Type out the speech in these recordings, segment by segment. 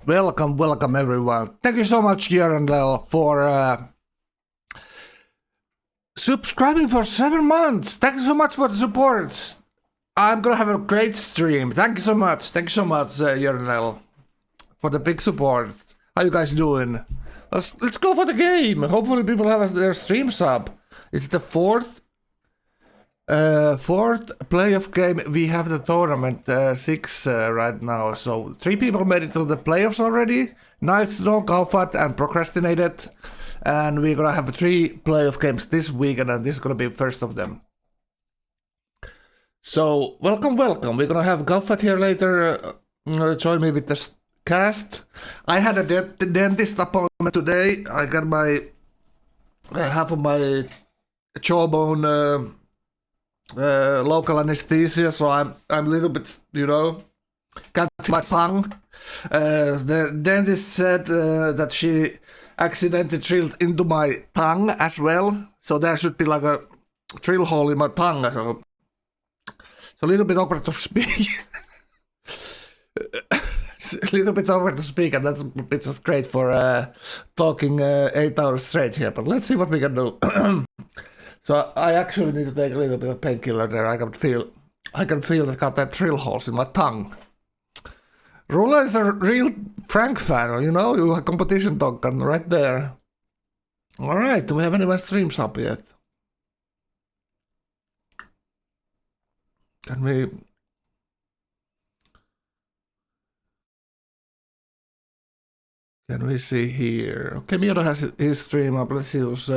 Welcome everyone. Thank you so much, Jörndel, for subscribing for 7 months. Thank you so much for the support. I'm gonna have a great stream. Thank you so much, Jörndel, for the big support. How you guys doing? Let's go for the game. Hopefully people have their streams up. Is it the fourth playoff game? We have the tournament 6 right now. So 3 people made it to the playoffs already. Nightstone, Gauephat, and Procrastinated. And we're gonna have 3 playoff games this weekend, and this is gonna be the first of them. So welcome. We're gonna have Gauephat here later. Join me with the cast. I had a dentist appointment today. I got my half of my jawbone local anesthesia, so I'm a little bit, can't feel my tongue. The dentist said that she accidentally drilled into my tongue as well, so there should be like a drill hole in my tongue. So it's a little bit awkward to speak. It's a little bit awkward to speak, and it's just great for talking 8 hours straight here. But let's see what we can do. So I actually need to take a little bit of painkiller there. I can feel that got that drill holes in my tongue. Rula is a real Frank fan, you have competition talking right there. Alright, do we have any more streams up yet? Can we see here? Okay, Mioto has his stream up. Let's see who's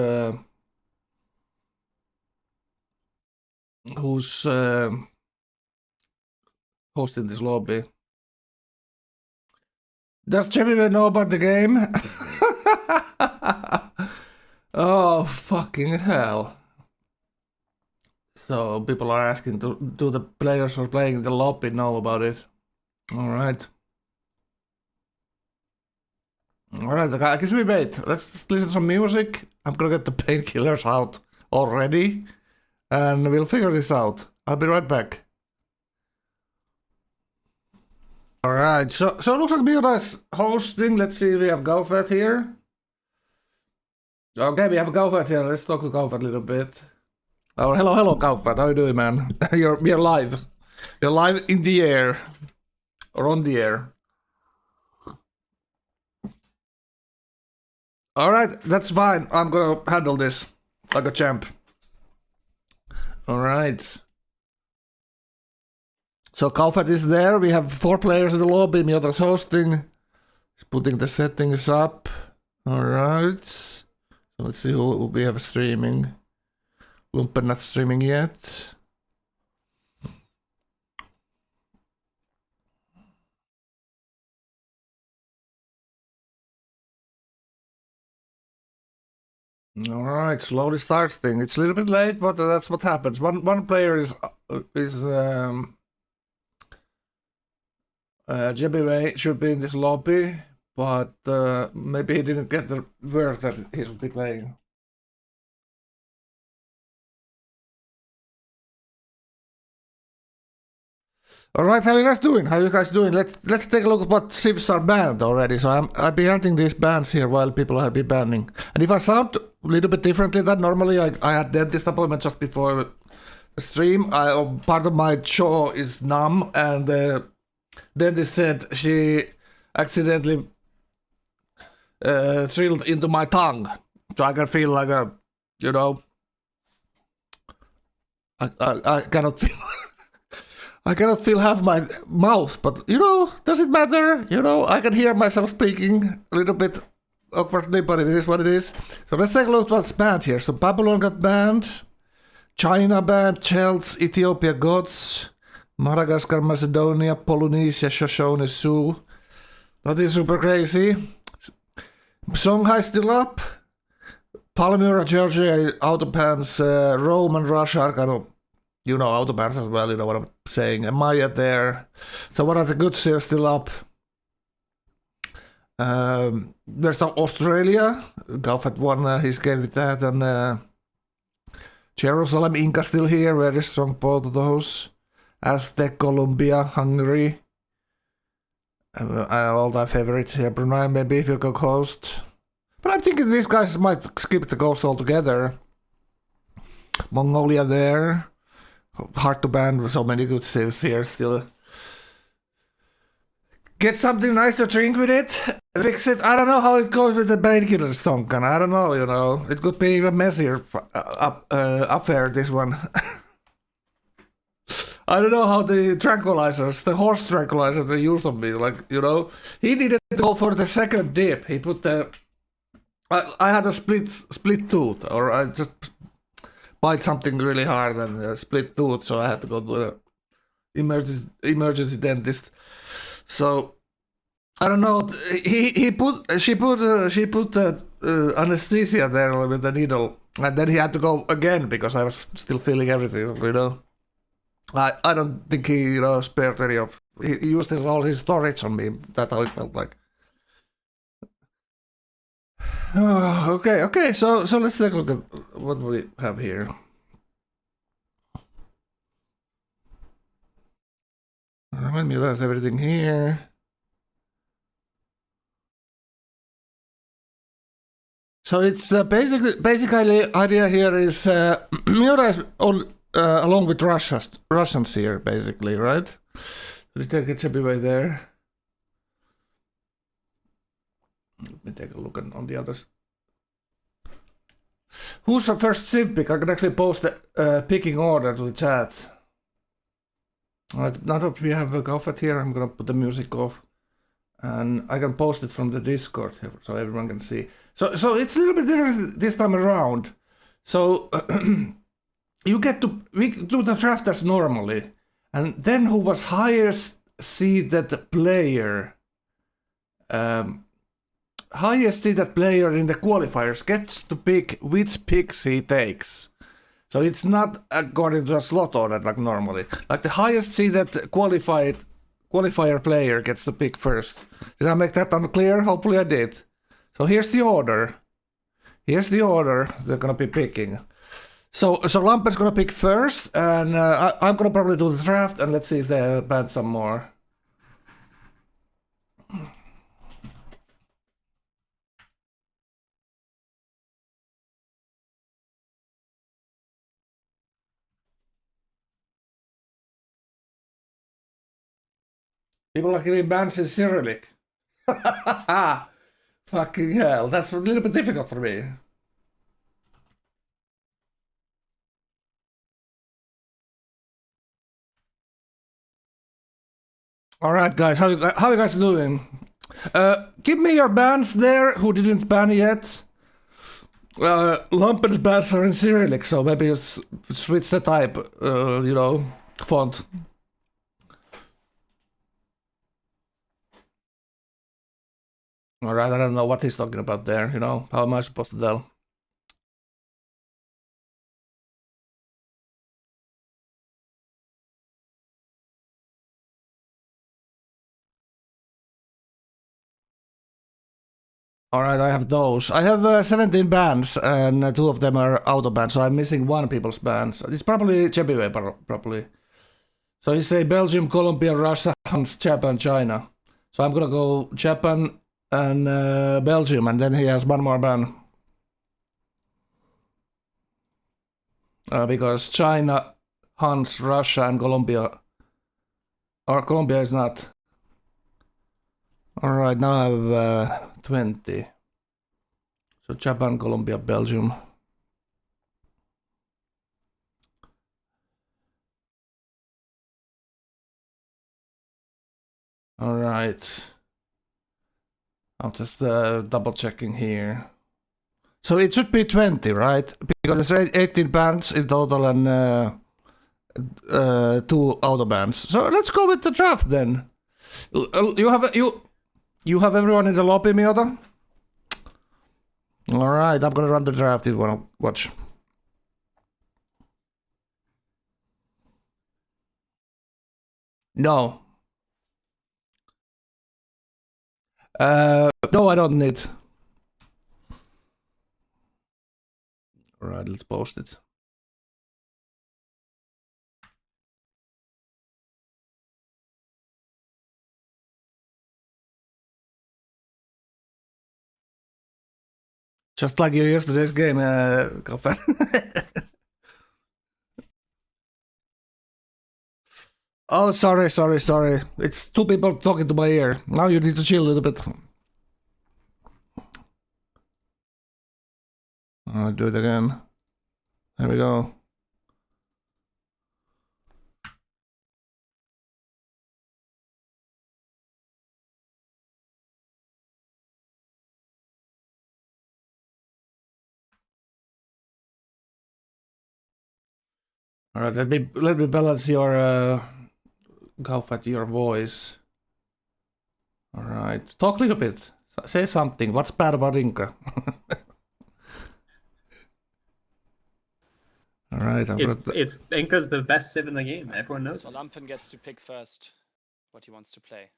hosting this lobby. Does Jimmy know about the game? Oh, fucking hell. So people are asking, do the players who are playing the lobby know about it? Alright. Alright, I guess we wait. Let's listen to some music. I'm gonna get the painkillers out already, and we'll figure this out. I'll be right back. Alright, so it looks like Miota's hosting. Let's see, we have Gauephat here. Okay, we have Gauephat here. Let's talk to Gauephat a little bit. Oh, hello, Gauephat. How you doing, man? You're live. You're live in the air. Or on the air. Alright, that's fine. I'm gonna handle this like a champ. Alright. So Gauephat is there. We have 4 players in the lobby. Miota's hosting. He's putting the settings up. Alright. So let's see who we have streaming. Lumpen not streaming yet. Alright, slowly starting. It's a little bit late, but that's what happens. One player is Jebby should be in this lobby, but maybe he didn't get the word that he should be playing. Alright, how you guys doing? Let's take a look at what civs are banned already. So I've been hunting these bans here while people have been banning. And if I sound a little bit differently than normally, I had dentist appointment just before the stream. Part of my jaw is numb, and the dentist said she accidentally drilled into my tongue. So I can feel like I cannot feel... I cannot feel half my mouth, but does it matter? I can hear myself speaking a little bit awkwardly, but it is what it is. So let's take a look at what's banned here. So Babylon got banned, China banned, Chelts, Ethiopia gods, Madagascar, Macedonia, Polynesia, Shoshone, Sioux. That is super crazy. Songhai still up. Palmyra, Georgia, Autopans, Rome and Russia are kind of, Autobans as well, you know what I'm saying. And Maya there. So what are the good sales still up? There's Australia. Gauephat won his game with that. And Jerusalem, Inca still here. Very strong, both of those. Aztec, Colombia, Hungary. All-time favorites here. Brunei, maybe if you go Coast. But I'm thinking these guys might skip the Coast altogether. Mongolia there. Hard to ban with so many good sales here still. Get something nice to drink with it. Fix it. I don't know how it goes with the painkillers, Tonkan. I don't know, you know. It could be even messier affair, this one. I don't know how the tranquilizers, the horse tranquilizers they used on me, like, you know. He didn't go for the second dip. He put the... I had a split tooth, or I just bite something really hard and split tooth, so I had to go to the emergency dentist. So I don't know. She put anesthesia there with the needle, and then he had to go again because I was still feeling everything. You know, I don't think he spared any of. He used all his storage on me. That's how it felt like. Okay. So let's take a look at what we have here. Let me list everything here. So it's basically idea here is Miura is along with Russians here basically, right? We take a chip away there. Let me take a look on the others. Who's the first sim pick? I can actually post the picking order to the chat. Alright, now that we have a Gauephat here, I'm gonna put the music off. And I can post it from the Discord here so everyone can see. So it's a little bit different this time around. So we do the draft as normally. And then who was highest seeded player highest seeded player in the qualifiers gets to pick which picks he takes. So it's not according to a slot order like normally. Like the highest seeded qualifier player gets to pick first. Did I make that unclear? Hopefully I did. So here's the order. They're gonna be picking. So Lamper's gonna pick first, and I'm gonna probably do the draft, and let's see if they ban some more. People are giving bans in Cyrillic. Fucking hell, that's a little bit difficult for me. Alright guys, how you guys doing? Give me your bans there who didn't ban yet. Lumpen's bans are in Cyrillic, so maybe switch the type, font. Alright, I don't know what he's talking about there, how am I supposed to tell? Alright, I have those. I have 17 bands, and 2 of them are auto bans, so I'm missing 1 people's bands. It's probably Chebiway, probably. So you say Belgium, Colombia, Russia, France, Japan, China. So I'm gonna go Japan and Belgium, and then he has 1 more ban. Because China hunts Russia and Colombia. Or Colombia is not. Alright, now I have 20. So Japan, Colombia, Belgium. Alright. I'm just double checking here. So it should be 20, right? Because there's 18 bands in total and 2 auto bands. So let's go with the draft then. You have everyone in the lobby, Miota? Alright, I'm gonna run the draft if you wanna watch. No. No, I don't need. Alright, let's post it. Just like yesterday's game, Gauephat. Oh, sorry. It's two people talking to my ear. Now you need to chill a little bit. I'll do it again. There we go. All right, let me balance your Gauephat, your voice. All right, talk a little bit. Say something. What's bad about Inca? All right, it's Inca's the best civ in the game. Everyone knows. So Lampen gets to pick first what he wants to play.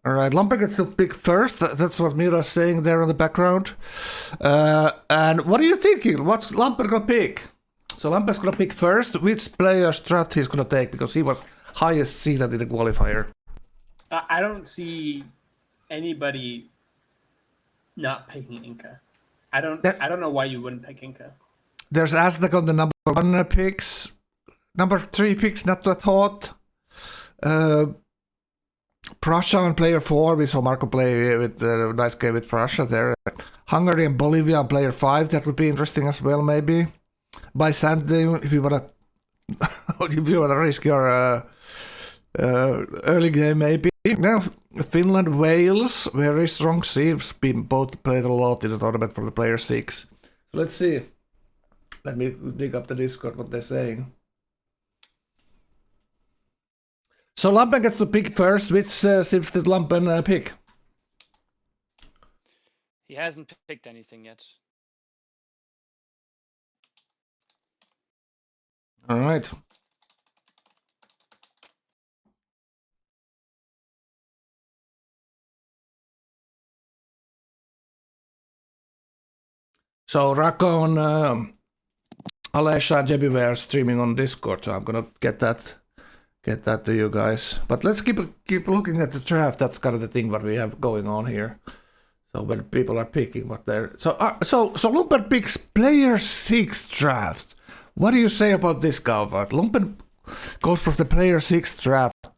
All right, Lampen gets to pick first. That's what Mira's saying there in the background. And what are you thinking? What's Lampen gonna pick? So Lampen's gonna pick first which player's draft he's gonna take because he was highest seeded in the qualifier. I don't see anybody not picking Inca. I don't know why you wouldn't pick Inca. There's Aztec on the number 1 picks. Number 3 picks, not that hot. Prussia on player 4. We saw Marco play with a nice game with Prussia there. Hungary and Bolivia on player 5. That would be interesting as well, maybe. Byzantium, if you wanna risk your early game, maybe. Now Finland, Wales, very strong civs. Been both played a lot in the tournament for the player 6. So let's see. Let me dig up the Discord what they're saying. So Lampen gets to pick first. Which civs did Lampen pick? He hasn't picked anything yet. All right. So Rakon, Alesha, and Jebi were streaming on Discord, so I'm gonna get that to you guys. But let's keep looking at the draft. That's kind of the thing what we have going on here. So when people are picking what they're so Lumpen picks player 6 draft. What do you say about this, Gauephat? Lumpen goes for the player 6 draft.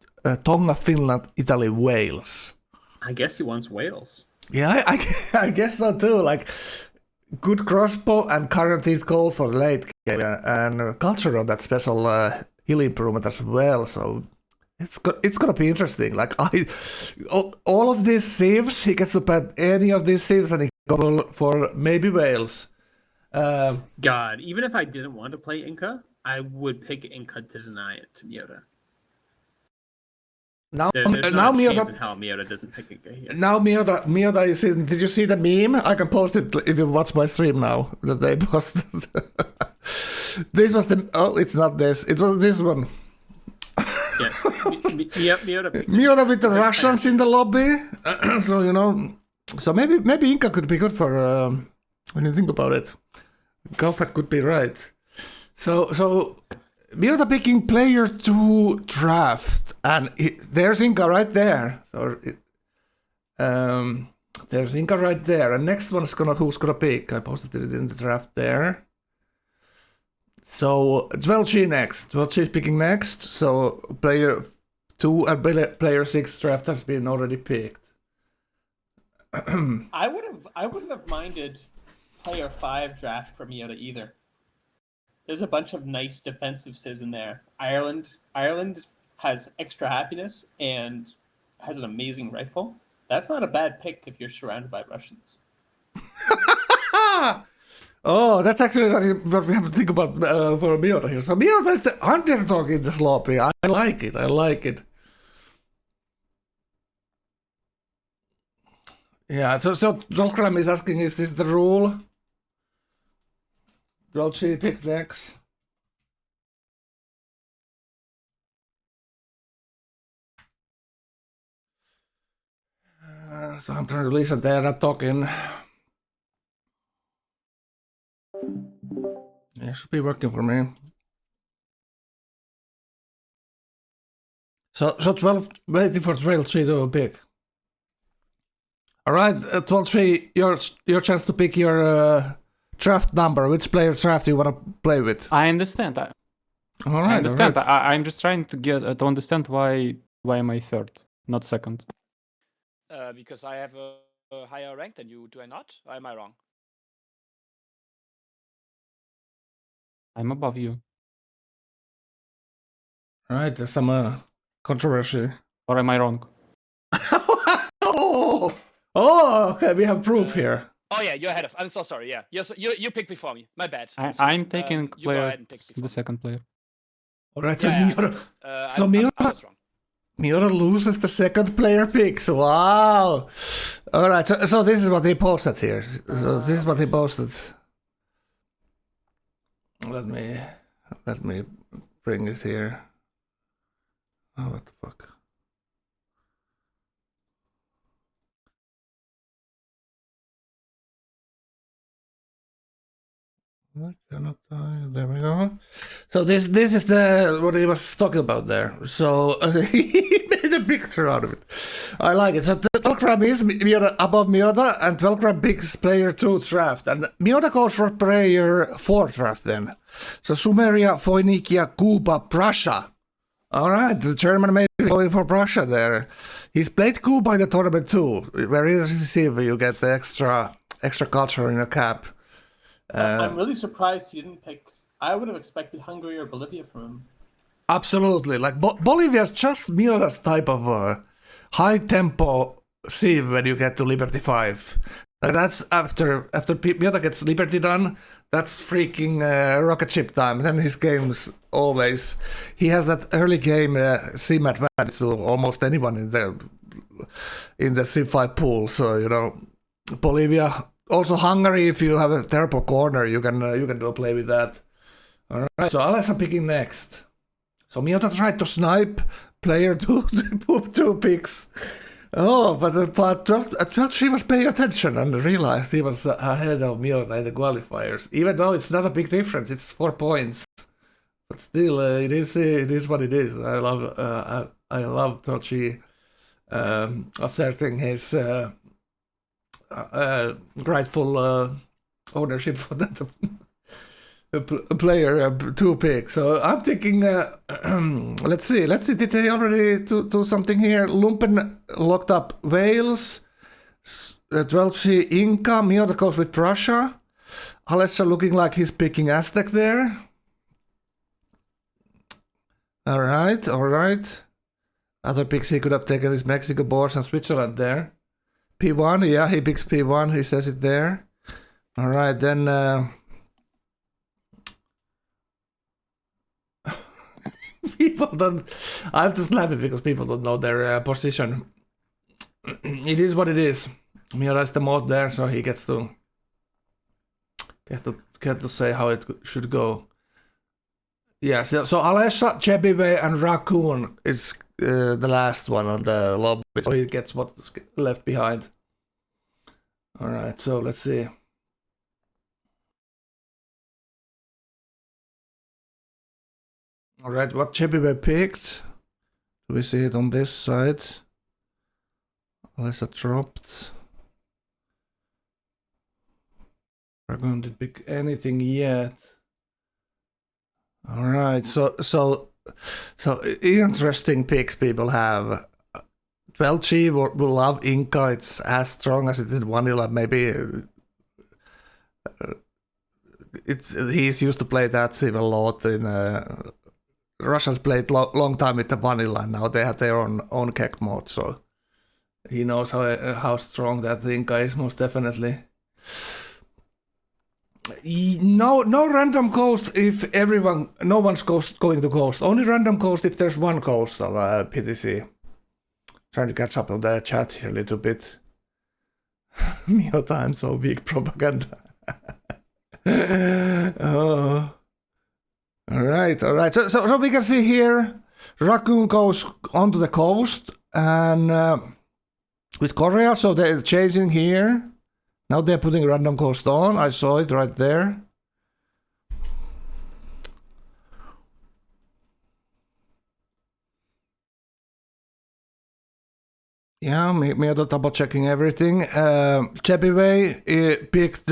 Tonga, Finland, Italy, Wales. I guess he wants Wales. Yeah, I guess so too. Like good crossbow and guaranteed goal for the late game, and culture on that special hill improvement as well. So it's gonna be interesting. Like all of these civs, he gets to pet any of these civs, and he go for maybe Wales. God, even if I didn't want to play Inca, I would pick Inca to deny it to Miota. Now Miota, how Miota doesn't pick Inca here. Now Miota is in. Did you see the meme? I can post it if you watch my stream now. That they posted. This was the. Oh, it's not this. It was this one. Yeah, Miota with the Russians in the lobby. So you know. So maybe Inca could be good for when you think about it. Gauephat could be right. So Miota picking player 2 draft, and there's Inca right there. So there's Inca right there, and next one's who's gonna pick. I posted it in the draft there. So 12G next. 12G is picking next. So player 2 and player 6 draft has been already picked. I wouldn't have minded player 5 draft for Miota either. There's a bunch of nice defensive civs in there. Ireland has extra happiness and has an amazing rifle. That's not a bad pick if you're surrounded by Russians. Oh, that's actually what we have to think about for Miota here. So Miota is the underdog in this lobby. I like it. Yeah, so Dolkram is asking, is this the rule? Dolce pick next. So I'm trying to listen, they're not talking. Yeah, should be working for me. So 12, waiting for 12G to pick. All right, 12-3, your chance to pick your draft number. Which player draft you want to play with? I understand. All I right, understand. all right. I'm just trying to get to understand why am I third, not second? Because I have a higher rank than you, do I not? Or am I wrong? I'm above you. All right, there's some controversy. Or am I wrong? Oh, okay, we have proof here. Oh yeah, you're ahead of. I'm so sorry. Yeah, you picked before me. My bad. I'm taking you go player, ahead and pick before the me. second player. All right, so Yeah, Miura, so I was wrong. Miura loses the second player picks. Wow. All right, so this is what he posted here. So this is what he posted. Let me bring it here. Oh, what the fuck? I cannot die. There we go. So this is the what he was talking about there. So he made a picture out of it. I like it. So Velcram is Miota above Miota, and Velcram picks player 2 draft, and Miota goes for player 4 draft then. So Sumeria, Phoenicia, Cuba, Prussia. All right, the German may be going for Prussia there. He's played Cuba in the tournament too. Very decisive. You get the extra culture in a cap. I'm really surprised he didn't pick. I would have expected Hungary or Bolivia from him. Absolutely, like Bolivia's just Miota's type of high tempo sieve when you get to Liberty 5. That's after Miota gets Liberty done. That's freaking rocket ship time. Then his games always he has that early game sim advantage to almost anyone in the Civ 5 pool. So you know, Bolivia. Also Hungary, if you have a terrible corner, you can do a play with that. All right, so Alessa picking next. So Miota tried to snipe player 2 picks. Oh, but 12 she was paying attention and realized he was ahead of Miota in the qualifiers. Even though it's not a big difference, it's 4 points. But still, it is what it is. I love Tochi asserting his rightful ownership for that player 2 pick. So I'm thinking, let's see. Did they already do something here? Lumpen locked up Wales. 12C Inca. Miota goes with Prussia. Alessa looking like he's picking Aztec there. All right. Other picks he could have taken is Mexico, Boers, and Switzerland there. P1, yeah, he picks P1, he says it there. All right, then... people don't... I have to slap it because people don't know their position. It is what it is. Miura is the mod there, so he gets to say how it should go. Yeah, so Alessa, Chebive, and Raccoon is the last one on the lobby, so he gets what's left behind. All right, so let's see. All right, what Chebive picked? Do we see it on this side? Alessa dropped. Raccoon didn't pick anything yet. All right, so interesting picks people have. 12G will love Inca. It's as strong as it is vanilla. Maybe he's used to play that sim a lot. In Russians played long time with the vanilla, and now they have their own keg mode. So he knows how strong that Inca is, most definitely. No random coast if no one's going to coast. Only random coast if there's one coast on PTC. Trying to catch up on the chat here a little bit. Miota, I'm so weak propaganda. Oh. All right. So we can see here, Raccoon goes onto the coast and with Korea, so they're changing here. Now they're putting random coast on. I saw it right there. Yeah, me double checking everything. Chebiway picked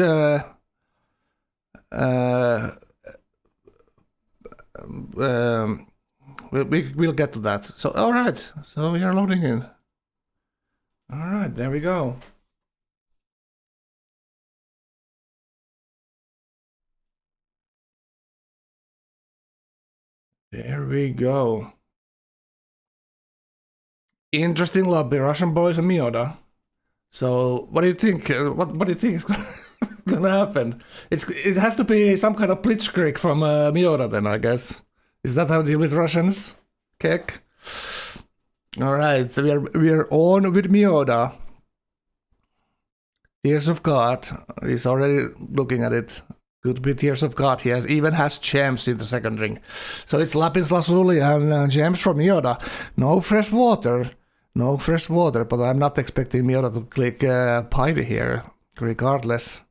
we'll get to that. So all right, so we are loading in. All right, there we go. There we go. Interesting lobby, Russian boys and Miota. So what do you think? What do you think is gonna happen? It has to be some kind of blitzkrieg from Miota then, I guess. Is that how you deal with Russians? Kek? All right, so we are on with Miota. Tears of God. He's already looking at it. Could be Tears of God. He even has gems in the second ring. So it's Lapis Lazuli and gems from Miota. No fresh water. No fresh water, but I'm not expecting Miota to click Piety here, regardless.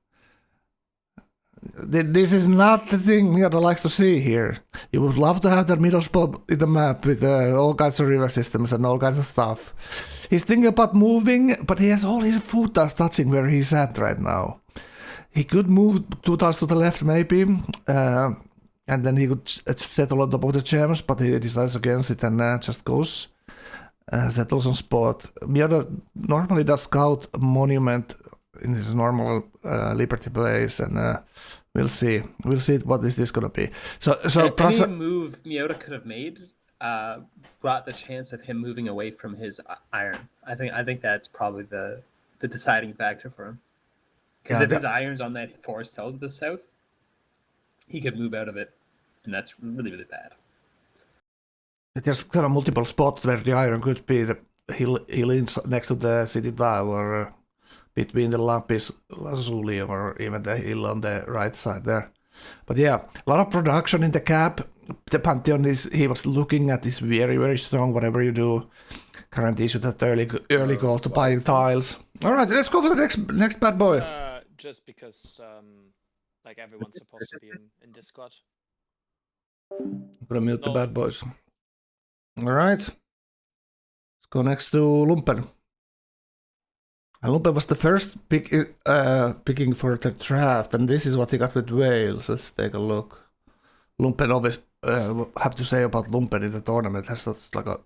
This is not the thing Miota likes to see here. You would love to have that middle spot in the map with all kinds of river systems and all kinds of stuff. He's thinking about moving, but he has all his foot touching where he's at right now. He could move 2 tiles to the left maybe, and then he could settle on top of the gems, but he decides against it and just goes. Settles on spot. Miota normally does scout monument in his normal Liberty place, and we'll see. We'll see what is this gonna be. So any move Miota could have made brought the chance of him moving away from his iron. I think that's probably the deciding factor for him. Because if his iron's on that forest hill to the south, he could move out of it, and that's really, really bad. There's kind of multiple spots where the iron could be. He leans next to the city tile, or between the Lapis Lazuli, or even the hill on the right side there. But yeah, a lot of production in the cap. The Pantheon he was looking at is very, very strong. Whatever you do, guarantees you that early goal to buying tiles. All right, let's go for the next bad boy. Just because like everyone's supposed to be in Discord. I'm gonna mute the bad boys. All right, let's go next to Lumpen. And Lumpen was the first picking for the draft, and this is what he got with Wales. Let's take a look. Lumpen always have to say about Lumpen in the tournament has like a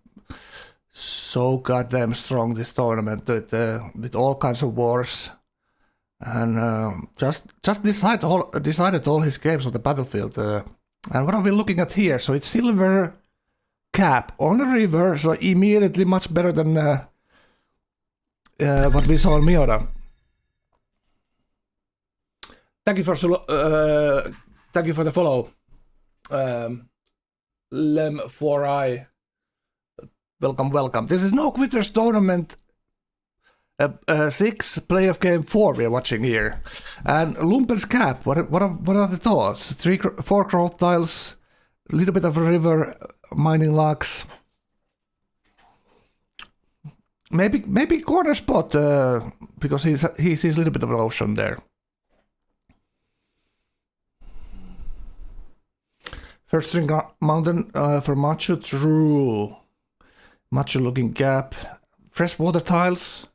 so goddamn strong this tournament with all kinds of wars, and just decided all his games on the battlefield. And what are we looking at here? So it's silver cap on the river, so immediately much better than what we saw in Miota. Thank you for the follow, Lem4i. Welcome. This is No Quitters Tournament 6 playoff game 4 we are watching here, and Lumpen's cap. What are the thoughts? 4 growth tiles, a little bit of a river, mining locks. Maybe corner spot because he sees a little bit of an ocean there. First string mountain for Machu. True. Machu looking gap. Fresh water tiles.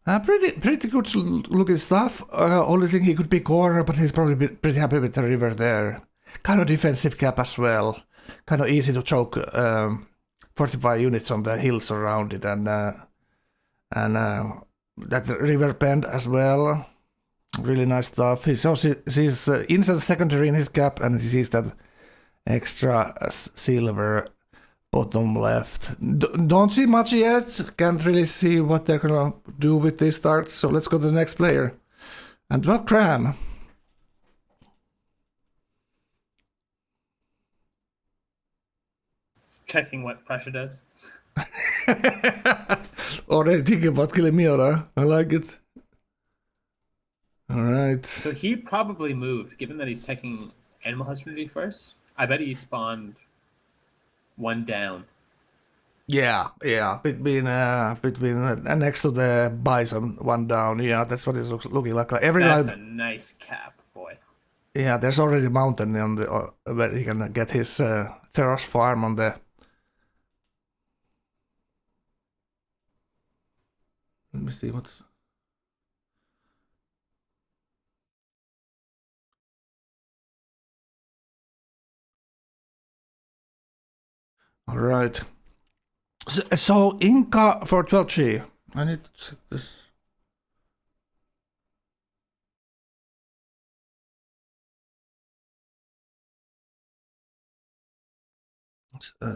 Pretty good looking stuff. Only thing he could be corner, but he's probably pretty happy with the river there. Kind of defensive cap as well. Kind of easy to choke 45 units on the hills around it, and that river bend as well. Really nice stuff. He sees inside secondary in his cap, and he sees that extra silver bottom left. Don't see much yet. Can't really see what they're gonna do with this start. So let's go to the next player. And well, Cram. Checking what pressure does. Already thinking about killing Miota. I like it. All right. So he probably moved, given that he's taking Animal Husbandry first. I bet he spawned one down. Yeah. Between next to the bison, one down. Yeah, that's what it's looking like. That's a nice cap, boy. Yeah, there's already a mountain on the where he can get his Theros farm on the. Let me see what's. All right. So Inca for 12G. I need to set this.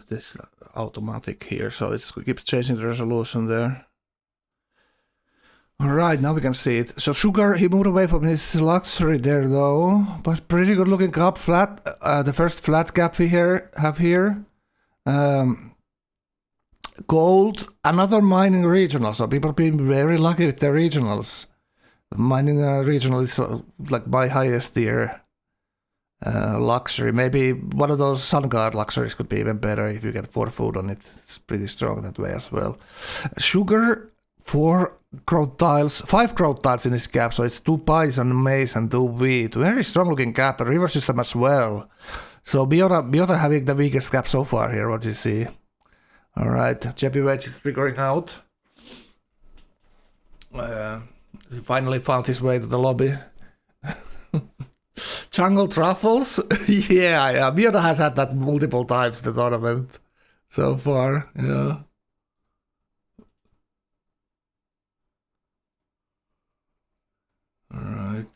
This automatic here, so it keeps changing the resolution there. All right, now we can see it. So Sugar, he moved away from his luxury there though, but pretty good looking cap flat. The first flat cap we have here. Gold, another mining regional. So people being very lucky with their regionals. Mining regional is like my highest tier. Luxury, maybe one of those Sun God luxuries could be even better if you get 4 food on it. It's pretty strong that way as well. Sugar, 4 growth tiles, 5 growth tiles in this cap, so it's 2 pies and maize and 2 wheat. Very strong looking cap, a river system as well. So Biota having the weakest cap so far here, what do you see? Alright, Jeppy Wedge is figuring out. He finally found his way to the lobby. Jungle Truffles? yeah, Biota has had that multiple times in the tournament so far, yeah. Alright.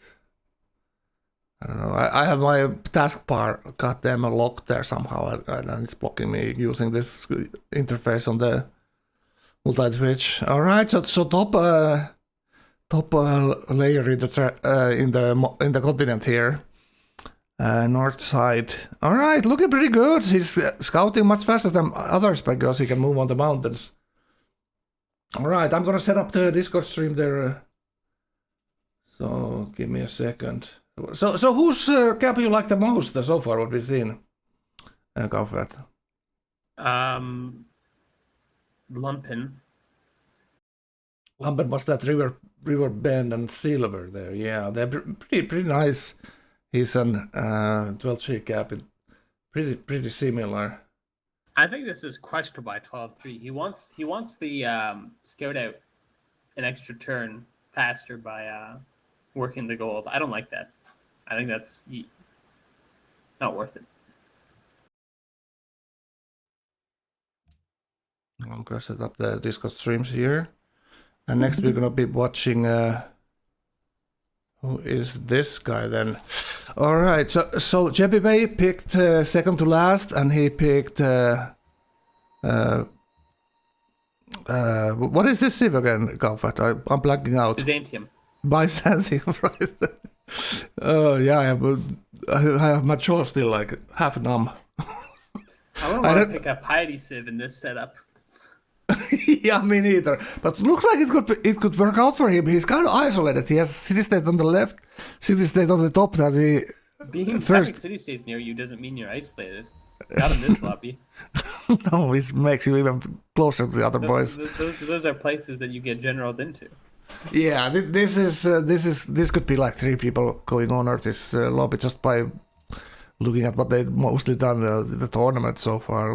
I don't know, I have my taskbar goddamn locked there somehow, and it's blocking me using this interface on the multi-twitch. Alright, so top layer in the continent here. North side. Alright, looking pretty good. He's scouting much faster than others because he can move on the mountains. Alright, I'm gonna set up the Discord stream there. So, give me a second. So whose cap you like the most so far, what we've seen? Gauephat. Lumpen. Lumpen was that river bend and silver there. Yeah, they're pretty nice. He's an 12G cap, pretty similar. I think this is questionable by 12-3. He wants the scout out an extra turn faster by working the gold. I don't like that. I think that's not worth it. I'm gonna set up the Discord streams here, and next we're gonna be watching. Who is this guy then? All right, so Jeppy Bay picked second to last, and he picked what is this civ again, Gauephat? I'm blanking out. Byzantium. Byzantium, right? Oh yeah, I have my jaw still like half numb. I wouldn't want to pick a piety civ in this setup. Yeah, me neither. But looks like it could work out for him. He's kind of isolated. He has city state on the left, city state on the top. That he having city states near you doesn't mean you're isolated. Not in this lobby. No, it makes you even closer to the other boys. Those are places that you get generaled into. Yeah, this could be like 3 people going on this lobby just by looking at what they've mostly done the tournament so far.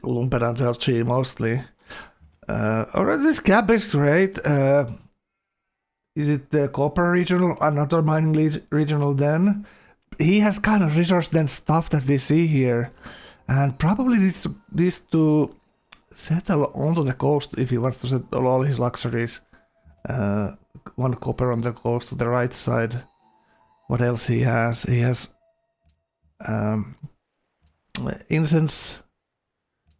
Lumpen and 12G mostly. Alright, this cap is great. Is it the copper regional, another mining regional then? He has kind of resource dense stuff that we see here, and probably needs to settle onto the coast if he wants to settle all his luxuries. 1 copper on the coast to the right side. What else he has? He has incense,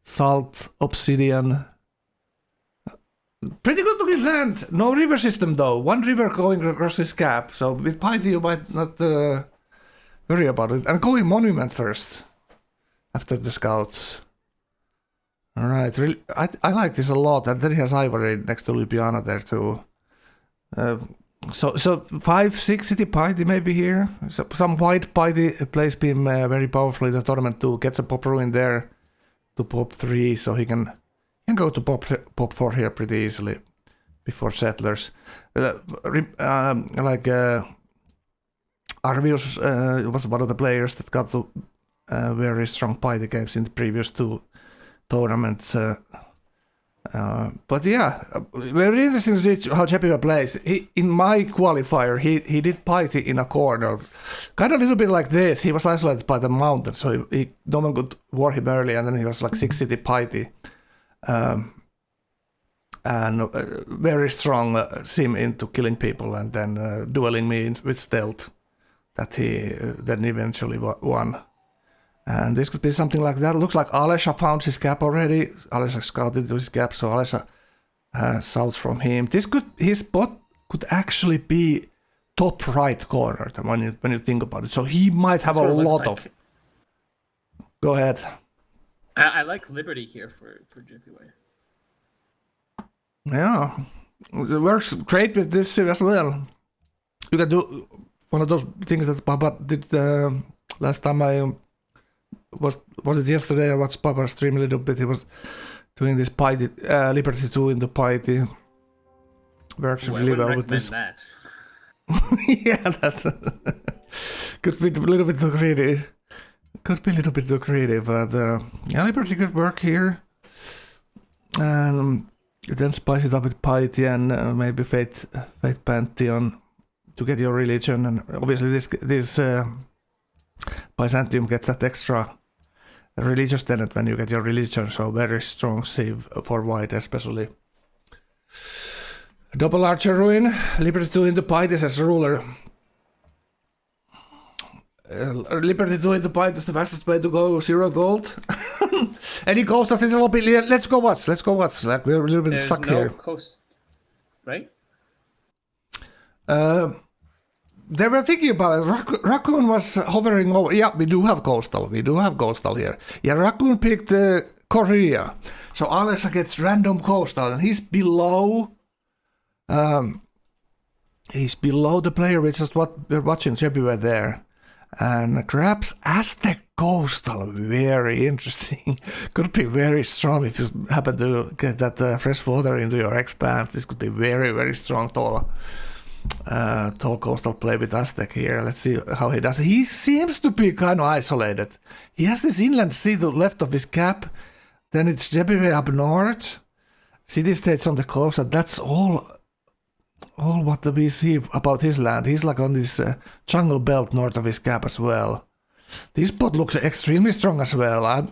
salt, obsidian. Pretty good looking land. No river system though. 1 river going across his cap. So with piety you might not worry about it. And going monument first after the scouts. Alright, really, I like this a lot. And then he has ivory next to Ljubljana there too. So 5-6 city piety maybe here. So some white piety plays being very powerful in the tournament too. Gets a pop ruin there to pop 3, so he can go to pop 4 here pretty easily before settlers. Arvius was one of the players that got to very strong piety games in the previous 2 tournaments. But yeah, very interesting to see how Jepiva plays. In my qualifier, he did Piety in a corner, kind of a little bit like this. He was isolated by the mountain, so no one could war him early, and then he was like 6 city Piety. And very strong sim into killing people and then dueling me with stealth that he then eventually won. And this could be something like that. Looks like Alesha found his cap already. Alesha scouted into his cap, so Alesha south from him. His bot could actually be top right corner when you think about it. So he might have a lot of. Go ahead. I like Liberty here for JPY. Yeah, it works great with this as well. You can do one of those things that Papa did last time I was it yesterday? I watched Papa stream a little bit. He was doing this Piety, Liberty 2 into Piety. Works really well with this. That. Yeah, that's could be a little bit too greedy. Could be a little bit too greedy, but yeah, Liberty could work here. And then spice it up with Piety and maybe Fate Pantheon to get your religion. And obviously this Byzantium gets that extra religious tenet when you get your religion, so very strong save for white especially. Double Archer Ruin, Liberty 2 into Piety as ruler. Liberty 2 into Piety is the fastest way to go, 0 gold. Any ghost in the lobby? Let's go watch. Like we're a little bit stuck here. Coast, right? They were thinking about it. Raccoon was hovering over. Yeah, we do have coastal here. Yeah, Raccoon picked Korea. So Alessa gets random coastal, and he's below. He's below the player, which is what we're watching everywhere there. And grabs Aztec Coastal, very interesting. Could be very strong if you happen to get that fresh water into your expanse. This could be very, very strong tall coastal play with Aztec here. Let's see how he does. He seems to be kind of isolated. He has this inland sea to the left of his cap. Then it's Jebiwe up north. City-states on the coast, and that's all what we see about his land. He's like on this jungle belt north of his cap as well. This bot looks extremely strong as well.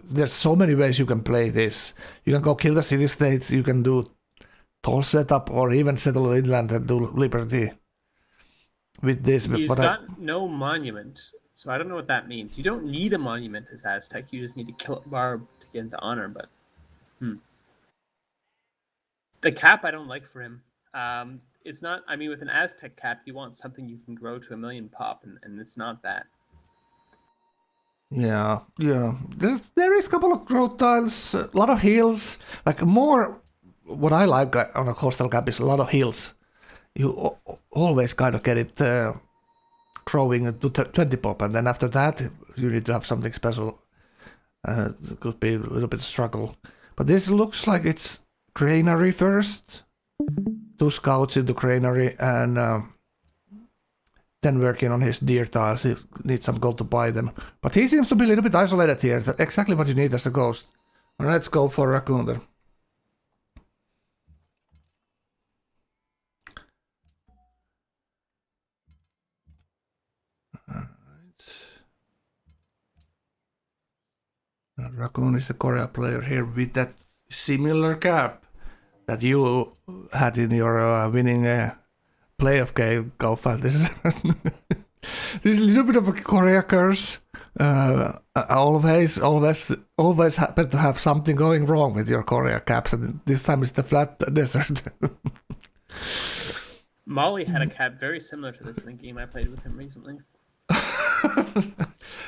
There's so many ways you can play this. You can go kill the city-states, you can do tall setup, or even settle inland and do Liberty with this. He's got no monument, so I don't know what that means. You don't need a monument as Aztec, you just need to kill a barb to get into honor, but the cap I don't like for him. It's not, I mean, with an Aztec cap, you want something you can grow to 1 million pop, and it's not that. Yeah. There is a couple of growth tiles, a lot of heals. Like more, what I like on a coastal cap is a lot of heals. You always kind of get it growing to 20 pop, and then after that, you need to have something special. It could be a little bit of struggle. But this looks like it's Granary first. 2 scouts into Granary, and then working on his deer tiles. He needs some gold to buy them. But he seems to be a little bit isolated here. That's exactly what you need as a ghost. Well, let's go for Raccoon then. Raccoon is the Korea player here with that similar cap that you had in your winning playoff game, Gauephat. This is a little bit of a Korea curse. Always happen to have something going wrong with your Korea caps, and this time it's the flat desert. Molly had a cap very similar to this in the game I played with him recently.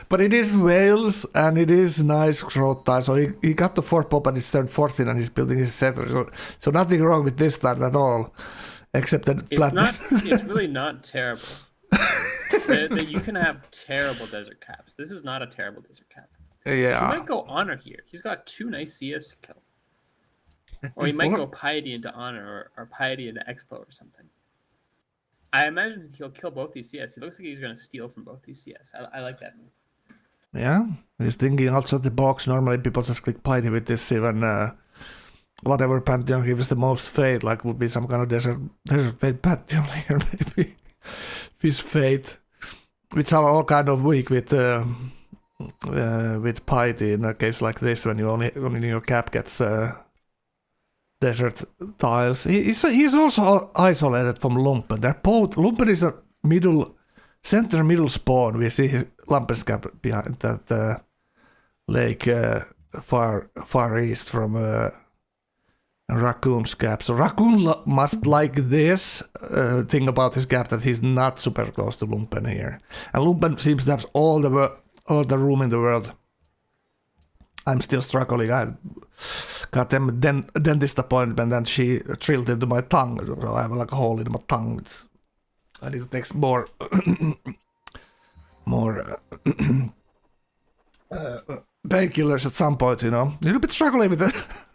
But it is Wales, and it is nice growth time. So he got the 4 pop and he's turned 14 and he's building his settler. So nothing wrong with this start at all, except that flatness. It's really not terrible. You can have terrible desert caps. This is not a terrible desert cap. Yeah. He might go honor here. He's got 2 nice CS to kill. Or he might go piety into honor or piety into expo or something. I imagine he'll kill both these CS. It looks like he's going to steal from both these CS. I like that move. Yeah, he's thinking outside the box. Normally people just click piety with this even whatever pantheon gives the most fate, like would be some kind of desert fate pantheon here, maybe. Fish fate, which are all kind of weak with piety in a case like this when you only your cap gets desert tiles. He's also isolated from Lumpen. They're both. Lumpen is a center middle spawn. We see his Lumpen's cap behind that lake far east from Raccoon's cap. So Raccoon must like this thing about his cap, that he's not super close to Lumpen here. And Lumpen seems to have all the room in the world. I'm still struggling. I got them dentist appointment and she drilled into my tongue. So I have like a hole in my tongue. I need to take more painkillers at some point, you know. A little bit struggling with that.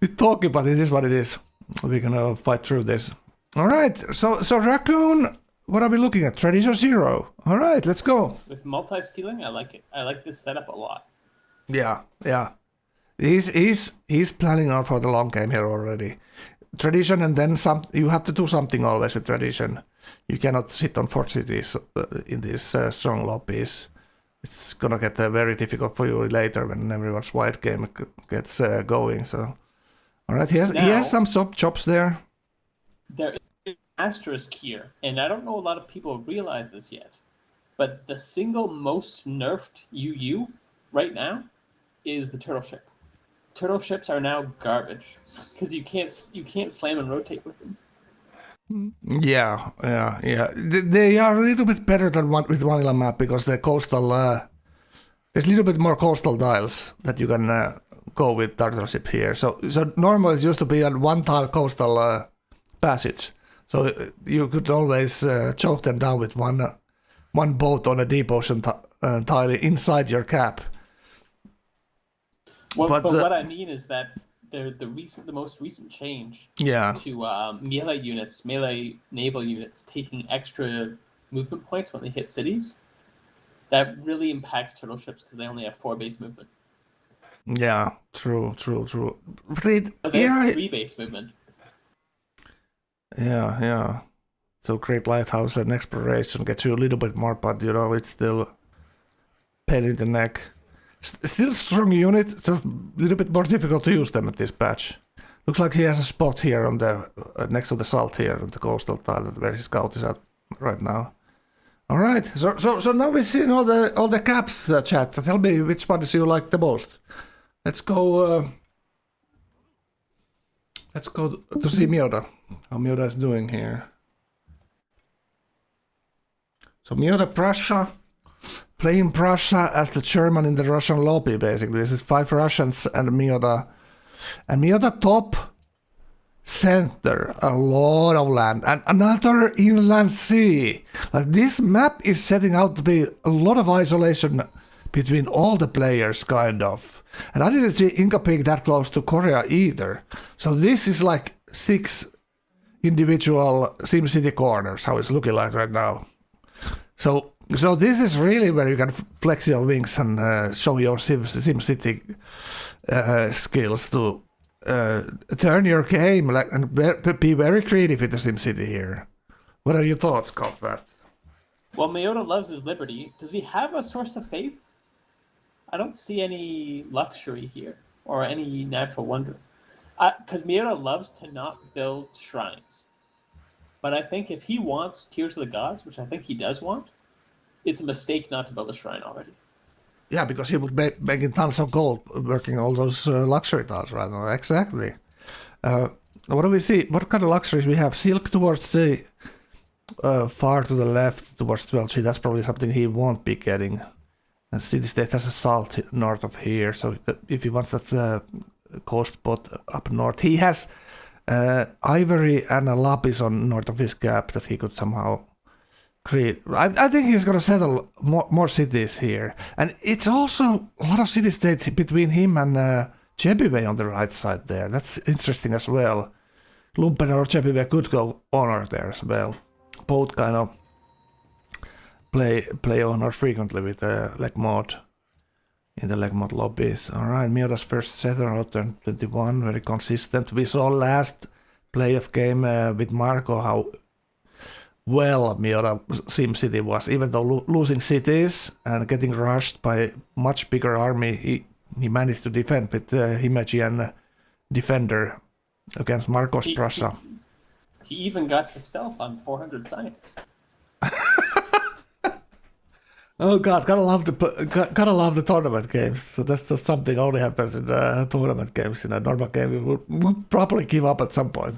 With talking, but it is what it is. We're gonna fight through this. All right. So Raccoon, what are we looking at? Tradition 0. All right, let's go. With multi-stealing, I like it. I like this setup a lot. Yeah. He's planning out for the long game here already. Tradition, and then some. You have to do something always with tradition. You cannot sit on fort cities in these strong lobbies. It's gonna get very difficult for you later when everyone's white game gets going. So, all right, he has some chops there. There is an asterisk here, and I don't know a lot of people realize this yet, but the single most nerfed UU right now is the turtle ship. Turtle ships are now garbage because you can't slam and rotate with them. Yeah. They are a little bit better than with vanilla map because the coastal. There's a little bit more coastal tiles that you can go with turtle ship here. So normally it used to be a one tile coastal passage. So you could always choke them down with one boat on a deep ocean tile inside your cap. But what I mean is that the most recent change to melee naval units taking extra movement points when they hit cities, that really impacts turtle ships because they only have 4 base movement. Yeah, true. They have 3 base movement. Yeah. So Great Lighthouse and Exploration gets you a little bit more, but you know, it's still pain in the neck. Still strong unit, just a little bit more difficult to use them at this patch. Looks like he has a spot here on the next to the salt here on the coastal tile where his scout is at right now. All right, so now we've seen all the caps chat. So tell me which one you like the most. Let's go. Let's go to see Miota. How Miota is doing here. So Miota Prussia. Playing Prussia as the German in the Russian lobby, basically. This is 5 Russians and Miota. And Miota top center, a lot of land. And another inland sea. Like this map is setting out to be a lot of isolation between all the players, kind of. And I didn't see Inca Peak that close to Korea either. So this is like 6 individual SimCity corners, how it's looking like right now. So this is really where you can flex your wings and show your SimCity skills to turn your game and be very creative with the SimCity here. What are your thoughts, Gauephat? Well, Miota loves his liberty. Does he have a source of faith? I don't see any luxury here or any natural wonder. Because Miota loves to not build shrines. But I think if he wants Tears of the Gods, which I think he does want, it's a mistake not to build a shrine already. Yeah, because he would be making tons of gold working all those luxury tiles right now. Exactly. What do we see? What kind of luxuries we have? Silk towards the far to the left towards 12G. That's probably something he won't be getting. And City State has a salt north of here. So if he wants that coast bot up north, he has ivory and a lapis on north of his cap that he could somehow create. I think he's gonna settle more cities here, and it's also a lot of city states between him and Chebive on the right side there. That's interesting as well. Lumpen or Chebive could go honor there as well. Both kind of play honor frequently with like mod. in the Legmont lobbies. All right, Miota's first setter out turn 21, very consistent. We saw last playoff game with Marco how well Miota SimCity was, even though losing cities and getting rushed by much bigger army, he managed to defend with Himejian defender against Marcos Prussia. He even got to stealth on 400 science. Oh god, gotta love the tournament games. So that's just something only happens in tournament games. In a normal game, we would probably give up at some point.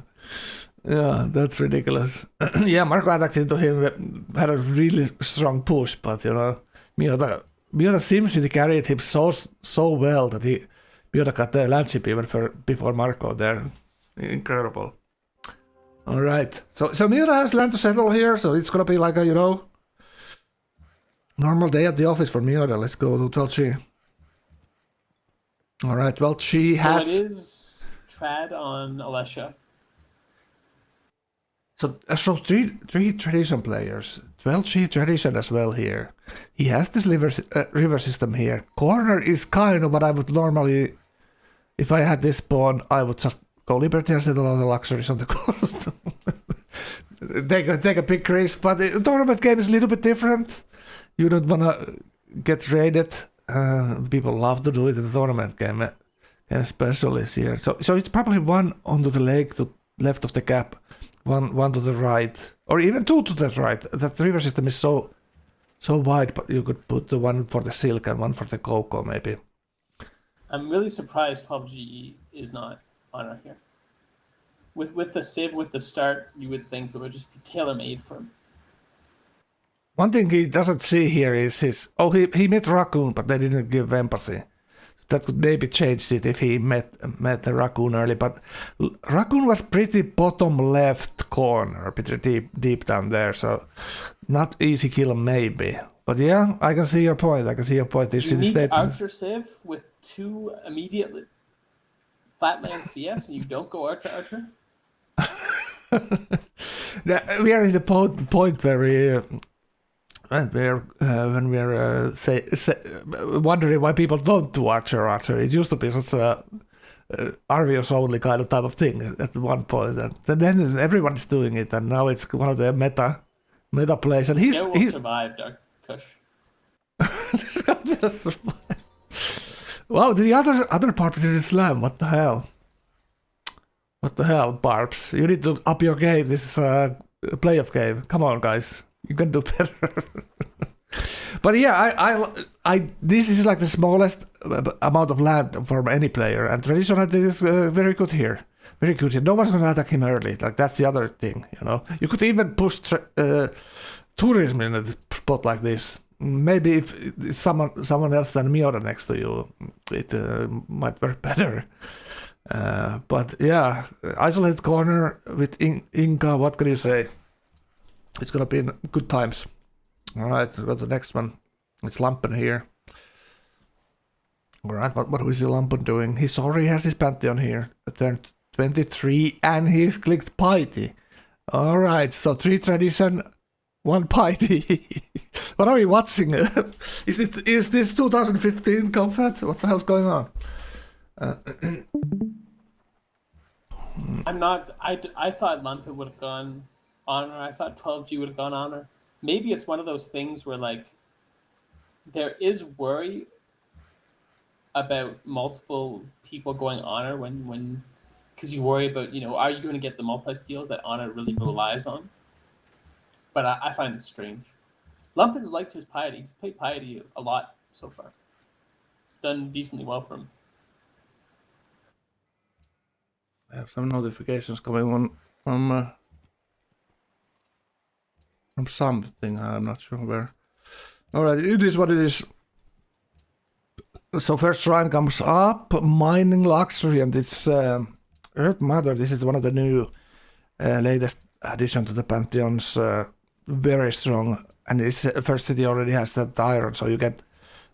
Yeah, that's ridiculous. Yeah, Marco attacked into him, had a really strong push, but you know, Miota SimCity carried him so well that Miota got the landship even before Marco there. Incredible. All right, so Miota has land to settle here, so it's gonna be like a, you know, normal day at the office for Miota. Let's go to 12G. All right, well, she has. So it is trad on Alessia. So three tradition players, 12G tradition as well here. He has this river system here. Corner is kind of what I would normally, if I had this spawn, I would just go Liberty and settle all the luxuries on the coast. take a big risk, but the tournament game is a little bit different. You don't wanna get raided. People love to do it in the tournament game, especially here. So it's probably one onto the lake to left of the cap. One to the right, or even two to the right. That river system is so wide, but you could put the one for the silk and one for the cocoa, maybe. I'm really surprised 12GE is not honor here. With the Civ, with the start, you would think it would just be tailor-made for him. One thing he doesn't see here is his... Oh, he met Raccoon, but they didn't give empathy. That could maybe change it if he met the Raccoon early, but Raccoon was pretty bottom left corner, pretty deep down there, so not easy kill maybe. But yeah, I can see your point. This You in the need States. Archer Civ with 2 immediate flatland CS, and you don't go Archer? We are in the point where when we're wondering why people don't do Archer. It used to be such a Arvios only kind of type of thing at one point, and then everyone is doing it, and now it's one of the meta plays. And Scout will survive, Dark Kush. Scout will survive. Wow, the other part didn't slam. What the hell? Barbs? You need to up your game. This is a playoff game. Come on, guys. You can do better. But yeah, I this is like the smallest amount of land for any player, and traditional is very good here. Very good here. No one's gonna attack him early. Like that's the other thing, you know. You could even push tourism in a spot like this. Maybe if it's someone else than Miota next to you, it might work better. But yeah, isolated corner with Inca. What can you say? It's gonna be good times. All right, let's go to the next one. It's Lampen here. All right, what is Lampen doing? He already has his Pantheon here. Turned 23, and he's clicked Piety. All right, so 3 tradition, 1 Piety. What are we watching? Is this 2015 Gauephat? What the hell's going on? I'm not. I thought Lampen would have gone honor. I thought 12G would have gone honor. Maybe it's one of those things where like there is worry about multiple people going honor when because you worry about, you know, are you going to get the multi steals that honor really relies on? But I find it strange. Lumpen's liked his Piety. He's played Piety a lot so far. It's done decently well for him. I have some notifications coming on from something. I'm not sure where. All right, it is what it is. So first shrine comes up, mining luxury, and it's Earth Mother. This is one of the new latest addition to the Pantheons. Very strong, and this first city already has that iron, so you get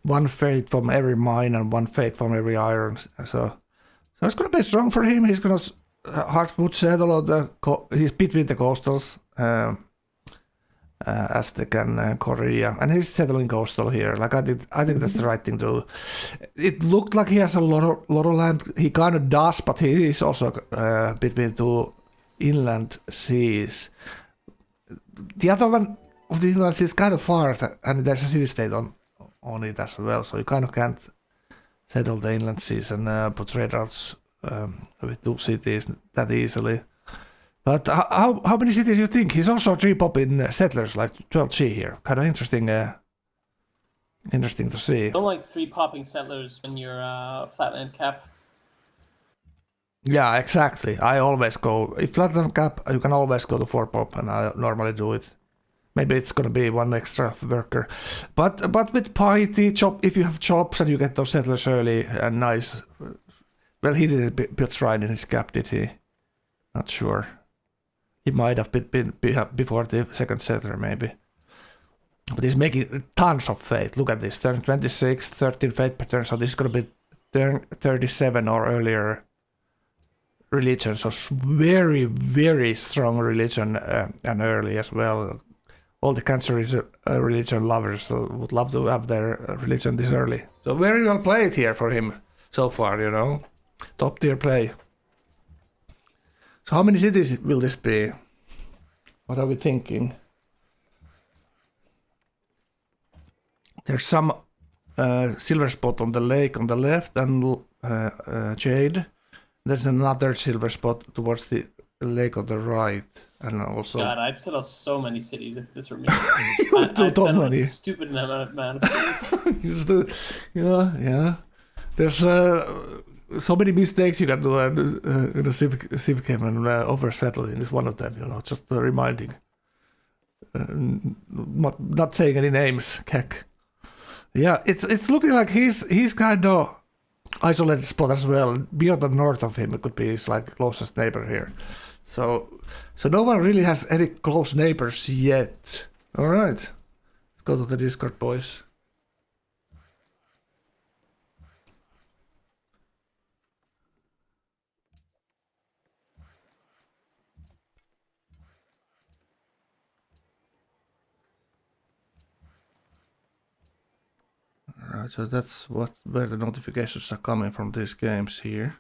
1 fate from every mine and 1 fate from every iron. So it's gonna be strong for him. He's gonna hard put settle on he's between the coastals. Aztec and Korea, and he's settling coastal here. Like I think that's the right thing to do. It looked like he has a lot of land. He kind of does, but he is also between two inland seas. The other one of the inland seas is kind of far, and there's a city-state on it as well, so you kind of can't settle the inland seas and put trade routes with two cities that easily. But how many cities do you think? He's also 3-pop in settlers, like 12G here. Kind of interesting to see. Don't like 3-popping settlers when you're flatland cap. Yeah, exactly. I always go, if flatland cap, you can always go to 4-pop, and I normally do it. Maybe it's gonna be one extra worker. But with Piety, if you have chops and you get those settlers early and nice. Well, he didn't build shrine in his cap, did he? Not sure. He might have been before the second settler, maybe. But he's making tons of faith. Look at this. Turn 26, 13 faith per turn. So this is going to be turn 37 or earlier religion. So very, very strong religion and early as well. All the Cancer religion lovers would love to have their religion this early. So very well played here for him so far, you know. Top tier play. So how many cities will this be? What are we thinking? There's some silver spot on the lake on the left and jade. There's another silver spot towards the lake on the right, and also. God, I'd settle so many cities if this were me. I'd settle many. a stupid amount of cities. Yeah. There's so many mistakes you can do, and in a civic game, and oversettling is one of them. You know, just reminding. Not saying any names, Keck. Yeah, it's looking like he's kind of isolated spot as well. Beyond the north of him, it could be his like closest neighbor here. So no one really has any close neighbors yet. All right, let's go to the Discord, boys. Alright, so that's where the notifications are coming from these games here.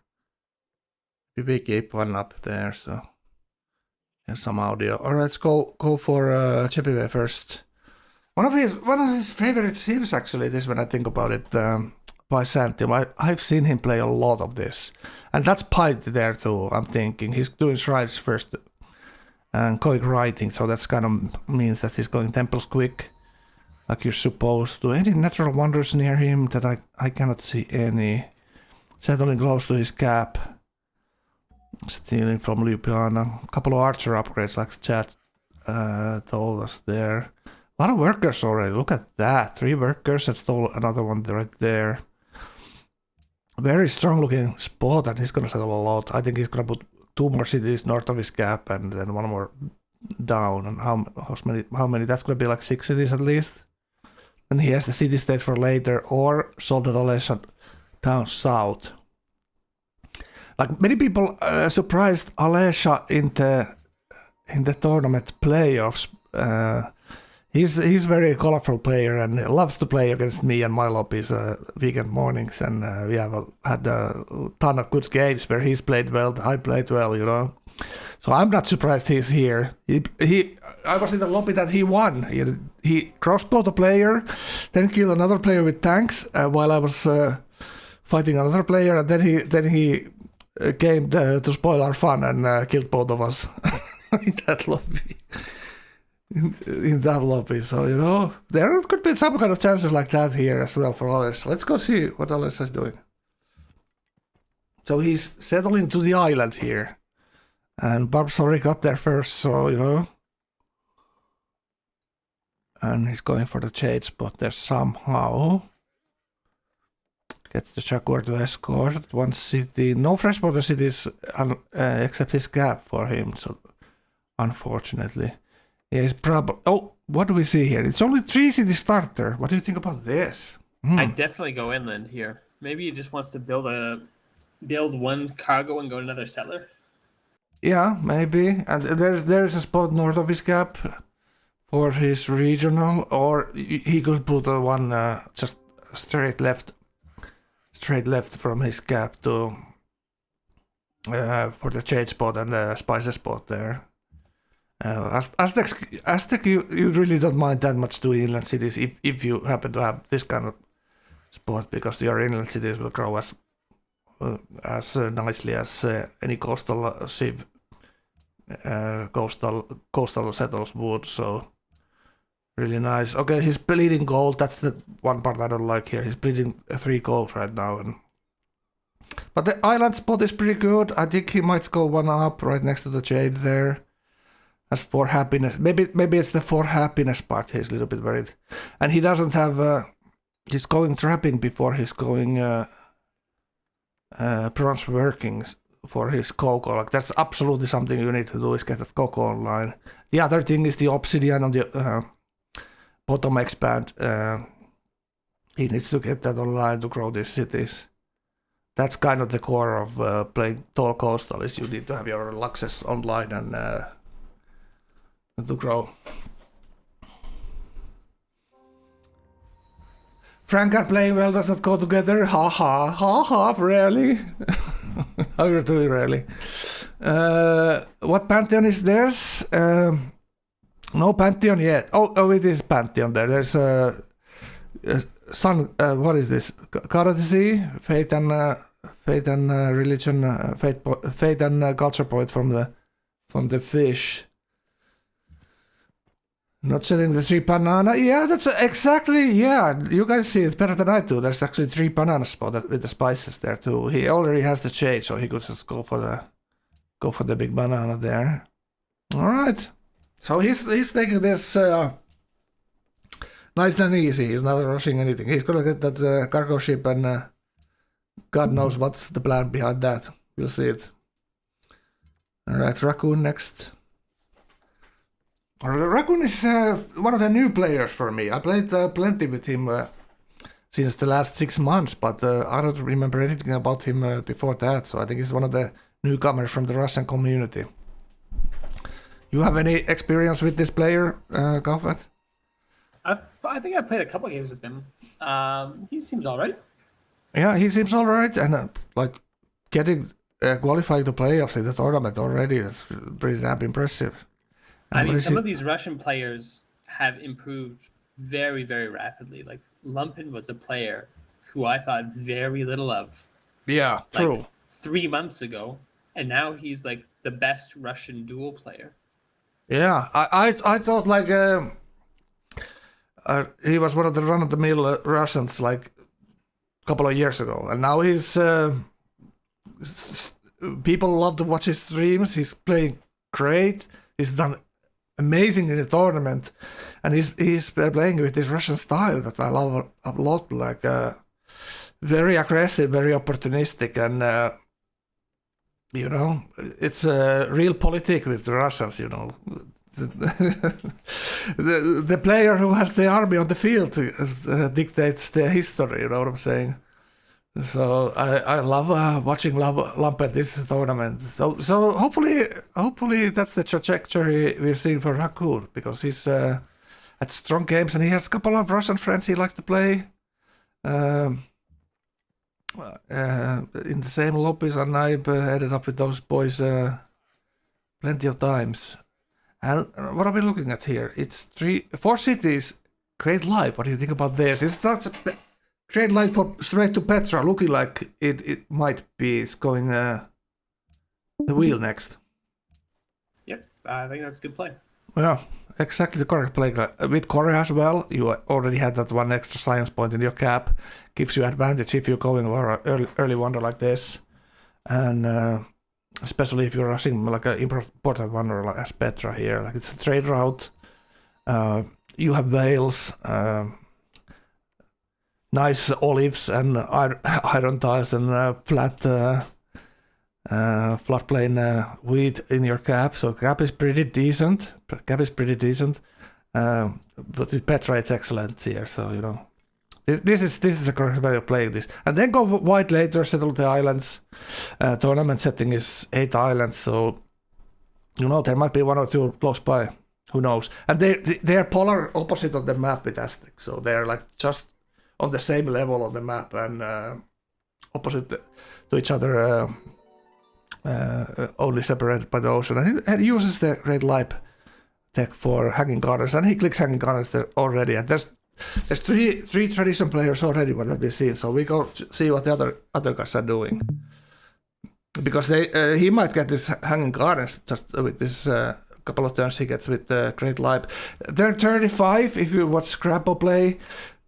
We keep one up there, so there's some audio. Alright, let's go for Chepive first. One of his favorite scenes actually, this when I think about it, by Santium. I've seen him play a lot of this. And that's Piety there too, I'm thinking. He's doing shrines first and going writing, so that's kind of means that he's going temples quick. Like you're supposed to. Any natural wonders near him that I cannot see any. Settling close to his cap. Stealing from Ljubljana. A couple of archer upgrades like chat told us there. A lot of workers already. Look at that. 3 workers and stole another one right there. Very strong looking spot, and he's gonna settle a lot. I think he's gonna put 2 more cities north of his cap and then 1 more down. And how many? That's gonna be like 6 cities at least. And he has the city state for later, or Soldat Alesha down south. Like many people surprised Alesha in the tournament playoffs. He's very colorful player and loves to play against me and my lobbies weekend mornings, and we have had a ton of good games where he's played well, I played well, you know. So I'm not surprised he's here. I was in the lobby that he won. He crossbowed a player, then killed another player with tanks while I was fighting another player, and then he came to spoil our fun and killed both of us in that lobby. In that lobby, so you know there could be some kind of chances like that here as well for Alesha. Let's go see what Alesha is doing. So he's settling to the island here. And Barb's already got there first, so, you know. And he's going for the jade spot there somehow. Gets the Jaguar to escort 1 city. No freshwater cities except his gap for him, so unfortunately. Yeah, he's probably... Oh, what do we see here? It's only 3 city starter. What do you think about this? I'd definitely go inland here. Maybe he just wants to build 1 cargo and go to another settler. Yeah, maybe. And there's a spot north of his cap for his regional, or he could put one just straight left from his cap to for the jade spot and the spices spot there. Aztec, you really don't mind that much to inland cities if you happen to have this kind of spot, because your inland cities will grow as nicely as any coastal civ, coastal settles would. So really nice. Okay, he's bleeding gold. That's the one part I don't like here. He's bleeding 3 gold right now, but the island spot is pretty good. I think he might go one up right next to the jade there. As for happiness, maybe it's the for happiness part he's a little bit worried, and he doesn't have. He's going trapping before he's going bronze workings for his cocoa. Like that's absolutely something you need to do, is get that cocoa online. The other thing is the obsidian on the bottom expand. He needs to get that online to grow these cities. That's kind of the core of playing tall coastal, is you need to have your luxes online and to grow. Frank and playing well does not go together. Ha ha ha ha. Really? How you're doing, really? What Pantheon is theirs? No Pantheon yet. Oh, it is Pantheon there. There's Sun. What is this? Courtesy, faith and religion, faith and culture point from the fish. Not setting the 3 banana. Yeah, that's exactly. Yeah, you guys see it better than I do. There's actually 3 banana spot with the spices there too. He already has the shade, so he could just go for the big banana there. All right. So he's taking this nice and easy. He's not rushing anything. He's gonna get that cargo ship, and God knows what's the plan behind that. We'll see it. All right, Raccoon next. Raccoon is one of the new players for me. I played plenty with him since the last 6 months, but I don't remember anything about him before that. So I think he's one of the newcomers from the Russian community. You have any experience with this player, Gauephat? I think I played a couple games with him. He seems all right. Yeah, he seems all right, and like getting qualified to playoffs in the tournament already. That's pretty damn impressive. I mean, some of these Russian players have improved very, very rapidly. Like Lumpin was a player who I thought very little of. Yeah, true. Like 3 months ago, and now he's like the best Russian duel player. Yeah, I thought like he was one of the run-of-the-mill Russians like a couple of years ago, and now he's people love to watch his streams. He's playing great. He's done amazing in the tournament, and he's playing with this Russian style that I love a lot, like very aggressive, very opportunistic, and you know, it's a real politic with the Russians, you know. The player who has the army on the field dictates the history, you know what I'm saying? So I love watching Lampet this tournament. So hopefully that's the trajectory we're seeing for Raccoon, because he's at strong games, and he has a couple of Russian friends he likes to play in the same lobbies, and I've ended up with those boys plenty of times. And what are we looking at here? It's 4 cities. Great Light. What do you think about this? It's not Great Light for straight to Petra, looking like it might be. It's going the wheel next. Yep, I think that's a good play. Yeah, exactly the correct play. With Korea as well, you already had that 1 extra science point in your cap. Gives you advantage if you're going early wonder like this. And especially if you're rushing like an important wonder like as Petra here. Like it's a trade route. You have whales. Nice olives and iron tiles and flat plain wheat in your cap. So cap is pretty decent. But with Petra it's excellent here. So you know, this is a correct way of playing this. And then go white later, settle the islands. Tournament setting is 8 islands, so you know there might be 1 or 2 close by. Who knows? And they are polar opposite of the map with Aztec, so they're like just on the same level of the map and opposite to each other, only separated by the ocean. And he uses the Great Lipe tech for Hanging Gardens, and he clicks Hanging Gardens there already. And there's three tradition players already what we've seen, so we go see what the other guys are doing. Because he might get this Hanging Gardens just with this couple of turns he gets with Great Lipe. They're 35 if you watch Scrappo play.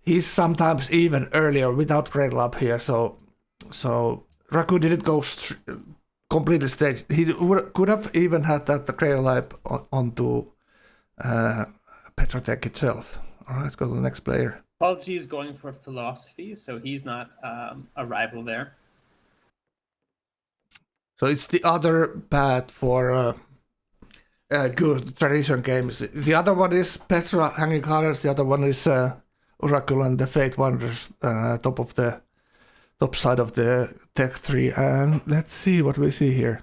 He's sometimes even earlier without Great Lipe here, so Raku didn't go completely straight. He could have even had that the Great Lipe onto Petrotech itself. All right, let's go to the next player. Paul G is going for philosophy, so he's not a rival there. So it's the other path for good tradition games. The other one is Petra Hanging Gardens. The other one is Oracle and the Fate Wonders, top side of the Tech 3. And let's see what we see here.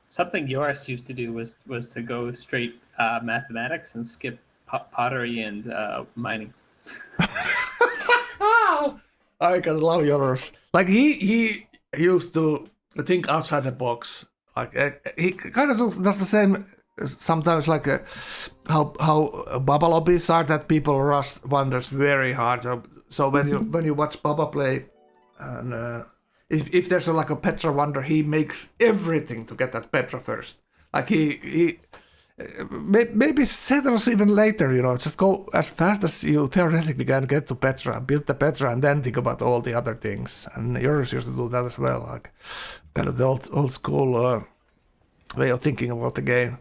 Something Joris used to do was to go straight mathematics and skip pottery and mining. I can love yours. Like he used to think outside the box. Like he kind of does the same sometimes. Like how Baba lobbies are that people rush wonders very hard. So when you watch Baba play, and if there's like a Petra wonder, he makes everything to get that Petra first. Like he maybe settles even later, just go as fast as you theoretically can get to Petra, build the Petra, and then think about all the other things. And yours used to do that as well, like kind of the old school way of thinking about the game.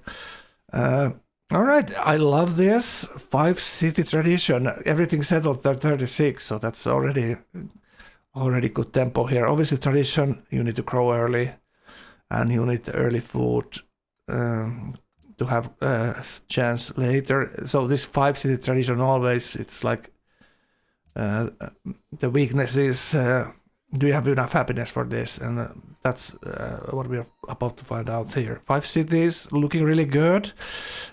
All right, I love this 5-city tradition. Everything settled at 36, so that's already good tempo here. Obviously, tradition, you need to grow early, and you need the early food to have a chance later. So this 5-city tradition always, it's like the weakness is, do you have enough happiness for this? And that's what we are about to find out here. 5 cities looking really good.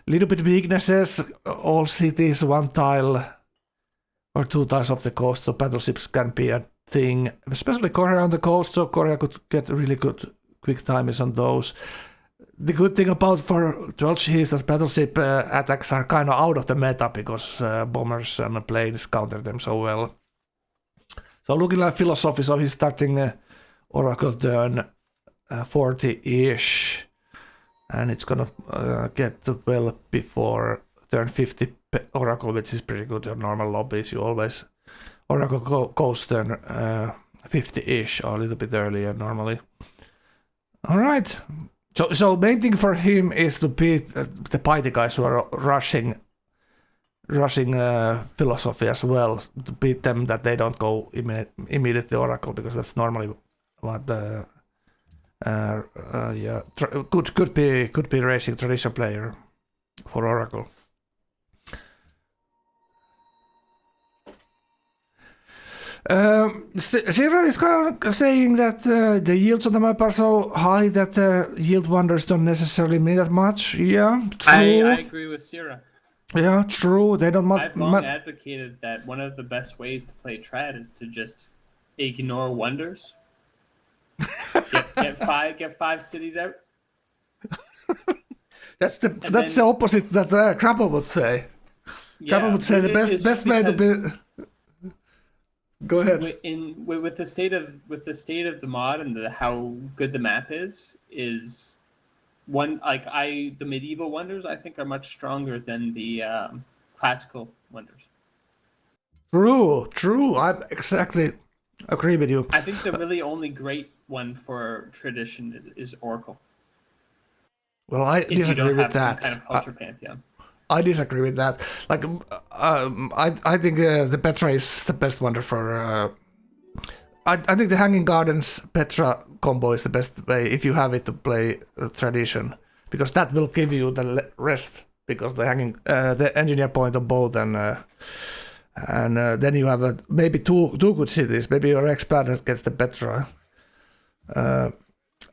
Little bit weaknesses, all cities, 1 tile or 2 tiles off the coast, so battleships can be a thing, especially Korea on the coast, so Korea could get really good quick timings on those. The good thing about for 12G is that battleship attacks are kind of out of the meta because bombers and planes counter them so well. So looking like philosophy, so he's starting Oracle turn 40-ish, and it's gonna get to well before turn 50 Oracle, which is pretty good in normal lobbies. You always Oracle goes turn 50-ish or a little bit earlier normally. All right. So main thing for him is to beat the party guys who are rushing philosophy as well, to beat them that they don't go immediately Oracle, because that's normally what could be racing tradition player for Oracle. Zero is kind of saying that the yields on the map are so high that yield wonders don't necessarily mean that much. Yeah, true. I agree with Sierra. Yeah, true. They don't. I've long advocated that one of the best ways to play trad is to just ignore wonders. get five cities out. That's the opposite that Krabbo would say. Yeah, Krabbo would say the best way to be. Go ahead. With the state of the mod and how good the map is one, the medieval wonders I think are much stronger than the classical wonders. True. I exactly agree with you. I think the really only great one for tradition is Oracle. Well, I disagree with that. Some kind of culture pantheon. I disagree with that. Like, I think the Petra is the best wonder for. I think the Hanging Gardens Petra combo is the best way if you have it to play tradition, because that will give you the rest. Because the engineer point on both, and then you have maybe two good cities. Maybe your expert gets the Petra.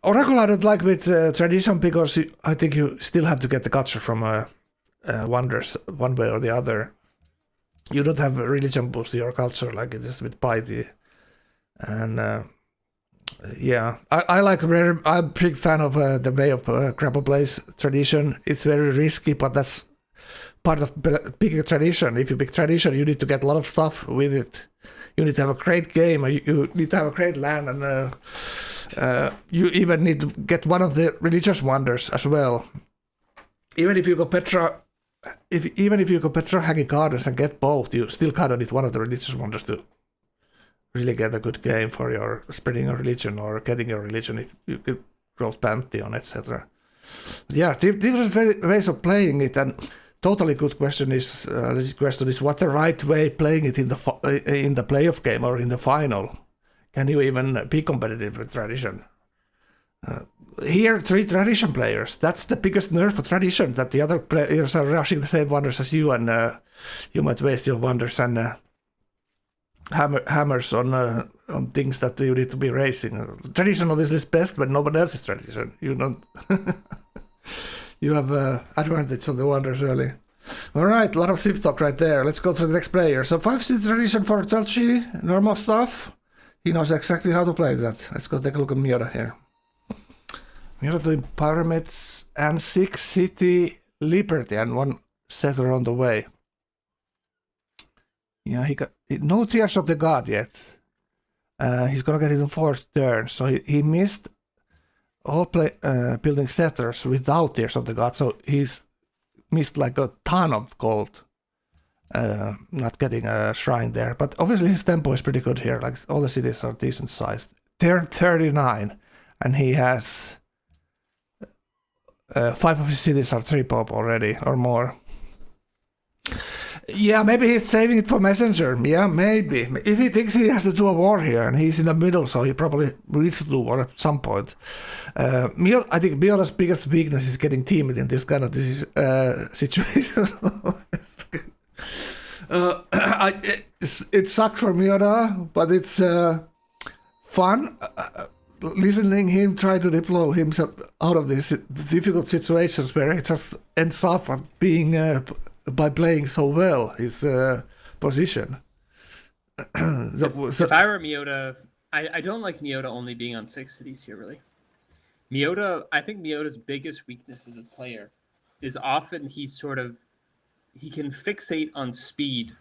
Oracle I don't like with tradition because I think you still have to get the culture from wonders one way or the other. You don't have a religion boost to your culture like it is with piety. And yeah, I like I'm a big fan of the way of grapple plays tradition. It's very risky, but that's part of big tradition. If you pick tradition, you need to get a lot of stuff with it. You need to have a great game, you need to have a great land, and you even need to get one of the religious wonders as well. Even if you go Petra Hanging Gardens and get both, you still kind of need one of the religious wonders to really get a good game for your spreading your religion or getting your religion if you could roll Pantheon, etc. Yeah, different ways of playing it, and totally good question is what the right way playing it in the playoff game or in the final. Can you even be competitive with tradition? Here, 3 tradition players. That's the biggest nerf for tradition, that the other players are rushing the same wonders as you, and you might waste your wonders and hammers on things that you need to be racing. Tradition obviously is best, but nobody else is tradition. You don't. You have advantage on the wonders early. All right, a lot of Civ talk right there. Let's go to the next player. So 5C tradition for Telchi, normal stuff. He knows exactly how to play that. Let's go take a look at Miota here. Miota doing Pyramids and 6 City Liberty and 1 settler on the way. Yeah, he got no Tears of the God yet. He's gonna get it in 4th turn, so he missed all building settlers without Tears of the God, so he's missed like a ton of gold. Not getting a shrine there, but obviously his tempo is pretty good here. Like all the cities are decent sized. Turn 39, and he has 5 of his cities are 3 pop already or more. Yeah, maybe he's saving it for Messenger. Yeah, maybe. If he thinks he has to do a war here, and he's in the middle, so he probably needs to do war at some point. I think Miota's biggest weakness is getting teamed in this kind of situation. It sucks for Miota, but it's fun listening him try to deploy himself out of these difficult situations where he just ends up at being by playing so well his position. If I were Miota, I don't like Miota only being on 6 cities here, really. I think Miota's biggest weakness as a player is often he can fixate on speed.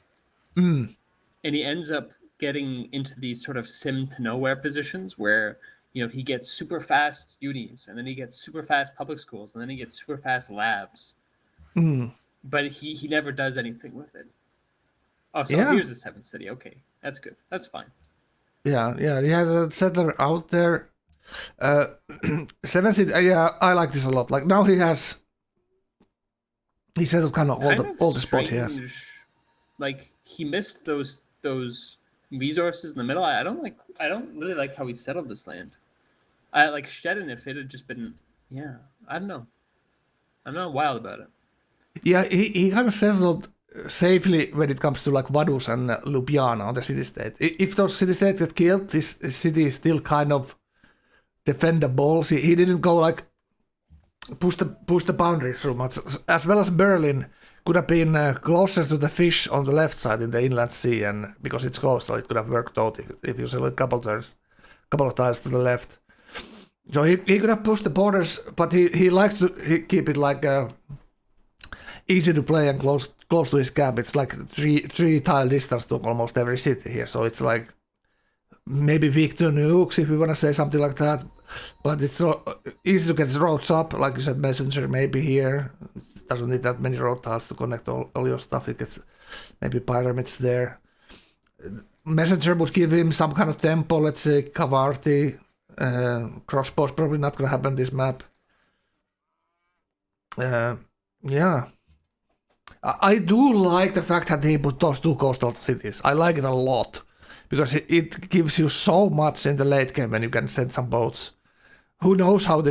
And he ends up getting into these sort of sim to nowhere positions where, he gets super fast unis, and then he gets super fast public schools, and then he gets super fast labs. But he never does anything with it. Oh, so here's the 7th city. Okay, that's good. That's fine. Yeah, he had a settler out there. 7th city, I like this a lot. Like now he settled kind of all the spot he has. Like he missed those resources in the middle. I don't really like how he settled this land. I like Stettin if it had just been I don't know. I'm not wild about it. Yeah, he kind of settled safely when it comes to like Vaduz and Ljubljana on the city-state. If those city-states get killed, this city is still kind of defendable. He didn't go like push the boundaries so much. As well as Berlin could have been closer to the fish on the left side in the inland sea, and because it's coastal, it could have worked out if you sell it a couple of tiles to the left. So he could have pushed the borders, but he likes to keep it like easy to play and close to his cap. It's like three tile distance to almost every city here, so it's like maybe Victor Nukes if we want to say something like that. But it's easy to get roads up, like you said, Messenger maybe here. It doesn't need that many road tiles to connect all your stuff. It gets maybe pyramids there. Messenger would give him some kind of tempo, let's say Kavarti. Crossbow's probably not going to happen this map. Yeah. I do like the fact that he put those 2 coastal cities. I like it a lot. Because it gives you so much in the late game when you can send some boats. Who knows how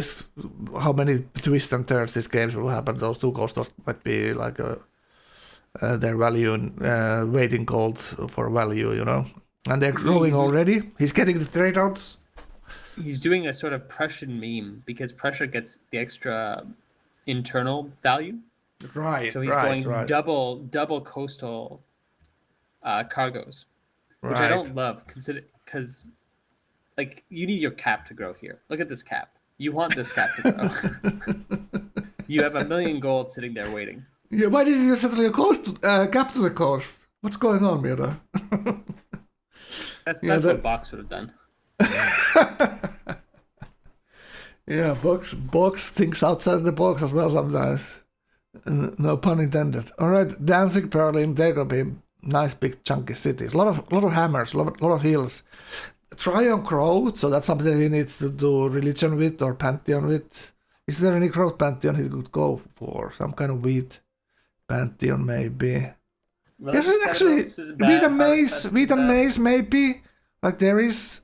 many twists and turns these games will happen. Those 2 coastals might be like their value in waiting gold for value, And they're growing already. He's getting the trade routes. He's doing a sort of Prussian meme because Prussia gets the extra internal value. Right, So he's right, going right. double coastal cargoes, which I Right. don't love. Because like you need your cap to grow here. Look at this cap. You want this cap to grow. You have 1 million gold sitting there waiting. Yeah, why did you settle your coast, cap to the coast? What's going on, Mira? That's Yeah, what Box would have done. Yeah, box thinks outside the box as well sometimes. No pun intended. All right, Danzig, Berlin, they're gonna be nice big chunky cities. A lot of hammers, lot of hills. Tryon Crow, so that's something he needs to do religion with or pantheon with. Is there any growth pantheon he could go for? Some kind of wheat pantheon maybe. There's actually wheat and maize maybe. Like there is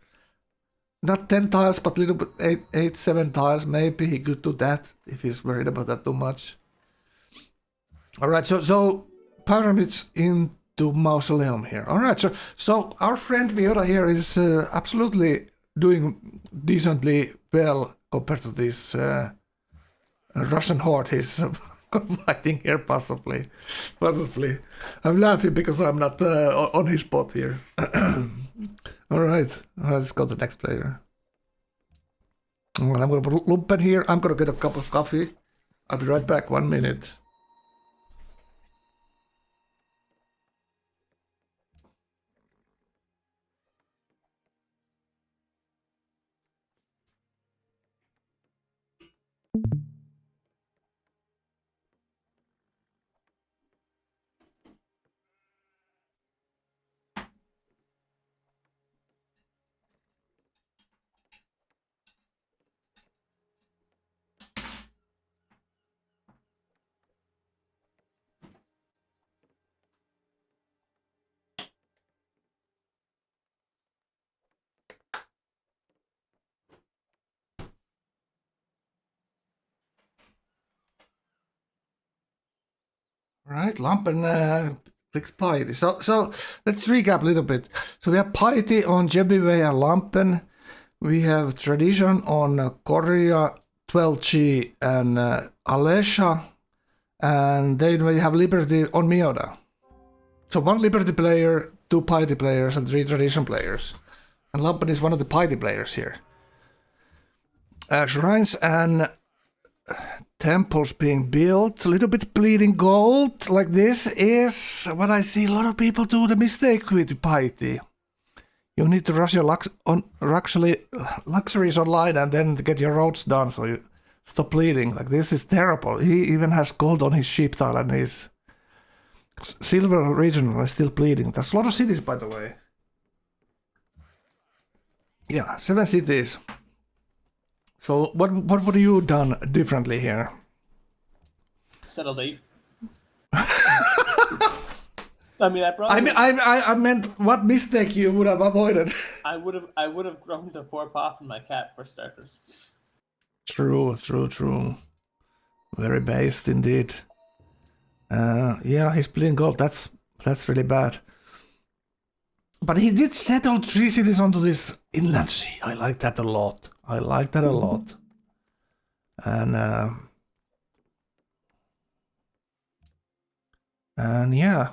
not 10 tiles but little bit 8 7 tiles maybe he could do that if he's worried about that too much. All right, so pyramids into mausoleum here. All right, so our friend Miura here is absolutely doing decently well compared to this Russian horde he's fighting here, possibly. I'm laughing because I'm not on his spot here. All right, let's go to the next player. Well, I'm gonna put Lumpen here. I'm gonna get a cup of coffee. I'll be right back. 1 minute. Right, Lampen clicks piety. So let's recap a little bit. So we have piety on Jebiway and Lampen. We have tradition on Korea, 12G and Alesha. And then we have liberty on Miyoda. So 1 liberty player, 2 piety players, and 3 tradition players. And Lampen is one of the piety players here. Shrines and temples being built, a little bit bleeding gold, like this is what I see a lot of people do the mistake with piety. You need to rush your luxuries online and then get your roads done so you stop bleeding. Like this is terrible. He even has gold on his sheep tile and his silver regional is still bleeding. There's a lot of cities, by the way. Yeah, 7 cities. So what would you done differently here? Settle date. I mean, I meant what mistake you would have avoided. I would have grown to 4 pop in my cat for starters. True. Very based indeed. Yeah, he's playing gold. That's really bad. But he did settle 3 cities onto this inland sea. I like that a lot. And yeah,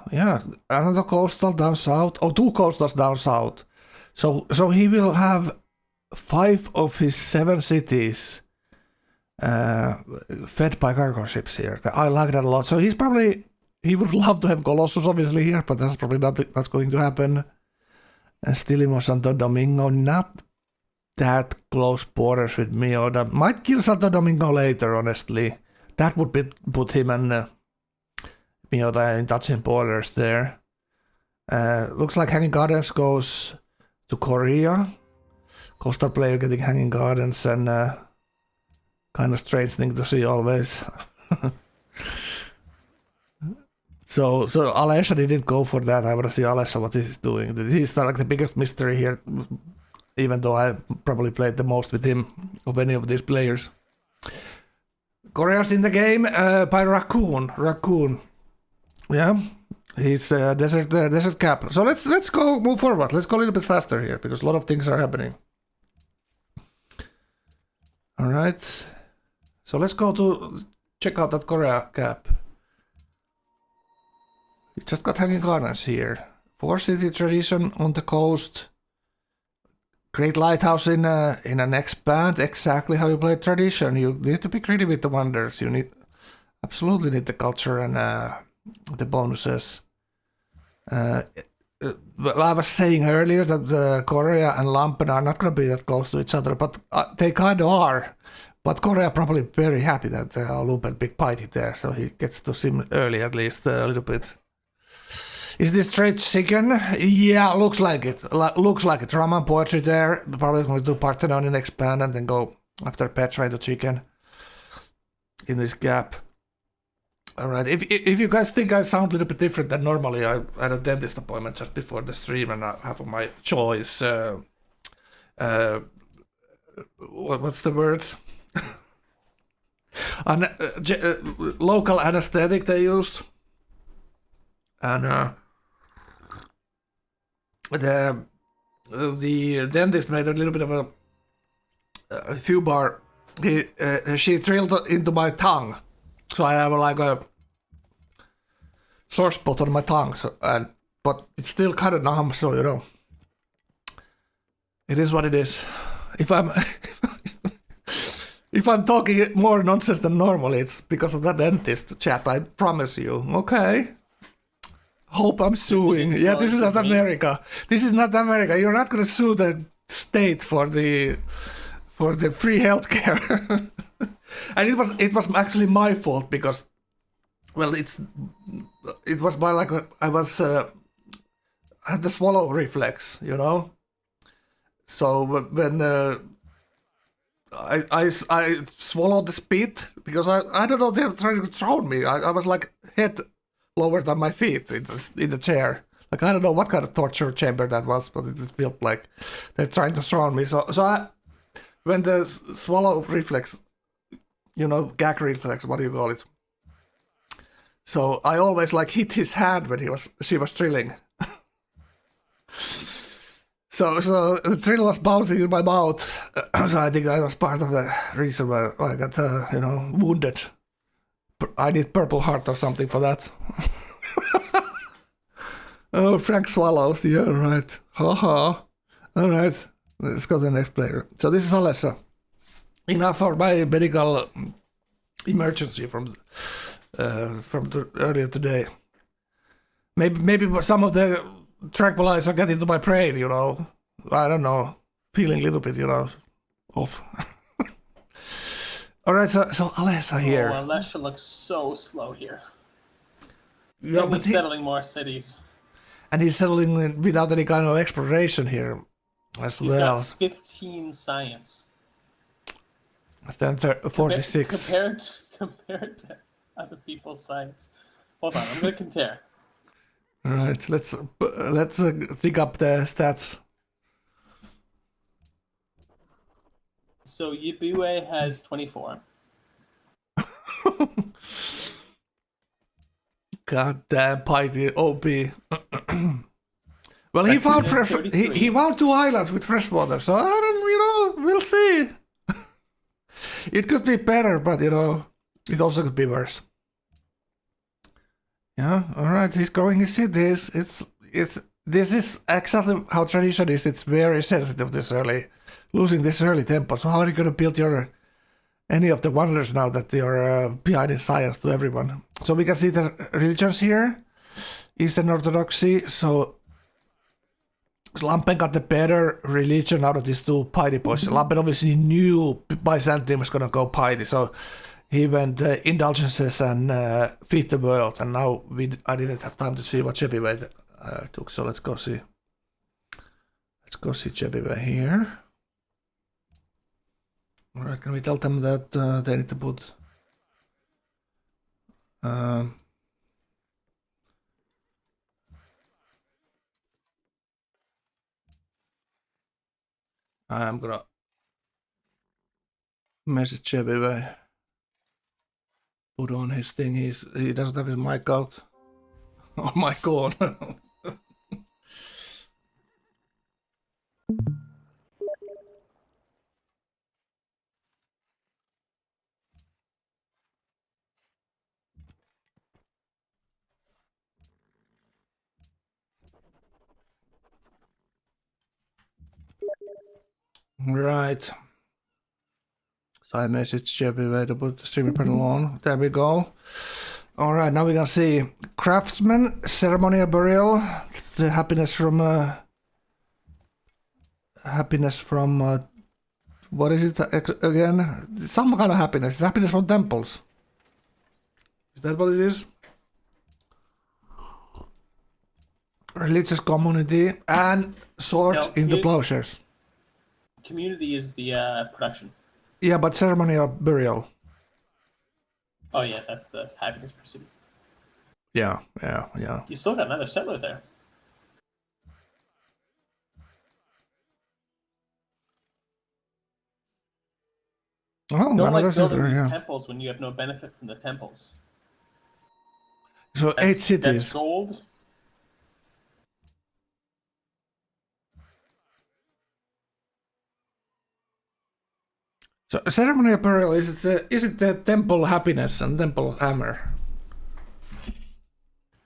another coastal down south. 2 coastals down south. So he will have 5 of his 7 cities fed by cargo ships here. I like that a lot. So he would love to have Colossus obviously here, but that's probably not going to happen. And Stilimo Santo Domingo, not that close borders with Miyoda. Might kill Santo Domingo later, honestly. That would put him and Miyoda in touching borders there. Looks like Hanging Gardens goes to Korea. Coastal player getting Hanging Gardens and kind of strange thing to see always. So Alesha didn't go for that. I want to see Alesha what he's doing. He's like the biggest mystery here, even though I probably played the most with him of any of these players. Korea's in the game by Raccoon. Yeah, he's desert cap. So let's move forward. Let's go a little bit faster here because a lot of things are happening. All right, so let's go to check out that Korea cap. We just got Hanging Gardens here. 4-city tradition on the coast. Great lighthouse in an expand. Exactly how you play tradition. You need to be greedy with the wonders. You absolutely need the culture and the bonuses. Well, I was saying earlier that Korea and Lampen are not going to be that close to each other, but they kind of are. But Korea probably very happy that Lumpen big party there, so he gets to see him early at least a little bit. Is this straight chicken? Yeah, looks like it. Looks like it. Drama and poetry there. Probably going to do Parthenon in expand and then go after Petra into chicken in this gap. All right. If you guys think I sound a little bit different than normally, I had a dentist appointment just before the stream, and I have my choice. What's the word? Local anesthetic they used, and the dentist made a little bit of a few bar. She drilled into my tongue, so I have like a sore spot on my tongue. So, but it's still kind of numb, so you know, it is what it is. If I'm talking more nonsense than normal, it's because of that dentist chat. I promise you. Okay. Hope I'm suing. Yeah, this is not America. This is not America. You're not gonna sue the state for the free healthcare. And it was actually my fault because, well, it was by like I had the swallow reflex, you know. So when I swallowed the spit because I don't know, they were trying to throw me. I was like head lower than my feet in the chair. Like I don't know what kind of torture chamber that was, but it just felt like they're trying to throw me. So when the swallow reflex, you know, gag reflex, what do you call it? So I always like hit his hand when she was drilling. So the drill was bouncing in my mouth. So I think that was part of the reason why I got wounded. I need Purple Heart or something for that. Oh, Frank swallows. Yeah, right. Haha. All right. Let's go to the next player. So this is Alessa. Enough for my medical emergency from earlier today. Maybe some of the tranquilizer get into my brain, you know. I don't know. Feeling a little bit, you know, off. All right, so Alessa here. Oh, Alessa looks so slow here. Yeah, and he's settling more cities. And he's settling without any kind of exploration here as He's well. Got 15 science. Then 46. Compared to other people's science. Hold on, I'm going to compare. All right, let's dig up the stats. So Yibue has 24. God damn, Piety OP. Well, he found he found 2 islands with fresh water, so I don't, you know, we'll see. It could be better, but you know, it also could be worse. Yeah, all right. He's growing his cities. This is exactly how tradition is. It's very sensitive this early, losing this early tempo. So how are you going to build any of the wonders now that you're behind in science to everyone? So we can see the religions here. Eastern Orthodoxy. So Lampen got the better religion out of these 2 piety boys. Lampen obviously knew Byzantium was going to go piety, so he went indulgences and feed the world. And now I didn't have time to see what Chebiway took, so let's go see. Let's go see Chebiway here. All right, can we tell them that they need to put I'm gonna message Chebiway. Put on his thing. He doesn't have his mic out. Oh my god. Right. So I messaged Jebby way to put the streamer panel on. There we go. Alright, now we can see Craftsman, Ceremonial Burial. The happiness from what is it again? Some kind of happiness. It's happiness from temples. Is that what it is? Religious community and swords into plowshares. Community is the production. Yeah, but ceremonial burial. Oh yeah, that's the happiness pursuit. Yeah. You still got another settler there. Oh, Don't like another building settler, these yeah. temples when you have no benefit from the temples. So That's, 8 cities. That's gold. So ceremonial burial is it the temple happiness and temple hammer?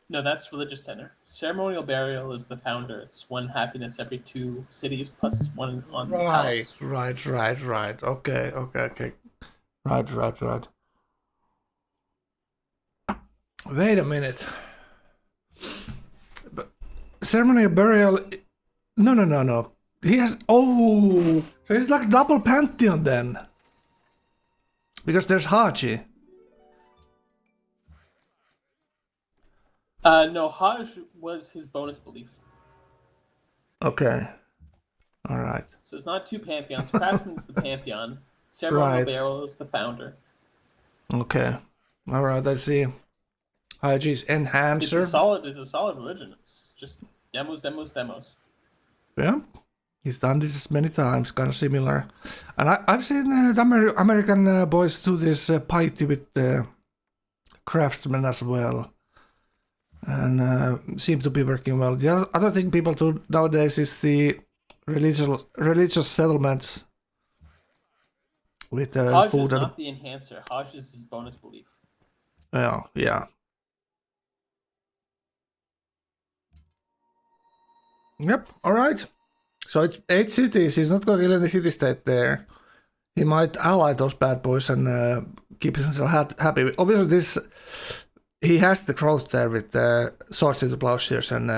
No, that's religious center. Ceremonial burial is the founder. It's 1 happiness every 2 cities plus 1 on the house. Right. Okay. Right. Wait a minute. But ceremonial burial. No. He has. Oh, so it's like double pantheon then. Because there's Haji. No, Hajj was his bonus belief. Okay. All right. So it's not 2 pantheons. Craftsman's the pantheon. Ceremonial burial is the founder. Okay. All right. I see. Haji's enhancer. It's a solid religion. It's just demos. Yeah. He's done this many times, kind of similar. And I've seen the American boys do this piety with craftsmen as well. And seem to be working well. The other thing people do nowadays is the religious settlements with Hajj food. is not the enhancer. Hajj is his bonus belief. Yeah. Yep, alright. So it's 8 cities. He's not going to kill any city-state there. He might ally those bad boys and keep himself happy. Obviously, he has the growth there with swords into plowshares and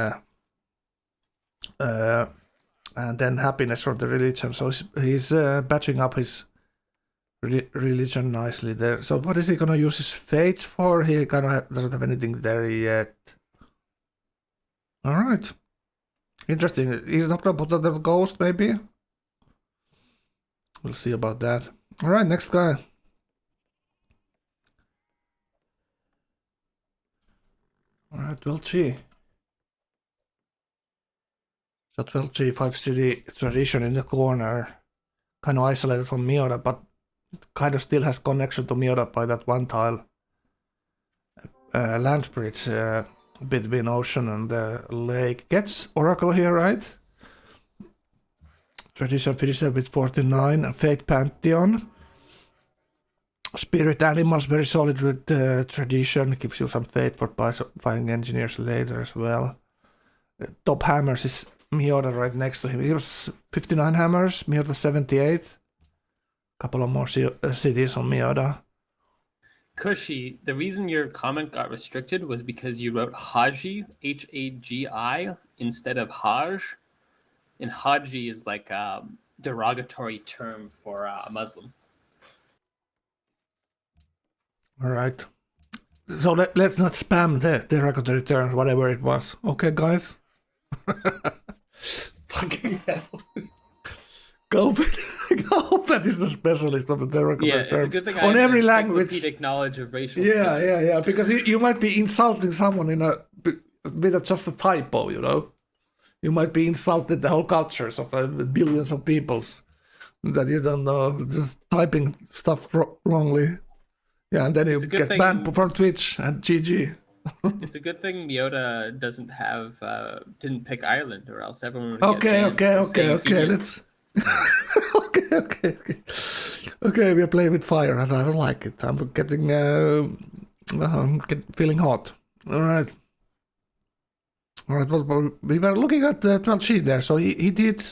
then happiness from the religion. So he's batching up his religion nicely there. So what is he going to use his fate for? He kind of doesn't have anything there yet. Alright. Interesting. He's not going to put on the ghost, maybe? We'll see about that. Alright, next guy. Alright, 12G. So 12G, 5 city tradition in the corner. Kind of isolated from Miura, but kind of still has connection to Miura by that one tile. Land bridge between ocean and the lake. Gets Oracle here, right? Tradition finishes with 49. And Fate Pantheon. Spirit Animals, very solid with tradition. Gives you some fate for buying engineers later as well. Top hammers is Miura right next to him. He was 59 hammers, Miura 78. Couple of more cities on Miura. Cushy, the reason your comment got restricted was because you wrote Haji, Hagi, instead of Hajj. And Haji is like a derogatory term for a Muslim. Alright. So let's not spam the derogatory terms, whatever it was. Okay, guys? Fucking hell. Gauephat is the specialist of the derogatory terms on every language. Encyclopedic knowledge of racial Yeah. Because you might be insulting someone with just a typo, you know. You might be insulted the whole cultures of billions of peoples that you don't know, just typing stuff wrongly. Yeah, and then you get banned from Twitch and GG. It's a good thing Miota didn't pick Ireland, or else everyone would Okay. Let's. Okay, we are playing with fire, and I don't like it. I'm getting feeling hot. All right. But we were looking at 12G there, so he did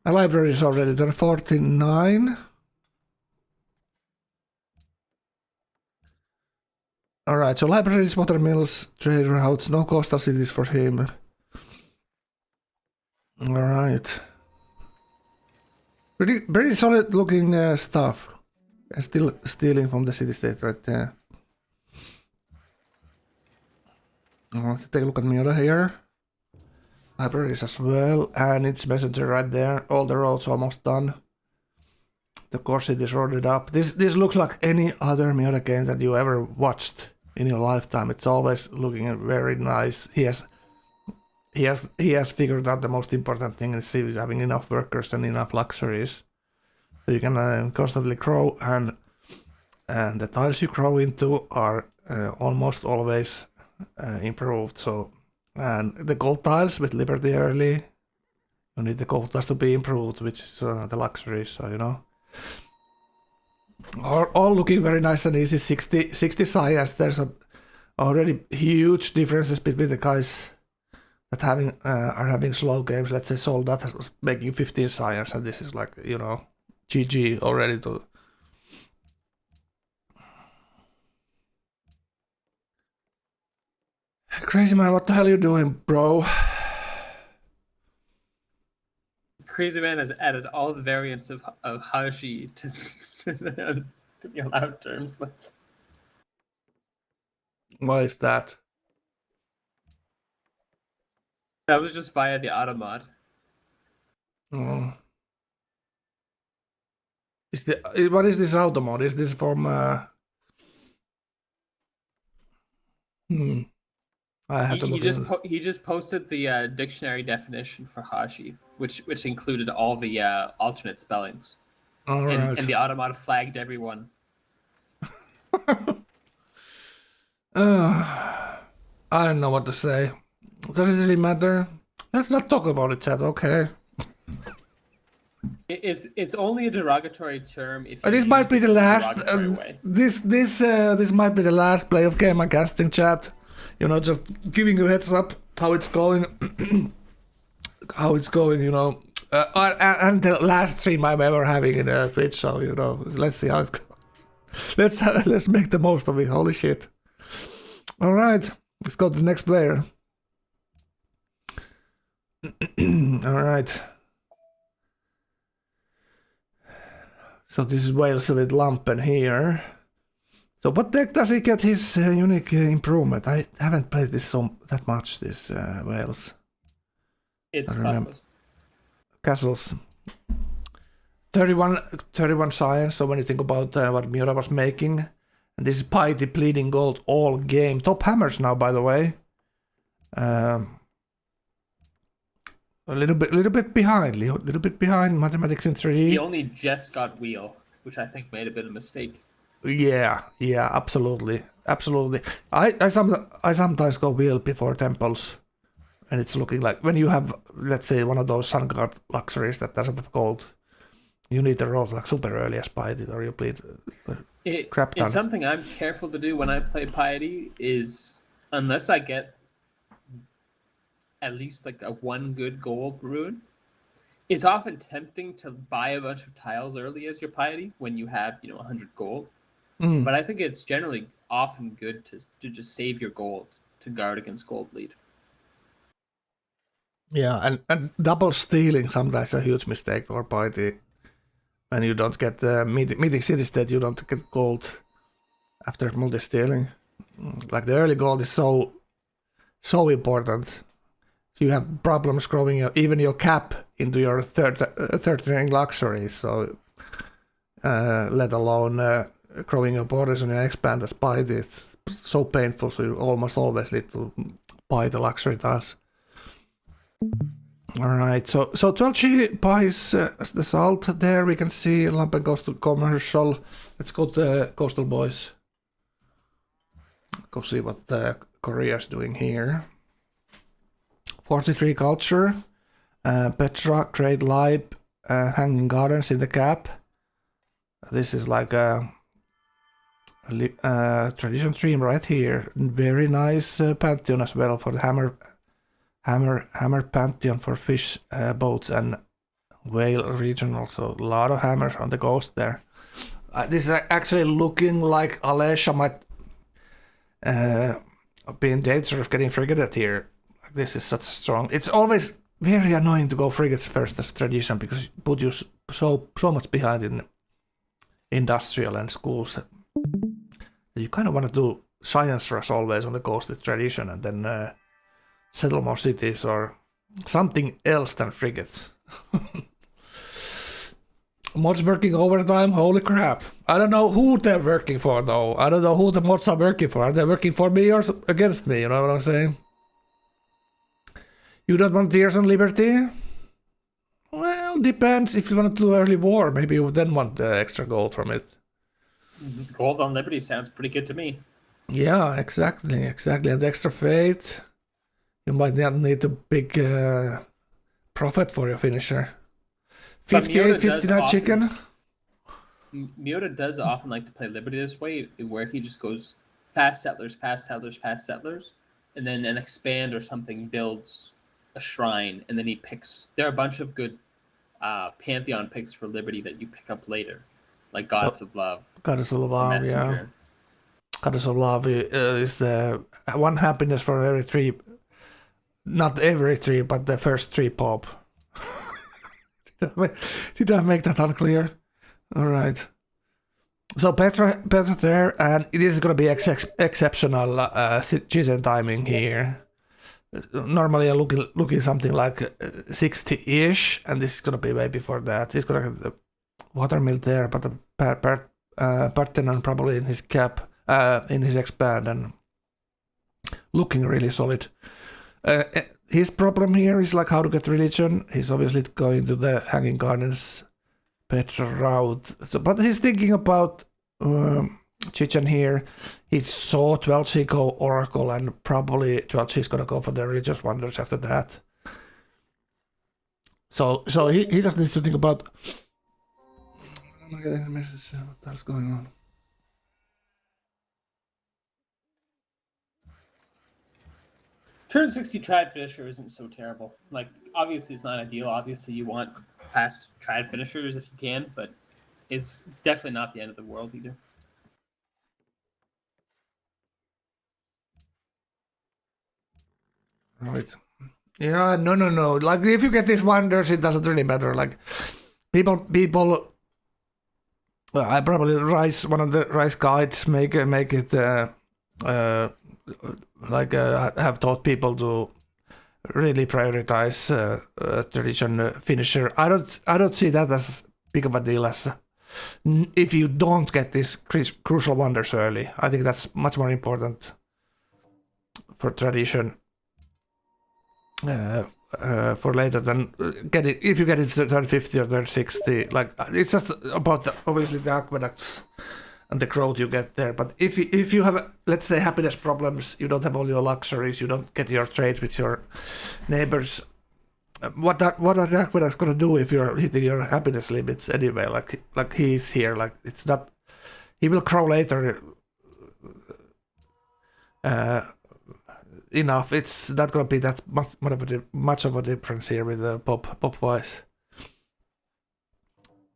A library is already done 49. Alright, so libraries, watermills, trade routes, no coastal cities for him. Alright. Pretty solid looking stuff. Still stealing from the city-state right there. Let's take a look at Miura here. Libraries as well, and it's messenger right there. All the roads almost done. The core city is roaded up. This looks like any other Miura game that you ever watched in your lifetime. It's always looking very nice. He has figured out the most important thing is having enough workers and enough luxuries, so you can constantly grow, and the tiles you grow into are almost always improved. So, and the gold tiles with Liberty early, you need the gold tiles to be improved, which is the luxuries. So you know, all looking very nice and easy. 60 science. There's already huge differences between the guys that are having slow games. Let's say Soldat was making 15 science, and this is like, you know, GG already to. Crazy man, what the hell are you doing, bro? Crazy Man has added all the variants of Haji to the allowed terms list. Why is that? That was just via the automod. Oh. What is this auto mode? Is this from I have to look. He just posted the dictionary definition for Hashi, which included all the alternate spellings. All right. And the automod flagged everyone. I don't know what to say. Does it really matter? Let's not talk about it, chat. Okay. It's only a derogatory term if. This might be the last. This might be the last play of Game and Casting, chat. You know, just giving you a heads up how it's going. How it's going, you know. And the last stream I'm ever having in Twitch, so you know, let's see how it's goes. Let's make the most of it. Holy shit! All right, let's go to the next player. All right. So this is Wales with Lampen here. So what deck does he get his unique improvement? I haven't played this that much. This Wales. It's Castles. 31 science. So when you think about what Miura was making, and this is Piety bleeding gold all game. Top hammers now, by the way. A little bit behind Mathematics in 3. He only just got wheel, which I think made a bit of a mistake. Yeah, absolutely. I sometimes go wheel before temples, and it's looking like when you have, let's say, one of those Sun Guard luxuries that doesn't have gold, you need to roll like super early as Piety, or you bleed crap ton. It's something I'm careful to do when I play Piety is, unless I get at least like a one good gold rune, it's often tempting to buy a bunch of tiles early as your Piety when you have, 100 gold. But I think it's generally often good to just save your gold to guard against gold bleed. Yeah, and double stealing sometimes a huge mistake for Piety. When you don't get meeting city state, you don't get gold after multi-stealing. Like the early gold is so important. So you have problems growing even your cap into your third ring luxury. So let alone growing your borders and your expand as Piety, it's so painful. So you almost always need to buy the luxury tiles. All right, so 12G buys the salt there. We can see Lampen goes to commercial. Let's go to the Coastal Boys. Go see what Korea's doing here. 43 culture, Petra, Great Libe, Hanging Gardens in the cap. This is like a tradition stream right here. Very nice Pantheon as well for the hammer Pantheon for fish boats, and Whale region also. A lot of hammers on the coast there. This is actually looking like Alesha might be in danger of getting frigated here. This is such strong. It's always very annoying to go frigates first as tradition because it put you so much behind in industrial and schools. You kind of want to do science rush always on the coast with tradition and then settle more cities or something else than frigates. Mods working overtime, holy crap. I don't know who they're working for though. I don't know who the mods are working for. Are they working for me or against me? You know what I'm saying? You don't want Tears on Liberty? Well, depends. If you want to do early war, maybe you then want the extra gold from it. Gold on Liberty sounds pretty good to me. Yeah, exactly. And extra fate. You might not need a big profit for your finisher. 58, 59 chicken. Miota does often like to play Liberty this way, where he just goes fast settlers, and then an expand or something builds a shrine, and then he picks. There are a bunch of good Pantheon picks for Liberty that you pick up later, like Goddess of Love. Goddess of Love, yeah. Goddess of Love is the one happiness for every 3. Not every 3, but the first 3 pop. Did I make that unclear? All right. So Petra there, and it is going to be exceptional Chichen timing here. Normally I'm looking something like 60-ish, and this is going to be way before that. He's going to have the watermill there, but the Parthenon probably in his cap, in his expand, and looking really solid. His problem here is like how to get religion. He's obviously going to the Hanging Gardens Petra route. But he's thinking about Chichen here. He saw 12G go Oracle, and probably 12G is going to go for the Religious Wonders after that. So he just needs to think about... Am I getting a message? What the hell's going on? Turn 60 Trad Finisher isn't so terrible. Like, obviously it's not ideal. Obviously you want fast Trad Finishers if you can, but it's definitely not the end of the world either. Right. Yeah, no. Like, if you get these wonders, it doesn't really matter. Like, people. Well, I probably one of the Rise guides make it have taught people to really prioritize tradition finisher. I don't see that as big of a deal as if you don't get these crucial wonders early. I think that's much more important for tradition for later than get it. If you get it to turn 50 or turn 60, like, it's just about obviously the aqueducts and the growth you get there. But if you have, let's say, happiness problems, you don't have all your luxuries, you don't get your trade with your neighbors, what are the aqueducts going to do if you're hitting your happiness limits anyway? Like he's here, like, it's not, he will grow later enough. It's not going to be that much of a difference here with the pop wise.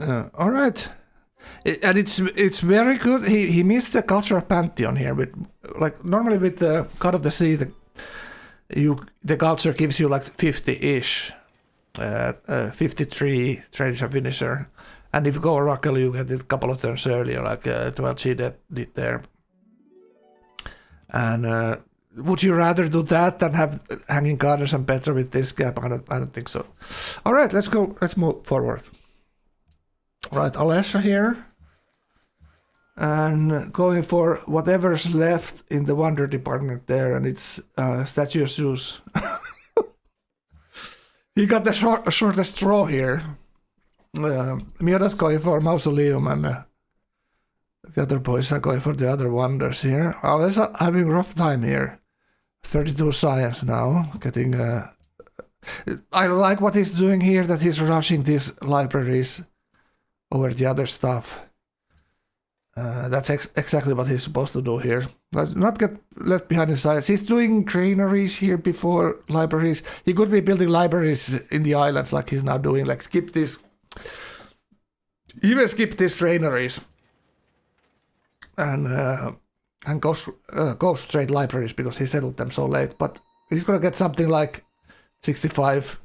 All right. And it's very good. He missed the cultural pantheon here. With, like, normally with the God of the Sea, the culture gives you like 50-ish, 53 tradition finisher, and if you go Oracle, you get it a couple of turns earlier, like 12G did there. And would you rather do that than have Hanging Gardens and better with this gap? I don't think so. All right, let's go. Let's move forward. Right, Alesha here, and going for whatever's left in the wonder department there, and it's Statue of Zeus. He got the shortest straw here. Miota's going for Mausoleum, and the other boys are going for the other wonders here. Alesha having a rough time here. 32 science now, getting... I like what he's doing here, that he's rushing these libraries over the other stuff. That's exactly what he's supposed to do here. Not get left behind in science. He's doing granaries here before libraries. He could be building libraries in the islands like he's now doing. Like skip this. Even skip these granaries. And go straight libraries because he settled them so late. But he's gonna get something like 65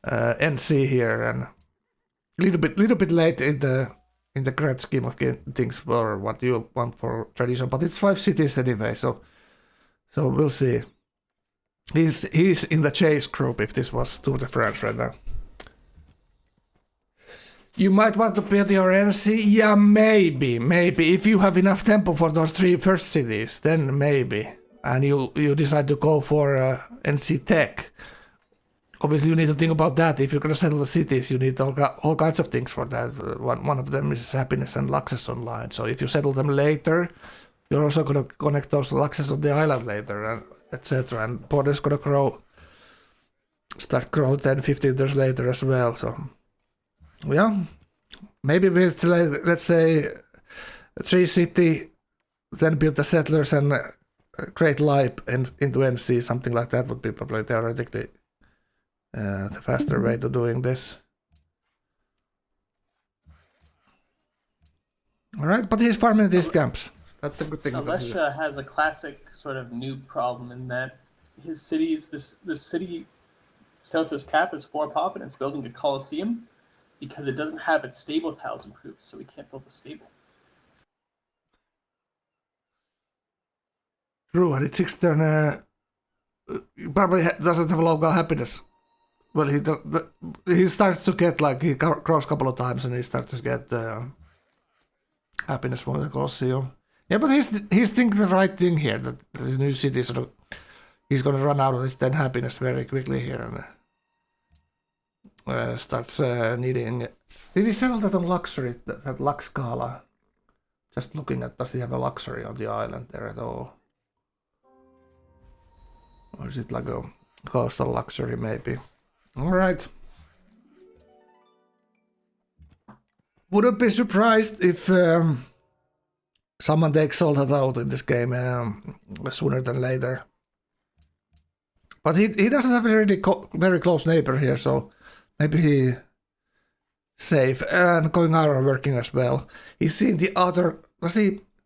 NC here, and little bit late in the grand scheme of things for what you want for tradition. But it's 5 cities anyway, so we'll see. He's in the chase group if this was Tour de France right now. You might want to build your NC? Yeah, maybe. If you have enough tempo for those 3 first cities, then maybe. And you decide to go for NC Tech. Obviously, you need to think about that. If you're going to settle the cities, you need all kinds of things for that. One of them is happiness and luxes online. So if you settle them later, you're also going to connect those luxes on the island later, and etc. And border's going to start grow 10, 15 years later as well. So yeah, maybe with let's say 3 city, then build the settlers and create life into NC, something like that would be probably theoretically the faster way to doing this. All right, but he's farming these camps. That's the good thing. Alessia has a classic sort of noob problem in that his cities, the city south of his cap is 4 pop and it's building a coliseum because it doesn't have its stable tiles improved, so we can't build the stable. True, and it's 6 turn. Probably doesn't have local happiness. Well, he starts to get like he grows a couple of times and he starts to get happiness from the Colosseum. Yeah, but he's thinking the right thing here that this new city sort of he's gonna run out of his 10 happiness very quickly here and starts needing. Did he settle that on luxury? That Lux Scala? Just looking at, does he have a luxury on the island there at all? Or is it like a coastal luxury maybe? Alright. Wouldn't be surprised if someone takes Soldat out in this game sooner than later. But he doesn't have a really very close neighbor here, so maybe he safe. And going out and working as well. He's seen the other...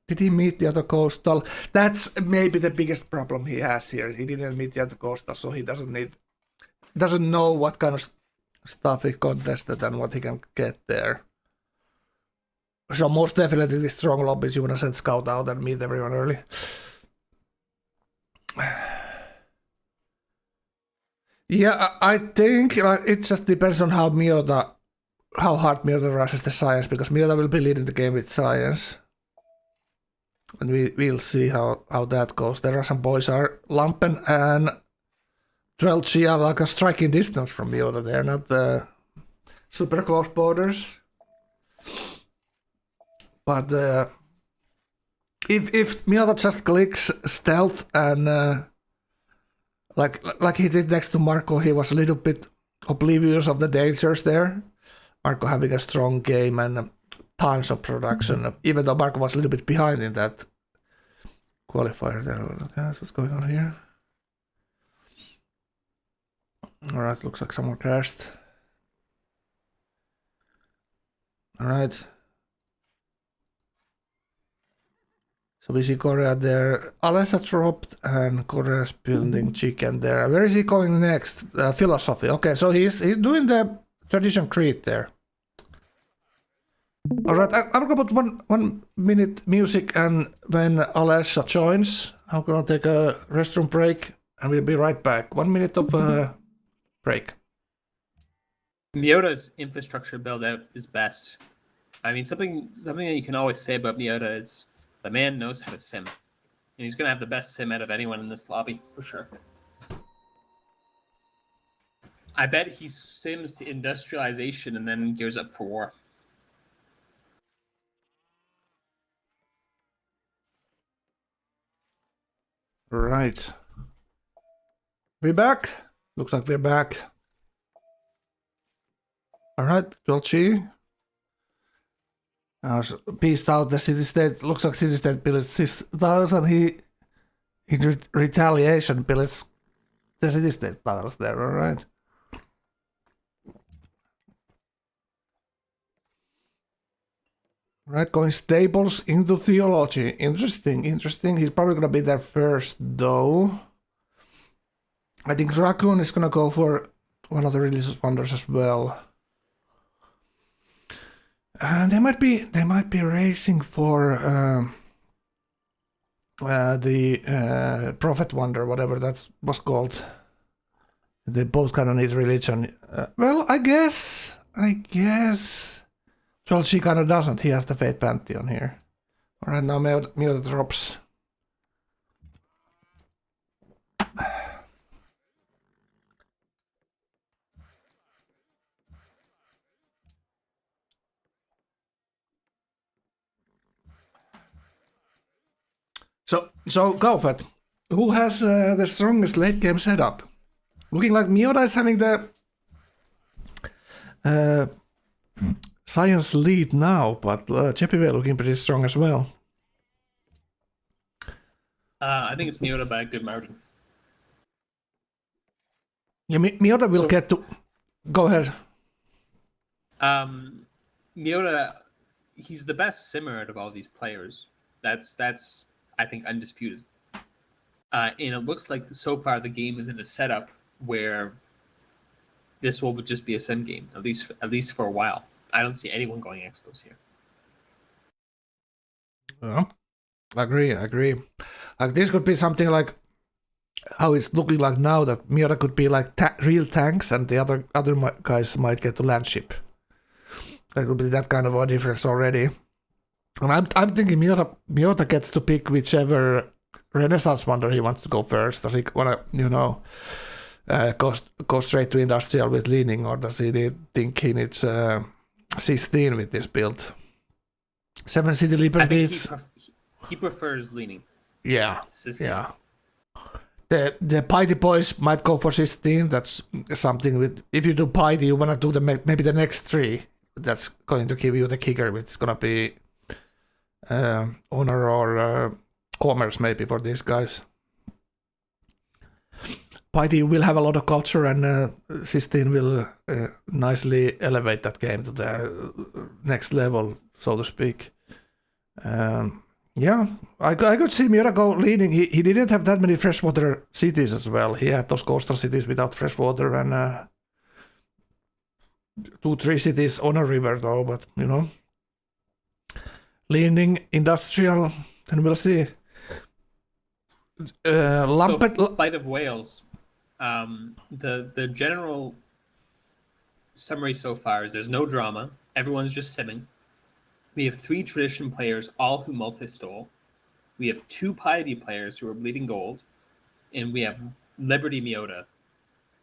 Did he meet the other coastal? That's maybe the biggest problem he has here. He didn't meet the other coastal, so he doesn't know what kind of stuff he contested and what he can get there. So most definitely the strong lobbies you wanna send scout out and meet everyone early. Yeah, I think it just depends on how hard Miota rushes the science, because Miota will be leading the game with science. And we'll see how that goes. There are some boys are Lampen and 12G are like a striking distance from Miota. They're not super close borders. But if Miota just clicks stealth and like he did next to Marco, he was a little bit oblivious of the dangers there. Marco having a strong game and tons of production, even though Marco was a little bit behind in that qualifier there. That's what's going on here. Alright, looks like someone crashed. Alright. So we see Korea there. Alessa dropped and Korea's building chicken there. Where is he going next? Philosophy. Okay, so he's doing the tradition creed there. Alright, I'm gonna put 1 minute music, and when Alessa joins, I'm gonna take a restroom break and we'll be right back. 1 minute of break. Miota's infrastructure build out is best. I mean, something that you can always say about Miota is the man knows how to sim. And he's gonna have the best sim out of anyone in this lobby, for sure. I bet he sims to industrialization and then gears up for war. Right. We back? Looks like we're back. Alright, 12G. Beast out the city state. Looks like city state builds 6,000. He in retaliation builds the city state tiles there, alright. Right, going stables into theology. Interesting. He's probably gonna be there first though. I think Raccoon is gonna go for one of the religious wonders as well. And they might be racing for the prophet wonder, whatever that was called. They both kind of need religion. Well, I guess 12G kind of doesn't. He has the Fate Pantheon here. All right, now Miota drops. So Gauephat, who has the strongest late game setup? Looking like Miota is having the science lead now, but Chepive looking pretty strong as well. I think it's Miota by a good margin. Yeah, Miota will get to. Go ahead. Miota, he's the best simmer out of all these players. That's I think undisputed. And it looks like so far the game is in a setup where this will just be a sim game, at least for a while. I don't see anyone going expos here. Yeah, agree. Like this could be something like how it's looking like now, that Miota could be like real tanks, and the other guys might get to land ship. There could be that kind of a difference already. And I'm thinking Miota gets to pick whichever Renaissance wonder he wants to go first. Does he want to, go straight to industrial with leaning, or does he think he needs 16 with this build? 7 City Liberties. He prefers leaning. Yeah. The Piety boys might go for 16. That's something with. If you do Piety, you want to do maybe the next 3. That's going to give you the kicker, which is gonna be honor or commerce maybe for these guys. Piety will have a lot of culture, and 16 will nicely elevate that game to the next level, so to speak. Yeah, I could see Miota go leading. He didn't have that many freshwater cities as well. He had those coastal cities without freshwater, and 2-3 cities on a river though, but leaning industrial, and we'll see. So Flight of Whales. The general summary so far is there's no drama. Everyone's just simming. We have 3 tradition players, all who multi-stole. We have 2 piety players who are bleeding gold, and we have Liberty Miota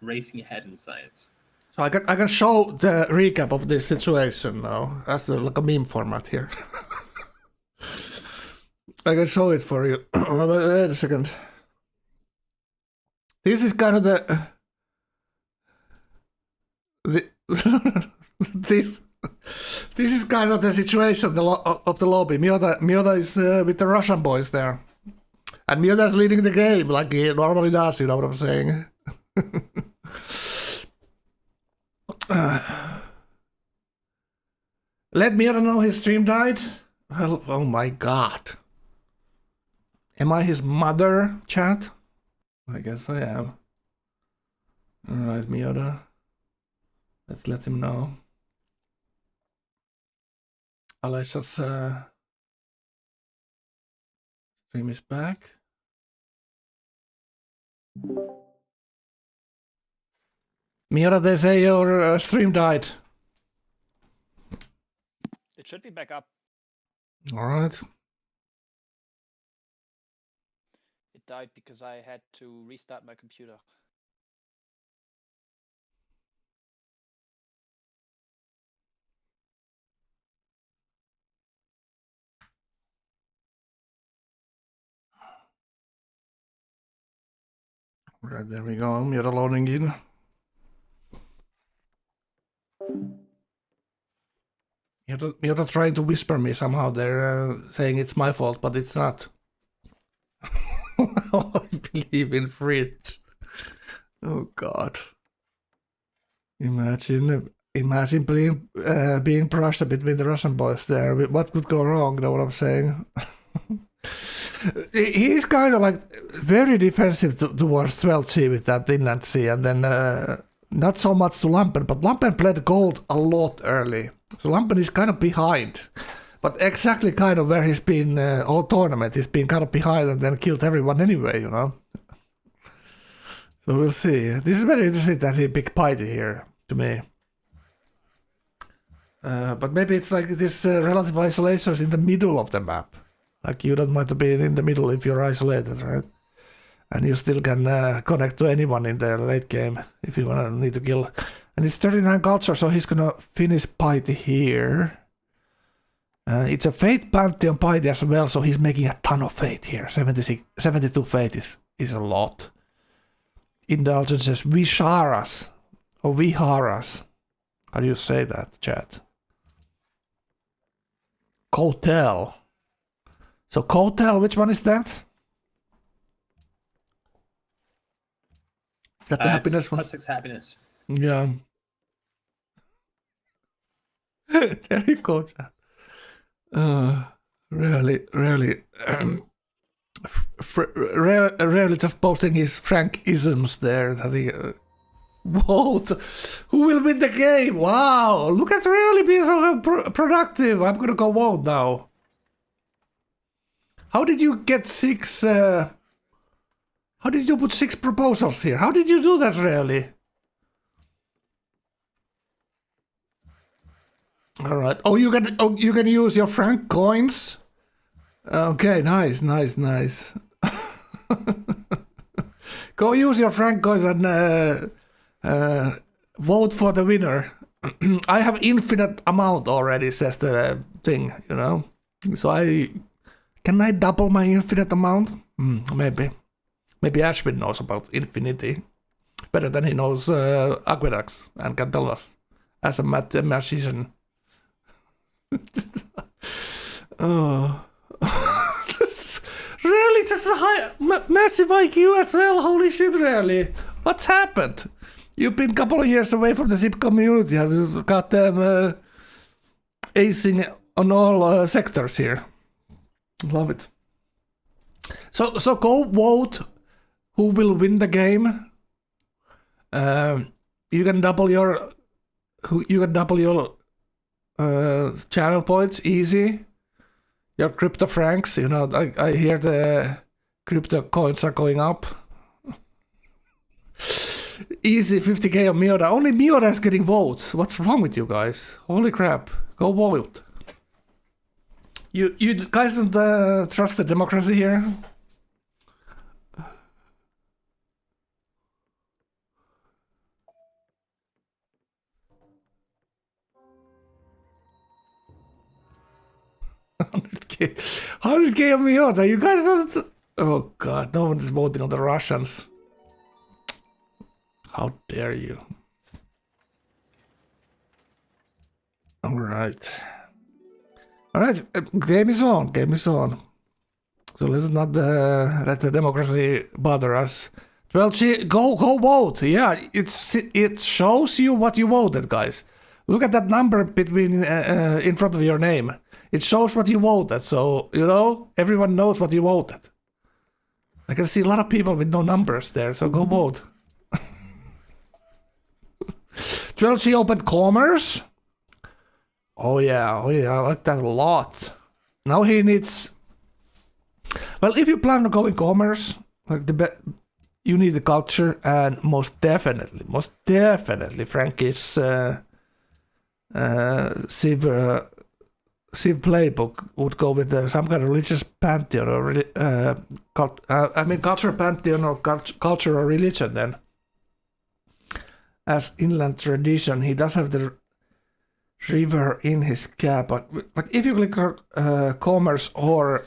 racing ahead in science. So I can show the recap of this situation now as like a meme format here. I can show it for you. Wait a second. This is kind of the this is kind of the situation of the lobby. Miota is with the Russian boys there, and Miota is leading the game like he normally does. You know what I'm saying? Let Miota know his stream died. Well, oh my god. Am I his mother, chat? I guess I am. Alright, Miota. Let's let him know. Alicia's stream is back. Miota, they say your stream died. It should be back up. Alright. It died because I had to restart my computer. Right, there we go. Miota loading in. You're not trying to whisper me somehow. They're saying it's my fault, but it's not. I believe in Fritz. Oh God! Imagine being Prussia between the Russian boys there. What could go wrong? Know what I'm saying? He's kind of like very defensive towards 12C with that inland sea, and then not so much to Lampen, but Lampen played gold a lot early. So Lampen is kind of behind, but exactly kind of where he's been all tournament. He's been kind of behind and then killed everyone anyway, you know. So we'll see. This is very interesting that he picked Piety here to me. But maybe it's like this relative isolation is in the middle of the map. Like you don't want to be in the middle if you're isolated, right? And you still can connect to anyone in the late game if you wanna need to kill. And it's 39 culture, so he's gonna finish Piety here. It's a Fate Pantheon Piety as well, so he's making a ton of Fate here. 72 Fate is a lot. Indulgences, Visharas, or Viharas. How do you say that, chat? Kotel. So Kotel, which one is that? Is that the happiness one? +6 happiness. Yeah. There you go, chat. Really, rarely just posting his Frank-isms there. That he, vote. Who will win the game? Wow, look at really being so productive. I'm gonna go vote now. How did you get 6? How did you put 6 proposals here? How did you do that, really? All right. Oh, you can use your Frank coins. Okay, nice. Go use your Frank coins and vote for the winner. I have infinite amount already, says the thing, you know. So can I double my infinite amount? Maybe Ashwin knows about infinity better than he knows aqueducts and can tell us as a mathematician. Oh. Really, that's a massive IQ as well. Holy shit, really. What's happened? You've been a couple of years away from the SIP community. I've got them acing on all sectors here. Love it. So go vote who will win the game. You can double your channel points easy. Your crypto francs, you know, I hear the crypto coins are going up. Easy 50k on Miura. Only Miura is getting votes. What's wrong with you guys? Holy crap. Go vote. You guys don't trust the democracy here? $100K on Miota. You guys don't. Oh god, no one is voting on the Russians. How dare you? Alright. Alright, game is on. So let's not let the democracy bother us. Well, go vote. Yeah, it shows you what you voted, guys. Look at that number between in front of your name. It shows what you voted, so, you know, everyone knows what you voted. I can see a lot of people with no numbers there, so go vote. 12G opened commerce. Oh yeah, I like that a lot. Now he needs... Well, if you plan on going commerce, like you need the culture, and most definitely, Frank is Civ playbook would go with some kind of religious pantheon or cultural pantheon or cultural religion. Then, as inland tradition, he does have the river in his cap. But if you click commerce or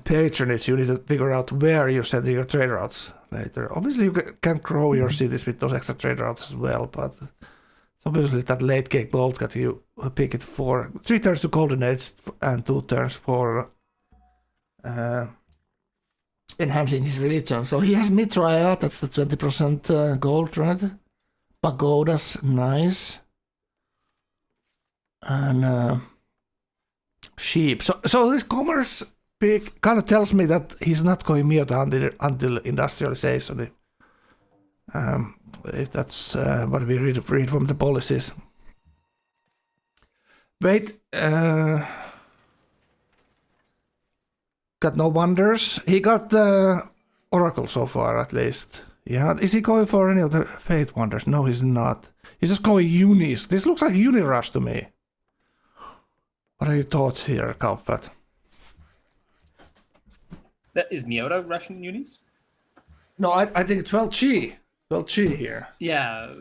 patronage, you need to figure out where you send your trade routes later. Obviously, you can grow your cities with those extra trade routes as well, but So obviously that late game bolt that you pick it for 3 turns to coordinates and 2 turns for enhancing his religion. So he has Mitraia, that's the 20% gold, right? Pagodas, nice. And sheep. So this commerce pick kind of tells me that he's not going Miota until industrialization. If that's what we read from the policies. Wait, got no wonders. He got Oracle so far, at least. Yeah, is he going for any other Fate wonders? No, he's not. He's just going Unis. This looks like Uni Rush to me. What are your thoughts here, Gauephat? That is Miota Russian unis? No, I think 12G. 12G here. Yeah.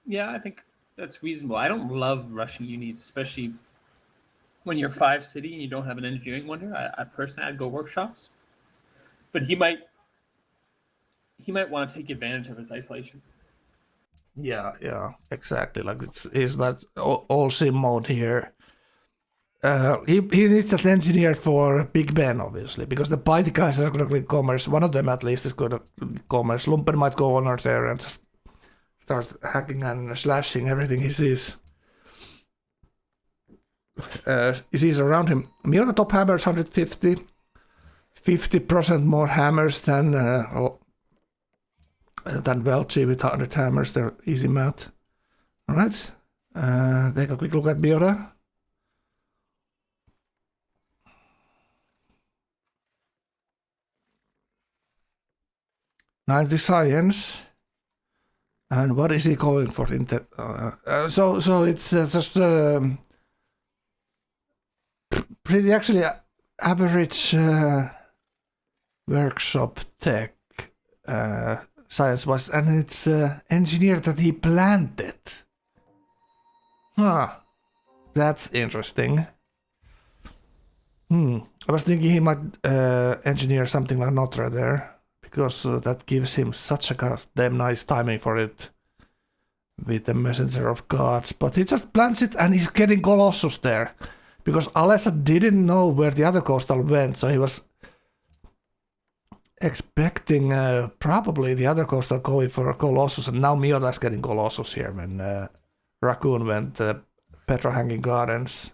Yeah, I think that's reasonable. I don't love Russian unis, especially when you're 5 city and you don't have an engineering wonder. I personally, I'd go workshops. But he might want to take advantage of his isolation. Yeah, exactly. Like it's that all sim mode here. He needs an engineer for Big Ben, obviously, because the Piety guys are going to click commerce. One of them, at least, is good at commerce. Lumpen might go on there and just start hacking and slashing everything he sees. He sees around him. Miota top hammers 150, 50% more hammers than Velchi with 100 hammers. They're easy math. All right, take a quick look at Miota. 90 science. And what is he going for? So it's just pretty actually average workshop tech science was, and it's engineer that he planted. Huh. That's interesting. I was thinking he might engineer something like Notre there. Because that gives him such a goddamn nice timing for it with the Messenger of Gods. But he just plants it and he's getting Colossus there. Because Alessa didn't know where the other coastal went, so he was expecting probably the other coastal going for a Colossus. And now Miota's getting Colossus here when Raccoon went Petra Hanging Gardens.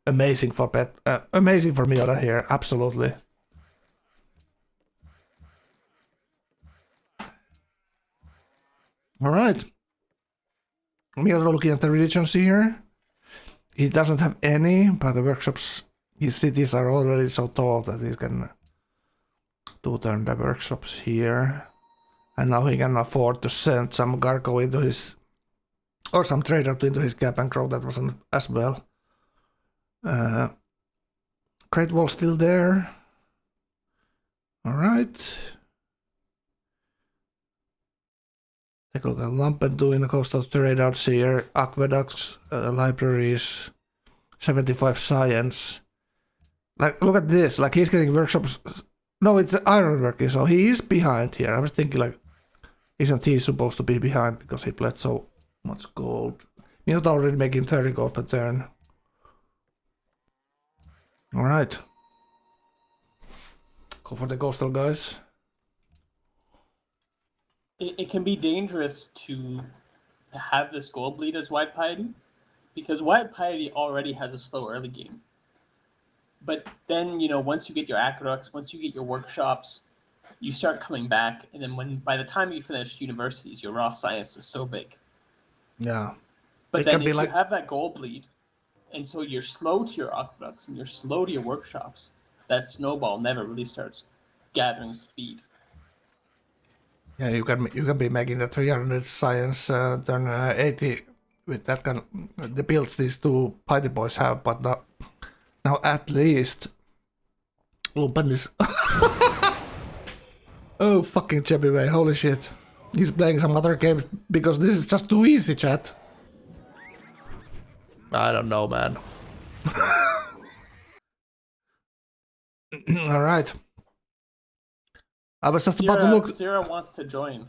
Amazing for Miota here, absolutely. All right. We are looking at the religions here. He doesn't have any, but the workshops, his cities are already so tall that he can turn the workshops here. And now he can afford to send some Gargo into his, or some trader into his gap and grow that wasn't as well. Great Wall still there. All right. Take a look at Lumpen doing the coastal trade outs here. Aqueducts, libraries, 75 science. Like, look at this. Like, he's getting workshops. No, it's ironworking, so he is behind here. I was thinking, like, isn't he supposed to be behind because he played so much gold? He's not already making 30 gold per turn. Alright. Go for the coastal guys. It can be dangerous to have this gold bleed as Wide Piety, because Wide Piety already has a slow early game. But then, once you get your aqueducts, once you get your workshops, you start coming back, and then by the time you finish universities, your raw science is so big. Yeah. But then if you have that gold bleed, and so you're slow to your aqueducts and you're slow to your workshops, that snowball never really starts gathering speed. Yeah, you can be making the 300 science turn 80 with that kind of the builds these two Piety boys have, but now at least Lumpen is oh fucking Chebby Way, holy shit. He's playing some other games because this is just too easy, chat. I don't know, man. Alright. I was just about to look. Sarah wants to join.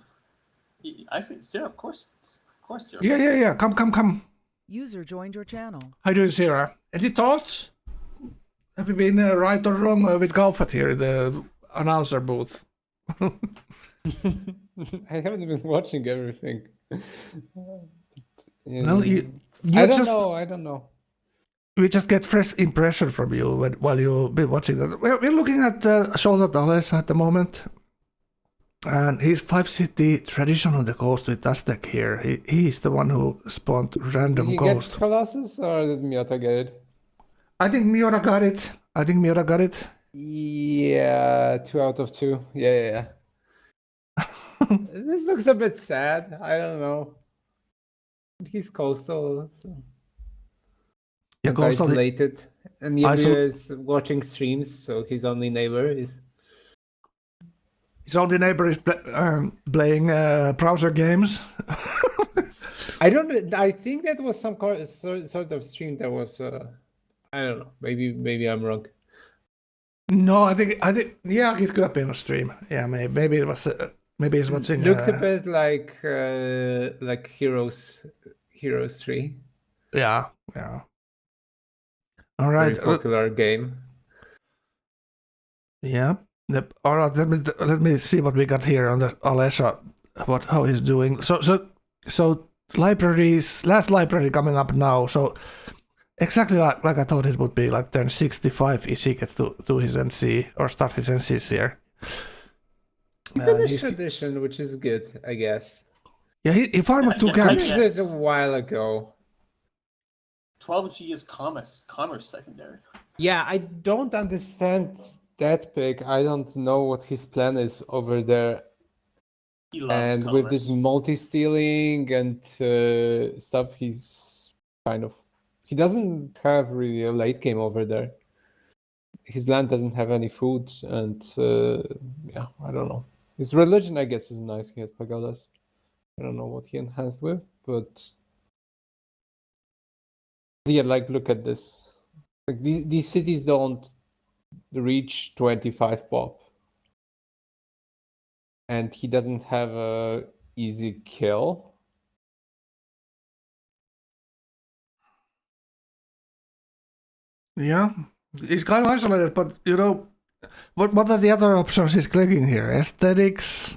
I say, Sarah, of course course you're. Yeah. Come. User joined your channel. How do you, Sarah? Any thoughts? Have you been right or wrong with Gauephat here in the announcer booth? I haven't been watching everything. Well, I don't know. We just get fresh impression from you while you've been watching that. We're looking at Shoulder Dallas at the moment. And his 5-city tradition on the coast with Aztec here. He's the one who spawned random Did you coast. get Colossus or did Miota get it? I think Miura got it. Yeah, 2 out of 2. Yeah. This looks a bit sad. I don't know. He's coastal, so Yeah, coastal. isolated. And Yebu is watching streams, so his only neighbor is. His only neighbor is playing browser games. I think that was some sort of stream that was. I don't know. Maybe I'm wrong. No, I think yeah, it could have been a stream. Yeah, maybe it was. Maybe it's watching. Looked a bit like Heroes 3. Yeah. All right. Very popular game. Yeah. Yep. All right. Let me see what we got here on the Alesha. How he's doing. So libraries. Last library coming up now. So exactly like I thought it would be. Like turn 65 if he gets to do his NC or start his NCs here. He finished tradition, which is good, I guess. Yeah, he farmed 2 I camps. did it a while ago. 12G is commerce secondary. Yeah, I don't understand that pick. I don't know what his plan is over there. He loves And commerce. with this multi-stealing and stuff, he's kind of... He doesn't have really a late game over there. His land doesn't have any food, and yeah, I don't know. His religion, I guess, is nice. He has pagodas. I don't know what he enhanced with, but yeah, like look at this. Like these cities don't reach 25 pop, and he doesn't have a easy kill. Yeah, he's kind of isolated, but you know, what are the other options he's clicking here? Aesthetics?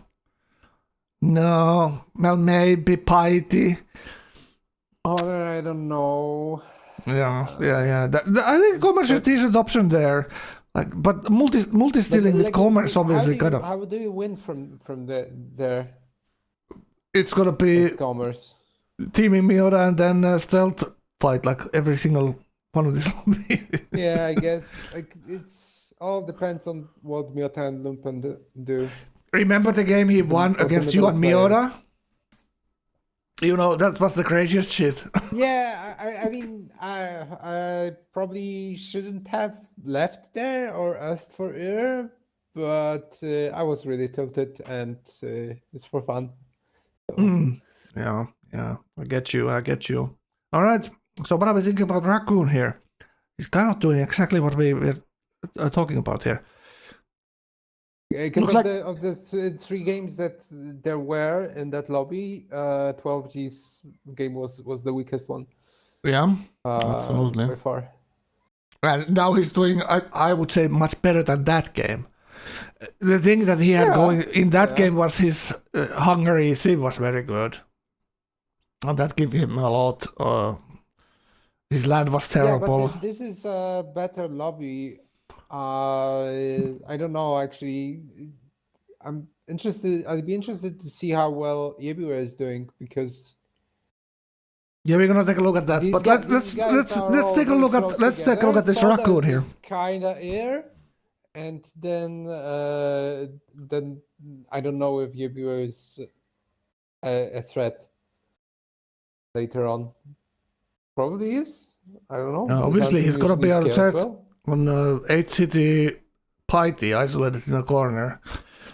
No, well, maybe piety. Oh, I don't know. Yeah. I think commerce is a decent option there. Like, but multi-stealing with commerce obviously kind of. How do you win from there? It's gonna be Commerce. teaming Miura and then stealth fight like every single one of these. Yeah, I guess like it's all depends on what Miota and Lumpen do. Remember the game he won against you and Miura? You know, that was the craziest shit. Yeah, I mean, I probably shouldn't have left there or asked for Ur, but I was really tilted and it's for fun. So. Yeah, I get you. All right, so what are we thinking about Raccoon here? He's kind of doing exactly what we were talking about here. Because of the 3 games that there were in that lobby, 12G's game was the weakest one. Yeah, absolutely. By far. And now he's doing, I would say, much better than that game. The thing that he had going in that game was his Hungary Civ was very good. And that gave him a lot. His land was terrible. Yeah, but this is a better lobby. I don't know, actually. I'd be interested to see how well Yebua is doing, because yeah, we're gonna take a look at that. But let's take a look at this Raccoon here. Kinda air, and then I don't know if Yebua is a threat later on. Probably is. I don't know. Obviously, he's gonna be a threat. Well. On 8-city piety isolated in a corner.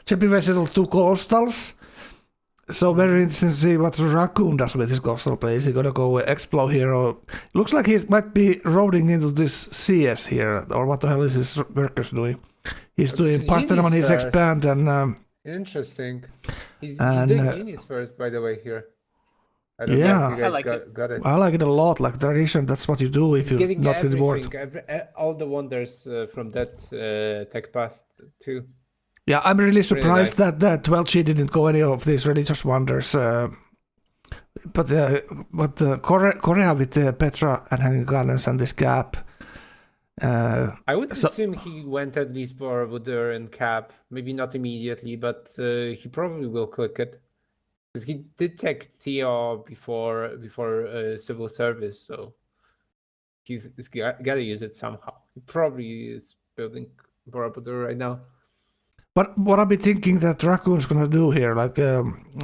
Chippy settled 2 coastals. So very interesting to see what Raccoon does with his coastal play. Is he gonna go Explo Hero? Looks like he might be rolling into this CS here, or what the hell is his workers doing? He's doing Parthenon, he's Expand, and interesting. He's doing Unis first, by the way, here. I don't know Yeah. if you guys like got it. I like it a lot. Like tradition, that's what you do if He's you're getting not getting bored. everything, all the wonders from that tech path too. Yeah, I'm really surprised nice. that 12G didn't go any of these religious wonders. But Korea with Petra and Hanging Gardens and this gap. I would So- assume he went at least for Borobudur and Cap. Maybe not immediately, but he probably will click it. Because he did tech Theo before civil service, so he's gotta use it somehow. He probably is building Borobudur right now. But what I've been thinking that Raccoon's gonna do here, like,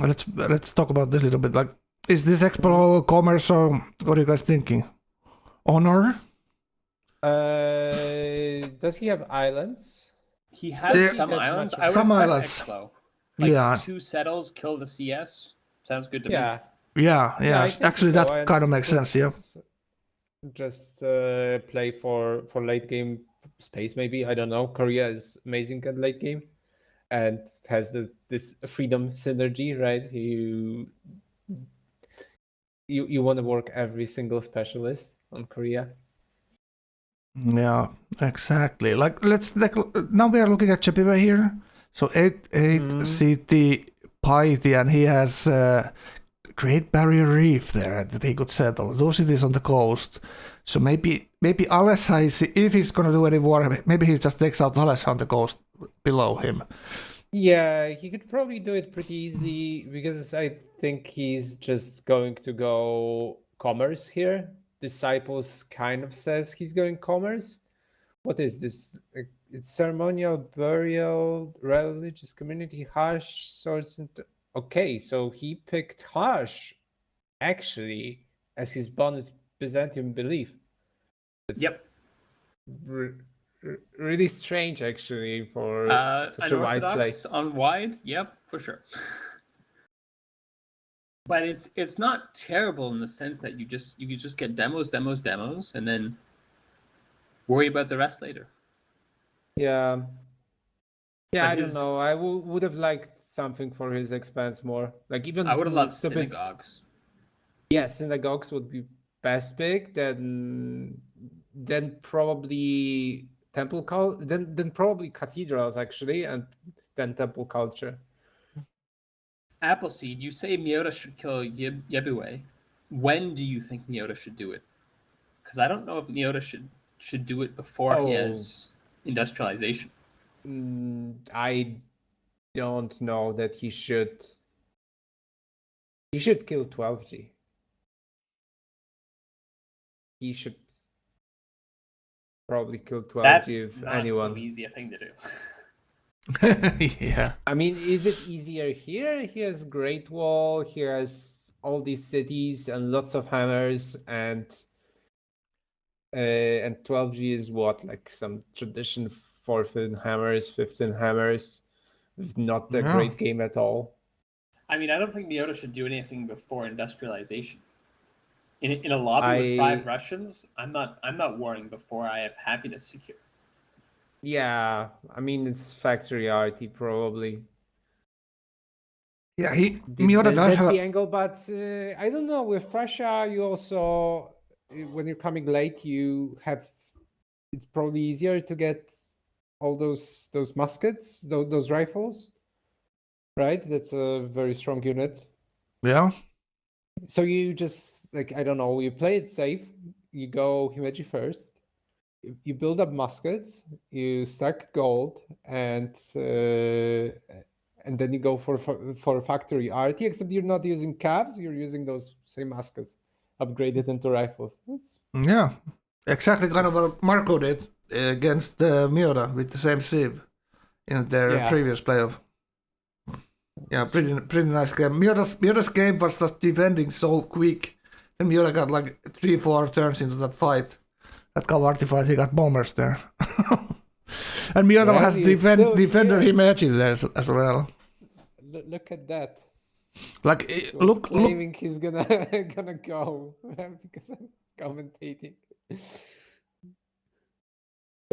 let's talk about this a little bit. Like, is this Expo commerce or what are you guys thinking? Honor? Does he have islands? He has Yeah. some That islands. much- I would Some expect islands. Expo. Like Yeah. 2 settles, kill the CS. Sounds good to me. Yeah. Yeah. I think Actually, so, that and kind of makes sense. Yeah. Just play for late game space, maybe. I don't know. Korea is amazing at late game, and has this freedom synergy, right? You want to work every single specialist on Korea. Yeah. Exactly. Like, now we are looking at Chapiva here. So 8 CT Pythia, and he has Great Barrier Reef there that he could settle. Those cities on the coast. So maybe Alessa is, if he's gonna do any war, maybe he just takes out Alessa on the coast below him. Yeah, he could probably do it pretty easily because I think he's just going to go commerce here. Disciples kind of says he's going commerce. What is this? It's ceremonial, burial, religious community, harsh source. Okay, so he picked harsh actually as his bonus Byzantium belief. Yep. Really strange actually for such An a wide play. Orthodox on wide, yep, for sure. But it's not terrible in the sense that you could just get demos, and then worry about the rest later. Yeah. Yeah, But I don't know. I would have liked something for his expanse more. Like even I would have loved stupid- synagogues. Yeah, synagogues would be best pick. Then probably then probably cathedrals actually, and then temple culture. Appleseed, you say Miota should kill Yebue. When do you think Miota should do it? Because I don't know if Miota should do it before he has industrialization. I don't know that he should. He should kill 12G. He should probably kill 12G That's if not anyone. so easy a thing to do. Yeah. I mean, is it easier here? He has Great Wall, he has all these cities and lots of hammers, and 12G is what, like some tradition 15 hammers, not a great game at all. I mean, I don't think Miota should do anything before industrialization. In a lobby with 5 Russians, I'm not warring before I have happiness secure. Yeah, I mean it's factory arty probably. Yeah, Miota does That's have. the angle, but I don't know. With Prussia, you also when you're coming late, you have. It's probably easier to get all those muskets, those rifles, right? That's a very strong unit. Yeah. So you just like I don't know. You play it safe. You go Himeji first. You build up muskets. You stack gold, and then you go for factory RT. Except you're not using cabs. You're using those same muskets, upgraded into rifles. Yeah. Exactly kind of what Marco did against Miota with the same sieve in their previous playoff. Yeah, pretty nice game. Miota's game was just defending so quick. And Miota got like 3-4 turns into that fight. That Gauephat fight, he got bombers there. And Miota has defender Himeji there as well. Look at that. Like, Look, claiming he's gonna go because I'm commentating.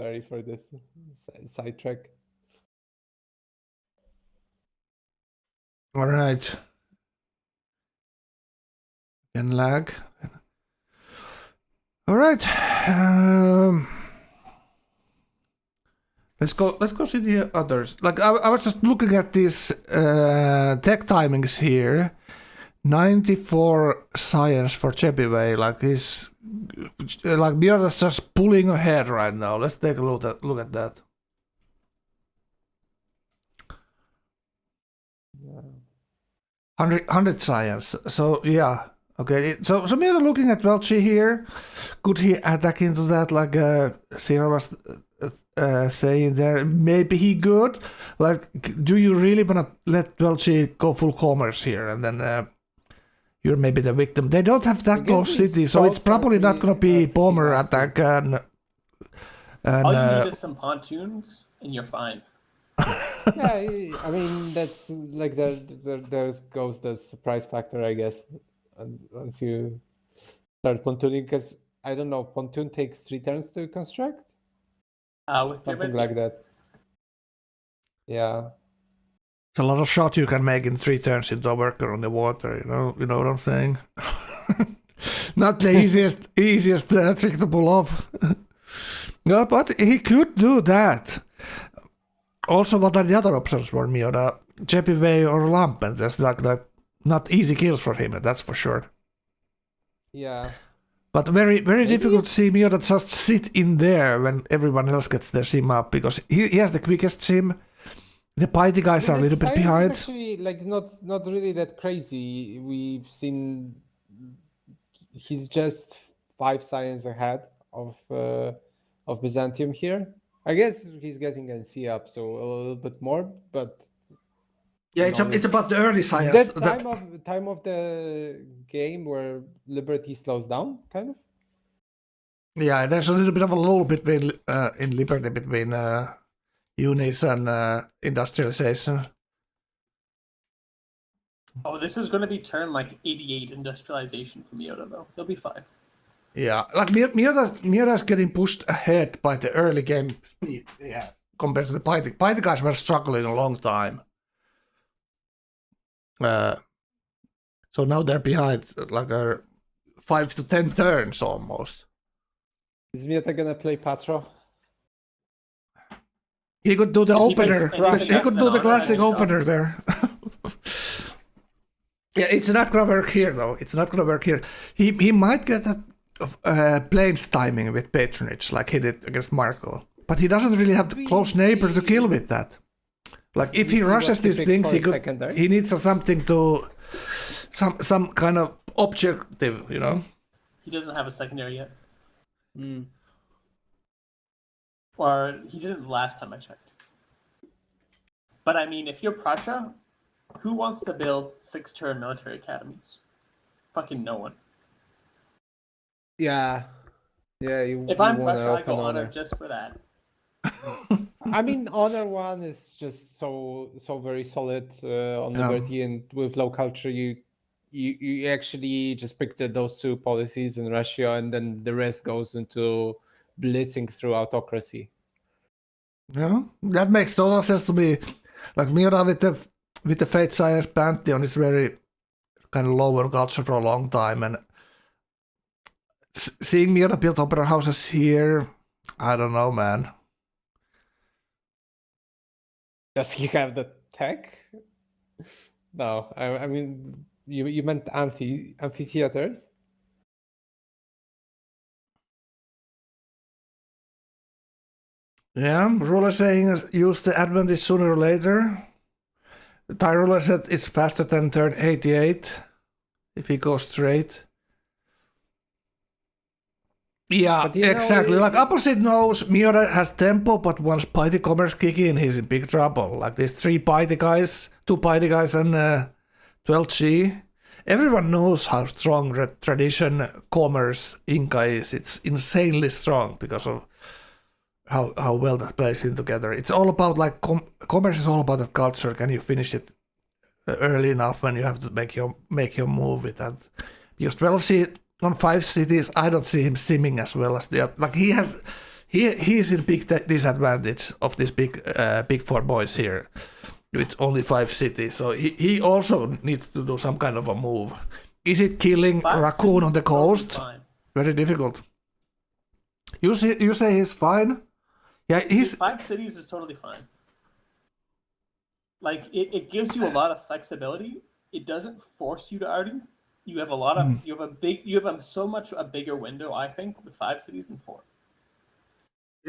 Sorry for this sidetrack. All right. and lag. All right. Let's go see the others. Like I was just looking at these tech timings here. 94 science for Chepiway. Like this, like Miota's just pulling ahead right now. Let's take a look at that. Yeah. 100 science. So yeah. Okay. So Miota looking at Welchi here. Could he attack into that like Sarah was saying there? Maybe he could. Like, do you really wanna let Welchi go full commerce here and then you're maybe the victim? They don't have that close city, so it's probably not gonna be bomber attack and All you need is some pontoons, and you're fine. Yeah, I mean that's like there goes the surprise factor, I guess. Once you start pontooning, because I don't know, pontoon takes 3 turns to construct, With something pyramids, like that. Yeah. it's a lot of shots you can make in 3 turns into a worker on the water. You know what I'm saying? Not the easiest trick to pull off. No, but he could do that. Also, what are the other options for Miota? Chepiway or Lampen? That's like not easy kills for him, that's for sure. Yeah. But very difficult to see Miota just sit in there when everyone else gets their sim up, because he has the quickest sim. The Piety guys are a little bit Science is behind. actually like not really that crazy. We've seen he's just 5 science ahead of Byzantium here. I guess he's getting NC up, so a little bit more, but Yeah, it's about the early science. that time of the game where Liberty slows down, kind of. Yeah, there's a little bit of a lull between in Liberty between unis and industrialization. Oh, this is going to be turn like 88 industrialization for Miota, though. He'll be fine. Yeah, like Miota's getting pushed ahead by the early game speed. Yeah, compared to the Piety. Piety guys were struggling a long time. So now they're behind like 5 to 10 turns almost. Is Miota gonna play Patro? He could do the opener. He could do the classic opener there. Yeah, it's not gonna work here though. It's not gonna work here. He might get a planes timing with patronage like he did against Marco, but he doesn't really have the close neighbor to kill with that. Like if he rushes these things, he needs something to some kind of objective, you know. He doesn't have a secondary yet. Mm. Or he didn't last time I checked. But I mean, if you're Prussia, who wants to build 6-turn military academies? Fucking no one. Yeah. If I'm Prussia, I go honor just for that. I mean, Honor 1 is just so very solid on Liberty, and with low culture, you actually just pick those 2 policies in Russia, and then the rest goes into blitzing through autocracy. Yeah, that makes total sense to me. Like Miota with the Fate Science Pantheon is very kind of lower culture for a long time, and seeing Miota build opera houses here, I don't know, man. Does he have the tech? No, I mean, you meant amphitheaters? Yeah, Ruler saying use the advantage sooner or later. Tyrola said it's faster than turn 88 if he goes straight. Yeah, exactly. Like opposite knows Miota has tempo, but once Piety commerce kick in, he's in big trouble. Like these 3 Piety guys, 2 Piety guys and 12G. Everyone knows how strong tradition commerce Inca is. It's insanely strong because of how well that plays in together. It's all about like commerce is all about that culture. Can you finish it early enough when you have to make your move with that? Because 12C on 5 cities, I don't see him simming as well as the other. Like he is in big disadvantage of these big 4 boys here with only 5 cities. So he also needs to do some kind of a move Is it killing Five raccoon cities on the is totally coast? fine. Very difficult. You say he's fine? Yeah, he's 5 cities is totally fine. Like it gives you a lot of flexibility. It doesn't force you to arty. You have a lot of you have so much a bigger window, I think, with 5 cities than 4.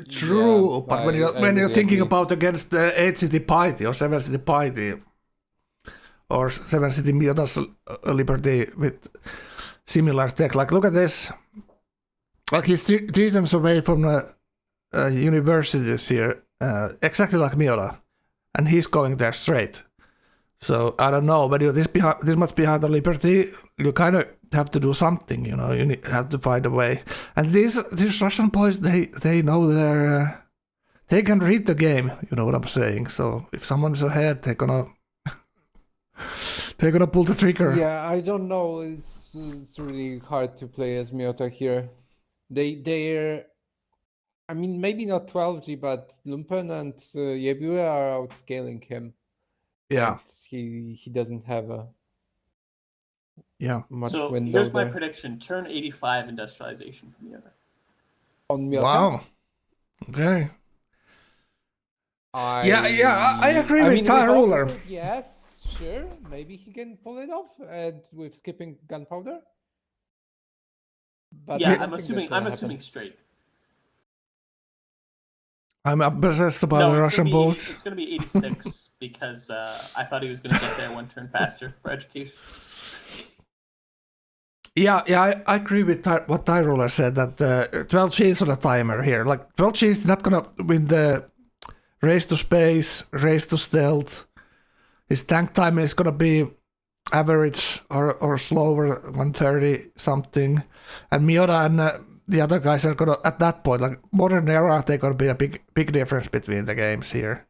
true. Yeah, But when I you're really thinking agree. about against the 8 city piety or 7 city piety or 7 city Miota's Liberty with similar tech, like look at this. Like he's 3 turns away from the universities here, exactly like Miota, and he's going there straight. So I don't know, but this much behind the Liberty, you kind of have to do something, you know. You have to find a way. And these Russian boys, they know they can read the game. You know what I'm saying? So if someone's ahead, they're gonna pull the trigger. Yeah, I don't know. It's really hard to play as Miota here. They're I mean, maybe not 12G, but Lumpen and Yebue are outscaling him. Yeah, And he doesn't have much So window here's my there. prediction: turn 85 industrialization from the other. On Miota? wow. Okay. I agree with mean, Tire with Ruler. Oxford, yes, sure. Maybe he can pull it off and with skipping gunpowder. But I Yeah, don't I'm think that's assuming gonna happen. straight. I'm obsessed about No, the it's Russian gonna be boys. it's gonna be 86 because I thought he was gonna get there 1 turn faster for education. Yeah, I agree with what Tyroller said, that 12G is on a timer here. Like, 12G is not gonna win the race to space, race to stealth. His tank time is gonna be average or slower, 130 something. And Miura and the other guys are gonna, at that point, like modern era, they're gonna be a big difference between the games here.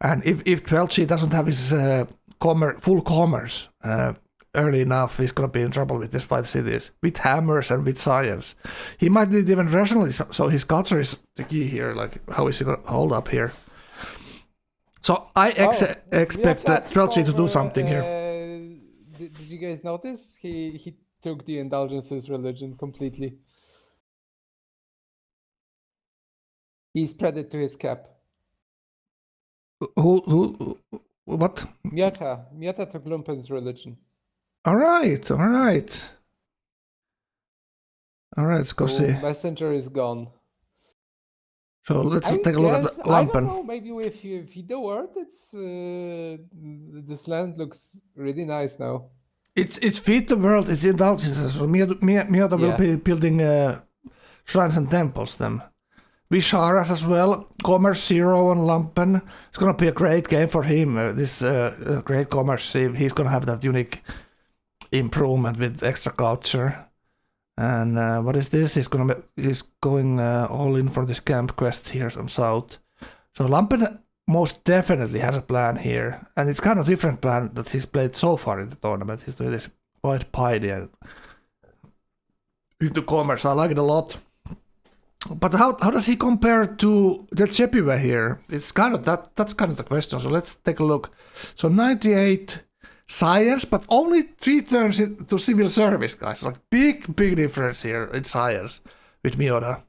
And if 12G doesn't have his full commerce early enough, he's gonna be in trouble with these 5 cities, with hammers and with science. He might need even rationally, so his culture is the key here. Like, how is he gonna hold up here? So I expect 12G to do something here. Did you guys notice? He took the indulgences religion completely. He spread it to his cap. Who what? Miata took Lumpen's religion. All right, let's go So see. Messenger is gone. So let's I take a look at guess, the I don't Lampen. know, maybe with Vida Word, it's this land looks really nice now. It's Feed the World, it's indulgences. So Miota will be building shrines and temples then. Visharas as well, Commerce Zero on Lampen. It's gonna be a great game for him. This great Commerce, he's gonna have that unique improvement with extra culture. And what is this? He's going all in for this camp quest here on south. So Lampen most definitely has a plan here, and it's kind of different plan that he's played so far in the tournament. He's doing this quite piety and into commerce. I like it a lot. But how does he compare to the Chepiwe here? It's kind of that's kind of the question. So let's take a look. So 98 science, but only 3 turns into civil service, guys. Like big difference here in science with Miota.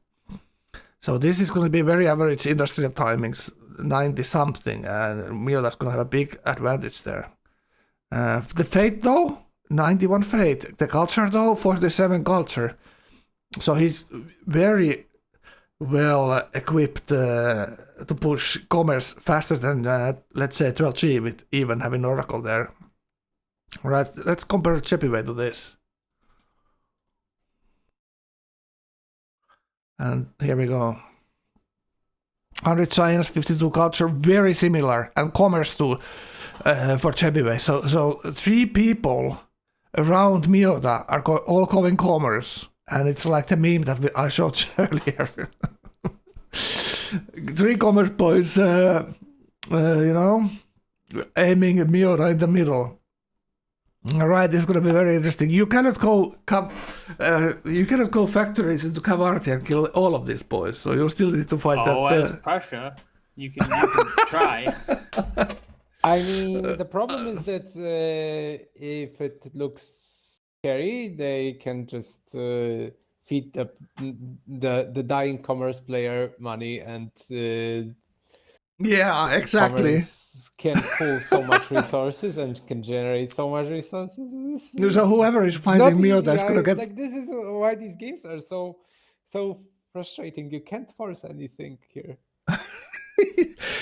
So this is going to be very average industrial timings, 90 something, and Miota's going to have a big advantage there. The fate though, 91 fate. The culture though, 47 culture. So he's very well equipped to push commerce faster than let's say 12G with even having Oracle there. All right, let's compare Chepiwe to this. And here we go. 100 science, 52 culture, very similar, and commerce too for Chepiwe. So 3 people around Miota are all going commerce, and it's like the meme that I showed earlier. 3 commerce boys, aiming at Miota in the middle. All right, this is going to be very interesting. You cannot go factories into Kavarti and kill all of these boys. So you still need to fight that. As Prussia, you can try. I mean, the problem is that if it looks carry, they can just feed the dying commerce player money, and Yeah, exactly. commerce can pull so much resources and can generate so much resources. So whoever is It's fighting not Miota easy. is gonna get. Like, this is why these games are so frustrating. You can't force anything here.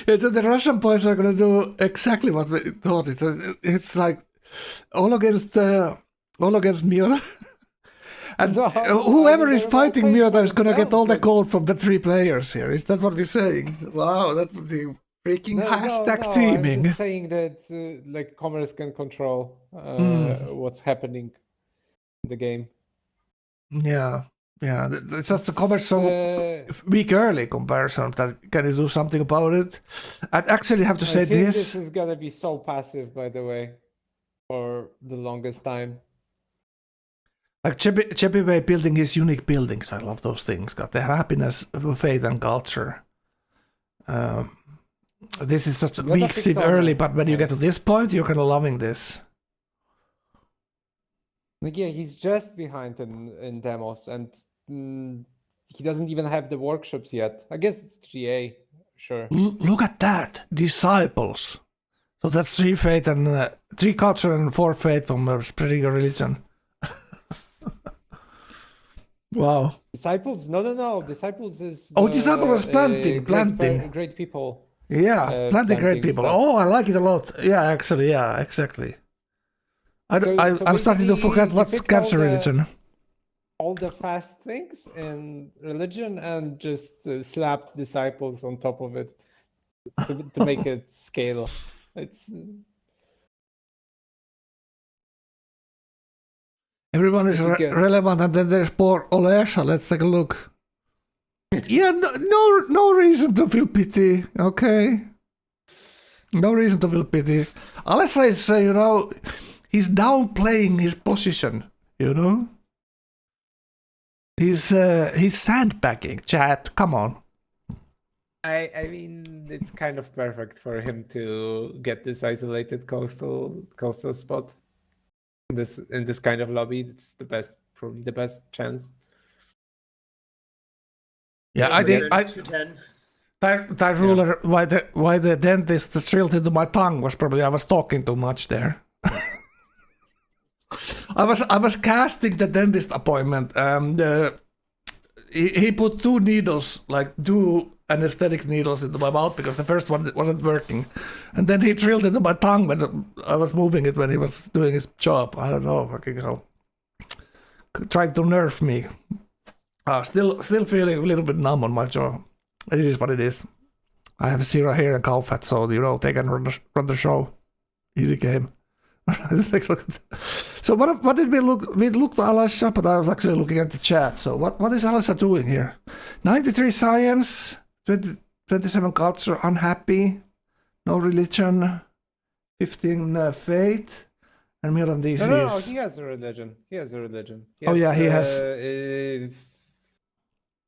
Yeah, so the Russian boys are gonna do exactly what we thought. It's like all against Miota. And No, whoever is they're fighting well paid Miota for is gonna get all the themselves, gold from the 3 players here. Is that what we're saying? Wow, that would be freaking hashtag I'm teaming. just saying that like commerce can control what's happening in the game. Yeah. It's just the commerce so Uh, weak early comparison that can you do something about it? I'd actually have to I say think this. this is gonna be so passive, by the way, for the longest time. Like Cheppy Way building his unique buildings. I love those things. Got the happiness, faith, and culture. This is just a weak sieve early, but when you get to this point, you're kind of loving this. Like, yeah, he's just behind in demos, and he doesn't even have the workshops yet. I guess it's GA, sure. Look at that, disciples. So that's 3 faith and 3 culture and 4 faith from spreading a religion. Wow. Disciples? No. Disciples is Disciple is planting. Great people. Yeah, planting great people. Stuff. Oh, I like it a lot. Yeah, actually, yeah, exactly. So I'm starting to forget what's cancer religion. All the fast things in religion and just slap disciples on top of it to make it scale. It's Everyone is relevant, and then there's poor Olesha. Let's take a look. Yeah, no reason to feel pity. Okay, no reason to feel pity. Olesha is, he's downplaying his position. He's sandbagging. Chat, come on. I mean, it's kind of perfect for him to get this isolated coastal spot. In this kind of lobby, it's probably the best chance. Yeah, I think 210. That ruler, why the dentist drilled into my tongue was probably I was talking too much there. I was casting the dentist appointment, and he put 2 needles, like 2 anesthetic needles into my mouth because the first one wasn't working, and then he drilled into my tongue when I was moving it when he was doing his job. I don't know, fucking hell, trying to nerve me. Still feeling a little bit numb on my jaw. It is what it is. I have 0 hair and Gauephat, so they can run the show. Easy game. So what did we look? We looked at Alasha, but I was actually looking at the chat. So what is Alasha doing here? 93 science, 27 culture, unhappy, no religion, 15 faith, and Miran DC No, he has a religion. He has. He has.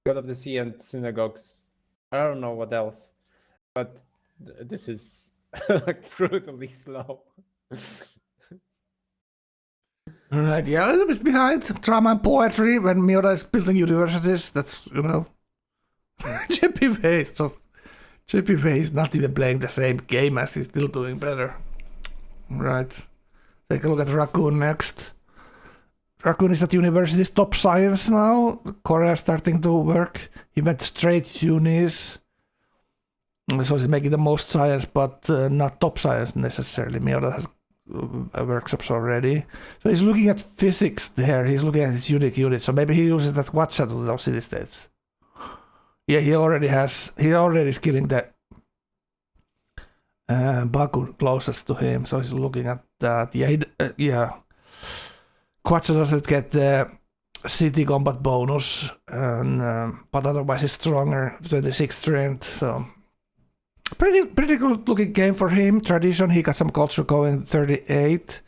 God of the Sea and synagogues. I don't know what else, but this is like brutally slow. Alright, yeah, a little bit behind. Drama and poetry when Miura is building universities. That's, Chippy Way is not even playing the same game as he's still doing better. Right. Take a look at Raccoon next. Raccoon is at university's top science now. Korea is starting to work. He went straight unis. So he's making the most science, but not top science necessarily. Miura has workshops already. So he's looking at physics there. He's looking at his unique unit. So maybe he uses that Watcha to those city states. Yeah, he already is killing the Baku closest to him. So he's looking at that. Yeah, Quattro doesn't get the city combat bonus, but otherwise he's stronger, 26 strength. So pretty good looking game for him. Tradition, he got some culture going, 38.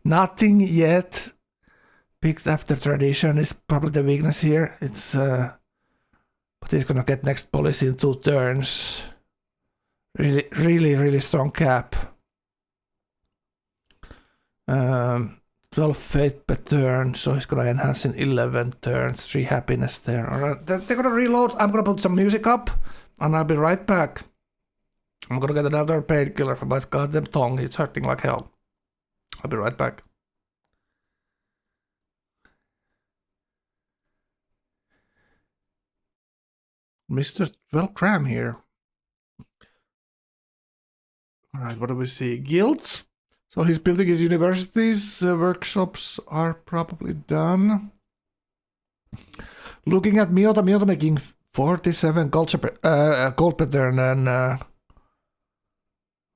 Nothing yet picked after tradition is probably the weakness here. It's but he's gonna get next policy in 2 turns. Really strong cap. 12 fate per turn, so he's gonna enhance in 11 turns, 3 happiness there. Alright, they're gonna reload. I'm gonna put some music up, and I'll be right back. I'm gonna get another painkiller for my goddamn tongue. It's hurting like hell. I'll be right back. Mr. 12 Cram here. Alright, what do we see? Guilds? So he's building his universities. Workshops are probably done. Looking at Miota making 47 gold pattern and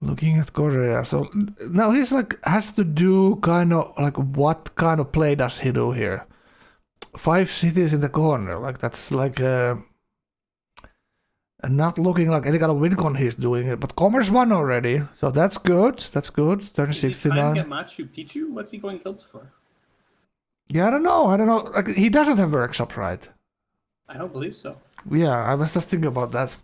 looking at Korea. So now he's like has to do kind of like what kind of play does he do here? 5 cities in the corner. Like that's like not looking like any kind of win con he's doing it, but Commerce won already, so that's good. That's good. Turn Is he 69. trying to get Machu Picchu? What's he going guilds for? Yeah, I don't know. Like he doesn't have workshops, right? I don't believe so. Yeah, I was just thinking about that.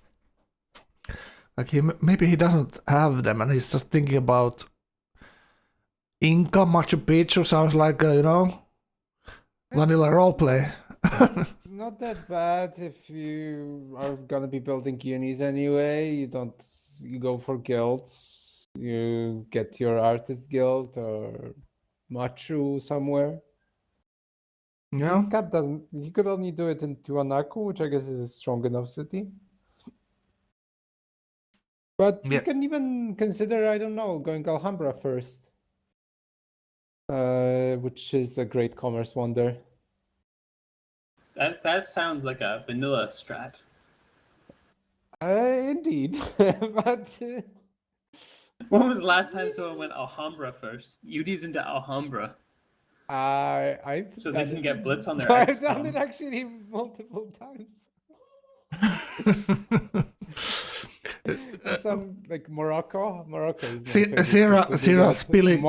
Like maybe he doesn't have them, and he's just thinking about Inca Machu Picchu. Sounds like vanilla roleplay. Not that bad if you are gonna be building unis anyway. You go for guilds. You get your artist guild or Machu somewhere. Yeah. His cap doesn't. He could only do it in Tiwanaku, which I guess is a strong enough city. But you Yeah. can even consider, I don't know, going Alhambra first, which is a great commerce wonder. That sounds like a vanilla strat. Indeed, but When was the last time someone went Alhambra first? UD's into Alhambra, I've so they done can it. get blitz on their I've done it XCOM. actually multiple times. Some like Morocco. Morocco is my favorite Sierra city to do that. spilling.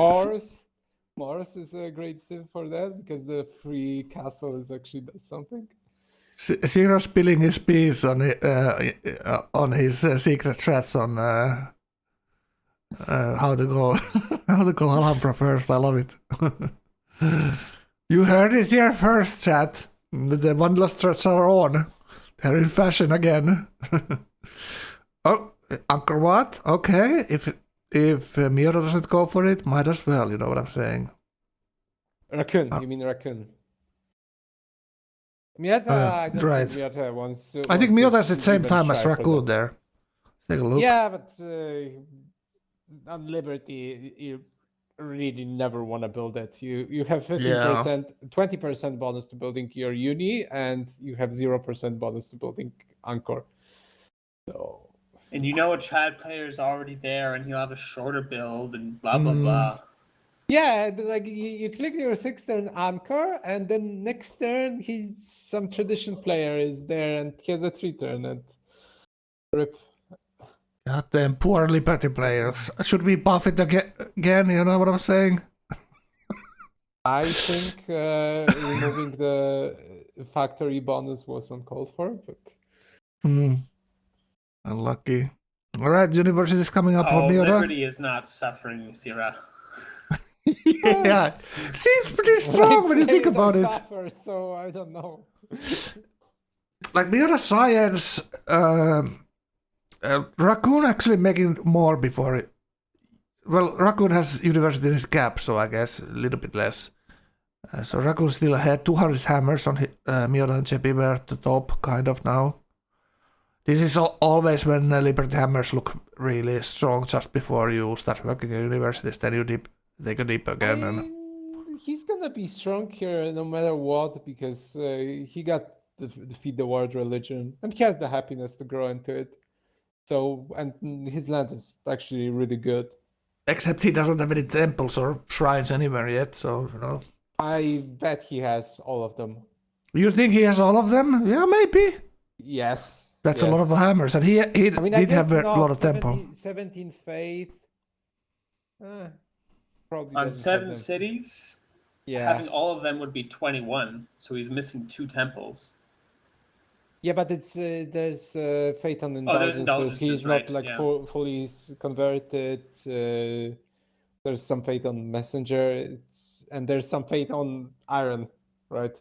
Mars is a great sim for that because the free castle is actually does something. Zero spilling his piece on his secret threats on how to go Alhambra first. I love it. You heard it here first, chat. The wondless threats are on. They're in fashion again. Oh, Angkor Wat? Okay, if Miura doesn't go for it, might as well. You know what I'm saying? Raccoon. You mean raccoon? Miata, I don't right. think Miata wants. I think wants to Miura's at the same even time as try for Raccoon that. there. Take a look. Yeah, but on Liberty, you really never want to build it. You have 15%, 20% bonus to building your uni, and you have 0% bonus to building Angkor. So. And you know a Chad player is already there, and he'll have a shorter build, and blah blah blah. Yeah, like you click your 6th turn Angkor, and then next turn some tradition player is there, and he has a 3 turn, and rip. Goddamn poor Liberty players. Should we buff it again? You know what I'm saying? I think removing the factory bonus was uncalled for, but Unlucky. Alright, university is coming up for Miura. Liberty is not suffering, Sierra. Yeah, seems pretty strong when you think about it. Suffer, so I don't know. Like Miura Science, Raccoon actually making more before it. Well, Raccoon has university in his cap, so I guess a little bit less. So Raccoon still ahead. 200 hammers on Miura and Chepi were at the top, kind of now. This is always when Liberty hammers look really strong just before you start working at universities. Then you take a dip again. And he's gonna be strong here no matter what because he got the feed the world religion and he has the happiness to grow into it. So and his land is actually really good. Except he doesn't have any temples or shrines anywhere yet, so I bet he has all of them. You think he has all of them? Yeah, maybe. Yes. That's a lot of hammers, and he did have a lot of 17, tempo. 17 faith. Probably On doesn't have 7 them. cities, Yeah. having all of them would be 21, so he's missing 2 temples. Yeah, but it's there's faith on there's indulgences. indulgences, He's right, not like yeah. fully converted. There's some faith on messenger. and there's some fate on Iron, right?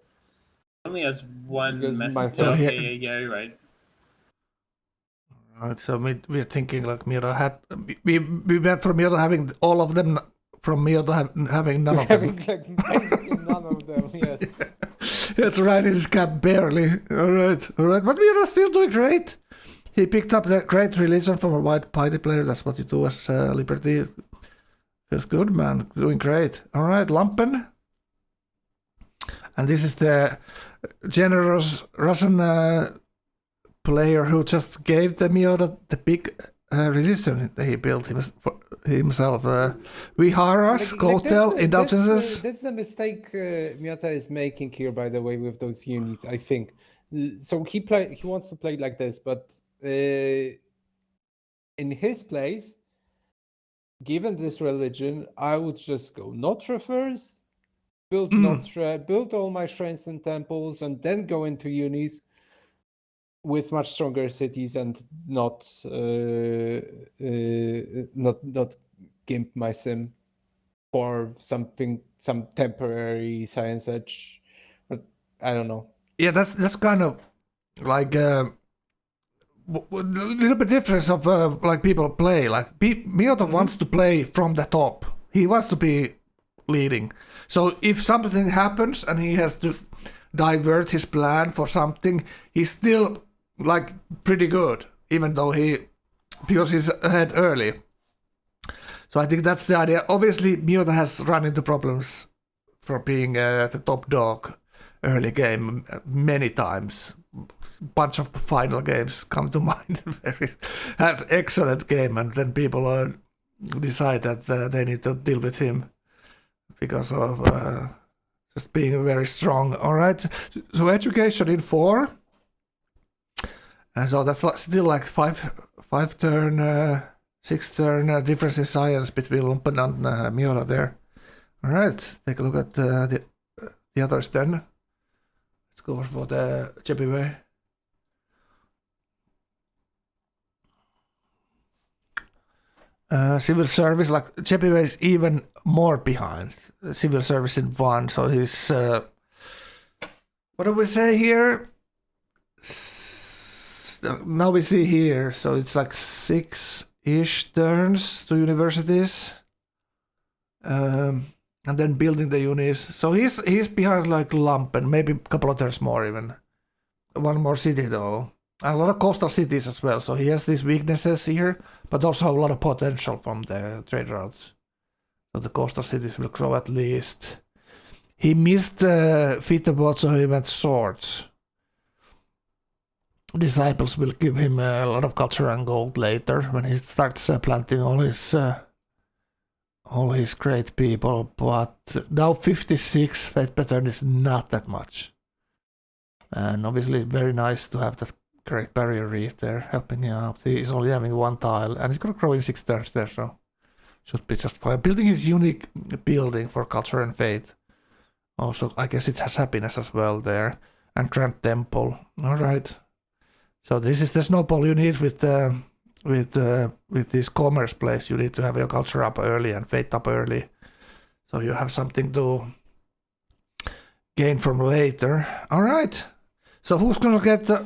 Only has one Because my message. thought- Yeah, you're right. Right, so we're thinking like Mira had. We went from Mira having all of them, from Mira having none of them. Having like basically none of them, yes. It's right in his cap barely. All right. But Mira's still doing great. He picked up the great religion from a white party player. That's what you do as Liberty. Feels good, man. Doing great. All right, Lumpen. And this is the generous Russian player who just gave the Miota the big religion he built himself. Viharas, Kotel, indulgences. That's the mistake Miota is making here, by the way, with those units, I think. So he wants to play like this, but in his place, given this religion, I would just go Notre first, build Notre, build all my shrines and temples, and then go into unis with much stronger cities and not gimp my sim for some temporary science edge. But I don't know. Yeah, that's kind of like a little bit difference of like people play. Like Miota wants to play from the top. He wants to be leading. So if something happens and he has to divert his plan for something, he's still like pretty good, even though because he's ahead early. So I think that's the idea. Obviously, Miota has run into problems for being the top dog early game many times. Bunch of final games come to mind. That's excellent game, and then people decide that they need to deal with him because of just being very strong. All right, so education in 4. And so that's still like 5 turn, 6 turn difference in science between Lumpen and Miota there. All right, take a look at the others then. Let's go for the JPW. Civil service, like JPW is even more behind. Civil service in 1, so he's what do we say here? Now we see here, so it's like 6-ish turns to universities, and then building the unis. So he's behind like Lumpen, maybe a couple of turns more even. One more city though, and a lot of coastal cities as well. So he has these weaknesses here, but also a lot of potential from the trade routes. So the coastal cities will grow at least. He missed Fitterbot, so he went swords. Disciples will give him a lot of culture and gold later when he starts planting all his great people. But now 56 fate pattern is not that much, and obviously very nice to have that great barrier reef there helping him out. He's only having 1 tile, and he's gonna grow in 6 turns there, so should be just fine. Building his unique building for culture and faith. Also, I guess it has happiness as well there, and Grand Temple. All right. So this is the snowball you need with this commerce place. You need to have your culture up early and faith up early, so you have something to gain from later. All right. So who's gonna get that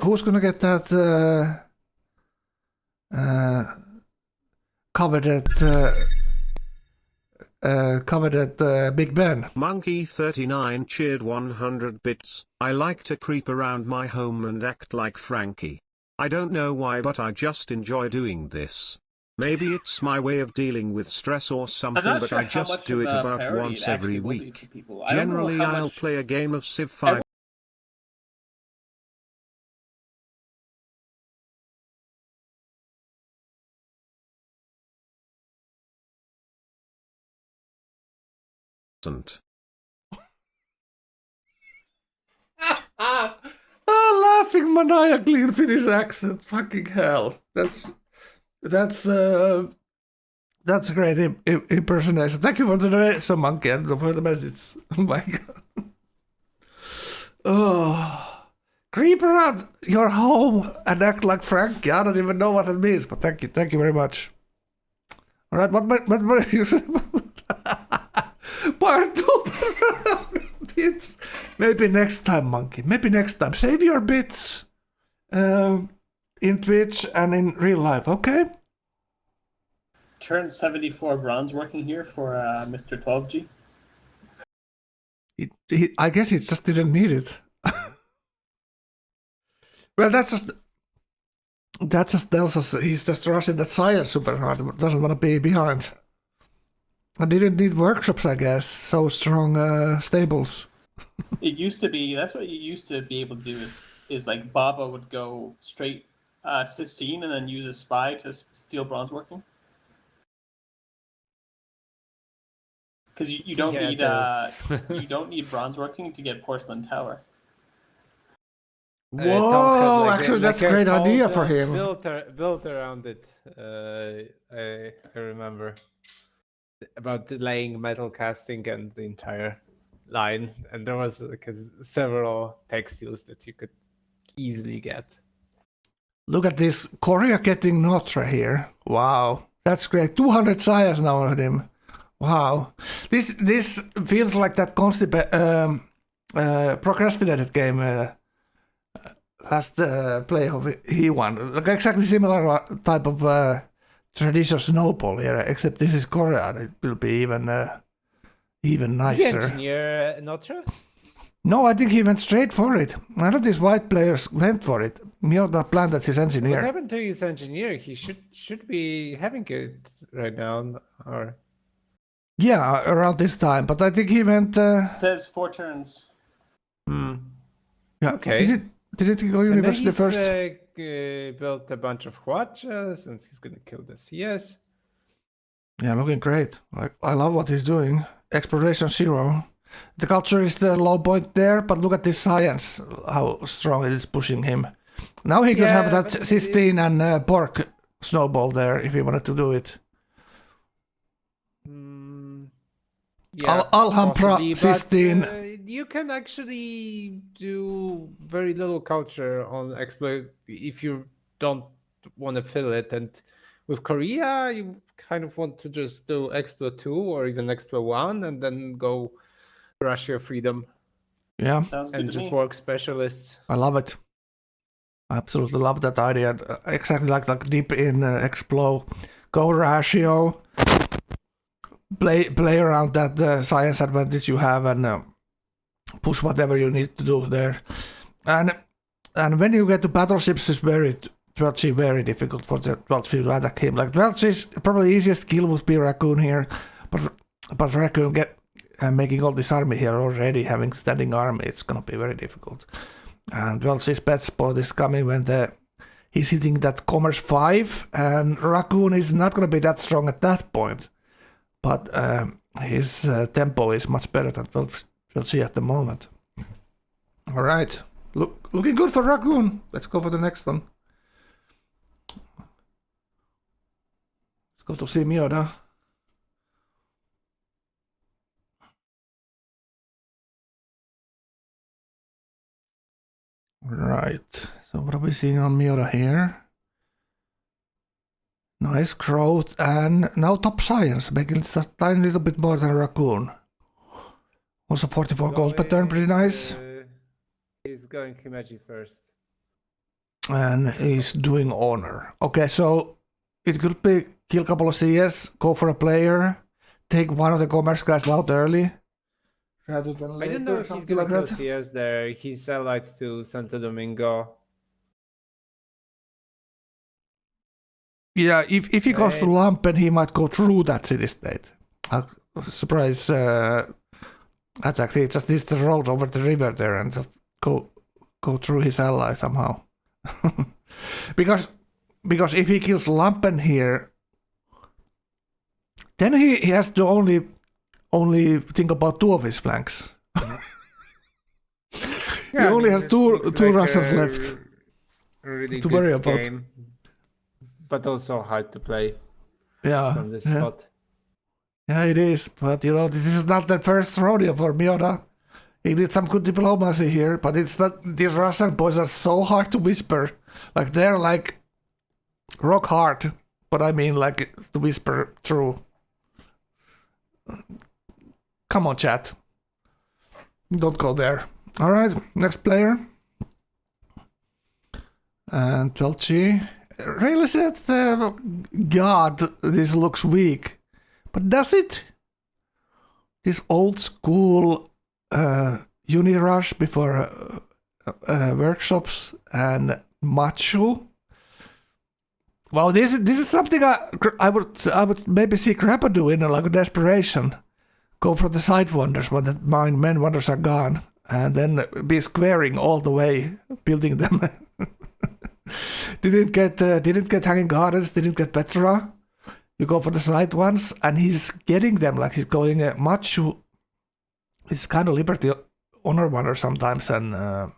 coveted Big Ben? Monkey39 cheered 100 bits. I like to creep around my home and act like Frankie. I don't know why, but I just enjoy doing this. Maybe it's my way of dealing with stress or something, but I just do it about once every week. Generally, I'll play a game of Civ 5. Laughing maniacally in Finnish accent. Fucking hell. That's a great impersonation. Thank you for the donation, Monkey, and for the message. Oh my god. Oh, creep around your home and act like Frankie. I don't even know what that means, but thank you very much. All right, what you said? By hard to bits. Maybe next time, Monkey. Maybe next time. Save your bits in Twitch and in real life, okay? Turn 74 bronze working here for Mr. 12G. I guess he just didn't need it. Well, that just tells us he's just rushing that science super hard. Doesn't want to be behind. I didn't need workshops, I guess. So strong stables. It used to be, that's what you used to be able to do is like Baba would go straight Sistine and then use a spy to steal bronze working. Because you don't need you don't need bronze working to get porcelain tower. Whoa! Actually, that's a great idea for him. Built around it. I remember about delaying metal casting and the entire line, and there was like several textiles that you could easily get. Look at this Korea getting Notre here. Wow, that's great. 200 sires now on him. Wow, this feels like that procrastinated game last playoff he won. Like exactly similar type of traditional snowball here, except this is Korea. It will be even nicer. Did he engineer Notre? No, I think he went straight for it. None of these white players went for it. Mioda planted his engineer. What happened to his engineer? He should be having it right now, or. Yeah, around this time, but I think he went. It says 4 turns. Hmm. Yeah. Okay. Did he go university and then first? Built a bunch of watches, and he's gonna kill the CS. Yeah, looking great. Like I love what he's doing. Exploration 0. The culture is the low point there, but look at this science, how strong it is pushing him. Now he could have that Sistine and Pork snowball there if he wanted to do it. Yeah, Alhambra, possibly, Sistine. But, you can actually do very little culture on exploit if you don't want to fill it. And with Korea, you kind of want to just do Explo 2 or even Explo 1 and then go rush your freedom. Yeah. Sounds good and to just me. work specialists. I love it. I absolutely love that idea. Exactly like deep in Explo. Go ratio. Play around that science advantage you have and push whatever you need to do there. And when you get to battleships, it's very difficult for the 12G to attack him. Like 12G's probably easiest kill would be Raccoon here, but Raccoon making all this army here already, having standing army, it's gonna be very difficult. And 12G's pet spot is coming when he's hitting that Commerce 5, and Raccoon is not gonna be that strong at that point. But his tempo is much better than 12G at the moment. All right, looking good for Raccoon. Let's go for the next one. Let's go to see Mioda. Right, so what are we seeing on Mioda here? Nice growth, and now top science, making it a tiny little bit more than Raccoon. Also 44 gold pattern, pretty nice. He's going Himeji first. And he's doing honor. Okay, so it could be kill a couple of CS, go for a player, take one of the commerce guys out early. I don't know if he's gonna go CS there. He's allied to Santo Domingo. Yeah, if he goes to Lampen, he might go through that city-state. Surprise attacks. He just needs to roll over the river there and just go through his ally somehow. because if he kills Lampen here, then he has to only think about 2 of his flanks. He only has two Russians left really to worry about. Game, but also hard to play from this spot. Yeah, it is. But this is not the first rodeo for Mioda. He did some good diplomacy here, but it's not. These Russian boys are so hard to whisper. Like they're like rock hard, but I mean like to whisper through. Come on, chat. Don't go there. All right, next player. And 12G. Really said, God, this looks weak. But does it? This old school unit rush before workshops and macho. Well, this is something I would maybe see Crapper do in like a desperation. Go for the side wonders when the main wonders are gone, and then be squaring all the way, building them. didn't get Hanging Gardens, didn't get Petra. You go for the side ones, and he's getting them like he's going macho. It's kind of Liberty Honor Wonder sometimes, and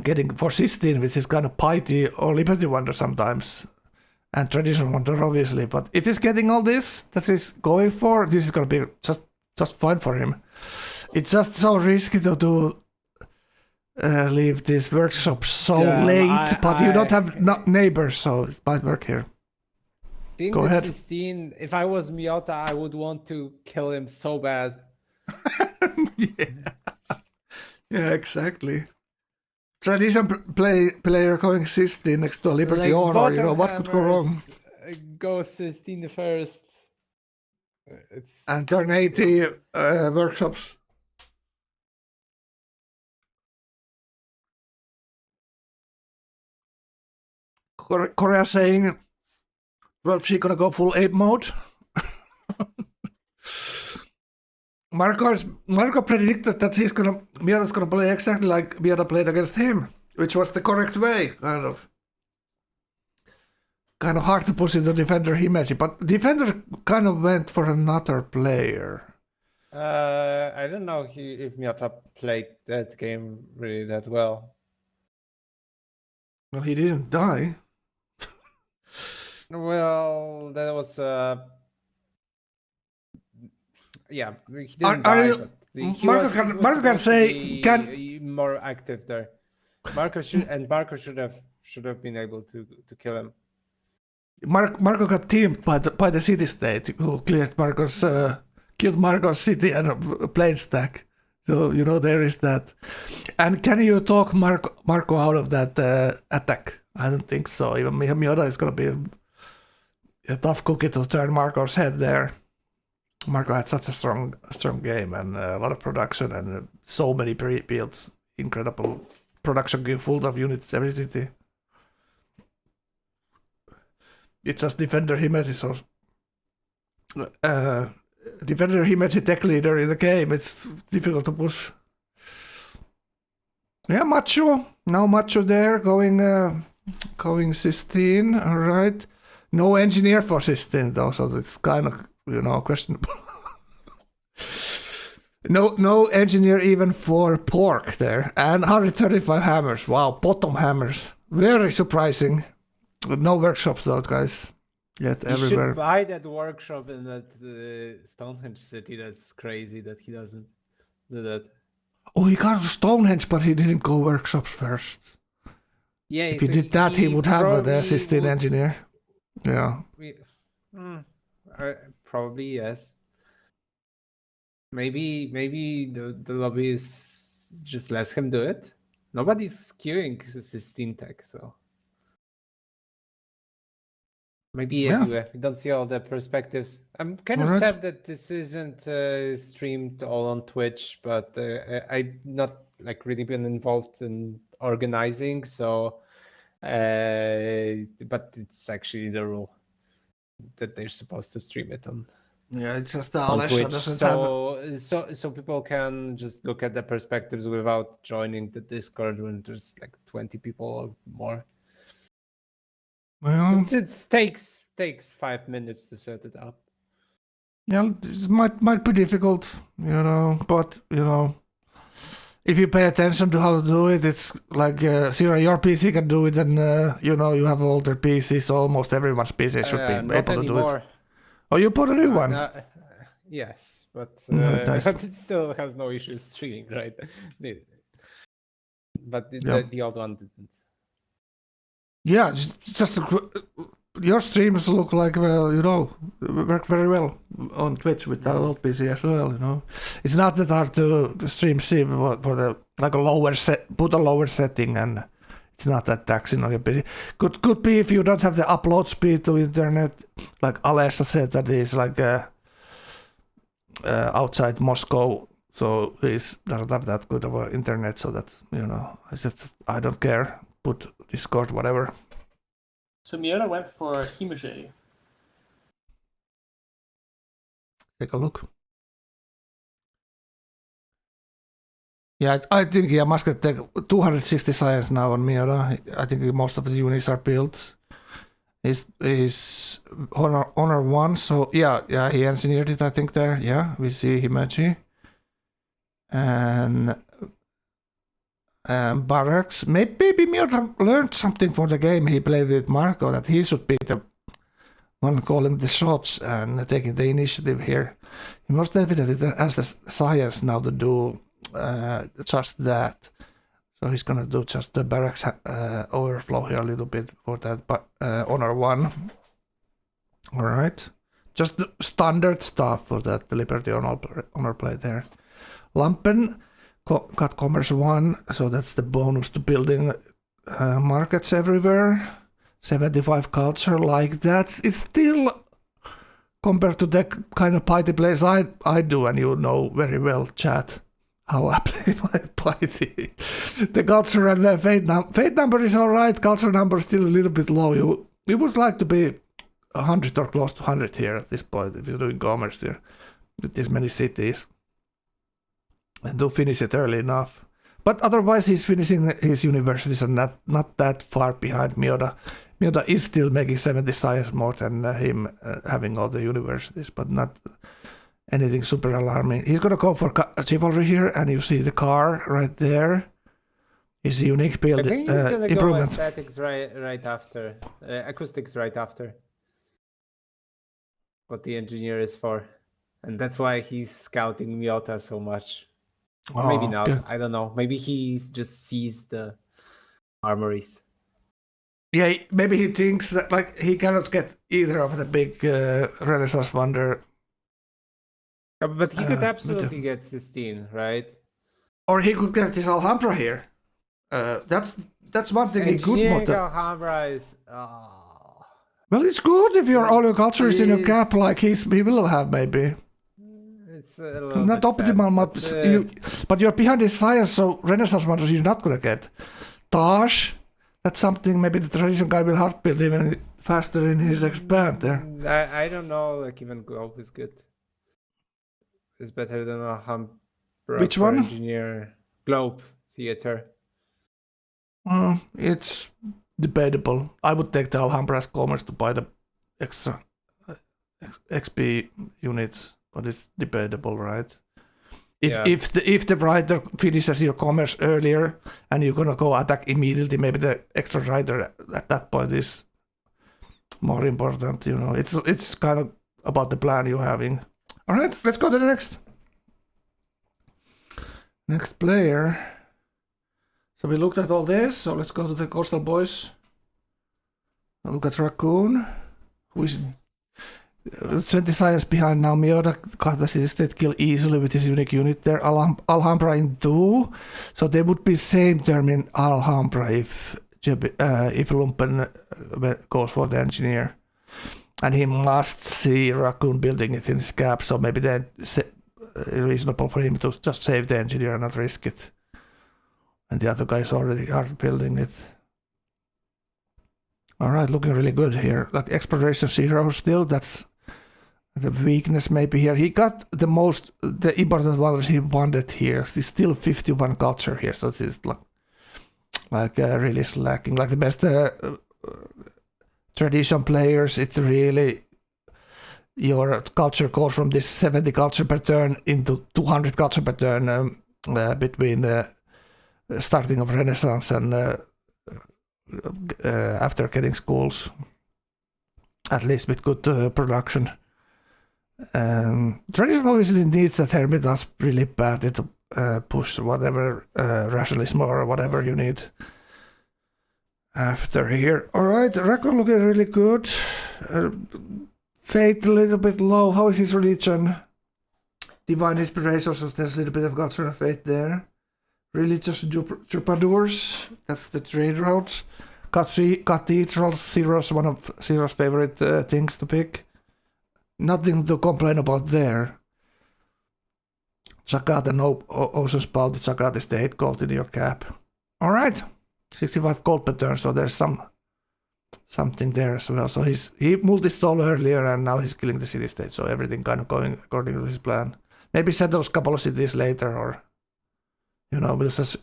getting for 16, which is kind of Piety or Liberty Wonder sometimes, and Tradition Wonder obviously. But if he's getting all this that he's going for, this is gonna be just fine for him. It's just so risky to leave this workshop so late, but you don't have neighbors, so it might work here. Go ahead. 16, if I was Miota, I would want to kill him so bad. Yeah, exactly. Tradition player going 16 next to a Liberty Honor, you know, what could go wrong? Go 16 first. And turn 80 workshops. Korea saying, well, she's gonna go full ape mode. Marco predicted that Miata's gonna play exactly like Miata played against him, which was the correct way, kind of. Kind of hard to push in the defender Himeji, but defender kind of went for another player. I don't know if Miata played that game really that well. Well, he didn't die. Well, that was yeah, he didn't die. But Marco can say more active there. Marco should have been able to kill him. Marco got teamed by the city state who cleared Marco's killed Marco's city and plane stack. So you know there is that. And can you talk Marco out of that attack? I don't think so. Even Miota is gonna be a tough cookie to turn Marco's head there. Marco had such a strong game and a lot of production and so many pre-builds, incredible production game full of units every city. It's just Defender Himeji, so Defender Himeji tech leader in the game. It's difficult to push. Yeah, Macho. Now Macho there going 16. All right. No engineer for 16 though, so it's kind of questionable. No engineer even for pork there, and 135 hammers. Wow, bottom hammers. Very surprising. No workshops though, guys. Yet everywhere. You should buy that workshop in that Stonehenge city. That's crazy that he doesn't do that. Oh, he got Stonehenge, but he didn't go workshops first. Yeah, if he did that, he would have the assistant engineer. Yeah. Probably yes. Maybe the lobby is just lets him do it. Nobody's queuing 16 tech, so maybe we don't see all the perspectives. I'm kind of sad that this isn't streamed all on Twitch, but I've not really been involved in organizing, so but it's actually the rule that they're supposed to stream it on. Yeah, it's just on Twitch, so people can just look at the perspectives without joining the Discord when there's 20 people or more. Well, it takes 5 minutes to set it up. Yeah, it might be difficult, but if you pay attention to how to do it, it's like Sira, your PC can do it, and you have older PC, so almost everyone's PC should be able to do it. Oh, you put a new one? Yes, but, nice. But it still has no issues streaming, right? But the old one didn't. Yeah, just your streams look like, well, you know, work very well on Twitch with that old PC as well, you know. It's not that hard to stream Civ for the, like a lower set, put a lower setting, and it's not that taxing on your PC. Could be if you don't have the upload speed to internet, like Alessa said that he's like outside Moscow, so he doesn't have that good of an internet, so that, you know, I don't care, put Discord, whatever. So Miota went for Himage. Take a look. Yeah, I think he must get 260 science now on Miota. I think most of the units are built. Is honor 1, so yeah, he engineered it, I think there. Yeah, we see Himachi. And Barracks. Maybe Miota learned something for the game he played with Marco, that he should be the one calling the shots and taking the initiative here. He most definitely has the science now to do just that. So he's gonna do just the Barracks overflow here a little bit for that, but honor 1. Alright. Just the standard stuff for that, the Liberty honor play there. Lampen got commerce 1, so that's the bonus to building markets everywhere. 75 culture, like that. It's still, compared to the kind of party plays I do, and you know very well, chat, how I play my party. The culture and fate number is alright, culture number is still a little bit low. You would like to be 100 or close to 100 here at this point if you're doing commerce here with this many cities. And do finish it early enough. But otherwise he's finishing his universities and not that far behind Miota. Miota is still making 70 science more than him having all the universities, but not anything super alarming. He's gonna go for chivalry here, and you see the car right there. His unique build I think he's gonna improvement. go aesthetics right after, acoustics right after. What the engineer is for, and that's why he's scouting Miota so much. Or maybe not. Okay. I don't know. Maybe he just sees the armories. Yeah, maybe he thinks that like he cannot get either of the big Renaissance Wonder. But he could with absolutely get Sistine, right? Or he could get his Alhambra here. That's one thing he could Engineering not. Alhambra is. Well, it's good if all your culture is in a gap like he will have, maybe. It's a little Not bit optimal, sad, but you're behind his science, so Renaissance Wonders you're not gonna get. Taj, that's something maybe the tradition guy will hard build even faster in his expand there. I don't know, like even Globe is good. It's better than Alhambra. Which for one? Engineer. Globe Theater. It's debatable. I would take the Alhambra's commerce to buy the extra XP units, but it's debatable, right? If the rider finishes your commerce earlier and you're gonna go attack immediately, maybe the extra rider at that point is more important. You know, it's kind of about the plan you're having. All right, let's go to the next player. So we looked at all this, so let's go to the Coastal Boys. Look at Raccoon, who is 20 science behind now. Miota got the city state kill easily with his unique unit there. Alhambra in 2, so they would be same term in Alhambra if Lumpen goes for the engineer. And he must see Raccoon building it in his gap, so maybe then reasonable for him to just save the engineer and not risk it. And the other guys already are building it. Alright, looking really good here. Like exploration 0 still, that's the weakness maybe here. He got the important ones he wanted here. He's still 51 culture here, so it's like really slacking. Like the best tradition players, it's really your culture goes from this 70 culture per turn into 200 culture per turn between starting of Renaissance and after getting schools, at least with good production. Tradition obviously needs that Hermitas really badly to push whatever rationalism or whatever you need. after here. Alright, Raccoon looking really good. Faith a little bit low. How is his religion? Divine inspiration, so there's a little bit of God's and faith there. Religious troubadours, that's the trade route. Cathedrals, Zero's one of Zero's favorite things to pick. Nothing to complain about there. Zakat and Ocean Spout. Zakat is the 8 gold in your cap. Alright, 65 gold per turn, so there's something there as well. So he multi-stole earlier and now he's killing the city-state, so everything kind of going according to his plan. Maybe settles a couple of cities later, or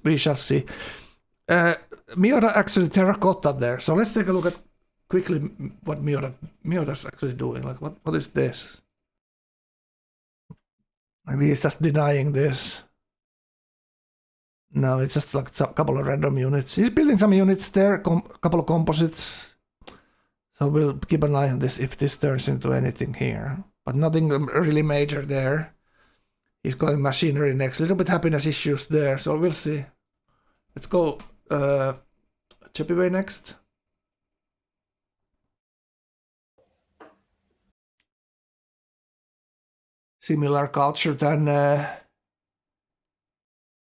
we shall see. Miura actually terracotta there, so let's take a look at quickly what Miura's actually doing. Like what is this? Maybe he's just denying this. No, it's just like a couple of random units. He's building some units there, a couple of composites. So we'll keep an eye on this if this turns into anything here. But nothing really major there. He's going machinery next. A little bit happiness issues there, so we'll see. Let's go Cheppyway next. Similar culture than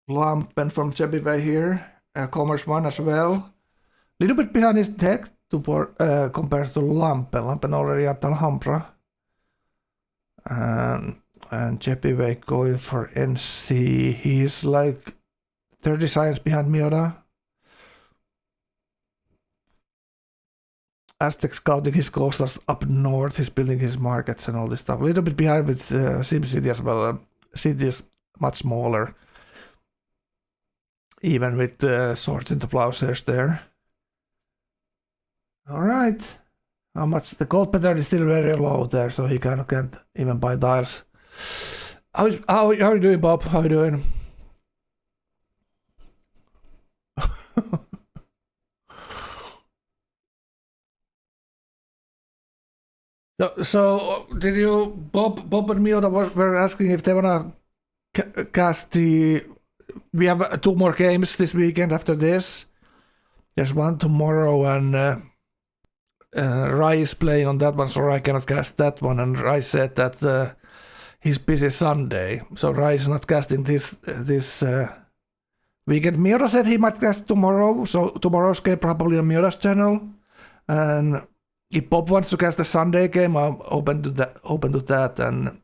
Lampen from Cheppyway here. Commerce 1 as well. Little bit behind his tech compared to Lampen. Lampen already at Alhambra. And Cheppyway going for NC. He's like 30 science behind Miura. Aztec scouting his coasters up north. He's building his markets and all this stuff. A little bit behind with SimCity as well. City is much smaller. Even with sorting the plowshares there. Alright. How much? The gold pattern is still very low there, so he kind of can't even buy dials. How are you doing, Bob? How are you doing? So did you, Bob and Miota were asking if they wanna cast the... We have 2 more games this weekend after this. There's one tomorrow and Rai is playing on that one, so Rai cannot cast that one. And Rai said that he's busy Sunday, so Rai is not casting this weekend. Miura said he might cast tomorrow, so tomorrow's game probably on Miura's channel. And if Bob wants to cast the Sunday game, I'm open to that. And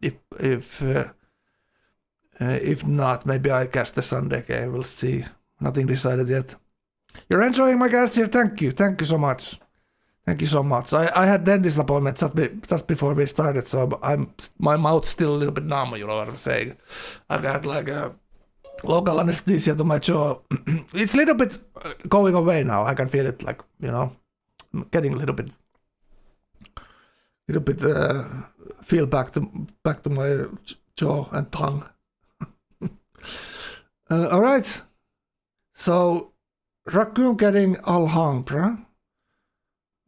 if not, maybe I cast the Sunday game. We'll see. Nothing decided yet. You're enjoying my cast here. Thank you so much. Thank you so much. I had dentist appointment just before we started, so my mouth's still a little bit numb. You know what I'm saying? I got like a local anesthesia to my jaw. It's a little bit going away now. I can feel it, like, getting a little bit feel back to my jaw and tongue. All right. So Raccoon getting Alhambra.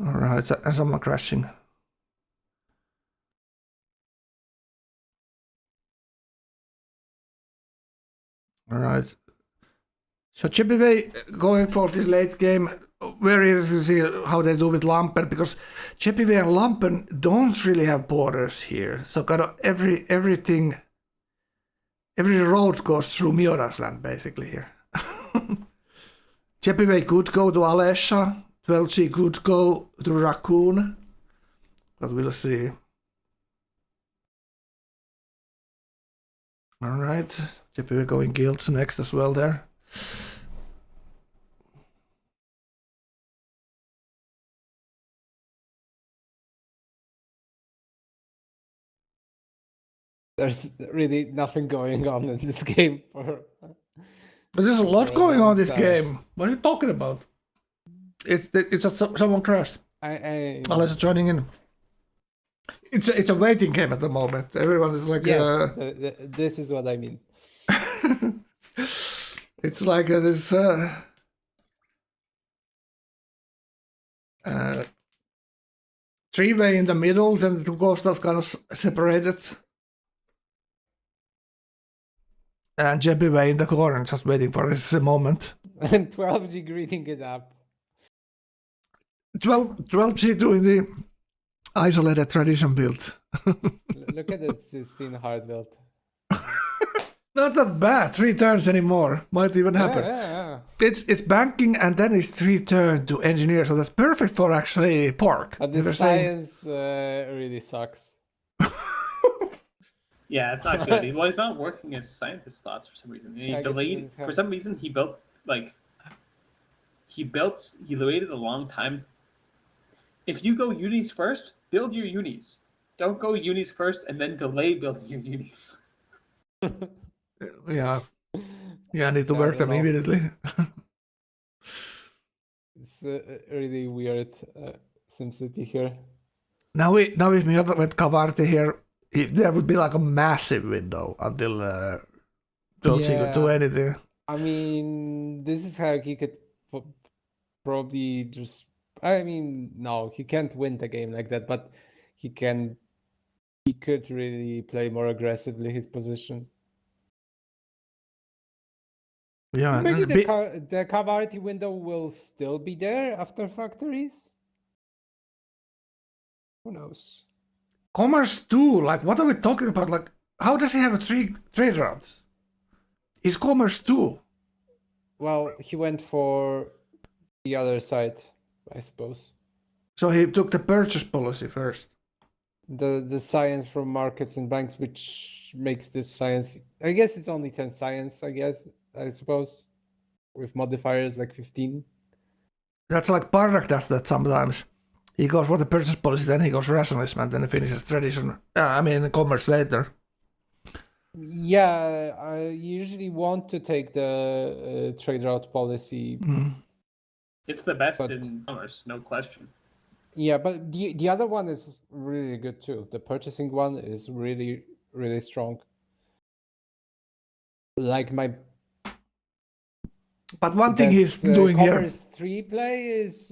All right, and someone crashing. All right. So Cheppyway going for this late game. Where is to see how they do with Lampen, because Cheppyway and Lampen don't really have borders here. So kind of every road goes through Miura's land basically here. Cheppyway could go to Alesha. 12G could go to Raccoon, but we'll see. Alright, Cheppyway going guilds next as well there. There's really nothing going on in this game. But there's a lot going on in this game. What are you talking about? It's just someone crashed. Unless it's joining in. It's a waiting game at the moment. Everyone is like... Yes, this is what I mean. It's like this... three-way in the middle, then the two coastals kind of separated. And Cheppyway in the corner, just waiting for his moment. And 12G greeting it up. 12G doing the isolated tradition build. Look at that 16 hard build. Not that bad. 3 turns anymore. Might even happen. Yeah. It's banking and then it's 3 turn to engineer, so that's perfect for actually pork. But You the were saying- science really sucks. Yeah, it's not good. Well, he's not working as scientist slots for some reason. And he I guess he delayed doesn't have- for some reason. He waited a long time. If you go unis first, build your unis. Don't go unis first and then delay building your unis. Yeah. Yeah, I need to Yeah, work I them don't know. immediately. It's really weird SimCity here. Now if we had with Kavarti here, there would be like a massive window until Dolce could do Yeah. anything. I mean, this is how he could probably just. I mean, no, he can't win the game like that, but he can. He could really play more aggressively his position. Yeah, Maybe and the Cavarity window will still be there after factories. Who knows? Commerce 2, like what are we talking about? Like, how does he have a trade routes? Is Commerce 2? Well, he went for the other side, I suppose. So he took the purchase policy first. The science from markets and banks, which makes this science. I guess it's only 10 science. I suppose, with modifiers like 15. That's like Bardak does that sometimes. He goes for the purchase policy, then he goes rationalism, and then he finishes tradition. Commerce later. Yeah, I usually want to take the trade route policy. It's the best But- in commerce, no question. Yeah, but the other one is really good too. The purchasing one is really, really strong. Like my But one thing he's best, doing here. Commerce 3 play is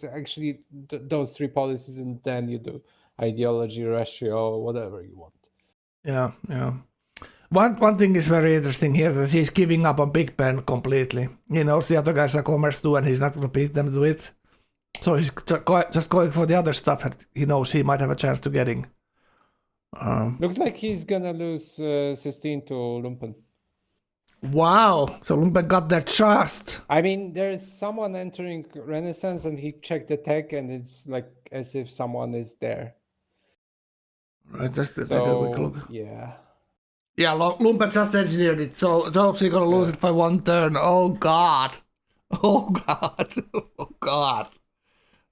actually those 3 policies, and then you do ideology, ratio, whatever you want. Yeah. One thing is very interesting here, that he's giving up on Big Ben completely. He knows the other guys are Commerce 2 and he's not going to beat them to it. So he's just going for the other stuff that he knows he might have a chance to getting. Looks like he's gonna lose 16 to Lumpen. Wow! So Lumpen got their trust. I mean, there's someone entering Renaissance, and he checked the tech, and it's like as if someone is there. Right, just take a quick So look. yeah. Yeah, Lumpen just engineered it, so he's gonna lose it by 1 turn. Oh god! Oh god! Oh god!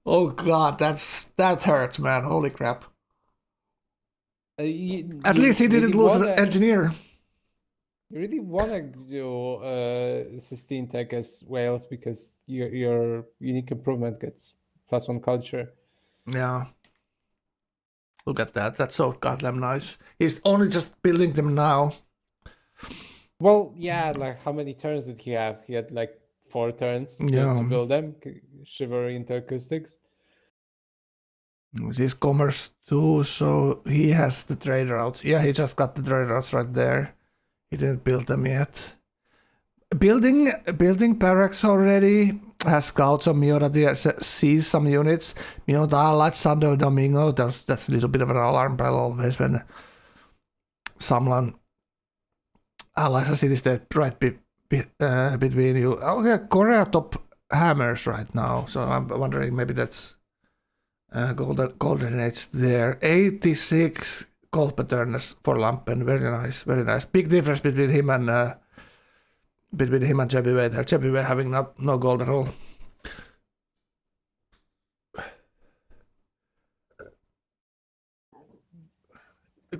Oh god! That hurts, man! Holy crap! At least he didn't lose an engineer. You really want to do 16 tech as Wales because your unique improvement gets +1 culture. Yeah. Look at that. That's so goddamn nice. He's only just building them now. Well, yeah, like how many turns did he have? He had like 4 turns to build them. Chivalry into acoustics. This is Commerce 2, so he has the trade routes. Yeah, he just got the trade routes right there. He didn't build them yet. Building barracks already. Has scouts on Miota there, sees some units. Miota Allied Sando Domingo. That's a little bit of an alarm bell always when someone allies a city state right between you. Okay, Korea top hammers right now, so I'm wondering maybe that's golden age there. 86 gold patterns for Lampen. Very nice, very nice. Big difference between him and Jebiway there. Jebiway having no gold at all.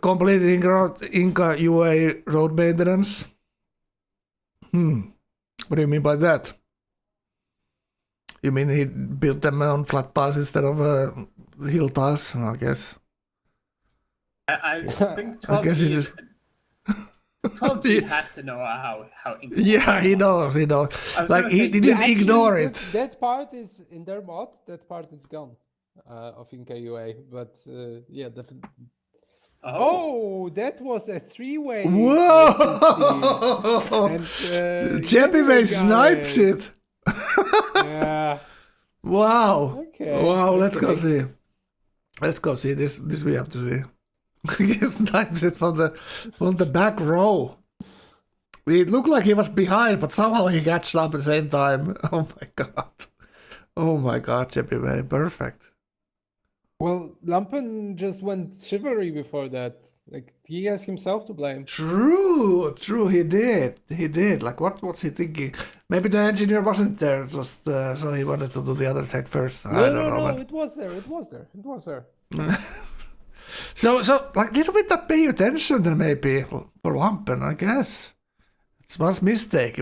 Completing Inca UA road maintenance. What do you mean by that? You mean he built them on flat tiles instead of hill tiles? I guess. I think 12G, I guess he just. 12G has to know how Inca Yeah, he knows. I was Like gonna he say, didn't Actually, ignore it. That part is in their mod. That part is gone of Inca UA. But yeah, definitely. Oh, that was a 3-way. Whoa! And Jebiway got snipes it. Yeah. Wow. Okay. Wow, let's go okay. see. Let's go see this. This we have to see. He snipes it from the back row. It looked like he was behind, but somehow he catched up at the same time. Oh my god. Oh my god, JPV, perfect. Well, Lumpen just went chivalry before that. Like, he has himself to blame. True, he did. He did. Like, what was he thinking? Maybe the engineer wasn't there, just so he wanted to do the other tech first. I don't know. No, it was there. It was there. So, like, a little bit not paying attention then maybe for Lampen, I guess. It was mistake.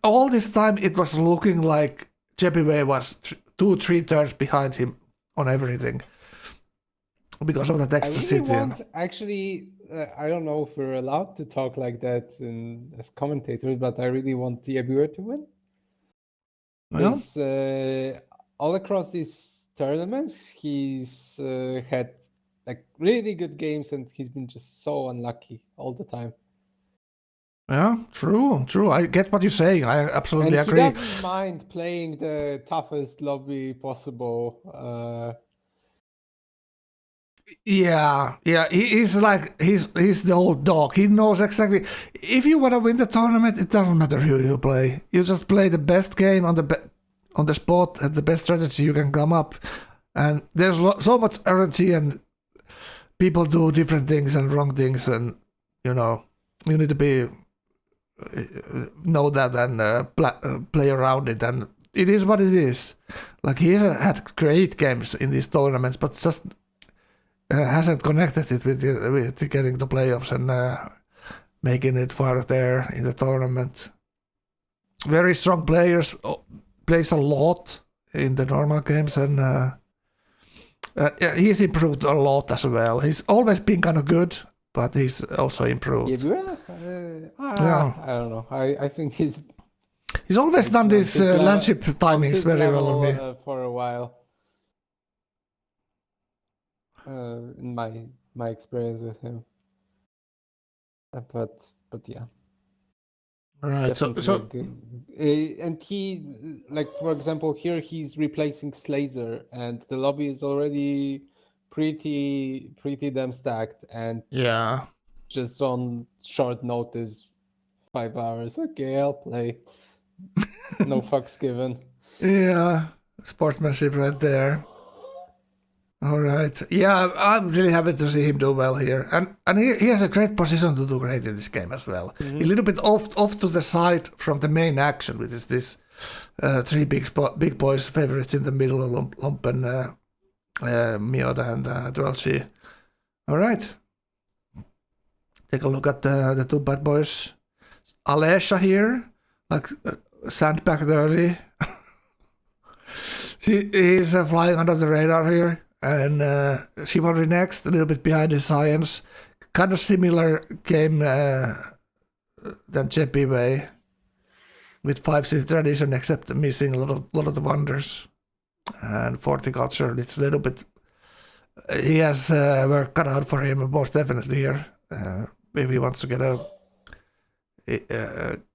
All this time it was looking like JPV was 2-3 turns behind him on everything. Because of that extra city. Actually, I don't know if we're allowed to talk like that as commentators, but I really want Diabur to win. Well, Because all across these tournaments, he's had like really good games, and he's been just so unlucky all the time. yeah, true. I get what you're saying. I absolutely And agree. he doesn't mind playing the toughest lobby possible. Yeah. He's like he's the old dog. He knows exactly. If you want to win the tournament, it doesn't matter who you play. You just play the best game on the spot and the best strategy you can come up. And there's so much RNG and people do different things and wrong things, and you need to know that and play around it. And it is what it is. Like he's had great games in these tournaments, but just hasn't connected it with getting to playoffs and making it far there in the tournament. Very strong players, plays a lot in the normal games, and he's improved a lot as well. He's always been kind of good, but he's also improved. Yeah. I don't know. I think he's always done these landship timings very well on me. For a while. In my experience with him. But yeah. Right. So and he, like, for example, here he's replacing Slazer, and the lobby is already pretty damn stacked, and yeah. just on short notice, 5 hours. Okay, I'll play. No fucks given. Yeah, sportsmanship right there. All right. Yeah, I'm really happy to see him do well here, and he has a great position to do great in this game as well. Mm-hmm. A little bit off to the side from the main action, which is this 3 big boys favorites in the middle, Lumpen, Mioda, and Drolchi. All right. Take a look at the 2 bad boys. Alesha here, like sandbagged early. He's flying under the radar here. And Chivalry next, a little bit behind his science. Kind of similar game than JPV with 5 city tradition, except missing a lot of the wonders. And horticulture, it's a little bit. He has work cut out for him, most definitely here. If he wants to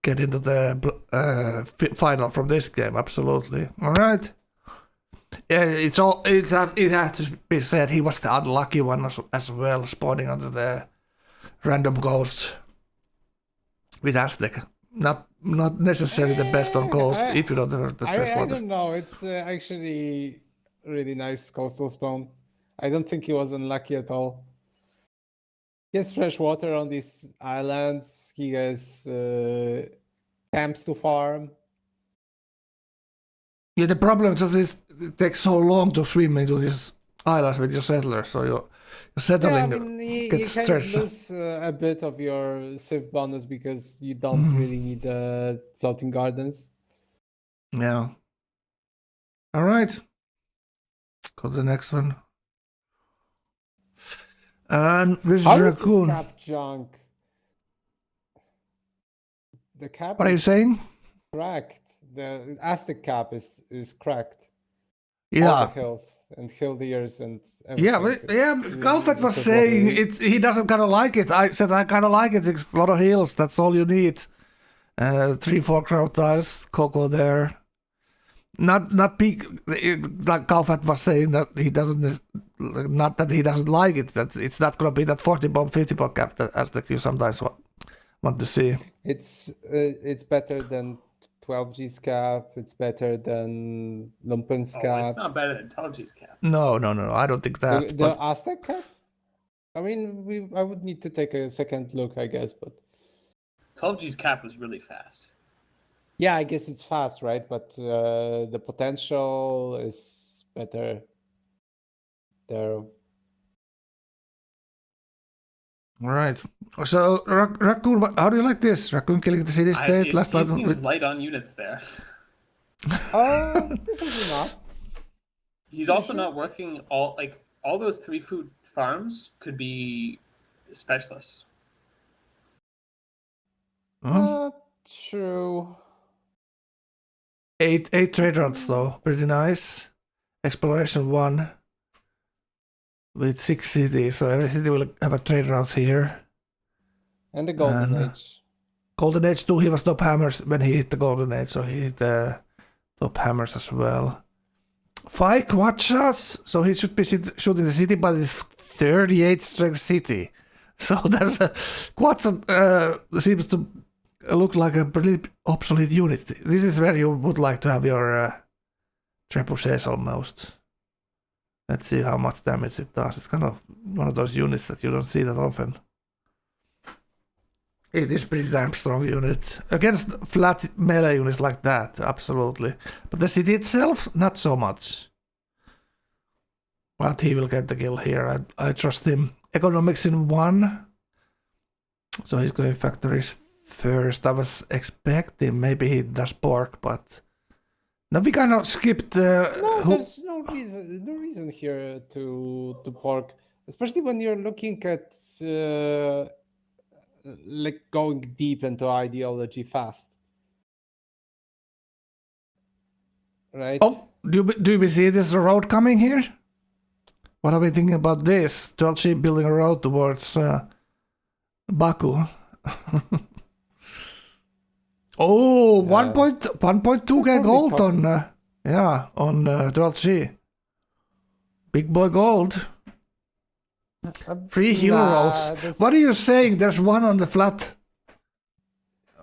get into the final from this game, absolutely. All right. It has to be said he was the unlucky one as well, spawning onto the random ghost with Aztec. Not necessarily the best on ghost if you don't have the fresh water. I don't know. It's actually really nice coastal spawn. I don't think he was unlucky at all. He has fresh water on these islands. He has camps to farm. Yeah, the problem just is it takes so long to swim into these islands with your settlers, so your settling gets you stressed. kind of lose a bit of your Civ bonus because you don't really need floating gardens. Yeah. All right. Go to the next one. And this is How is Raccoon. this cap junk? The cap What are you is saying? cracked. The Aztec cap is cracked. All Yeah. the hills and hill deers and Yeah, everything. Gauephat was saying he doesn't kind of like it. I said I kind of like it. It's a lot of hills. That's all you need. 3-4 crowd tiles. Coco there. not peak. Like Gauephat was saying that he doesn't. Not that he doesn't like it. That it's not gonna be that 40 bomb, 50 bomb cap that you sometimes want to see. It's better than 12G's cap. It's better than Lumpen's Oh, cap. it's not better than Tulgy's cap. No. I don't think that. The but Aztec cap? I mean, I would need to take a second look, I guess, but 12G's cap was really fast. yeah, I guess it's fast, right? But the potential is better there. all right. So Raccoon, how do you like this? Raccoon killing the city state last He time. seems light on units there. This is enough. He's also not working all those 3 food farms could be specialists. True. 8 trade routes though, pretty nice. Exploration 1 with 6 cities, so every city will have a trade route here. And the Golden Age. Golden Age 2, he was top hammers when he hit the Golden Age, so he hit the top hammers as well. 5 quachas, so he should be shooting the city, but it's 38 strength city. So that's quacha seems to look like a pretty obsolete unit. This is where you would like to have your trebuchets almost. Let's see how much damage it does. It's kind of one of those units that you don't see that often. It is pretty damn strong unit. Against flat melee units like that, absolutely. But the city itself, not so much. But he will get the kill here. I trust him. Economics in 1. So he's going factories first. I was expecting maybe he does pork, but... No, we kind of skipped... No, there's no reason here to pork. Especially when you're looking at... like going deep into ideology fast, right? Oh, do we see this road coming here? What are we thinking about this? 12G building a road towards Baku. Oh, 1.2k gold on on 12G. Big boy gold. Free healer roads. What are you saying? There's one on the flat.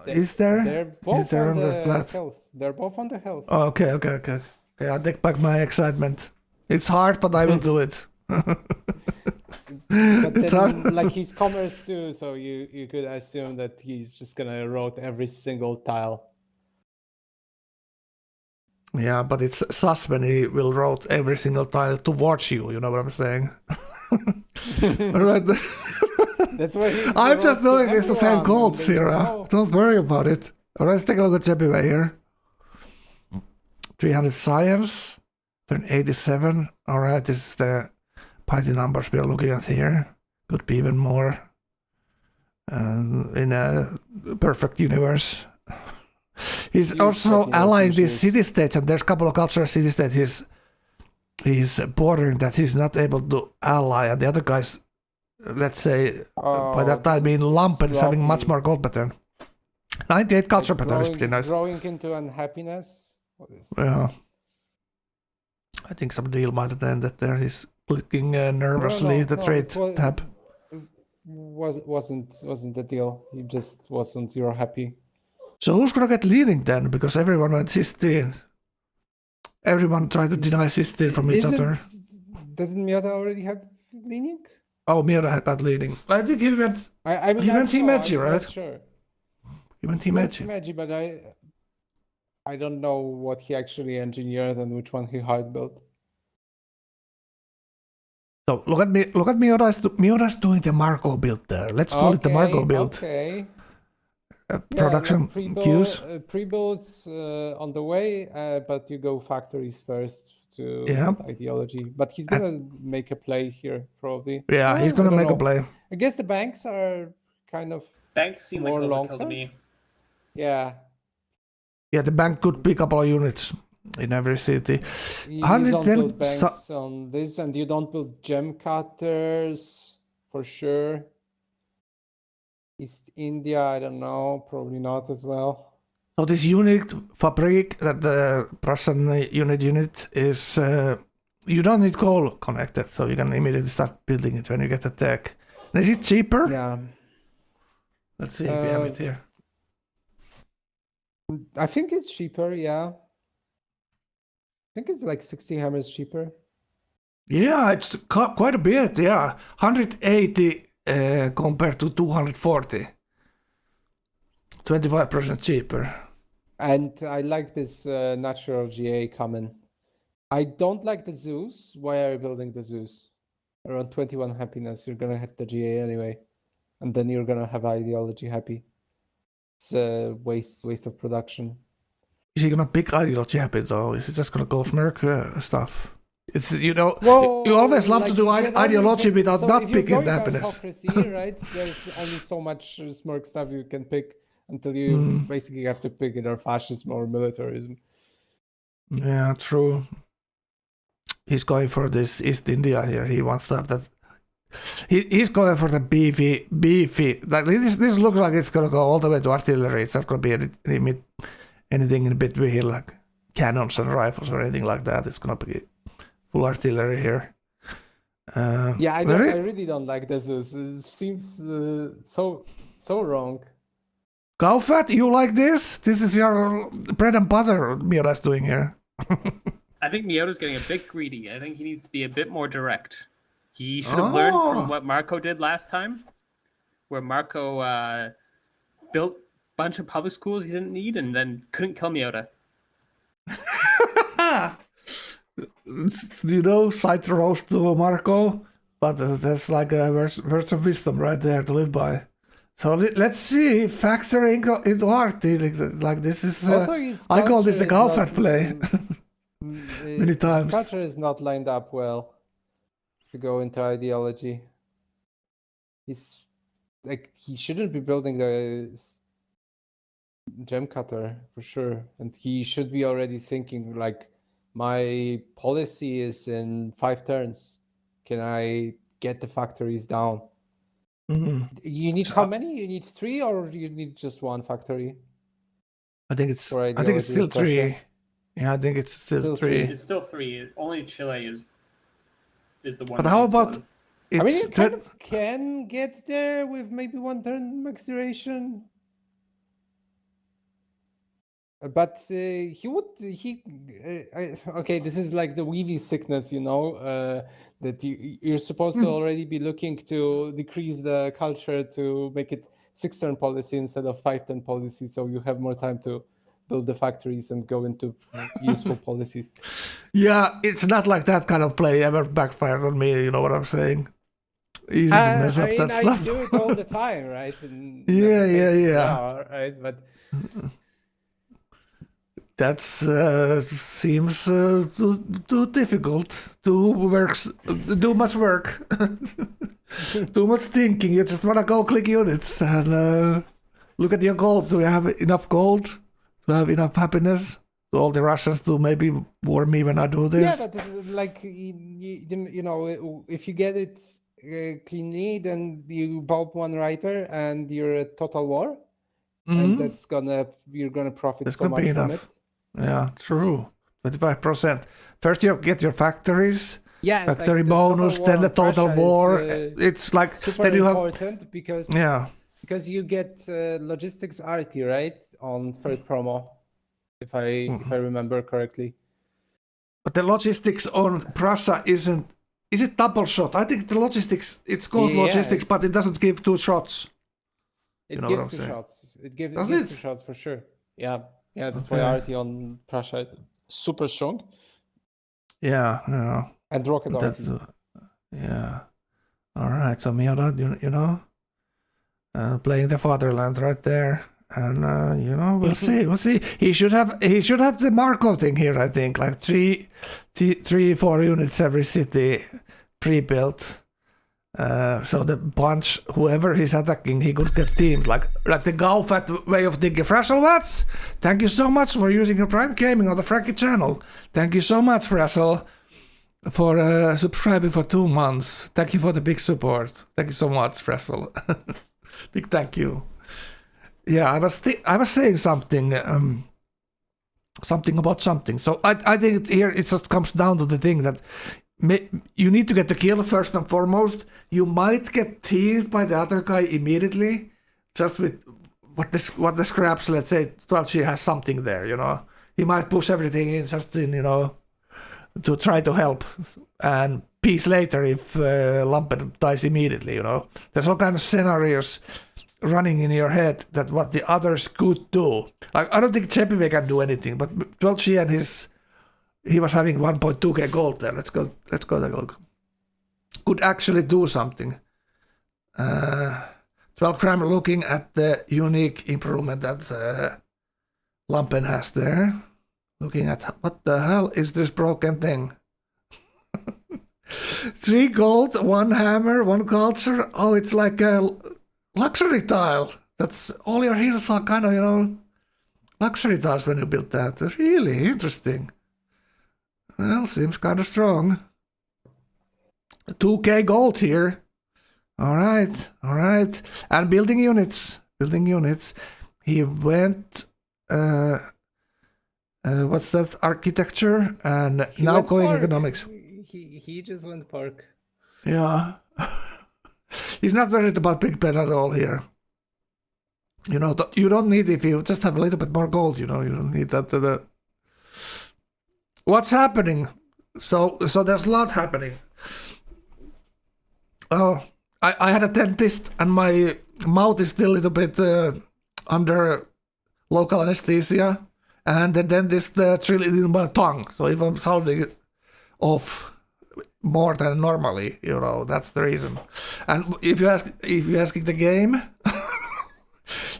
Is there? They're both Is there on on the the flat? hills. They're both on the hills. Oh, okay. I take back my excitement. It's hard, but I will do it. But It's then, hard. like, he's commerce too, so you could assume that he's just gonna erode every single tile. Yeah, but it's sus when he will route every single tile towards you. You know what I'm saying? All right. That's why he I'm just erodes to doing this to save everyone, gold, and they Sierra. know. Don't worry about it. All right, let's take a look at Jebiway here. 300 science, turn 87. All right, this is the party numbers we are looking at here. Could be even more in a perfect universe. He's also fucking allying these efficient. city-states, and there's a couple of cultural city-states he's bordering that he's not able to ally, and the other guys, let's say, by that time in Lumpen is having much more gold pattern. 98 culture pattern is pretty nice. Growing into unhappiness. What is this? Yeah. I think some deal might have ended there. He's clicking nervously the trade tab. Wasn't the deal. He just wasn't zero happy. So who's gonna get leading then? Because everyone went Sistine. Everyone tried to deny Sistine from each other. Doesn't Miata already have leaning? Oh, Mira had bad leading. I think he went. I mean, He I went don't Team know, Edgy, I'm right? not sure. He went Team Edgy. Team Edgy, but I don't know what he actually engineered and which one he hard built. So look at me. Look at Miora's doing the Marco build there. Let's call it the Marco build. Okay. Production queues. Pre-builds on the way, but you go factories first to Yeah. ideology. But he's gonna make a play here, probably. Yeah, he's I gonna don't make a know. play. I guess the banks are kind of, Banks seem like More overkill to long-term? me. yeah. Yeah, the bank could pick up all units in every city. You 110 don't build banks on this, and you don't build gem cutters for sure. East India, I don't know, probably not as well. So this unit fabric that the Prussian unit is, you don't need coal connected, so you can immediately start building it when you get the tech. And is it cheaper? Yeah. Let's see if we have it here. I think it's cheaper, yeah. I think it's like 60 hammers cheaper. Yeah, it's quite a bit, yeah. 180 compared to 240. 25% cheaper. And I like this natural GA coming. I don't like the Zeus. Why are you building the Zeus? Around 21 happiness, you're gonna hit the GA anyway. And then you're gonna have ideology happy. It's a waste of production. Is he gonna pick ideology happy though? Is it just gonna go Smirk stuff? It's, you know, Well, you always love to like, do you can ideology only pick- without so not if you're picking going the by happiness. hypocrisy, right? There's only so much Smirk stuff you can pick until you basically have to pick either fascism or militarism. Yeah, true. He's going for this East India here. He wants to have that. He's going for the beefy. Like this looks like it's gonna go all the way to artillery. It's not gonna be anything in between, like cannons and rifles or anything like that. It's gonna be full artillery here. Yeah, I really don't like this. It seems so wrong. Gauephat, you like this? This is your bread and butter Miura's doing here. I think Miyoda's getting a bit greedy. I think he needs to be a bit more direct. He should have learned from what Marco did last time, where Marco built a bunch of public schools he didn't need and then couldn't kill Miyoda. You know, side roast to Marco, but that's like a words of wisdom right there to live by. So let's see, factoring into Artie, like this is, I call this the Gauephat play. Many times. His culture is not lined up well to go into ideology. He's like, he shouldn't be building the gem cutter for sure, and he should be already thinking like, my policy is in 5 turns. Can I get the factories down? You need how many? You need 3 or you need just 1 factory? I think it's still 3. Yeah, I think it's still 3. It's still 3. Only Chile is the one. But how about I mean, you kind of can get there with maybe 1 turn max duration. But okay, this is like the Weavy sickness, you know, that you're supposed to already be looking to decrease the culture to make it 6-turn policy instead of 5-turn policy, so you have more time to build the factories and go into useful policies. Yeah, it's not like that kind of play ever backfired on me, you know what I'm saying? Easy to mess up that stuff. I do it all the time, right? And yeah. Right, but that seems too difficult. Too much work. Too much thinking. You just want to go click units and look at your gold. Do you have enough gold to have enough happiness? Do all the Russians to maybe warn me when I do this? Yeah, but like, you know, if you get it cleanly, then you bulb 1 writer and you're at total war. And you're gonna profit so much from it. Yeah, true. 25%. First you get your factories. Yeah, factory like bonus, then the total war. It's like super then you important have because you get logistics arty, right, on third promo, if I remember correctly. But the logistics on Prussia isn't. Is it double shot? I think the logistics. It's called logistics, but it doesn't give 2 shots. It gives 2 shots. It gives 2 shots for sure. Yeah, that's why RT on Prussia is super strong. Yeah. And rocket RT. Yeah. All right. So Miura, you know, playing the fatherland right there, and you know, we'll see. He should have the Marco thing here. I think like 3-4 units every city pre-built. So the bunch, whoever he's attacking, he could get teamed like the Gauephat way of thinking. Frasselwats, thank you so much for using your Prime Gaming on the Frankie channel. Thank you so much, Frassel, for subscribing for 2 months. Thank you for the big support. Thank you so much, Frassel. Big thank you. Yeah, I was saying something. Something about something. So I think here it just comes down to the thing that you need to get the kill first and foremost. You might get teamed by the other guy immediately, just with what the scraps. Let's say 12G has something there. You know, he might push everything in just in to try to help, and peace later if Lampen dies immediately. You know, there's all kinds of scenarios running in your head that what the others could do. Like I don't think Chepive can do anything, but 12G and he was having 1.2k gold there. Let's go take a look. Could actually do something. 12 gram looking at the unique improvement that Lampen has there. Looking at what the hell is this broken thing? 3 gold, 1 hammer, 1 culture. Oh, it's like a luxury tile. That's all your heroes are kind of, luxury tiles when you build that. Really interesting. Well, seems kind of strong. 2k gold here. All right. And building units. He went, what's that, architecture? And now going park. economics. He just went park. Yeah. He's not worried about Big Ben at all here. You don't need, if you just have a little bit more gold, you don't need that. What's happening? So there's a lot happening. Oh, I had a dentist and my mouth is still a little bit under local anesthesia, and the dentist drilled it in my tongue. So if I'm sounding off more than normally, that's the reason. And if you're asking the game,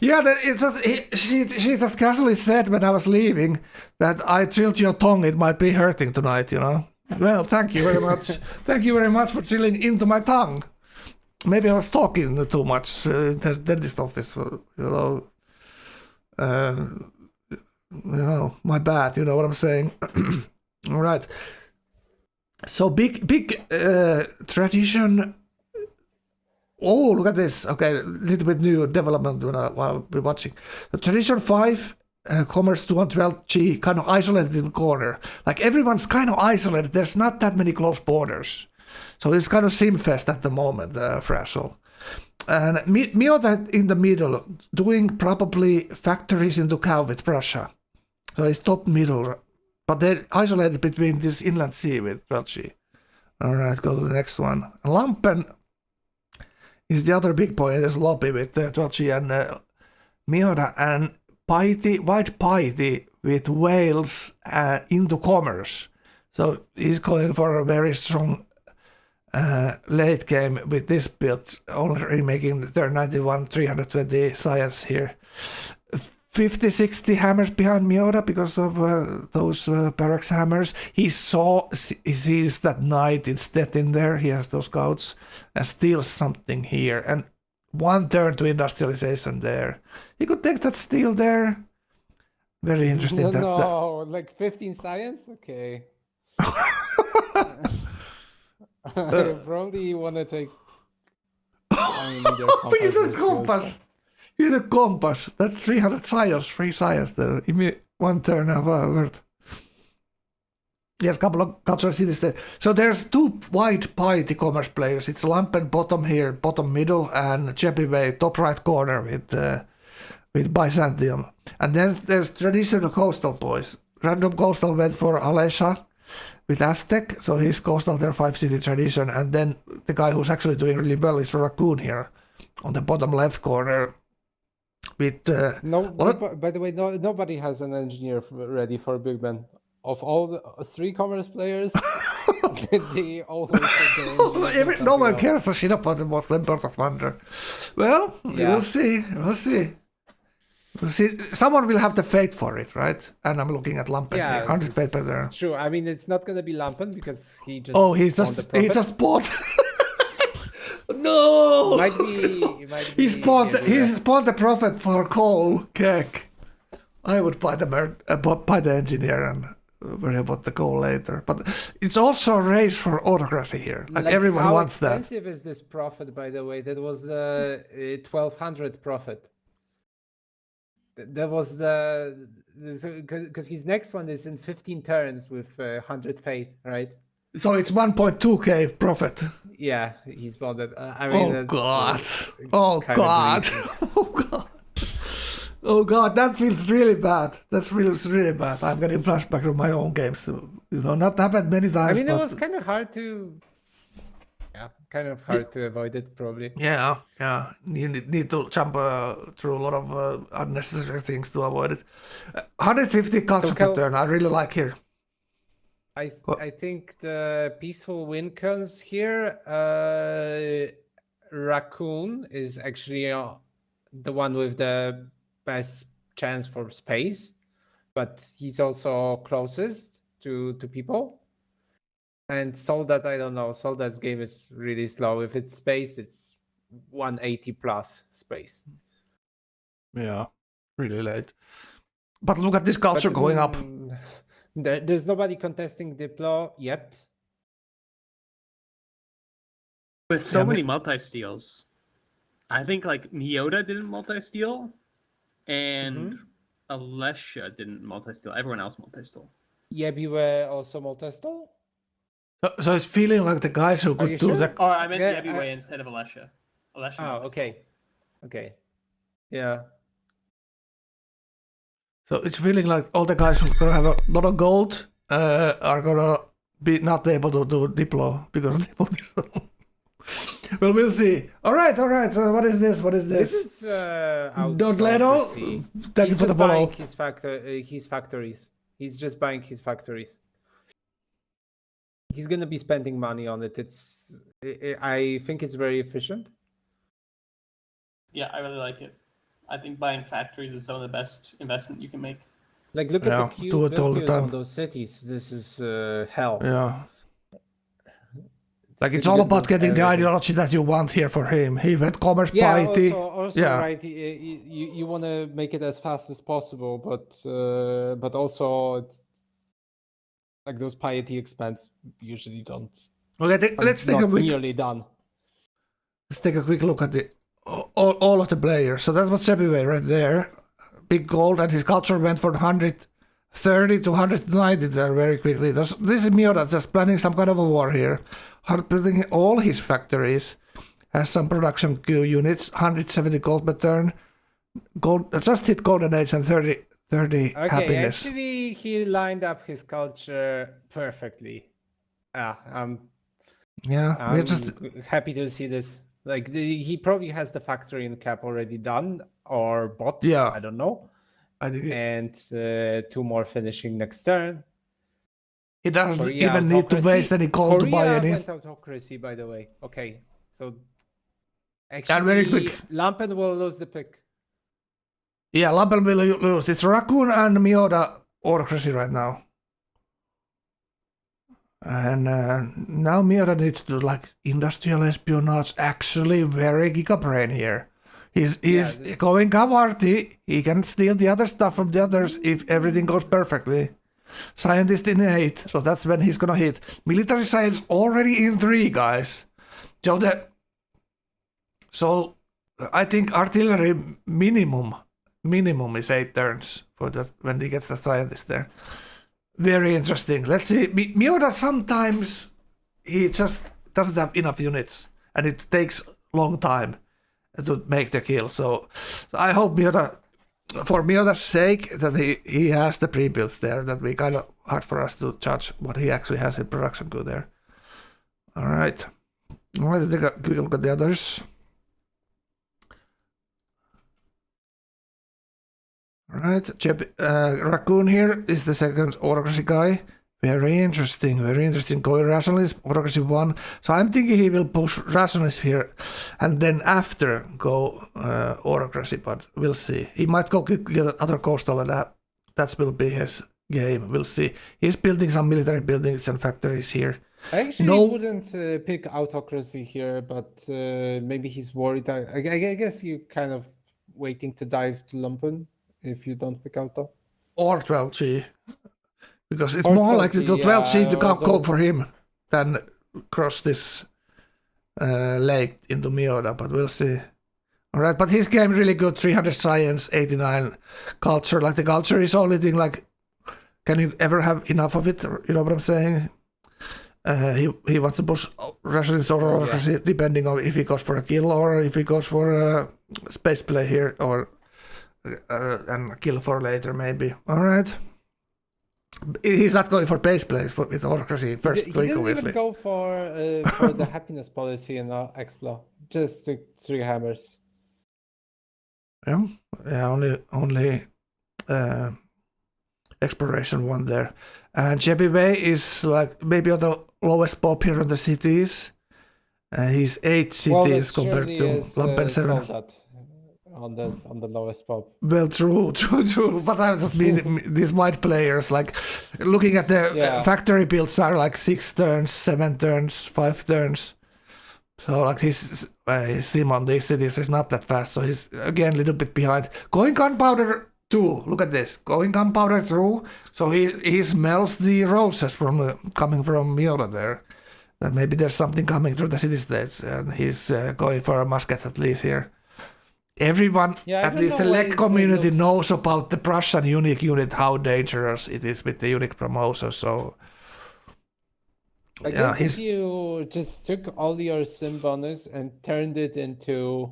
yeah, it's just she just casually said when I was leaving that I drilled your tongue. It might be hurting tonight, Well, thank you very much. Thank you very much for drilling into my tongue. Maybe I was talking too much in the dentist office, my bad. You know what I'm saying? All right. So big tradition. Oh, look at this. Okay, a little bit new development while we're watching. The tradition 5, commerce 212G, kind of isolated in the corner. Like everyone's kind of isolated. There's not that many close borders. So it's kind of simfest at the moment, Frazzle. And Miota in the middle, doing probably factories into Gauephat, Russia. So it's top middle. But they're isolated between this inland sea with 12G. All right, go to the next one. Lampen is the other big boy in this lobby with 12G and Miota, and White Piety with Wales into commerce. So he's going for a very strong late game with this build, only making turn 91, 320 science here. 50-60 hammers behind Miota because of those barracks hammers. He sees that knight instead in there. He has those scouts and steals something here. And 1 turn to industrialization there. He could take that steal there. Very interesting. Like 15 science? Okay. I probably want to take. Compass. He's a compass. That's 300 science, 3 science there. Give me 1 turn of a word. Yes, couple of cultural cities there. So there's 2 White Piety commerce players. It's Lampen bottom here, bottom middle, and Chepive top right corner with Byzantium. And then there's traditional coastal boys. Random coastal went for Alesha with Aztec, so he's coastal there, 5 city tradition. And then the guy who's actually doing really well is Raccoon here on the bottom left corner. With by the way, nobody has an engineer ready for Big Ben. Of all the 3 commerce players, they always no one cares a shit about the most important wonder. Well, we'll see. Someone will have the fate for it, right? And I'm looking at Lampen here. 100 fate better. True. I mean, it's not going to be Lampen because he just. He just bought. No. Might be. He spawned the prophet for coal cake. I would buy the engineer and worry about the coal later. But it's also a race for autocracy here. Like everyone wants that. How expensive is this prophet, by the way? That was 1200 prophet. That was because his next one is in 15 turns with 100 faith, right? So it's 1.2k profit. Yeah, he's modded. I mean, Oh that's, god. Oh kind of god. greedy. Oh god. Oh god, that feels really bad. That's really bad. I'm getting flashback to my own games. Not happened many times. I mean, it but was kind of hard to. Yeah, kind of hard to avoid it, probably. yeah. You need to jump through a lot of unnecessary things to avoid it. 150 culture pattern. I really like here. I think the peaceful win comes here. Raccoon is actually the one with the best chance for space, but he's also closest to people. And Soldat, I don't know. Soldat's game is really slow. If it's space, it's 180 plus space. Yeah, really late. But look at this culture going up. There's nobody contesting Diplo yet. With so Yeah, many multi-steals, I think like Miota didn't multi-steal, and Alessia didn't multi-steal. Everyone else multi-stole. Yebi were also multi-stall? So it's feeling like the guys who you could do sure? that. Or I meant Yeah, Yebi Way instead of Alessia. Alessia Oh, multi-stole. okay. Yeah. So it's feeling like all the guys who gonna have a lot of gold are gonna be not able to do Diplo because they want this. Well, we'll see. All right. So what is this? This is Don Leto, thank you for the follow. His factories. He's just buying his factories. He's gonna be spending money on it. I think it's very efficient. Yeah, I really like it. I think buying factories is some of the best investment you can make. Like, look Yeah, at the do it all the queues time. on those cities. This is hell. Yeah. Like it's City all that about knows getting the everything. ideology that you want here for him. He went commerce Yeah, piety. also Yeah. right. You want to make it as fast as possible, but also it's like those piety expands usually don't. Okay, let's take not a quick. nearly done. Let's take a quick look at the all of the players. So that was Sebiway right there. Big gold, and his culture went from 130 to 190 there very quickly. This is Miota just planning some kind of a war here. Building all his factories. Has some production queue units, 170 gold per turn. Gold just hit golden age and 30 Okay, happiness. actually, he lined up his culture perfectly. Yeah, I'm we're just happy to see this. Like, he probably has the factory in cap already done or bought. Yeah. I don't know. I think And 2 more finishing next turn. he doesn't Korea even need to autocracy. waste any gold to buy Korea any. went autocracy, by the way. Okay, so And actually, very quick. Lampen will lose the pick. Yeah, Lampel will lose. It's Raccoon and Miota autocracy right now. And now Miota needs to do like industrial espionage. Actually, very gigabrain here. He's going Gavarti. He can steal the other stuff from the others if everything goes perfectly. Scientist in 8, so that's when he's gonna hit. Military science already in 3, guys. So I think artillery minimum is 8 turns for that when he gets the scientist there. Very interesting. Let's see. Miota sometimes he just doesn't have enough units, and it takes long time to make the kill. So I hope Miota, for Miota's sake, that he has the pre-builds there. That we kind of hard for us to judge what he actually has in production queue there. All right. Let's take a quick look at the others. Right, Raccoon here is the second autocracy guy. Very interesting. Going rationalist, autocracy 1. So I'm thinking he will push rationalist here, and then after go autocracy. But we'll see. He might go get other coastal, and that will be his game. We'll see. He's building some military buildings and factories here. I actually wouldn't pick autocracy here, but maybe he's worried. I guess you kind of waiting to dive to Lumpen if you don't pick auto. Or 12G. Because it's Or more likely to 12G to yeah, go for him than cross this lake into Miota, but we'll see. All right, but his game really good. 300 science, 89 culture. Like the culture is only thing. Like, can you ever have enough of it? You know what I'm saying? He wants to push Russian or depending on if he goes for a kill or if he goes for a space play here or and a kill for later maybe. All right. He's not going for base plays with autocracy first He click, didn't obviously. even go for the happiness policy in Explo. Just took 3 hammers. Yeah, only exploration one there. And Jebiway is like maybe on the lowest pop here in the cities. He's 8 cities compared to Lampen 7. Soldat on the lowest pop. Well, true. But I just mean these white players, like looking at the factory builds are like 6 turns, 7 turns, 5 turns. So like his sim on these cities is not that fast. So he's again a little bit behind. Going gunpowder 2. Look at this. Going gunpowder 2. So he smells the roses from coming from Miota there. That maybe there's something coming through the city states, and he's going for a musket at least here. Everyone, at least the LEC community, knows about the Prussian unique unit, how dangerous it is with the unique promotion. So, I guess if you just took all your sim bonus and turned it into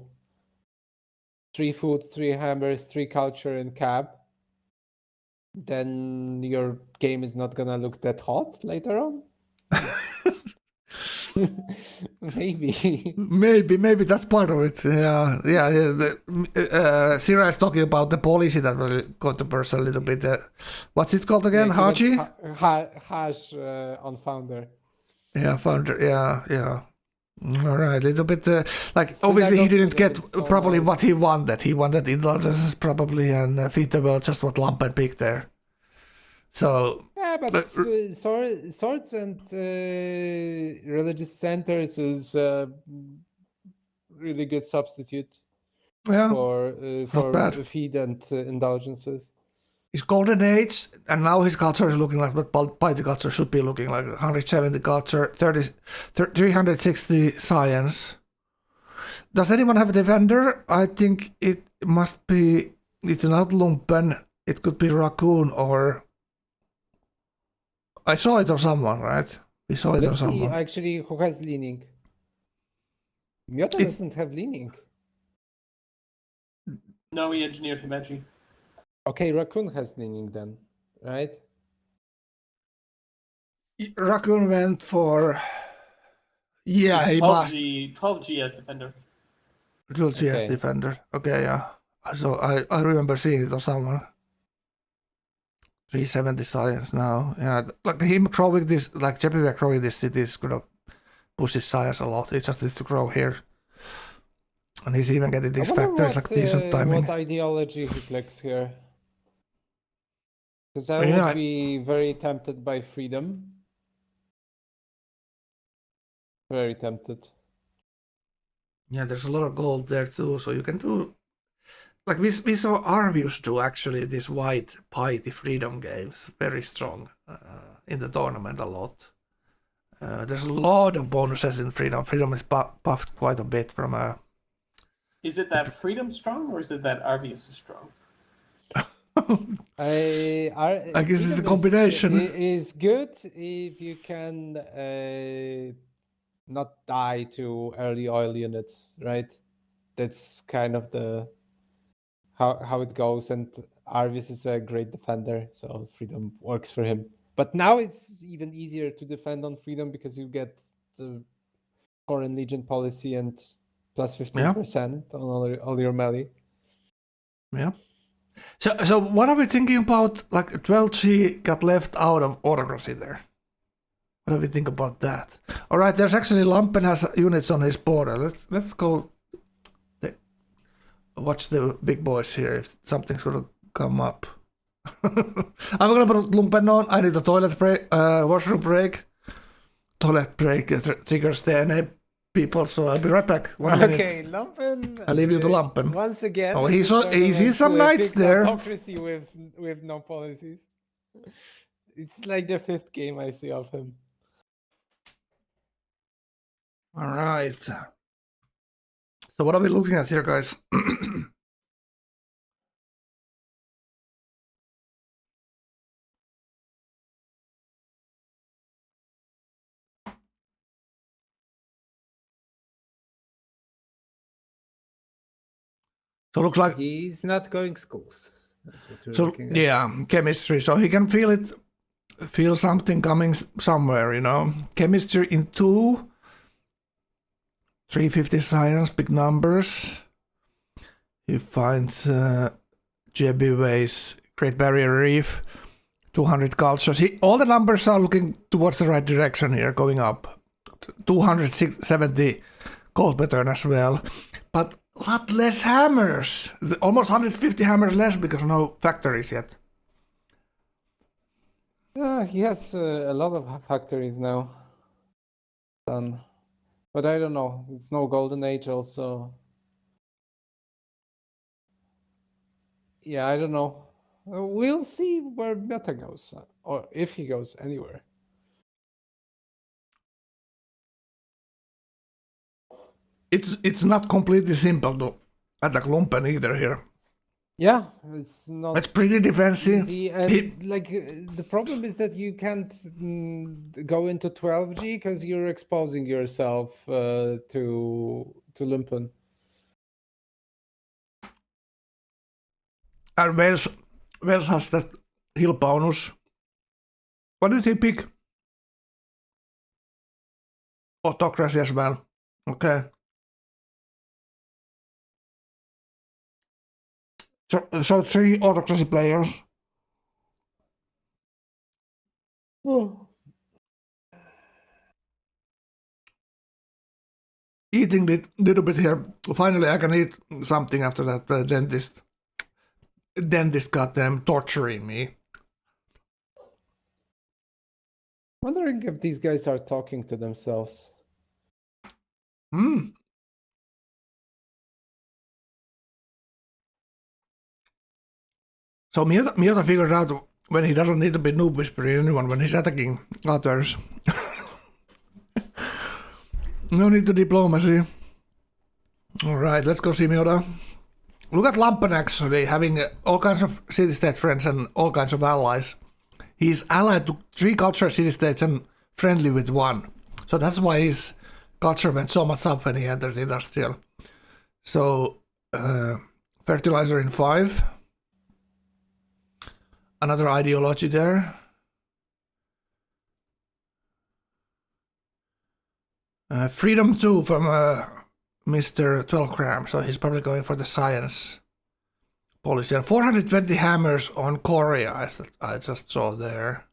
3 food, 3 hammers, 3 culture, and cab, then your game is not gonna look that hot later on. Maybe that's part of it. Yeah. Sira is talking about the policy that was controversial a little bit. What's it called again? Haji? Hash on founder. Yeah, founder. Yeah. All right, a little bit like so obviously he didn't get probably what he wanted. He wanted indulgences probably and featable just what Lampen picked there. So yeah, but swords and religious centers is a really good substitute for feed and indulgences. His golden age, and now his culture is looking like what Paiti culture should be looking like. 170 culture, 360 science. Does anyone have a defender? I think it must be. It's not Lumpen. It could be Raccoon or. I saw it on someone, right? We saw it on someone. Let's see actually who has leaning. Miota doesn't have leaning. No, he engineered Himeji. Okay, Raccoon has leaning then, right? Raccoon went for. Yeah, it's he 12G, 12G as defender. 12G as defender. Okay, yeah. So I remember seeing it on someone. 370 science now. Yeah, like him growing this, like Jepive growing this city is gonna push his science a lot. He just needs to grow here. And he's even getting these factories like decent timing. What ideology he clicks here? Because I would be very tempted by freedom. Very tempted. Yeah, there's a lot of gold there too, so you can do. Like we saw Arvius do actually these white piety freedom games very strong in the tournament a lot. There's a lot of bonuses in freedom. Freedom is buffed quite a bit from a. Is it that freedom strong or is it that Arvius is strong? I guess it's a combination. Is good if you can not die to early oil units, right? That's kind of the how it goes, and Arvius is a great defender, so freedom works for him. But now it's even easier to defend on freedom because you get the Foreign Legion policy and plus 15% on all your melee. Yeah. So what are we thinking about? Like 12G got left out of autocracy there. What do we think about that? All right, there's actually Lampen has units on his border. Let's go watch the big boys here if something's gonna come up. I'm gonna put Lumpen on. I need a toilet break, washroom break. Toilet break triggers the NA people, so I'll be right back. 1 minute. Okay, Lumpen. I'll leave you to Lumpen. Once again. Oh, he sees some knights there. Autocracy with no policies. It's like the 5th game I see of him. All right. So what are we looking at here, guys? So looks like He's not going schools. That's what we're so looking at. yeah, chemistry. So he can feel something coming somewhere, you know. Chemistry in 2, 350 science, big numbers. He finds Jebi Ways, Great Barrier Reef, 200 cultures. All the numbers are looking towards the right direction here, going up. 270 gold pattern as well. But a lot less hammers. Almost 150 hammers less because no factories yet. He has a lot of factories now done. But I don't know. It's no golden age also. Yeah, I don't know. We'll see where Meta goes, or if he goes anywhere. It's not completely simple to attack Lumpen either here. Yeah, it's not It's pretty defensive. easy. And like the problem is that you can't go into 12G because you're exposing yourself to Lumpen. And Wales has that heal bonus. What did he pick? Autocracy as well. Okay. So 3 autocracy players. Oh. Eating a little bit here. Finally, I can eat something after that dentist got them torturing me. Wondering if these guys are talking to themselves. So Miota figured out when he doesn't need to be noob whispering anyone when he's attacking others. No need to diplomacy. Alright, let's go see Miota. Look at Lumpen actually, having all kinds of city-state friends and all kinds of allies. He's allied to 3 culture city-states and friendly with 1. So that's why his culture went so much up when he entered industrial. So, fertilizer in 5. Another ideology there. Freedom 2 from Mr. 12 gram, so he's probably going for the science policy. And 420 hammers on Korea, as I just saw there.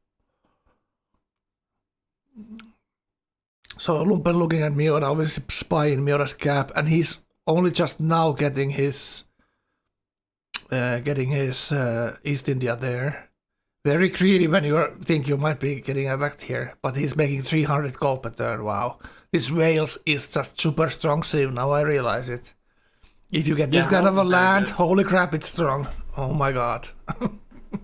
So Lumpen looking at Miota, obviously spying Miota's cap, and he's only just now getting his East India there. Very greedy when you think you might be getting attacked here, but he's making 300 gold per turn. Wow, this Wales is just super strong civ. Now I realize it. If you get this kind of a land, holy crap, it's strong. Oh my god.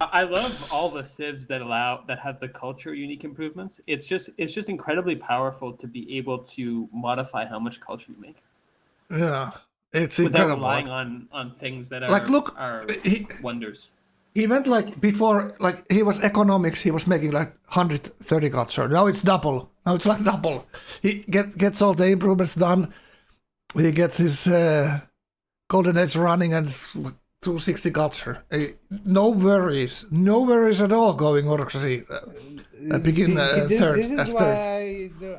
I love all the civs that have the culture unique improvements. It's just incredibly powerful to be able to modify how much culture you make. Yeah, it's without incredible. relying on things that are Like, look, are wonders. He went like before, like he was economics, he was making like 130 culture. Now it's double. Now it's like double. He gets all the improvements done. He gets his golden age running and 260 culture. No worries at all going autocracy. Begin third. This is as why third.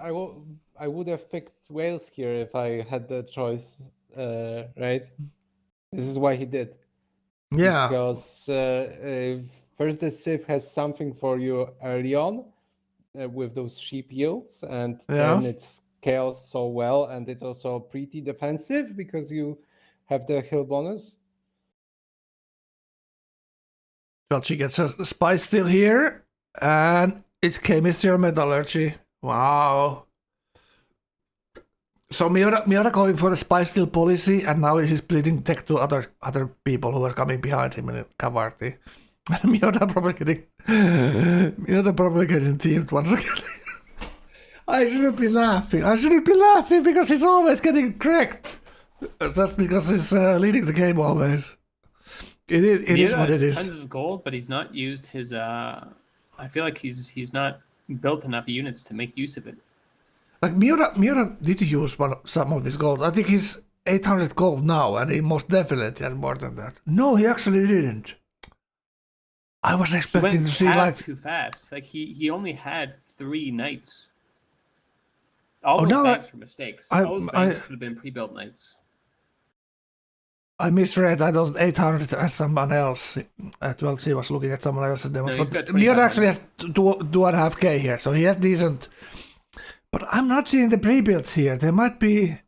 I would have picked Wales here if I had the choice, right? This is why he did. Yeah. Because first the Civ has something for you early on with those sheep yields, and then it scales so well, and it's also pretty defensive because you have the hill bonus. Well, she gets a spice still here, and it's chemistry or metallurgy. Wow. So Miota going for the spy steal policy, and now he's splitting tech to other people who are coming behind him in Kavarti. Miota probably getting teamed once again. I shouldn't be laughing because he's always getting correct. Just because he's leading the game always. It is what has it is. tons of gold, but he's not used his. I feel like he's not built enough units to make use of it. Like Miura did use some of his gold. I think he's 800 gold now, and he most definitely had more than that. No, he actually didn't. I was He expecting went to see half like too fast. Like he only had 3 knights. All Oh, those now banks were mistakes. I- All those banks could have been pre-built knights. I misread. I don't 800 as someone else. 12C was looking at someone else's demos, he's but got Miura actually 2500. has 2.5k here, so he has decent. But I'm not seeing the pre-builds here. They might be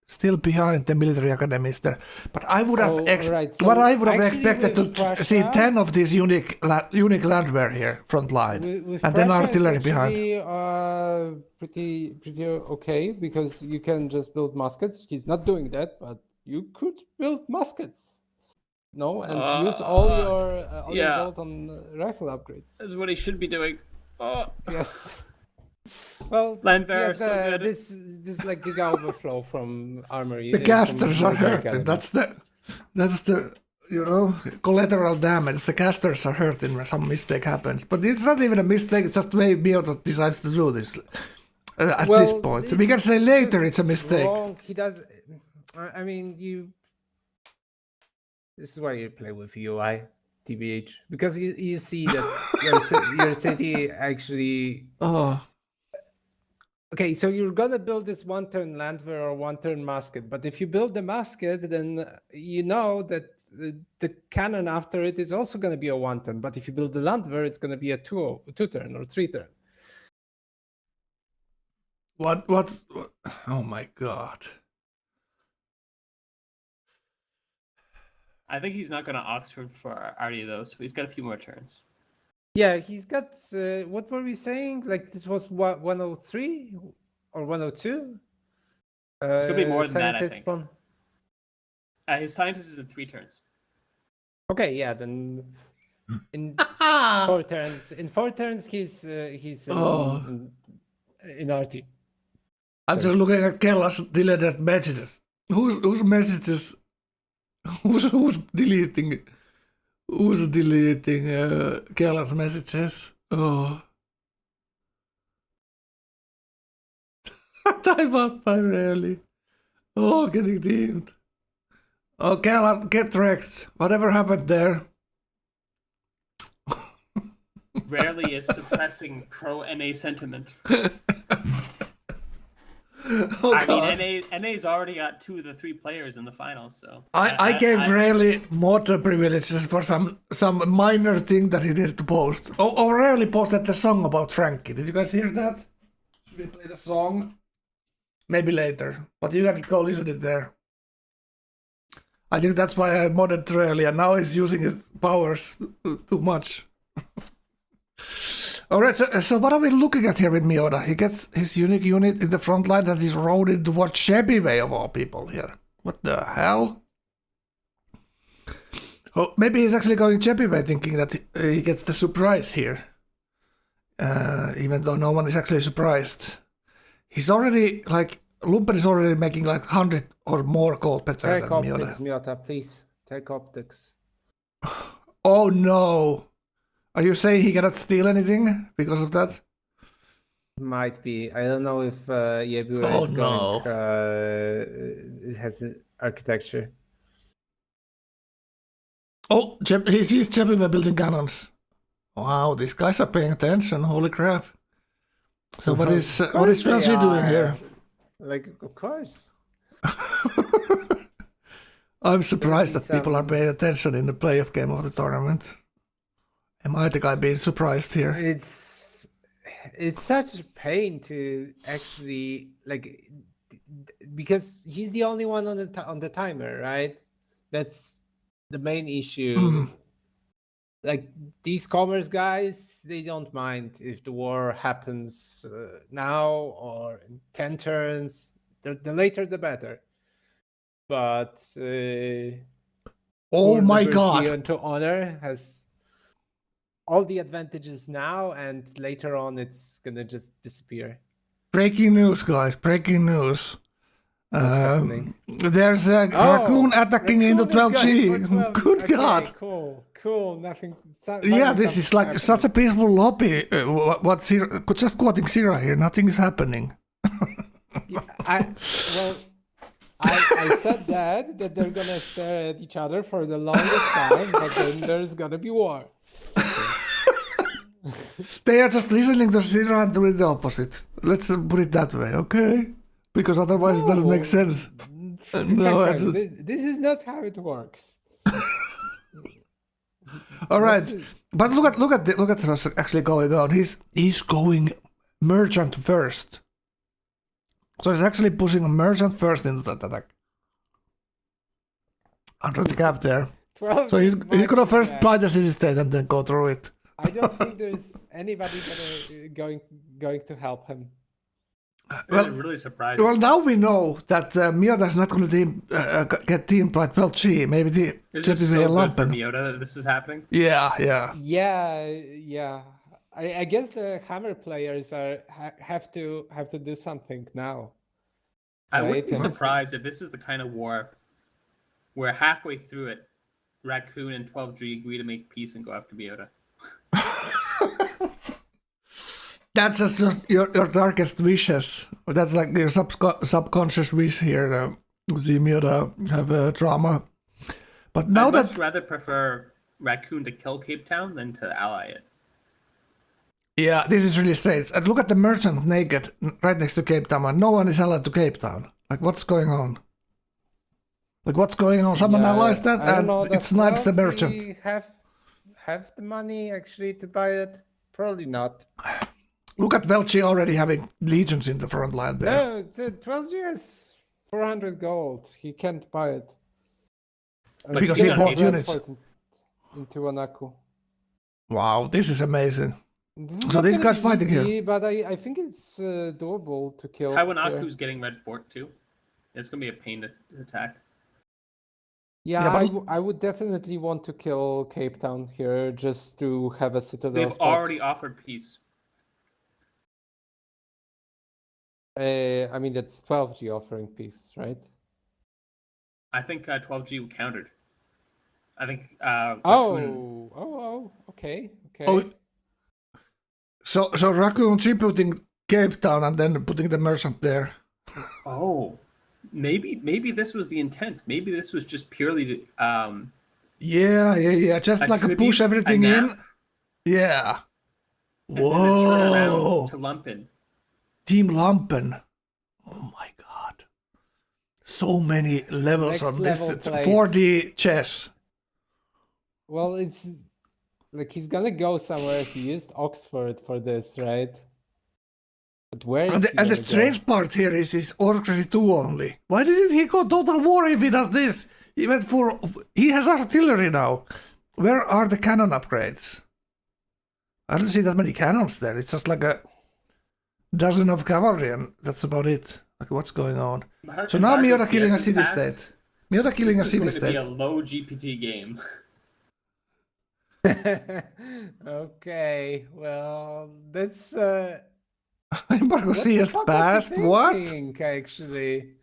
still behind the military academies there. But I would have right. So what I would have actually expected with to see Prussia- 10 of these unique landwear here front line, With and then Prussia, artillery it's behind. actually, pretty okay because you can just build muskets. He's not doing that, but you could build muskets. No, and use all your yeah. gold on rifle upgrades. That's what he should be doing. Oh, Yes. Well, Landwehr yes, is so good. this is like the Gauephat flow from armory. The from casters are military hurting. academy. That's the collateral damage. The casters are hurting when some mistake happens. But it's not even a mistake. It's just the way Miota decides to do this at this point. We can say later it's a mistake. Wrong. He does. I mean, this is why you play with UI, TBH, because you see that your city actually. Oh, Okay, so you're gonna build this one-turn landwehr or one-turn musket, but if you build the musket, then you know that the cannon after it is also gonna be a one-turn. But if you build the landwehr, it's gonna be a two-turn or three-turn. what? Oh my god. I think he's not going to Oxford for Artie though, so he's got a few more turns. Yeah, he's got. What were we saying? Like this was what 103 or 102? It's going to be more than that, I Scientist think. one. His scientist is in 3 turns. Okay, yeah, then in 4 turns. In 4 turns, he's in RT. I'm just looking at Kella's deleted messages. Whose messages? Who's deleting? Who's deleting Kella's messages? Oh. Time up, I really. Oh, getting deemed. Oh, Kella, get wrecked. Whatever happened there? Rarely is suppressing pro-NA sentiment. Oh, I God. mean, NA's already got 2 of the 3 players in the finals, so... I gave Rayleigh mortar privileges for some minor thing that he needed to post. Oh, Rayleigh posted the song about Frankie. Did you guys hear that? Should we play the song? Maybe later, but you gotta go listen it there. I think that's why I modded Rayleigh, and now he's using his powers too much. Alright, so what are we looking at here with Miota? He gets his unique unit in the front line that he's rolling towards Chebyway of all people here. What the hell? Oh, maybe he's actually going Chebyway thinking that he gets the surprise here. Even though no one is actually surprised. He's already, like, Lumpen is already making like 100 or more gold better Take than Miota. optics, Miota, please. Take optics. Oh no! Are you saying he cannot steal anything because of that? Might be. I don't know if Yebura Oh, is no. going. It has an architecture. Oh, he sees Chebyway building cannons. Wow, these guys are paying attention. Holy crap! So what is Swansea doing here? Like, of course. I'm surprised that Some- people are paying attention in the playoff game of the tournament. Am I the guy being surprised here? It's such a pain to actually because he's the only one on the timer, right? That's the main issue. Like these commerce guys, they don't mind if the war happens now or in 10 turns. The later the better. But Oh poor my Liberty god! and to honor has all the advantages now, and later on it's gonna just disappear. Breaking news, guys! Breaking news. happening? There's a raccoon attacking into Raccoon is going 12G. for 12. Good Okay, God. Cool. Nothing. Yeah, this is like such a peaceful lobby. Just quoting Sira here, nothing is happening. I said that they're gonna stare at each other for the longest time, but then there's gonna be war. They are just listening to Sira and doing the opposite. Let's put it that way, okay? Because otherwise it doesn't make sense. No, it's... This is not how it works. All right, but look at what's actually going on. He's going merchant first, so he's actually pushing a merchant first into that attack. Under the cap there. So he's gonna first buy the city state and then go through it. I don't think there's anybody going to help him. Well, really surprising. Well, now we know that Miyoda's not going to get teamed by 12G. Maybe the Is this so good for Miyoda that this is happening? Yeah. I guess the Hammer players have to do something now. I wouldn't be surprised if this is the kind of war where halfway through it, Raccoon and 12G agree to make peace and go after Miyoda. That's just your darkest wishes. That's like your subconscious wish here. See Miyoda have a drama. But now I'd much rather prefer Raccoon to kill Cape Town than to ally it. Yeah, this is really strange. And look at the merchant naked right next to Cape Town, and no one is allied to Cape Town. Like, what's going on? Someone allies that, and it snipes the merchant. Have the money actually to buy it? Probably not. Look at Velchi already having legions in the front line there. No, the 12G has 400 gold. He can't buy it. Because he bought units. Into Anaku. Wow, this is amazing. So these guys fighting here. But I think it's doable to kill. Taiwanaku's getting Red Fort too. It's going to be a pain to attack. Yeah, I would definitely want to kill Cape Town here just to have a citadel. They've already offered peace. I mean, that's 12G offering peace, right? I think 12G countered. I think. Okay. Oh, so Raccoon tributing Cape Town and then putting the merchant there. Oh, maybe this was the intent. Maybe this was just purely. Yeah. Just like a push everything in. Yeah. Whoa. To Lumpen. Team Lumpen. Oh my god. So many levels on this 4D chess. Well, it's like he's gonna go somewhere. He used Oxford for this, right? But where is and the strange part here is his Orcracy 2 only. Why didn't he go Total War if he does this? He has artillery now. Where are the cannon upgrades? I don't see that many cannons there. It's just like a dozen of cavalry, and that's about it. Like, what's going on? So now Miyoda killing a city-state. Miyoda killing a city-state. This is going to be a low GPT game. Okay, well, that's... Embargo CS passed? What? Actually,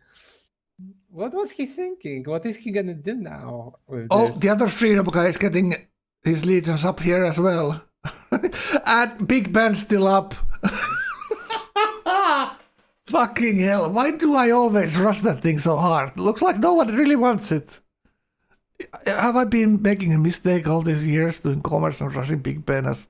what was he thinking? What is he gonna do now with this? Oh, the other freedom guy is getting his legions up here as well. And Big Ben still up. Fucking hell, why do I always rush that thing so hard? Looks like no one really wants it. Have I been making a mistake all these years doing commerce and rushing Big Ben as...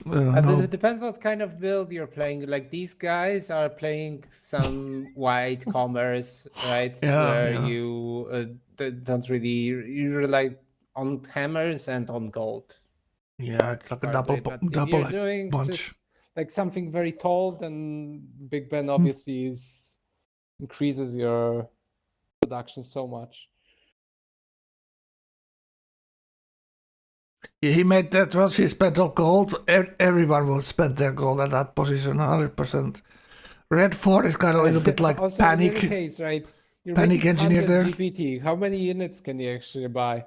no. It depends what kind of build you're playing. Like, these guys are playing some white commerce, right? Where you don't really... You rely on hammers and on gold. Yeah, it's like a double bunch. Like something very tall, then Big Ben obviously increases your production so much. Yeah, he made that once he spent all gold, everyone will spend their gold at that position 100%. Red Fort is kind of a little bit like also panic. In case, right? Panic engineer there. GPT. How many units can you actually buy?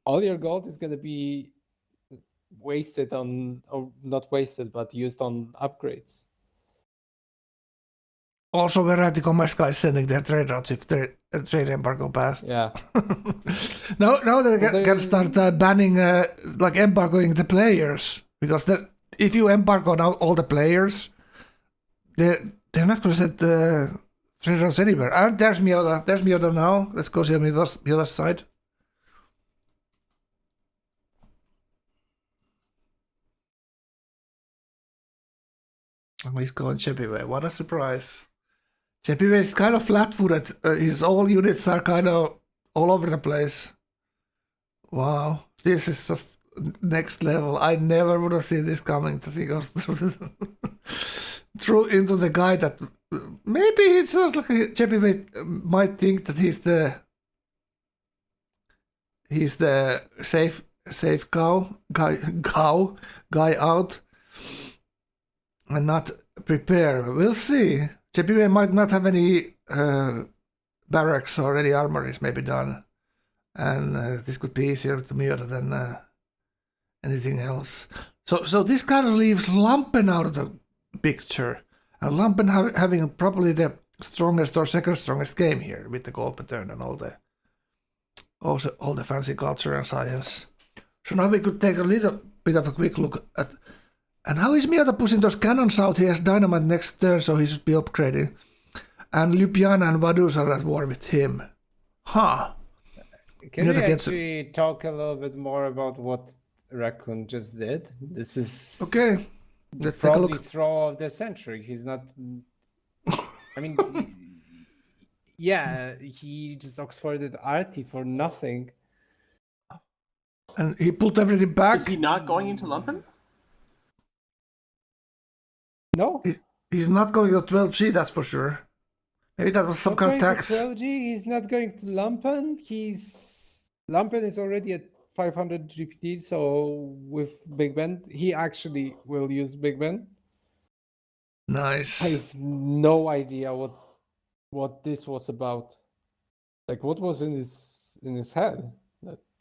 All your gold is going to be wasted on, or not wasted, but used on upgrades. Also, where are the commerce guys sending their trade routes if their trade embargo passed? Yeah. now they Well, can start banning, like embargoing the players. Because if you embargo now all the players, they're not going to set trade routes anywhere. And there's Mioda. There's Mioda now. Let's go see Mioda's side. He's going Chepiway. What a surprise. Chepiway is kind of flat-footed. His all units are kind of all over the place. Wow. This is just next level. I never would have seen this coming. That he goes through into the guy that maybe it's just like Chepiway might think that he's the safe guy out. And not prepare. We'll see. Chepiway might not have any barracks or any armories maybe done. And this could be easier to Mioda than anything else. So this kind of leaves Lampen out of the picture. And Lampen having probably the strongest or second strongest game here with the Gauephat and all the fancy culture and science. So now we could take a little bit of a quick look at. And how is Mioda pushing those cannons out? He has dynamite next turn, so he should be upgrading. And Ljubljana and Vaduz are at war with him. Huh. Can we actually talk a little bit more about what Raccoon just did? This is okay. Let's take a probably look. throw of the century. He's not. I mean, yeah, he just Oxforded Artie for nothing. And he pulled everything back. Is he not going into Lumpen? No. He's not going to 12G, that's for sure. Maybe that was some kind of tax. 12G, he's not going to Lumpen. Lumpen is already at 500 GPT, so with Big Ben, he actually will use Big Ben. Nice. I have no idea what this was about. Like, what was in his head?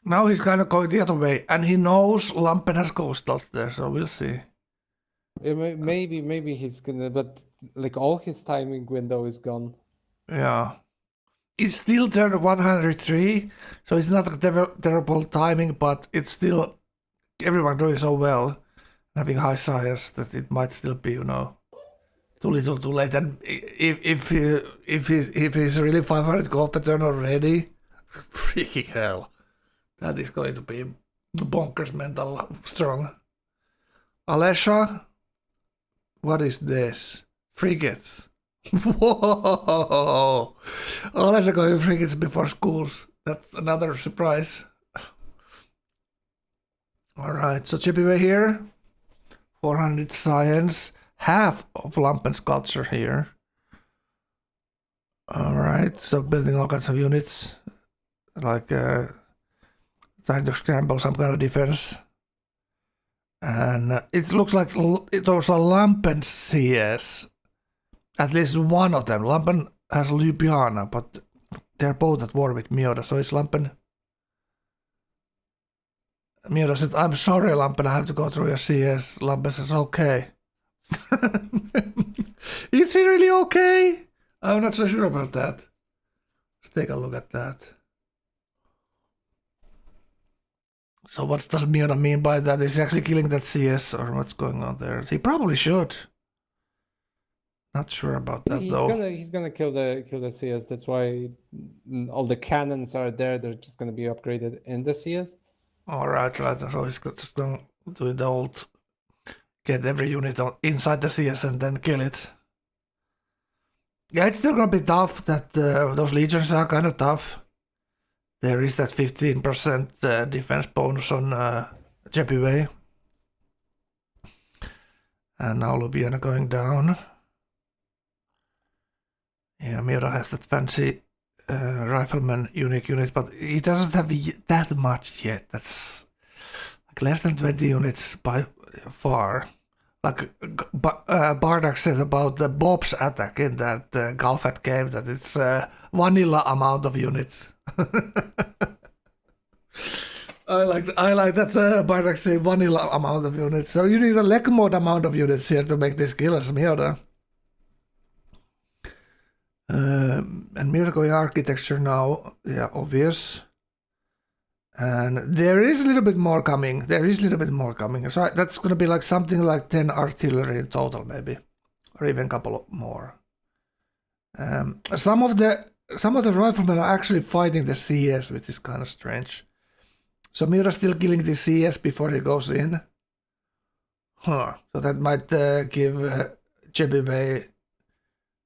Now he's kind of going the other way, and he knows Lampen has coastals there, so we'll see. Maybe he's gonna, but like all his timing window is gone. Yeah. It's still turn 103, so it's not a terrible timing, but it's still everyone doing so well, having high science that it might still be, too little, too late. And if he's really 500 gold per turn already, freaking hell, that is going to be bonkers mental strong. Alesha, what is this? Frigates. Whoa! Alesha going frigates before schools. That's another surprise. Alright, so Chippyway here. 400 science. Half of Lampen's culture here. Alright, so building all kinds of units. Like trying to scramble some kind of defense. And it looks like those are Lampen's CS. At least one of them. Lampen has Ljubljana, but they're both at war with Mioda, so it's Lampen. Mioda said, I'm sorry, Lampen, I have to go through your CS. Lampen says, okay. Is he really okay? I'm not so sure about that. Let's take a look at that. So what does Mioda mean by that? Is he actually killing that CS or what's going on there? He probably should. Not sure about that though. He's gonna kill the CS. That's why all the cannons are there. They're just gonna be upgraded in the CS. Alright, right. So he's just gonna do the old get every unit inside the CS and then kill it. Yeah, it's still gonna be tough. That those legions are kind of tough. There is that 15% defense bonus on Jeppyway. And now Ljubljana going down. Yeah, Mioda has that fancy rifleman unique unit, but he doesn't have that much yet. That's like less than 20 units by far. Like Bardak said about the Bob's attack in that Gauephat game, that it's vanilla amount of units. I like that Bardak say vanilla amount of units. So you need a leg mode amount of units here to make this kill as Mioda. And we're going architecture now. Yeah, obvious. And there is a little bit more coming. So that's going to be like something like 10 artillery in total, maybe, or even a couple more. Some of the riflemen are actually fighting the CS, which is kind of strange. So Mira's still killing the CS before he goes in. So that might give Jebby Bay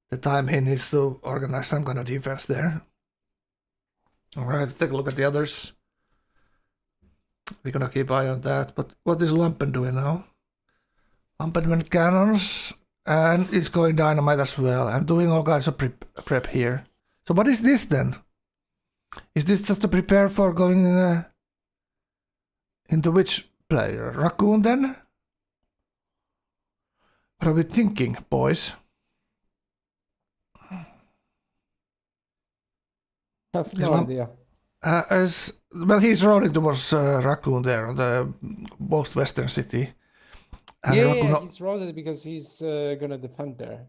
the time he needs to organize some kind of defense there. Alright, let's take a look at the others. We're gonna keep eye on that. But what is Lumpen doing now? Lumpen went cannons and it's going dynamite as well. I'm doing all kinds of prep here. So what is this then? Is this just to prepare for going into which player? Raccoon then? What are we thinking, boys? Have no idea. Well, he's rolling towards Raccoon there, on the most western city. And Yeah, he's rolled because he's gonna defend there.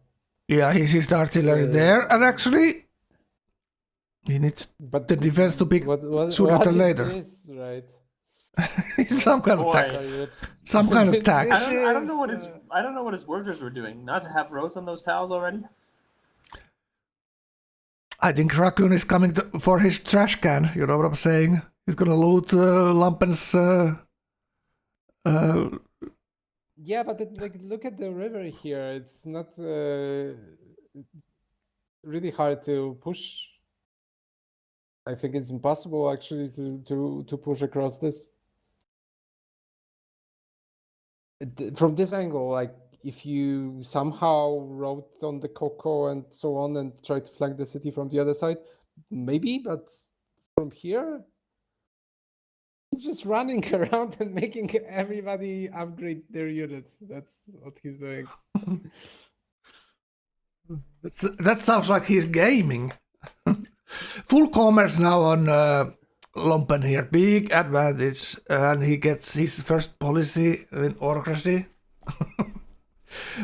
Yeah, he's the artillery there, and actually, he needs But the defense to pick sooner what than is later. this, right? Some kind of Boy. tax. Some kind of tax. I don't know what his workers were doing. Not to have roads on those tiles already. I think Raccoon is coming for his trash can. You know what I'm saying? He's gonna loot Lumpen's. Yeah, but look at the river here. It's not really hard to push. I think it's impossible actually to push across this. From this angle, like if you somehow rode on the Coco and so on and try to flank the city from the other side, maybe, but from here, he's just running around and making everybody upgrade their units. That's what he's doing. That sounds like he's gaming. Full commerce now on Lumpen here. Big advantage. And he gets his first policy in autocracy.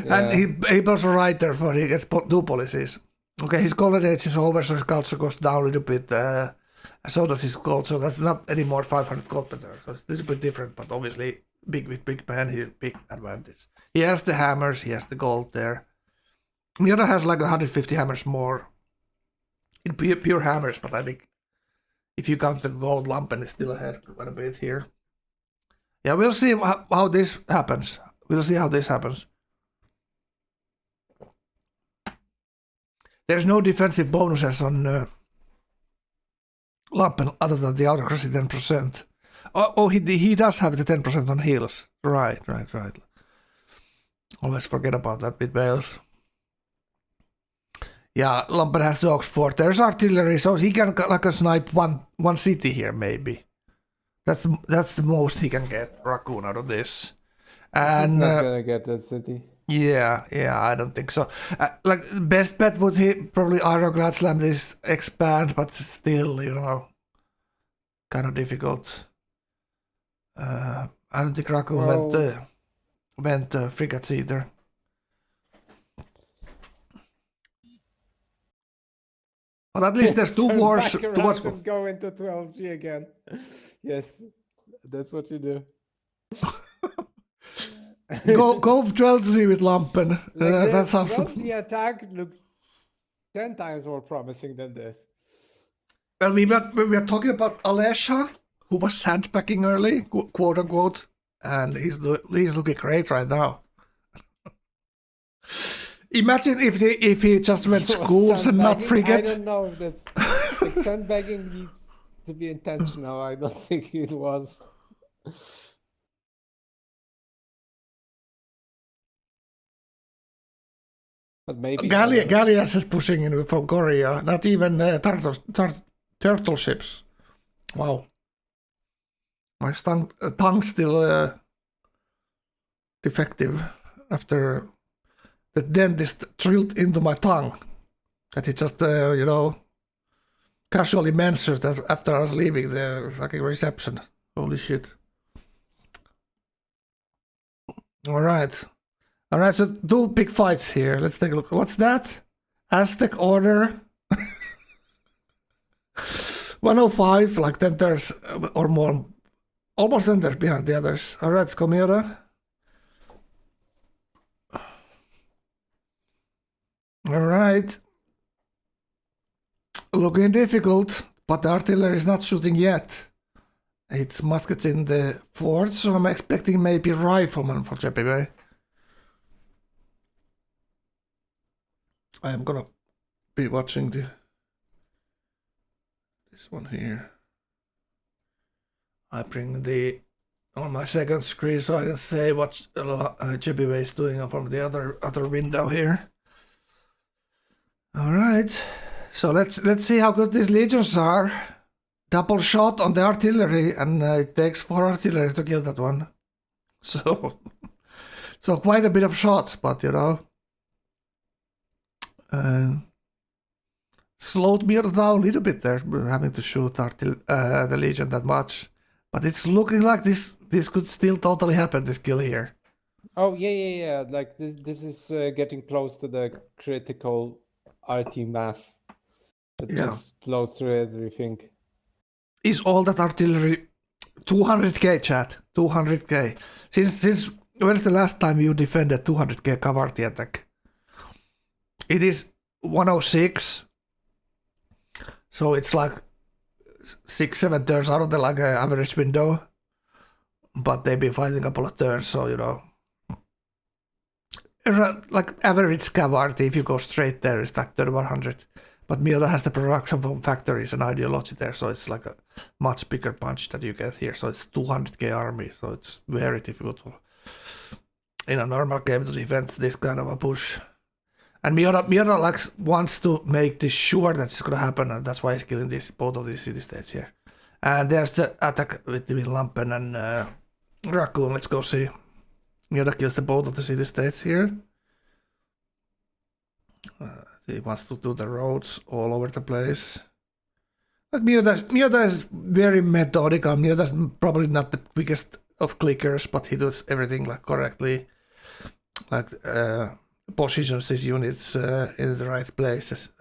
And he builds a writer for he gets 2 policies. Okay, his golden age is over, so his culture goes down a little bit. So does his gold, so that's not anymore 500 gold per turn. So it's a little bit different, but obviously big man, he big advantage. He has the hammers, he has the gold there. Miura has like 150 hammers more in pure hammers, but I think if you count the gold Lumpen, it's still ahead quite a bit here. Yeah, we'll see how this happens. There's no defensive bonuses on Lumpen other than the autocracy 10%. He does have the 10% on heals. Right. Always forget about that with Bales. Yeah, Lumpen has the Oxford. There's artillery, so he can like snipe one city here maybe. That's the most he can get, Raccoon, out of this. And he's not gonna get that city. Yeah, I don't think so. Like best bet would he probably Ironclad slam this expand, but still, kind of difficult. I don't think Raccoon went frigates either. But at least there's 2 wars to watch for. Go into 12G again. Yes, that's what you do. Go 12G with Lumpen. That sounds. 12G attack looked 10 times more promising than this. Well, we were talking about Alesha, who was sandpacking early, quote unquote, and he's looking great right now. Imagine if he just went schools and not frigate. I don't know if that's like sandbagging needs to be intentional. I don't think it was. But maybe Galleons is pushing in from Korea. Not even turtle ships. Wow. My tongue's still defective after the dentist drilled into my tongue. That he just, casually mentioned that after I was leaving the fucking reception. Holy shit. Alright, so 2 big fights here. Let's take a look. What's that? Aztec order. 105, like 10 turns or more. Almost 10 turns behind the others. Alright, Skomioda. Alright. Looking difficult, but the artillery is not shooting yet. It's muskets in the fort, so I'm expecting maybe rifleman for JPB. I am gonna be watching this one here. I bring the on my second screen so I can say what JPB is doing from the other window here. All right, so let's see how good these legions are. Double shot on the artillery, and it takes 4 artillery to kill that one. So quite a bit of shots, but you know, slowed me down a little bit there, having to shoot the legion that much. But it's looking like this could still totally happen. This kill here. Oh yeah. Like this is getting close to the critical RT mass. It just blows through everything. Is all that artillery 200k, chat? 200k. Since when's the last time you defended 200k cavalry attack? It is 106. So it's like 6-7 turns out of the like average window. But they've been fighting a couple of turns, so you know. Like average cavalry, if you go straight there, is like 3100. But Mioda has the production from factories and ideology there, so it's like a much bigger punch that you get here. So it's 200k army, so it's very difficult in a normal game to defend this kind of a push. And Mioda wants to make this sure that it's gonna happen, and that's why he's killing both of these city states here. And there's the attack between Lampen and Raccoon. Let's go see. Mioda kills both of the city states here. He wants to do the roads all over the place. But Mioda is very methodical. Mioda is probably not the quickest of clickers, but he does everything like correctly. Like positions his units in the right places.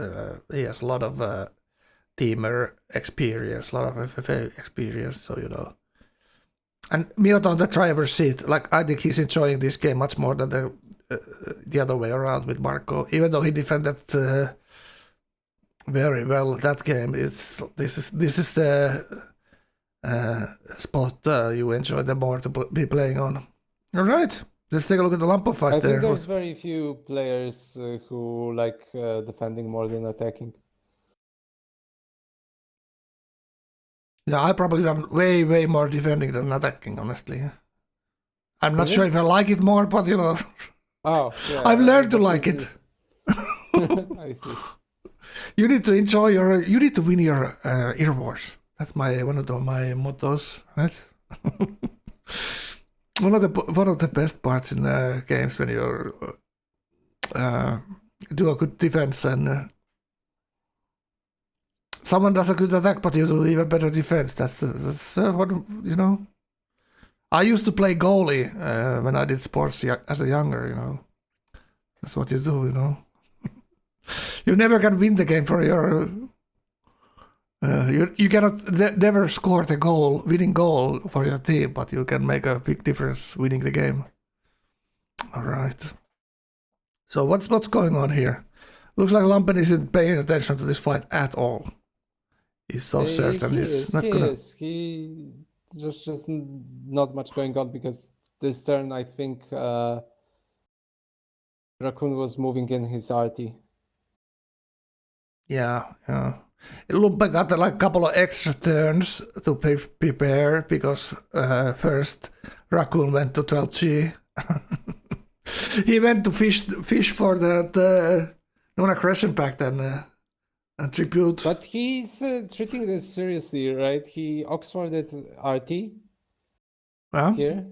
He has a lot of teamer experience, a lot of FFA experience, so you know. And Mioda on the driver's seat, like I think he's enjoying this game much more than the other way around with Marco. Even though he defended very well that game, this is the spot you enjoy the more to be playing on. All right, let's take a look at the Lampo fight I there. think there's very few players who like defending more than attacking. Yeah, I probably done way more defending than attacking, honestly. I'm not sure if I like it more, but you know. Oh, yeah. I've learned to like it. I see. You need to enjoy you need to win your ear wars. That's one of my mottos, right? one of the best parts in games when you do a good defense and someone does a good attack, but you do even better defense. That's what you know. I used to play goalie when I did sports as a younger. You know, that's what you do. You know. You never can win the game for your. You cannot never score the winning goal for your team, but you can make a big difference winning the game. All right. So what's going on here? Looks like Lampen isn't paying attention to this fight at all. He's so certain he's not gonna. There's just not much going on because this turn I think Raccoon was moving in his arty. Yeah. Lumpen got like a couple of extra turns to prepare because first Raccoon went to 12G. He went to fish for that non-aggression pact and tribute. But he's treating this seriously, right? He Oxforded RT here.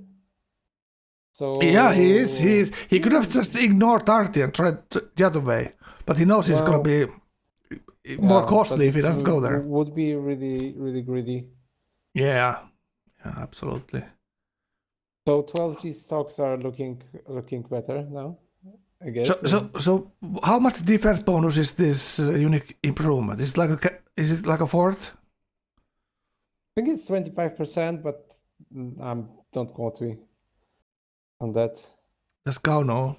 So yeah, he is. He could have just ignored RT and tried the other way, but he knows it's gonna be more costly if he doesn't go there. Would be really greedy. Yeah, absolutely. So 12G stocks are looking better now. I guess. So how much defense bonus is this unique improvement? Is it like a fort? I think it's 25%, but don't quote me on that. Does Gau know?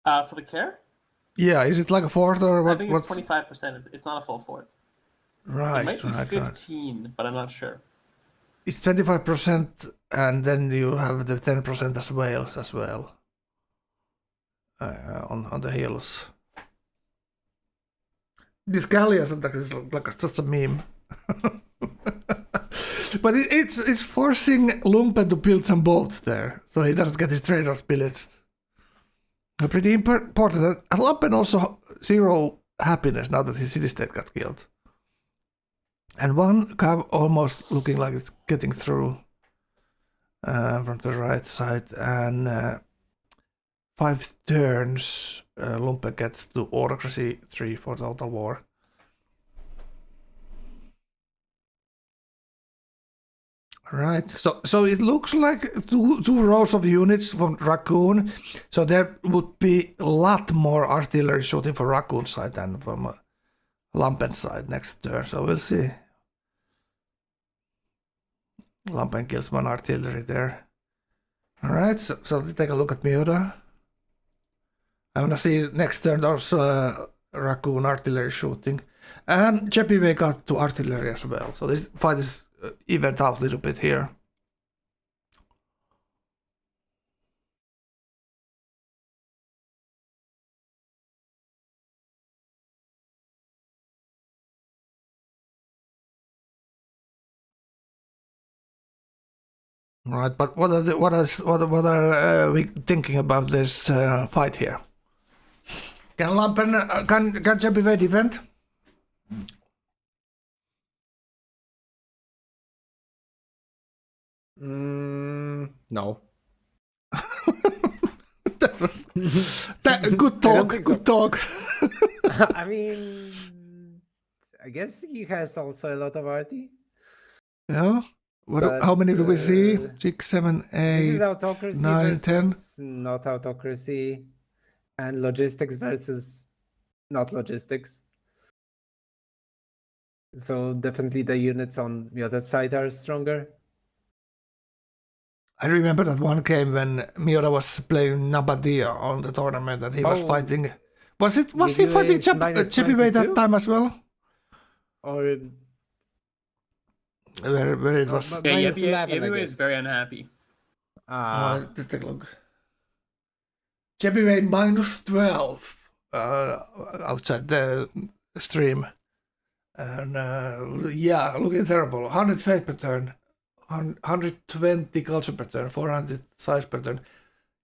For the care, Yeah, is it like a fort or what? I think it's 25%. It's not a full fort. Right, It might be right. 15, but I'm not sure. It's 25%, and then you have the 10% as well. On the hills. This galleons is like just a meme. But it's forcing Lumpen to build some boats there, so he doesn't get his traders pillaged. Pretty important. And Lumpen also 0 happiness now that his city-state got killed. And one cab almost looking like it's getting through from the right side. And 5 turns, Lumpen gets to autocracy 3 for total war. Right, so it looks like two rows of units from Raccoon. So there would be a lot more artillery shooting for Raccoon side than from Lumpen side next turn. So we'll see. Lumpen kills one artillery there. All right, so let's take a look at Miura. I want to see next turn those Raccoon artillery shooting. And Jepive got to artillery as well. So this fight is evened out a little bit here. Right, but what are we thinking about this fight here? Can Lumpen, can Jepive defend? No. That was good talk. Good talk. I mean, I guess he has also a lot of arty. Yeah. But, how many do we see? 6, 7, This 8, is autocracy 9, 10. versus not autocracy, and logistics versus not logistics. So definitely the units on the other side are stronger. I remember that one game when Miura was playing Nabadia on the tournament and he was fighting. Was he fighting Jepive that time as well? Or Where it was. Yeah, minus 11, I Jepive is guess. very unhappy. Let's take a look. Jepive minus 12 outside the stream. And yeah, looking terrible. 100 faith per turn. 120 culture per turn, 400 size per turn.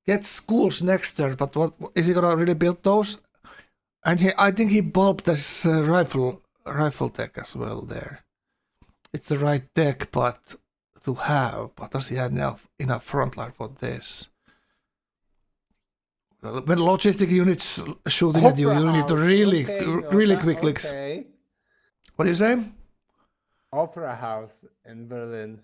Gets schools next turn, but what is he gonna really build those? And I think he bulbed this rifle deck as well there. It's the right deck, but to have, but does he have enough frontline for this? Well, when logistic units shooting at you, you need to really quickly. Okay. What do you say? Opera House in Berlin.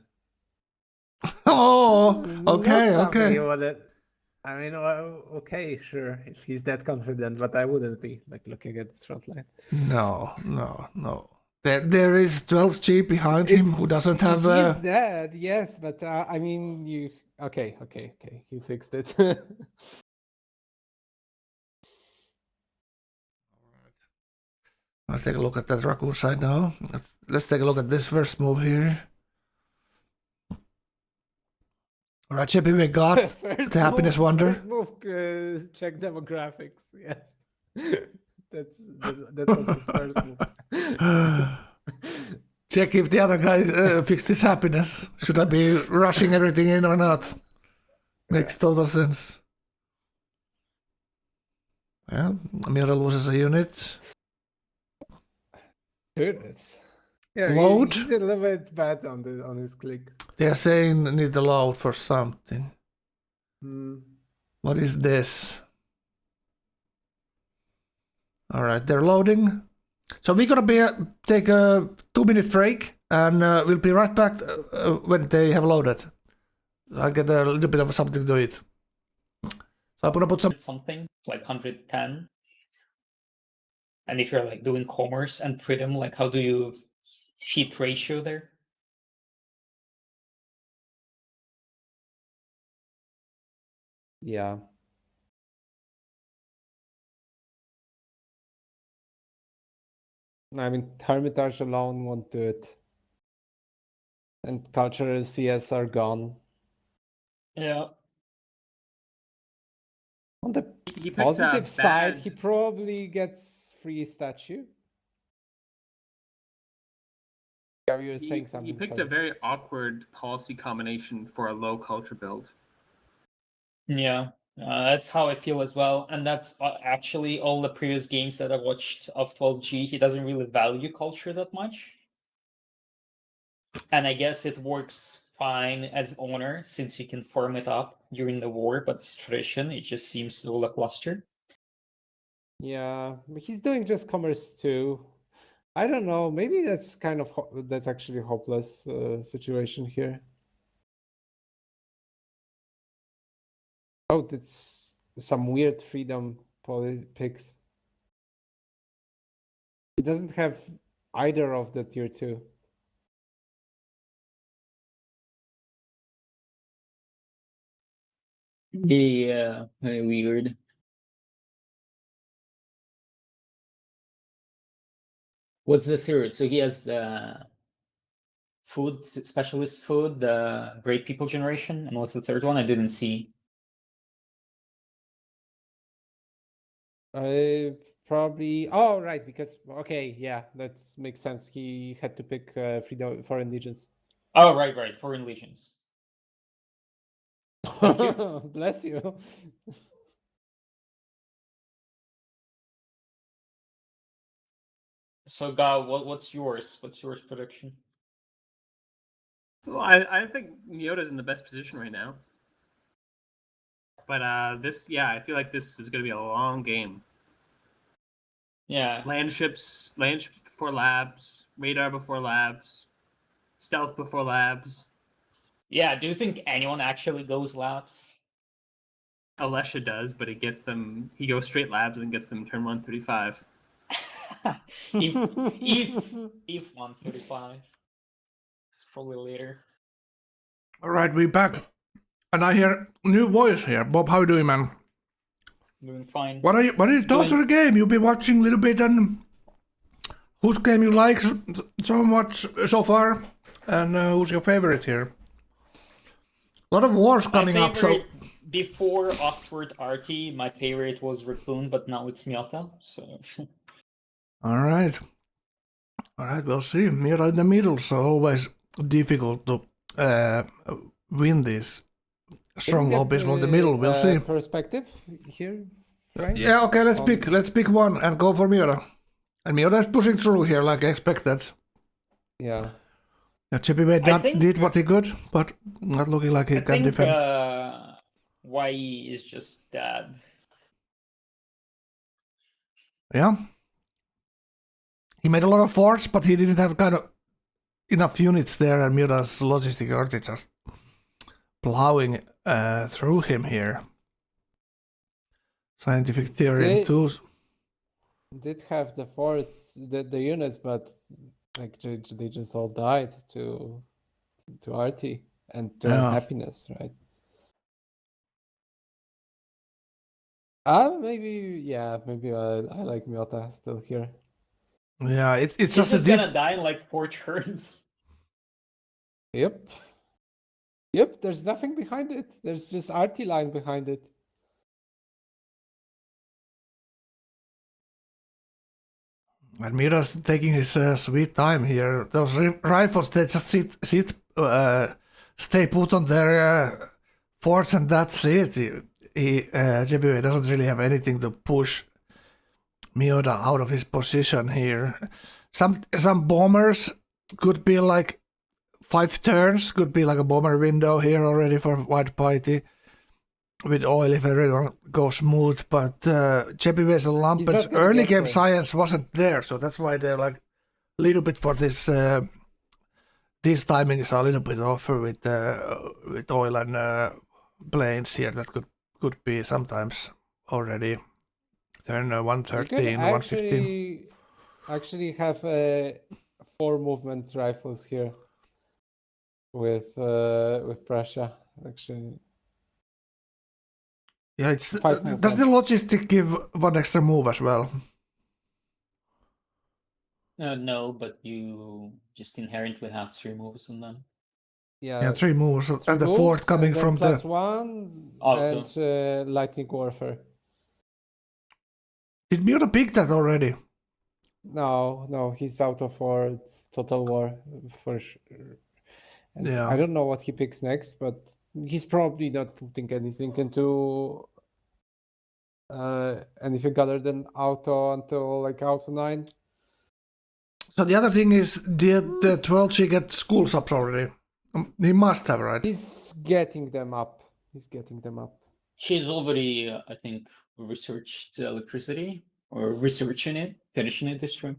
Oh, okay. I mean, well, okay, sure, if he's that confident, but I wouldn't be, like, looking at this front line. No. There is 12G behind him who doesn't have. He's dead, yes, but I mean, you. Okay, you fixed it. Let's take a look at that Raccoon side now. Let's take a look at this first move here. Alright, Jepive got the happiness wonder. First move, check demographics. Yes, that was his first move. Check if the other guy fixed his happiness. Should I be rushing everything in or not? Makes total sense. Yeah, Mira loses a unit. Units. Yeah, Load. He's a little bit bad on his click. They're saying need the load for something. What is this? Alright, they're loading. So we're gonna take a 2-minute break and we'll be right back when they have loaded. I'll get a little bit of something to eat. So I'm gonna put some. something like 110. And if you're like doing commerce and freedom, like how do you fit ratio there? Yeah. I mean, Hermitage alone won't do it. And cultural CS are gone. Yeah. On the He picked positive a side, bad. he probably gets free statue. Yeah, you were saying He something. picked sorry. a very awkward policy combination for a low culture build. Yeah, that's how I feel as well. And that's actually all the previous games that I watched of 12G. He doesn't really value culture that much. And I guess it works fine as owner since you can farm it up during the war, but as tradition, it just seems so lackluster. Yeah, but he's doing just commerce too. I don't know. Maybe that's kind of that's actually a hopeless situation here. Oh, that's some weird freedom politics. He doesn't have either of the tier 2. Yeah, very weird. What's the third? So he has the food specialist food, the great people generation, and what's the third one? I didn't see. Probably. Oh, right. Because okay, yeah, that makes sense. He had to pick freedom foreign legions. Oh, right, Foreign Legions. Thank you. Bless you. So, Gao, what's yours? What's your prediction? Well, I think Miyoda's in the best position right now. But I feel like this is going to be a long game. Yeah. Land ships before labs, radar before labs, stealth before labs. Yeah, do you think anyone actually goes labs? Alesha does, but he goes straight labs and gets them turn 135. if 135. It's probably later. All right, we're back, and I hear new voice here. Bob, how you doing, man? Doing fine. What are your thoughts on the game? You've been watching a little bit, and whose game you like so much so far, and who's your favorite here? A lot of wars coming up, so. Before Oxford RT, my favorite was Raccoon, but now it's Miata, so. All right, we'll see. Mira in the middle, so always difficult to win these strong lobbies from the middle. We'll see. Perspective here, Frank? Yeah, okay. Let's pick one and go for Mira. And Mira is pushing through here like expected. Yeah. Chippy did what he could, but not looking like he can defend. YE is just dead. Yeah. He made a lot of force, but he didn't have kind of enough units there, and Mira's logistic arty just plowing through him here. Scientific theory too. Did have the force, the units, but like they just all died to RT and to unhappiness, right? Maybe I like Miota still here. Yeah, it's He's just gonna die in like 4 turns. Yep. There's nothing behind it. There's just RT line behind it. And Mira's taking his sweet time here. Those rifles, they just stay put on their forts, and that's it. JBA doesn't really have anything to push Miota out of his position here. Some bombers could be like 5 turns, could be like a bomber window here already for White Party with oil if everyone goes smooth, but JBA's and Lampen's early game science wasn't there, so that's why they're like a little bit for this. This timing is a little bit off with oil and planes here that could could be sometimes already. Turn You 113, can 115. actually have 4 movement rifles here with Prussia. Actually, Yeah, it's 5 does the movement. logistic give 1 extra move as well? No, but you just inherently have 3 moves on them. Yeah, Yeah, 3 moves, 3 and the moves, 4th coming and then from the. +1 Auto. and lightning warfare. Did Miura pick that already? No, he's out of war. It's total war for sure. And Yeah. I don't know what he picks next, but he's probably not putting anything into anything other than auto until like auto 9. So the other thing is, did the 12G get school subs already? He must have, right? He's getting them up. She's already, I think, researched electricity or researching it, finishing it this stream.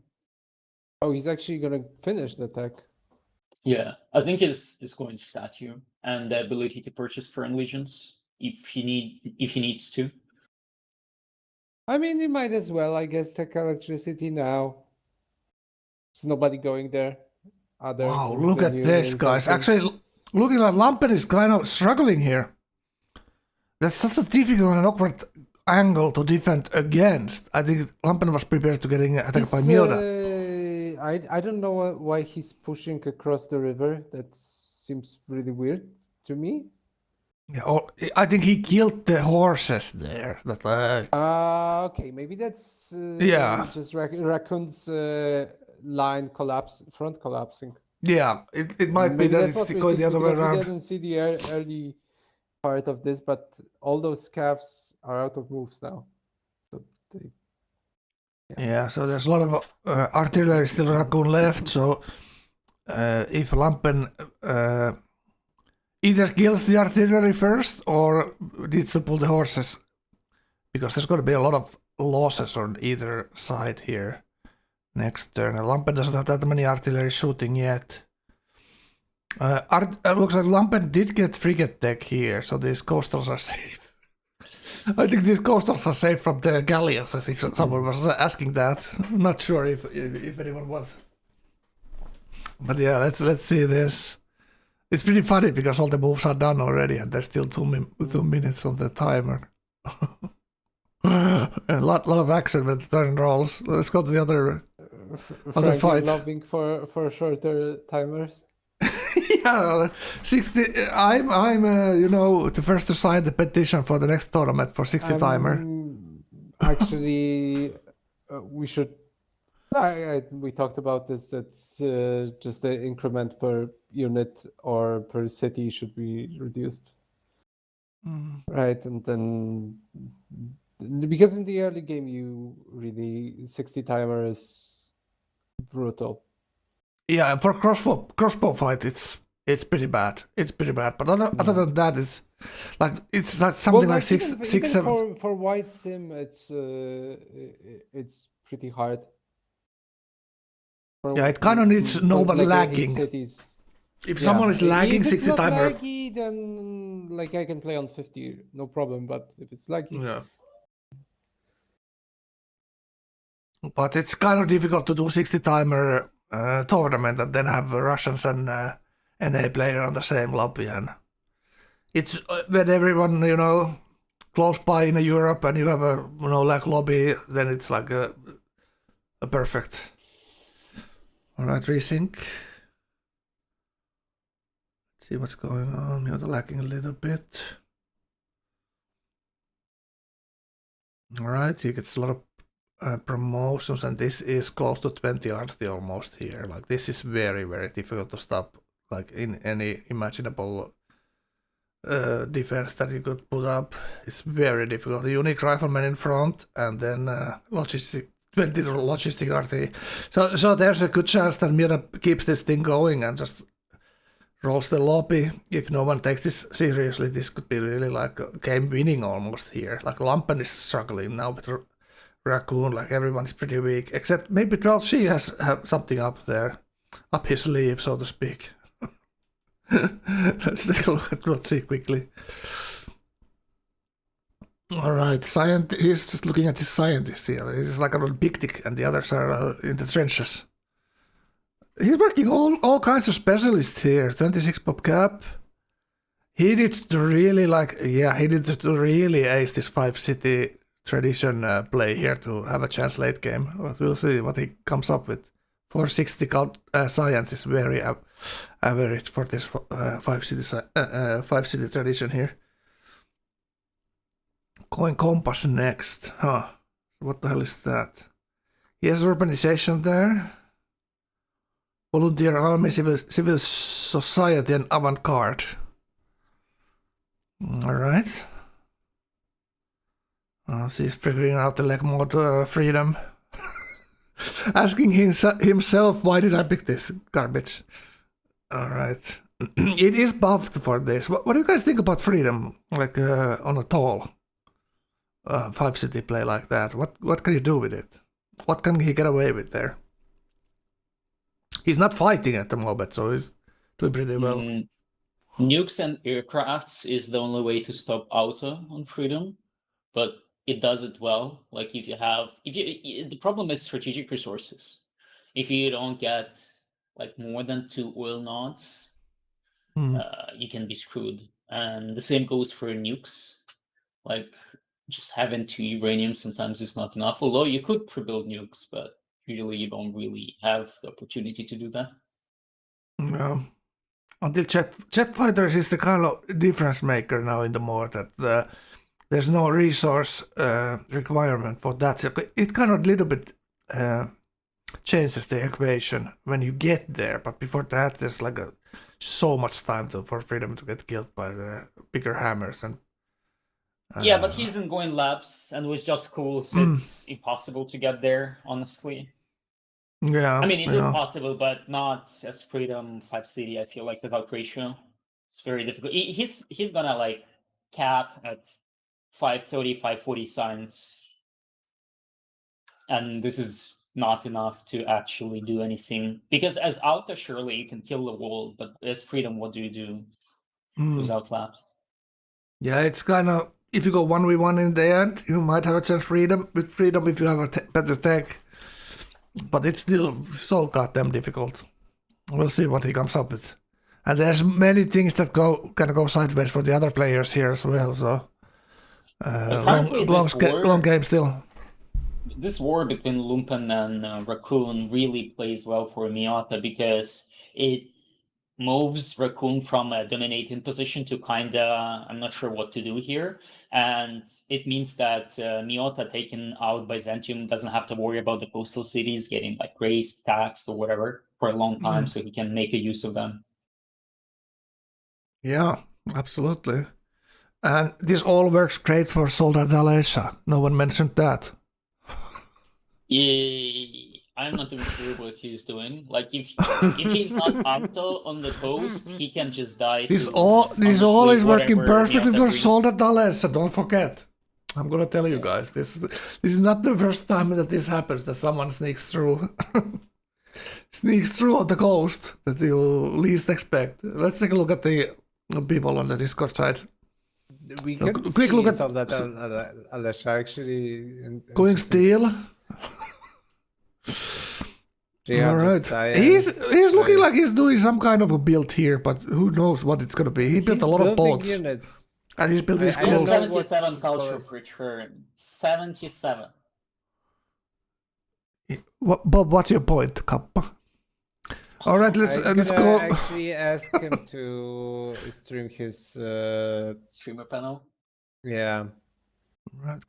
Oh, he's actually gonna finish the tech. Yeah, I think it's going to statue and the ability to purchase foreign legions if he needs to. I mean, he might as well, I guess, tech electricity now. There's nobody going there. Other Wow, than look the at new this, guys. invention. Actually, looking like Lampen is kind of struggling here. That's such a difficult and awkward angle to defend against. I think Lampen was prepared to getting attacked by Miura. I don't know why he's pushing across the river. That seems really weird to me. Yeah, I think he killed the horses there. That Okay, maybe that's Yeah. just Raccoon's line front collapsing. yeah, it might be Maybe that that's what it's we going think, the other way because we around. didn't see the early part of this, but all those scavs are out of moves now. So they, Yeah, so there's a lot of artillery still Raccoon left. So if Lampen either kills the artillery first or needs to pull the horses, because there's going to be a lot of losses on either side here next turn. And Lampen doesn't have that many artillery shooting yet. Looks like Lampen did get frigate tech here, so these coastals are safe. I think these coastals are safe from the galleons, as if someone was asking that. I'm not sure if anyone was. But yeah, let's see this. It's pretty funny because all the moves are done already, and there's still 2 minutes on the timer. A lot of action with turn rolls. Let's go to the other Frankie fight. lobbying for shorter timers. Yeah, 60. I'm the first to sign the petition for the next tournament for 60 timer. Actually, we should. We talked about this. That's just the increment per unit or per city should be reduced, right? And then because in the early game, you really 60 timer is brutal. Yeah, for crossbow fight, it's pretty bad. It's pretty bad. But other than that, it's like something like six, even 7. for white sim, it's pretty hard. Yeah, it kind of needs nobody lagging. Cities. If someone is lagging, if 60 it's not timer. laggy, then like I can play on 50, no problem. But if it's laggy, Yeah. But it's kind of difficult to do 60 timer tournament and then have Russians and NA player on the same lobby, and it's when everyone close by in Europe and you have a like lobby, then it's like a perfect. All right, resync. Let's see what's going on. You're lagging a little bit. All right, he gets a lot of promotions, and this is close to 20 RT almost here. Like this is very, very difficult to stop, like in any imaginable defense that you could put up. It's very difficult. A unique rifleman in front, and then 20 logistic RT. So there's a good chance that Mira keeps this thing going and just rolls the lobby. If no one takes this seriously, this could be really like a game winning almost here. Like Lampen is struggling now with Raccoon, like everyone is pretty weak, except maybe 12G has something up there, up his sleeve, so to speak. Let's take a look at 12G quickly. All right, he's just looking at his scientist here. He's like on a big dick, and the others are in the trenches. He's working all kinds of specialists here. 26 pop cap. He needs to really he needs to really ace this 5 city tradition play here to have a chance late game. But we'll see what he comes up with. 460 science is very average for this 5 city tradition here. Coin compass next, huh? What the hell is that? He has urbanization there. Volunteer army, civil society, and avant-garde. All right. She's figuring out the leg mode freedom. Asking himself, why did I pick this garbage? All right. It is buffed for this. What do you guys think about freedom? Like on a tall 5 city play like that. What can you do with it? What can he get away with there? He's not fighting at the moment, so he's doing pretty well. Nukes and aircrafts is the only way to stop auto on freedom, but it does it well. Like the problem is strategic resources. If you don't get like more than 2 oil nodes, you can be screwed. And the same goes for nukes. Like just having 2 uranium sometimes is not enough. Although you could pre-build nukes, but usually you don't really have the opportunity to do that. No. Until jet fighters is the kind of difference maker now in the mode that there's no resource requirement for that. So it kind of little bit changes the equation when you get there, but before that there's like so much time for freedom to get killed by the bigger hammers and. Yeah, but he isn't going labs, and with just schools, it's impossible to get there, honestly. Yeah. I mean, it is possible, but not as freedom 5 city. I feel like without ratio, it's very difficult. He's gonna like cap at 530, 540 signs, and this is not enough to actually do anything. Because as Auto, surely you can kill the wall, but as freedom, what do you do without labs? Yeah, it's kind of, if you go 1v1 in the end, you might have a chance with freedom if you have a better tech. But it's still so goddamn difficult. We'll see what he comes up with. And there's many things that can go sideways for the other players here as well. So long game still. This war between Lumpen and Raccoon really plays well for Miata because it moves Raccoon from a dominating position to kinda, I'm not sure what to do here. And it means that Miota taken out Byzantium doesn't have to worry about the coastal cities getting like raised, taxed, or whatever for a long time, so he can make a use of them. Yeah, absolutely. And this all works great for Soldat Alesha. No one mentioned that. I'm not even sure what he's doing. Like if he's not auto on the coast, he can just die. This all is working perfectly for Soldat Alesha. Don't forget. I'm gonna tell you guys, this is not the first time that this happens, that someone sneaks through on the coast that you least expect. Let's take a look at the people on the Discord side. We can quick look at that Alesha actually. Going steel. All right. He's looking like he's doing some kind of a build here, but who knows what it's gonna be. He built a lot of boats. Units. And he's building schools. 77 culture of return. 77. Bob, what's your point, Kappa? All right, let's go. Actually, ask him to stream his streamer panel. Yeah. Right,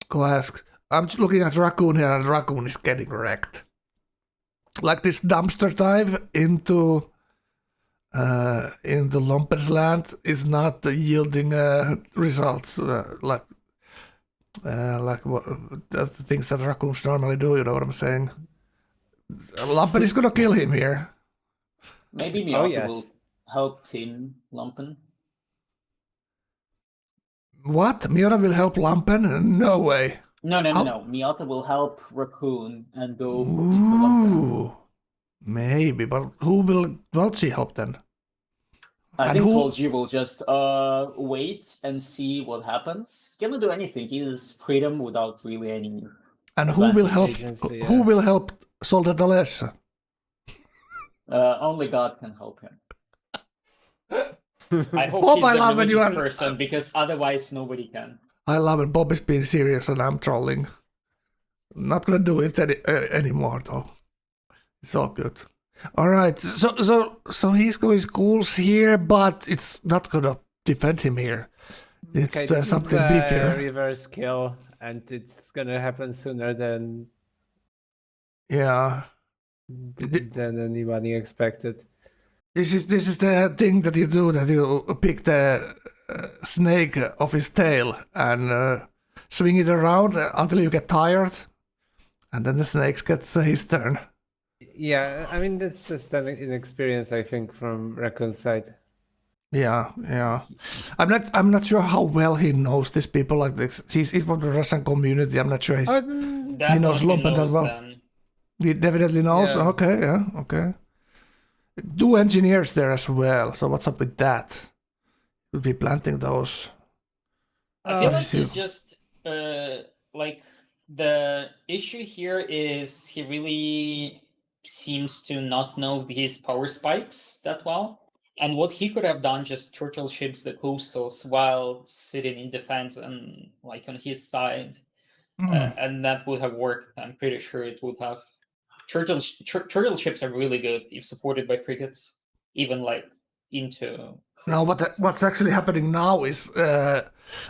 go ask. I'm looking at Raccoon here, and Raccoon is getting wrecked. Like this dumpster dive into Lompen's land is not yielding results like what the things that raccoons normally do. You know what I'm saying? Lompen is gonna kill him here. Maybe Miata will help Team Lumpen. What? Miata will help Lumpen? No way. No. Miata will help Raccoon and go for Lumpen. Maybe, but who will Dolce help then? I And think who- 12G will just wait and see what happens. He cannot do anything. He is freedom without really any. And who will help? Agency, Who yeah. will help Soldat Alessa? Only God can help him. I hope Bob, he's I a love when you religious are- person because otherwise nobody can. I love it. Bob is being serious and I'm trolling. Not gonna do it anymore though. It's all good. All right. So he's going schools here, but it's not gonna defend him here. It's Okay, this something is a beefier. reverse kill, and it's gonna happen sooner than Yeah. anybody expected. This is the thing that you do, that you pick the snake off his tail and swing it around until you get tired, and then the snake gets his turn. Yeah, I mean that's just an inexperience, I think, from Raccoon's side. Yeah. I'm not sure how well he knows these people like this. He's from the Russian community. I'm not sure he knows Lumpen that well. them. He definitely knows. Yeah. Okay. Do engineers there as well. So what's up with that? We'll be planting those. I feel like see. he's just like the issue here is he really seems to not know his power spikes that well. And what he could have done, just turtle ships the coastals while sitting in defense and like on his side, and that would have worked. I'm pretty sure it would have. Turtle ships are really good if supported by frigates, even like into. Now, what's actually happening now is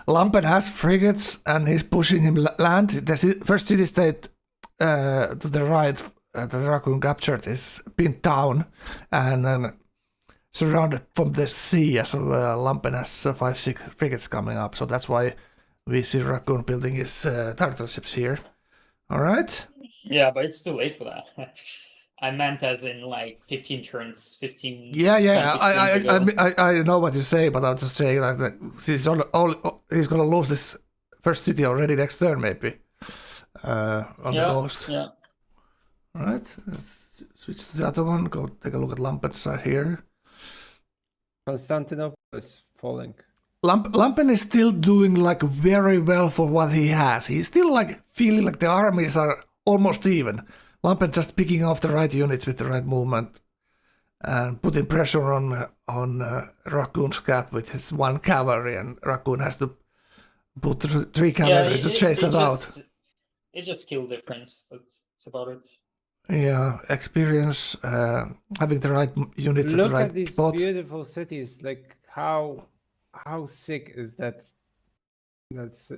Lampen has frigates and he's pushing him land. The first city state to the right that Raccoon captured is pinned down and surrounded from the sea as well. Lampen has 5-6 frigates coming up, so that's why we see Raccoon building his turtle ships here. All right. Yeah, but it's too late for that. I meant as in like 15 turns, 15. Yeah. 20 turns ago. I know what you say, but I'm just saying like that he's gonna lose this first city already next turn, maybe. On the coast. Yeah. All right. Let's switch to the other one. Go take a look at Lampen's side here. Constantinople is falling. Lampen is still doing like very well for what he has. He's still like feeling like the armies are almost even. Lampen just picking off the right units with the right movement and putting pressure on Raccoon's cap with his 1 cavalry, and Raccoon has to put 3 cavalry to chase it out. It's just skill difference. That's about it. Yeah, experience, having the right units Look at the right at these spot. beautiful cities. Like how sick is that? That's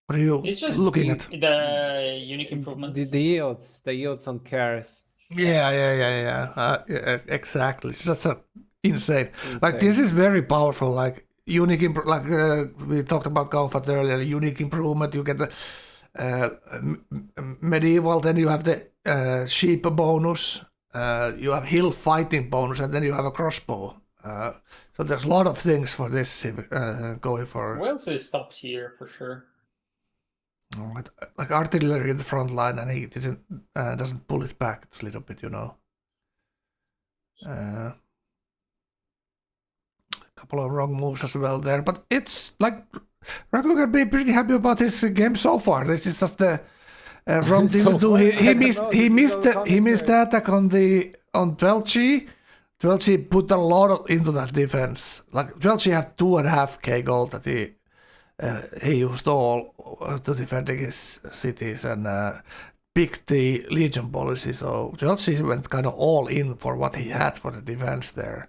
What are you It's just looking at? the unique improvements. the yields on cars. Yeah. Exactly. It's just insane. Like this is very powerful. Like unique, we talked about Gauephat earlier. Unique improvement. You get the medieval. Then you have the sheep bonus. You have hill fighting bonus, and then you have a crossbow. So there's a lot of things for this going for. Wales is top tier for sure. Like artillery in the front line, and he doesn't pull it back. It's a little bit, a couple of wrong moves as well there, but it's like Raccoon can be pretty happy about his game so far. This is just the wrong thing to do. He missed the attack on 12G. 12G put a lot into that defense. Like 12G have 2.5k gold that he used all to defending his cities and picked the Legion policy. So 12G went kind of all in for what he had for the defense there.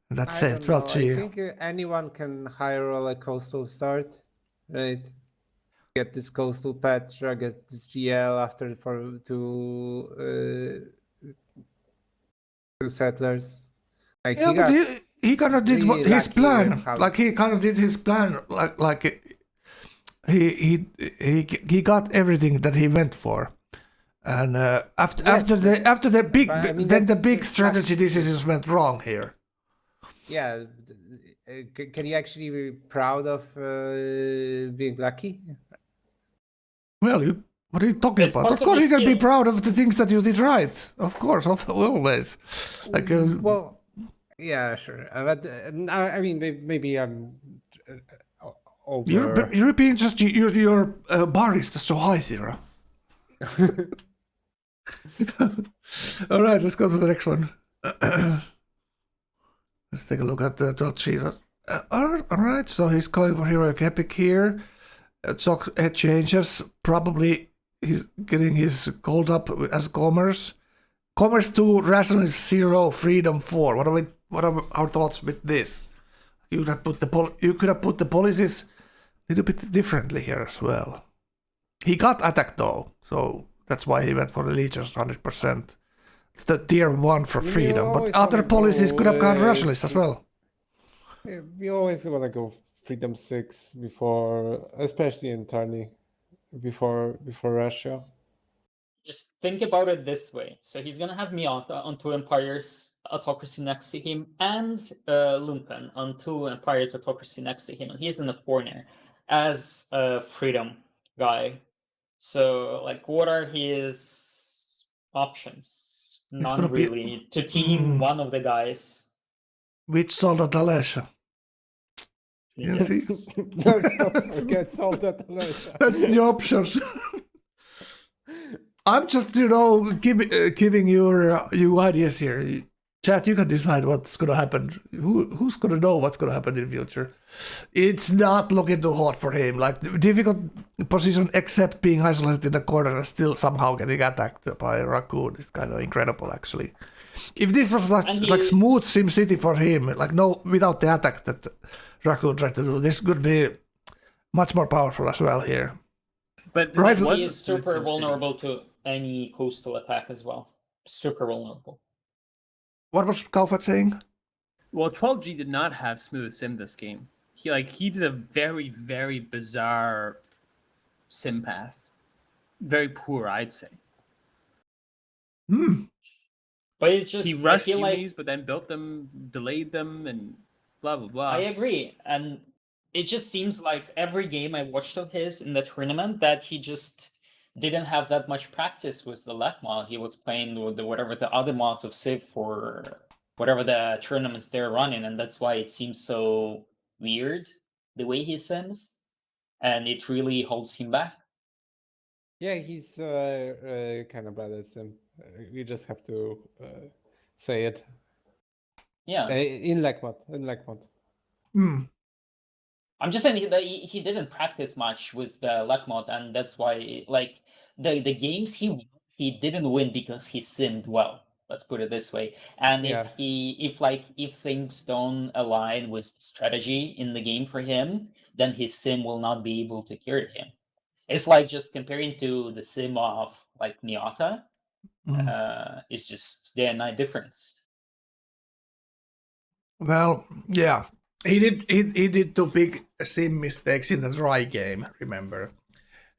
And that's it. 12G. I think anyone can high roll a coastal start, right? Get this coastal Petra, get this GL after to settlers. Like he kind of did really his lucky plan. with how- Like he kind of did his plan. Like he got everything that he went for. And after the big I mean, then the that's- big that's strategy decisions went wrong here. Yeah, can you actually be proud of being lucky? Well, you What are you talking It's about? part Of of course the you can be skill. proud of the things that you did right. Of course, always. Like, Well, yeah, sure. But I mean, maybe I'm over. you're being just your bar is just so high, Zero. All right, let's go to the next one. Let's take a look at the 12 cheese. All right, so he's going for heroic epic here. Stock changes. Probably he's getting his gold up as commerce. Commerce 2, rationalist 0, freedom 4. What are our thoughts with this? You could have put the policies a little bit differently here as well. He got attacked though, so that's why he went for the legions 100%. It's the tier 1 for freedom, but other policies could have gone rationalist as well. Yeah, we always want to go freedom 6 before, especially in tourney, before Russia. Just think about it this way. So he's gonna have Miata on 2 Empires Autocracy next to him, and Lumpen on 2 Empires Autocracy next to him, and he's in the corner as a freedom guy. So, like, what are his options? None really. To team one of the guys. Which Soldat Alesha? Yes. Let's not forget Soldat Alesha. That's the options. I'm just, giving you ideas here. Chat, you can decide what's gonna happen. Who's gonna know what's gonna happen in the future? It's not looking too hot for him. Like, difficult position, except being isolated in the corner and still somehow getting attacked by a raccoon. It's kind of incredible, actually. If this was like smooth Sim City for him, like without the attack that raccoon tried to do, this could be much more powerful as well here. But Right, He is super vulnerable to any coastal attack as well. Super vulnerable. What was Gauephat saying? Well, 12G did not have smooth sim this game. He did a very, very bizarre sim path. Very poor, I'd say. But it's just, he rushed I feel unis, but then built them, delayed them, and blah blah blah. I agree, and it just seems like every game I watched of his in the tournament that he just didn't have that much practice with the lat mod. He was playing with whatever the other mods of Civ for whatever the tournaments they're running, and that's why it seems so weird the way he sims, and it really holds him back. Yeah, he's kind of bad at sim. You just have to say it. Yeah. In lag mod. I'm just saying that he didn't practice much with the luck mod, and that's why, like, the games he didn't win because he simmed well. Let's put it this way. And if things don't align with strategy in the game for him, then his sim will not be able to carry him. It's like just comparing to the sim of like Miata. It's just day and night difference. Well, yeah. He did two big sim mistakes in the dry game, remember.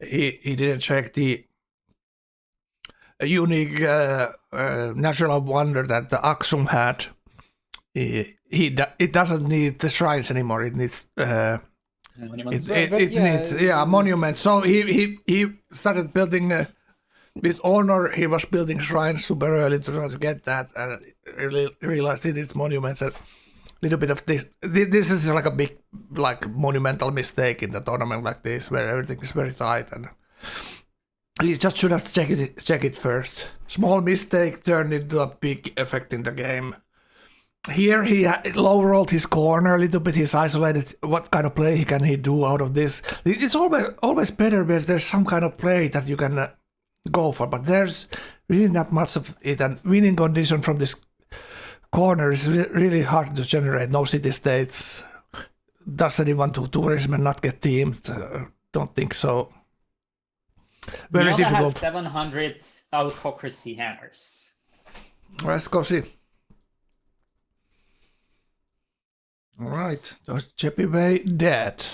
He didn't check the unique natural wonder that the Aksum had. It doesn't need the shrines anymore. It needs Monuments. it needs monuments. So he started building with honor. He was building shrines super early to try to get that, and really realized he needs monuments. And little bit of this is like a big, like, monumental mistake in the tournament like this, where everything is very tight, and he just should have check it first. Small mistake turned into a big effect in the game. Here he low rolled his corner a little bit. He's isolated. What kind of play can he do out of this? It's always better where there's some kind of play that you can go for, but there's really not much of it. And winning condition from this corner is really hard to generate. No city states. Does anyone do tourism and not get teamed? Don't think so. Very difficult. Has 700 autocracy hammers. Let's go see. All right, Cheppy Bay dead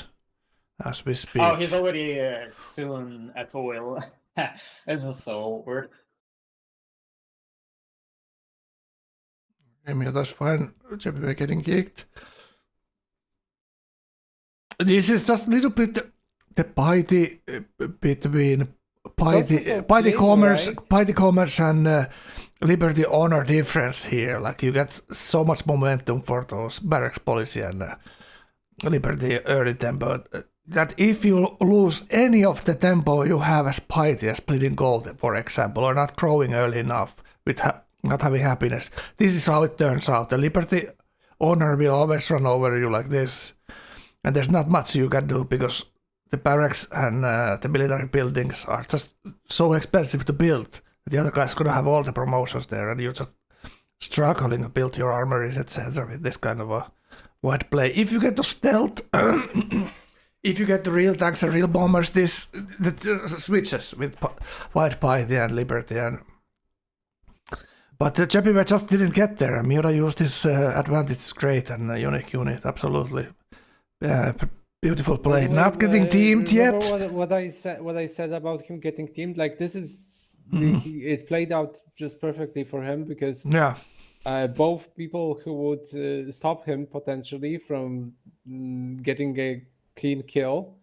as we speak. Oh, he's already soon at oil. This is so weird. I mean, that's fine. Cheppy Bay getting kicked. This is just a little bit the party between by also the so by the clean, commerce right? by the commerce and Liberty honor difference here. Like you get so much momentum for those barracks policy and Liberty early tempo. That if you lose any of the tempo you have as piety, as bleeding gold, for example, or not growing early enough with not having happiness, this is how it turns out. The Liberty honor will always run over you like this, and there's not much you can do because the barracks and the military buildings are just so expensive to build. The other guys gonna have all the promotions there, and you're just struggling to build your armories, etc. with this kind of a wide play. If you get to stealth, if you get the real tanks and real bombers, this switches with White Piety and Liberty. But Jepive just didn't get there. Mira used his advantage great and unique unit, absolutely. Beautiful play. Not getting teamed yet. What I said about him getting teamed, like this is it played out just perfectly for him because both people who would stop him potentially from getting a clean kill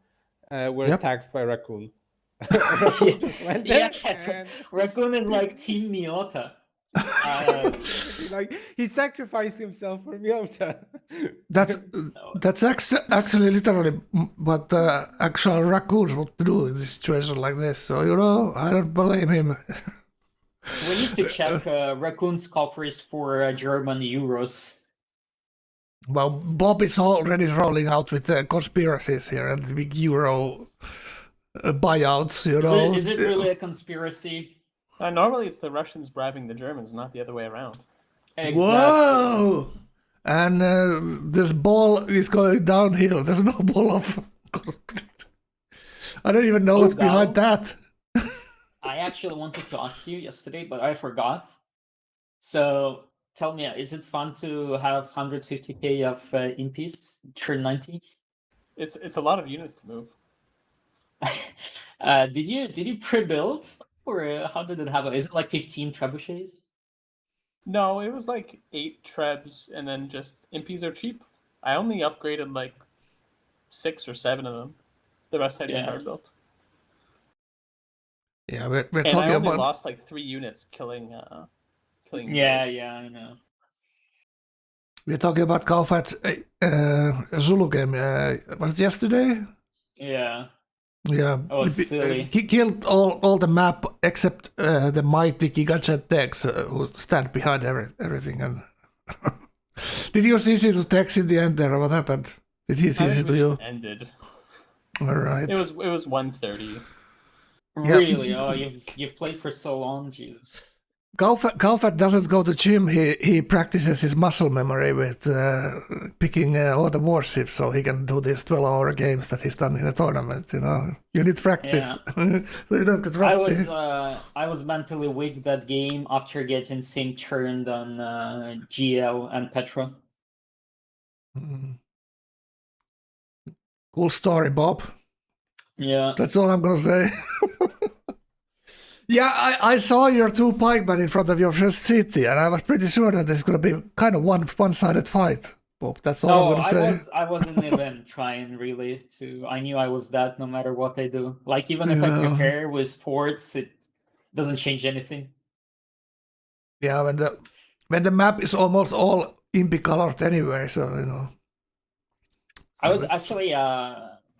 were taxed by Raccoon. Raccoon is like Team Miota. Like he sacrificed himself for Miota. That's actually literally what actual raccoons would do in a situation like this. So I don't blame him. We need to check Raccoon's coffers for German euros. Well, Bob is already rolling out with conspiracies here and big euro buyouts. Is it really a conspiracy? Normally it's the Russians bribing the Germans, not the other way around. Exactly. Whoa! And this ball is going downhill. There's no ball of... I don't even know what's behind that. I actually wanted to ask you yesterday, but I forgot. So tell me, is it fun to have 150k of impies turn 90? It's a lot of units to move. Did you pre-build or how did it happen? Is it like 15 trebuchets? No, it was like 8 trebs and then just impies are cheap. I only upgraded like 6 or 7 of them. The rest I just hard built. Yeah, we're and talking I only about... lost like 3 units killing Yeah, I know. We're talking about Gauephat's Zulu game. Was it yesterday? Yeah. Yeah. Oh, silly. He killed all the map except the mighty Gigajet decks who stand behind everything. And did you CC to Tex in the end there, or what happened? Did he CC to you? Ended. All right. It was 1:30. Really? Oh, you've played for so long, Jesus. Gauephat doesn't go to gym. He practices his muscle memory with picking all the warships, so he can do these 12-hour games that he's done in a tournament. You need practice, so you don't get rusty. I was mentally weak that game after getting same turned on GL and Petra. Cool story, Bob. Yeah, that's all I'm gonna say. Yeah, I saw your 2 pikemen in front of your first city, and I was pretty sure that it's going to be kind of one-sided fight. Bob, that's all I'm going to say. I wasn't even trying really to... I knew I was that no matter what I do. Like, even if I prepare with forts, it doesn't change anything. Yeah, when the map is almost all impi colored anyway, so, I was actually...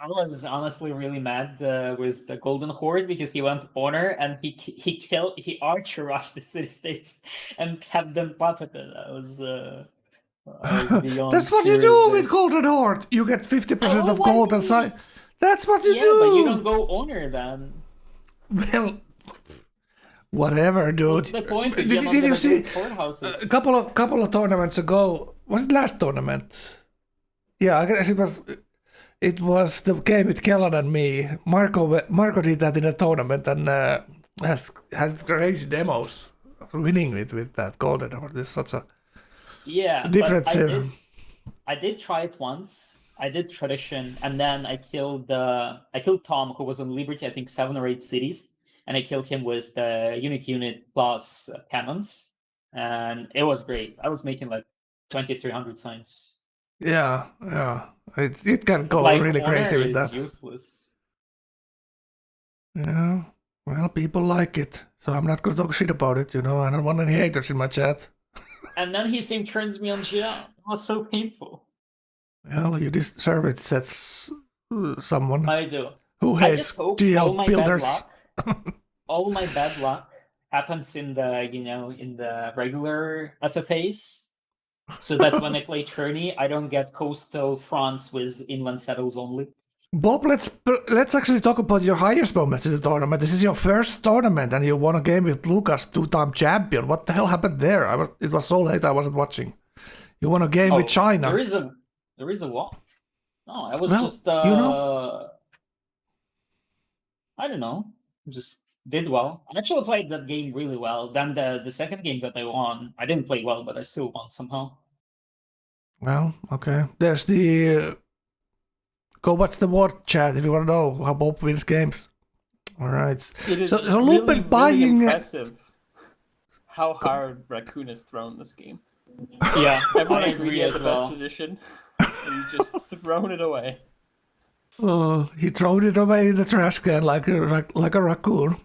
I was honestly really mad with the Golden Horde because he went honor and he archer rushed the city states and kept them puppeted. I was beyond. That's what you do with Golden Horde. You get 50% of gold and side. That's what you do. Yeah, but you don't go honor then. Well, whatever, dude. What's the point? Did you see a couple of tournaments ago? Was it last tournament? Yeah, I guess it was. It was the game with Kellan and me. Marco did that in a tournament and has crazy demos winning it with that Golden Horde. There's such a different. I did try it once. I did tradition, and then I killed Tom, who was on Liberty. I think 7 or 8 cities, and I killed him with the unit plus cannons, and it was great. I was making like 2,300 signs. Yeah. It can go like, really crazy with is that. Useless. Yeah. Well, people like it, so I'm not gonna talk shit about it. I don't want any haters in my chat. And then he turns me on GL. It was so painful. Well, you deserve it, says someone I do. who I hates just hope GL builders. all my bad luck happens in the in the regular FFAs, so that when I play tourney, I don't get coastal France with inland settles only. Bob, let's actually talk about your highest moments in the tournament. This is your first tournament, and you won a game with Lucas, 2-time champion. What the hell happened there? It was so late I wasn't watching. You won a game with China. There is a what? No, I was just I don't know, just did well. I actually played that game really well. Then the second game that I won, I didn't play well, but I still won somehow. Well, okay. There's the go watch the word chat if you want to know how Bob wins games. All right. It is so really, Lumpen buying really impressive how hard Raccoon has thrown this game. Yeah, Everyone I agreed agree he had as the well. best position, and he's just thrown it away. Oh, he threw it away in the trash can like a raccoon.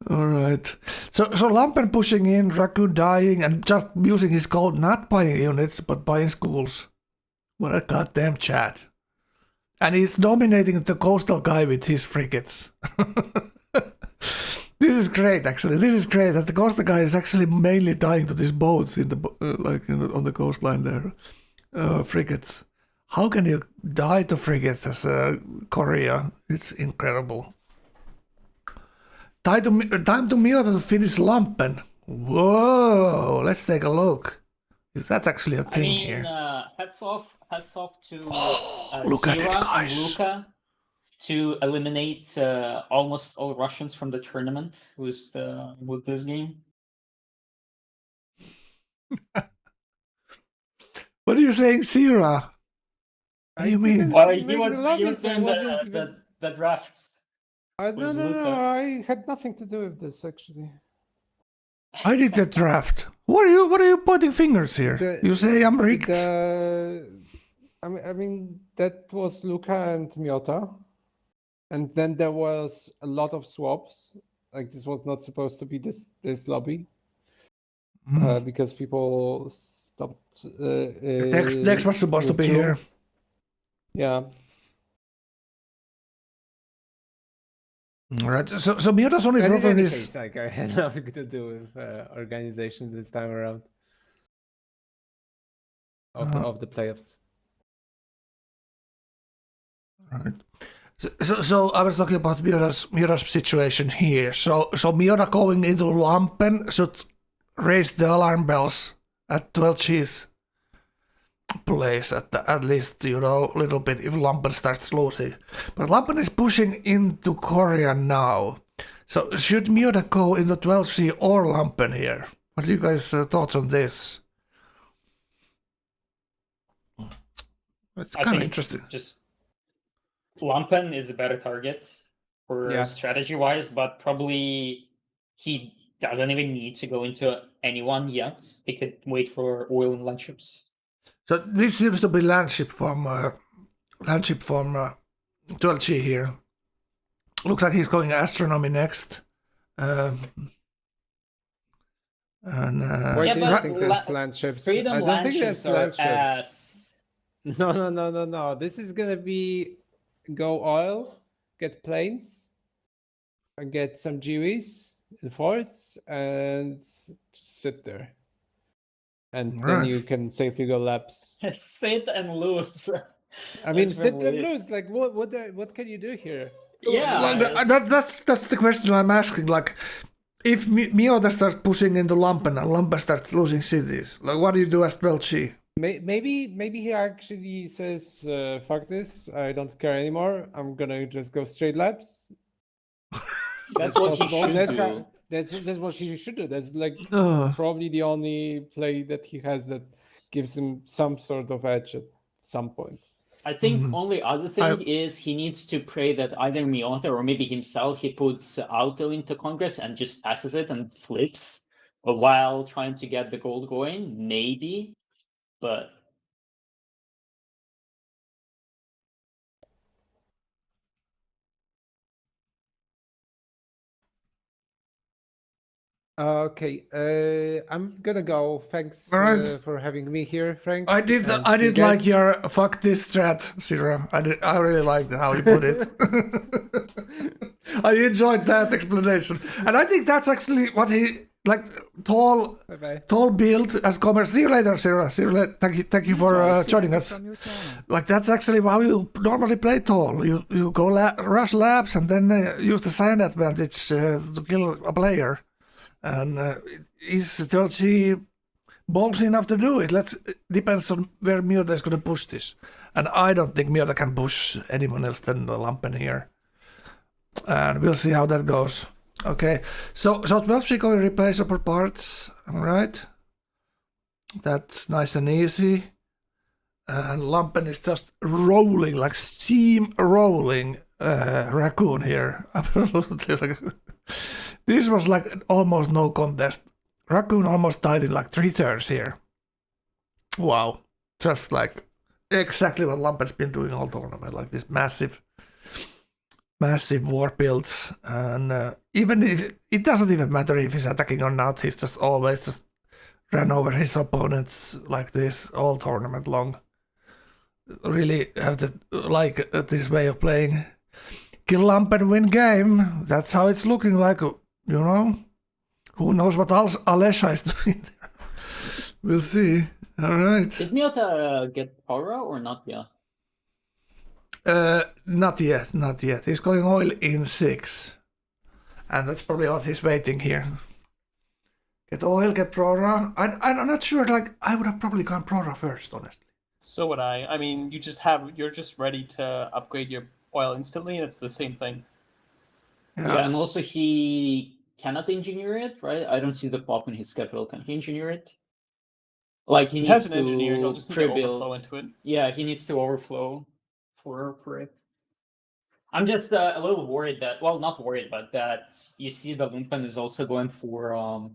All right. So Lumpen pushing in, Raccoon dying, and just using his code, not buying units, but buying schools. What a goddamn chat. And he's dominating the coastal guy with his frigates. This is great, actually. This is great that the coastal guy is actually mainly dying to these boats in the on the coastline there. Frigates. How can you die to frigates as Korea? It's incredible. Time to Miota to finish Lumpen. Whoa! Let's take a look. Is that actually a thing here? Hats off to Look at it, Sierra and guys. Luca to eliminate almost all Russians from the tournament with this game. What are you saying, Sierra? What do you mean? Well, he was doing the drafts. No, I had nothing to do with this actually. I did the draft. What are you pointing fingers here? You say I'm rigged. I mean that was Luca and Miota, and then there was a lot of swaps. Like this was not supposed to be this lobby because people stopped. Dex was supposed to be here. Yeah. All right. So Miota's only problem is like I had nothing to do with organization this time around of the playoffs. Right. So I was talking about Miota's situation here. So Miota going into Lumpen should raise the alarm bells at 12G's place at least, a little bit if Lumpen starts losing. But Lumpen is pushing into Korea now. So should Miota go into 12G or Lumpen here? What do you guys' thoughts on this? It's kind of interesting. Just Lumpen is a better target for strategy-wise, but probably he doesn't even need to go into anyone yet. He could wait for oil and land ships. So this seems to be landship from 12G here. Looks like he's going astronomy next. Why do you think that's landships? I don't think that's landships. No. This is gonna be go oil, get planes, and get some GWs and forts, and sit there. And then you can safely go labs. Sit and lose. I mean, sit and lose. Like, what can you do here? Yeah, that's the question I'm asking. Like, if Miota starts pushing into Lumpen and Lumpen starts losing cities, like, what do you do as 12G? Maybe he actually says, "Fuck this! I don't care anymore. I'm gonna just go straight labs." That's what he should do. That's what he should do. That's like probably the only play that he has that gives him some sort of edge at some point. I think only other thing is he needs to pray that either Miota or maybe himself, he puts Auto into Congress and just passes it and flips while trying to get the gold going, maybe, but Okay, I'm gonna go. Thanks All right. for having me here, Frank. I did and I see you did like guys. your fuck this strat, Zero. I really liked how you put it. I enjoyed that explanation. And I think that's actually what he like tall Bye-bye. tall build as commerce. See you later, Zero. See you later. Thank you for joining us. From your channel. Like that's actually how you normally play tall. You go rush labs and then use the sign advantage to kill a player. And is Dolce ballsy enough to do it? Depends on where Mjorda is going to push this. And I don't think Mjorda can push anyone else than the Lampen here. And we'll see how that goes. Okay, so 12 Chico replaceable parts. All right. That's nice and easy. And Lampen is just rolling, like steam rolling raccoon here. Absolutely. This was like almost no contest. Raccoon almost died in like 3 turns here. Wow. Just like exactly what Lampen's been doing all tournament. Like this massive war builds. And even if it doesn't even matter if he's attacking or not, he's just always just ran over his opponents like this all tournament long. Really have to like this way of playing. Kill Lampen, win game. That's how it's looking like, you know. Who knows what else Alesha is doing there? We'll see. All right. Did Miota get Aura or not yet? Not yet. He's going oil in 6. And that's probably what he's waiting here. Get oil, get Prora. I'm not sure, like, I would have probably gone Prora first, honestly. So would I. I mean, you're just ready to upgrade your oil instantly, and it's the same thing. Yeah, and also he cannot engineer it, right? I don't see the pop in his schedule. Can he engineer it? Like he needs has an to engineer, he'll just need to pre-build. overflow into it. Yeah, he needs to overflow for it. I'm just a little worried that, well, not worried, but that you see the Lumpen is also going for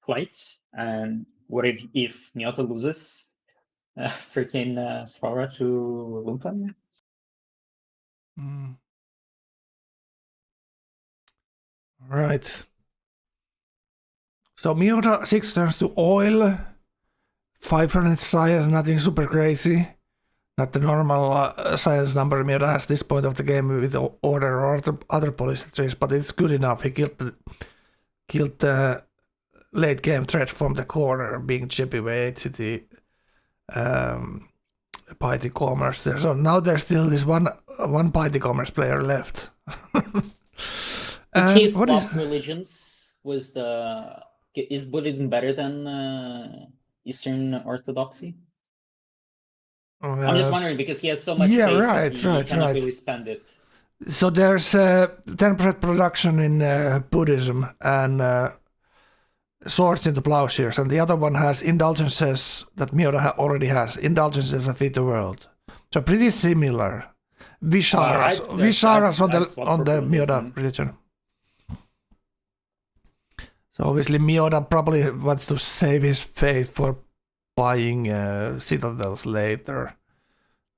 flight, and what if Miota loses freaking Flora to Lumpen? Right. So Miota 6 turns to oil. 500 science, nothing super crazy. Not the normal science number Miota has this point of the game with order or other policy trees, but it's good enough. He killed the late game threat from the corner, being chippy way HCT Piety Commerce there. So now there's still this one Piety Commerce player left. In case swap religions was is Buddhism better than Eastern Orthodoxy? I'm just wondering because he has so much faith that he cannot really spend it. So there's 10% production in Buddhism and swords in the plowshares, and the other one has indulgences that Miota already has. Indulgences of the world. So pretty similar. Visharas on the Miota religion. So obviously Miota probably wants to save his faith for buying citadels later.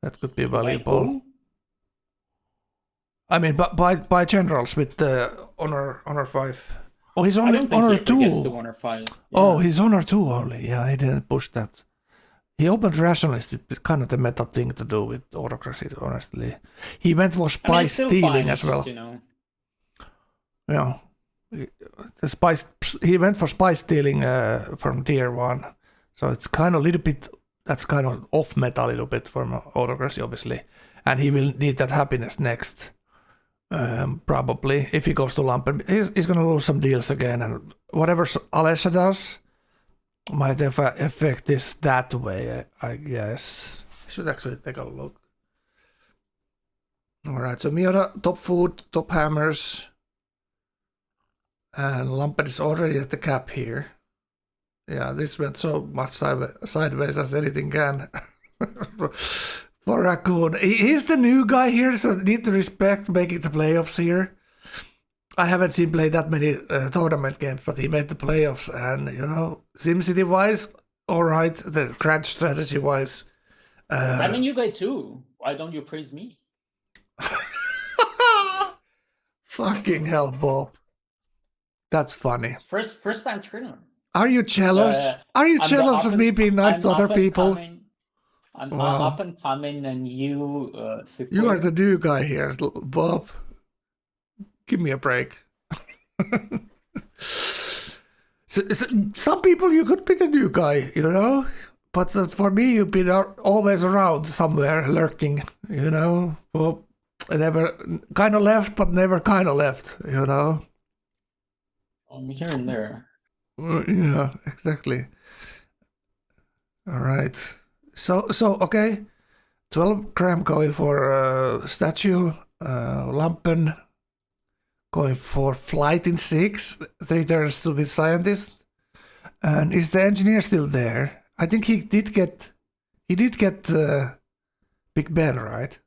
That could be valuable. I mean, buy generals with honor 5. Oh, he's only honor 2. Honor 5. Yeah. Oh, he's honor 2 only. Yeah, he didn't push that. He opened rationalist, kind of the meta thing to do with autocracy, honestly. He went for spy stealing as well. Just, you know. Yeah. He went for spy stealing from tier 1. So it's kind of a little bit, that's kind of off meta a little bit from autocracy, obviously. And he will need that happiness next. Probably, if he goes to Lampen. He's going to lose some deals again. And whatever Alesha does might affect this that way, I guess. I should actually take a look. Alright, so Miota, top food, top hammers. And Lampen is already at the cap here. Yeah, this went so much sideways as anything can. For Raccoon. He's the new guy here, so need to respect making the playoffs here. I haven't seen play that many tournament games, but he made the playoffs. And, you know, SimCity-wise, alright. The grand strategy-wise. I'm a new guy too. Why don't you praise me? Fucking hell, Bob. That's funny. First time tournament. Are you jealous? Are you jealous of me being nice to other people? I'm Wow. up and coming, and you, You are the new guy here, Bob. Give me a break. Some people you could be the new guy, you know? But for me, you've been always around somewhere, lurking, you know? Well, never kind of left, but never kind of left, you know? I'm here and there. Yeah, exactly. All right. So okay. 12 Cram going for statue. Lampen going for flight in 6. 3 turns to be scientist. And is the engineer still there? I think he did get Big Ben, right?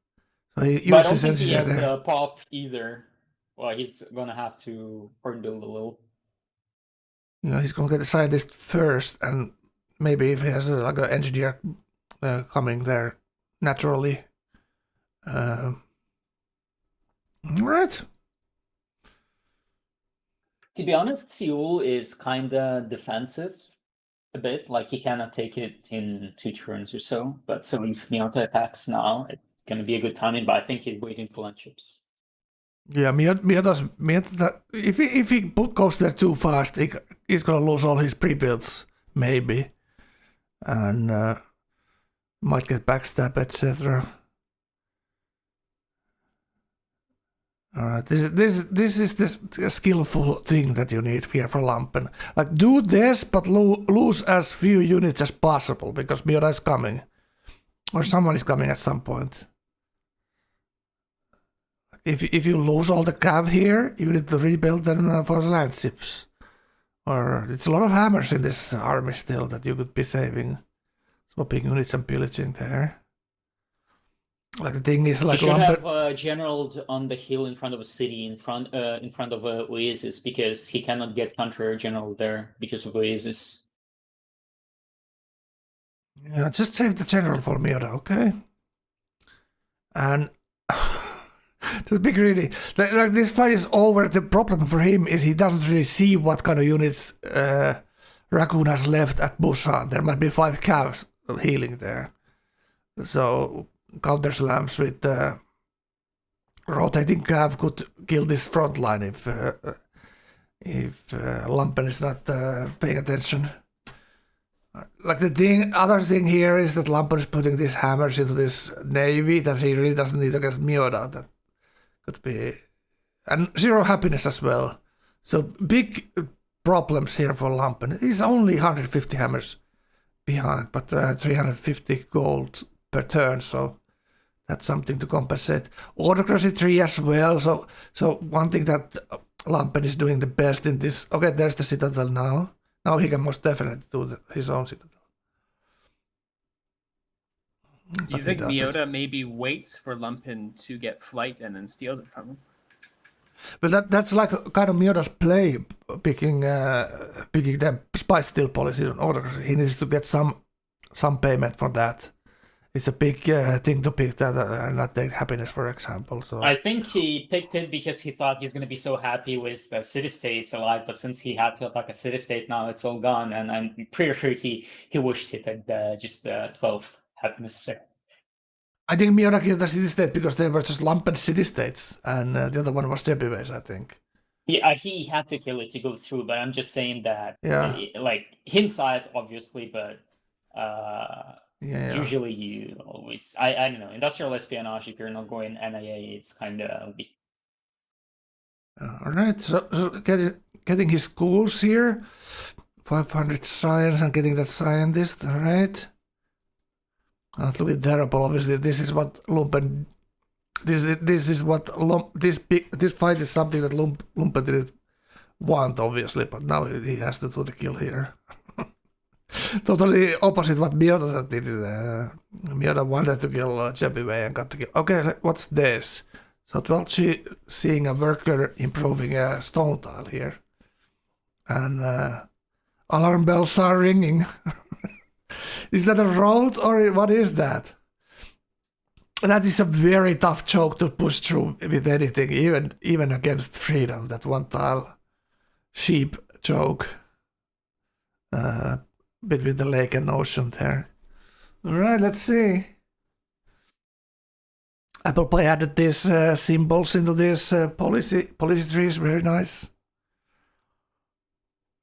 So he But I used don't his think he engineer has there. pop either. Well, he's gonna have to burn build a little. You know, he's gonna get the scientist first, and maybe if he has like an engineer coming there naturally. All right. To be honest, Seoul is kinda defensive a bit. Like he cannot take it in 2 turns or so. But so if Miyota attacks now, it's gonna be a good timing. But I think he's waiting for land chips. Yeah, Miyota, if he goes there too fast, he's gonna lose all his pre-builds, maybe, and might get backstab, etc. All right, this is the skillful thing that you need here for Lampen. Like, do this, but lose as few units as possible, because Miyota is coming. Or someone is coming at some point. If you lose all the cav here, you need to rebuild them for the landships. Or it's a lot of hammers in this army still that you could be saving. Swapping units and pillaging there. Like the thing is, like you should have a general on the hill in front of a city, in front of a oasis, because he cannot get counter general there because of oasis. Yeah, just save the general for Miyota, okay? And to be greedy, like this fight is over. The problem for him is he doesn't really see what kind of units Raccoon has left at Busan. There might be 5 calves healing there. So counter slams with rotating cav could kill this front line if Lampen is not paying attention. Like the other thing here is that Lampen is putting these hammers into this navy that he really doesn't need against Miyota. That could be, and 0 happiness as well. So big problems here for Lampen. He's only 150 hammers behind, but 350 gold per turn. So that's something to compensate. Autocracy 3 as well. So one thing that Lampen is doing the best in this. Okay, there's the citadel now. Now he can most definitely do his own citadel. Do you think Miyota maybe waits for Lampen to get flight and then steals it from him? But that's like kind of Miyota's play, picking the spy steal policy on autocracy. He needs to get some payment for that. It's a big thing to pick that and not take happiness, for example. So I think he picked it because he thought he's going to be so happy with the city-states alive, but since he had to attack a city-state now, it's all gone, and I'm pretty sure he wished it at just 12 happiness there. I think Miyota killed the city-state because they were just Lampen city-states, and the other one was Jebiways, I think. Yeah, he had to kill it to go through, but I'm just saying that, like, hindsight, obviously, but usually you always, I don't know, industrial espionage, if you're not going NIA, it's kind of weak. All right, so getting his schools here, 500 science and getting that scientist, all right. Not looking terrible, obviously. This is what Lumpen. This fight is something that Lumpen didn't want, obviously, but now he has to do the kill here. Totally opposite what Miyota did. Miyota wanted to kill Jebiway and got the kill. Okay, what's this? So 12 seeing a worker improving a stone tile here, and alarm bells are ringing. Is that a road or what is that? That is a very tough choke to push through with anything, even against freedom. That one tile sheep joke between the lake and ocean there. All right, let's see. Apple Pay added these symbols into this policy trees. Very nice.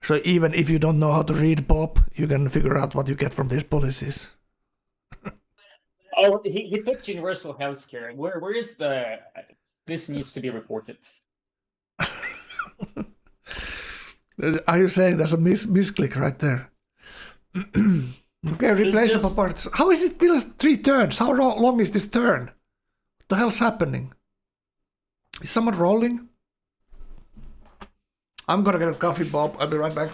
So even if you don't know how to read Bob, you can figure out what you get from these policies. Oh, he picked universal healthcare. Where is the? This needs to be reported. Are you saying there's a misclick right there? Okay, replaceable parts. How is it still 3 turns? How long is this turn? What the hell's happening? Is someone rolling? I'm gonna get a coffee, Bob. I'll be right back.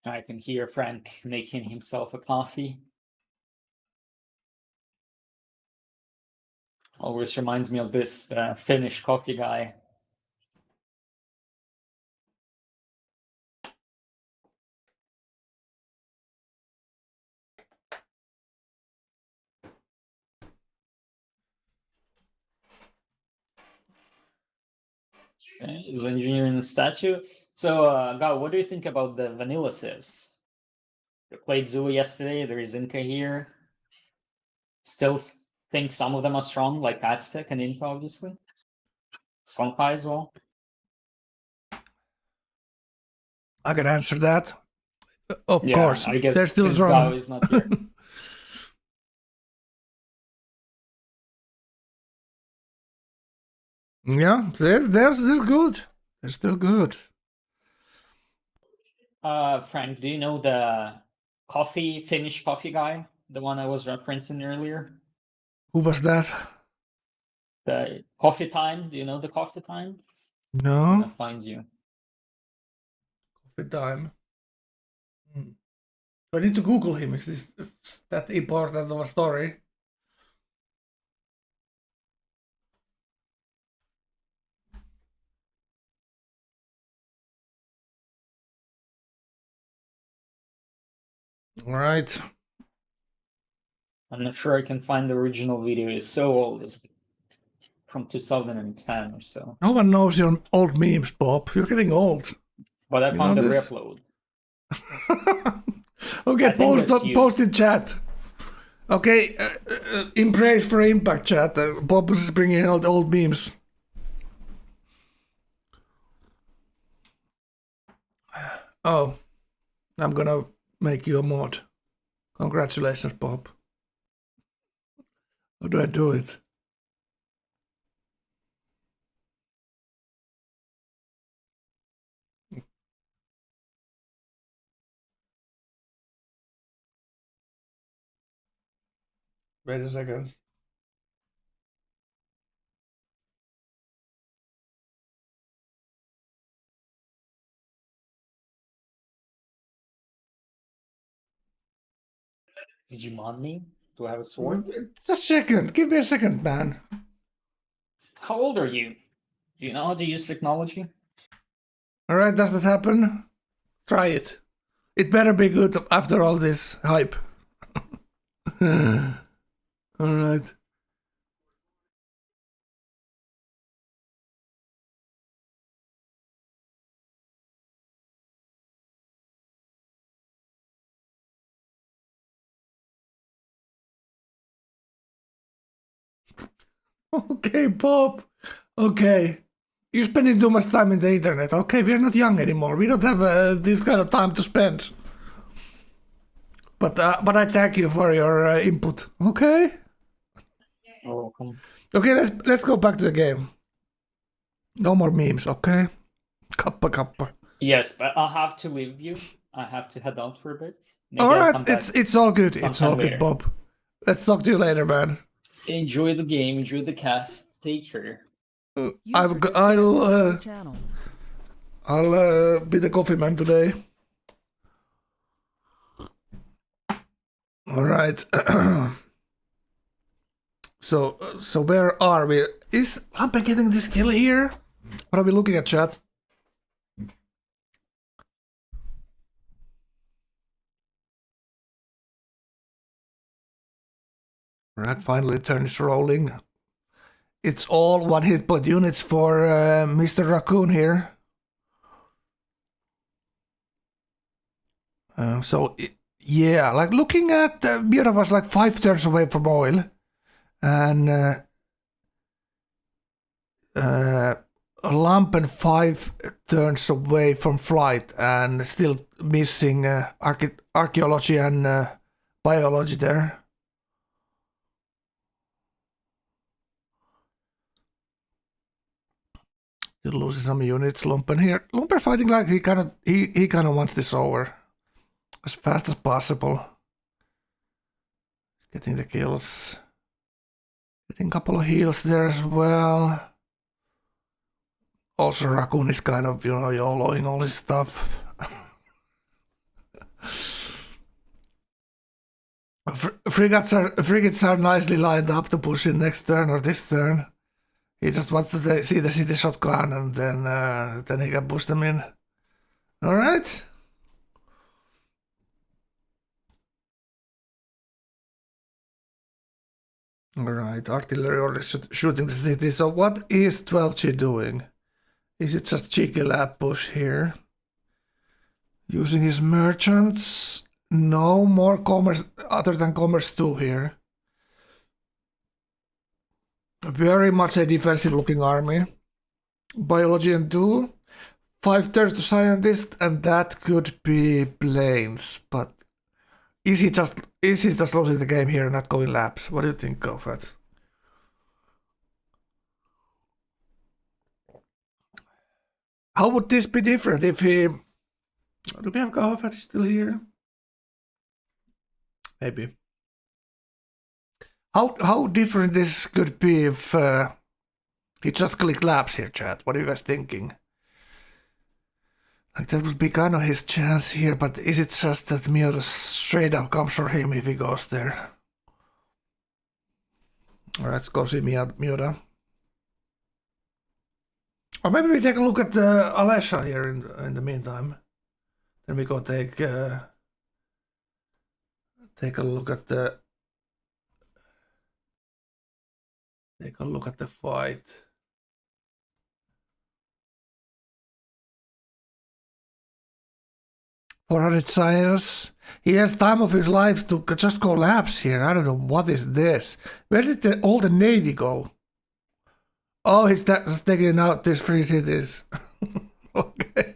I can hear Frank making himself a coffee. Always reminds me of this Finnish coffee guy. Okay, is engineering the statue. So, Gao, what do you think about the vanilla civs? We played Zulu yesterday. There is Inca here. Still think some of them are strong, like Aztec and Inca, obviously. Songhai as well. I can answer that. Of Yeah, course. I guess They're still since strong. Gao is not here. Yeah, they're still good. They're still good. Frank, do you know the Finnish coffee guy? The one I was referencing earlier? Who was that? The Coffee Time? Do you know the Coffee Time? I'm No. gonna find you. Coffee time. I need to Google him. Is this that important of a story? All right. I'm not sure I can find the original video. It's so old. It's from 2010 or so. No one knows your old memes, Bob. You're getting old. But I You found know the this? reupload. Okay, I think that's you. post in chat. Okay, in praise for Impact chat. Bob is bringing out old memes. Oh, I'm gonna make you a mod. Congratulations, Bob. How do I do it? Wait a second. Did you mod me? Do I have a sword? Just a second. Give me a second, man. How old are you? Do you know how to use technology? All right, does that happen? Try it. It better be good after all this hype. All right. Okay, Bob. Okay. You're spending too much time in the internet. Okay, we're not young anymore. We don't have this kind of time to spend. But I thank you for your input. Okay. You're welcome. Okay, let's go back to the game. No more memes, okay? Kappa kappa. Yes, but I'll have to leave you. I have to head out for a bit. Maybe All I'll right, come back it's all good. It's all sometime good, later. Bob. Let's talk to you later, man. Enjoy the game. Enjoy the cast. Take care. I'll be the coffee man today. All right. So where are we? Is Lampen getting this kill here? What are we looking at, chat? Right, finally turn is rolling. It's all one hit point units for Mr. Raccoon here. Yeah, like looking at Mira was like 5 turns away from oil, and Lampen 5 turns away from flight, and still missing archaeology and biology there. Still losing some units. Lampen here. Lampen fighting like he kind of wants this over as fast as possible. Getting the kills. Getting a couple of heals there as well. Also, Raccoon is kind of, YOLOing all his stuff. Frigates are nicely lined up to push in next turn or this turn. He just wants to see the city shotgun, and then he can push them in. All right. All right, artillery order shooting the city. So what is 12G doing? Is it just cheeky lab push here? Using his merchants? No more commerce other than commerce 2 here. Very much a defensive looking army. Biology and 2. 5 turns to scientist, and that could be planes, but is he just losing the game here and not going labs? What do you think, Gauephat? How would this be different if he... Do we have Gauephat still here? Maybe. How different this could be if he just clicked labs here, chat? What are you guys thinking? Like that would be kind of his chance here, but is it just that Miura straight up comes for him if he goes there? Alright, let's go see Miura. Or maybe we take a look at Alesha here in the meantime. Then we go take a look at the fight. 400 science. He has time of his life to just go labs here. I don't know what is this. Where did all the navy go? Oh, he's taking out these 3 cities. Okay.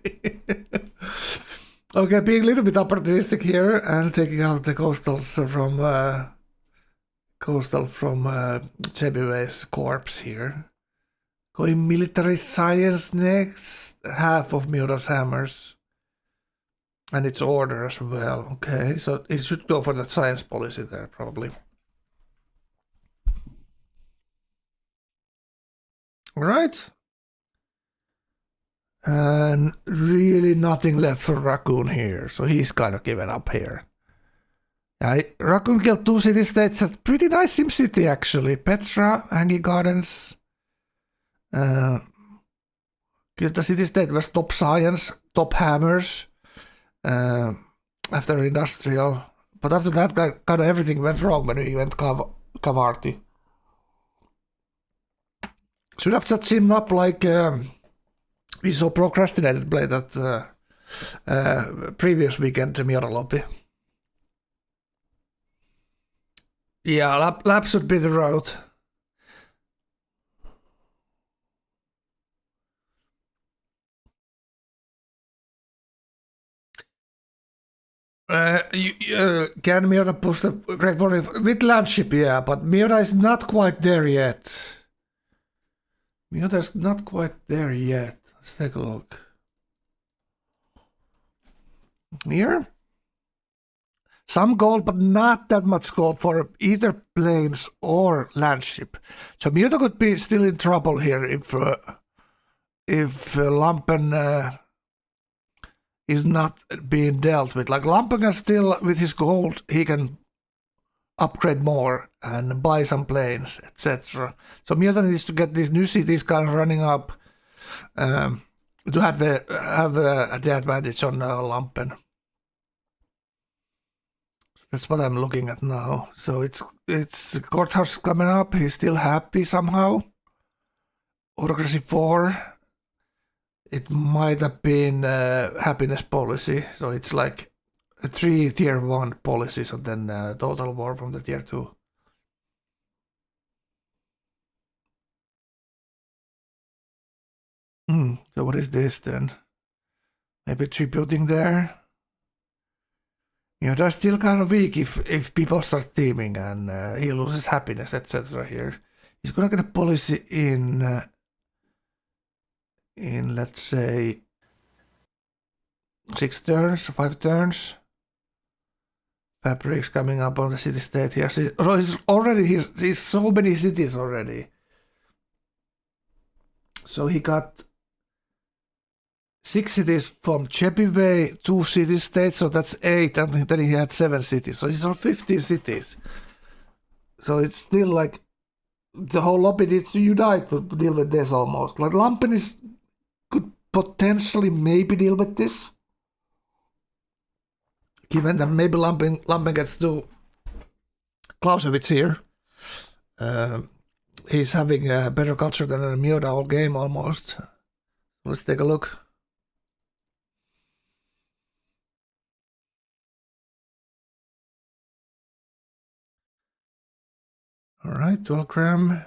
Okay, being a little bit opportunistic here and taking out the coastals from Chebiwe's corpse here. Going military science next. Half of Miura's hammers. And its order as well. Okay, so it should go for that science policy there, probably. Right. And really nothing left for Raccoon here, so he's kind of given up here. Raccoon killed 2 city-states. That's pretty nice sim city, actually. Petra, Hanging Gardens. Killed the city-state was top science, top hammers. After industrial, but after that kind of everything went wrong when we went Kavarti. Should have just teamed up like we so procrastinated play that previous weekend to Miura lobby. Yeah, lab should be the route. Can Miura push the Great Warrior with landship? Yeah, but Miura is not quite there yet. Miura is not quite there yet. Let's take a look. Here? Some gold, but not that much gold for either planes or landship. So Miura could be still in trouble here if Lampen is not being dealt with. Like Lampen can still, with his gold, he can upgrade more and buy some planes, etc. So Miota needs to get these new cities kind of running up to have the advantage on Lampen. That's what I'm looking at now. So it's courthouse coming up. He's still happy somehow. Autocracy 4. It might have been happiness policy. So it's like 3 tier 1 policies and then total war from the tier 2. So what is this then? Maybe tributing there. They're still kind of weak if people start teaming and he loses happiness, etc. here. He's gonna get a policy in let's say 6 turns, 5 turns. Fabrics coming up on the city state here. So he's so many cities already. So he got 6 cities from Chepiway, 2 city states, so that's 8, and then he had 7 cities. So he's on 15 cities. So it's still like the whole lobby needs to unite to deal with this almost. Like Lampen could potentially maybe deal with this. Given that maybe Lampen gets to Clausewitz here. He's having a better culture than a Miota all game almost. Let's take a look. Alright, 12 gram.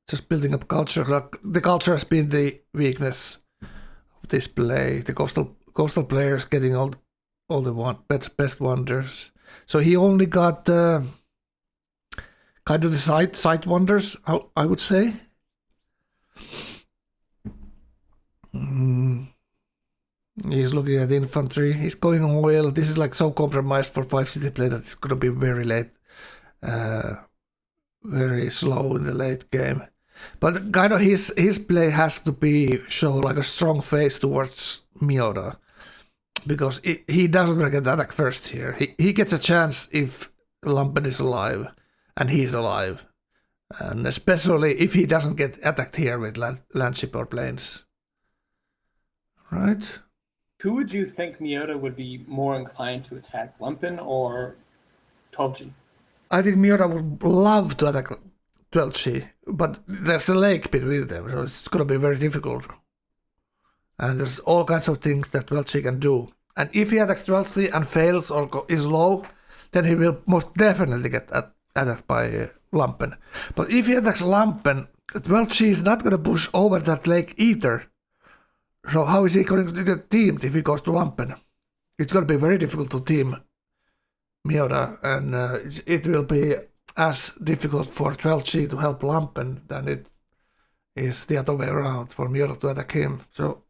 Just building up culture. The culture has been the weakness of this play. The coastal players getting all the best wonders. So he only got kind of the side wonders, I would say. He's looking at infantry. He's going on well. This is like so compromised for 5 city play that it's gonna be very late. Very slow in the late game. But kind of his play has to show like a strong face towards Miota. Because he doesn't get attacked first here. He gets a chance if Lampen is alive. And he's alive. And especially if he doesn't get attacked here with landship or planes. Right? Who would you think Miota would be more inclined to attack, Lampen or 12G? I think Miota would love to attack 12G, but there's a lake between them, so it's going to be very difficult. And there's all kinds of things that 12G can do. And if he attacks 12G and fails or is low, then he will most definitely get attacked by Lampen. But if he attacks Lampen, 12G is not going to push over that lake either. So how is he going to get teamed if he goes to Lampen? It's going to be very difficult to team Miota, and it will be as difficult for 12G to help Lampen than it is the other way around for Miota to attack him. So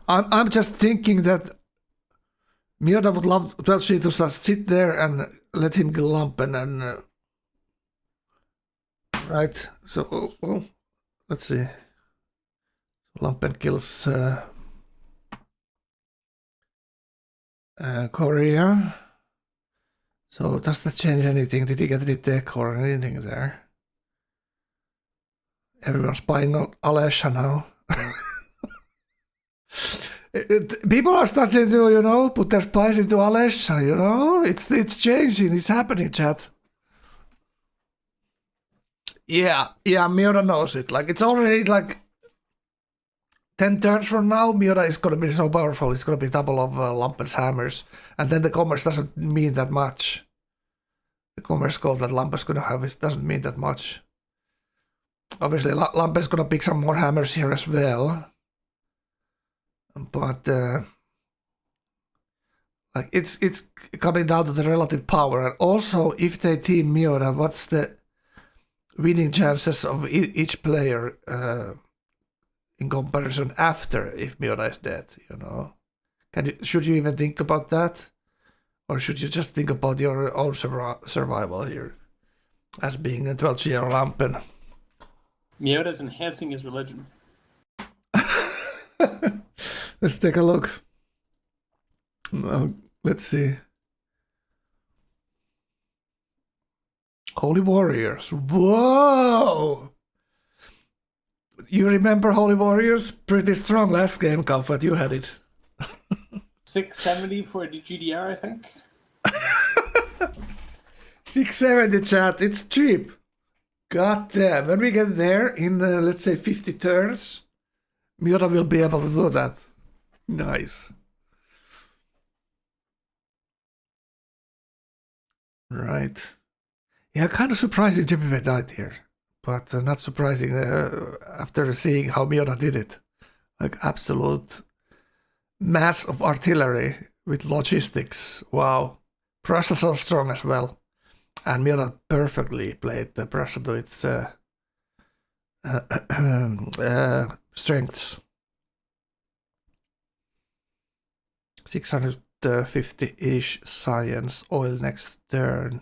I'm just thinking that Miota would love 12G to just sit there and let him kill Lampen and right. So let's see. Lampen kills Korea. So does that change anything? Did he get any tech or anything there? Everyone's buying on Alesha now. People are starting to, put their spies into Alesha, It's changing, it's happening, chat. Yeah, Miota knows it. Like, it's already like 10 turns from now, Miota is going to be so powerful, it's going to be double of Lampen's hammers. And then the commerce doesn't mean that much. The commerce goal that Lampen's going to have doesn't mean that much. Obviously, Lampen's going to pick some more hammers here as well. But like it's coming down to the relative power. And also, if they team Miota, what's the winning chances of each player in comparison after if Miota is dead, Should you even think about that? Or should you just think about your own survival here as being a 12G or Lampen? Miota's enhancing his religion. Let's take a look. Let's see. Holy Warriors. Whoa! You remember Holy Warriors? Pretty strong last game, Gauephat. You had it. 670 for the GDR, I think. 670 chat. It's cheap. God damn. When we get there in, let's say, 50 turns, Miura will be able to do that. Nice. Right. Yeah, kind of surprising Jimmy died here. But not surprising after seeing how Miura did it. Like absolute mass of artillery with logistics. Wow. Prussia so strong as well. And Miura perfectly played the Prussia to its strengths. 650-ish science, oil next turn.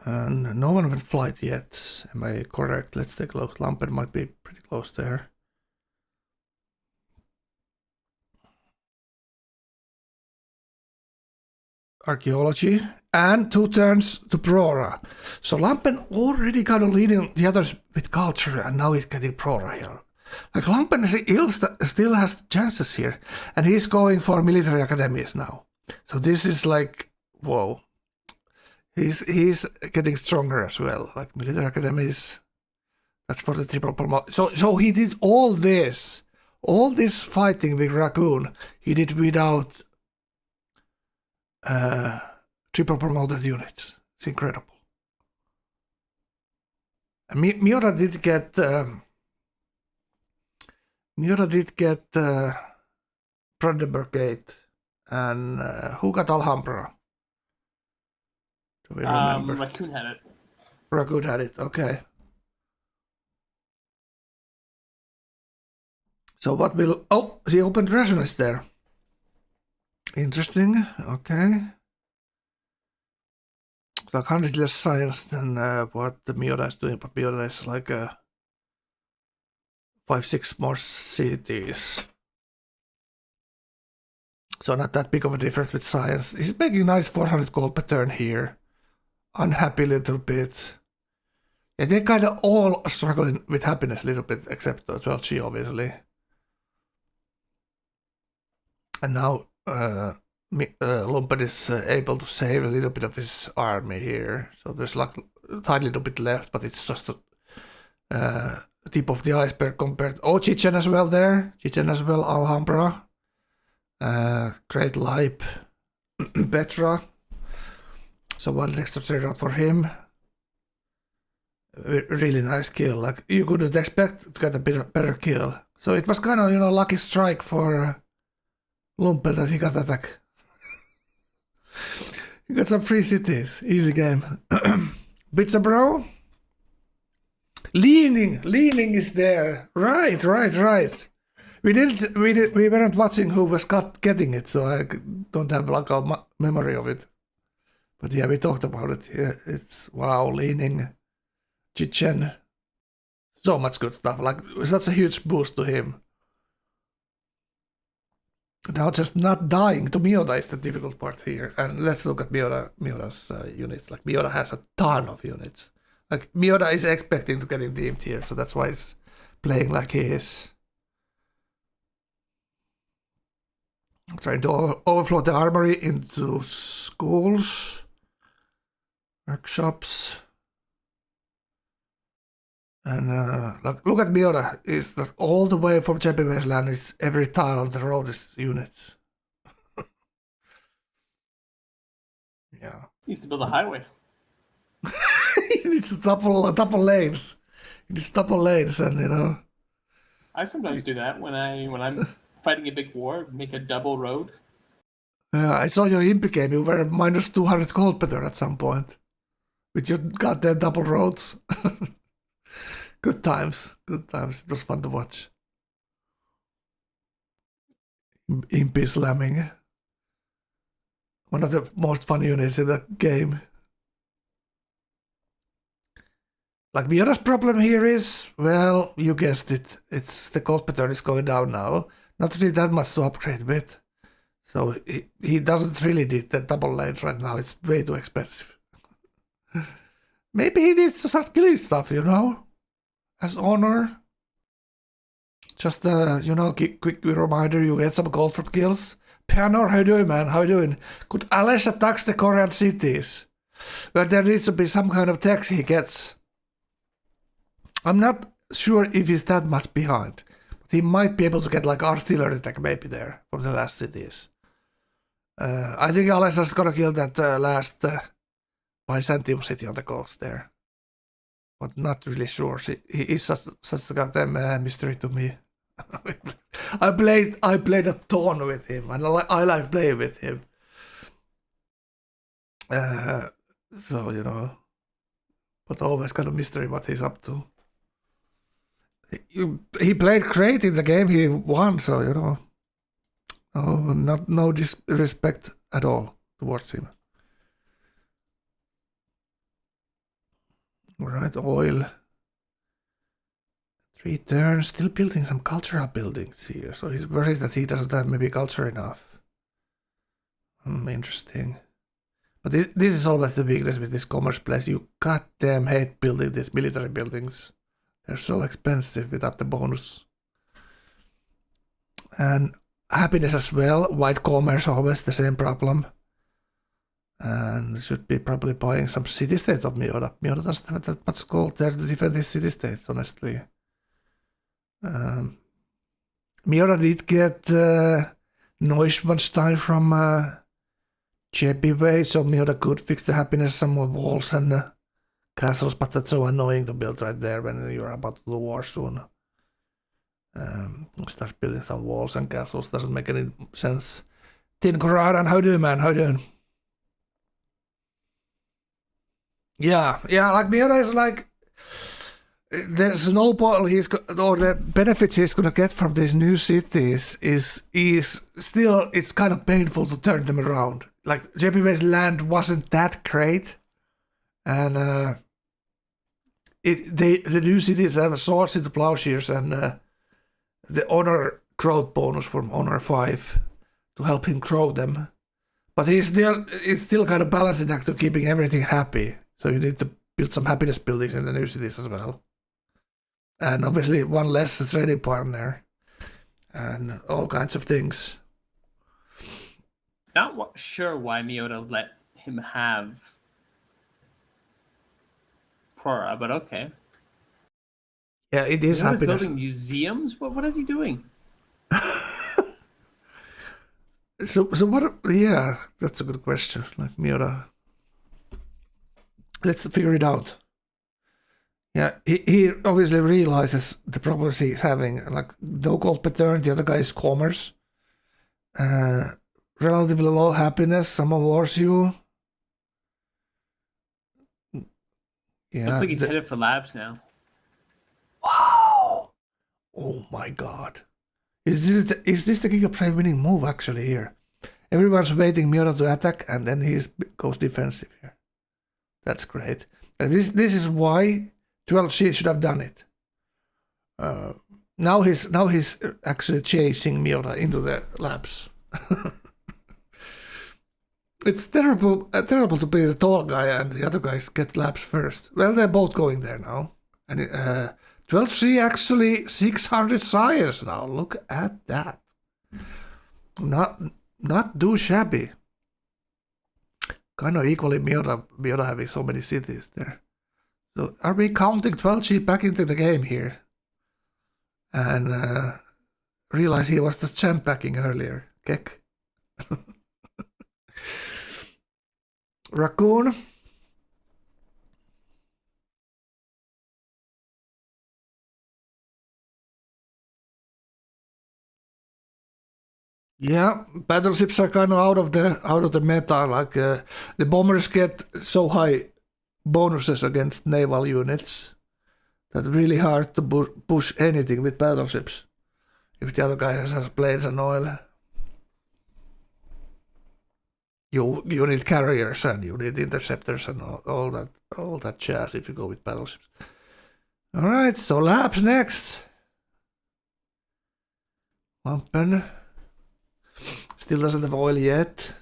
And no one went flight yet. Am I correct? Let's take a look. Lampen might be pretty close there. Archaeology. And 2 turns to Prora. So Lampen already kind of leading the others with culture, and now he's getting Prora here. Like Lampen still has chances here. And he's going for military academies now. So this is like, whoa. He's getting stronger as well. Like military academies, that's for the triple promote. So he did all this fighting with Raccoon. He did without triple promoted units. It's incredible. And Miura did get Brandenburg Gate, and who got Alhambra? Do we remember? Raccoon had it. Raccoon had it, okay. So what will... Oh, he opened resonance there. Interesting, okay. So 100 less science than what the Miura is doing, but Miura is like 5-6 more cities. So not that big of a difference with science. He's making nice 400 gold per turn here. Unhappy a little bit. Yeah, they're kind of all struggling with happiness a little bit, except 12G obviously. And now Lumpen is able to save a little bit of his army here. So there's like a tiny little bit left, but it's just the tip of the iceberg compared. Oh, Chichen as well there. Chichen as well, Alhambra. Great Lipe. Petra. So one extra trade out for him. Really nice kill. Like you couldn't expect to get a better kill. So it was kind of, lucky strike for Lumpen that he got attack. He got some free cities. Easy game. Pizza bro. Leaning is there. Right. We weren't watching who was getting it, so I don't have like a memory of it. But yeah, we talked about it. Yeah, it's wow, leaning, Chichen, so much good stuff. Like that's a huge boost to him. Now just not dying to Miura is the difficult part here. And let's look at Miura's units. Like Miura has a ton of units. Like Miura is expecting to get in deemed here, so that's why he's playing like he is. I'm trying to overflow the armory into schools, workshops, and look at Miura. Is that all the way from Champions Land? Is every tile on the road is units. Yeah. He needs to build a highway. He needs double lanes. He needs double lanes, and I sometimes do that when I'm fighting a big war. Make a double road. I saw your Impi game. You were minus 200 gold per turn at some point with your goddamn double roads. Good times. It was fun to watch. Impi slamming. One of the most fun units in the game. Like Miura's problem here is, well, you guessed it. It's the gold per turn is going down now. Not really that much to upgrade with. So he doesn't really need the double lanes right now. It's way too expensive. Maybe he needs to start killing stuff, you know? As honor. Just, you know, quick reminder, you get some gold from kills. Pianor, how you doing, man? How you doing? Could Alesh attacks the Korean cities? Where there needs to be some kind of tax he gets. I'm not sure if he's that much behind. But he might be able to get like artillery attack maybe there from the last cities. I think Alesh is gonna kill that last Byzantium city on the coast there. But not really sure. He is such a goddamn mystery to me. I played a ton with him, and I like playing with him. So you know, but always kind of mystery what he's up to. He played great in the game he won, so you know, no disrespect at all towards him. All right, oil. 3 turns, still building some cultural buildings here, so he's worried that he doesn't have maybe culture enough. Interesting. But this is always the weakness with this commerce place. You goddamn hate building these military buildings. They're so expensive without the bonus. And happiness as well. White commerce, always the same problem. And should be probably buying some city-state of Miura. Miura doesn't have that much gold there to defend his city-state, honestly. Miura did get Neuschwanstein from JP Way, so Miura could fix the happiness, some more walls and castles, but that's so annoying to build right there when you're about to do war soon. Start building some walls and castles doesn't make any sense. Tin Koraran, how do you, man? How do you? Yeah, like Miura is like the snowball or the benefits he's gonna get from these new cities is still, it's kind of painful to turn them around. Like JPW's land wasn't that great, and the new cities have a sword into plowshares and the honor growth bonus from honor 5 to help him grow them. But it's still kind of balancing act to keeping everything happy. So you need to build some happiness buildings in the new cities as well. And obviously one less trading partner. And all kinds of things. Not sure why Miota let him have Prora, but okay. Yeah, it is happiness. Building museums? What is he doing? So what? Yeah, that's a good question. Like Miura. Let's figure it out. Yeah, he obviously realizes the problems he's having. Like no gold pattern, the other guy is commerce. Relatively low happiness, some awards you. Yeah, looks like he's headed for labs now. Wow! Oh my god. Is this the Gigaprime winning move actually here? Everyone's waiting Miura to attack and then he goes defensive here. That's great. This is why 12C should have done it. Now he's actually chasing Miura into the labs. It's terrible to be the tall guy and the other guys get labs first. Well, they're both going there now. And 12C actually 600 sires now. Look at that. Not too shabby. Kind of equally Miura having so many cities there. So are we counting 12C back into the game here? And realize he was just champ packing earlier. Kek. Raccoon. Yeah, battleships are kind of out of the meta. Like the bombers get so high bonuses against naval units that really hard to push anything with battleships. If the other guy has planes and oil, you need carriers and you need interceptors and all that jazz if you go with battleships. All right, so labs next. Lampen. Still doesn't have oil yet.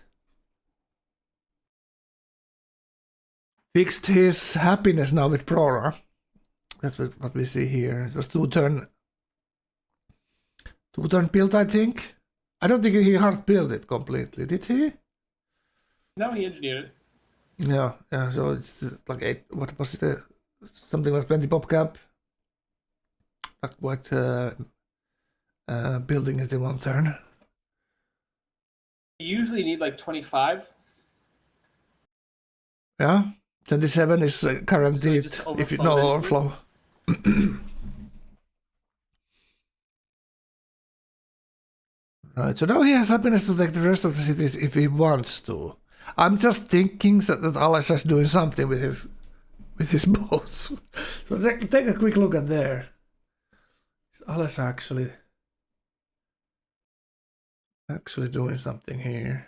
fixed his happiness now with Prora. That's what we see here. It was two-turn build, I think. I don't think he hard built it completely, did he? No, he engineered it. Yeah. So it's like 8. What was it? Something like 20 pop cap. Not quite building it in one turn. You usually need like 25. Yeah. 27 is guaranteed So if you know overflow. Right, so now he has happiness to take the rest of the cities if he wants to. I'm just thinking that Alessa is doing something with his boats. So take a quick look at there. Is Alessa actually doing something here?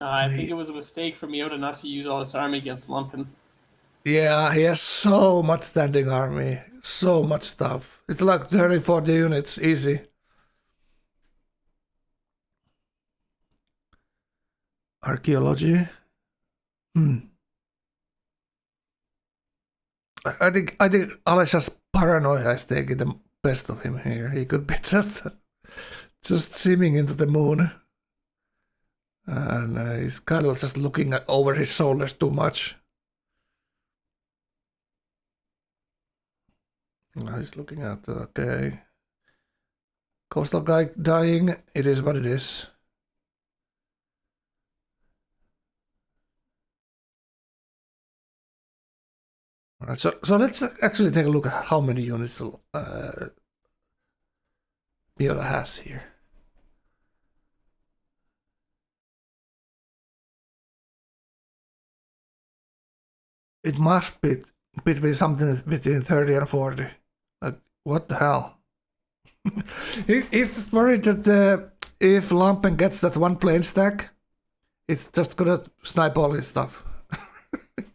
I think it was a mistake for Miota not to use all his army against Lumpen. Yeah, he has so much standing army. So much stuff. It's like 30, 40 units, easy. Archaeology. I think Alessa's paranoia is taking the best of him here. He could be just simming into the moon. And he's kind of just looking over his shoulders too much. He's looking at, okay. Coastal guy dying, it is what it is. Alright, so let's actually take a look at how many units Miota has here. It must be between something between 30 and 40. Like, what the hell? He's worried that if Lumpen gets that one plane stack, it's just gonna snipe all his stuff.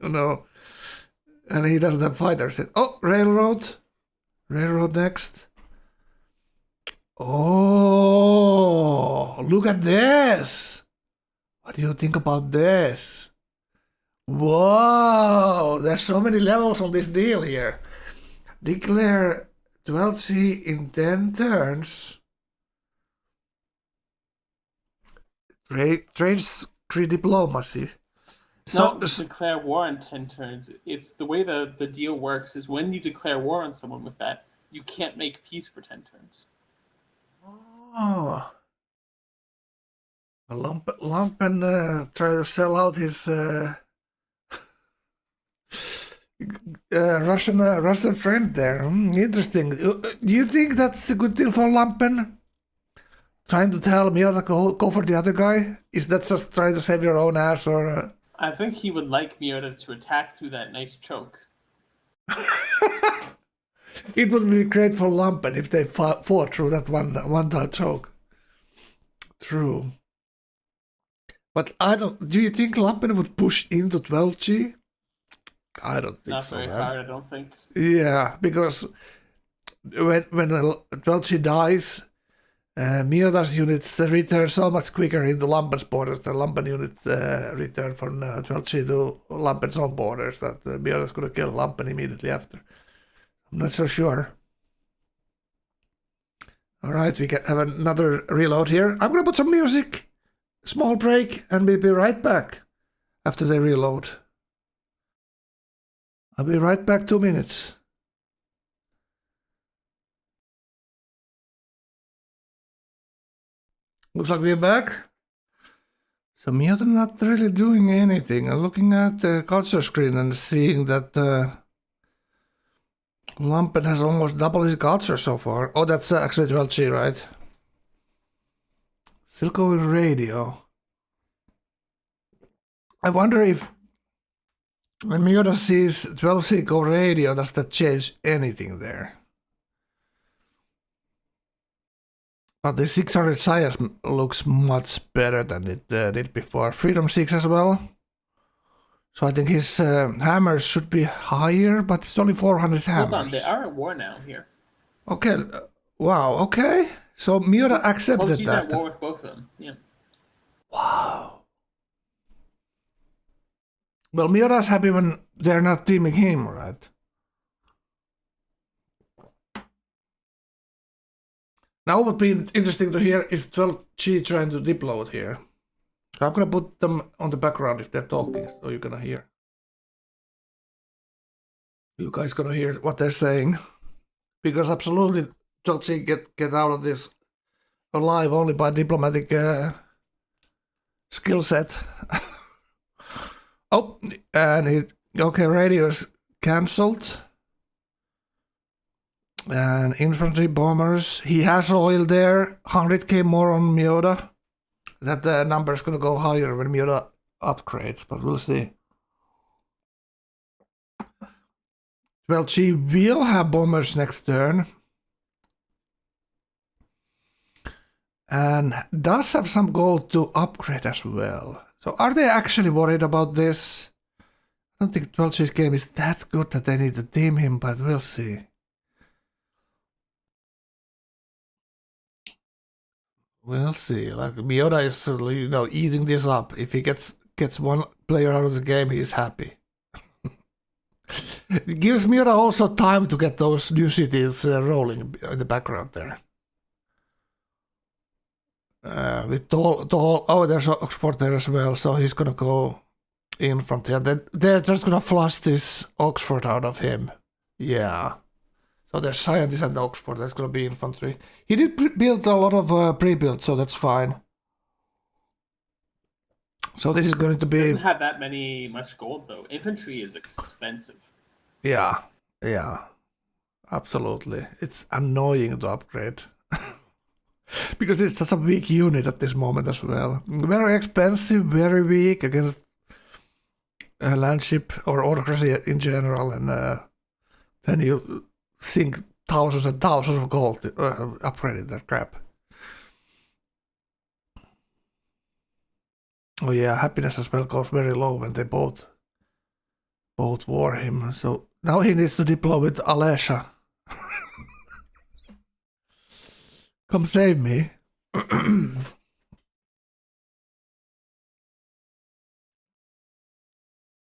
You know. And he doesn't have fighters. Oh, railroad. Railroad next. Oh, look at this. What do you think about this? Whoa, there's so many levels on this deal here. Declare 12C in 10 turns. Trade diplomacy. Not declare war in 10 turns. It's the way the deal works is when you declare war on someone with that, you can't make peace for 10 turns. Oh. Lumpen try to sell out his Russian friend there. Interesting. Do you think that's a good deal for Lumpen? Trying to tell Miota go for the other guy? Is that just trying to save your own ass, or? I think he would like Miota to attack through that nice choke. It would be great for Lumpen if they fought through that one choke. True. But I don't. Do you think Lumpen would push into 12G? I don't think Not so. Not very hard, I don't think. Yeah, because when 12G dies, Miota's units return so much quicker into Lumpen's borders. The Lumpen units return from 12G to Lumpen's own borders. That Miota's gonna kill Lumpen immediately after. I'm not so sure. All right, we can have another reload here. I'm gonna put some music. Small break, and we'll be right back after they reload. I'll be right back, 2 minutes. Looks like we're back. So Miota not really doing anything. I'm looking at the culture screen and seeing that Lumpen has almost double his culture so far. Oh, that's actually 12G, right? Still going radio. I wonder if when Miota sees 12C go radio, does that change anything there? But the 600 Science looks much better than it did before. Freedom 6 as well. So I think his hammers should be higher, but it's only 400 hammers. Hold on, they are at war now here. Okay, wow, okay. So Miota accepted She's that. at war with both of them, yeah. Wow. Well, Miura's happy when they're not teaming him, right? Now what would be interesting to hear is 12G trying to depload here. So I'm gonna put them on the background if they're talking, so you're gonna hear. You guys gonna hear what they're saying. Because absolutely 12G get out of this alive only by diplomatic skill set. Oh, and okay, radio is cancelled. And infantry bombers. He has oil there. 100k more on Miura. That number is gonna go higher when Miura upgrades, but we'll see. Well, she will have bombers next turn. And does have some gold to upgrade as well. So are they actually worried about this? I don't think 12G's game is that good that they need to team him, but we'll see. We'll see. Like Miura is, eating this up. If he gets one player out of the game, he's happy. It gives Miura also time to get those new cities rolling in the background there. With there's Oxford there as well, so he's gonna go in from there. They're just gonna flush this Oxford out of him. Yeah. So there's scientists at Oxford, that's gonna be infantry. He did build a lot of pre-built, so that's fine. So this is going to be... Doesn't have that much gold though. Infantry is expensive. Yeah. Absolutely. It's annoying to upgrade. Because it's such a weak unit at this moment as well. Very expensive, very weak against landship or autocracy in general, and then you sink thousands and thousands of gold upgrading that crap. Oh yeah, happiness as well goes very low when they both war him. So now he needs to deploy with Alesha. Come save me.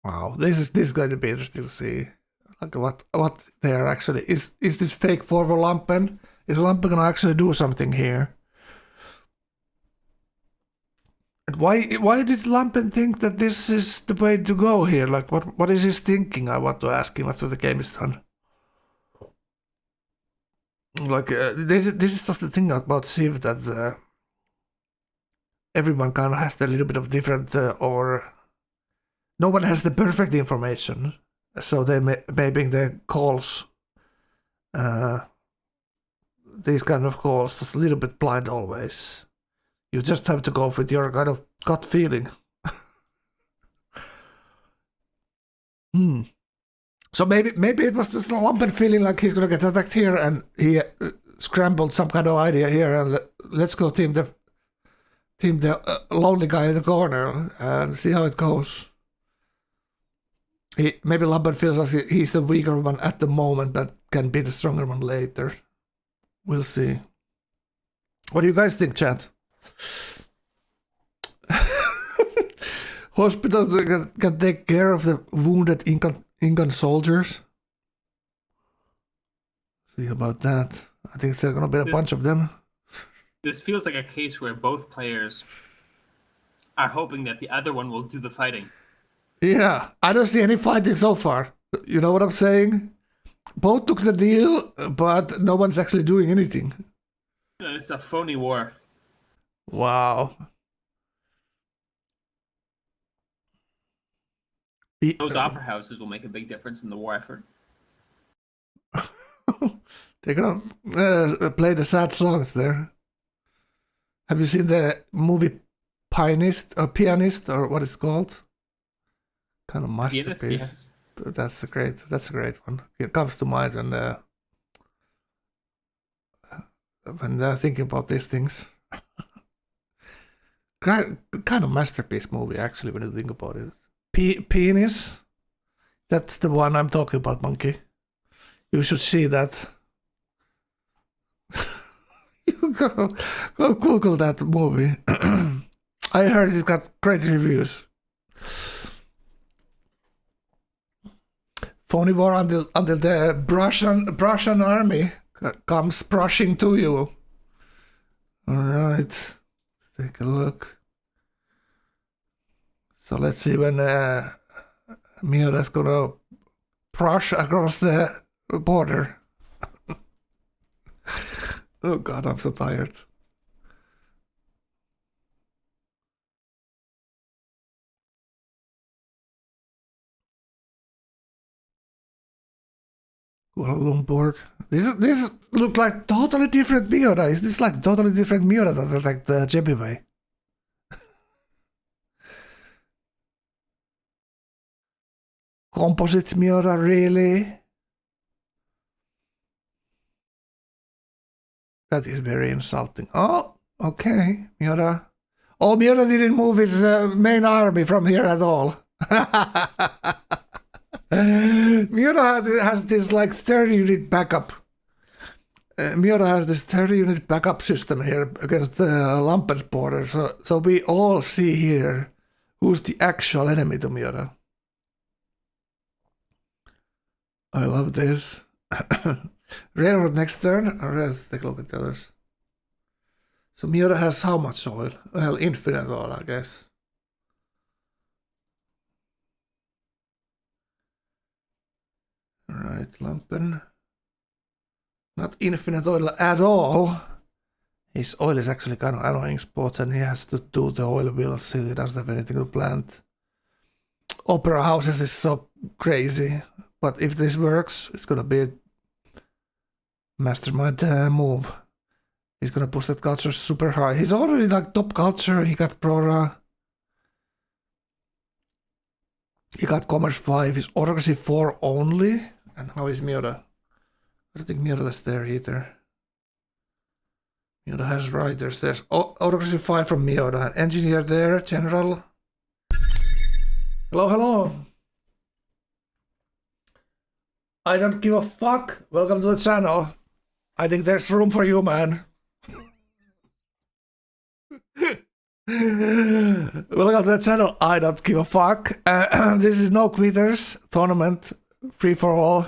Wow, this is going to be interesting to see. Like what they are actually is this fake for Lampen? Is Lampen gonna actually do something here? And why did Lampen think that this is the way to go here? Like what is his thinking? I want to ask him after the game is done. Like this is just the thing about Civ that everyone kind of has a little bit of different or no one has the perfect information, so they may bring the calls, these kind of calls, just a little bit blind always. You just have to go with your kind of gut feeling. So maybe it was just a Lampen feeling like he's gonna get attacked here, and he scrambled some kind of idea here, and let's go team the lonely guy in the corner and see how it goes. Maybe Lampen feels like he's the weaker one at the moment, but can be the stronger one later. We'll see. What do you guys think, chat? Hospitals can take care of the wounded Incan soldiers. See about that. I think there's gonna be a bunch of them. This feels like a case where both players are hoping that the other one will do the fighting. Yeah, I don't see any fighting so far. You know what I'm saying? Both took the deal, but no one's actually doing anything. It's a phony war. Wow. Those opera houses will make a big difference in the war effort. They're gonna play the sad songs there. Have you seen the movie Pianist or what it's called? Kind of masterpiece. Yes. That's a great one. It comes to mind when thinking about these things. Kind of masterpiece movie actually when you think about it. Penis. That's the one I'm talking about, Monkey. You should see that. You go Google that movie. I heard it's got great reviews. phony war until the Prussian army comes brushing to you. All right, let's take a look. So let's see when Miura's gonna brush across the border. Oh God, I'm so tired. Kuala Lumpur. This look like totally different Miura. Is this like totally different Miura than like the Jebby? Composite Miura, really? That is very insulting. Oh, okay, Miura. Oh, Miura didn't move his main army from here at all. Miura has this like 30 unit backup. Miura has this 30 unit backup system here against the Lampen's border. So we all see here who's the actual enemy to Miura. I love this. Railroad next turn. Let's take a look at the others. So Miura has how much oil? Well, infinite oil, I guess. Alright, Lampen. Not infinite oil at all. His oil is actually kind of annoying spot and he has to do the oil wheel, so he doesn't have anything to plant. Opera houses is so crazy. But if this works, it's gonna be a mastermind move. He's gonna push that culture super high. He's already like top culture. He got Prora. He got Commerce 5. He's Autocracy 4 only. And how is Miura? I don't think Miura is there either. Miura has writers. There's Autocracy 5 from Miura. Engineer there, General. Hello, hello. I don't give a fuck. Welcome to the channel. I think there's room for you, man. Welcome to the channel. I don't give a fuck. This is No Quitters tournament, free for all.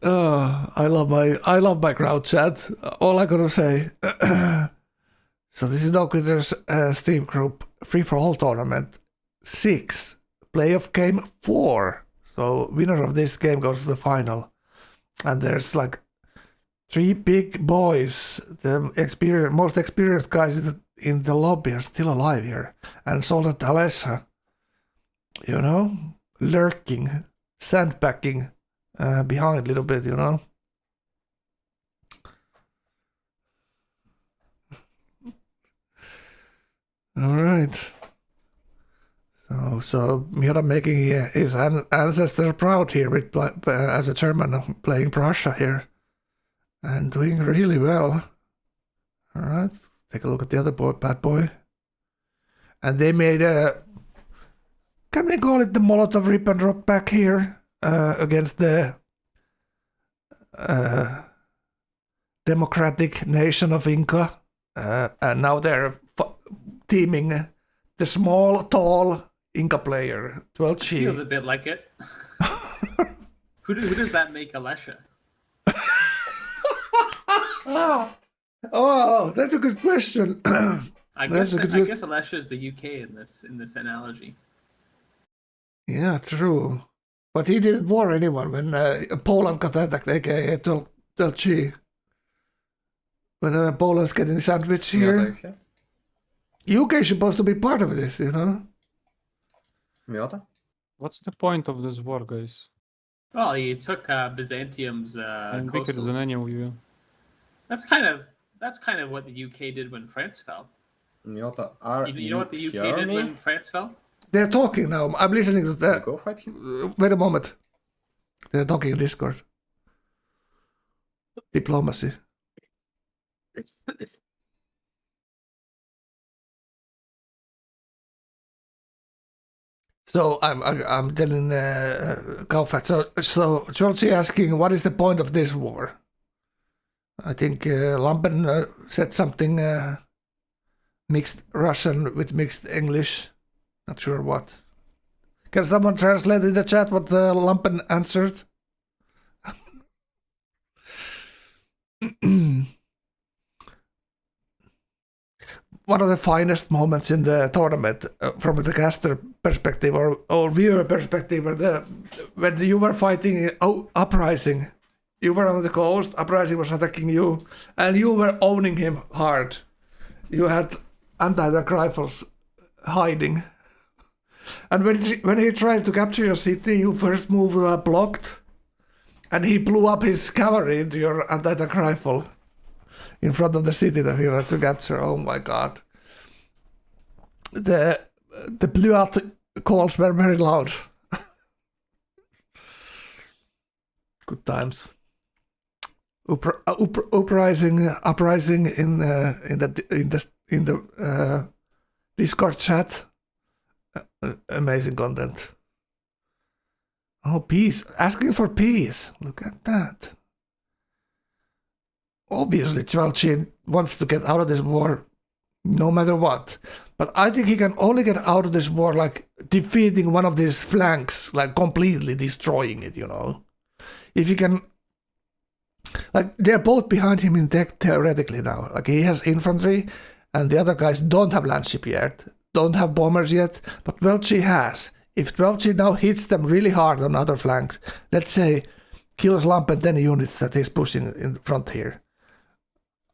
I love my crowd chat. All I gotta say. So this is No Quitters Steam group, free for all tournament 6. Playoff game 4. So winner of this game goes to the final. And there's like 3 big boys. The most experienced guys in the lobby are still alive here. And Soldat Alessa, you know, lurking, sandbagging behind a little bit, you know. All right. So Miura making his ancestor proud here with as a German playing Prussia here and doing really well. All right, take a look at the other bad boy. And they made a, can we call it the Molotov rip and drop back here against the democratic nation of Inca, and now they're teaming the small, tall Inca player, 12G. Feels a bit like it. Who does that make Alessia? Oh, that's a good question. I guess Alessia is the UK in this analogy. Yeah, true. But he didn't war anyone when Poland got attacked, aka 12G. When Poland's getting sandwiched here. UK is supposed to be part of this, you know? What's the point of this war, guys? Well, he took Byzantium's I'm bigger than coastals. any of you. That's kind of what the UK did when France fell. You know what the UK did when France fell? They're talking now. I'm listening to that. Wait a moment. They're talking in Discord. Diplomacy. So I'm telling Gauephat. So Georgie asking, what is the point of this war? I think Lampen said something mixed Russian with mixed English. Not sure what. Can someone translate in the chat what Lampen answered? One of the finest moments in the tournament from the caster perspective or viewer perspective when you were fighting Uprising. You were on the coast, Uprising was attacking you, and you were owning him hard. You had anti-tank rifles hiding. And when he tried to capture your city, you first move blocked, and he blew up his cavalry into your anti-tank rifle in front of the city that he tried to capture. Oh my god. The blew out calls were very loud. Good times. Uprising in the Discord chat. Amazing content. Oh, peace. Asking for peace. Look at that. Obviously, Chvalchin wants to get out of this war no matter what. But I think he can only get out of this war like defeating one of these flanks, like completely destroying it, you know. If he can... Like, they're both behind him in tech theoretically now. Like, he has infantry, and the other guys don't have landship yet, don't have bombers yet, but Welchi has. If Welchi now hits them really hard on other flanks, let's say kills Lampen 10 units that he's pushing in front here,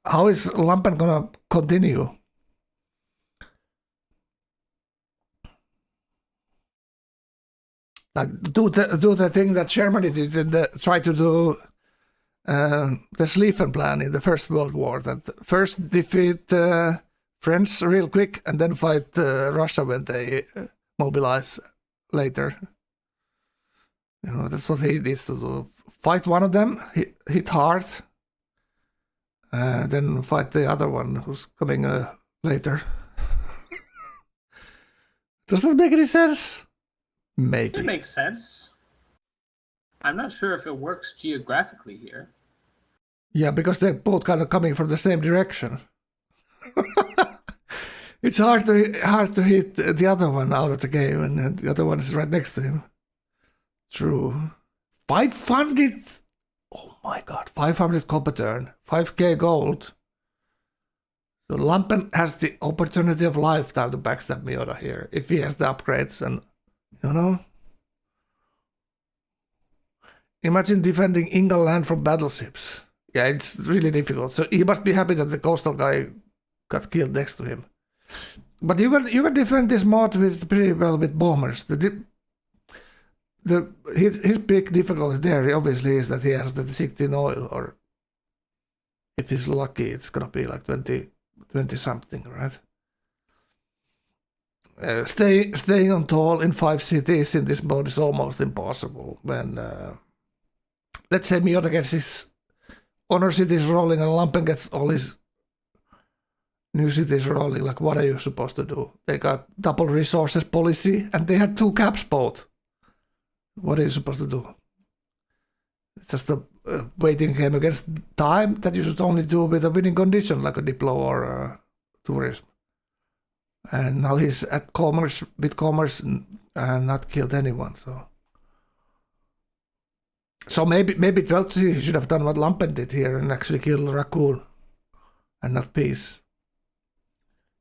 how is Lampen gonna continue? Like, do the thing that Germany did and try to do the Schlieffen plan in the First World War, that first defeat French real quick and then fight Russia when they mobilize later. You know, that's what he needs to do. Fight one of them, hit hard, then fight the other one who's coming later. Does that make any sense? Maybe. It makes sense. I'm not sure if it works geographically here. Yeah, because they're both kind of coming from the same direction. It's hard to hit the other one out of the game, and the other one is right next to him. True. 500. Oh my god, 500 copper turn, 5k gold. So Lampen has the opportunity of lifetime to backstab Miota here if he has the upgrades, and you know. Imagine defending Ingal land from battleships. Yeah, it's really difficult. So he must be happy that the coastal guy got killed next to him. But you can defend this mod with pretty well with bombers. His big difficulty there obviously is that he has the 16 oil, or if he's lucky, it's gonna be like 20 something, right? Staying on tall in 5 cities in this mode is almost impossible. When let's say Miota gets his honor cities rolling and Lampen gets all his new cities rolling, like what are you supposed to do? They got double resources policy and they had 2 caps both. What are you supposed to do? It's just a waiting game against time that you should only do with a winning condition, like a Diplo or tourism. And now he's at commerce, with commerce, and not killed anyone. So maybe Dwelzi should have done what Lampen did here and actually killed Raccoon and not Peace.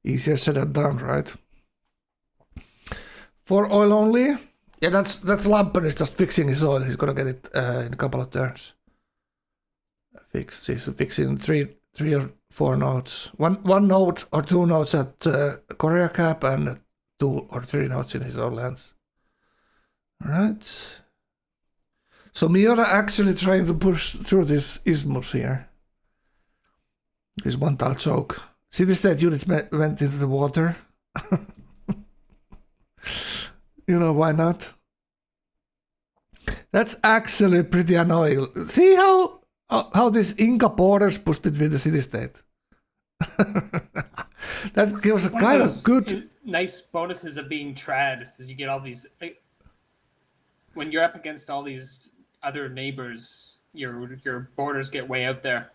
Easier said than done, right? 4 oil only. Yeah, that's Lampen is just fixing his oil. He's gonna get it in a couple of turns. He's fixing 3 or 4 nodes. One node or 2 nodes at Korea Cap and 2 or 3 nodes in his own lands. Alright. So Miota actually trying to push through this isthmus here. This one-tile choke. City-state units went into the water. You know, why not? That's actually pretty annoying. See how this Inca borders push between the city-state? That gives a kind of good... nice bonuses of being trad, is you get all these... When you're up against all these other neighbors, your borders get way out there.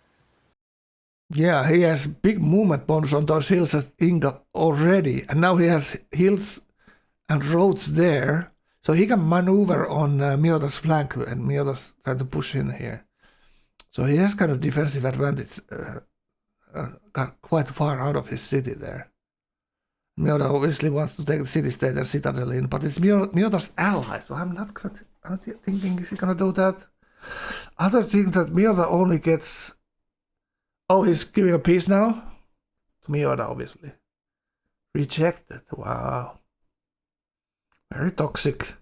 Yeah, he has big movement bonus on those hills as Inca already, and now he has hills and roads there. So he can maneuver on Miota's flank, and Miota's trying to push in here. So he has kind of defensive advantage, got quite far out of his city there. Miota obviously wants to take the city-state and citadel in, but it's Miota's ally, so I'm not thinking is he gonna do that. Other thing that Miota only gets... Oh, he's giving a peace now? To Miota, obviously. Rejected, wow. Very toxic.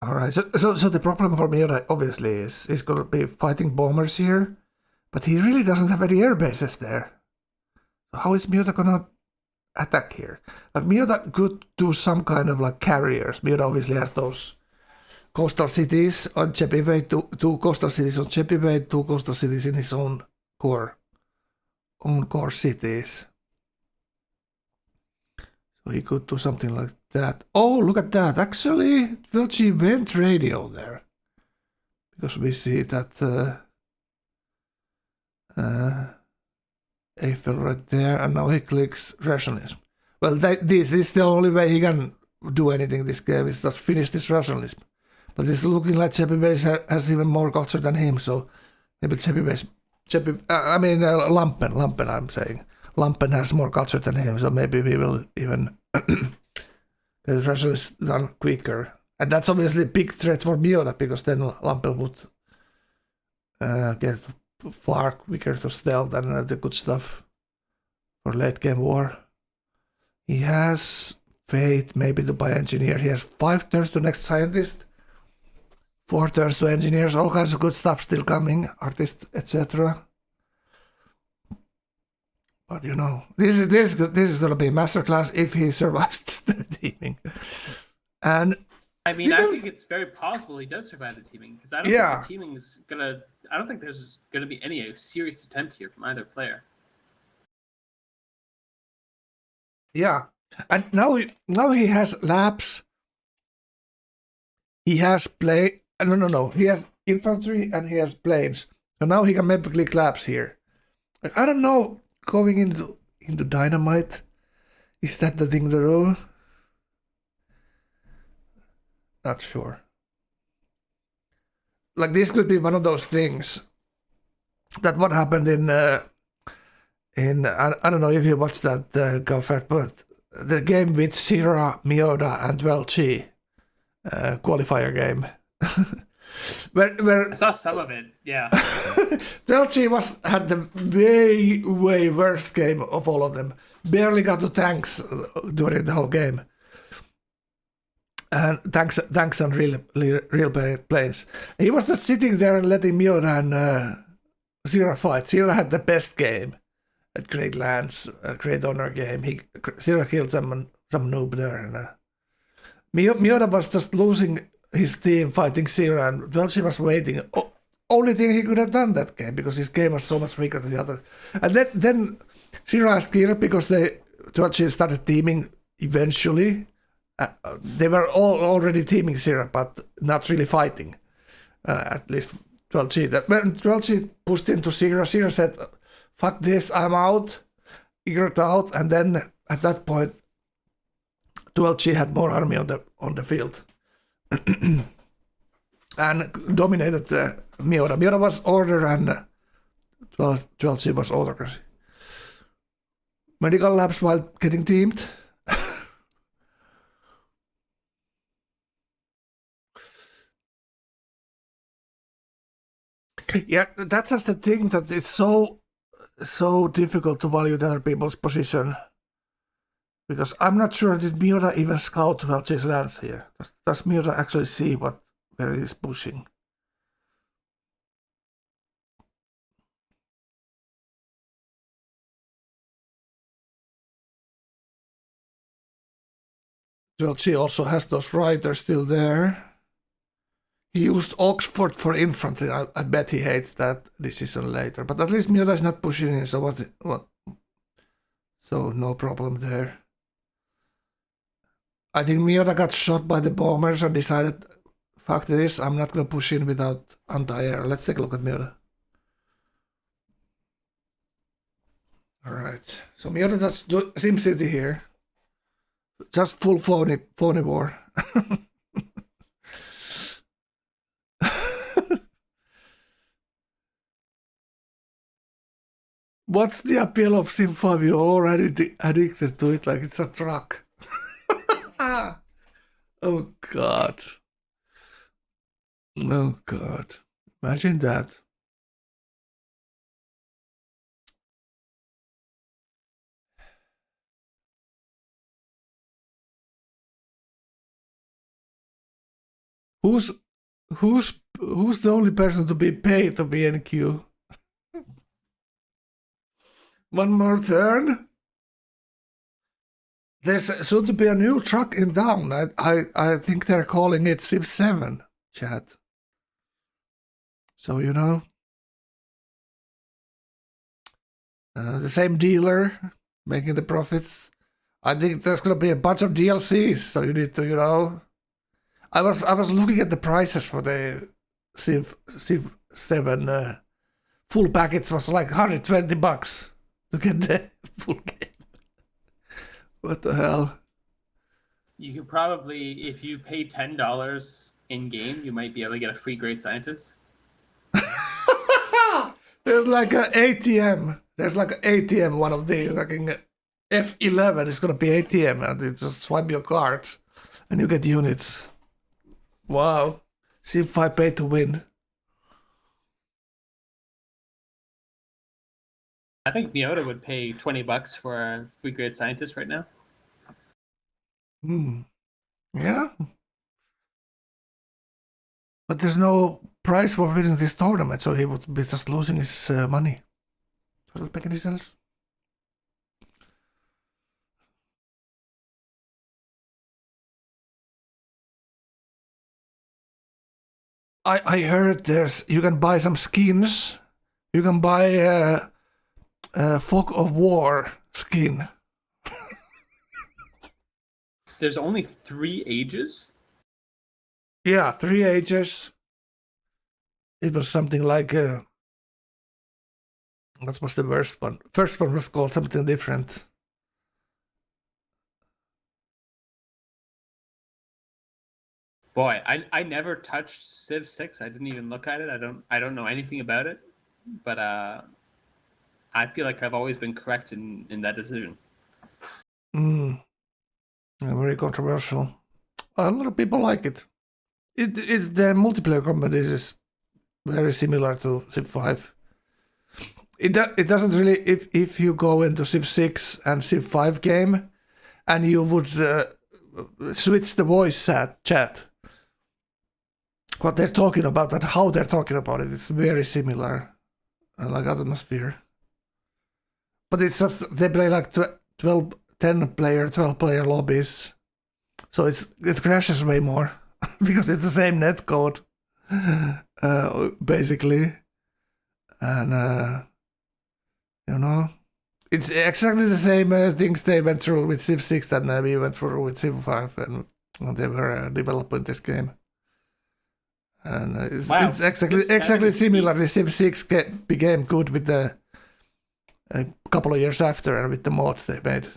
Alright, so the problem for Miota obviously is he's gonna be fighting bombers here, but he really doesn't have any air bases there. So how is Miota gonna attack here? Like Miota could do some kind of like carriers. Miota obviously has those coastal cities on Chepi Bay, two coastal cities on Chepi Bay, two coastal cities in his own core cities. So he could do something like that. Oh, look at that. Actually, Velchi went radio there. Because we see that Eiffel right there, and now he clicks rationalism. Well, this is the only way he can do anything this game, is just finish this rationalism. But it's looking like Chepi Base has even more culture than him, so maybe Chepi Base... Lampen, I'm saying. Lampen has more culture than him, so maybe we will even get the rationalist done quicker. And that's obviously a big threat for Miota, because then Lampen would get far quicker to stealth and the good stuff for late game war. He has faith maybe to buy engineer. He has 5 turns to next scientist, 4 turns to engineers, all kinds of good stuff still coming, artists, etc. But you know, this is gonna be a masterclass if he survives the teaming. And I mean, I think it's very possible he does survive the teaming, because I don't think the teaming is gonna. I don't think there's gonna be any serious attempt here from either player. Yeah, and now he has labs. He has No. He has infantry and he has planes. So now he can maybe click labs here. Like, I don't know. Going into dynamite, is that the thing to do? Not sure. Like, this could be one of those things that what happened in I don't know if you watched that Gauephat, but the game with Sira, Miota, and Welchi qualifier game. where I saw some of it, yeah. Welchi had the way worst game of all of them. Barely got to tanks during the whole game. And tanks and real planes. He was just sitting there and letting Miota and Sira fight. Sira had the best game at Great Lands, Great Honor game. Sira killed some noob there, and Miota was just losing his team fighting Sira, and Welchi was waiting. Only thing he could have done that game, because his game was so much weaker than the other. And then Sira asked Kira, because Welchi started teaming eventually. They were all already teaming Sira, but not really fighting. At least Welchi. When Welchi pushed into Sira, Sira said, "Fuck this, I'm out." He got out, and then at that point, Welchi had more army on the field. And dominated Miota. Miota was order, and Welchi was autocracy. Medical labs while getting teamed. Yeah, that's just the thing, that it's so difficult to value the other people's position. Because I'm not sure, did Miota even scout Welchi's lands here? Does Miota actually see where he is pushing? Welchi also has those riders still there. He used Oxford for infantry. I bet he hates that decision later. But at least Miota is not pushing in, so what? So no problem there. I think Miota got shot by the bombers and decided, fuck this, I'm not gonna push in without anti-air. Let's take a look at Miota. All right. So Miota does do SimCity here. Just full phony war. What's the appeal of Sim 5? You're already addicted to it like it's a truck. Oh God. Oh God. Imagine that. Who's the only person to be paid to be in queue? One more turn. There's soon to be a new truck in town. I think they're calling it Civ 7, chat. So you know, the same dealer making the profits. I think there's gonna be a bunch of DLCs, so you need to, you know. I was looking at the prices for the Civ 7 full package was like $120 to get the full game. What the hell? You could probably, if you pay $10 in game, you might be able to get a free Great Scientist. There's like an ATM. There's like an ATM. One of these, like in F11 is gonna be ATM, and you just swipe your card, and you get units. Wow. See if I pay to win. I think Miota would pay $20 for a free Great Scientist right now. Yeah. But there's no prize for winning this tournament, so he would be just losing his money. Does that make any sense? I heard you can buy some skins. You can buy a Fog of War skin. There's only 3 ages? Yeah, 3 ages. It was something like what was the first one? First one was called something different. Boy, I never touched Civ 6. I didn't even look at it. I don't know anything about it. But I feel like I've always been correct in that decision. Yeah, very controversial. A lot of people like it. It's the multiplayer combat is very similar to Civ 5. It doesn't really, if you go into Civ 6 and Civ 5 game and you would switch the voice chat, what they're talking about and how they're talking about it, it's very similar, like atmosphere. But it's just, they play like 10 player lobbies. So it crashes way more because it's the same netcode, basically. And, you know, it's exactly the same things they went through with Civ 6 that we went through with Civ 5 and when they were developing this game. And it's exactly similar. The Civ 6 became good with the a couple of years after and with the mods they made.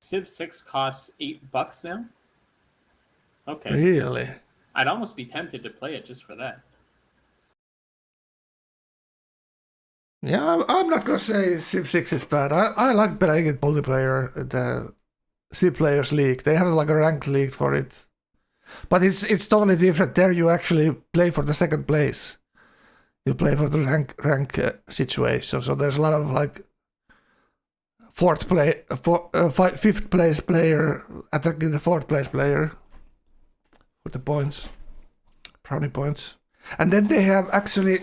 Civ 6 costs $8 now? Okay. Really? I'd almost be tempted to play it just for that. Yeah, I'm not gonna say Civ 6 is bad. I like playing it multiplayer, the Civ Players League. They have like a ranked league for it. But it's totally different. There you actually play for the second place. You play for the rank situation. So there's a lot of like fifth place player attacking the fourth place player with the points, brownie points. And then they have actually,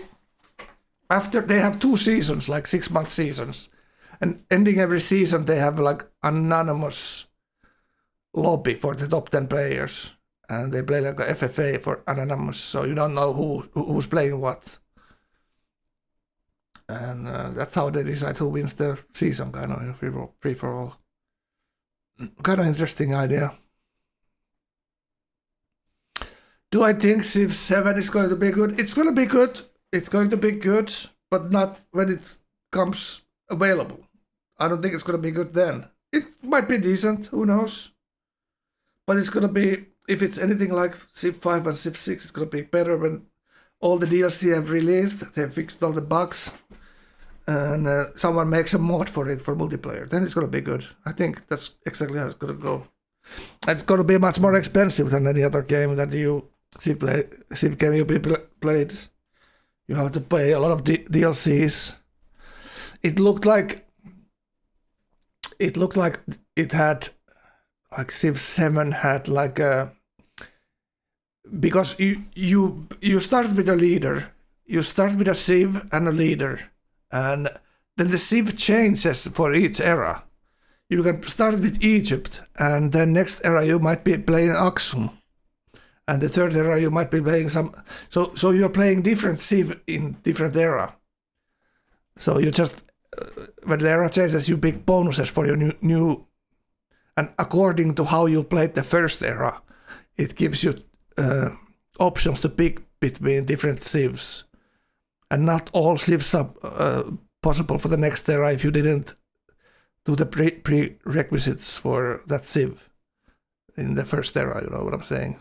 after they have 2 seasons, like 6-month seasons, and ending every season they have like anonymous lobby for the top 10 players, and they play like a FFA for anonymous, so you don't know who's playing what. And that's how they decide who wins the season, kind of free for all. Kind of interesting idea. Do I think Civ 7 is going to be good? It's going to be good. It's going to be good, but not when it comes available. I don't think it's gonna be good then. It might be decent, who knows? But it's gonna be, if it's anything like Civ 5 and Civ 6, it's gonna be better when all the DLC have released, they've fixed all the bugs, and someone makes a mod for it for multiplayer. Then it's gonna be good. I think that's exactly how it's gonna go. It's gonna be much more expensive than any other game that you Civ game you played. You have to pay a lot of DLCs. It looked like it had, like Civ 7 had like a, because you start with a leader, you start with a Civ and a leader, and then the Civ changes for each era. You can start with Egypt, and then next era you might be playing Aksum, and the third era you might be playing some. So you're playing different Civ in different era. So you just when the era changes, you pick bonuses for your new, and according to how you played the first era, it gives you options to pick between different civs, and not all civs are possible for the next era if you didn't do the prerequisites for that civ in the first era. You know what I'm saying?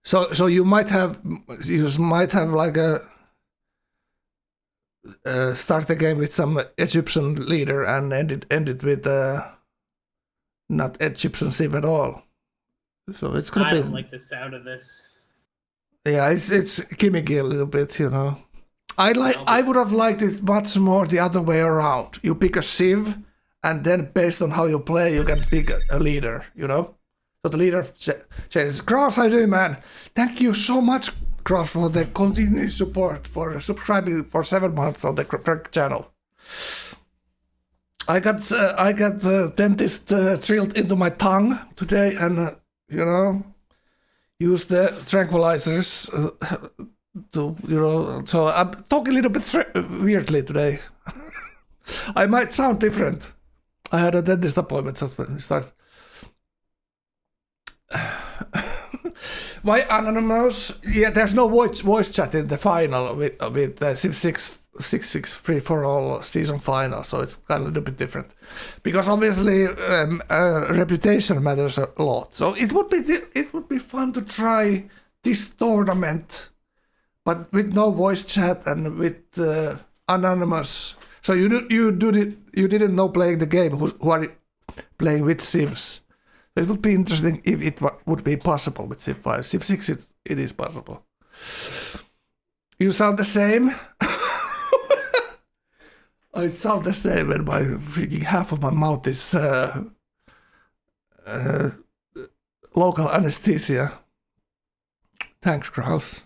So you might have like a start the game with some Egyptian leader and end it with not Egyptian civ at all. So it's gonna be. I don't like the sound of this. Yeah, it's gimmicky a little bit, you know. I would have liked it much more the other way around. You pick a civ, and then based on how you play, you can pick a leader, you know. So the leader says, "Cross, how you doing, man? Thank you so much, Cross, for the continued support, for subscribing for 7 months on the Frank channel. I got dentist drilled into my tongue today, and you know, use the tranquilizers to, you know. So I'm talking a little bit weirdly today. I might sound different. I had a dentist appointment just when we started. Why Anonymous? Yeah, there's no voice chat in the final with the Civ 6 free for all season final, so it's kind of a little bit different. Because obviously reputation matters a lot. So it would be fun to try this tournament, but with no voice chat and with Anonymous. So you didn't know playing the game who are playing with Civs. It would be interesting if it would be possible with Civ 5. Civ 6, it is possible. You sound the same? I sound the same when my freaking half of my mouth is local anesthesia. Thanks, Kraus.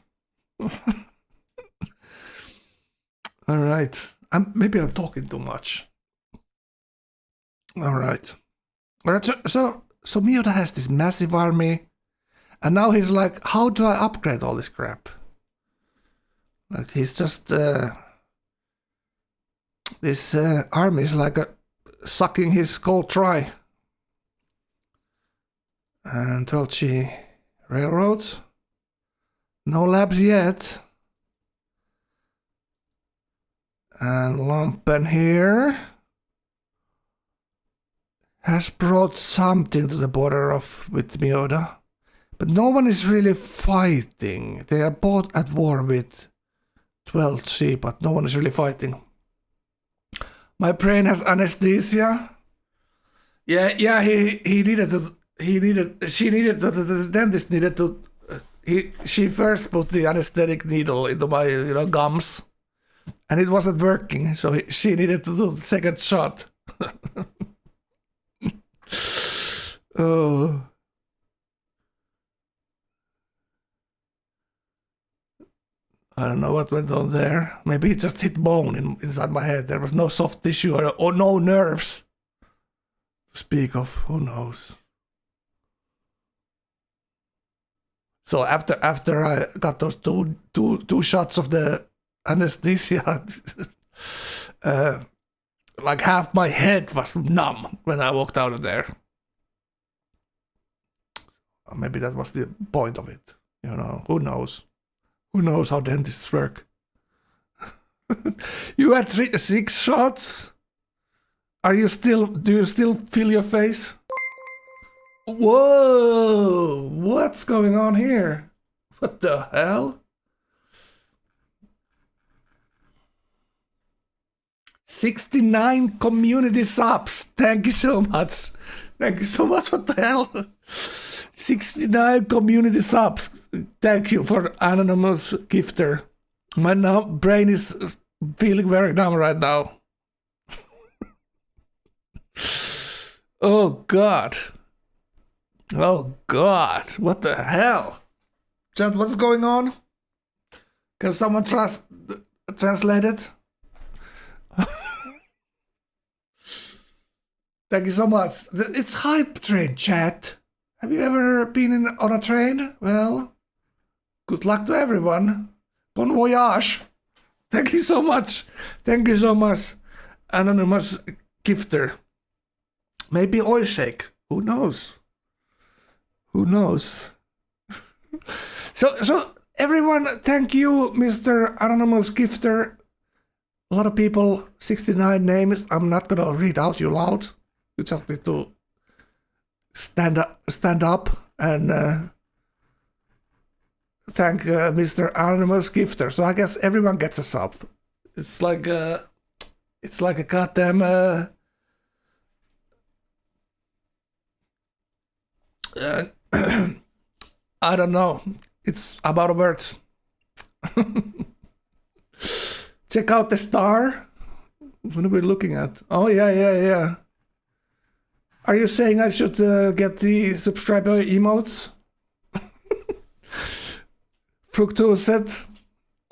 All right. Maybe I'm talking too much. All right. So Miyoda has this massive army, and now he's like, how do I upgrade all this crap? Like, he's just this army is like sucking his gold dry. And 12G railroads. No labs yet. And Lumpen here has brought something to the border with Miyoda. But no one is really fighting. They are both at war with 12G, but no one is really fighting. My brain has anesthesia. Yeah, the dentist needed to, she first put the anesthetic needle into my, gums, and it wasn't working, so she needed to do the second shot. Oh. I don't know what went on there. Maybe it just hit bone inside my head. There was no soft tissue or no nerves to speak of. Who knows? So after I got those two shots of the anesthesia, like half my head was numb when I walked out of there. Maybe that was the point of it. Who knows? Who knows how dentists work? You had 6 shots? Do you still feel your face? Whoa! What's going on here? What the hell? 69 community subs. Thank you so much. Thank you so much. What the hell? 69 community subs. Thank you for anonymous gifter. My brain is feeling very numb right now. Oh God. Oh God. What the hell? Chat, what's going on? Can someone translate it? Thank you so much. It's hype train, chat. Have you ever been on a train? Well, good luck to everyone. Bon voyage. Thank you so much. Thank you so much, anonymous gifter. Maybe oil shake. Who knows? Who knows? So everyone, thank you, Mr. Anonymous Gifter. A lot of people, 69 names. I'm not gonna read out you loud. You just need to stand up and thank Mr. Anonymous Gifter. So I guess everyone gets a sub. It's like a goddamn I don't know. It's about a word. Check out the star. What are we looking at? Oh yeah. Are you saying I should get the subscriber emotes? Fructose said,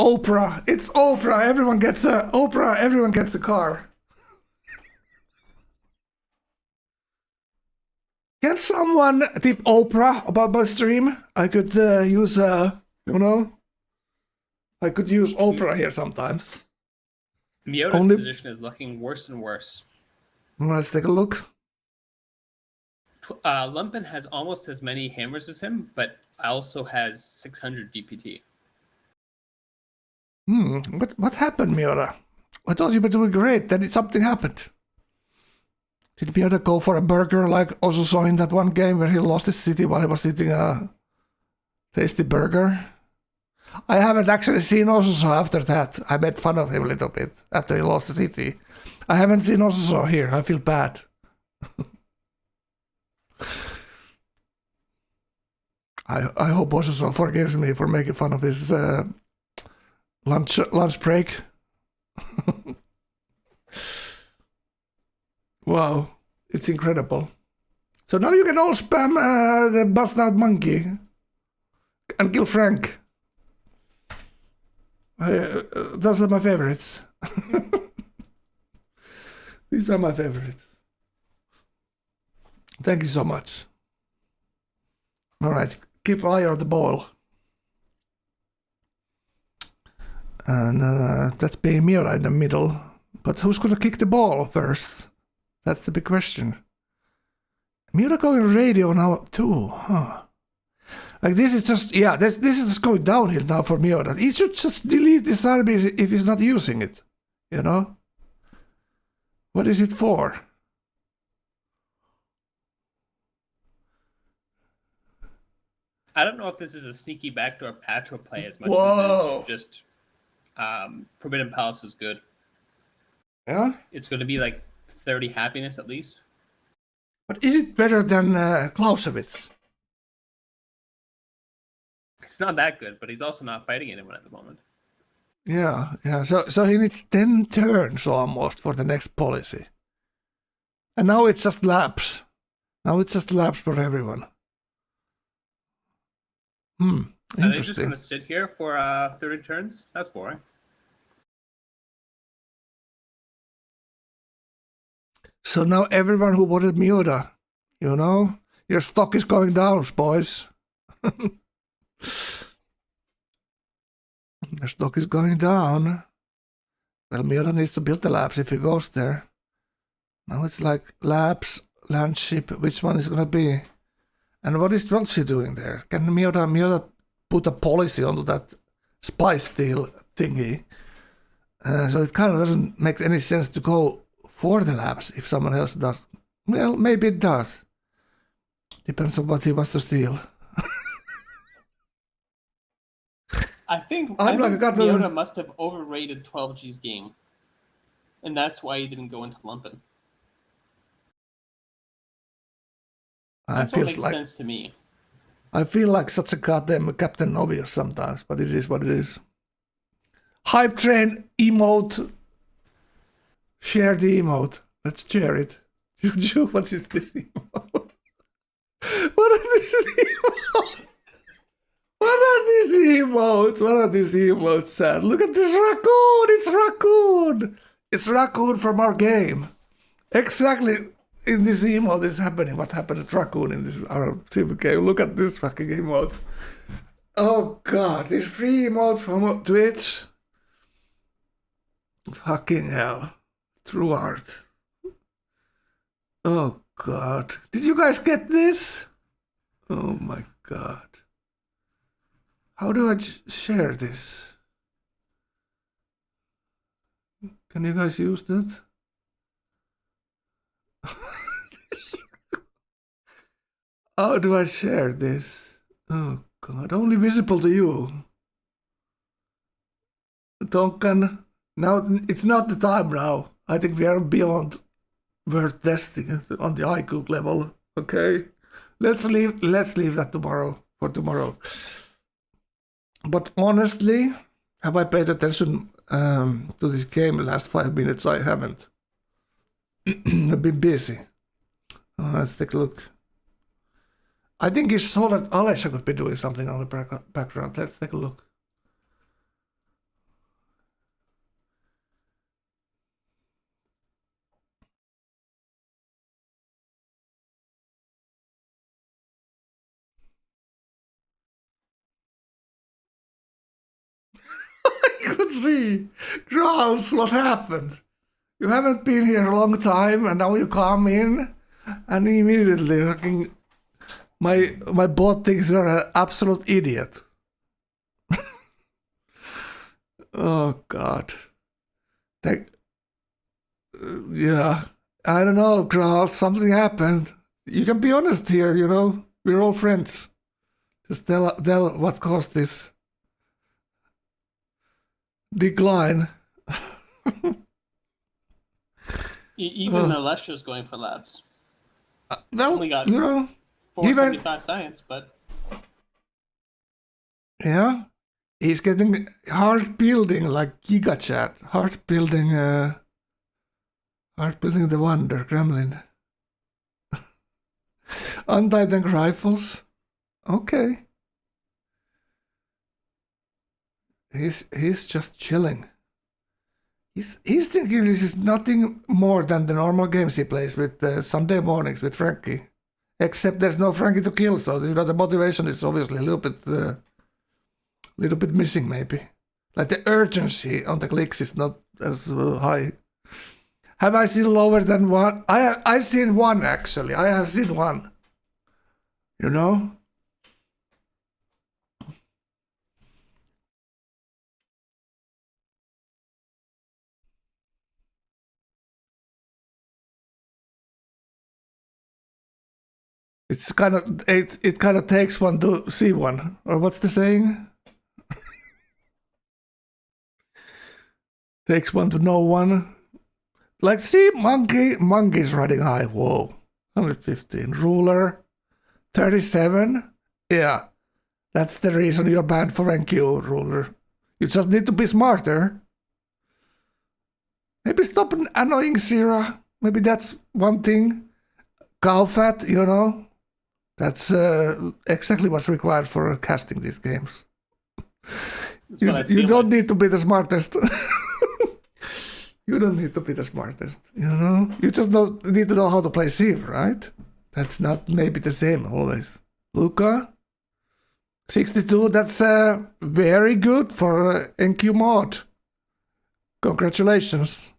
Oprah. It's Oprah. Everyone gets a car. Can someone tip Oprah about my stream? I could use I could use Oprah here sometimes. Miota's position is looking worse and worse. Let's take a look. Lumpen has almost as many hammers as him, but also has 600 DPT. What happened, Miota? I thought you were doing great. Then something happened. Did Miota go for a burger like also saw in that one game where he lost his city while he was eating a tasty burger? I haven't actually seen Osuso after that. I made fun of him a little bit after he lost the city. I haven't seen Osuso here. I feel bad. I hope Osuso forgives me for making fun of his lunch break. Wow, it's incredible. So now you can all spam the bust out monkey and kill Frank. Those are my favorites. These are my favorites. Thank you so much. All right, keep eye on the ball. And that's being Miura in the middle. But who's gonna kick the ball first? That's the big question. Miura going radio now too, huh? Like this is just, this is just going downhill now for Miura. He should just delete this army if he's not using it, you know? What is it for? I don't know if this is a sneaky backdoor Patro play as much Whoa. as it is just Forbidden Palace is good. Yeah? It's going to be like 30 happiness at least. But is it better than Clausewitz? It's not that good, but he's also not fighting anyone at the moment. Yeah. So he needs 10 turns almost for the next policy. And now it's just laps. Now it's just laps for everyone. Are they just Interesting. going to sit here for 30 turns? That's boring. So now everyone who wanted Miura, you know, your stock is going down, boys. Your stock is going down. Well, Miura needs to build the labs if he goes there. Now it's like labs, land ship, which one is going to be? And what is Trolschi doing there? Can Miura put a policy onto that spice deal thingy So it kind of doesn't make any sense to go for the labs if someone else does. Well, maybe it does. Depends on what he wants to steal. I think I'm like, I got the- Miota must have overrated 12G's game. And that's why he didn't go into Lumpen. That's what makes sense to me. I feel like such a goddamn Captain Obvious sometimes, but it is what it is. Hype train emote. Share the emote. Let's share it. Juju, what is this emote? What are these emotes? What are these emotes? What are these emotes, sad? Look at this raccoon! It's raccoon! It's raccoon from our game. Exactly in this emote is happening. What happened to raccoon in this our Civ game? Look at this fucking emote. Oh god, these free emotes from Twitch. Fucking hell. True art. Oh god. Did you guys get this? Oh my god. How do I share this? Can you guys use that? How do I share this? Oh god, only visible to you. Tonkan, now it's not the time now. I think we are beyond word testing on the iCook level. Okay, let's leave that for tomorrow. But honestly, have I paid attention to this game the last 5 minutes? I haven't. I've been busy. Let's take a look. I think it's so that Alesha could be doing something on the background. Let's take a look. I could see. Charles, what happened? You haven't been here a long time and now you come in and immediately fucking my bot thinks you're an absolute idiot. Oh god. Yeah. I don't know, Kral, something happened. You can be honest here, you know. We're all friends. Just tell what caused this decline. Even Alesha's going for labs. Well, Only got you know, 475 science, but yeah, he's getting hard building like GigaChat, hard building the Wonder Gremlin, Untitled Rifles. Okay, he's just chilling. He's thinking this is nothing more than the normal games he plays with Sunday mornings with Frankie. Except there's no Frankie to kill, so you know the motivation is obviously a little bit missing maybe. Like the urgency on the clicks is not as high. Have I seen lower than one? I've seen one actually. I have seen one. You know? It kind of takes one to see one, or what's the saying? Takes one to know one. Like, see, monkey's riding high. Whoa, 115 ruler, 37. Yeah, that's the reason you're banned for NQ ruler. You just need to be smarter. Maybe stop annoying Sira. Maybe that's one thing. Gauephat, you know. That's exactly what's required for casting these games. You don't need to be the smartest. You don't need to be the smartest, you know? You just need to know how to play Civ, right? That's not maybe the same always. Luca, 62, that's very good for NQ mod. Congratulations.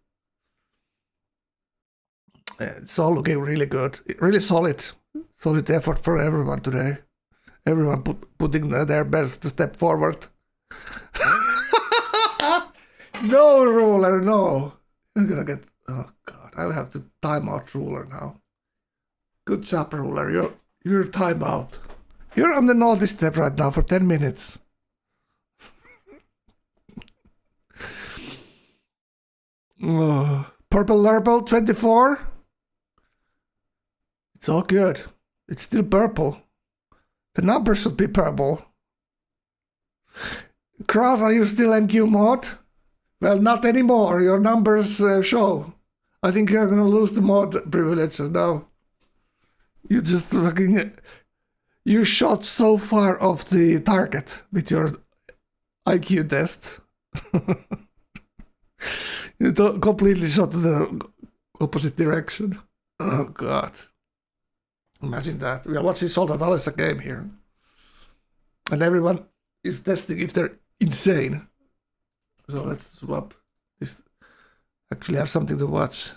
It's all looking really good. Really solid. Solid effort for everyone today. Everyone putting their best step forward. No, ruler, no. You're gonna get. Oh god, I'll have to time out ruler now. Good job, ruler. You're time out. You're on the naughty step right now for 10 minutes. Oh, purple Lurple 24. It's all good. It's still purple. The numbers should be purple. Cross, are you still NQ mod? Well, not anymore. Your numbers show. I think you're gonna lose the mod privileges now. You just fucking... You shot so far off the target with your IQ test. You completely shot the opposite direction. Oh god. Imagine that. We are watching Soldat Alessa game here. And everyone is testing if they're insane. So let's swap. This actually have something to watch.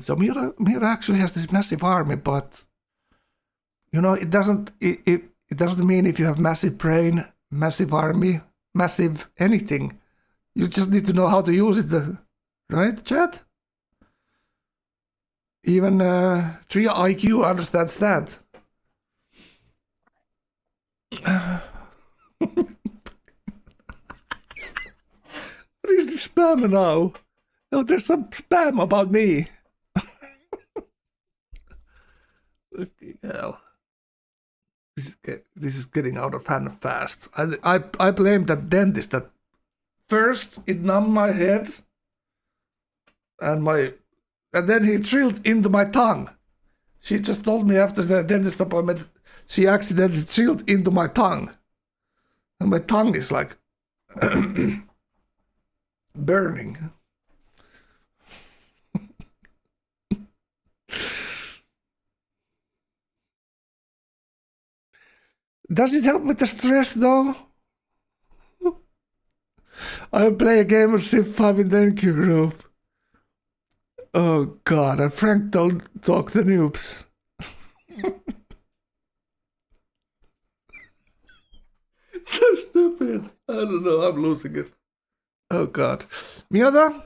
So Mira actually has this massive army, but you know it doesn't mean if you have massive brain, massive army, massive anything. You just need to know how to use it, right, chat? Even 3 IQ understands that. What is the spam now? Oh, there's some spam about me. Okay, hell. This is getting out of hand fast. I blame that dentist that first it numbed my head and then he drilled into my tongue. She just told me after the dentist appointment she accidentally drilled into my tongue. And my tongue is like burning. Does it help with the stress though? I play a game of Civ 5 in the NQ group. Oh god, and Frank don't talk to noobs. So stupid. I don't know, I'm losing it. Oh god. Miota?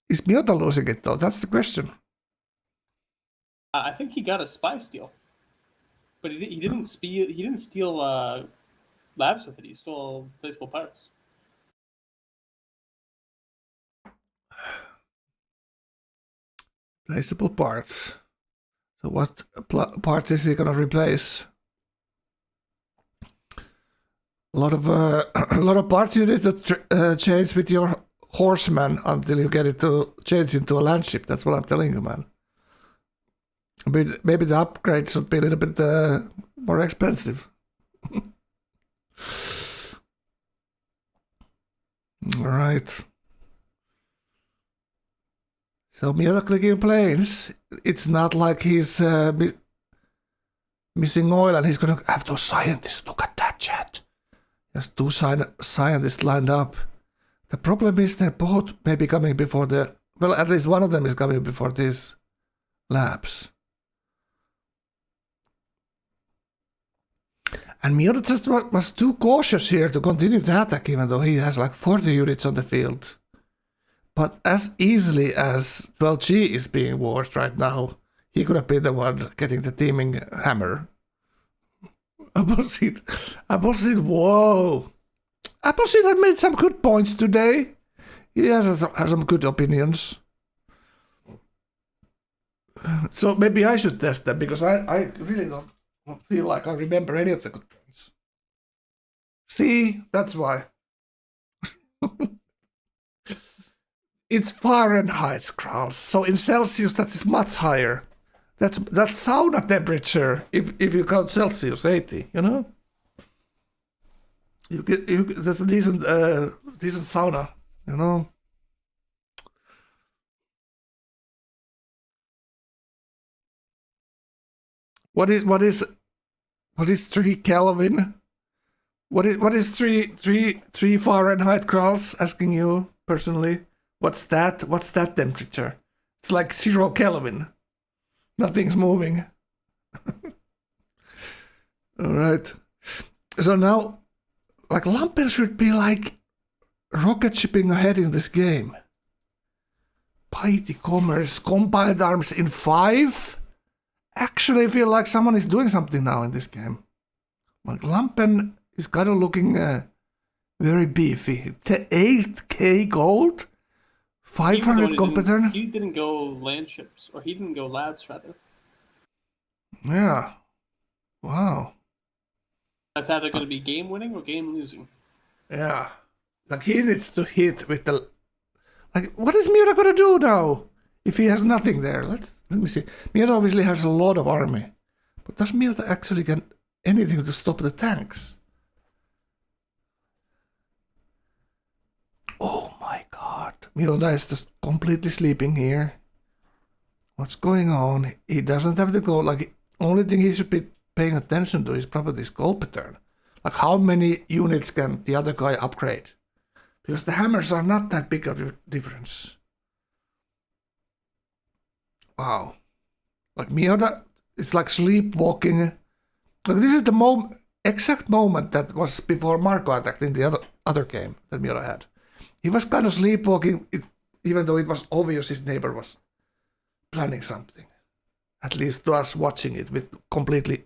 Is Miota losing it though? That's the question. I think he got a spy steal. But he didn't steal labs with it. He stole placeable parts. Placeable parts. So what parts is he gonna replace? A lot of parts you need to change with your horseman until you get it to change into a landship. That's what I'm telling you, man. Maybe the upgrade should be a little bit more expensive. All right. So Miota clicking planes. It's not like he's missing oil and he's gonna have those scientists. Look at that, chat. There's 2 scientists lined up. The problem is they're both maybe coming before well, at least one of them is coming before these labs. And Miota just was too cautious here to continue the attack, even though he has like 40 units on the field. But as easily as 12G is being washed right now, he could have been the one getting the teaming hammer. Appleseed, whoa. Appleseed had made some good points today. He has some good opinions. So maybe I should test them, because I really don't feel like I remember any of the good points. See, that's why. It's Fahrenheit, Skrulls. So in Celsius, that is much higher. That's sauna temperature. If you count Celsius, 80. You know. That's a decent sauna. You know. What is 3 Kelvin? What is 3 Fahrenheit, Kralls? Asking you personally. What's that? What's that temperature? It's like 0 Kelvin. Nothing's moving. All right. So now, like, Lampen should be like rocket shipping ahead in this game. Mighty Commerce, combined arms in 5. Actually, I feel like someone is doing something now in this game. Like, Lampen is kind of looking very beefy. 8k gold? 500 gold per turn? He didn't go land ships, or he didn't go labs, rather. Yeah. Wow. That's either going to be game winning or game losing. Yeah. Like, he needs to hit with the... Like, what is Miura gonna do now? If he has nothing there? Let me see. Miura obviously has a lot of army. But does Miura actually get anything to stop the tanks? Oh my god. Miura is just completely sleeping here. What's going on? He doesn't have to go. Like, only thing he should be paying attention to is probably this goal pattern. Like, how many units can the other guy upgrade? Because the hammers are not that big of a difference. Wow. Like, Miura, it's like sleepwalking. Like, this is the exact moment that was before Marco attacked in the other game that Miura had. He was kind of sleepwalking, even though it was obvious his neighbor was planning something. At least to us watching it with completely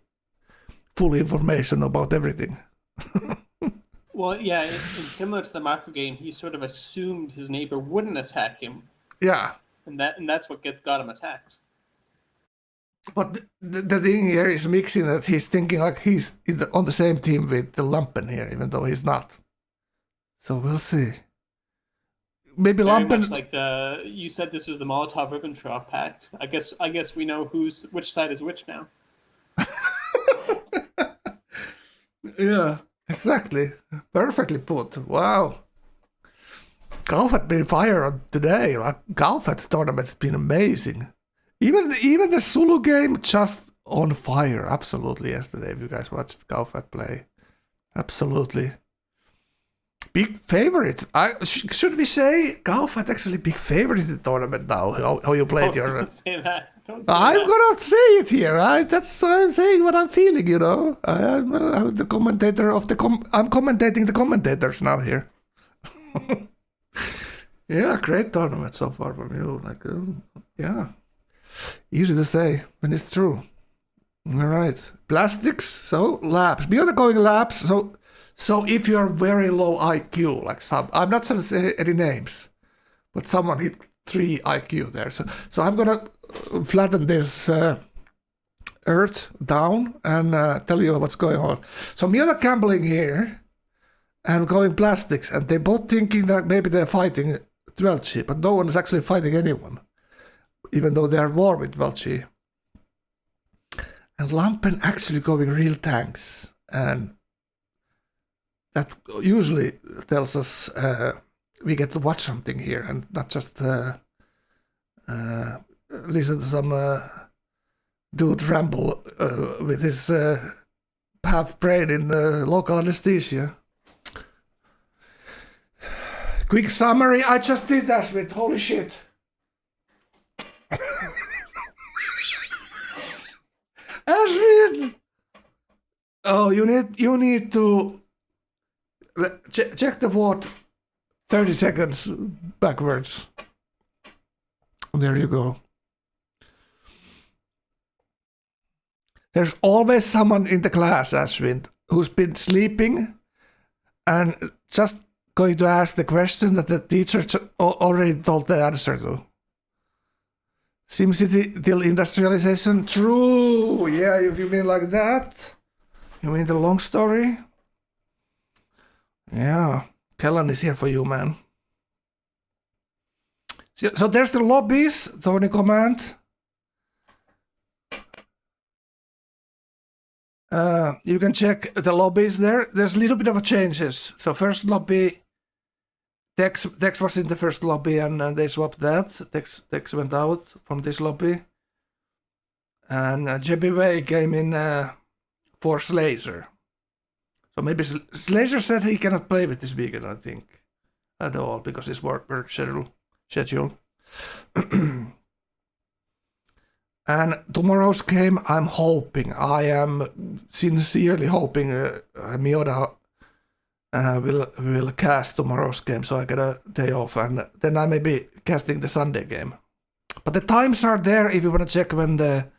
full information about everything. Well, yeah, and similar to the Marco game, he sort of assumed his neighbor wouldn't attack him. Yeah. And that's what got him attacked. But the thing here is mixing that he's thinking like he's on the same team with the Lampen here, even though he's not. So we'll see. Maybe Very Lampen... much like you said this was the Molotov-Ribbentrop Pact. I guess we know which side is which now. Yeah, exactly. Perfectly put. Wow. Gauephat been fired today. Like, Gauephat's tournament's been amazing. Even the Zulu game just on fire. Absolutely yesterday. If you guys watched Gauephat play, absolutely. Big favorite. Should we say Gauephat actually big favorite in the tournament now? How you played your? Don't say that. I'm gonna say it here, right? That's why I'm saying what I'm feeling. You know, I'm the commentator of I'm commentating the commentators now here. Yeah, great tournament so far from you. Like, yeah, easy to say when it's true. All right, plastics. So labs. We are going labs. So if you're very low IQ, like I'm not going to say any names, but someone hit 3 IQ there. So I'm gonna flatten this earth down and tell you what's going on. So me are gambling here and going plastics, and they're both thinking that maybe they're fighting 12G, but no one is actually fighting anyone, even though they're war with 12G. And Lampen actually going real tanks, and that usually tells us we get to watch something here and not just listen to some dude ramble with his half brain in local anesthesia. Quick summary, I just did that with holy shit. Ashwin! Oh, you need to check the vote 30 seconds backwards. There you go. There's always someone in the class, Ashwin, who's been sleeping and just going to ask the question that the teacher already told the answer to. SimCity till industrialization? True! Yeah, if you mean like that. You mean the long story? Yeah, Kellan is here for you, man. So there's the lobbies, Tony command. You can check the lobbies there. There's a little bit of changes. So first lobby, Dex was in the first lobby and they swapped that. Dex went out from this lobby. And Jebiway came in for Slazer. So maybe Slazer said he cannot play with this weekend, I think, at all, because his work schedule. And tomorrow's game, I am sincerely hoping Miota will cast tomorrow's game, so I get a day off, and then I may be casting the Sunday game. But the times are there if you want to check when the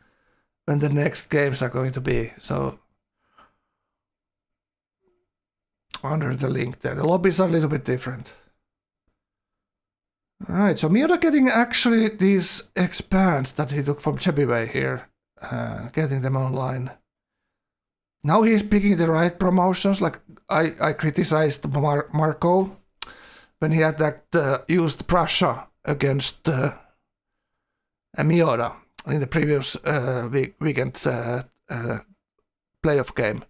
next games are going to be. So under the link there, the lobbies are a little bit different. All right, so Miota getting actually these expands that he took from Chebyway here, getting them online. Now he's picking the right promotions. Like I criticized Marco when he had used Prussia against Miota in the previous weekend playoff game.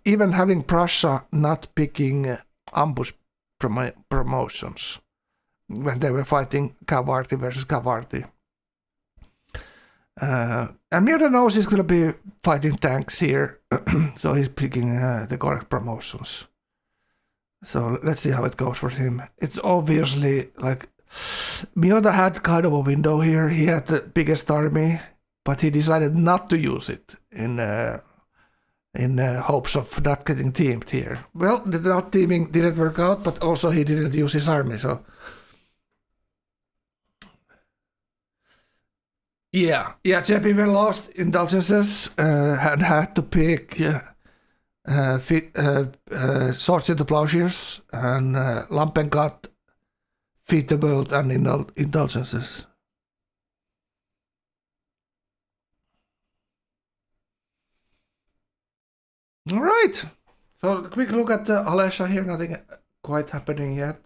Even having Prussia not picking ambush promotions when they were fighting Kavarti versus Kavarti. And Miota knows he's going to be fighting tanks here, so he's picking the correct promotions. So let's see how it goes for him. It's obviously like Miota had kind of a window here. He had the biggest army, but he decided not to use it in hopes of not getting teamed here. Well, the not teaming didn't work out, but also he didn't use his army, so... Yeah, Chebyway lost indulgences and had to pick Swords into Plowshares, and Lampen got Feed the World and indulgences. All right, so a quick look at Alesha here, nothing quite happening yet.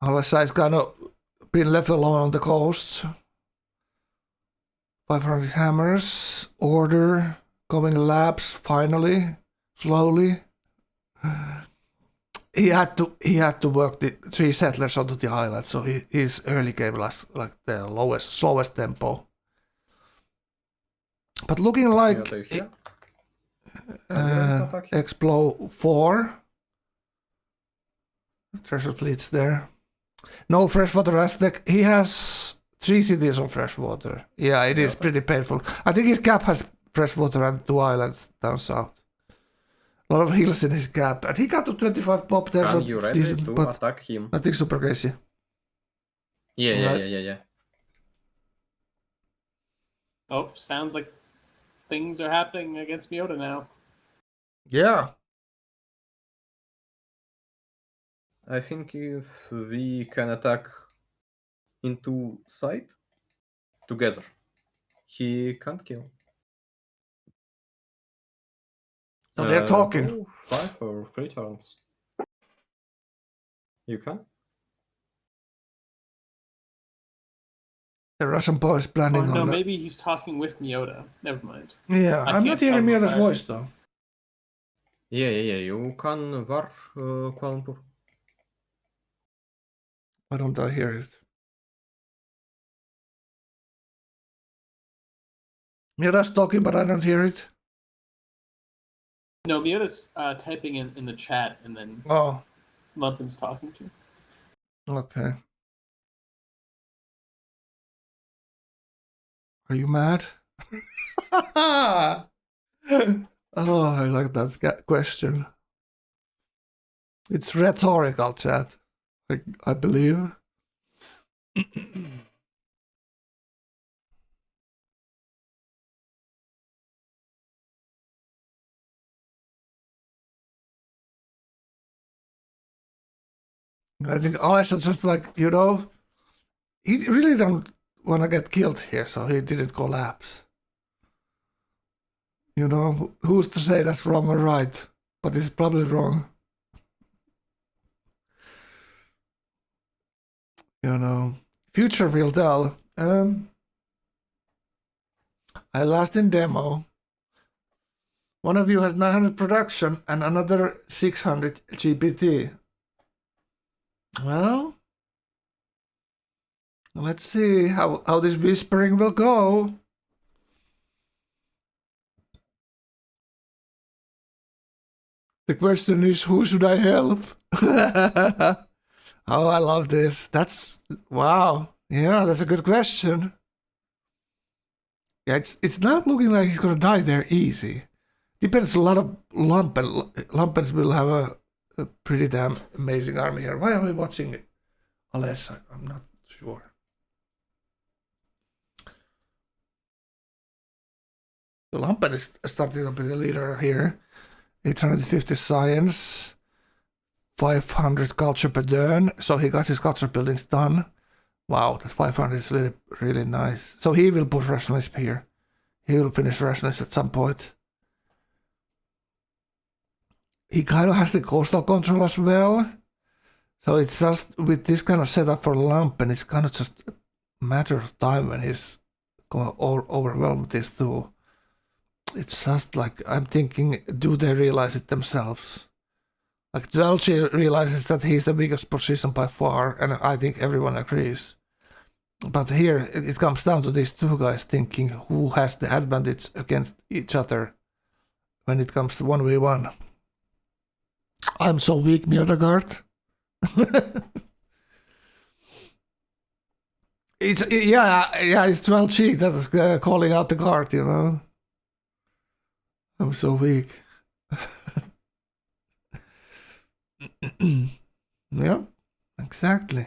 Alesha is kind of been left alone on the coast. 500 hammers, order, going labs finally, slowly. He had to work the 3 settlers onto the island, so his early game was like the slowest tempo. But looking like Explo 4. Treasure fleets there. No freshwater Aztec. He has 3 cities on freshwater. Yeah, it is pretty painful. I think his cap has freshwater and 2 islands down south. A lot of hills in his cap. And he got to 25 pop there, so you it's ready decent, to but attack him? nothing super crazy. Yeah. Oh, sounds like things are happening against Miota now. Yeah. I think if we can attack into sight together, he can't kill. So they're talking. Go 5 or 3 turns. You can? The Russian boy is planning no, on... maybe he's talking with Miota. Never mind. Yeah, I'm not hearing Miota's voice though. Yeah, you can war Kuala Lumpur. Why don't I hear it? Miota's talking, but I don't hear it. No, Miota's typing in the chat, and then Lumpen's talking to. Okay. Are you mad? Oh, I like that question. It's rhetorical, chat. I believe. I think Alesha just like, he really don't want to get killed here, so he didn't collapse. Who's to say that's wrong or right? But it's probably wrong. Future will tell. I last in demo. One of you has 900 production and another 600 GPT. Well, let's see how this whispering will go. The question is, who should I help? Oh, I love this. That's wow. Yeah, that's a good question. Yeah, it's not looking like he's gonna die there easy. Depends a lot of Lumpen. Lumpens will have a pretty damn amazing army here. Why are we watching it? Unless I'm not sure. So Lumpen is starting to be the leader here. 850 science, 500 culture per turn. So he got his culture buildings done. Wow, that 500 is really, really nice. So he will push rationalism here. He will finish rationalism at some point. He kind of has the coastal control as well. So it's just with this kind of setup for Lumpen, it's kind of just a matter of time when he's going to overwhelm these two. It's just like, I'm thinking, do they realize it themselves? Like, Dwelchi realizes that he's the biggest position by far, and I think everyone agrees. But here, it comes down to these two guys thinking who has the advantage against each other when it comes to 1v1. I'm so weak, Mjodagard. It's 12G that is calling out the guard, you know. I'm so weak. Yeah, exactly.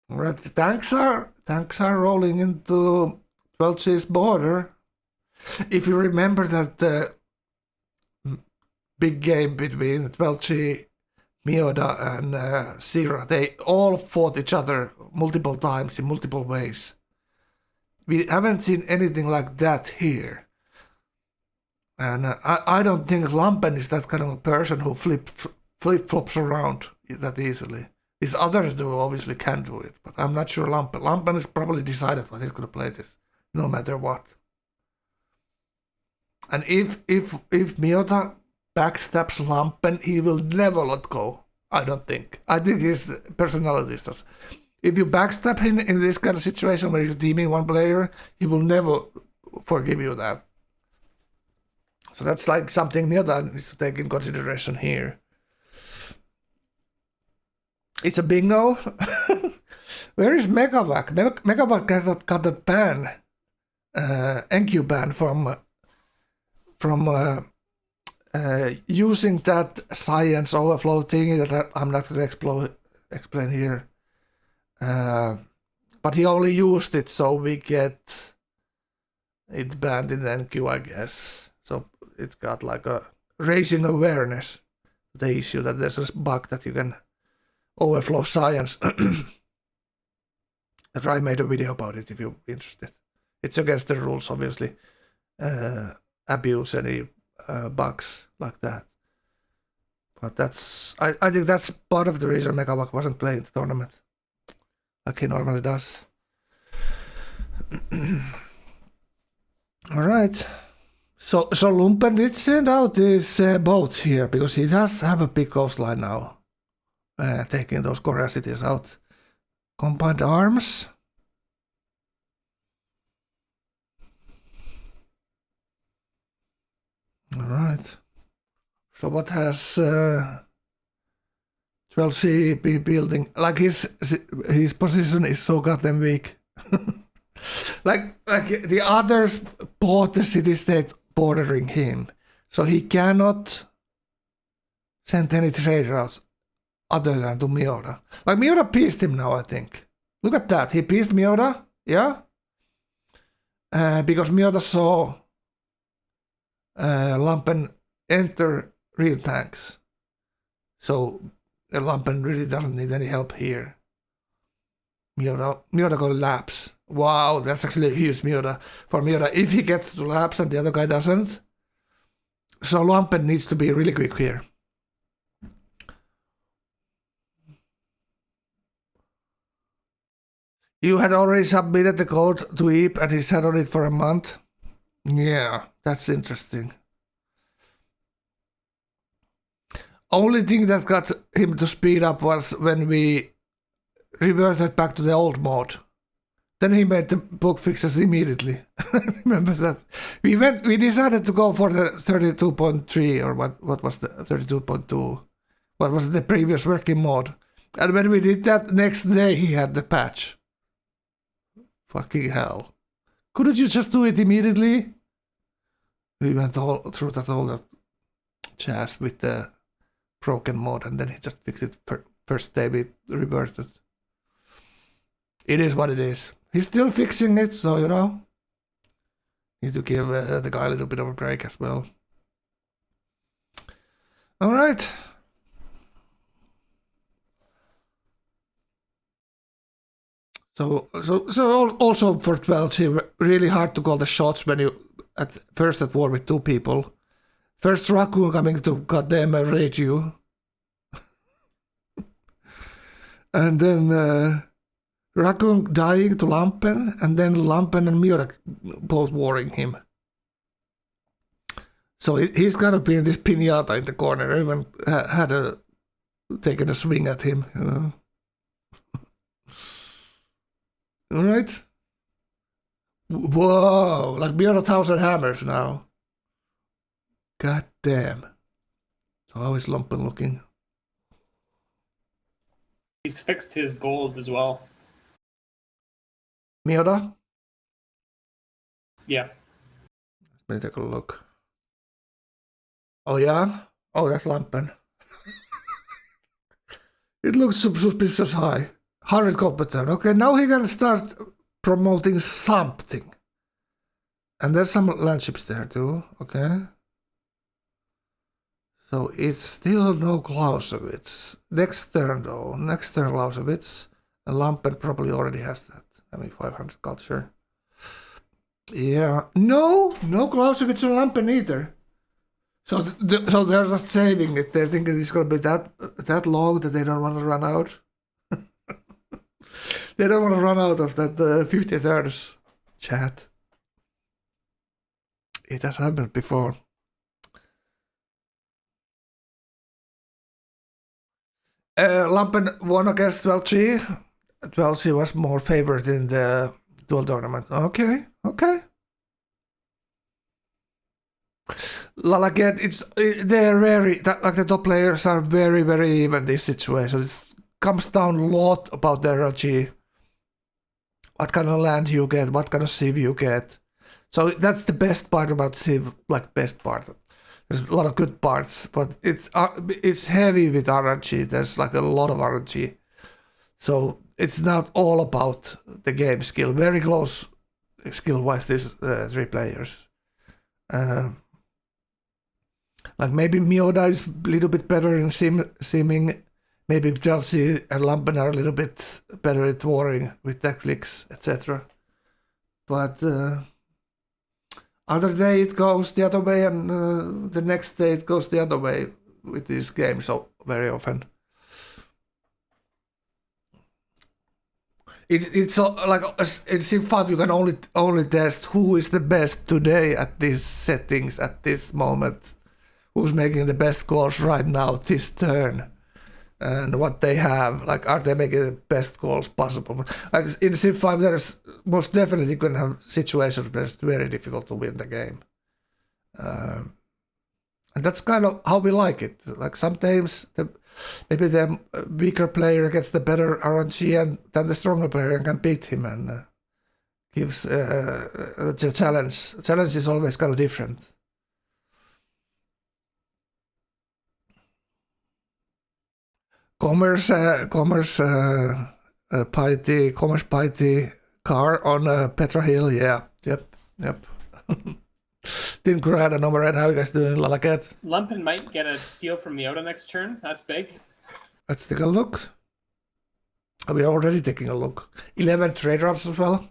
All right, the tanks are rolling into 12G's border. If you remember that big game between 12G, Mioda, and Sira, they all fought each other multiple times in multiple ways. We haven't seen anything like that here. And I don't think Lumpen is that kind of a person who flip-flops around that easily. These others do obviously can do it, but I'm not sure Lumpen. Lumpen has probably decided what he's going to play this, no matter what. And if Miyota backstabs Lumpen, he will never let go. I don't think. I think his personality is just... If you backstab him in this kind of situation where you're teaming one player, he will never forgive you that. So that's like something Miyota needs to take in consideration here. It's a bingo. Where is Megavac? Megavac got that ban, NQ ban from using that science overflow thingy that I'm not going to explain here. But he only used it so we get it banned in NQ, I guess. So it's got like a raising awareness, the issue that there's a bug that you can overflow science. I made a video about it if you're interested. It's against the rules, obviously. Abuse any bugs like that. But that's I think that's part of the reason Megavac wasn't playing the tournament like he normally does. All right. So Lumpen did send out these boats here because he does have a big coastline now. Taking those Korea cities out. Combined arms. All right. So what has 12C been building? Like his position is so goddamn weak. like the others bought the city-state bordering him, so he cannot send any trade routes other than to Miura. Like Miura pieced him now, I think. Look at that. He pieced Miura, yeah? Because Miura saw Lumpen enter real tanks. So Lumpen really doesn't need any help here. Miura got laps. Wow, that's actually a huge Miura for Miura. If he gets to laps and the other guy doesn't. So Lumpen needs to be really quick here. You had already submitted the code to Eep and he sat on it for a month? Yeah, that's interesting. Only thing that got him to speed up was when we reverted back to the old mode. Then he made the bug fixes immediately. Remember that? We decided to go for the 32.3 or what was the 32.2 what was the previous working mode. And when we did that, next day he had the patch. Fucking hell. Couldn't you just do it immediately? We went through all that jazz with the broken mod, and then he just fixed it first day we reverted. It is what it is. He's still fixing it, so you know. Need to give the guy a little bit of a break as well. All right. So also for 12G, really hard to call the shots when you at war with 2 people. First Raccoon coming to goddamn raid you. And then Raccoon dying to Lampen, and then Lampen and Miura both warring him. So he's gonna be in this pinata in the corner. Everyone had taken a swing at him, you know. All right. Whoa, like beyond 1,000 hammers now. God damn. So how is Lumpen looking? He's fixed his gold as well. Miura? Yeah. Let me take a look. Oh yeah? Oh, that's Lumpen. It looks suspicious high. 100 gold per turn. Okay, now he can start promoting something. And there's some landships there too, okay? So it's still no Clausewitz. Next turn though, next turn Clausewitz. And Lampen probably already has that. I mean 500 culture. Yeah, no Clausewitz or Lampen either. So so they're just saving it. They're thinking it's gonna be that long that they don't want to run out. They don't want to run out of that 50 turns chat. It has happened before. Lampen won against 12G. 12G was more favored in the dual tournament. Okay. Again, they're very, like the top players are very, very even this situation. It comes down a lot about their RNG. What kind of land you get, what kind of civ you get. So that's the best part about civ, like best part. There's a lot of good parts, but it's heavy with RNG. There's like a lot of RNG. So it's not all about the game skill. Very close skill-wise, these 3 players. Like maybe Mioda is a little bit better in simming. Maybe Chelsea and Lampen are a little bit better at warring with tech flicks, etc. But other day it goes the other way, and the next day it goes the other way with these games. So very often, it's like in Civ 5 you can only test who is the best today at these settings at this moment, who's making the best calls right now this turn. And what they have, like, are they making the best calls possible? Like in Civ 5, there's most definitely going to have situations where it's very difficult to win the game. And that's kind of how we like it. Like sometimes maybe the weaker player gets the better RNG and then the stronger player can beat him and gives the challenge. The challenge is always kind of different. Commerce piety car on Petra Hill, yeah, yep. Didn't grab a number right. How you guys doing, Lalaket? Lumpen might get a steal from Miota next turn. That's big. Let's take a look. We're already taking a look. 11 trade drops as well.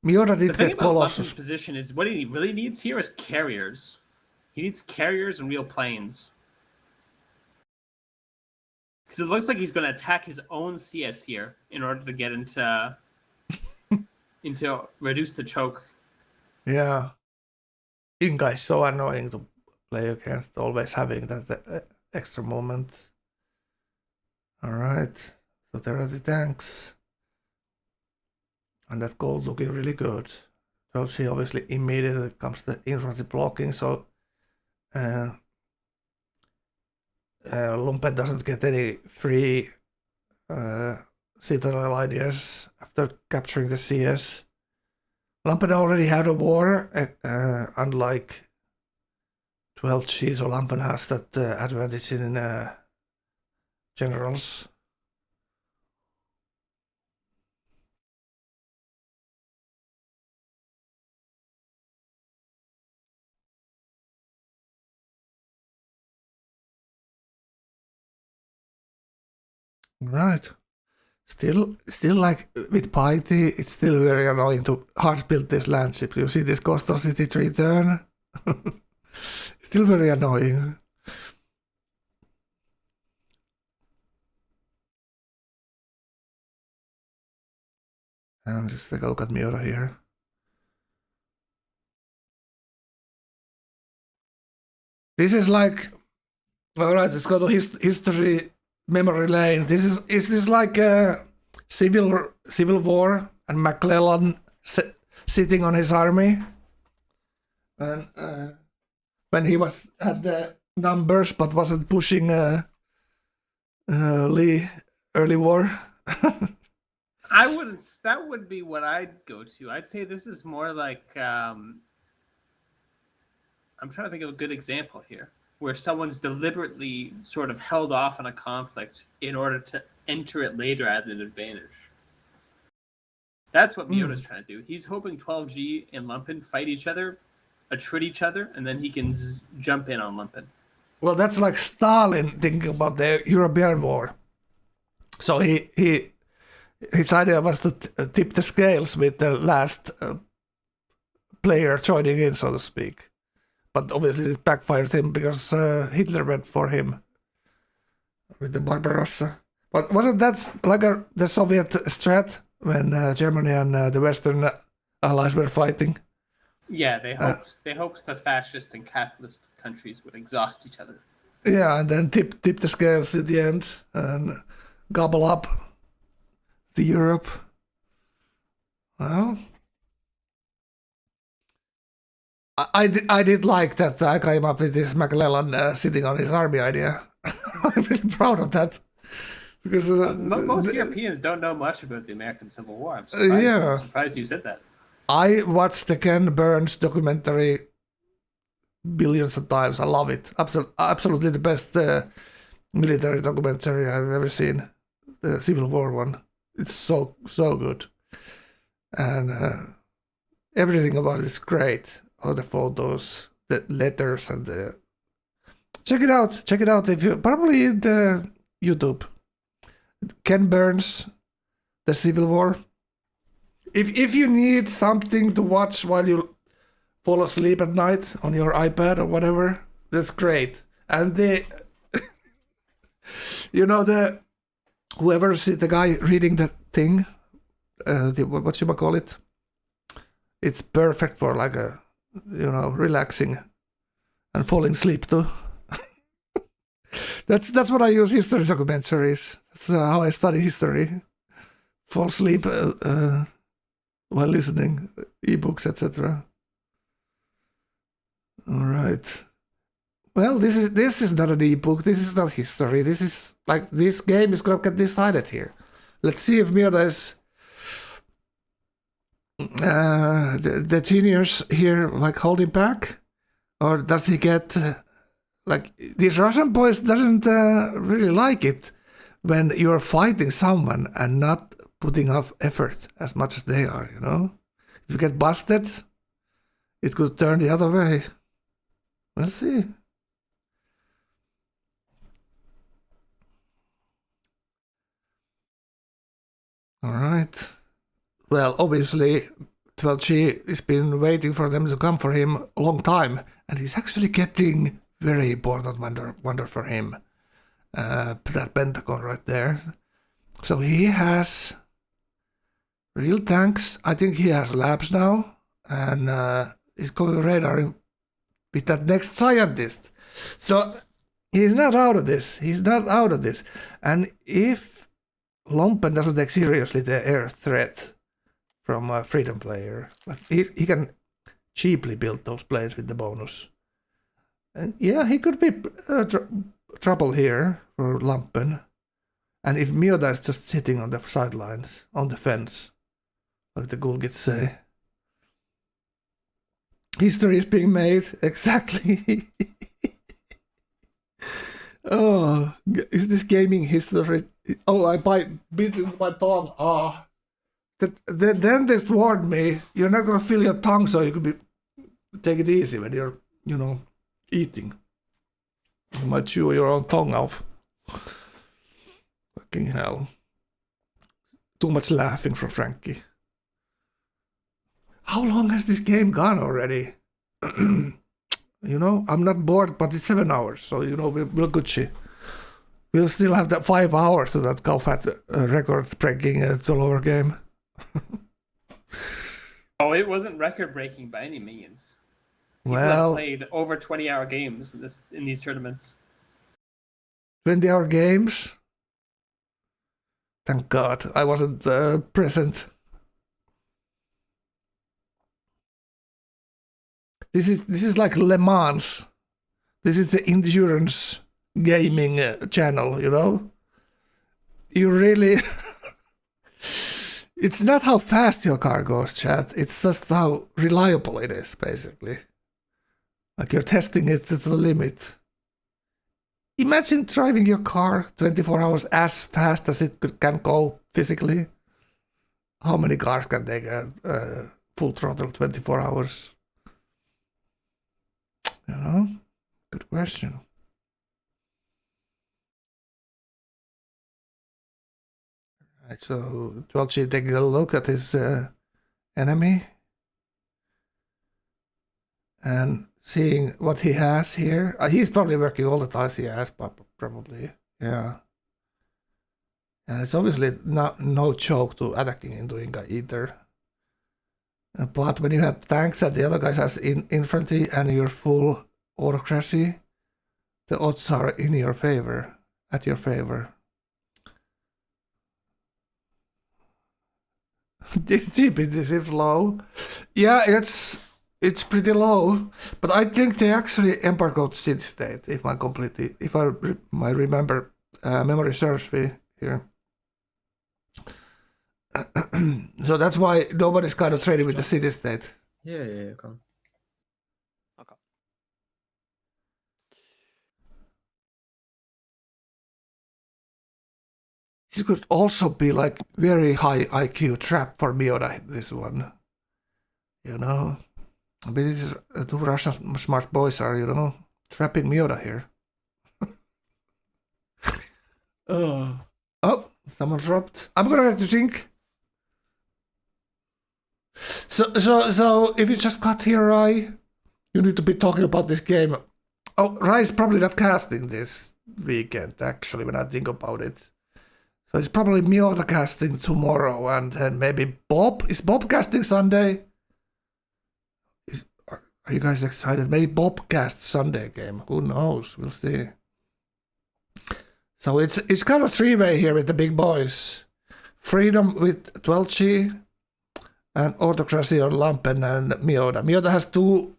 Miota did get Colossus. Lumpen's position is what he really needs here is carriers. He needs carriers and real planes. Because it looks like he's going to attack his own CS here in order to get into reduce the choke. Yeah. Inga is so annoying to play against, always having that extra moment. Alright. So there are the tanks. And that gold looking really good. 12G obviously immediately comes the infantry blocking, so Lumpen doesn't get any free Citadel ideas after capturing the CS. Lumpen already had a war, unlike 12G, so Lumpen has that advantage in generals. Right. Still like with Piety, it's still very annoying to hard build this landship. You see this coastal city tree turn? Still very annoying. And just take a look at Miura here. This is like, alright, let's go to history memory lane. Is this like a civil war and McClellan sitting on his army? And when he had the numbers but wasn't pushing Lee early war. I wouldn't. That would be what I'd go to. I'd say this is more like. I'm trying to think of a good example here, where someone's deliberately sort of held off on a conflict in order to enter it later at an advantage. That's what Miura's trying to do. He's hoping 12G and Lumpen fight each other, attrit each other, and then he can jump in on Lumpen. Well, that's like Stalin thinking about the European war. So his idea was to tip the scales with the last player joining in, so to speak. But obviously it backfired him because Hitler went for him with the Barbarossa. But wasn't that like the Soviet strat when Germany and the Western allies were fighting? Yeah, they hoped the fascist and capitalist countries would exhaust each other. Yeah, and then tip the scales at the end and gobble up the Europe. Well, I did like that I came up with this McClellan sitting on his army idea. I'm really proud of that. Because most Europeans don't know much about the American Civil War. I'm surprised. I'm surprised you said that. I watched the Ken Burns documentary billions of times. I love it. Absolutely the best military documentary I've ever seen. The Civil War one. It's so good. And everything about it is great. All the photos, the letters, and the... Check it out if you... Probably in the YouTube. Ken Burns, The Civil War. If you need something to watch while you fall asleep at night on your iPad or whatever, that's great. And whoever see the guy reading that thing, what you call it, it's perfect for like a, relaxing and falling asleep too. That's what I use history documentaries. That's how I study history. Fall asleep while listening, ebooks, etc. All right. Well, this is not an ebook. This is not history. This is like this game is gonna get decided here. Let's see if Miura is the genius here, like holding back, or does he get like these Russian boys doesn't really like it when you're fighting someone and not putting up effort as much as they are. If you get busted, it could turn the other way. We'll see. All right. Well, obviously, 12G has been waiting for them to come for him a long time, and he's actually getting very important wonder for him. That Pentagon right there. So he has real tanks. I think he has labs now, and he's going radaring with that next scientist. So he's not out of this. And if Lumpen doesn't take seriously the air threat from a Freedom player, he can cheaply build those planes with the bonus. And yeah, he could be trouble here for Lampen. And if Mioda is just sitting on the sidelines, on the fence, like the Gulgits say, history is being made, exactly. Oh, is this gaming history? Oh, I bit into my tongue. Oh. The dentist warned me, you're not gonna feel your tongue, so you could take it easy when you're, eating. You might chew your own tongue off. Fucking hell. Too much laughing from Frankie. How long has this game gone already? I'm not bored, but it's 7 hours, so we're Gucci. We'll still have that 5 hours to that Gauephat record-breaking 12-hour game. Oh, it wasn't record-breaking by any means. People have played over 20-hour games in these tournaments. 20-hour games? Thank God I wasn't present. This is like Le Mans. This is the endurance gaming channel, You really... It's not how fast your car goes, chat. It's just how reliable it is, basically. Like you're testing it to the limit. Imagine driving your car 24 hours as fast as it can go physically. How many cars can take a full throttle 24 hours? Good question. Right, so 12G taking a look at his enemy and seeing what he has here. He's probably working all the tiles he has, probably. Yeah. And it's obviously no choke to attacking into Inga either. But when you have tanks and the other guys has infantry and your full autocracy, the odds are in your favor, at your favor. This GP seems low. Yeah, it's pretty low, but I think they actually embargoed City State, if I remember memory serves me here. So that's why nobody's kind of trading with the City State. Yeah, you can. Okay. This could also be like very high IQ trap for Mioda, this one. But these two Russian smart boys are, trapping Mioda here. Oh, someone dropped. I'm gonna have to think. So if you just got here, Rai, you need to be talking about this game. Oh, Rai's probably not casting this weekend, actually, when I think about it. So it's probably Mioda casting tomorrow, and then maybe Bob. Is Bob casting Sunday? Are you guys excited? Maybe Bob casts Sunday game. Who knows? We'll see. So it's kind of three-way here with the big boys. Freedom with 12G and Autocracy on Lampen and Mioda. Mioda has two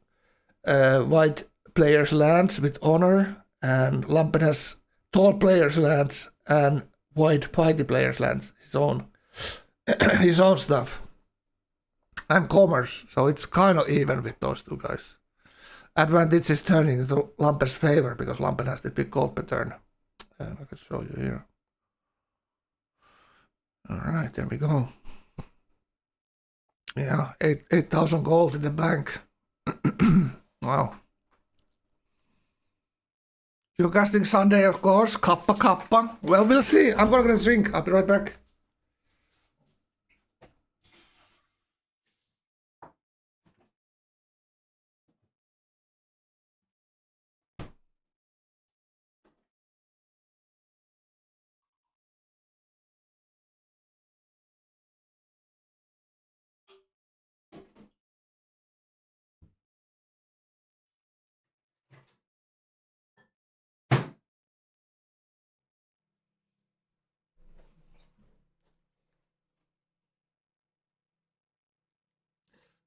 white players' lands with honor, and Lampen has tall players' lands and white piety players' lands, his own stuff. And commerce, so it's kind of even with those two guys. Advantage is turning into Lampen's favor because Lampen has the big gold pattern. And I can show you here. Alright, there we go. Yeah, 8,000 gold in the bank. Wow. You're casting Sunday, of course. Kappa. Well, we'll see. I'm gonna get a drink. I'll be right back.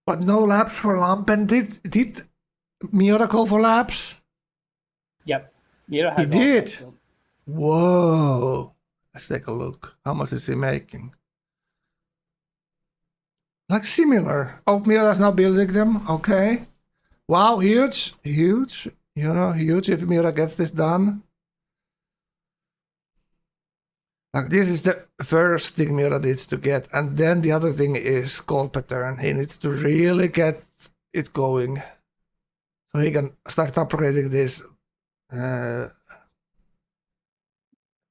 But no labs for Lampen. Did Mioda go for labs? Yep. Miura He has all did. set. Whoa. Let's take a look. How much is he making? Like similar. Oh, Miura's now building them. Okay. Wow, huge. Huge. You know, huge if Miura gets this done. Like this is the first thing Miura needs to get. And then the other thing is gold pattern. He needs to really get it going. So he can start upgrading this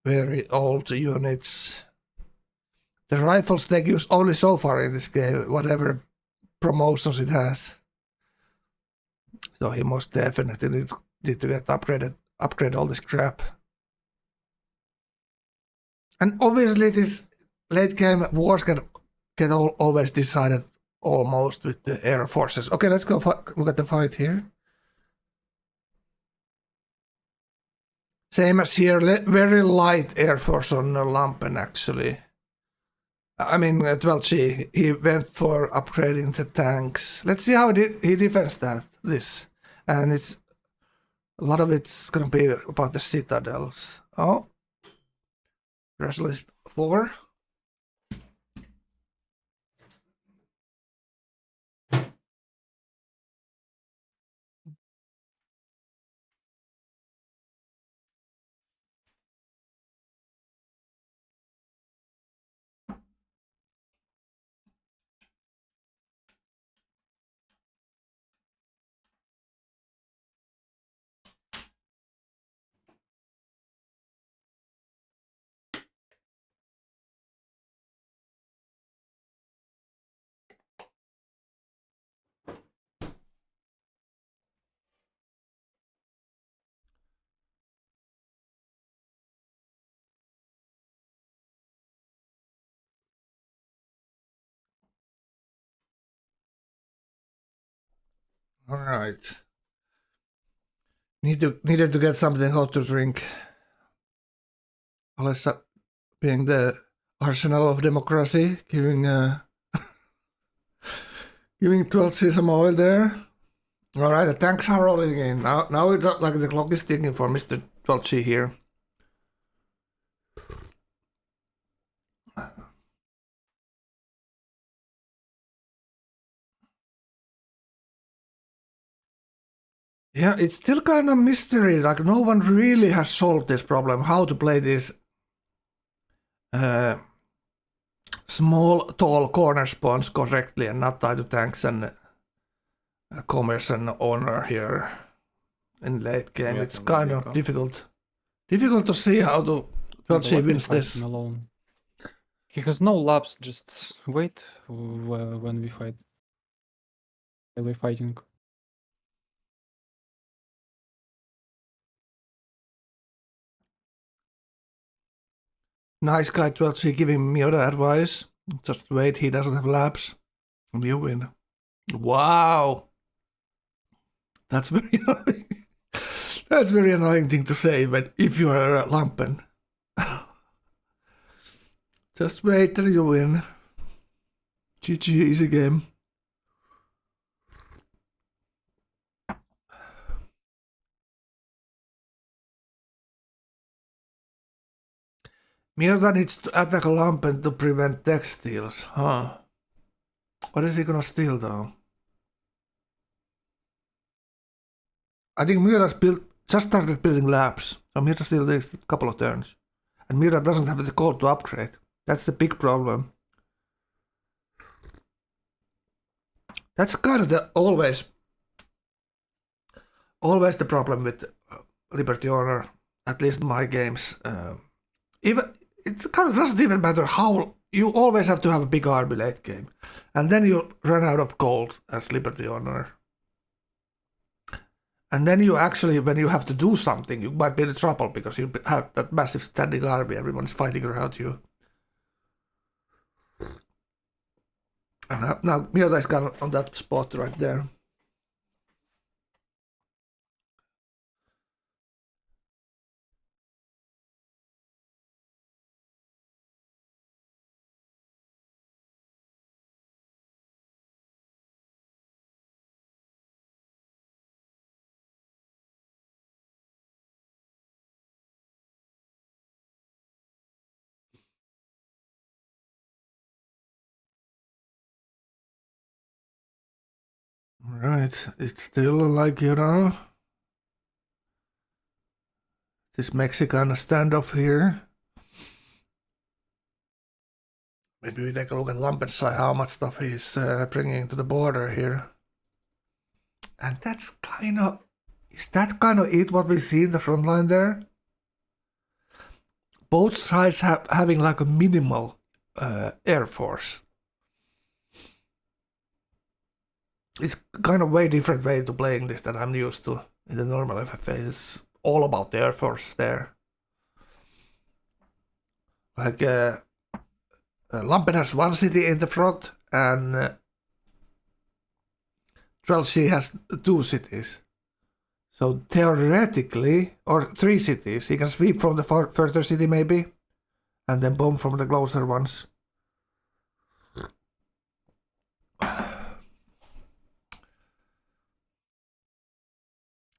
very old units. The rifles take use only so far in this game, whatever promotions it has. So he most definitely need to get upgrade all this crap. And obviously this late game wars can get always decided almost with the air forces. Okay, let's go look at the fight here. Same as here, very light air force on Lampen actually. I mean, 12G, he went for upgrading the tanks. Let's see how he defends this. And it's a lot of it's gonna be about the citadels. Oh, wrestle is 4. All right. Needed to get something hot to drink. Alessa being the arsenal of democracy, giving giving 12C some oil there. All right, the tanks are rolling in. Now it's not like the clock is ticking for Mr. 12C here. Yeah, it's still kind of mystery. Like no one really has solved this problem. How to play these small, tall corner spawns correctly and not tie to tanks and commerce and honor here in late game. Yeah, It's kind of yeah. difficult. Difficult to see how to Let me wins fight this. him alone. He has no labs, just wait when we fight. While we're fighting. Nice guy 12C giving me other advice. Just wait, he doesn't have labs. And you win. Wow. That's very annoying. That's very annoying thing to say, but if you are a Lampen. Just wait till you win. GG, easy game. Mirta needs to attack Lampen to prevent tech steals, huh? What is he gonna steal though? I think Mira's just started building labs, so Mira still takes a couple of turns. And Mira doesn't have the code to upgrade. That's the big problem. That's kind of the always the problem with Liberty Honor, at least in my games. Even it kind of doesn't even matter how you always have to have a big army late game, and then you run out of gold as Liberty Honor. And then you actually, when you have to do something, you might be in trouble because you have that massive standing army. Everyone's fighting around you. And now Miota is kind of on that spot right there. Right, it's still like, you know, this Mexican standoff here. Maybe we take a look at Lampen's side, how much stuff he's bringing to the border here. And that's kind of, is that kind of it what we see in the front line there? Both sides having like a minimal air force. It's kind of way different way to playing this that I'm used to in the normal FFA. It's all about the air force there. Like Lampen has one city in the front and 12C has 2 cities. So theoretically, or 3 cities, he can sweep from the further city maybe, and then bomb from the closer ones.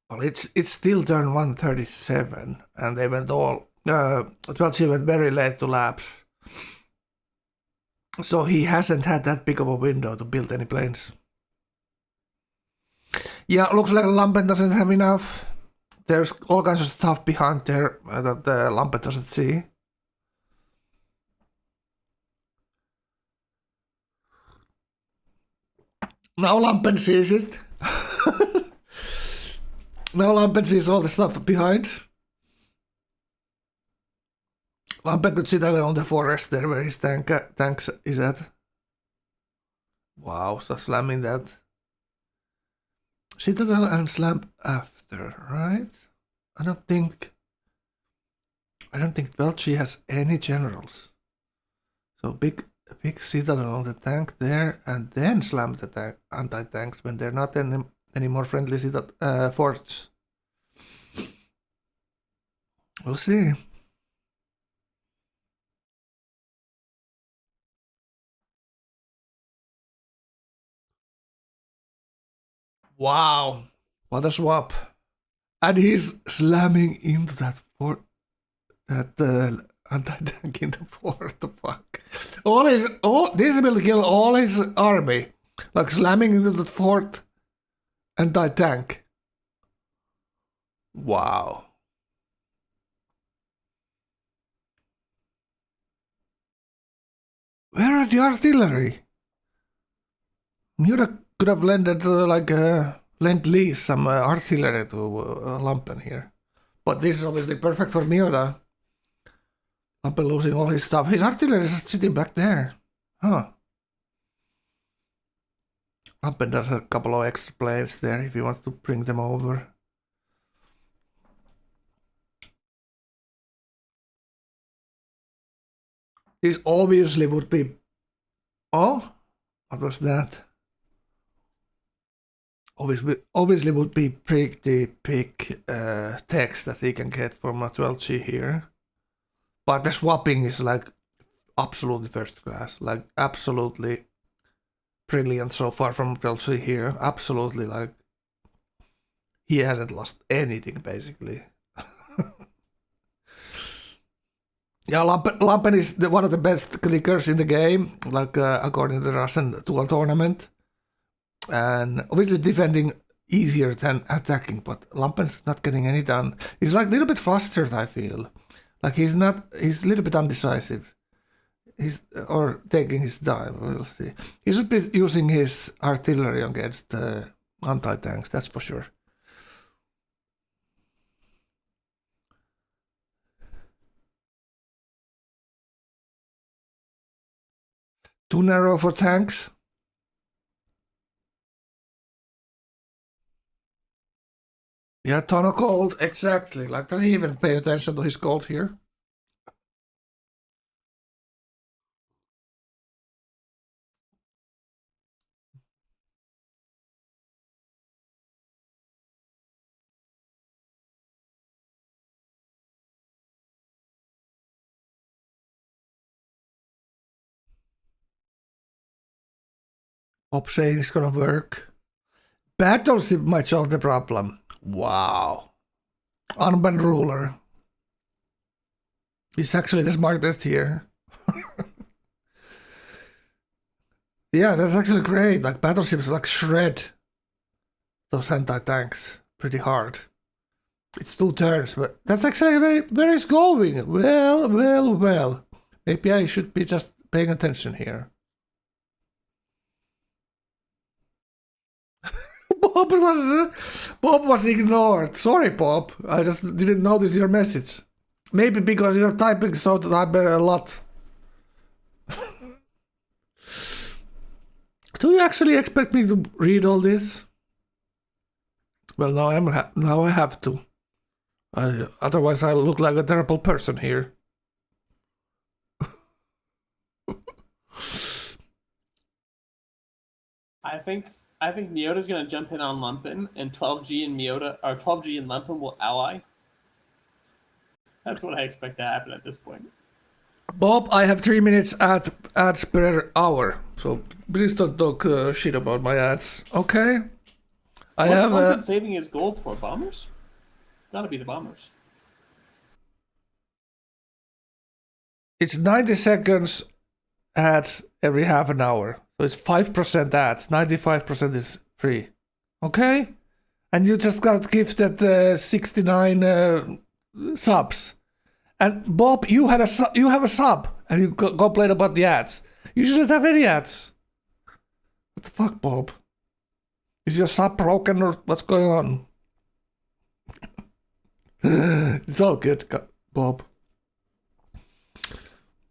Well, it's still turn 137, and they went all 12C went very late to labs. So he hasn't had that big of a window to build any planes. Yeah, looks like Lampen doesn't have enough. There's all kinds of stuff behind there that Lampen doesn't see. Now Lampen sees it. Now Lampen sees all the stuff behind. Lampen could sit on the forest there where his tanks is at. Wow, so slamming that. Citadel and slam after, right? I don't think 12G has any generals. So big Citadel on the tank there, and then slam the anti-tanks when they're not any more friendly forts. We'll see. Wow, what a swap! And he's slamming into that fort, that anti-tank in the fort. The fuck! This will kill all his army, like slamming into the fort, anti-tank. Wow. Where are the artillery? Miura could have lent lease some artillery to Lampen here. But this is obviously perfect for Miura. Lampen losing all his stuff. His artillery is sitting back there. Huh. Lampen does a couple of extra planes there if he wants to bring them over. This obviously would be... Oh? What was that? Obviously would be pretty big text that he can get from a 12G here. But the swapping is like absolutely first class. Like absolutely brilliant so far from 12G here. Absolutely, like he hasn't lost anything basically. Yeah, Lampen is one of the best clickers in the game, like according to the Russian dual tournament. And obviously defending easier than attacking, but Lampen's not getting any done. He's like a little bit flustered, I feel. Like he's a little bit undecisive. Or taking his time, we'll see. He should be using his artillery against anti-tanks, that's for sure. Too narrow for tanks. Yeah, ton of gold, exactly. Like, does he even pay attention to his gold here? Pop saying it's gonna work. Battleship might solve the problem. Wow. Unbanned ruler. He's actually the smartest here. Yeah, that's actually great. Like battleships like shred those anti-tanks pretty hard. It's 2 turns, but that's actually where it's going. Well. Maybe I should be just paying attention here. Bob was ignored. Sorry, Bob. I just didn't notice your message. Maybe because you're typing so that I better a lot. Do you actually expect me to read all this? Well, now I have to. Otherwise, I look like a terrible person here. I think Miota's gonna jump in on Lumpin, and 12G and Miota, or 12G and Lumpin will ally. That's what I expect to happen at this point. Bob, I have 3 minutes ads per hour, so please don't talk shit about my ads, okay? What's Lumpin saving his gold for? Bombers? Gotta be the bombers. It's 90 seconds ads every half an hour. So it's 5% ads, 95% is free. Okay? And you just got gifted 69 subs. And Bob, you have a sub, and you complain about the ads. You shouldn't have any ads. What the fuck, Bob? Is your sub broken or what's going on? It's all good, Bob.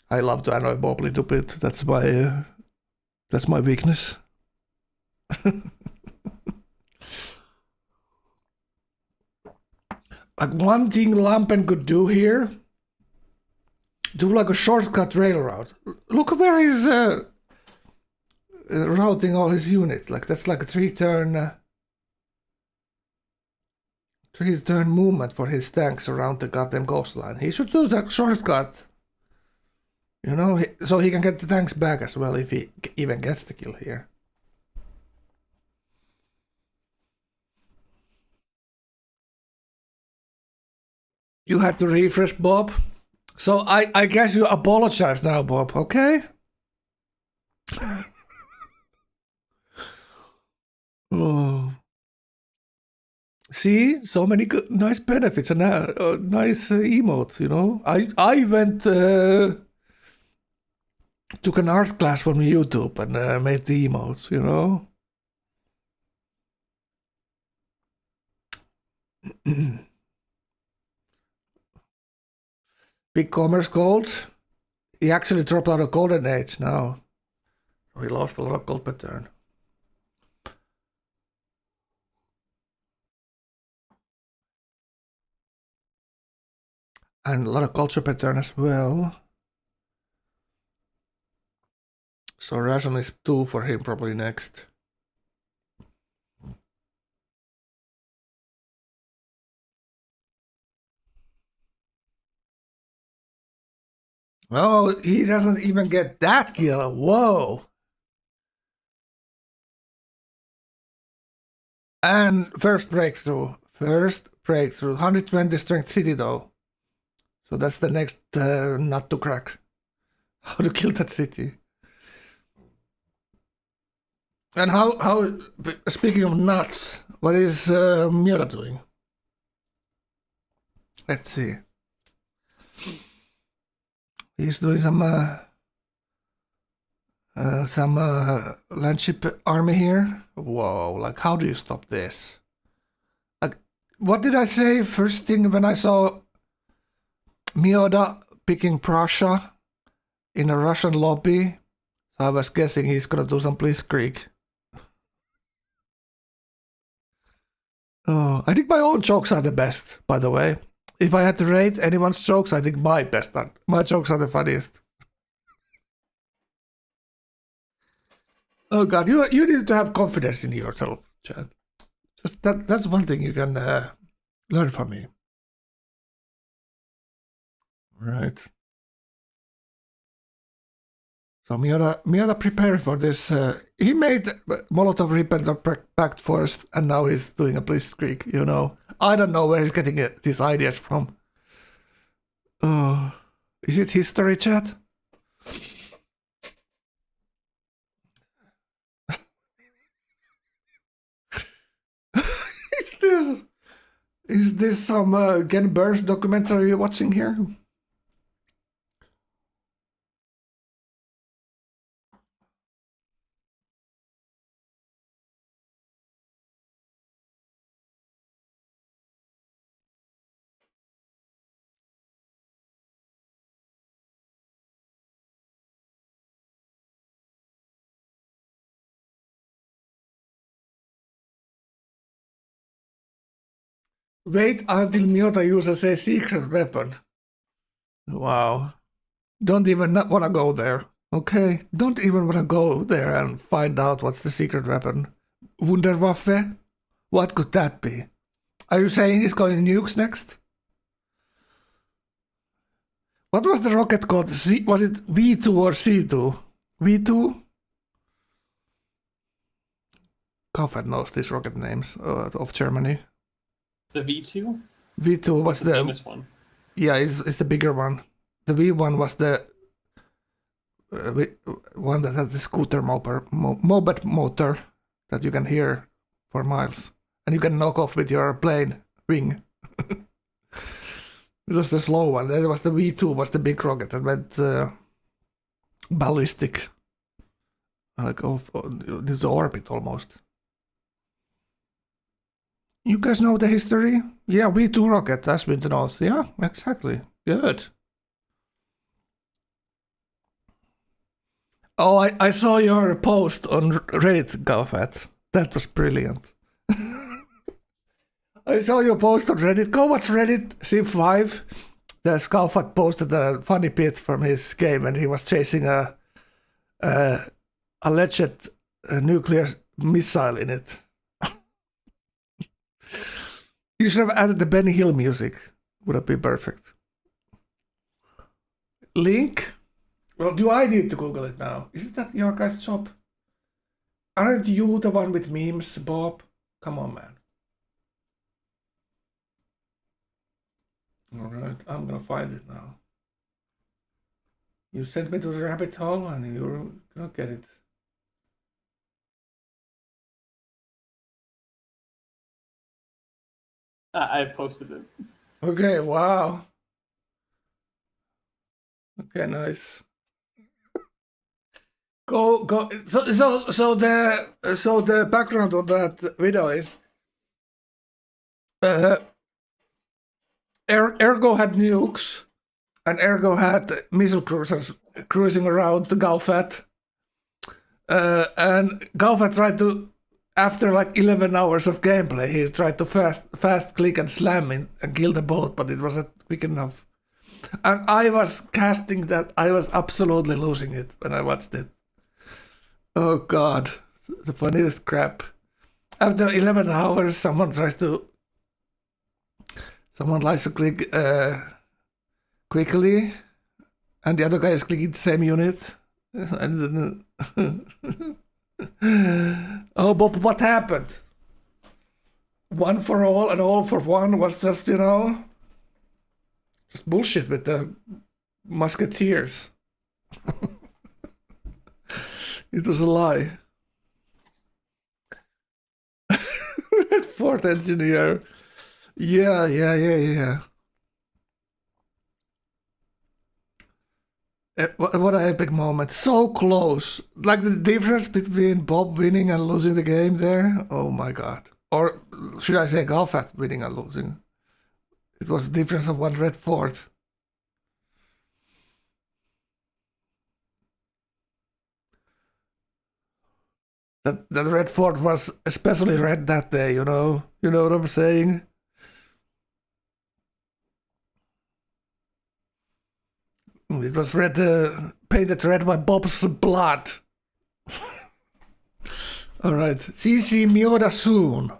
I love to annoy Bob a little bit. That's my weakness. Like one thing Lampen could do here, do like a shortcut rail route. Look where he's routing all his units. Like that's like a 3-turn movement for his tanks around the goddamn coastline. He should do that shortcut. You know, so he can get the tanks back as well if he even gets the kill here. You had to refresh, Bob. So I guess you apologize now, Bob, okay? Oh. See, so many good, nice benefits and nice emotes, you know? I went... took an art class from YouTube and made the emotes, you know? Big Commerce Gold. He actually dropped out of Golden Age now. So he lost a lot of gold per turn. And a lot of culture per turn as well. So ration is 2 for him probably next. Oh, he doesn't even get that kill. Whoa. And first breakthrough. 120 strength city though. So that's the next nut to crack. How to kill that city. And how speaking of nuts, what is Mira doing? Let's see. He's doing some landship army here. Whoa, like how do you stop this? Like, what did I say first thing when I saw Mioda picking Prussia in a Russian lobby? So I was guessing he's gonna do some blitzkrieg. Oh, I think my own jokes are the best, by the way. If I had to rate anyone's jokes, I think my jokes are the funniest. Oh god, you need to have confidence in yourself, Chad. Just that's one thing you can learn from me. Right. So Miata preparing for this. He made Molotov-Ribbentrop Pact first, and now he's doing a blitzkrieg, you know. I don't know where he's getting these ideas from. Is it history, chat? is this? Is this some Ken Burns documentary you're watching here? Wait until Miota uses a secret weapon. Wow. Don't even want to go there. Okay? Don't even want to go there and find out what's the secret weapon. Wunderwaffe? What could that be? Are you saying he's going nukes next? What was the rocket called? Was it V2 or C2? V2? Gauephat knows these rocket names of Germany. The V2? V2 was the famous one. Yeah, it's the bigger one. The V1 was the one that has the scooter moped motor that you can hear for miles. And you can knock off with your plane wing. It was the slow one. Then it was the V2, was the big rocket that went ballistic. Like off into orbit almost. You guys know the history? Yeah, V2 rocket, that's been the nose. Yeah, exactly. Good. Oh, I saw your post on Reddit, Gauephat. That was brilliant. I saw your post on Reddit. Go watch Reddit, C5. The Gauephat posted a funny bit from his game, and he was chasing a alleged nuclear missile in it. You should have added the Benny Hill music. Would have been perfect. Link? Well, do I need to Google it now? Is that your guy's job? Aren't you the one with memes, Bob? Come on, man. Alright, I'm gonna find it now. You sent me to the rabbit hole and you're gonna get it. I've posted it. Okay, wow. Okay, nice. Go. So the background on that video is Ergo had nukes and Ergo had missile cruisers cruising around the Gauephat. And Gauephat tried to, after like 11 hours of gameplay, he tried to fast click and slam in and kill the boat, but it wasn't quick enough. And I was casting that, I was absolutely losing it when I watched it. Oh god, the funniest crap. After 11 hours, someone likes to click quickly, and the other guy is clicking the same unit. And then, oh, but what happened? One for all and all for one was just, just bullshit with the musketeers. It was a lie. Red Fort engineer. Yeah. What an epic moment. So close. Like the difference between Bob winning and losing the game there. Oh my god. Or should I say Gauephat winning and losing? It was the difference of one Red Fort. That Red Fort was especially red that day, You know what I'm saying? It was red, painted red by Bob's blood. Alright. CC Miura soon.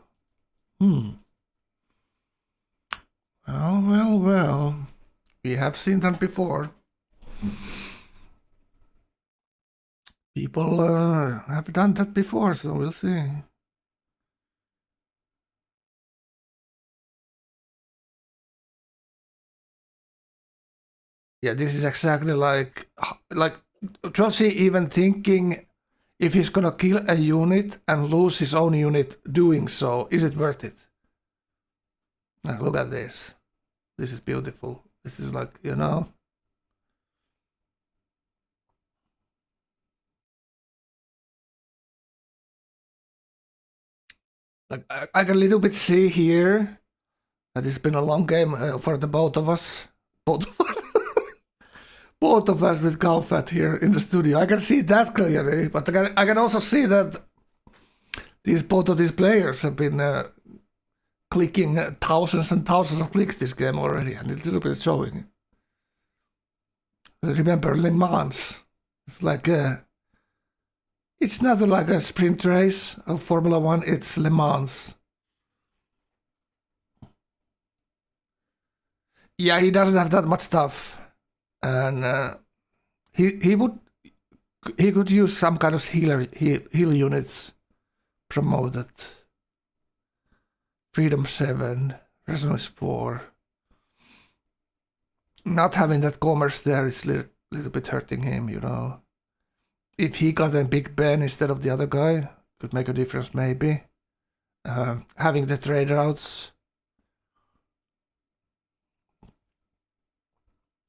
Well. We have seen that before. People have done that before, so we'll see. Yeah, this is exactly like Trolsey even thinking if he's gonna kill a unit and lose his own unit doing so, is it worth it? Look at this. This is beautiful. This is like, you know. Like I can a little bit see here that it's been a long game for the both of us. Both of us with Gauephat here in the studio. I can see that clearly, but I can also see that both of these players have been clicking thousands and thousands of clicks this game already, and it's a little bit showing. Remember Le Mans? It's like it's not like a sprint race of Formula One. It's Le Mans. Yeah, he doesn't have that much stuff, and he could use some kind of heal units promoted. Freedom 7, Resonance 4. Not having that commerce there is a little bit hurting him, you know. If he got a Big Ben instead of the other guy, could make a difference maybe. Having the trade routes.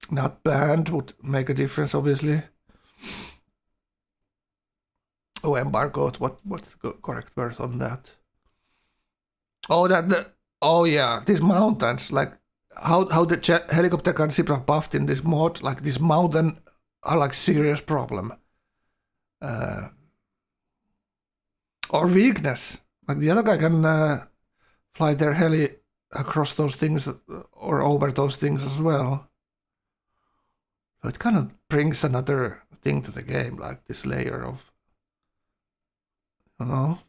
Not banned would make a difference, obviously. Oh, embargoed. What's the correct word on that? Oh, yeah, these mountains, like how the helicopter gunships are buffed in this mod, like this mountain are like serious problem. Or weakness, like the other guy can fly their heli across those things or over those things as well. So it kind of brings another thing to the game, like this layer of, you know.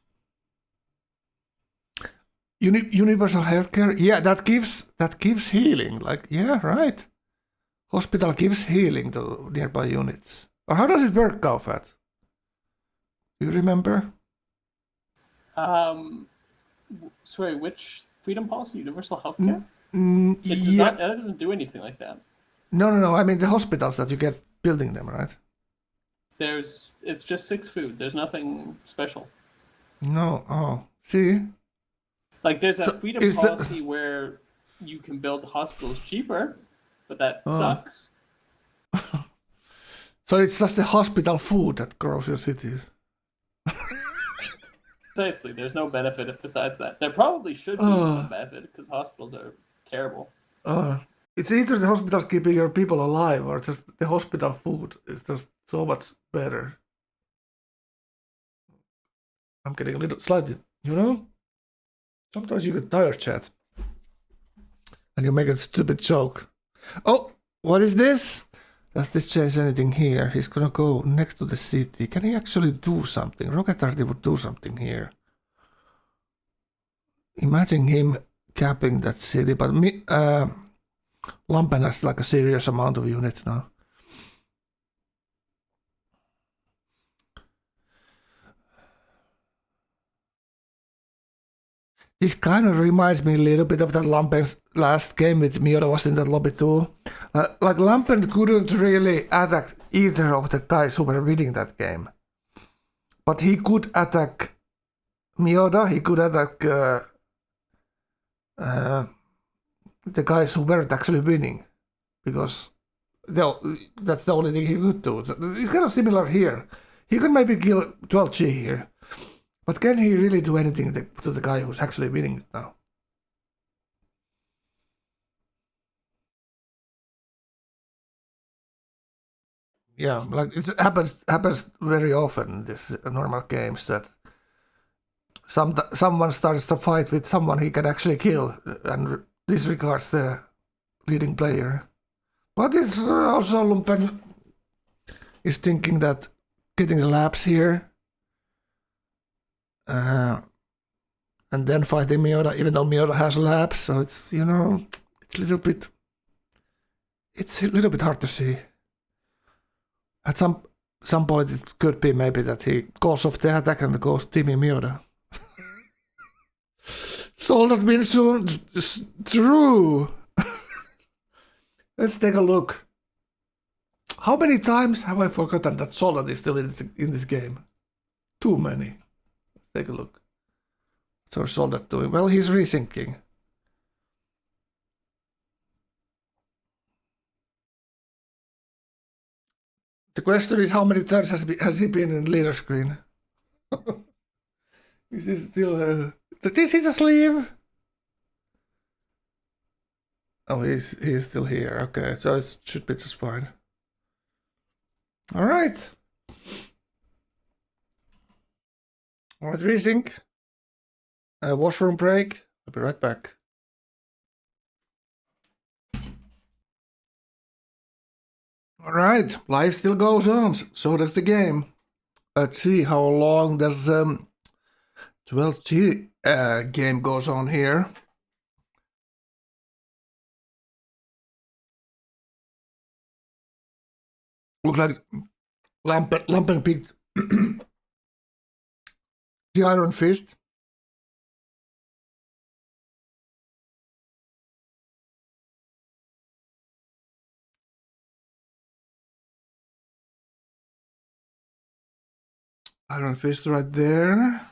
Universal healthcare, yeah, that gives healing. Like, yeah, right. Hospital gives healing to nearby units. Or how does it work, Gauephat? Do you remember? Sorry, which freedom policy? Universal healthcare? It does not. That doesn't do anything like that. No. I mean the hospitals that you get building them, right? It's just 6 food. There's nothing special. No. Oh, see. Like there's a freedom policy where you can build hospitals cheaper, but that sucks. So it's just the hospital food that grows your cities. Precisely. There's no benefit besides that. There probably should be some benefit because hospitals are terrible. It's either the hospitals keeping your people alive or just the hospital food is just so much better. I'm getting a little slightly, you know? Sometimes you get tired, chat. And you make a stupid joke. Oh, what is this? Does this change anything here? He's gonna go next to the city. Can he actually do something? Rocket Arty would do something here. Imagine him capping that city, but Lampen has like a serious amount of units now. This kind of reminds me a little bit of that Lampen's last game with Miura was in that lobby too. Like Lampen couldn't really attack either of the guys who were winning that game. But he could attack Miura, he could attack the guys who weren't actually winning. Because that's the only thing he could do. It's kind of similar here. He could maybe kill 12G here. But can he really do anything to the guy who's actually winning it now? Yeah, like it happens very often in these normal games that someone starts to fight with someone he can actually kill and disregards the leading player. But it's also Lumpen is thinking that getting the labs here and then fighting Miura, even though Miura has labs, so it's, you know, it's a little bit hard to see. At some point it could be maybe that he calls off the attack and goes teaming Miura. Soldat means soon. True. Let's take a look. How many times have I forgotten that Soldat is still in this game? Too many. Let's take a look. What's our Soldat doing? Well, he's rethinking. The question is, how many turns has he been in the leader screen? Is he still... Did he just leave? Oh, he's still here. Okay, so it should be just fine. All right. All right, resync. Washroom break. I'll be right back. All right, life still goes on. So does the game. Let's see how long does 12G game goes on here. Looks like Lampen picked the Iron Fist. Iron Fist right there.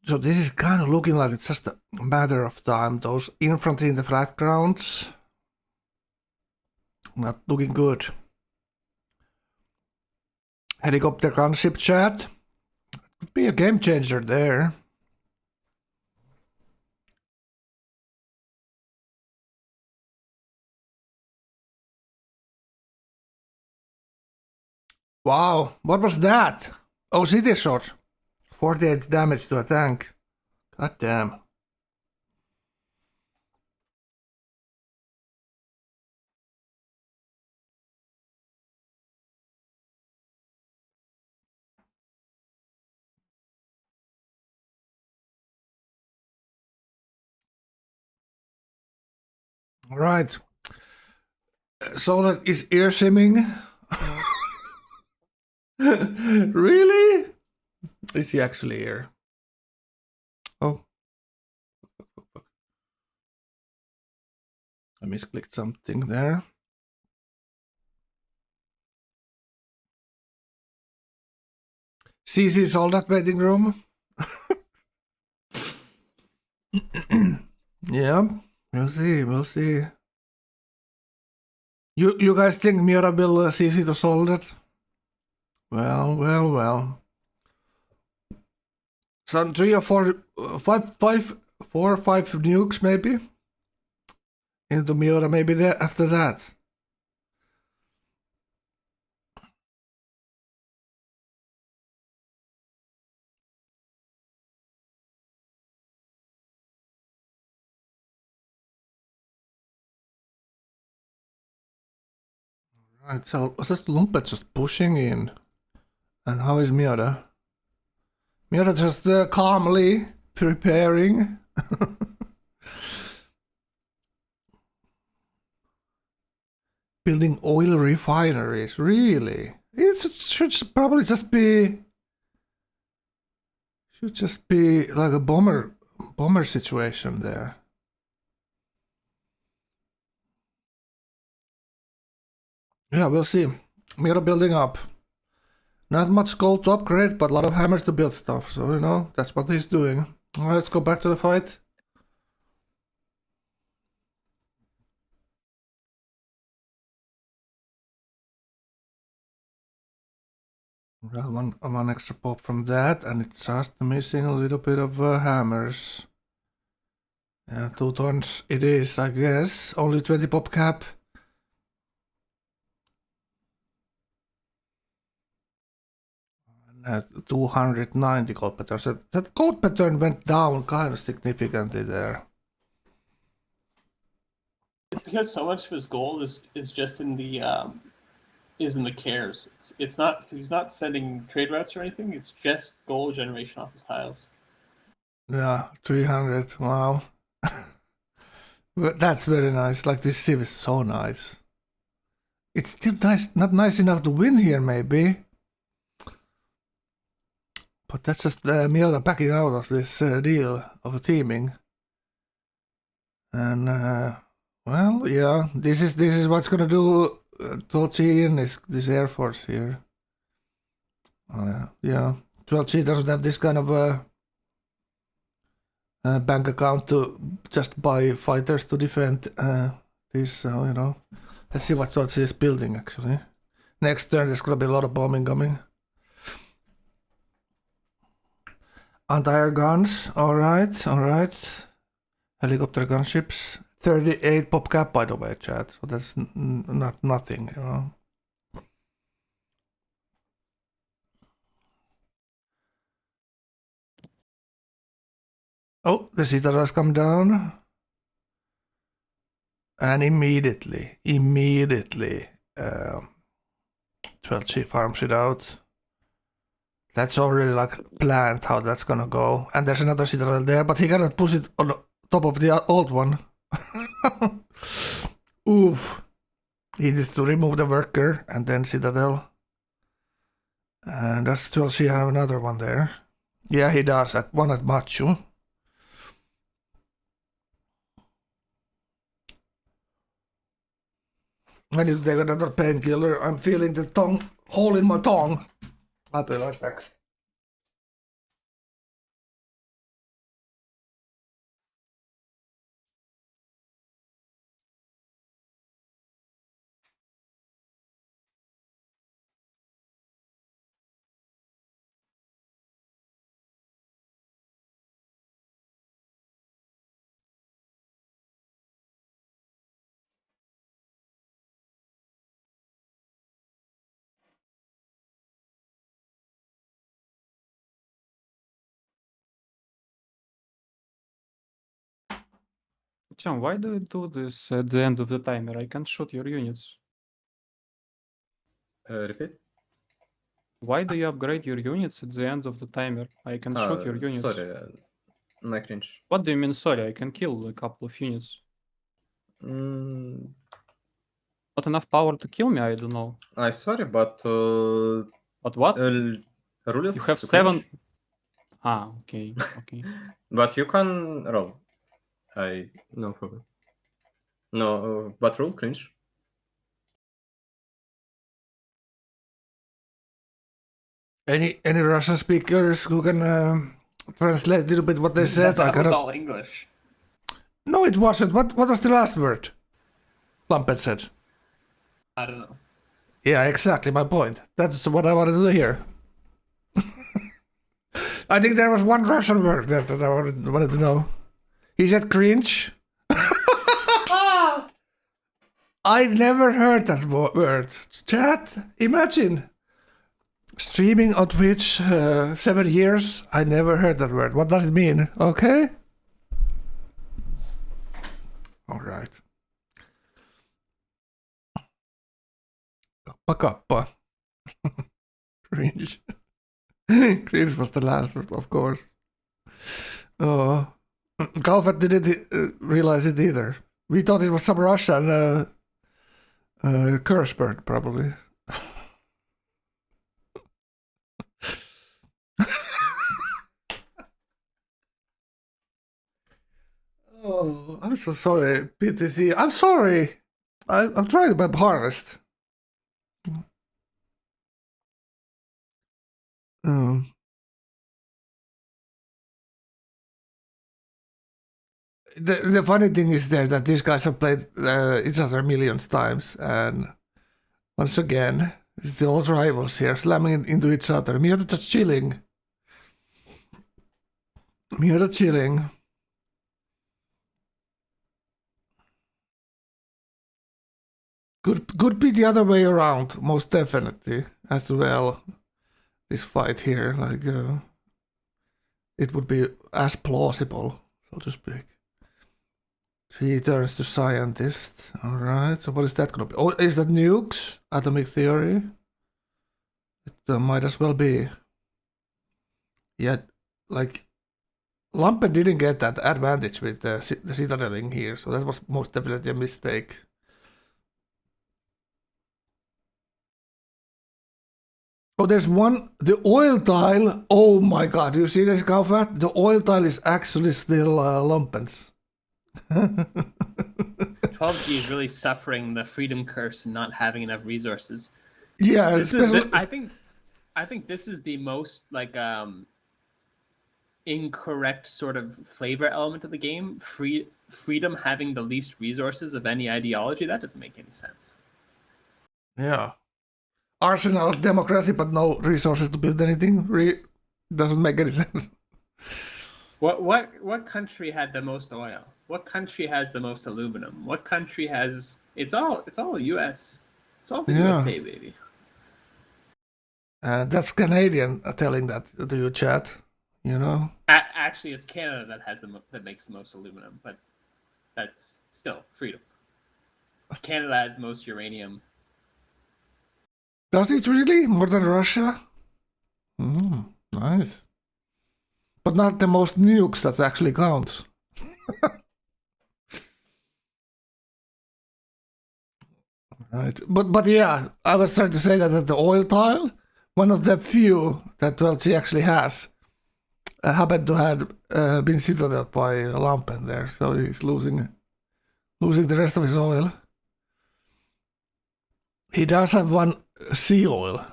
So this is kind of looking like it's just a matter of time. Those infantry in the flat grounds, not looking good. Helicopter gunship chat. Could be a game changer there. Wow, what was that? Oh, city shot. 48 damage to a tank. God damn. All right. So that is ear shimming. Really? Is he actually here? Oh. I misclicked something there. CC soldat waiting room. Yeah, we'll see, we'll see. You guys think Miura will CC to soldat? Well. Some 3 or 4, 4 or 5 nukes maybe into Miura, maybe there after that. Right, so just Lumpet just pushing in. And how is Miura? Miura just calmly preparing. Building oil refineries, really? It should probably just be... Should just be like a bomber situation there. Yeah, we'll see. Miura building up. Not much gold to upgrade, but a lot of hammers to build stuff. So, you know, that's what he's doing. Alright, let's go back to the fight. Well, one extra pop from that, and it's just missing a little bit of hammers. Yeah, 2 tons it is, I guess. Only 20 pop cap. 290 gold pattern. So that gold pattern went down kind of significantly there. It's because so much of his gold is just in the cares. It's not because he's not sending trade routes or anything. It's just gold generation off his tiles. Yeah, 300. Wow. But that's very nice. Like this civ is so nice. It's still nice, not nice enough to win here, maybe. But that's just Miura backing out of this deal of teaming. And well, yeah, this is what's gonna do Dolce in this Air Force here. Yeah, 12G doesn't have this kind of bank account to just buy fighters to defend this, so, you know. Let's see what George is building actually. Next turn there's gonna be a lot of bombing coming. Anti-air guns, alright. Helicopter gunships. 38 pop cap by the way, chat. So that's not nothing, you know. Oh, the Citadel has come down. And immediately, 12G farms it out. That's already like planned how that's gonna go. And there's another Citadel there, but he cannot push it on the top of the old one. Oof. He needs to remove the worker and then Citadel. And does 12G have another one there? Yeah, he does. One at Machu. I need to take another painkiller. I'm feeling the hole in my tongue. I'll be right back. John, why do you do this at the end of the timer? I can't shoot your units. Repeat? Why do you upgrade your units at the end of the timer? I can shoot your units. Sorry, my cringe. What do you mean, sorry? I can kill a couple of units. Mm, Not enough power to kill me, I don't know. I sorry, but... But what? Rules You have to 7... cringe. Ah, okay. But you can roll. No problem. No, but roll cringe. Any Russian speakers who can translate a little bit what they said? That was all English. No, it wasn't. What was the last word? Lumpet said. I don't know. Yeah, exactly my point. That's what I wanted to hear. I think there was one Russian word that I wanted to know. He said cringe. I never heard that word. Chat, imagine. Streaming on Twitch 7 years, I never heard that word. What does it mean? Okay? Alright. Kappa. Cringe. Cringe was the last word, of course. Oh. Gauephat didn't realize it either. We thought it was some Russian curse word, probably. Oh, I'm so sorry, PTC. I'm sorry. I'm trying my hardest. The funny thing is there that these guys have played each other millions of times, and once again, it's the old rivals here slamming into each other. Miota just chilling. Miota chilling. Could be the other way around, most definitely, as well. This fight here, like, it would be as plausible, so to speak. 3 turns to scientist. Alright, so what is that gonna be? Oh, is that nukes? Atomic theory? It might as well be. Yet, like, Lumpen didn't get that advantage with the citadeling here, so that was most definitely a mistake. Oh, there's one, the oil tile. Oh my god, you see this, Gauephat? The oil tile is actually still Lumpen's. 12G is really suffering the freedom curse and not having enough resources. Yeah, I think this is the most like incorrect sort of flavor element of the game. Freedom having the least resources of any ideology, that doesn't make any sense. Yeah. Arsenal of democracy, but no resources to build anything. Doesn't make any sense. What country had the most oil? What country has the most aluminum? What country has? It's all U.S. It's all the USA, baby. That's Canadian telling that to you, chat. You know. Actually, it's Canada that makes the most aluminum, but that's still freedom. Canada has the most uranium. Does it really? More than Russia? Nice. But not the most nukes that actually counts. Right. But yeah, I was trying to say that the oil tile, one of the few that 12G actually has, happened to have been citadelled by Lampen there, so he's losing the rest of his oil. He does have one sea oil.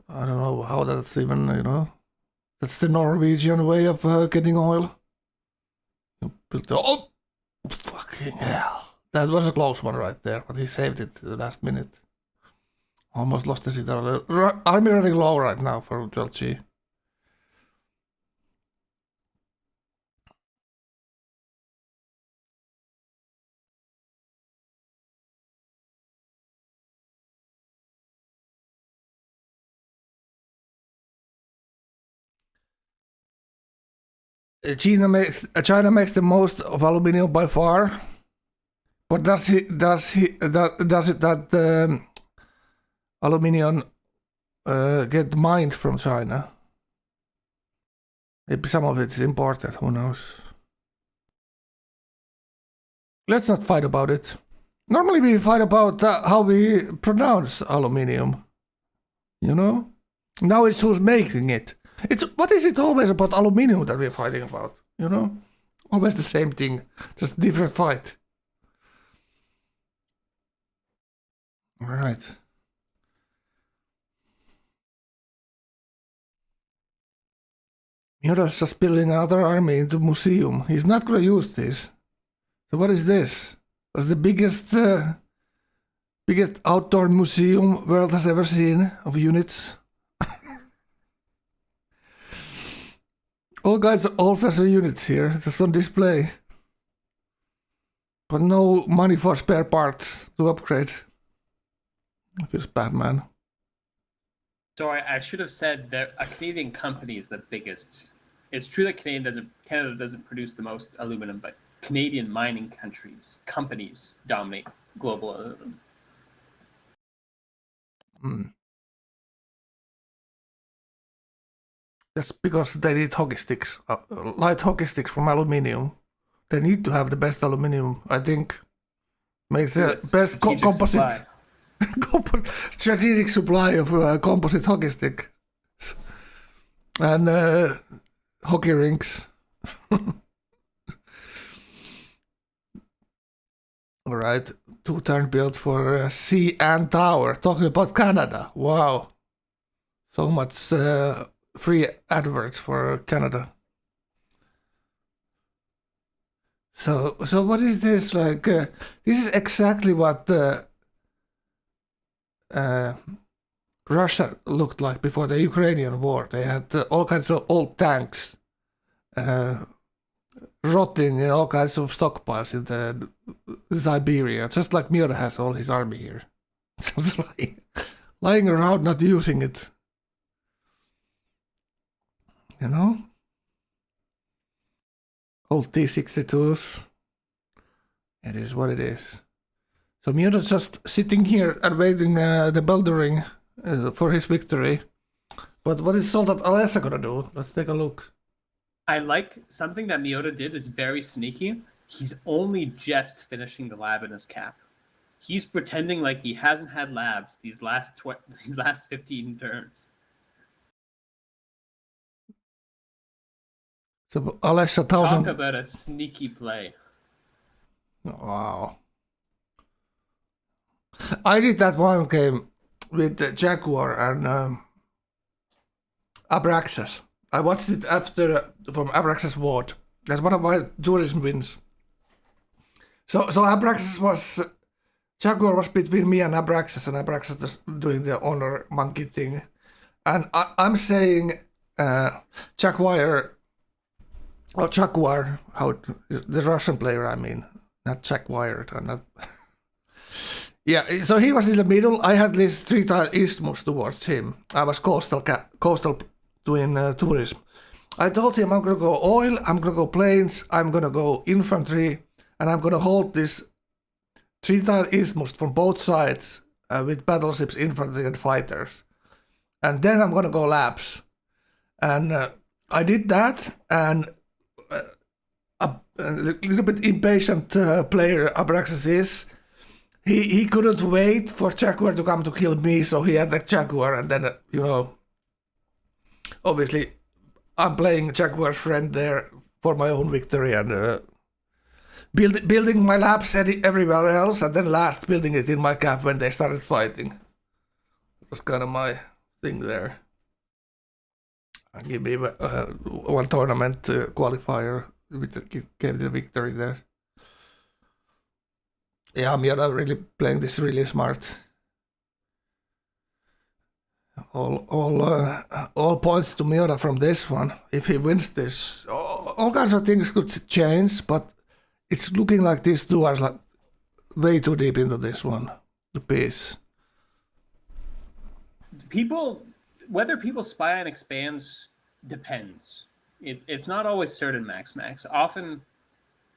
I don't know how that's even, that's the Norwegian way of getting oil. Oh, fucking hell. That was a close one right there, but he saved it the last minute. Almost lost the citadel. Army running low right now for 12G. China makes the most of aluminium by far, but does it that aluminium get mined from China? Maybe some of it is imported. Who knows? Let's not fight about it. Normally we fight about how we pronounce aluminium. You know? Now it's who's making it. What is it always about aluminium that we're fighting about? You know? Always the same thing, just a different fight. Alright. Miora's just building another army into museum. He's not gonna use this. So what is this? It's the biggest outdoor museum world has ever seen of units. All kinds of old-fashioned units here, just on display. But no money for spare parts to upgrade. It feels bad, man. So I should have said that a Canadian company is the biggest. It's true that Canada doesn't produce the most aluminum, but Canadian mining companies dominate global aluminum. That's because they need hockey sticks, light hockey sticks from aluminium. They need to have the best aluminium, I think. Makes the best composite. Strategic supply of composite hockey stick. And hockey rinks. Alright, 2-turn build for Sea and Tower. Talking about Canada. Wow. So much free adverts for Canada. So what is this like? This is exactly what Russia looked like before the Ukrainian war. They had all kinds of old tanks rotting in all kinds of stockpiles in the Siberia, just like Miura has all his army here. Just lying around, not using it. You know? Old T-62s. It is what it is. So Miura's just sitting here and waiting the Beldering for his victory. But what is Soldat Alessa gonna do? Let's take a look. I like something that Miota did is very sneaky. He's only just finishing the lab in his cap. He's pretending like he hasn't had labs these last 15 turns. So Alessa 1000. Talk about a sneaky play. Wow. I did that one game with Jaguar and Abraxas. I watched it after from Abraxas Ward. That's one of my tourism wins. So Abraxas was Jaguar was between me and Abraxas was doing the honor monkey thing, and I'm saying Jaguar or Jaguar, how the Russian player I mean, not Jaguar, not. Yeah, so he was in the middle. I had this 3-tile Isthmus towards him. I was coastal doing tourism. I told him I'm gonna go oil, I'm gonna go planes, I'm gonna go infantry, and I'm gonna hold this 3-tile Isthmus from both sides with battleships, infantry, and fighters. And then I'm gonna go labs. And I did that, and a little bit impatient player Abraxas is. He couldn't wait for Jaguar to come to kill me, so he attacked Jaguar, and then, obviously, I'm playing Jaguar's friend there for my own victory, and building my labs everywhere else, and then last building it in my cap when they started fighting. It was kind of my thing there. And give me one tournament qualifier, gave the victory there. Yeah, Miura really playing this really smart. All points to Miura from this one. If he wins this, all kinds of things could change, but it's looking like these two are like way too deep into this one. The piece. Whether people spy on expands depends. It's not always certain max. Often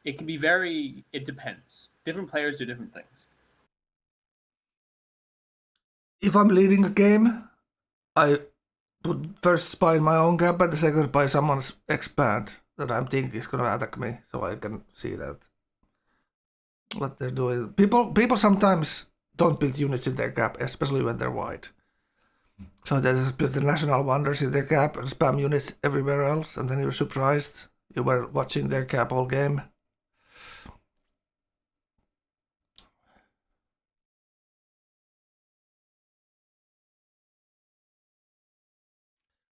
it can be it depends. Different players do different things. If I'm leading a game, I would first spy in my own cap, and the second by someone's expand that I'm thinking is gonna attack me, so I can see that what they're doing. People sometimes don't build units in their cap, especially when they're wide. So they just build the national wonders in their cap and spam units everywhere else, and then you're surprised you were watching their cap all game.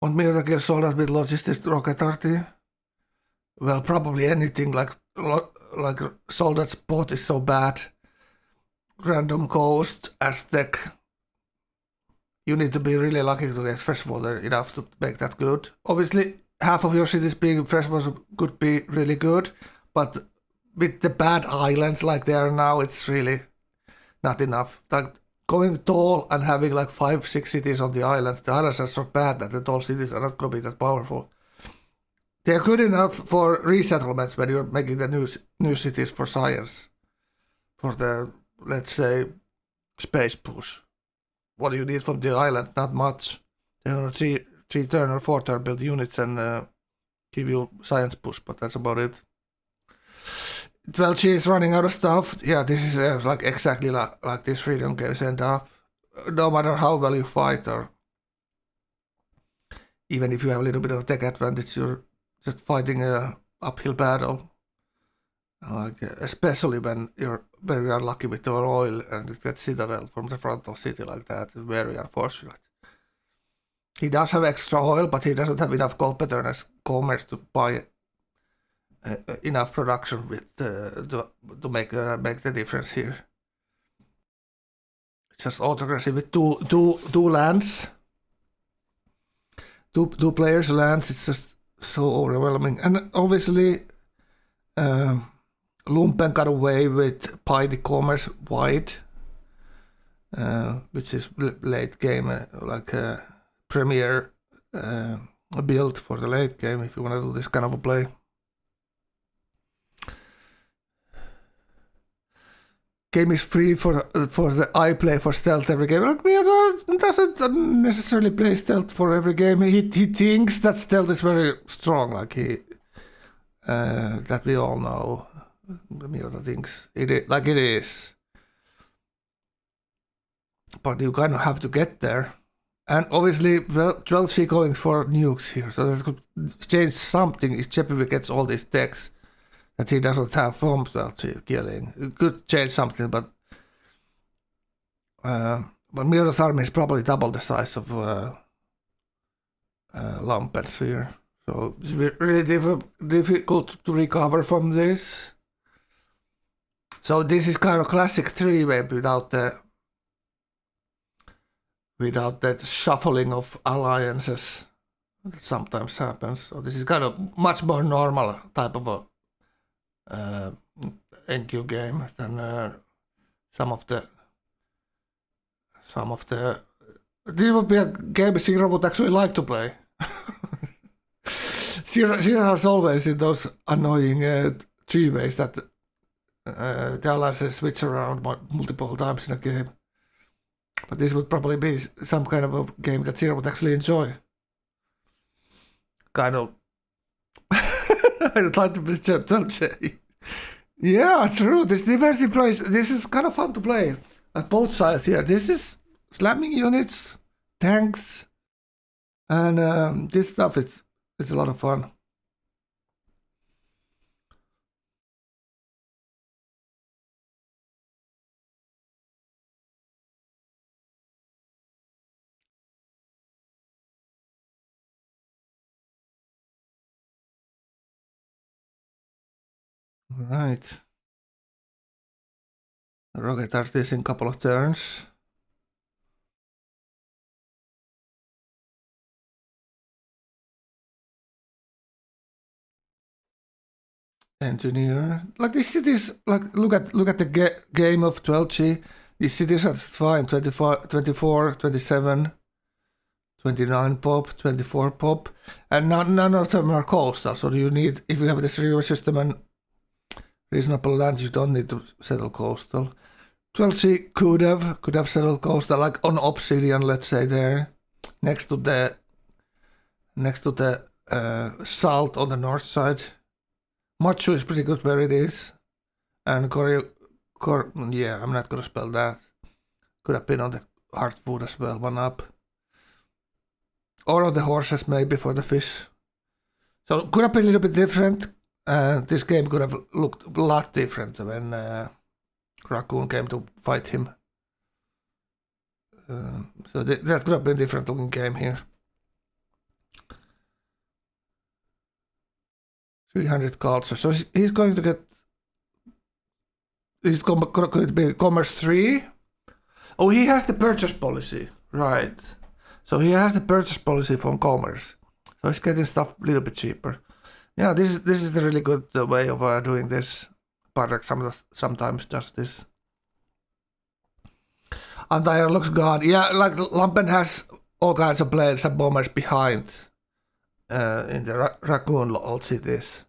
Want me to kill soldiers with logistics rocket arty? Well, probably anything like soldat spot is so bad. Random coast, Aztec. You need to be really lucky to get freshwater enough to make that good. Obviously, half of your cities being freshwater could be really good, but with the bad islands like they are now, it's really not enough. Like going tall and having like 5-6 cities on the islands are so bad that the tall cities are not going to be that powerful. They're good enough for resettlements when you're making the new cities for science. For the, let's say, space push. What do you need from the island? Not much. They're gonna 3-turn or 4-turn build units and give you science push, but that's about it. 12G is running out of stuff. Yeah, this is like exactly like these freedom games end up. No matter how well you fight, or even if you have a little bit of tech advantage, you're just fighting a uphill battle. Like especially when you're very unlucky with your oil and it gets citadel from the front of city like that. It's very unfortunate. He does have extra oil, but he doesn't have enough gold pattern as commerce to buy enough production with to make the difference here. It's just autocracy with two lands, two players' lands. It's just so overwhelming, and obviously, Lumpen got away with Pi the commerce wide, which is late game like a premier build for the late game if you want to do this kind of a play. Game is free for the I play for stealth every game. Like Miura doesn't necessarily play stealth for every game. He thinks that stealth is very strong, like that we all know. Miura thinks it is, but you kind of have to get there. And obviously, 12C going for nukes here, so that could change something if Chepivi gets all these techs that he doesn't have from 12C killing. It could change something, but Miura's army is probably double the size of Lumpen's here. So it's really difficult to recover from this. So this is kind of classic three-way without that shuffling of alliances that sometimes happens. So this is kind of much more normal type of a NQ game than some of the. This would be a game Zero would actually like to play. Zero has always in those annoying three-ways that the alliances switch around multiple times in a game. But this would probably be some kind of a game that Zero would actually enjoy. Kind of. I'd like to be J. Yeah, true. This defensive plays. This is kind of fun to play at both sides here. This is slamming units, tanks, and this stuff. It's a lot of fun. Right. Rocket artist in a couple of turns. Engineer. Like these cities, like look at the game of 12G. These cities are fine. 25, 24, 27, 29 pop, 24 pop. And none of them are coastal. So you need, if you have this river system and reasonable land, you don't need to settle coastal. 12G could have settled coastal, like on Obsidian, let's say there, next to the salt on the north side. Machu is pretty good where it is, and yeah, I'm not gonna spell that. Could have been on the hardwood as well, one up, or on the horses maybe for the fish. So could have been a little bit different. This game could have looked a lot different when Raccoon came to fight him. So that could have been a different looking game here. 300 culture. So he's going to get. He's going to be Commerce 3. Oh, he has the purchase policy. Right. So he has the purchase policy from Commerce. So he's getting stuff a little bit cheaper. Yeah, this is the really good way of doing this. Parek sometimes does this. Entire looks gone. Yeah, like Lampen has all kinds of blades and bombers behind in the Raccoon old cities.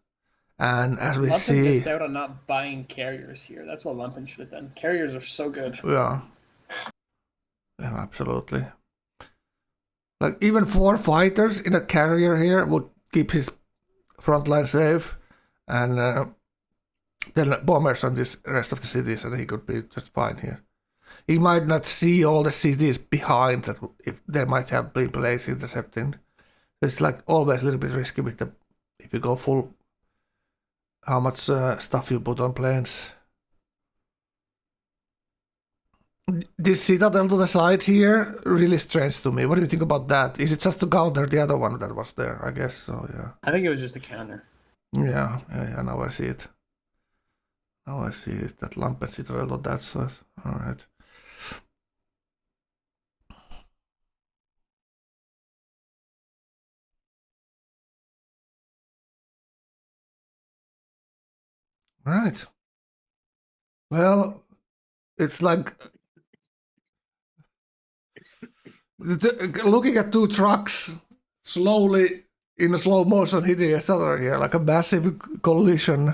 And as we see... Lumpen missed out on not buying carriers here. That's what Lumpen should have done. Carriers are so good. Yeah. Yeah, absolutely. Like, even 4 fighters in a carrier here would keep his front line safe. And then bombers on this rest of the cities, and he could be just fine here. He might not see all the cities behind that if they might have been blades intercepting. It's like always a little bit risky with the if you go full how much stuff you put on planes. This citadel to the side here really strange to me. What do you think about that? Is it just to counter the other one that was there? I guess so, yeah. I think it was just a counter. Yeah, now I see it. Now I see it, that Lampen citadel on that side. Alright. Right. Well, it's like looking at 2 trucks slowly in a slow motion hitting each other here, like a massive collision.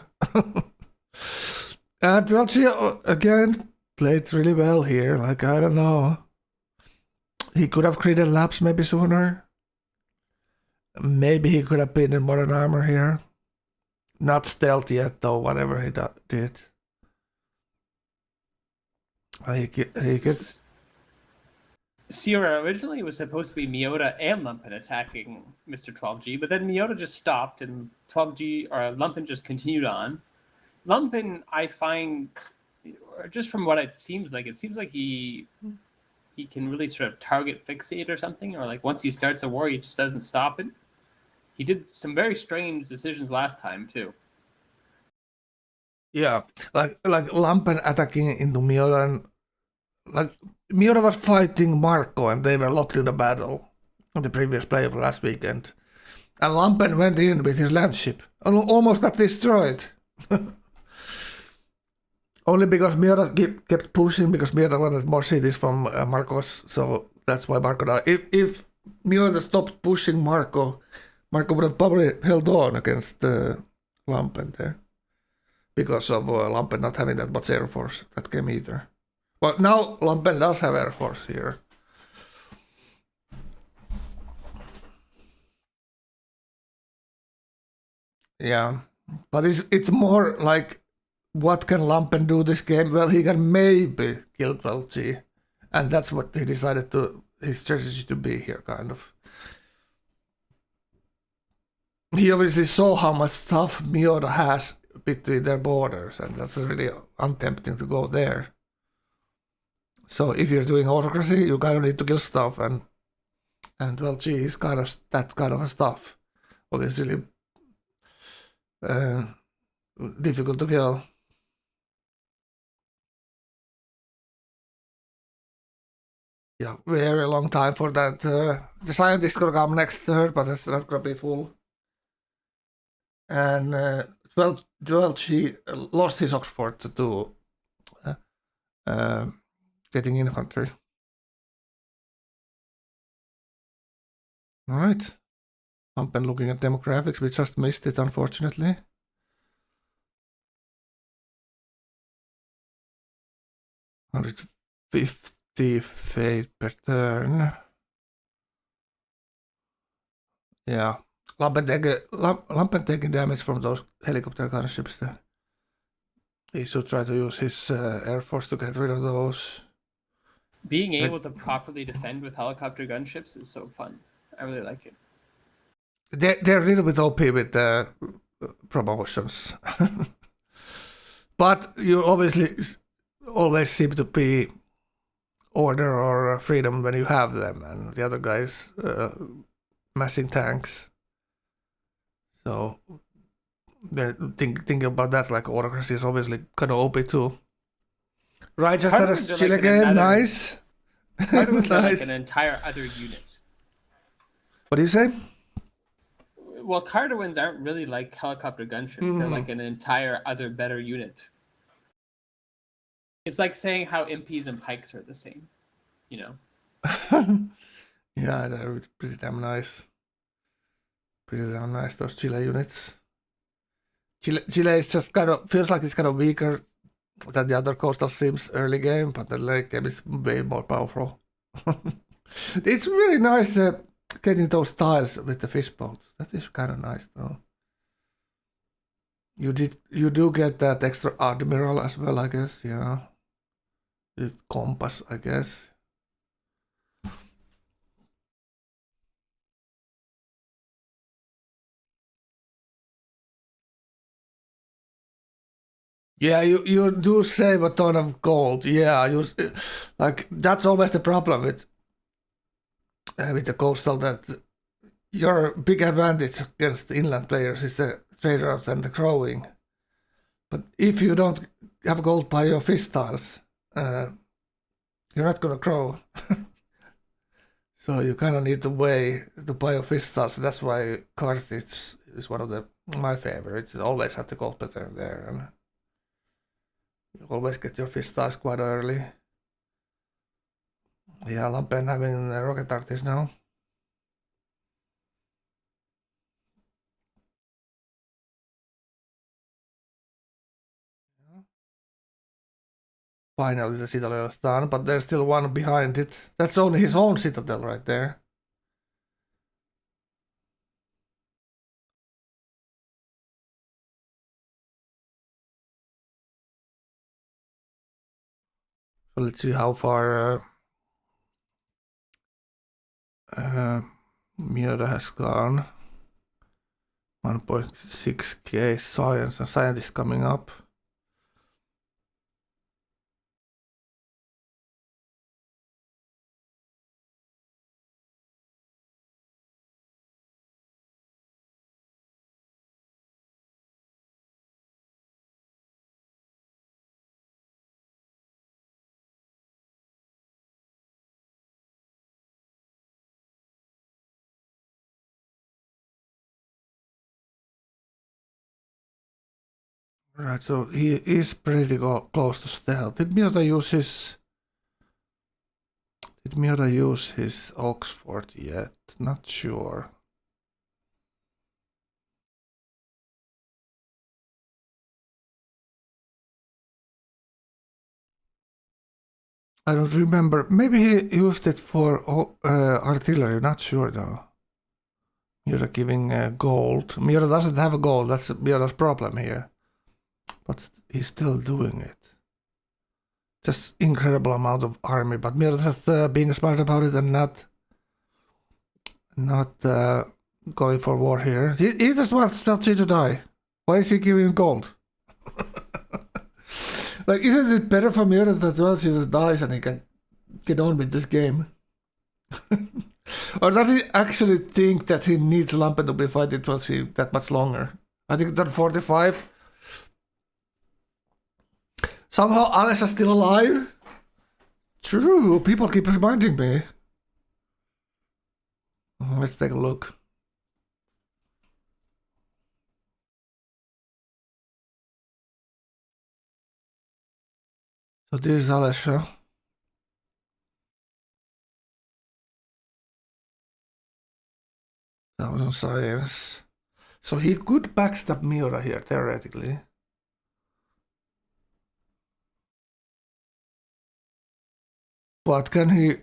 And Belgia again played really well here. Like, I don't know. He could have created laps maybe sooner. Maybe he could have been in modern armor here. Not stealth yet, though, whatever he did. He gets... Sierra originally was supposed to be Miota and Lumpen attacking Mr. 12G, but then Miota just stopped and 12G or Lumpen just continued on. Lumpen, I find, just from what it seems like he can really sort of target fixate or something, or like once he starts a war, he just doesn't stop it. He did some very strange decisions last time too. Yeah, like Lampen attacking into Miura, and like Miura was fighting Marco and they were locked in the battle on the previous play of last weekend. And Lampen went in with his landship and almost got destroyed. Only because Miura kept pushing, because Miura wanted more cities from Marcos, so that's why Marco died. If Miura stopped pushing Marco would have probably held on against Lampen there. Because of Lampen not having that much air force that game either. Well, now Lampen does have air force here. Yeah, but it's more like, what can Lampen do this game? Well, he can maybe kill 12G, and that's what he decided his strategy to be here, kind of. He obviously saw how much stuff Miura has between their borders, and that's really untempting to go there. So if you're doing autocracy, you kind of need to kill stuff, and 12G is kind of that kind of stuff. Obviously, difficult to kill. Yeah, very long time for that. The scientist gonna come next third, but that's not gonna be full. And 12G lost his Oxford to getting infantry. All right. Lampen looking at demographics, we just missed it, unfortunately. $150 fate per turn. Yeah. Lampen taking damage from those helicopter gunships there. He should try to use his air force to get rid of those. Being able to properly defend with helicopter gunships is so fun. I really like it. They're a little bit OP with promotions. But you obviously always seem to be order or freedom when you have them, and the other guys massing tanks. So thinking about that, like autocracy is obviously kind of OP too. Right, just had a Chile game, nice. Cardawoons are like an entire other unit. What do you say? Well, Cardawoons aren't really like helicopter gunships. They're like an entire other better unit. It's like saying how MPs and pikes are the same, you know? Yeah, they're pretty damn nice. Pretty damn nice, those Chile units. Chile is just kind of, feels like it's kind of weaker than the other coastal sims early game, but the late game is way more powerful. It's really nice getting those tiles with the fish boats. That is kind of nice though. You do get that extra admiral as well, I guess, yeah. With compass, I guess. Yeah, you do save a ton of gold. Yeah, like that's always the problem with the coastal, that your big advantage against the inland players is the trade routes and the crowing. But if you don't have gold by your fish tiles, you're not gonna crow. So you kind of need to weigh to buy your fish tiles. That's why Carthage is one of my favorites. It always have the gold pattern there, and you always get your fish tiles quite early. Yeah, Lampen having rocket artists now. Finally, the citadel is done, but there's still one behind it. That's only his own citadel right there. So let's see how far Miura has gone. 1.6k science, and science is coming up. Right, so he is pretty close to stealth. Did Miota use his Oxford yet? Not sure. I don't remember. Maybe he used it for artillery. Not sure though. Miura giving gold. Miura doesn't have a gold. That's Miura's problem here. But he's still doing it. Just incredible amount of army. But Miura just being smart about it and not going for war here. He just wants Nazi to die. Why is he giving gold? Like, isn't it better for Miura that Nazi just dies and he can get on with this game? Or does he actually think that he needs Lampe to be fighting Nazi that much longer? I think that 45. Somehow Alice is still alive? True, people keep reminding me. Let's take a look. So this is Alessia. That was on science. So he could backstab Miura here, theoretically. But can he...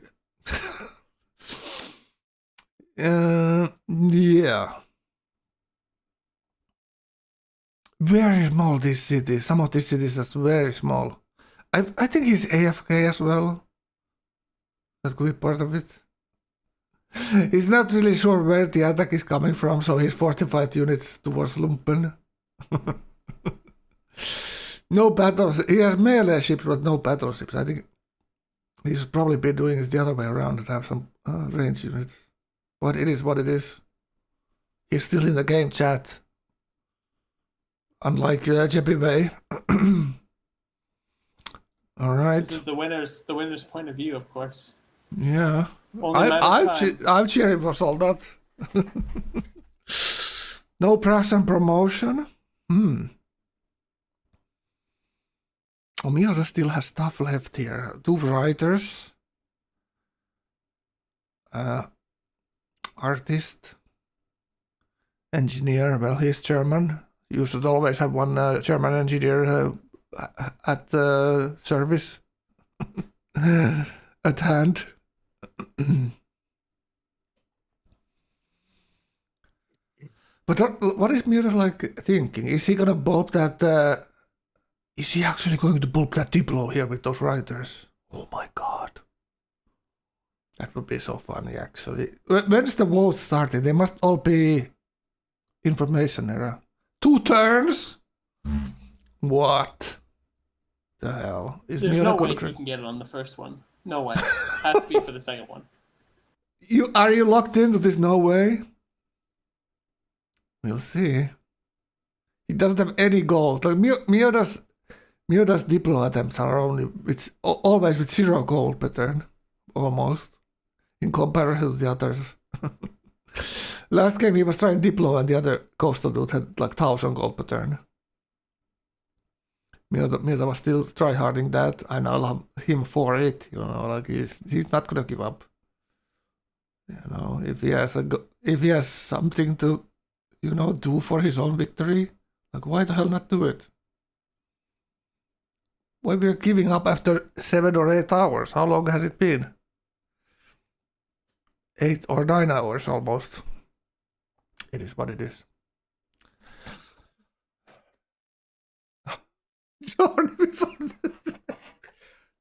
yeah. Very small, these cities. Some of these cities are very small. I think he's AFK as well. That could be part of it. He's not really sure where the attack is coming from, so he's fortified units towards Lumpen. No battles. He has melee ships, but no battleships. I think he should probably be doing it the other way around and have some range units. But it is what it is. He's still in the game chat. Unlike Jeppy Bay. All right. This is the winner's point of view, of course. Yeah. Only I'm cheering for Soldat. No Prussian promotion? Miura still has stuff left here. 2 writers. Artist. Engineer. Well, he's German. You should always have one German engineer at service. At hand. But what is Miura like thinking? Is he gonna bulb that? Is he actually going to bulb that Diplo here with those writers? Oh my god. That would be so funny, actually. When's the vote starting? They must all be information era. 2 turns? What the hell? There's no way you can get it on the first one. No way. Has to be for the second one. Are you locked into this? No way? We'll see. He doesn't have any gold. Like Miura's Diplo attempts are always with 0 gold pattern. Almost. In comparison to the others. Last game he was trying Diplo and the other coastal dude had like 1000 gold pattern. Miura was still tryharding that, and I love him for it. You know, like he's not gonna give up. You know, if he has something to, you know, do for his own victory, like why the hell not do it? Why we're giving up after 7 or 8 hours? How long has it been? 8 or 9 hours almost. It is what it is.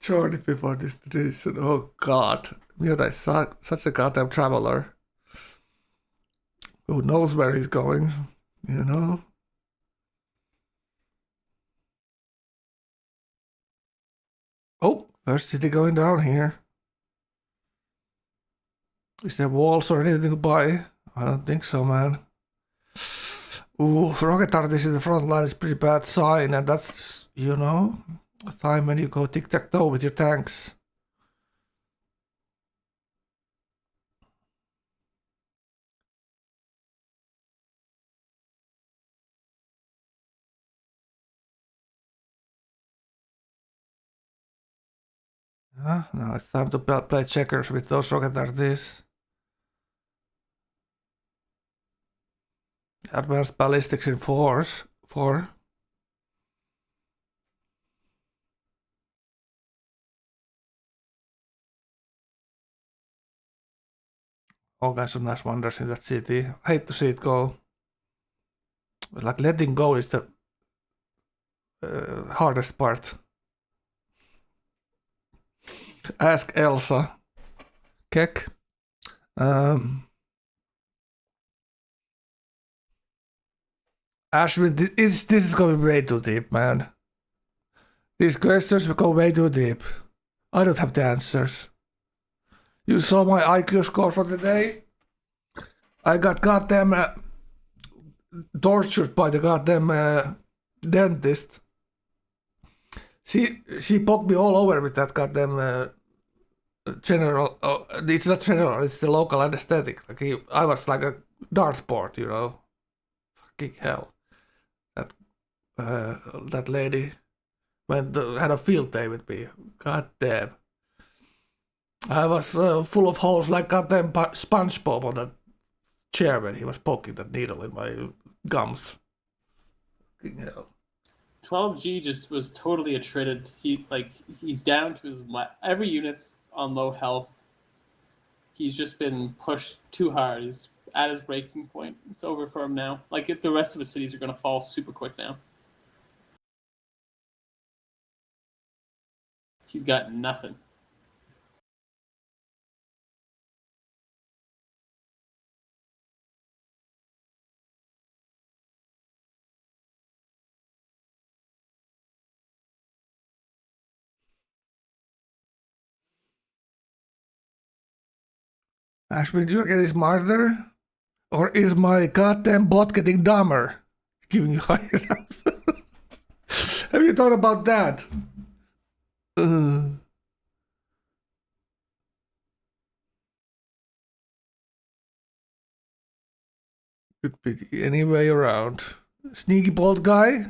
Journey before destination. Oh god. Miura is such a goddamn traveler. Who knows where he's going, you know? Oh, first city going down here. Is there walls or anything to buy? I don't think so, man. Ooh, rocket artist in the front line is pretty bad sign, and that's, you know, a time when you go tic-tac-toe with your tanks. Now it's time to play checkers with those rocket artists. Advanced ballistics in 4. All kinds of nice wonders in that city. I hate to see it go. Like letting go is the hardest part. Ask Elsa. Keck. Ashwin, this is going way too deep, man. These questions will go way too deep. I don't have the answers. You saw my IQ score for the day? I got goddamn tortured by the goddamn dentist. She poked me all over with that goddamn general. Oh, it's not general. It's the local anesthetic. Like I was like a dartboard, you know. Fucking hell. That lady had a field day with me. God damn. I was full of holes like goddamn SpongeBob on that chair when he was poking that needle in my gums. Fucking hell. 12G just was totally attrited. He's down to his every unit's on low health. He's just been pushed too hard. He's at his breaking point. It's over for him now. Like if the rest of his cities are going to fall super quick now. He's got nothing. Ashwin, you're getting smarter? Or is my goddamn bot getting dumber? Giving you higher Have you thought about that? Could be any way around. Sneaky bot guy?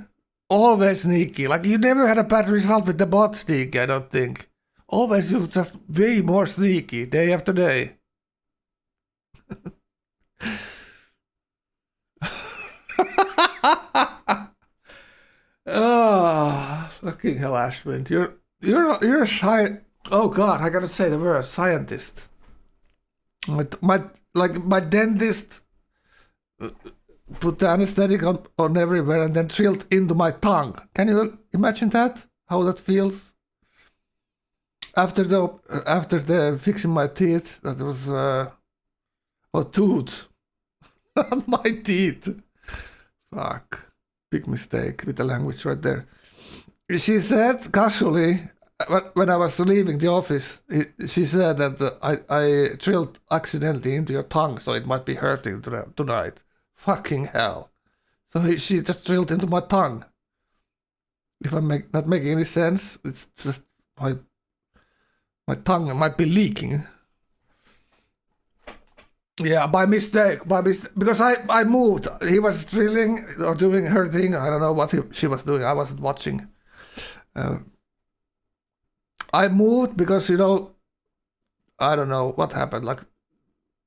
Always sneaky. Like you never had a bad result with the bot sneaky, I don't think. Always you're just way more sneaky day after day. Oh, fucking hell, Ashwin. You're a shy. Oh God, I gotta say the word scientist. My dentist put the anesthetic on everywhere and then drilled into my tongue. Can you imagine that? How that feels? After the fixing my teeth, that was tooth, not my teeth. Fuck, big mistake with the language right there. She said casually when I was leaving the office. She said that I drilled accidentally into your tongue, so it might be hurting tonight. Fucking hell! So she just drilled into my tongue. If I'm not making any sense, it's just my tongue might be leaking. Yeah, by mistake, because I moved. He was drilling or doing her thing. I don't know what she was doing. I wasn't watching. I moved because, you know, I don't know what happened. Like,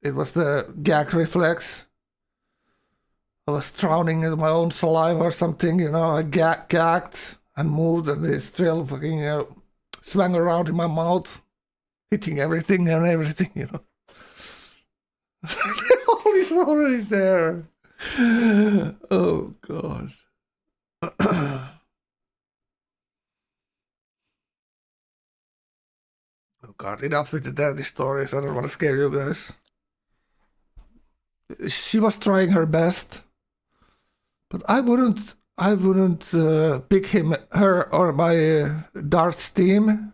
it was the gag reflex. I was drowning in my own saliva or something, you know. I gagged and moved, and this drill fucking swung around in my mouth, hitting everything and everything, you know. The hole is already there. Oh, God. Oh, God, enough with the daddy stories. I don't want to scare you guys. She was trying her best, but I wouldn't pick her or my darts team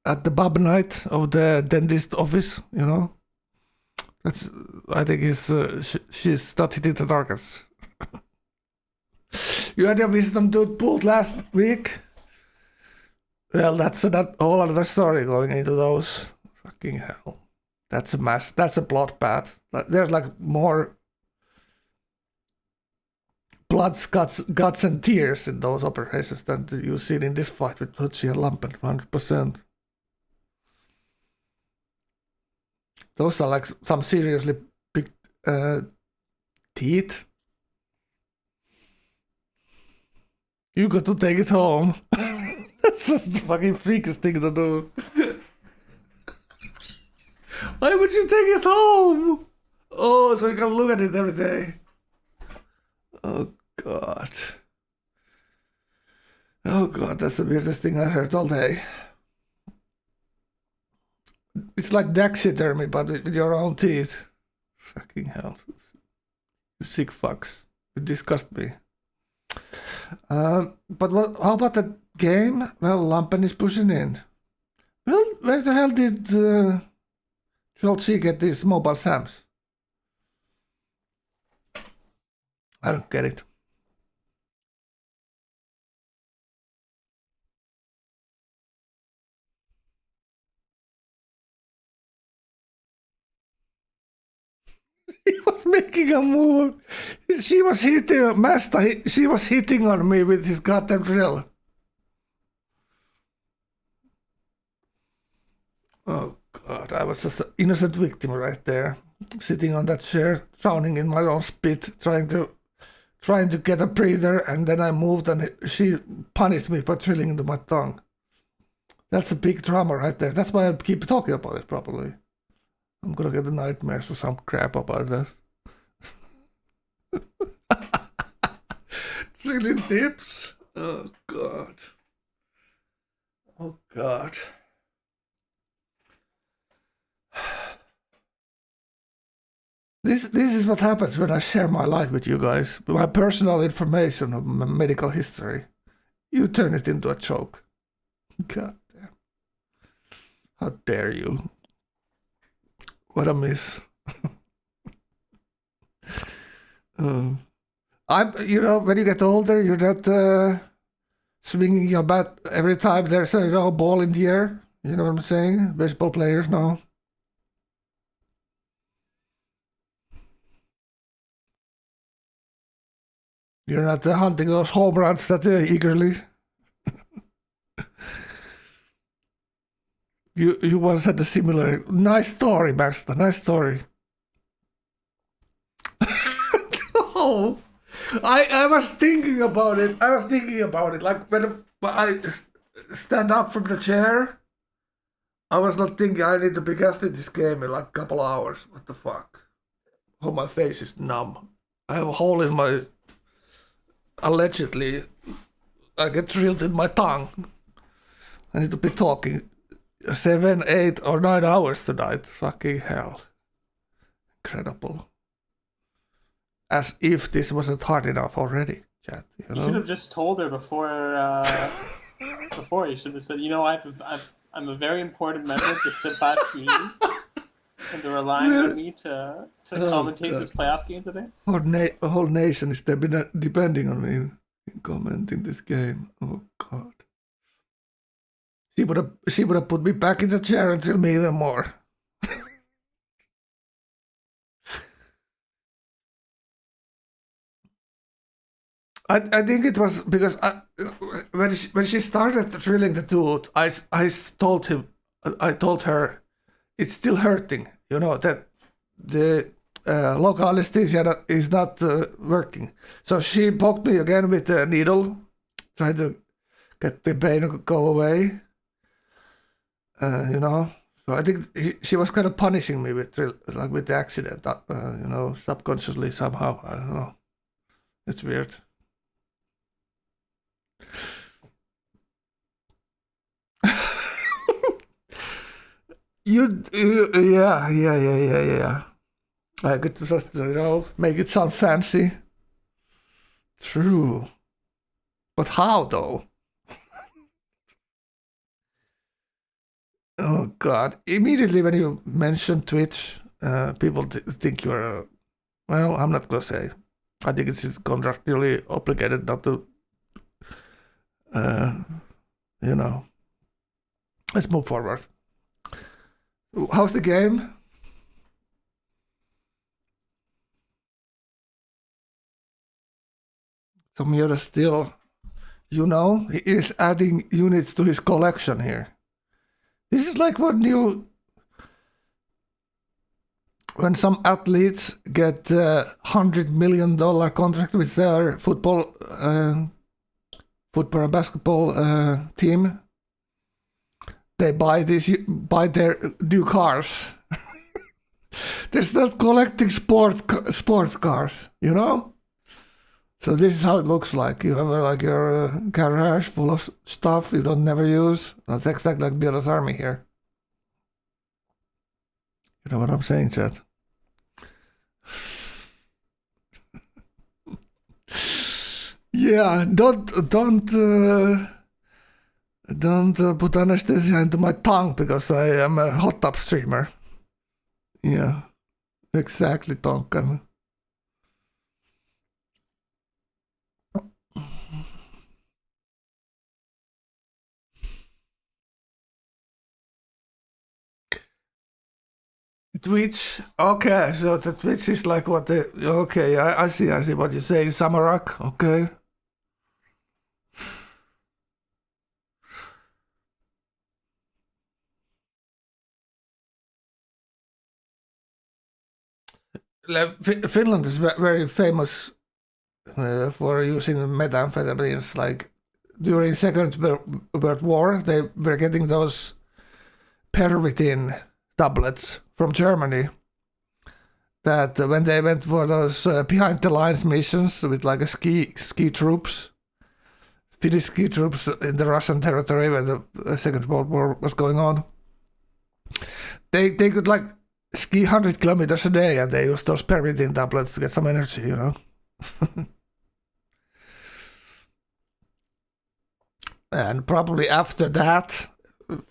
at the bub night of the dentist office. You know, I think she's not hitting the targets. You had your wisdom tooth pulled last week. Well, that's a whole other story going into those. Fucking hell. That's a mess. That's a bloodbath. There's like more blood, guts and tears in those operations than you see in this fight with Pucci and Lampen, 100%. Those are like some seriously big teeth. You got to take it home. That's just the fucking freakiest thing to do. Why would you take it home? Oh, so you can look at it every day. Oh god. Oh god, that's the weirdest thing I heard all day. It's like taxidermy, but with your own teeth. Fucking hell. You sick fucks. You disgust me. But what? How about that game? Well, Lampen is pushing in. Well, where the hell did Chelsea get these mobile Sams? I don't get it. He was making a move. She was hitting Master. She was hitting on me with his goddamn drill. Oh god, I was just an innocent victim right there, sitting on that chair, drowning in my own spit, trying to get a breather, and then I moved and she punished me by drilling into my tongue. That's a big drama right there. That's why I keep talking about it probably. I'm gonna get the nightmares or some crap about this. Drilling tips? Oh god. Oh god. This is what happens when I share my life with you guys. My personal information of my medical history. You turn it into a joke. God damn. How dare you. What a miss. You know, when you get older, you're not swinging your bat every time there's a ball in the air. You know what I'm saying? Baseball players know. You're not hunting those home runs that eagerly. You once had a similar nice story, Master. Nice story. No, I was thinking about it. Like when I stand up from the chair, I was not thinking I need to be casting this game in like a couple of hours. What the fuck? Oh, my face is numb. I have a hole in my. Allegedly, I get drilled in my tongue. I need to be talking 7, 8, or 9 hours tonight. Fucking hell. Incredible. As if this wasn't hard enough already, chat. You should have just told her before. Before you should have said, you know, I'm a very important member of the Civ 5 community, and they're relying on me to commentate this playoff game today. A whole nation is depending on me in commenting this game. Oh god. She would have put me back in the chair and drilled me even more. I think it was because when she started drilling the tooth, I told her it's still hurting. You know that the local anesthesia is not working. So she poked me again with a needle, trying to get the pain to go away. You know, so I think she was kind of punishing me with the accident. You know, subconsciously somehow. I don't know. It's weird. Yeah. I could just, make it sound fancy. True. But how, though? Oh, God. Immediately when you mention Twitch, people think you're well, I'm not going to say. I think it's contractually obligated not to, Let's move forward. How's the game? So Miura still, he is adding units to his collection here. This is like what when some athletes get $100 million contract with their football or basketball team, they buy their new cars. They start collecting sports cars, you know. So this is how it looks like. You have like your garage full of stuff you don't never use. That's exactly like Bira's army here. You know what I'm saying, Chad? Yeah, don't put anesthesia into my tongue because I am a hot tub streamer. Yeah, exactly, Tonkan. Twitch. Okay, so the Twitch is like what the... Okay, I see what you're saying. Samarak, okay. Finland is very famous for using methamphetamines. Like during Second World War, they were getting those Pervitin tablets from Germany. That when they went for those behind the lines missions with like a ski troops, Finnish ski troops in the Russian territory when the Second World War was going on, they could like ski 100 kilometers a day, and they used those Pervitin tablets to get some energy, you know. And probably after that,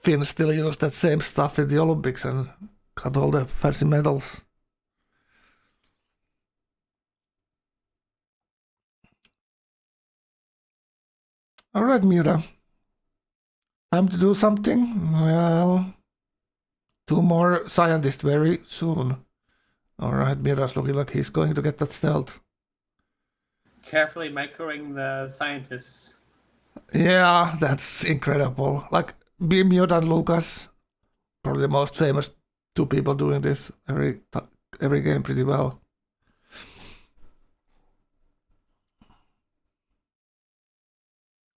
Finns still used that same stuff in the Olympics and got all the fancy medals. All right, Mira. Time to do something? Well, 2 more scientists very soon. All right, Mira's looking like he's going to get that stealth. Carefully microing the scientists. Yeah, that's incredible. Like, Mira and Lucas, probably the most famous 2 people doing this every game pretty well.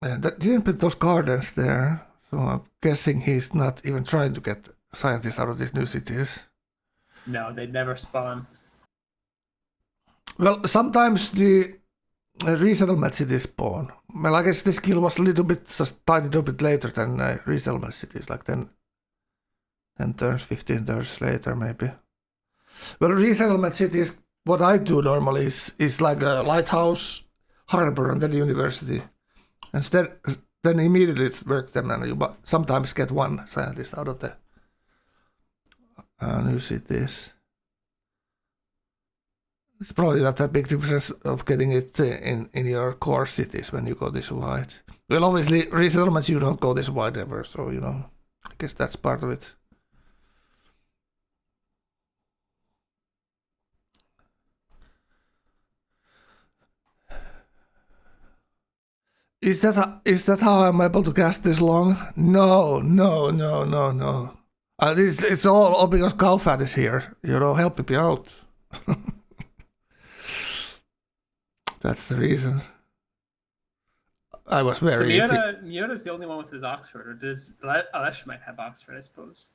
And that didn't put those gardens there, so I'm guessing he's not even trying to get scientists out of these new cities. No, they'd never spawn. Well, sometimes the resettlement cities spawn. Well, I guess this kill was a tiny little bit later than resettlement cities, like 10 turns, 15 turns later, maybe. Well, resettlement cities, what I do normally is like a lighthouse, harbor, and then the university. Instead, then immediately work them, and you sometimes get 1 scientist out of the new cities. It's probably not that big difference of getting it in your core cities when you go this wide. Well, obviously, resettlements you don't go this wide ever, so, you know, I guess that's part of it. Is that how I'm able to cast this long? No. It's all because Gauephat is here. You know, help me out. That's the reason. I was very... So Miura's the only one with his Oxford, or does Alesh might have Oxford, I suppose.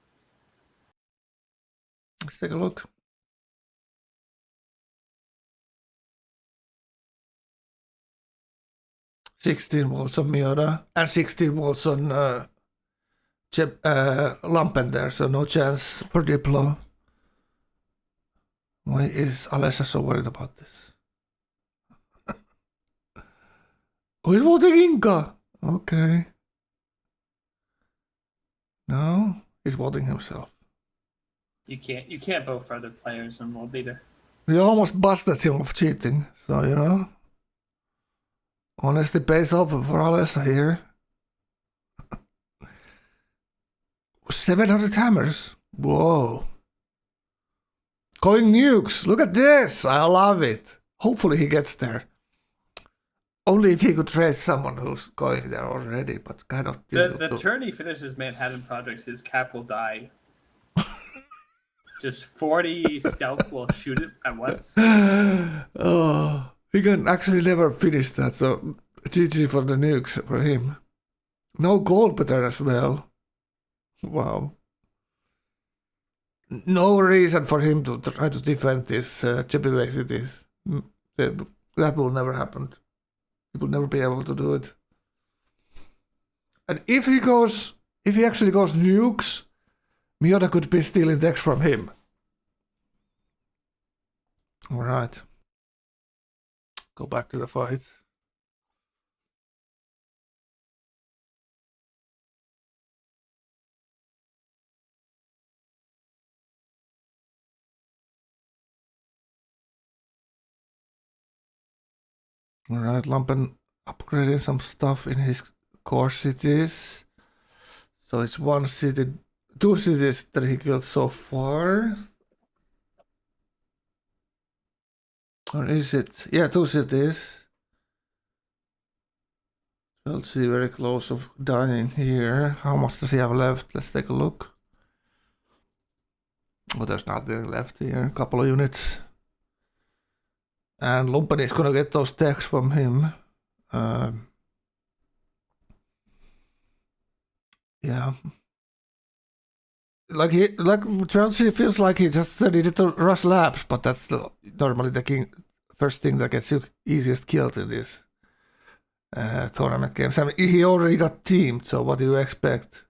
Let's take a look. $16 on Miura and 16 volts on Lampen there, so no chance for Diplo. Why is Alessa so worried about this? Oh, he's voting Inca. Okay. No, he's voting himself. You can't vote for other players in World Leader. We almost busted him of cheating, so you know. Honesty pays off for Alessa here. 700 hammers. Whoa. Going nukes. Look at this. I love it. Hopefully he gets there. Only if he could trade someone who's going there already, but kind of... The turn he finishes Manhattan Projects, his cap will die. Just 40 stealth will shoot it at once. Oh, he can actually never finish that, so GG for the nukes for him. No gold pattern as well. Wow. No reason for him to try to defend this Chippyway cities. That will never happen. He will never be able to do it. And if he actually goes nukes, Miota could be stealing decks from him. Alright. Go back to the fight. Alright, Lampen upgrading some stuff in his core cities. So it's one city, 2 cities that he killed so far. Or is it? Yeah, 2 cities. We'll see, very close of dying here. How much does he have left? Let's take a look. Oh, there's nothing left here. A couple of units. And Lumpen is gonna get those decks from him. Yeah. Like Chelsea feels like he just needed to rush labs, but that's normally the first thing that gets you easiest killed in this tournament games. I mean, he already got teamed, so what do you expect?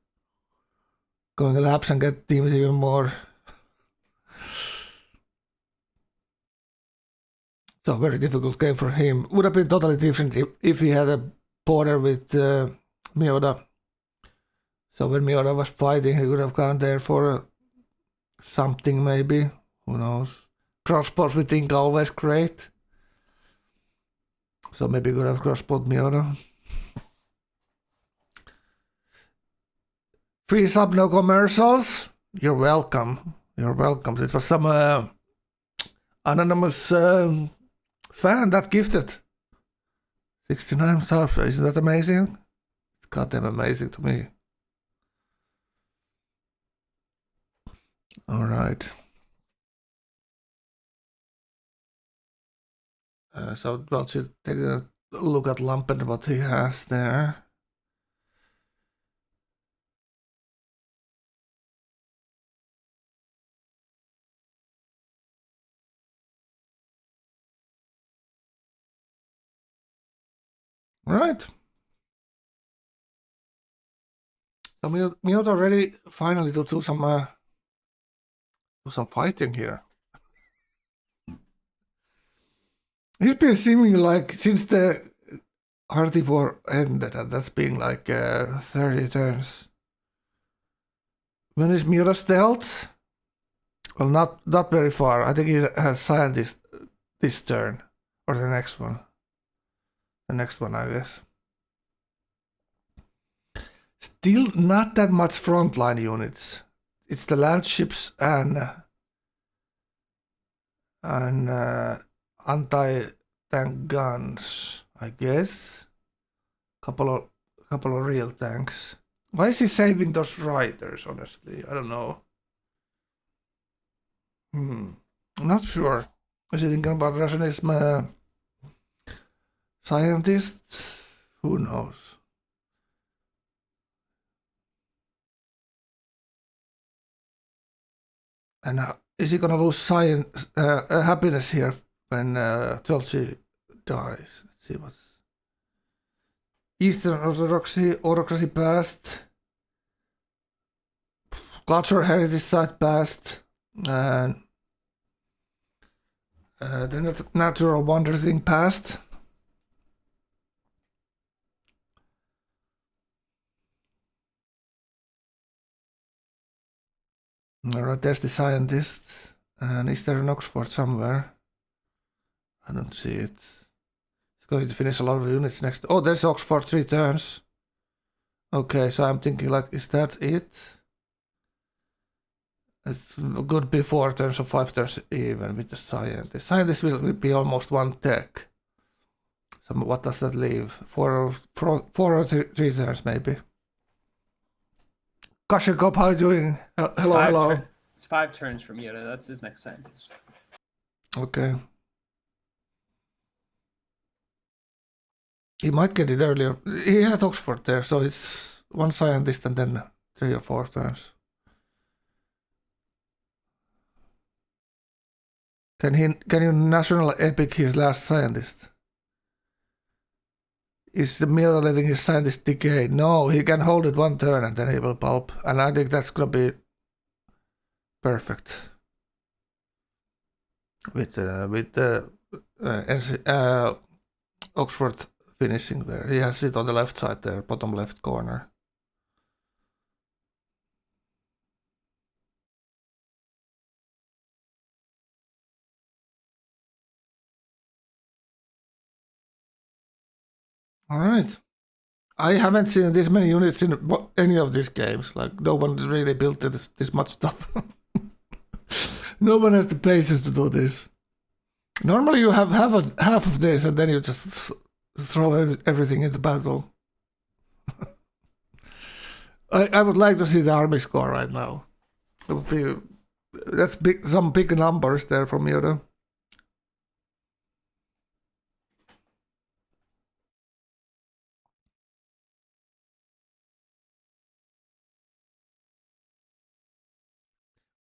Going labs and get teamed even more. So very difficult game for him. Would have been totally different if he had a border with Miota. So when Miota was fighting, he would have gone there for something maybe. Who knows? Crossbows we think are always great. So maybe he could have crossbowed Miota. Free sub, no commercials. You're welcome. You're welcome. It was some anonymous fan that gifted 69 subs. Isn't that amazing? It's goddamn amazing to me. All right. So we'll just take a look at Lampen, what he has there. Right. So Miota ready finally to do some fighting here. It's been seeming like since the Hearty War ended, and that's been like 30 turns. When is Miota stealth? Well, not very far. I think he has signed this turn or the next one. The next one, I guess. Still not that much frontline units. It's the land ships and anti-tank guns, I guess. Couple of real tanks. Why is he saving those riders? Honestly, I don't know. I'm not sure. Is he thinking about rationalism? Scientists? Who knows? And is he gonna lose happiness here when Chelsea dies? Let's see what's Eastern Orthodoxy past, Cultural Heritage Site past, and the Natural Wonder thing past. Alright, there's the scientist. And is there an Oxford somewhere? I don't see it. It's going to finish a lot of units next. Oh, there's Oxford 3 turns. Okay, so I'm thinking like, is that it? It's good be 4 turns or 5 turns even with the scientist. Scientist will be almost 1 tech. So what does that leave? 4 or 3 turns maybe. Kashikop, how are you doing? Hello. It's 5 turns from Yoda. That's his next scientist. Okay. He might get it earlier. He had Oxford there, so it's 1 scientist and then 3 or 4 turns. Can you national epic his last scientist? Is the Mira letting his scientist decay? No, he can hold it 1 turn and then he will pulp. And I think that's gonna be perfect. With Oxford finishing there. He has it on the left side there, bottom left corner. All right. I haven't seen this many units in any of these games. Like, no one really built this much stuff. No one has the patience to do this. Normally you have half of this and then you just throw everything into battle. I would like to see the army score right now. It would be, that's big, some big numbers there from Yoda.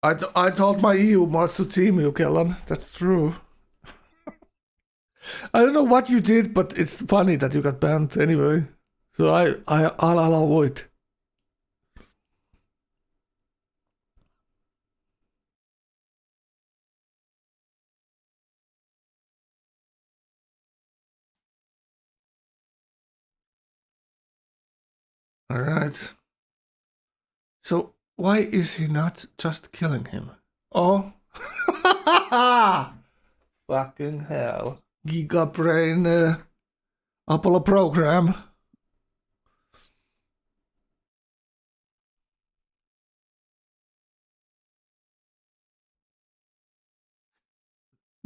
I told my EU mods to team you, Kellan. That's true. I don't know what you did, but it's funny that you got banned anyway. So I'll allow it. All right. So why is he not just killing him? Oh. Fucking hell. Gigabrain Apollo program.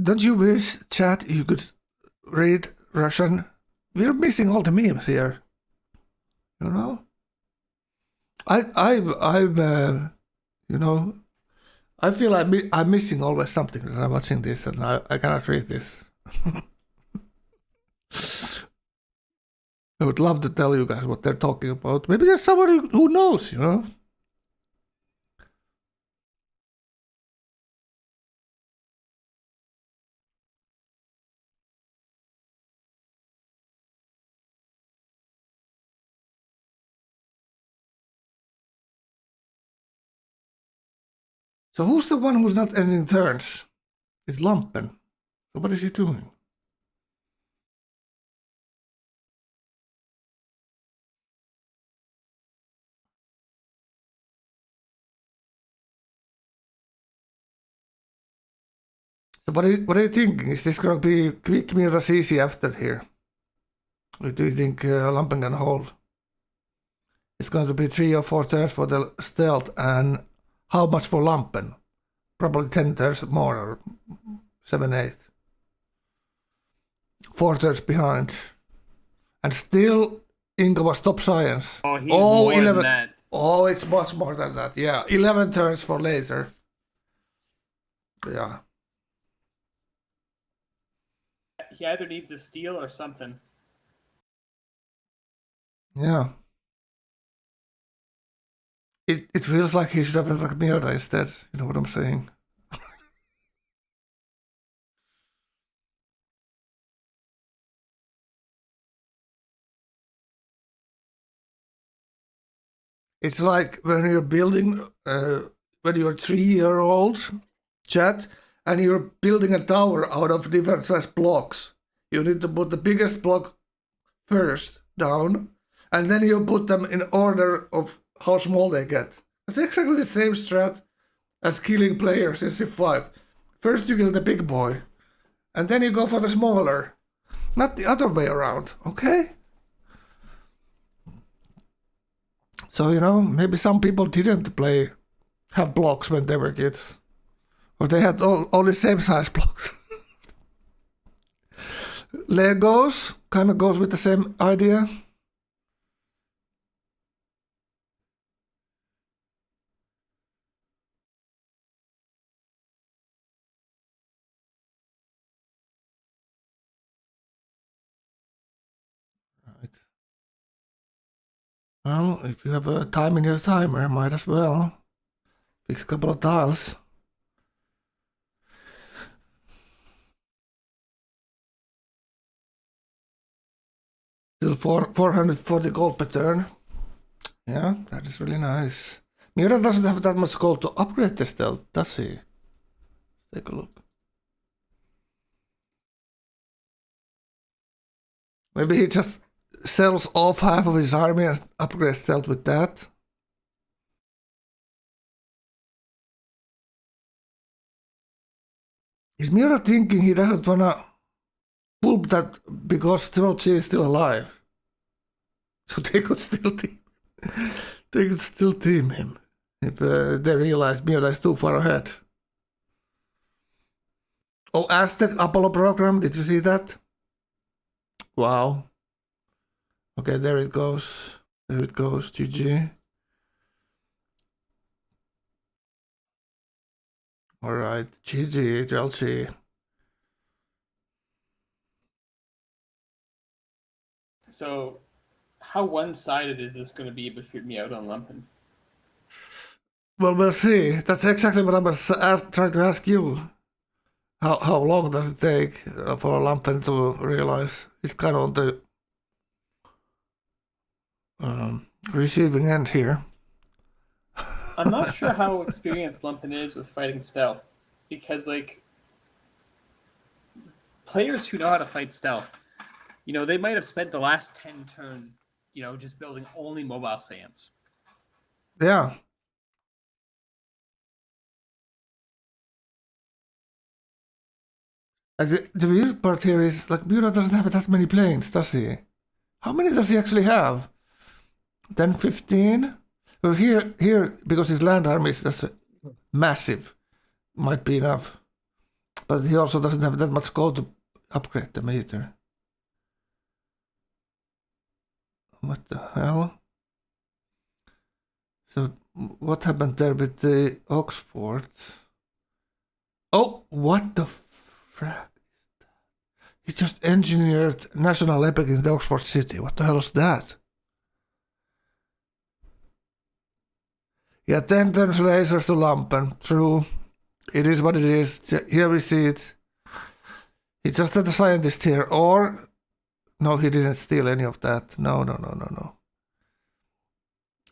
Don't you wish, chat, you could read Russian? We're missing all the memes here. You know? I'm you know, I feel like I'm missing always something when I'm watching this and I cannot read this. I would love to tell you guys what they're talking about. Maybe there's somebody who knows, you know? So who's the one who's not ending turns? It's Lumpen. So what is he doing? So what are you thinking? Is this going to be quick mirrors easy after here? Or do you think Lumpen can hold? It's going to be 3 or 4 turns for the stealth, and how much for Lumpen? Probably 10 turns more, or 7, 8. 4 turns behind. And still, Ingo was top science. Oh, he's more 11. than that. Oh, it's much more than that. Yeah, 11 turns for laser. Yeah. He either needs a steal or something. Yeah. It feels like he should have attacked Miota instead. You know what I'm saying? It's like when you're building, when you're 3-year-old, chat, and you're building a tower out of different size blocks. You need to put the biggest block first down, and then you put them in order of how small they get. It's exactly the same strat as killing players in Civ 5. First you kill the big boy, and then you go for the smaller. Not the other way around, okay? So, you know, maybe some people didn't have blocks when they were kids. Or they had all the same size blocks. Legos kind of goes with the same idea. Well, if you have a time in your timer, might as well fix a couple of tiles. Still 440 gold per turn. Yeah, that is really nice. Mira doesn't have that much gold to upgrade the stealth, does he? Take a look. Maybe he just sells off half of his army and upgrades stealth with that. Is Mira thinking he doesn't wanna pull that because Troche is still alive? So they could still team him if they realize Mira is too far ahead. Oh, Aztec Apollo program, did you see that? Wow. Okay, there it goes. There it goes, GG. Alright, GG, Chelsea. So, how one-sided is this going to be between me out on Lumpen? Well, we'll see. That's exactly what I was trying to ask you. How long does it take for Lampen to realize he's kind of on the receiving end here? I'm not sure how experienced Lumpen is with fighting stealth, because like players who know how to fight stealth, they might have spent the last 10 turns, just building only mobile SAMs. Yeah. Like the weird part here is like Mura doesn't have that many planes, does he? How many does he actually have? 10, 15? Well, here because his land army is just massive, might be enough. But he also doesn't have that much gold to upgrade them either. What the hell? So what happened there with the Oxford? Oh, what the frack is that? He just engineered National Epic in the Oxford City. What the hell is that? Yeah, 10 turns lasers to Lampen. True. It is what it is. Here we see it. He just had a scientist here. Or... No, he didn't steal any of that. No.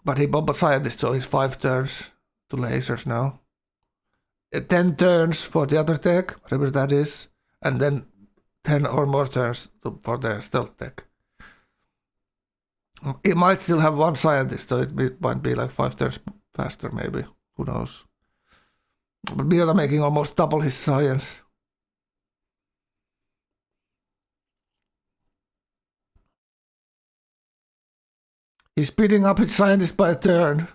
But he bombed a scientist, so he's 5 turns to lasers now. 10 turns for the other tech, whatever that is. And then 10 or more turns for the stealth tech. He might still have one scientist, so it might be like 5 turns faster, maybe. Who knows? But Mira making almost double his science. He's speeding up his scientist by a turn.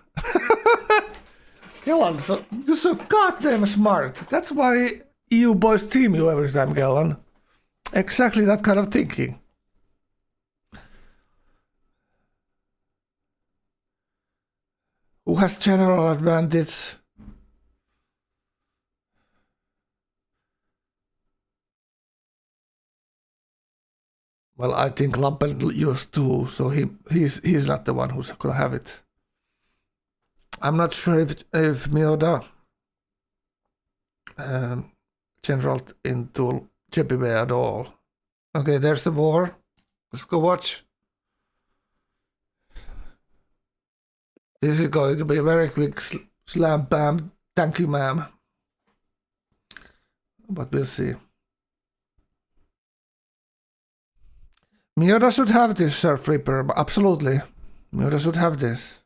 Gellan, you're so goddamn smart. That's why EU boys team you every time, Gellan. Exactly that kind of thinking. Who has general advantage? Well, I think Lampen used to, so he's not the one who's gonna have it. I'm not sure if Mioda general into JPB at all. Okay, there's the war. Let's go watch. This is going to be a very quick slam bam. Thank you, ma'am. But we'll see. Mioda should have this, Sir Flipper. Absolutely. Mioda should have this.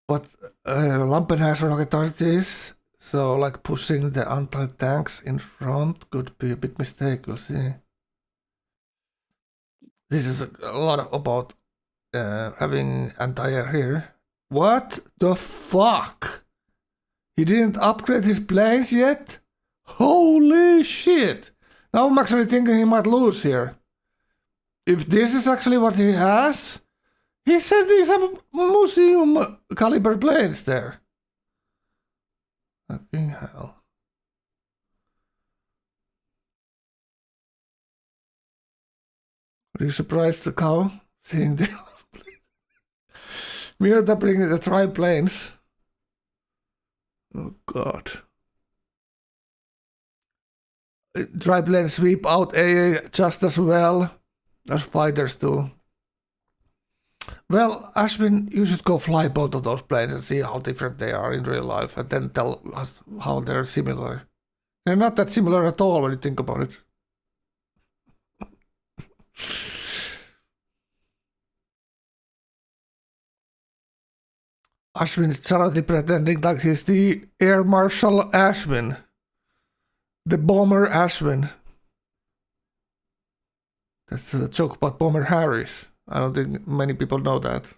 But Lampen has rocket artilleries, so like pushing the anti-tanks in front could be a big mistake. We'll see. This is a lot about having anti-air here. What the fuck? He didn't upgrade his planes yet? Holy shit! Now I'm actually thinking he might lose here. If this is actually what he has, he's sending some museum caliber planes there. Fucking hell. Are you surprised, the cow, seeing the Mirta bringing the triplanes? Oh God. Triplane sweep out AA just as well as fighters do. Well, Ashwin, you should go fly both of those planes and see how different they are in real life, and then tell us how they're similar. They're not that similar at all when you think about it. Ashwin is currently pretending like he's the Air Marshal Ashwin. The Bomber Ashwin. That's a joke about Bomber Harris. I don't think many people know that.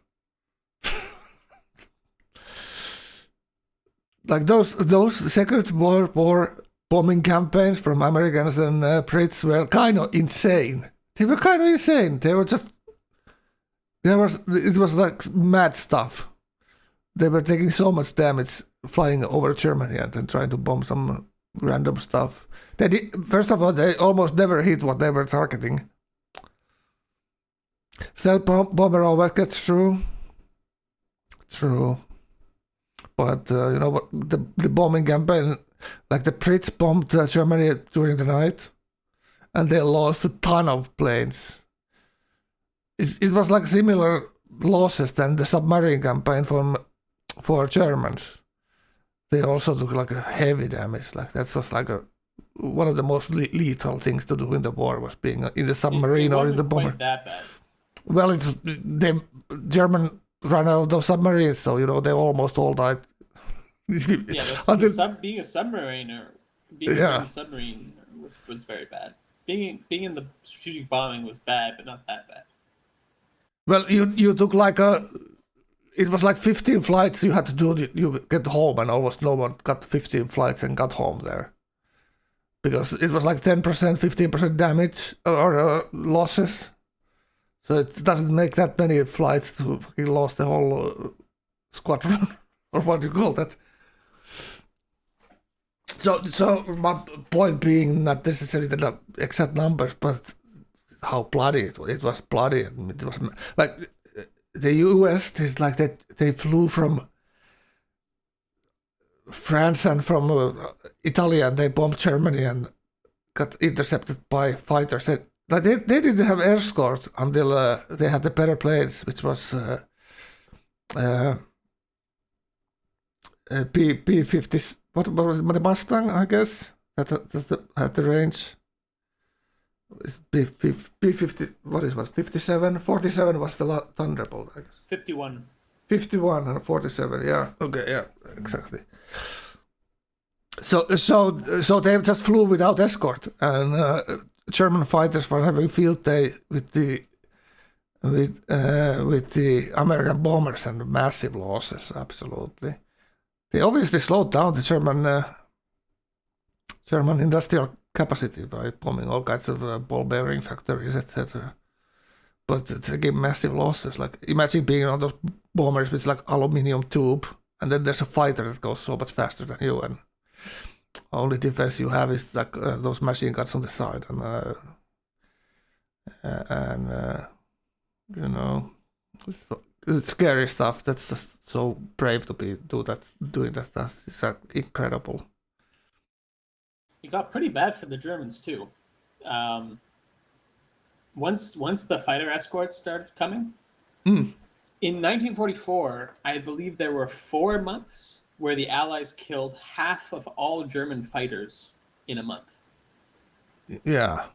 Like those Second World War bombing campaigns from Americans and Brits were kind of insane. They were kind of insane. They were just... It was like mad stuff. They were taking so much damage flying over Germany and then trying to bomb some random stuff. First of all, they almost never hit what they were targeting. Stealth bomber always gets through. True. But, you know, what the bombing campaign, like the Brits bombed Germany during the night, and they lost a ton of planes. It was like similar losses than the submarine campaign for Germans. They also took like a heavy damage. Like that was like one of the most lethal things to do in the war was being in the submarine or in the bomber. Quite that bad. Well, the German ran out of those submarines, so you know they almost all died. Yeah, being a submariner, being in a submarine was very bad. Being in the strategic bombing was bad, but not that bad. Well, you took like it was like 15 flights you had to do. You get home, and almost no one got 15 flights and got home there. Because it was like 10%, 15% damage or losses. So it doesn't make that many flights to lost the whole squadron, or what do you call that? So my point being not necessarily the exact numbers, but how bloody it was. It was bloody. It was like the US. It's like they flew from France and from Italy, and they bombed Germany and got intercepted by fighters. They didn't have air escort until they had the better planes, which was P-50. What was it, the Mustang? I guess had the range. P-50. What is it? 57. 47 was the Thunderbolt. I guess. 51. 51 and 47. Yeah. Okay. Yeah. Exactly. So they just flew without escort, and German fighters were having field day with the American bombers and massive losses. Absolutely, they obviously slowed down the German industrial capacity by bombing all kinds of ball bearing factories, etc. But they gave massive losses. Like imagine being on those bombers with like aluminium tube, and then there's a fighter that goes so much faster than you, and only defense you have is like those machine guns on the side, and you know, it's scary stuff. That's just so brave to be doing that stuff. It's incredible. It got pretty bad for the Germans too. Once the fighter escorts started coming, in 1944, I believe there were 4 months where the Allies killed half of all German fighters in a month. Yeah,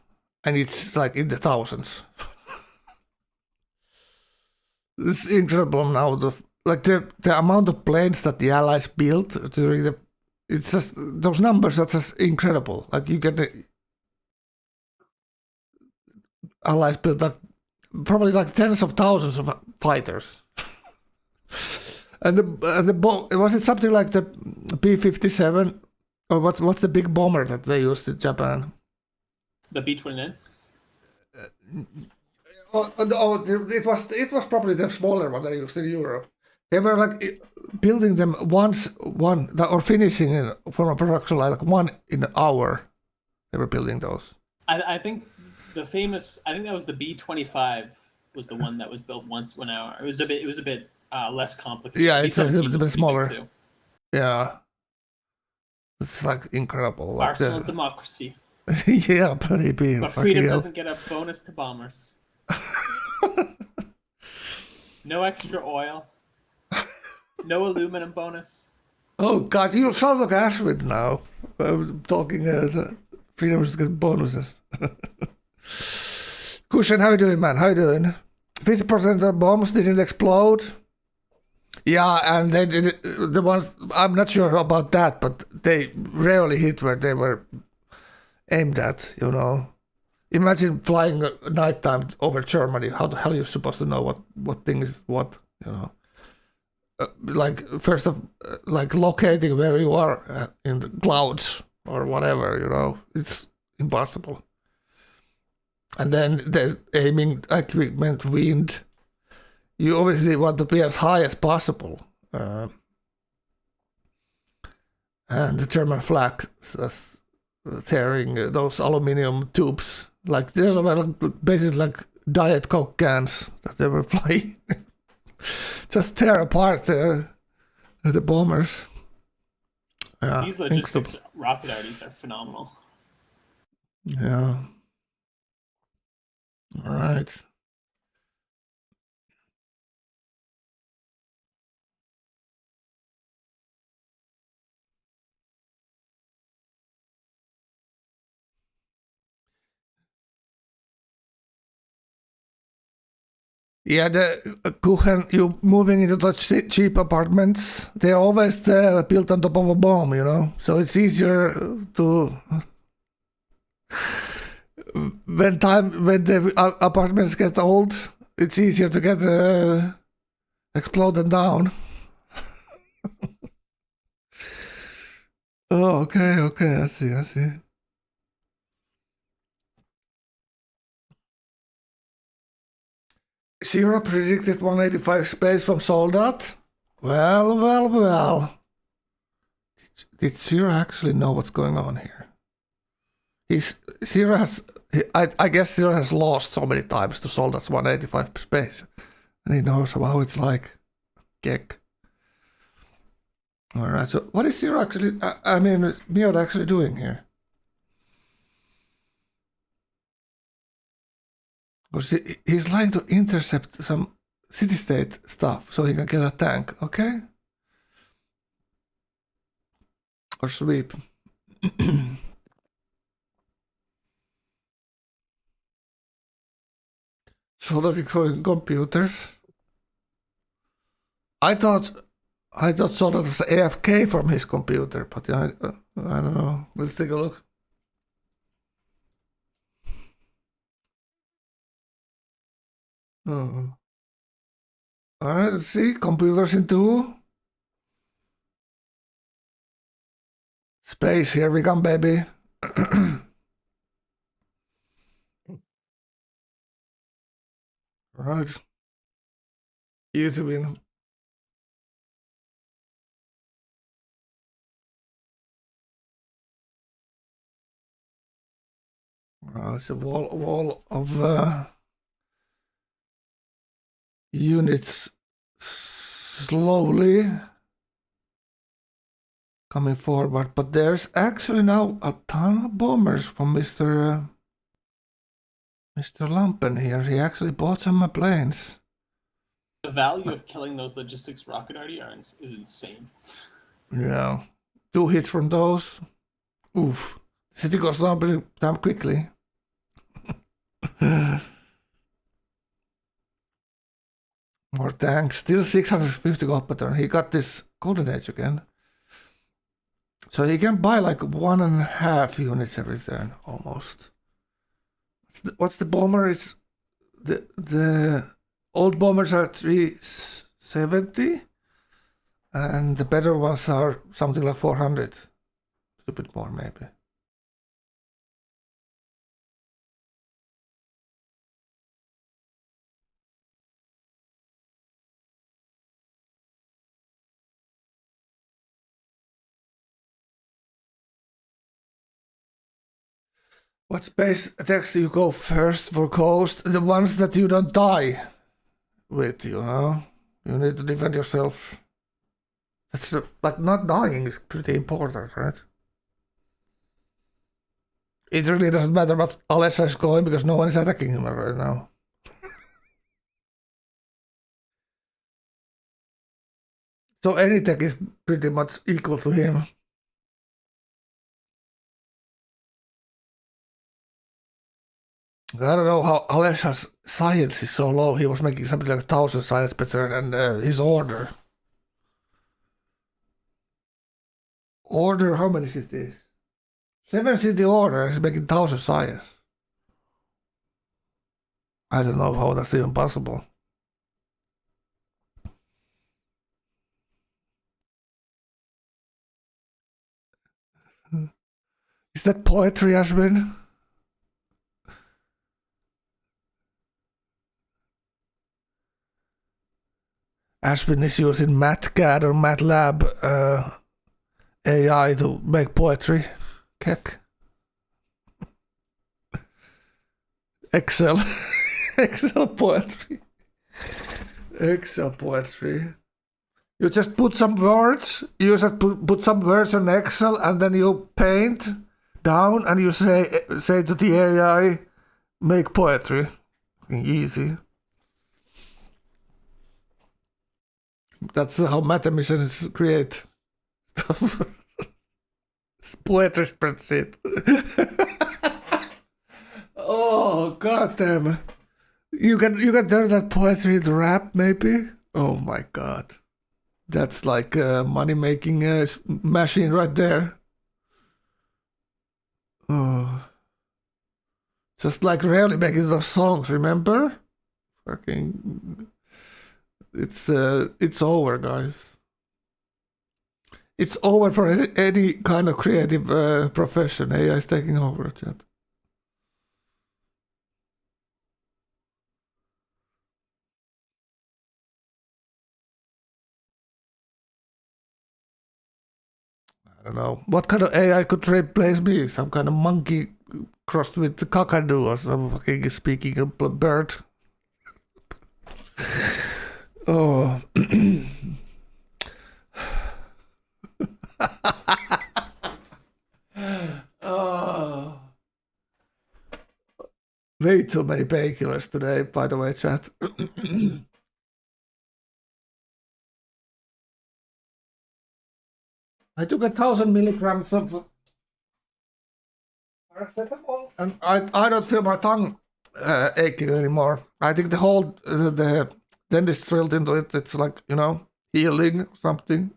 and it's like in the thousands. It's incredible now. The amount of planes that the Allies built during it's just those numbers are just incredible. Like you get the Allies built like probably like tens of thousands of fighters. And was it something like the B-57 or what's the big bomber that they used in Japan? The B-29. It was probably the smaller one they used in Europe. They were like building them or finishing from a production line like one in an hour. They were building those. I think the famous. I think that was the B-25 was the one that was built once 1 hour. It was a bit less complicated. Yeah, it's a B-17 bit was pretty smaller. big too. Yeah. It's like incredible. Like Arsenal of democracy. yeah, baby. But freedom doesn't get a bonus to bombers. No extra oil. No aluminum bonus. Oh God, you sound like Ashwin now. Talking freedoms get bonuses. Cushion, how you doing, man? How you doing? 50% of the bombs didn't explode. Yeah, and they did the ones. I'm not sure about that, but they rarely hit where they were aimed at. You know, imagine flying at nighttime over Germany. How the hell are you supposed to know what thing is what? You know. Like first of like locating where you are in the clouds or whatever, you know, it's impossible. And then the aiming equipment, wind, you obviously want to be as high as possible. And the German flag is tearing those aluminium tubes, like they were basically like Diet Coke cans that they were flying. Just tear apart the bombers. Yeah, These logistics rocket arties are phenomenal. Yeah. All right. Yeah, the Kuchen, you moving into those cheap apartments, they're always built on top of a bomb, you know? So it's easier to... when the apartments get old, it's easier to get exploded down. Oh, okay, I see. Zero predicted 185 space from Soldat. Well. Did Zero actually know what's going on here? I guess Zero has lost so many times to Soldat's 185 space. And he knows how it's like. Geck. Alright, so what is Zero actually, Miod actually doing here? Because he's trying to intercept some city-state stuff so he can get a tank, okay? Or sweep. So that it's going computers. I thought so that was AFK from his computer, but I don't know. Let's take a look. Oh. Alright, let's see. Computers into space. Here we come, baby. Right. YouTube in. It's a wall of units slowly coming forward, but there's actually now a ton of bombers from Mr. Lampen here. He actually bought some planes. The value of killing those logistics rocket arty is insane. Yeah. 2 hits from those. Oof. The city goes down pretty damn quickly. More tanks. Still 650 gold per turn. He got this golden age again. So he can buy like 1.5 units every turn, almost. What's the bomber? Is the old bombers are 370, and the better ones are something like 400. A bit more, maybe. What space attacks you go first for Ghost? The ones that you don't die with, you know? You need to defend yourself. That's like not dying is pretty important, right? It really doesn't matter what Alessa is going because no one is attacking him right now. So any tech is pretty much equal to him. I don't know how Alessa's science is so low. He was making something like 1,000 science better than his order. Order, how many cities? 7 city order is making 1,000 science. I don't know how that's even possible. Is that poetry, Ashwin? Ashwin is using MathCAD or MATLAB AI to make poetry. Keck. Excel. Excel poetry. Excel poetry. You just put some words, you just put some words on Excel and then you paint down and you say to the AI, make poetry. Easy. That's how mathematicians create stuff. It's poetry spreadsheet. Oh, goddamn. You can turn that poetry into rap, maybe? Oh my god. That's like a money-making machine right there. Oh. Just like really making those songs, remember? Fucking... It's over, guys. It's over for any kind of creative profession. AI is taking over it yet. I don't know. What kind of AI could replace me? Some kind of monkey crossed with the cockadoo or some fucking speaking a bird. Oh. Oh. Way too many painkillers today, by the way, chat. I took 1,000 milligrams of paracetamol, and I don't feel my tongue aching anymore. I think the whole the dentist drilled into it. It's like, you know, healing or something.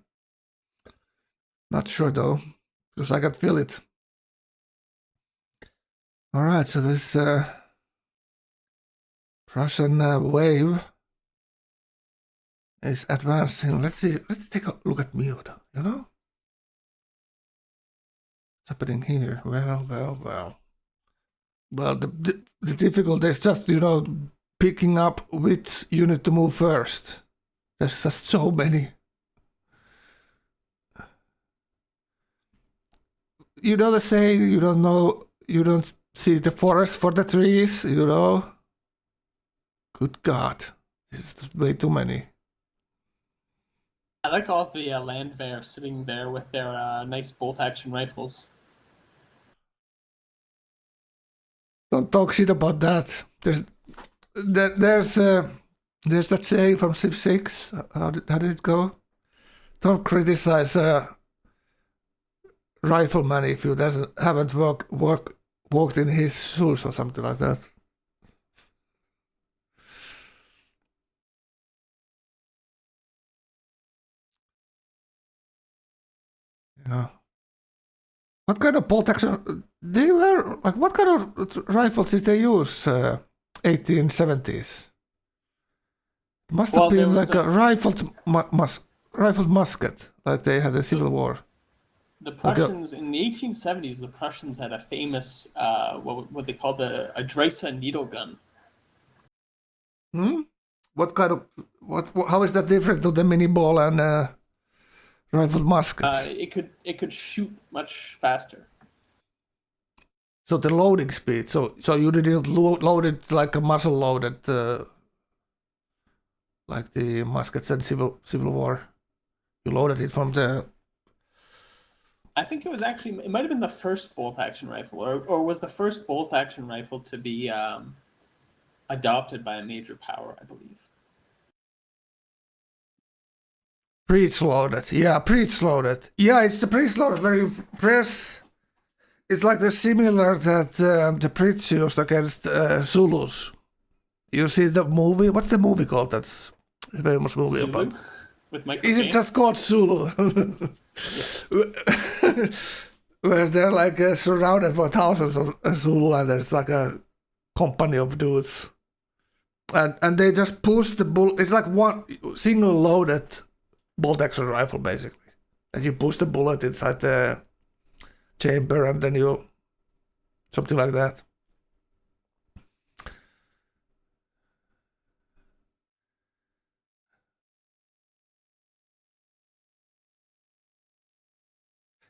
Not sure though, because I can feel it. All right, so this Russian wave is advancing. Let's see. Let's take a look at mute. You know. What's happening here? Well. The difficulty is just, you know, picking up which unit to move first. There's just so many. You know the saying, you don't see the forest for the trees, you know? Good God. This is way too many. I like all the Landwehr sitting there with their nice bolt-action rifles. Don't talk shit about that. There's that saying from Civ 6. How did it go? Don't criticize rifleman if you haven't walked in his shoes or something like that. Yeah. What kind of bolt action? They were like, what kind of rifles did they use? 1870s. Must have been like a rifled musket, like they had a Civil War. The Prussians in the 1870s, the Prussians had a famous what they called a Dreisa needle gun. What kind of how is that different to the mini ball and rifled musket? It could shoot much faster. So the loading speed. So you didn't load it like a muzzle loaded, like the muskets and Civil War. You loaded it from the. I think it was actually, it might have been the first bolt action rifle, or was the first bolt action rifle to be adopted by a major power, I believe. Breech loaded. Yeah, breech loaded. Yeah, it's the breech loaded where you press. It's like the similar that the Brits used against Zulus. You see the movie? What's the movie called? That's a famous movie Zulu? about. With Michael Is it Caine? just called Zulu? Where they're like surrounded by thousands of Zulu, and there's like a company of dudes, and they just push the bullet. It's like one single loaded bolt action rifle basically, and you push the bullet inside the chamber, and then you something like that.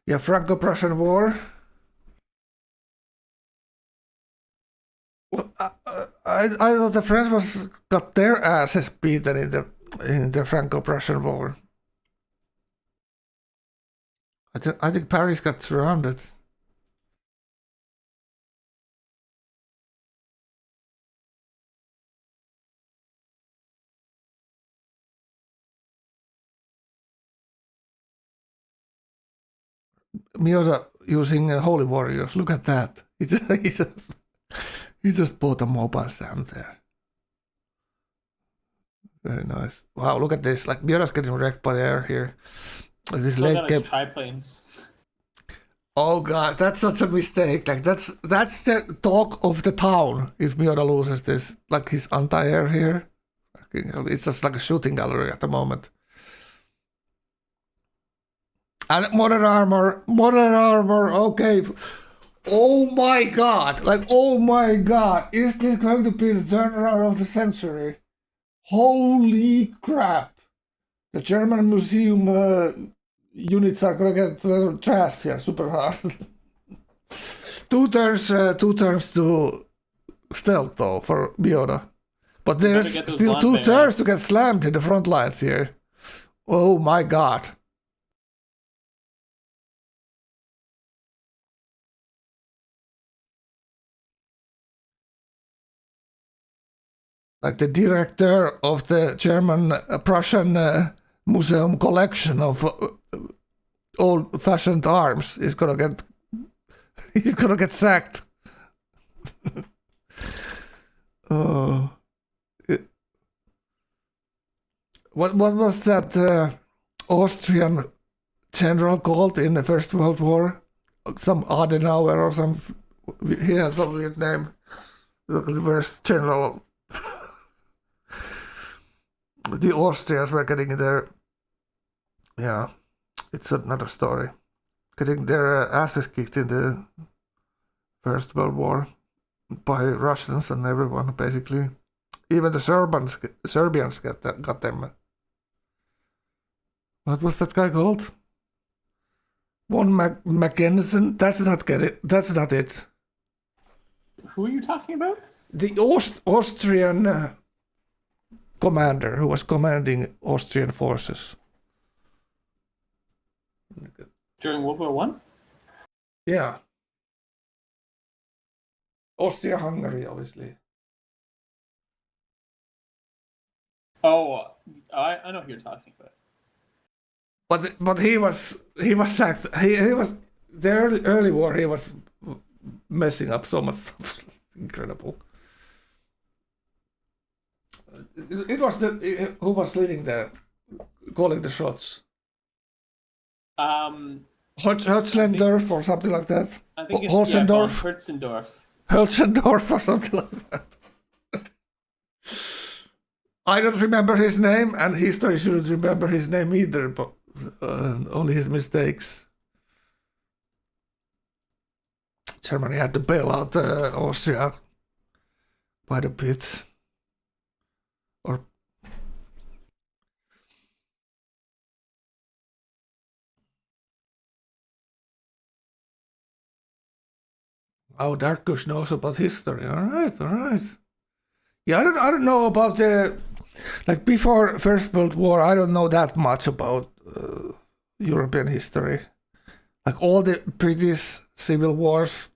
Yeah, Franco-Prussian War. Well, I thought the French got their asses beaten in the Franco-Prussian War. I think Paris got surrounded. Miota using holy warriors. Look at that. He just bought a mobile stand there. Very nice. Wow, look at this. Like Miota's getting wrecked by air here. This Slow late down game. his triplanes. Oh god, that's such a mistake. Like that's the talk of the town if Miota loses this. Like his anti-air here. It's just like a shooting gallery at the moment. And modern armor, okay. Oh my god, like oh my god, is this going to be the turnaround of the century? Holy crap. The German museum units are gonna get their trash here super hard. two turns to stealth though for Miota. But there's still 2 turns to get slammed in the front lines here. Oh my god. Like the director of the German Prussian museum collection of old-fashioned arms is gonna get sacked. Oh, what was that Austrian general called in the First World War? Some Adenauer or some. He had some weird name. The worst general. The Austrians were getting their. Yeah, it's another story. Getting their asses kicked in the First World War by Russians and everyone, basically. Even the Serbians got them. What was that guy called? Von Mackensen? That's not it. Who are you talking about? The Austrian commander who was commanding Austrian forces. During World War One? Yeah. Austria-Hungary, obviously. Oh, I know who you're talking about. But he was sacked. He was the early war. He was messing up so much stuff. Incredible. It was who was leading calling the shots. Hötzlendorf or something like that. I think it's Holzendorf. Hötzendorf or something like that. I don't remember his name, and history shouldn't remember his name either, but only his mistakes. Germany had to bail out Austria quite a bit. Or Oh, Darkush knows about history. All right. Yeah, I don't know about the like before First World War. I don't know that much about European history. Like all the British civil wars,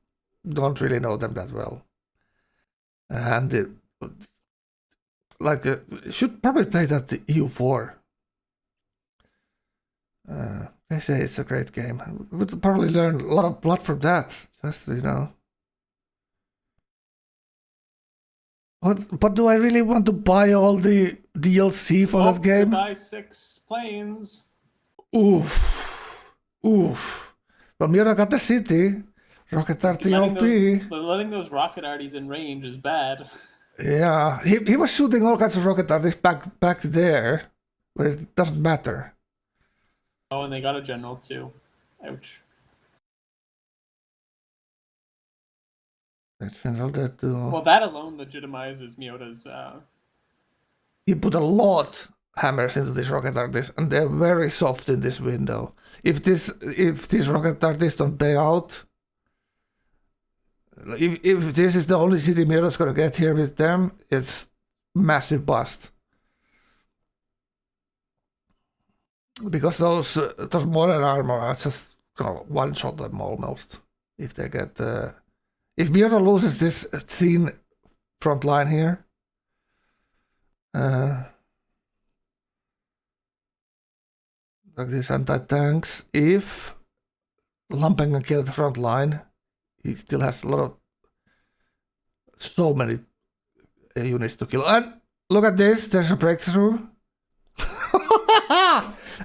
don't really know them that well. And should probably play that the EU4. They say it's a great game. We would probably learn a lot from that. Just But do I really want to buy all the DLC for that game? Buy 6 planes. Oof. But Miura got the city. Rocket Arty OP. Letting those rocket arties in range is bad. Yeah, he was shooting all kinds of rocket arties back there, where it doesn't matter. Oh, and they got a general too. Ouch. General that too. Well, that alone legitimizes Miura's. He put a lot hammers into these rocket arties, and they're very soft in this window. If these rocket arties don't pay out, if this is the only city Miura's gonna get here with them, it's massive bust. Because those modern armor are just gonna one-shot them almost. If they get if Miura loses this thin front line here, like these anti-tanks, if Lumpen can kill the front line, he still has so many units to kill. And look at this, there's a breakthrough.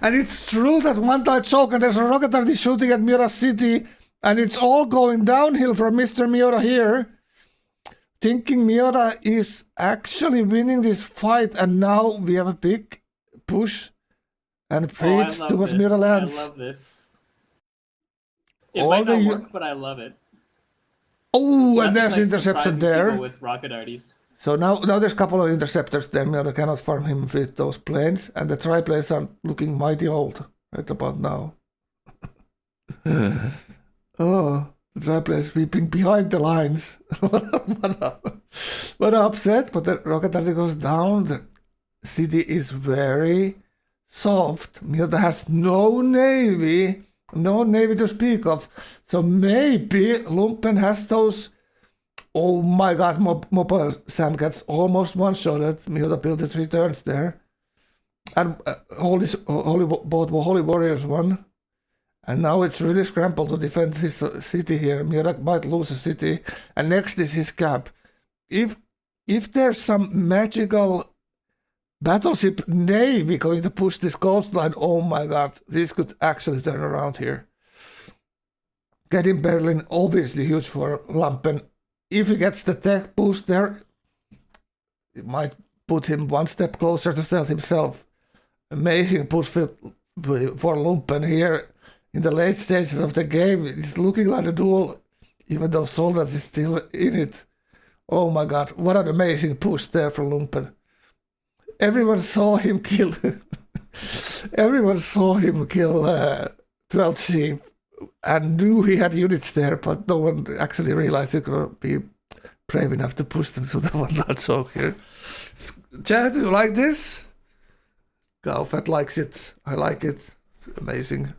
And it's true that one died choke and there's a rocket arty shooting at Miura City, and it's all going downhill from Mr. Miura here, thinking Miura is actually winning this fight, and now we have a big push and preach towards Miura lands. I love this. It might not work, but I love it. Oh, and there's interception there. With rocket arties. So now there's a couple of interceptors there. Miura cannot farm him with those planes, and the tri-planes are looking mighty old right about now. Oh, the tri-planes sweeping behind the lines. What upset, but the rocket arty goes down. The city is very soft. Miura has no navy to speak of. So maybe Lumpen has those. Oh my god, Mobile Sam gets almost one-shotted. Miura built the 3 turns there. And Holy Warriors won. And now it's really scrambled to defend his city here. Miura might lose a city. And next is his cap. If there's some magical battleship navy going to push this coastline, oh my god, this could actually turn around here. Getting Berlin, obviously huge for Lumpen. If he gets the tech boost there, it might put him one step closer to stealth himself. Amazing push for Lumpen here in the late stages of the game. It's looking like a duel, even though Soldat is still in it. Oh my god, what an amazing push there for Lumpen. Everyone saw him kill 12 sheep. And knew he had units there, but no one actually realized he could be brave enough to push them to the one-dot choke here. Chad, do you like this? Gauephat likes it. I like it. It's amazing.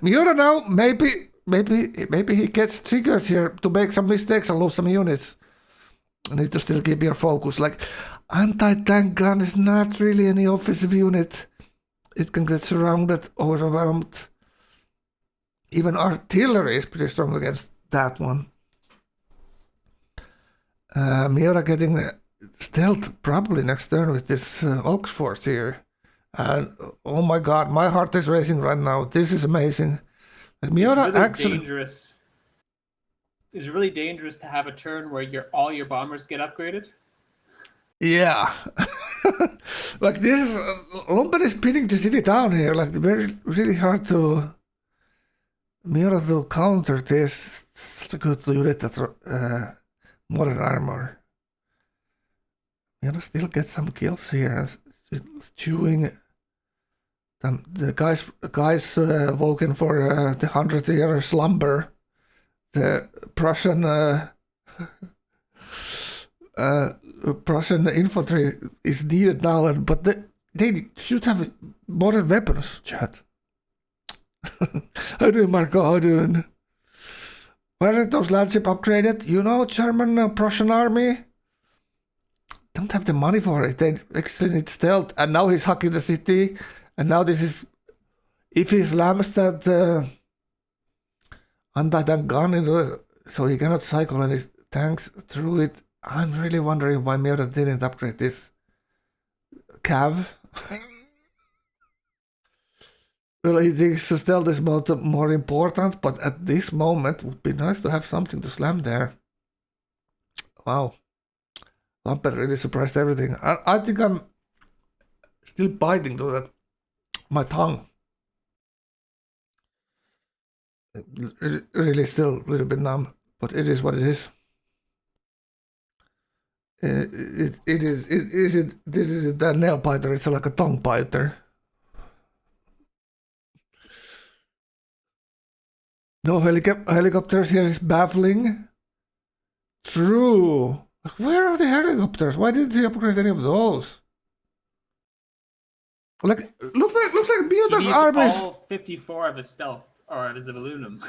Miura now, maybe he gets triggered here to make some mistakes and lose some units. I need to still keep your focus. Like, anti-tank gun is not really any offensive unit. It can get surrounded, overwhelmed. Even artillery is pretty strong against that one. Miura getting stealth probably next turn with this Oxford here. And oh my god, my heart is racing right now. This is amazing. Like, Miura really actually dangerous. It's really dangerous to have a turn where all your bombers get upgraded. Yeah. Like this, Lumpen is pinning the city down here. Like really hard to. Miura to counter this. Such a good unit that modern armor. Miura still gets some kills here. Chewing them. The guys woken for the 100-year slumber. the Prussian infantry is needed now, but they should have modern weapons, chat. How doing, Marco? How doing? Why aren't those landship upgraded? You know, German Prussian army don't have the money for it. They actually need stealth, and now he's hacking the city, and now this is if he slams that anti-tank gun into so he cannot cycle and his tanks through it. I'm really wondering why Miura didn't upgrade this cav. Well, he thinks stealth is more important, but at this moment it would be nice to have something to slam there. Wow. Lampert really surprised everything. I think I'm still biting to that. My tongue. Really still a little bit numb, but it is what it is. This is a nail biter, it's like a tongue biter. No helicopters here is baffling. True. Where are the helicopters? Why didn't he upgrade any of those? Like looks like Miota's army is all 54 of his stealth or of his aluminum.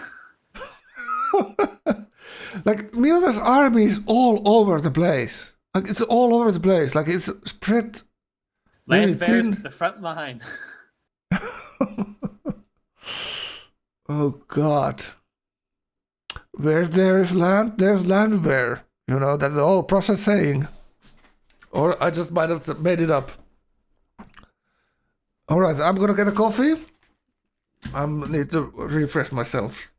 like Miota's army is all over the place. Like it's all over the place. Like it's spread. Land bears the front line. Oh God. Where there is land, there's land bear. You know, that's the whole process saying. Or I just might have made it up. Alright, I'm gonna get a coffee. I need to refresh myself.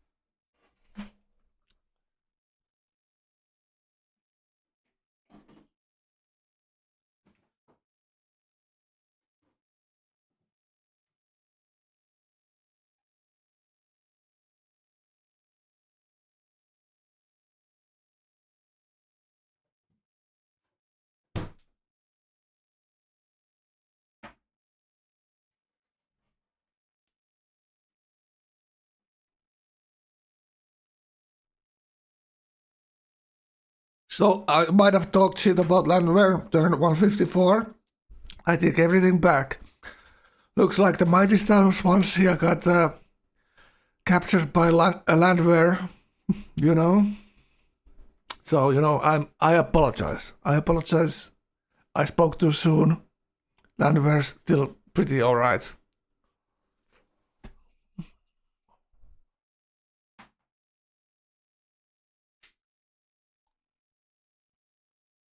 So I might have talked shit about Landwehr, turn 154. I take everything back. Looks like the mighty Thanos once here got captured by Landwehr, you know. So, you know, I apologize. I spoke too soon. Landwehr's still pretty alright.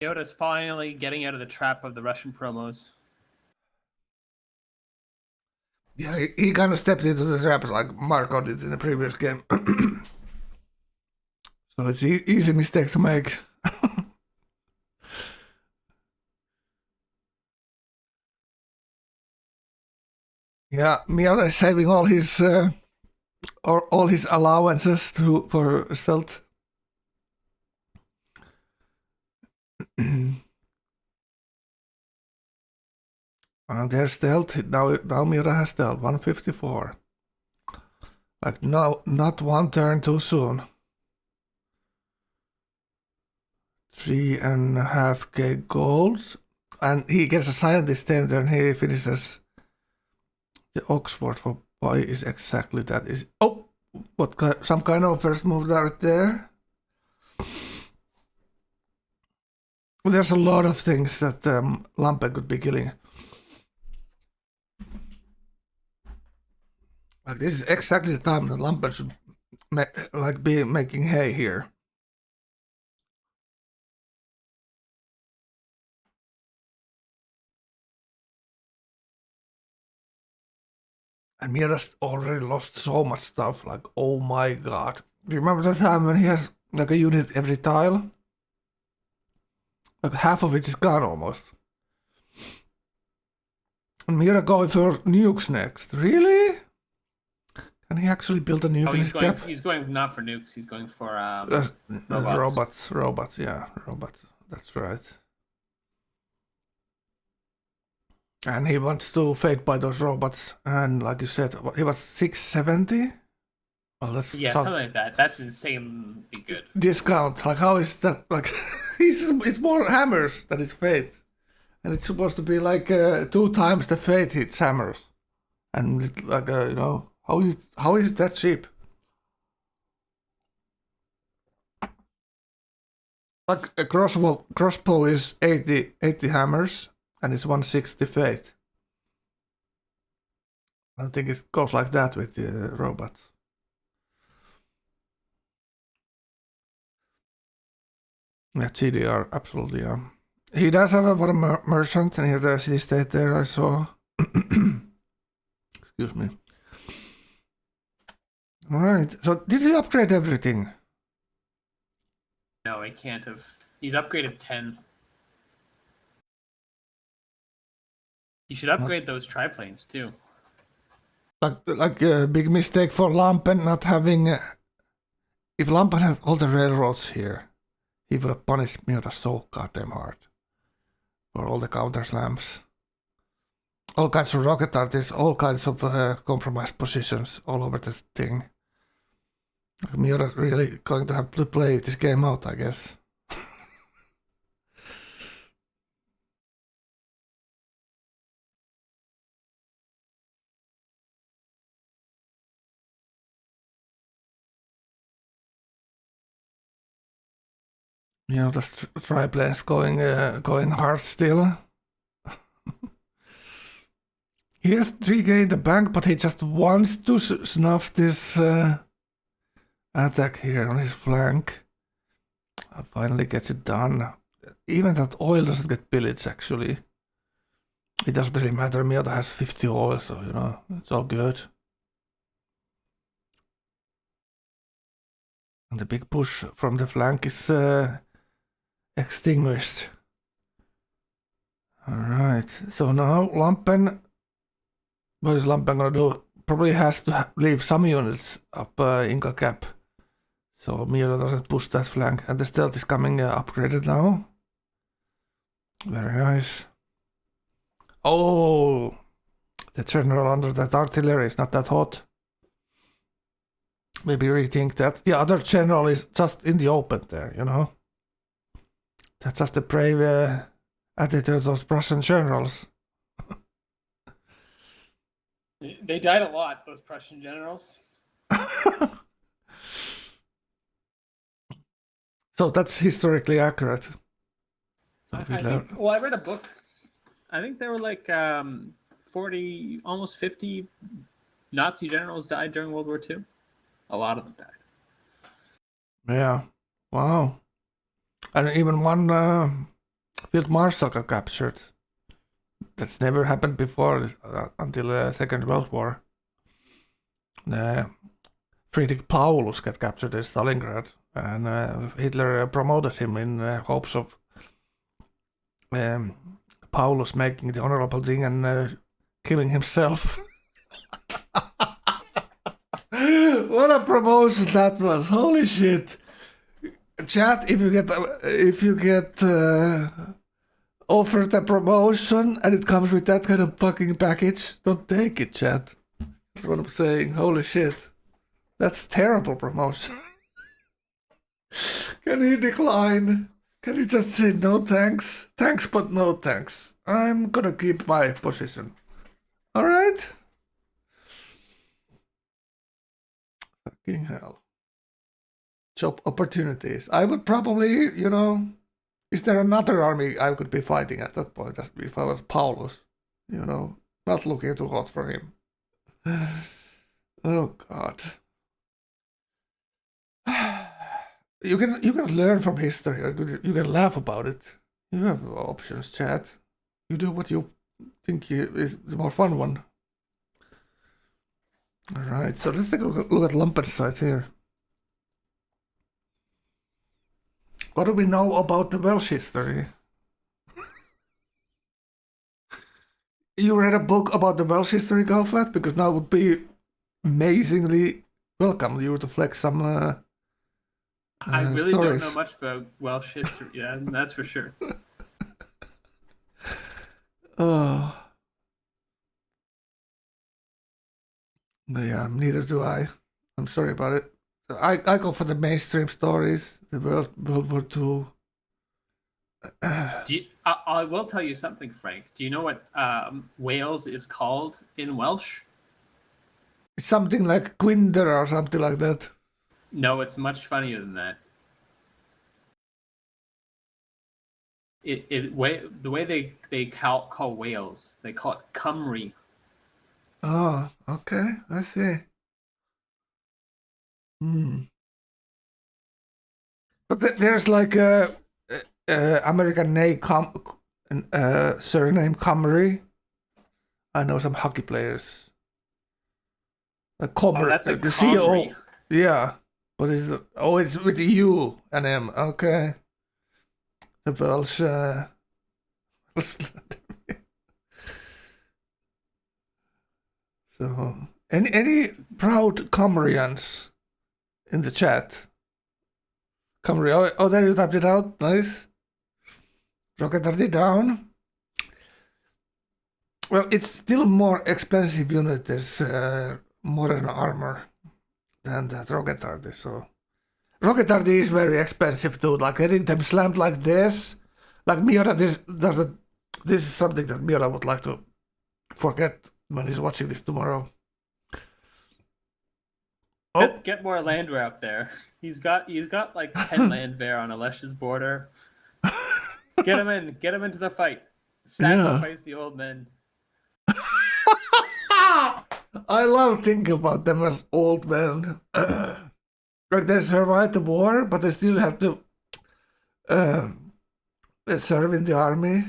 Yoda's finally getting out of the trap of the Russian promos. Yeah, he kind of stepped into the traps like Marco did in the previous game. So it's an easy mistake to make. Yeah, Miata is saving all his allowances for stealth. And there's stealth. Now Miura has stealth. 154. Like, no, not one turn too soon. 3.5k gold. And he gets a scientist tender and he finishes the Oxford for why is exactly that is. Oh, some kind of first move right there. There's a lot of things that Lampert could be killing. Like this is exactly the time that Lampert should be making hay here. And Mira's already lost so much stuff. Like, oh my god! Do you remember that time when he has like a unit every tile? Like half of it is gone almost. And Mira going for nukes next. Really? Can he actually build a nuke in his cap? He's going not for nukes. He's going for robots. Yeah, robots. That's right. And he wants to fade by those robots. And like you said, he was 670 Well, that's Yeah, just something like that. That's insanely good. discount. Like, how is that? Like, it's more hammers than it's fate, and it's supposed to be like 2 times the fate hits hammers, and it, like you know, how is that cheap? Like a crossbow is 80 hammers, and it's 160 fate. I don't think it goes like that with the robots. Yeah, TDR, absolutely, yeah. He does have a merchant, and here the city state there, I saw. Excuse me. Alright, so did he upgrade everything? No, he can't have. He's upgraded 10. He should upgrade those triplanes too. Like a big mistake for Lampen not having... if Lampen had all the railroads here, he would have punished Miura so goddamn hard. For all the counter slams. All kinds of rocket artists, all kinds of compromised positions all over the thing. Miura really going to have to play this game out, I guess. You know, the triplanes going hard still. He has 3k in the bank, but he just wants to snuff this attack here on his flank. Finally gets it done. Even that oil doesn't get pillaged, actually. It doesn't really matter. Miota has 50 oil, so, you know, it's all good. And the big push from the flank is extinguished. Alright, so now Lampen... what is Lampen gonna do? Probably has to leave some units up Inca Cap. So Miura doesn't push that flank. And the stealth is coming upgraded now. Very nice. Oh! The general under that artillery is not that hot. Maybe rethink that. The other general is just in the open there, you know? That's just the brave attitude of those Prussian generals. They died a lot, those Prussian generals. So that's historically accurate. I think, well, I read a book. I think there were like 40, almost 50 Nazi generals died during World War II. A lot of them died. Yeah. Wow. And even one field marshal got captured. That's never happened before until the Second World War. Friedrich Paulus got captured in Stalingrad, and Hitler promoted him in hopes of Paulus making the honorable thing and killing himself. What a promotion that was! Holy shit! Chat, if you get offered a promotion and it comes with that kind of fucking package, don't take it, chat. That's what I'm saying. Holy shit. That's terrible promotion. Can he decline? Can he just say no thanks? Thanks, but no thanks. I'm gonna keep my position. Alright? Fucking hell. Job opportunities. I would probably, you know, is there another army I could be fighting at that point? As if I was Paulus, you know, not looking too hot for him. Oh God. You can learn from history. You can laugh about it. You have options, chat. You do what you think is the more fun one. All right, so let's take a look at Lumpen's side here. What do we know about the Welsh history? You read a book about the Welsh history, Gauephat? Because now would be amazingly welcome you to flex some I really stories. don't know much about Welsh history, yeah, that's for sure. Yeah, neither do I. I'm sorry about it. I go for the mainstream stories, the World War II. I will tell you something, Frank. Do you know what Wales is called in Welsh? It's something like Gwynder or something like that. No, it's much funnier than that. The way they call Wales, they call it Cymru. Oh, okay, I see. But there's like a American name, surname Comrie. I know some hockey players. Oh, that's a the CEO. Comrie. Yeah, but it's with U and M. Okay. The Welsh. So, any proud Comrians in the chat? Comrie. Oh, there you tapped it out. Nice. Rocket RD down. Well, it's still more expensive unit. There's modern armor than that Rocket RD. So Rocket RD is very expensive too. Like getting them slammed like this, like Miura. This is something that Miura would like to forget when he's watching this tomorrow. Oh, get more landwear up there. He's got like 10 landwear on Alesh's border. Get him into the fight. Sacrifice the old men. I love thinking about them as old men. Like they survived the war, but they still have to serve in the army.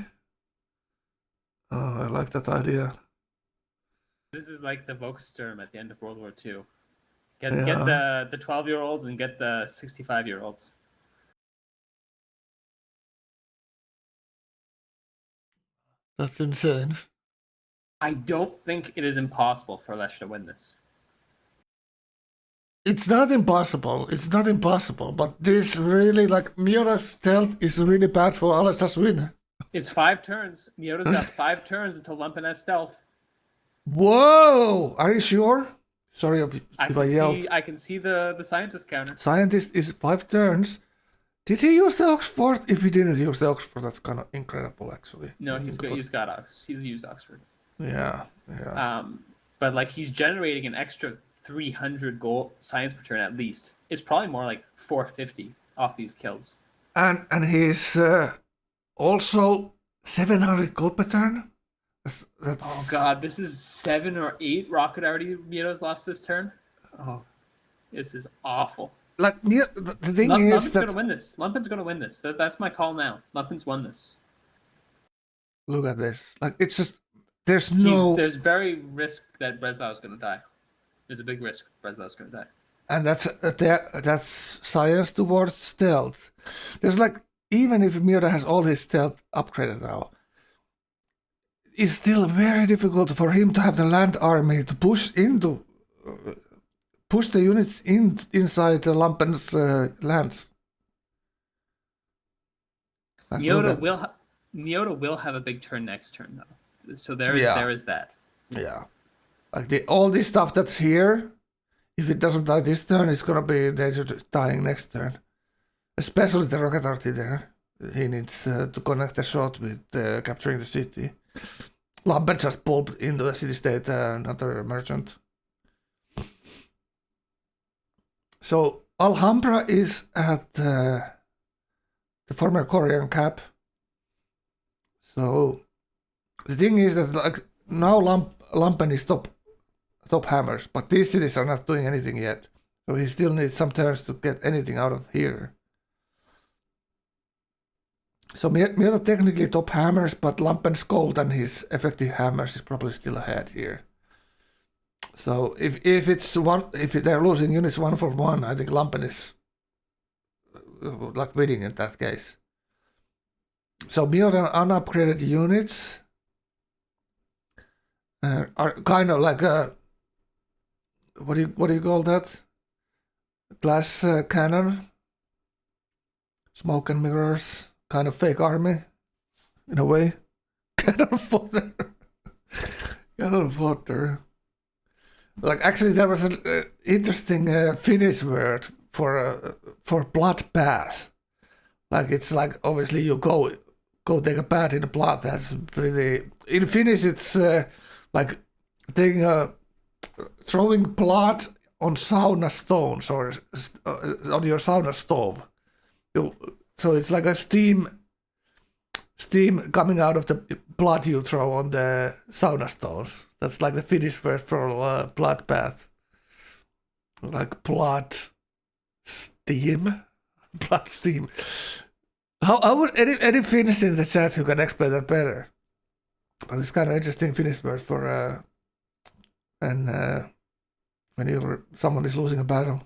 Oh, I like that idea. This is like the Volkssturm at the end of World War II. Get the 12-year-olds and get the 65-year-olds. That's insane. I don't think it is impossible for Alesh to win this. It's not impossible. It's not impossible. But there's really like Miura's stealth is really bad for Alesh's win. It's 5 turns. Miura's got 5 turns until Lumpen has stealth. Whoa! Are you sure? Sorry if I yelled. I can see the scientist counter. Scientist is 5 turns. Did he use the Oxford? If he didn't use the Oxford, that's kind of incredible, actually. No, he's got Ox. He's used Oxford. Yeah. But like he's generating an extra 300 gold science per turn at least. It's probably more like 450 off these kills. And he's also 700 gold per turn. That's... Oh god, this is 7 or 8 rocket already. Miura's lost this turn. Oh, this is awful. Like the thing is Lumpen's gonna win this. Lumpen's gonna win this. That's my call now. Lumpen's won this. Look at this. Like it's just there's very risk that Breslau's gonna die. There's a big risk Breslau's gonna die. And that's science towards stealth. There's like even if Miura has all his stealth upgraded now, it's still very difficult for him to have the land army to push the units inside the Lumpen's lands. Like, Miura will have a big turn next turn though. So there is that. Yeah. Like all this stuff that's here, if it doesn't die this turn, it's gonna be dying next turn. Especially the rocket arty there. He needs to connect the shot with capturing the city. Lambert just pulled into the city-state another merchant. So Alhambra is at the former Korean cap. So the thing is that like now Lampen is top hammers, but these cities are not doing anything yet. So he still needs some turns to get anything out of here. So Miura technically top hammers, but Lampen's gold and his effective hammers is probably still ahead here. So if they're losing units 1 for 1, I think Lampen is like winning in that case. So Miura unupgraded units are kind of like a what do you call that? Glass cannon, smoke and mirrors, kind of fake army, in a way. Cannon fodder. Like actually, there was an interesting Finnish word for blood bath. Like it's like obviously you go take a bath in the blood. That's pretty. In Finnish, it's like taking throwing blood on sauna stones or on your sauna stove. So it's like a steam coming out of the blood you throw on the sauna stones. That's like the Finnish word for blood bath. Like blood steam. Blood steam. How would any Finnish in the chat who can explain that better? But it's kind of interesting Finnish word for when someone is losing a battle.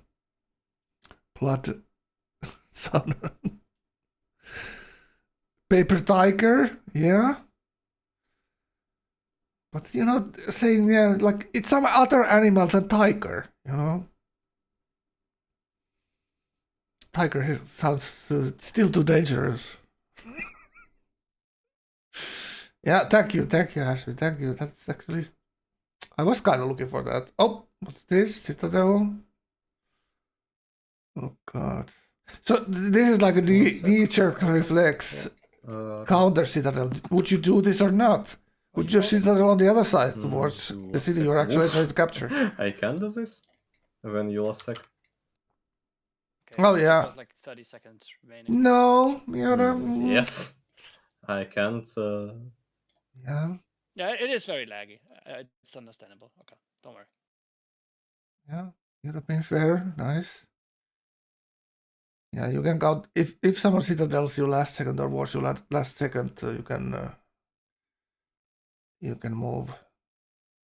Blood sauna. Paper tiger, yeah. But saying like it's some other animal than tiger, Tiger sounds still too dangerous. Yeah, thank you, Ashley, thank you. That's actually, I was kind of looking for that. Oh, what's this? Citadel. Oh God. So this is like a knee-jerk reflex. Counter Citadel. Would you do this or not? Would you Citadel on the other side towards the city you're actually trying to capture? I can do this when you lost sec. Okay, Oh yeah. It was like 30 seconds remaining. No, Yes, I can't. Yeah. Yeah, it is very laggy. It's understandable. Okay, don't worry. Yeah, you'd have been fair. Nice. Yeah, you can count if someone citadels you last second or wars you last second, you can move.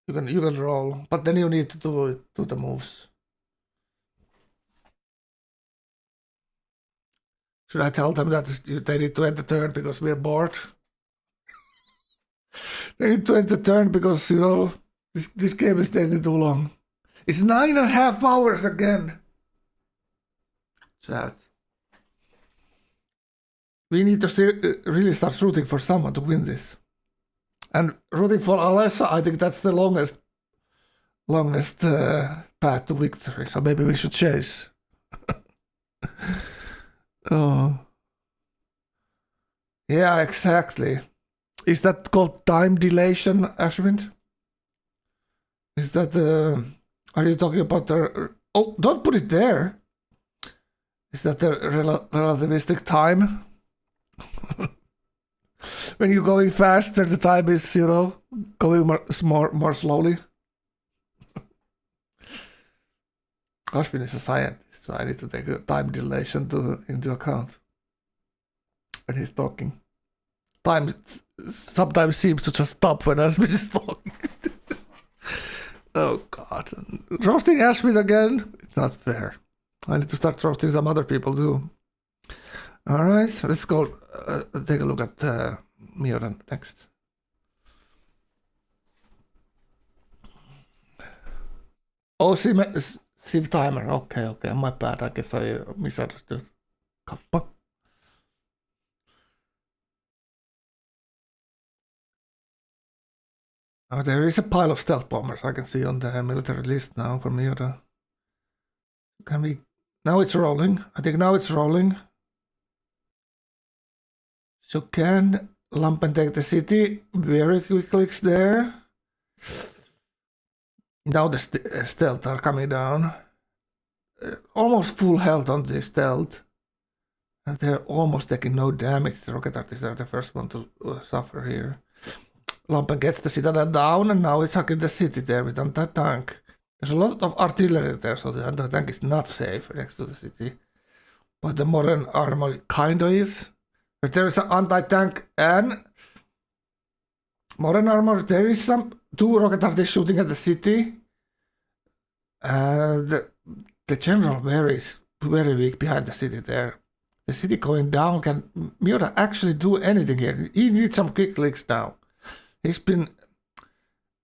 You can roll, but then you need to do the moves. Should I tell them that they need to end the turn because we're bored? They need to end the turn because this game is taking too long. It's 9.5 hours again. Chat. We need to really start rooting for someone to win this. And rooting for Alessa, I think that's the longest path to victory. So maybe we should chase. Oh. Yeah, exactly. Is that called time dilation, Ashwind? Is that are you talking about the... Oh, don't put it there. Is that the relativistic time? When you're going faster, the time is, going more slowly. Ashwin is a scientist, so I need to take a time dilation into account when he's talking. Time sometimes seems to just stop when Ashwin is talking. Oh God. Roasting Ashwin again? It's not fair. I need to start roasting some other people too. Alright, let's go take a look at Mioran next. Oh, Civ timer. Okay, my bad. I guess I misunderstood. Kappa. Oh, there is a pile of stealth bombers I can see on the military list now for Miura. Can we... Now it's rolling. I think now it's rolling. So can Lampen take the city? Very quick clicks there. Now the stealth are coming down. Almost full health on the stealth. And they're almost taking no damage. The rocket artists are the first one to suffer here. Lampen gets the citadel down and now it's hacking the city there with anti-tank. There's a lot of artillery there, so the anti-tank is not safe next to the city. But the modern armor kinda is. But there is an anti-tank and modern armor. There is two rocket artists shooting at the city. And the general is very weak behind the city there. The city going down, can Miura actually do anything here? He needs some quick clicks now. He's been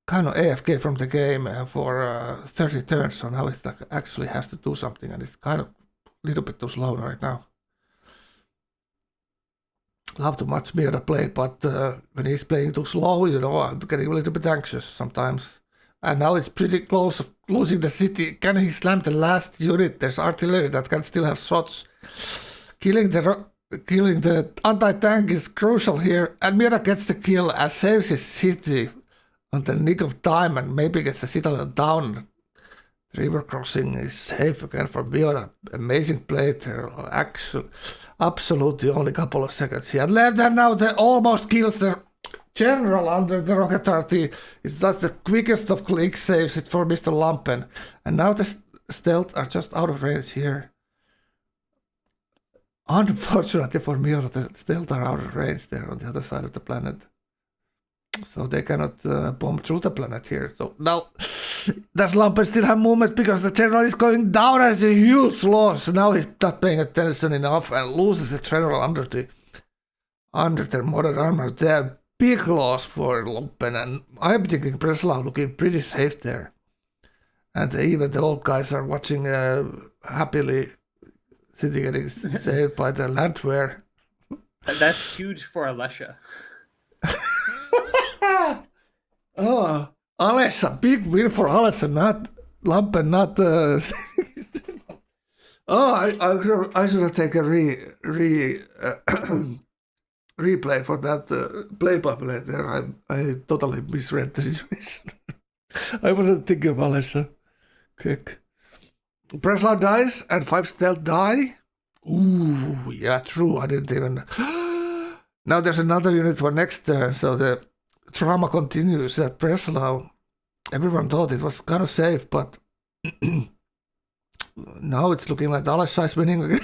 kind of AFK from the game for 30 turns, so now he actually has to do something, and it's kind of a little bit too slow right now. Love to watch Miura play, but when he's playing too slow, I'm getting a little bit anxious sometimes. And now it's pretty close losing the city. Can he slam the last unit? There's artillery that can still have shots. Killing the anti-tank is crucial here. And Miura gets the kill and saves his city on the nick of time and maybe gets the citadel down. The river crossing is safe again for Miura. Amazing play there. Absolutely only a couple of seconds he had left, and now they almost kills the general under the rocket artillery. It's just the quickest of click saves it for Mr. Lampen. And now the stealth are just out of range here. Unfortunately for Miura, the stealth are out of range there on the other side of the planet. So they cannot bomb through the planet here. So now does Lampen still have movement because the general is going down as a huge loss. Now he's not paying attention enough and loses the general under their modern armor. They're big loss for Lampen, and I'm thinking Breslau looking pretty safe there. And even the old guys are watching happily sitting getting saved by the landwehr. That's huge for Alessia. Oh, Alessa, big win for Alessa, not Lampen, not Oh, I should have taken replay for that play-by-play there. I totally misread the situation. I wasn't thinking of Alessa. Quick. Breslau dies and 5 stealth die. Ooh, yeah, true. I didn't even... Now there's another unit for next turn, so the drama continues at Breslau. Everyone thought it was kind of safe, but now it's looking like Alessa is winning again.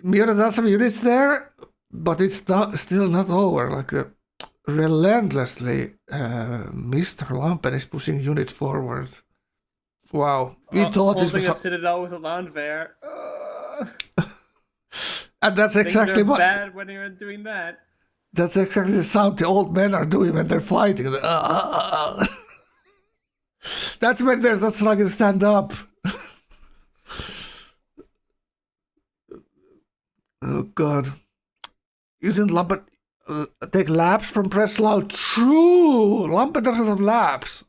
Miura does some units there, but it's still not over. Like relentlessly, Mr. Lampen is pushing units forward. Wow, we thought this was a citadel with a landwehr. And that's exactly what. Bad when you're doing that. That's exactly the sound the old men are doing when they're fighting. That's when they're just like to stand up. Oh God! Isn't Lampen take laps from Breslau? True, Lampen doesn't have laps.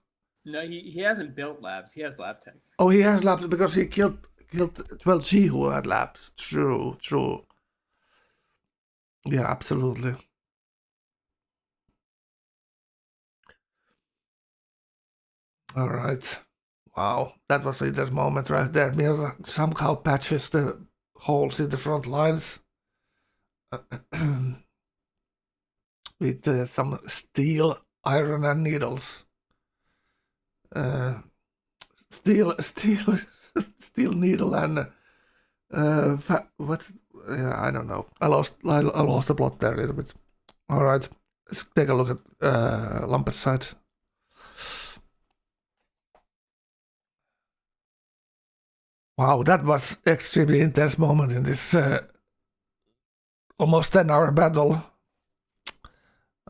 No, he hasn't built labs. He has lab tech. Oh, he has laps because he killed 12G who had laps. True. Yeah, absolutely. All right. Wow, that was a their moment right there. Miura somehow patches the holes in the front lines with some steel, iron, and needles. Steel needle and what? Yeah, I don't know. I lost the plot there a little bit. All right, let's take a look at Lampen's side. Wow, that was extremely intense moment in this almost 10-hour battle.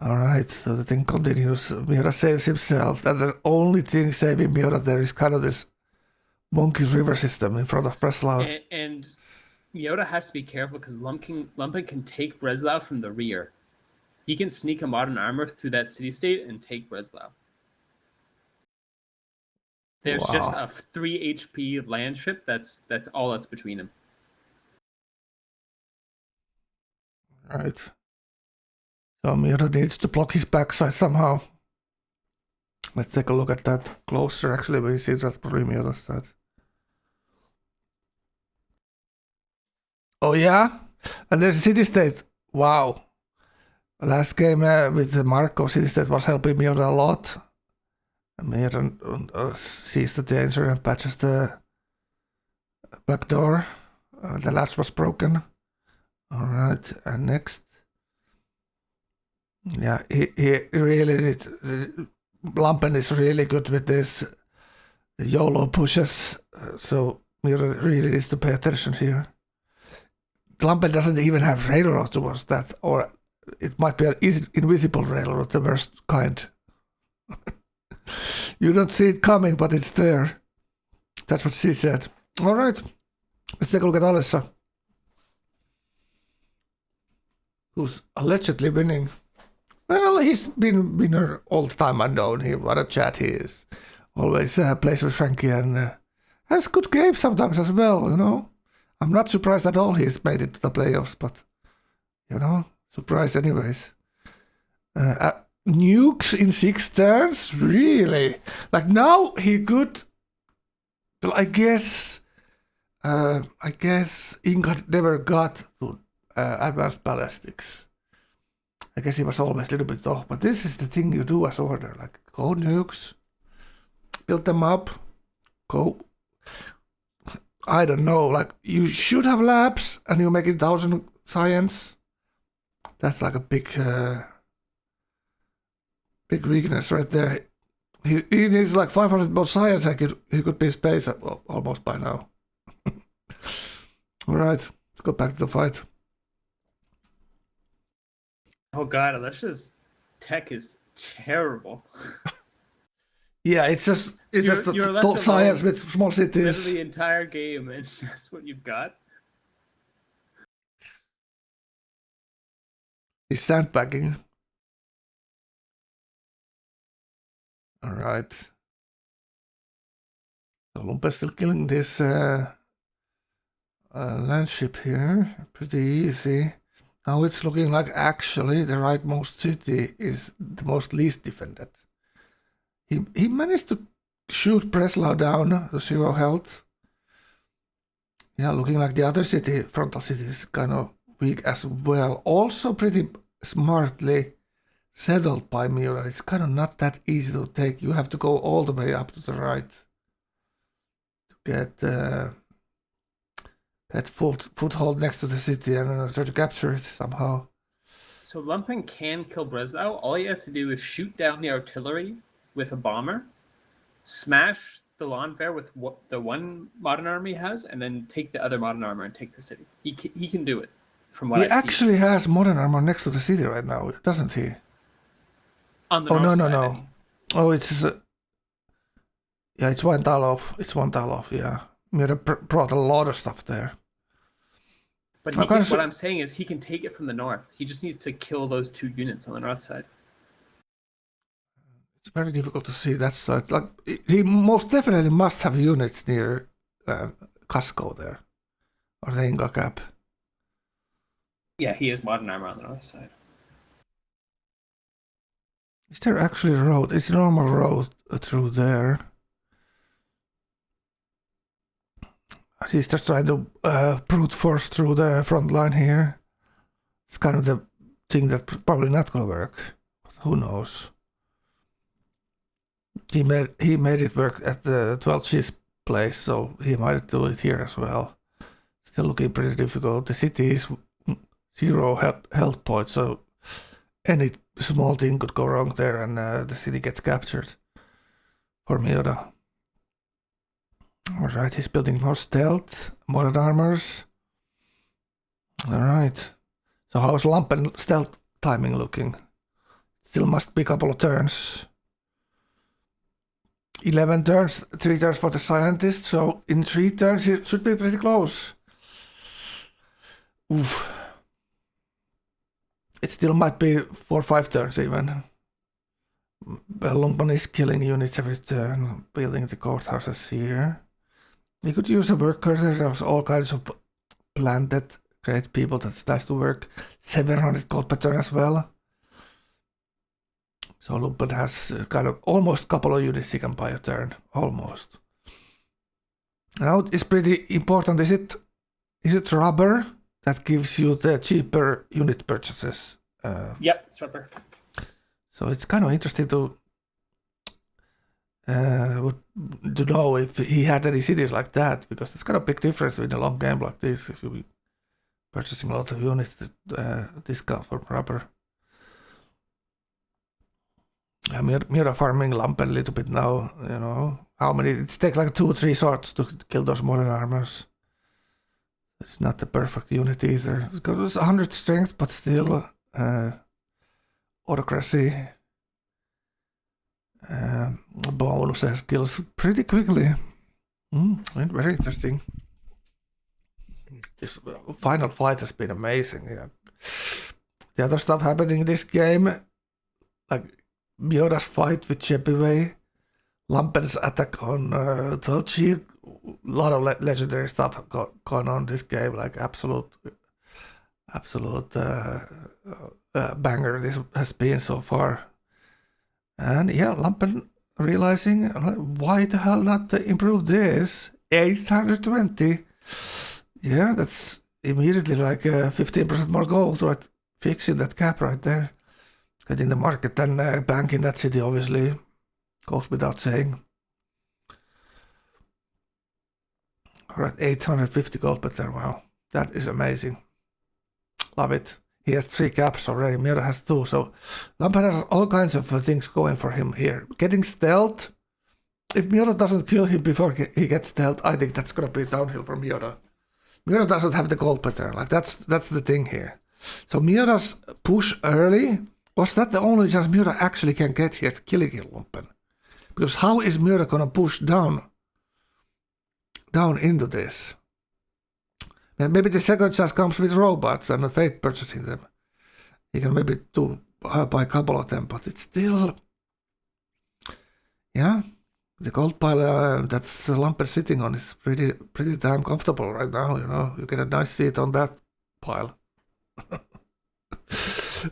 All right, so the thing continues. Miura saves himself, and the only thing saving Miura there is kind of this monkey's river system in front of Breslau. And Miura has to be careful because Lampen can take Breslau from the rear. He can sneak a modern armor through that city-state and take Breslau. There's just a 3 HP land ship. That's all that's between them. Right. So Miura needs to block his backside somehow. Let's take a look at that closer. Actually, we see that probably Miura's side. Oh yeah, and there's a city-state. Wow. Last game with Marco, city-state was helping Miura a lot. Miura sees the danger and patches the back door. The latch was broken. All right, and next. Yeah, he really needs. Lampen is really good with this YOLO pushes, so Miura really needs to pay attention here. Lampen doesn't even have railroad towards that, or it might be an invisible railroad, the worst kind. You don't see it coming, but it's there. That's what she said. All right, let's take a look at Alessa, who's allegedly winning. Well, he's been winner all the time unknown here. What a chat he is. Always plays with Frankie and has good games sometimes as well, you know. I'm not surprised at all he's made it to the playoffs, but, you know, surprised anyways. Nukes in 6 turns? Really? Like now he could... Well, I guess Ingot never got to advanced ballistics. I guess he was always a little bit off, but this is the thing you do as order, like go nukes, build them up, go. I don't know, like you should have labs and you make it 1,000 science. That's like a big weakness right there. He needs like 500 more science. He could be in space almost by now. All right, let's go back to the fight. Oh god, Alicia's tech is terrible. Yeah, it's just You're left science alone with small cities. the entire game, and that's what you've got. He's sandbagging. All right. So Lumpen's still killing this landship here. Pretty easy. Now it's looking like actually the rightmost city is the most least defended. He managed to shoot Breslau down to 0 health. Yeah, looking like the other city, frontal city, is kind of weak as well. Also pretty smartly settled by Miura. It's kind of not that easy to take. You have to go all the way up to the right to get foothold next to the city and try to capture it somehow. So Lumpen can kill Breslau. All he has to do is shoot down the artillery with a bomber, smash the lawn fair with what the one modern army has, and then take the other modern armor and take the city. He can do it. From what He I see. actually has modern armor next to the city right now, doesn't he? On the north side, I mean. Oh, it's yeah, it's one Talov. It's one Talov. Yeah, Mira brought a lot of stuff there. But what I'm saying is he can take it from the north. He just needs to kill those 2 units on the north side. It's very difficult to see that side. Like he most definitely must have units near Casco there, or the Inga Cap. Yeah, he has modern armor on the north side. Is there actually a road? Is a normal road through there? He's just trying to brute force through the front line here. It's kind of the thing that's probably not gonna work. But who knows? He made it work at the 12 cheese place, so he might do it here as well. Still looking pretty difficult. The city is 0 health points, so any small thing could go wrong there, and the city gets captured for Miura. Alright, he's building more stealth, modern armors. Alright. So how's Lumpen stealth timing looking? Still must be a couple of turns. 11 turns, 3 turns for the scientist, so in 3 turns it should be pretty close. Oof. It still might be 4 or 5 turns even. Lumpen is killing units every turn, building the courthouses here. We could use a worker. There's all kinds of planted great people. That's nice to work. 700 gold per turn as well. So Lumpen has kind of almost a couple of units he can buy a turn. Almost. Now it's pretty important. Is it rubber that gives you the cheaper unit purchases? Yep, it's rubber. So it's kind of interesting to know if he had any cities like that, because it's kind of a big difference in a long game like this if you be purchasing a lot of units discount for rubber. Miura farming Lumpen a little bit now, you know. How many? It takes like 2 or 3 swords to kill those modern armors. It's not the perfect unit either. Because it's 100 strength, but still autocracy. Bonuses kills pretty quickly. Very interesting. This final fight has been amazing. Yeah. The other stuff happening in this game like Miora's fight with Chepiway, Lampen's attack on Dolce, a lot of legendary stuff going on in this game, like absolute banger this has been so far. And yeah, Lampen realizing why the hell not improve this 820. Yeah, that's immediately like 15% more gold, right? Fixing that gap right there, getting the market and banking that city obviously goes without saying. All right, 850 gold per turn. Wow, that is amazing. Love it. He has 3 caps already. Miura has 2. So Lampen has all kinds of things going for him here. Getting stealth. If Miura doesn't kill him before he gets stealth, I think that's gonna be downhill for Miura. Miura doesn't have the gold pattern. Like that's the thing here. So Miura's push early, was that the only chance Miura actually can get here to killing Lampen? Because how is Miura gonna push down into this? And maybe the second chance comes with robots and Fate purchasing them. He can maybe buy a couple of them, but it's still, yeah. The gold pile that's Lampen sitting on is pretty damn comfortable right now. You know, you get a nice seat on that pile.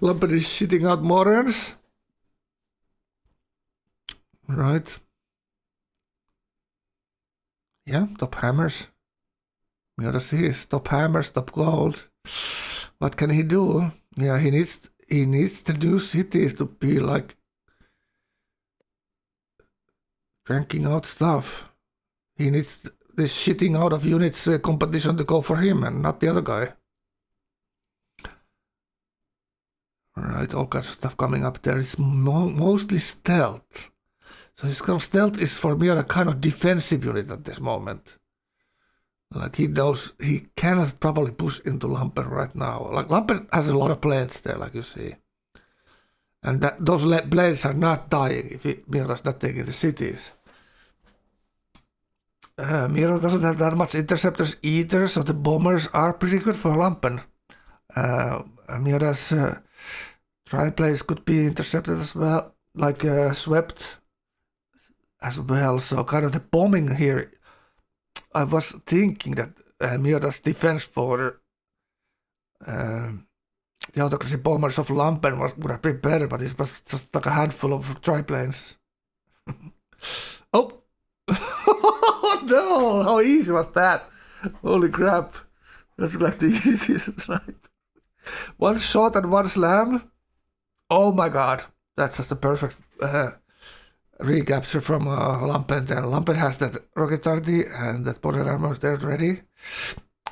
Lampen is shitting out moderns, right? Yeah, top hammers. We gotta see, stop hammer, stop gold. What can he do? Yeah, he needs to do cities to be like cranking out stuff. He needs this shitting out of units competition to go for him and not the other guy. Alright, all kinds of stuff coming up there. It's mostly stealth. So his kind of stealth is for me a kind of defensive unit at this moment. Like he knows he cannot probably push into Lampen right now. Like Lampen has a lot of blades there, like you see. And those blades are not dying if Mira's not taking the cities. Mira doesn't have that much interceptors either, so the bombers are pretty good for Lampen. Mira's try plays could be intercepted as well, like swept as well. So kind of the bombing here. I was thinking that Mira's defense for the autocracy bombers of Lampen would have been better, but it was just like a handful of triplanes. Oh! No! How easy was that? Holy crap. That's like the easiest, right? One shot and one slam? Oh my god. That's just the perfect recapture from Lampen. Then Lampen has that rocket arty and that body armor there ready.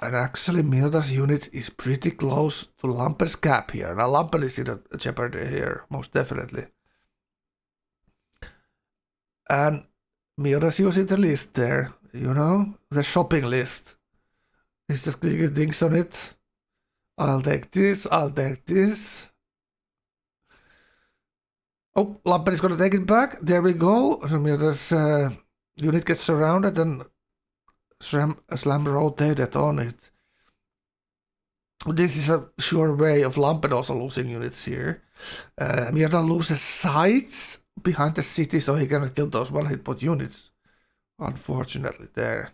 And actually Mira's unit is pretty close to Lampen's cap here. Now Lampen is in a jeopardy here, most definitely. And Mira's using the list there, you know, the shopping list. He's just clicking things on it. I'll take this, I'll take this. Oh, Lampen is gonna take it back. There we go. So Mira's unit gets surrounded and slam rotated on it. This is a sure way of Lampen also losing units here. Mira loses sights behind the city, so he cannot kill those one-hit point units. Unfortunately, there.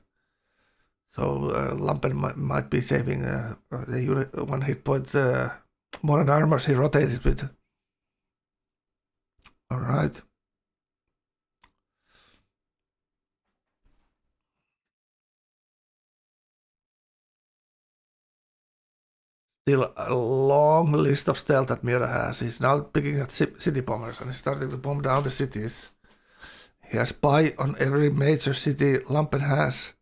So Lampen might be saving the unit one-hit point modern armors he rotated with. All right. Still a long list of stealth that Mira has. He's now picking at city bombers and he's starting to bomb down the cities. He has spy on every major city Lampen has.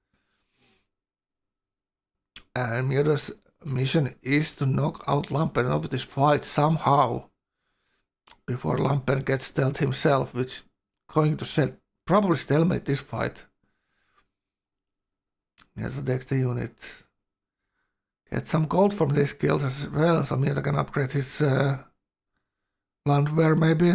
And Mira's mission is to knock out Lampen out of this fight somehow before Lampen gets stealth himself, which is going to probably stalemate this fight. Here's the next unit. Get some gold from these skills as well, so Mira can upgrade his landwear maybe.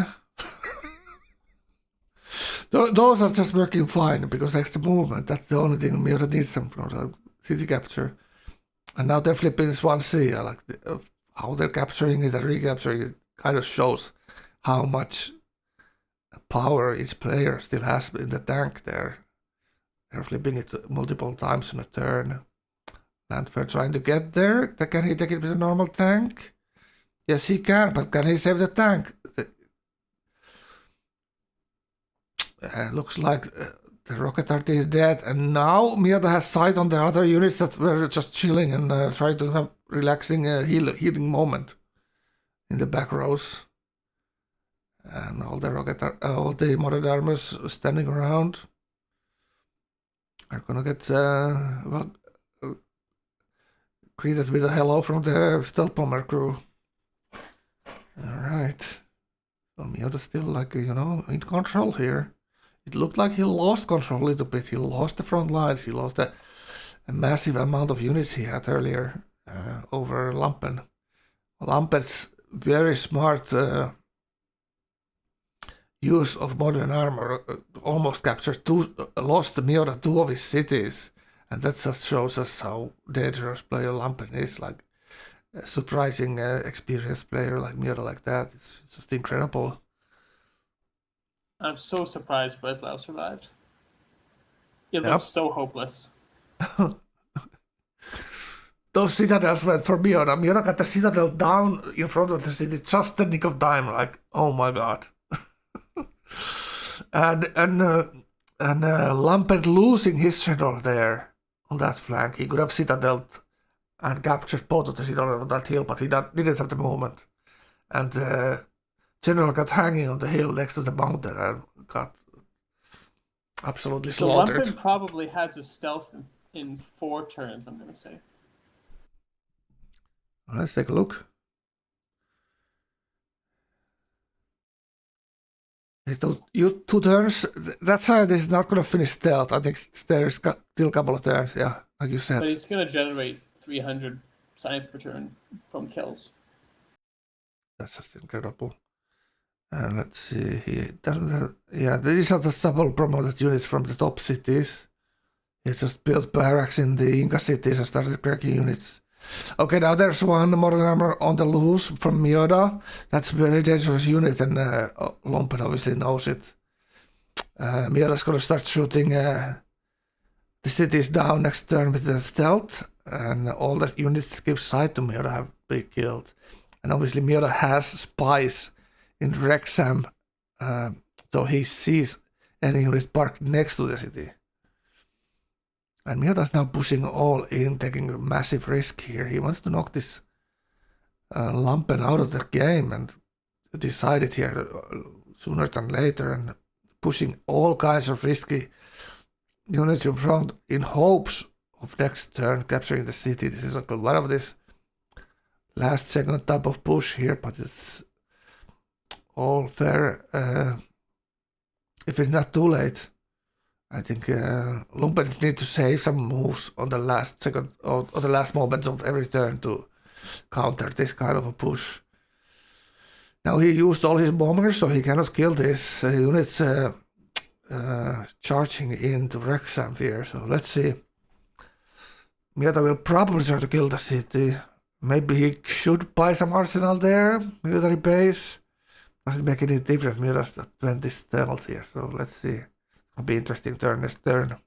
Those are just working fine because extra movement, that's the only thing Mira needs them from city capture. And now they're flipping Swansea. I like how they're capturing it and recapturing it, kind of shows how much power each player still has in the tank there. They're flipping it multiple times in a turn. Landwehr trying to get there. Can he take it with a normal tank? Yes, he can, but can he save the tank? Looks like the rocket artillery is dead, and now Mioda has sight on the other units that were just chilling and trying to have relaxing healing moment in the back rows. And all the modern armors standing around are gonna get greeted with a hello from the stealth bomber crew. Alright. So Mioda's still like, in control here. It looked like he lost control a little bit. He lost the front lines. He lost a massive amount of units he had earlier over Lampen. Lampen's very smart use of modern armor almost lost Mioda 2 of his cities. And that just shows us how dangerous player Lampen is. Like a surprising experienced player like Mioda like that. It's just incredible. I'm so surprised Breslau survived. It looks so hopeless. Those citadels went for Mioda. Mioda got the citadel down in front of the city just the nick of time. Like, oh my god. and Lampert losing his general there on that flank. He could have citadel and captured both of the citadel on that hill, but he didn't have the movement. And general got hanging on the hill next to the mountain and got absolutely slaughtered. So Lumpen probably has his stealth in 4 turns, I'm going to say. Let's take a look. You 2 turns. That side is not going to finish stealth. I think there's still a couple of turns, yeah, like you said. But he's going to generate 300 science per turn from kills. That's just incredible. And let's see, he doesn't have, yeah, these are the double promoted units from the top cities. He just built barracks in the Inca cities and started cracking units. Okay, now there's one modern armor on the loose from Mioda. That's a very dangerous unit, and Lompen obviously knows it. Mioda's gonna start shooting the cities down next turn with the stealth, and all the units give sight to Mioda have been killed. And obviously Mioda has spies in Wrexham, so he sees any unit parked next to the city. And Mioda's now pushing all in, taking a massive risk here. He wants to knock this Lampen out of the game and decided here sooner than later, and pushing all kinds of risky units in front in hopes of next turn capturing the city. This is like one of this last second type of push here, but it's all fair if it's not too late. I think Lumpen need to save some moves on the last second or the last moments of every turn to counter this kind of a push. Now he used all his bombers, so he cannot kill these units charging into Wrexham here. So let's see. Mioda will probably try to kill the city. Maybe he should buy some arsenal there, military base. Doesn't make any difference. Mioda's at 20 stealth here, so let's see. It'll be interesting turn next turn.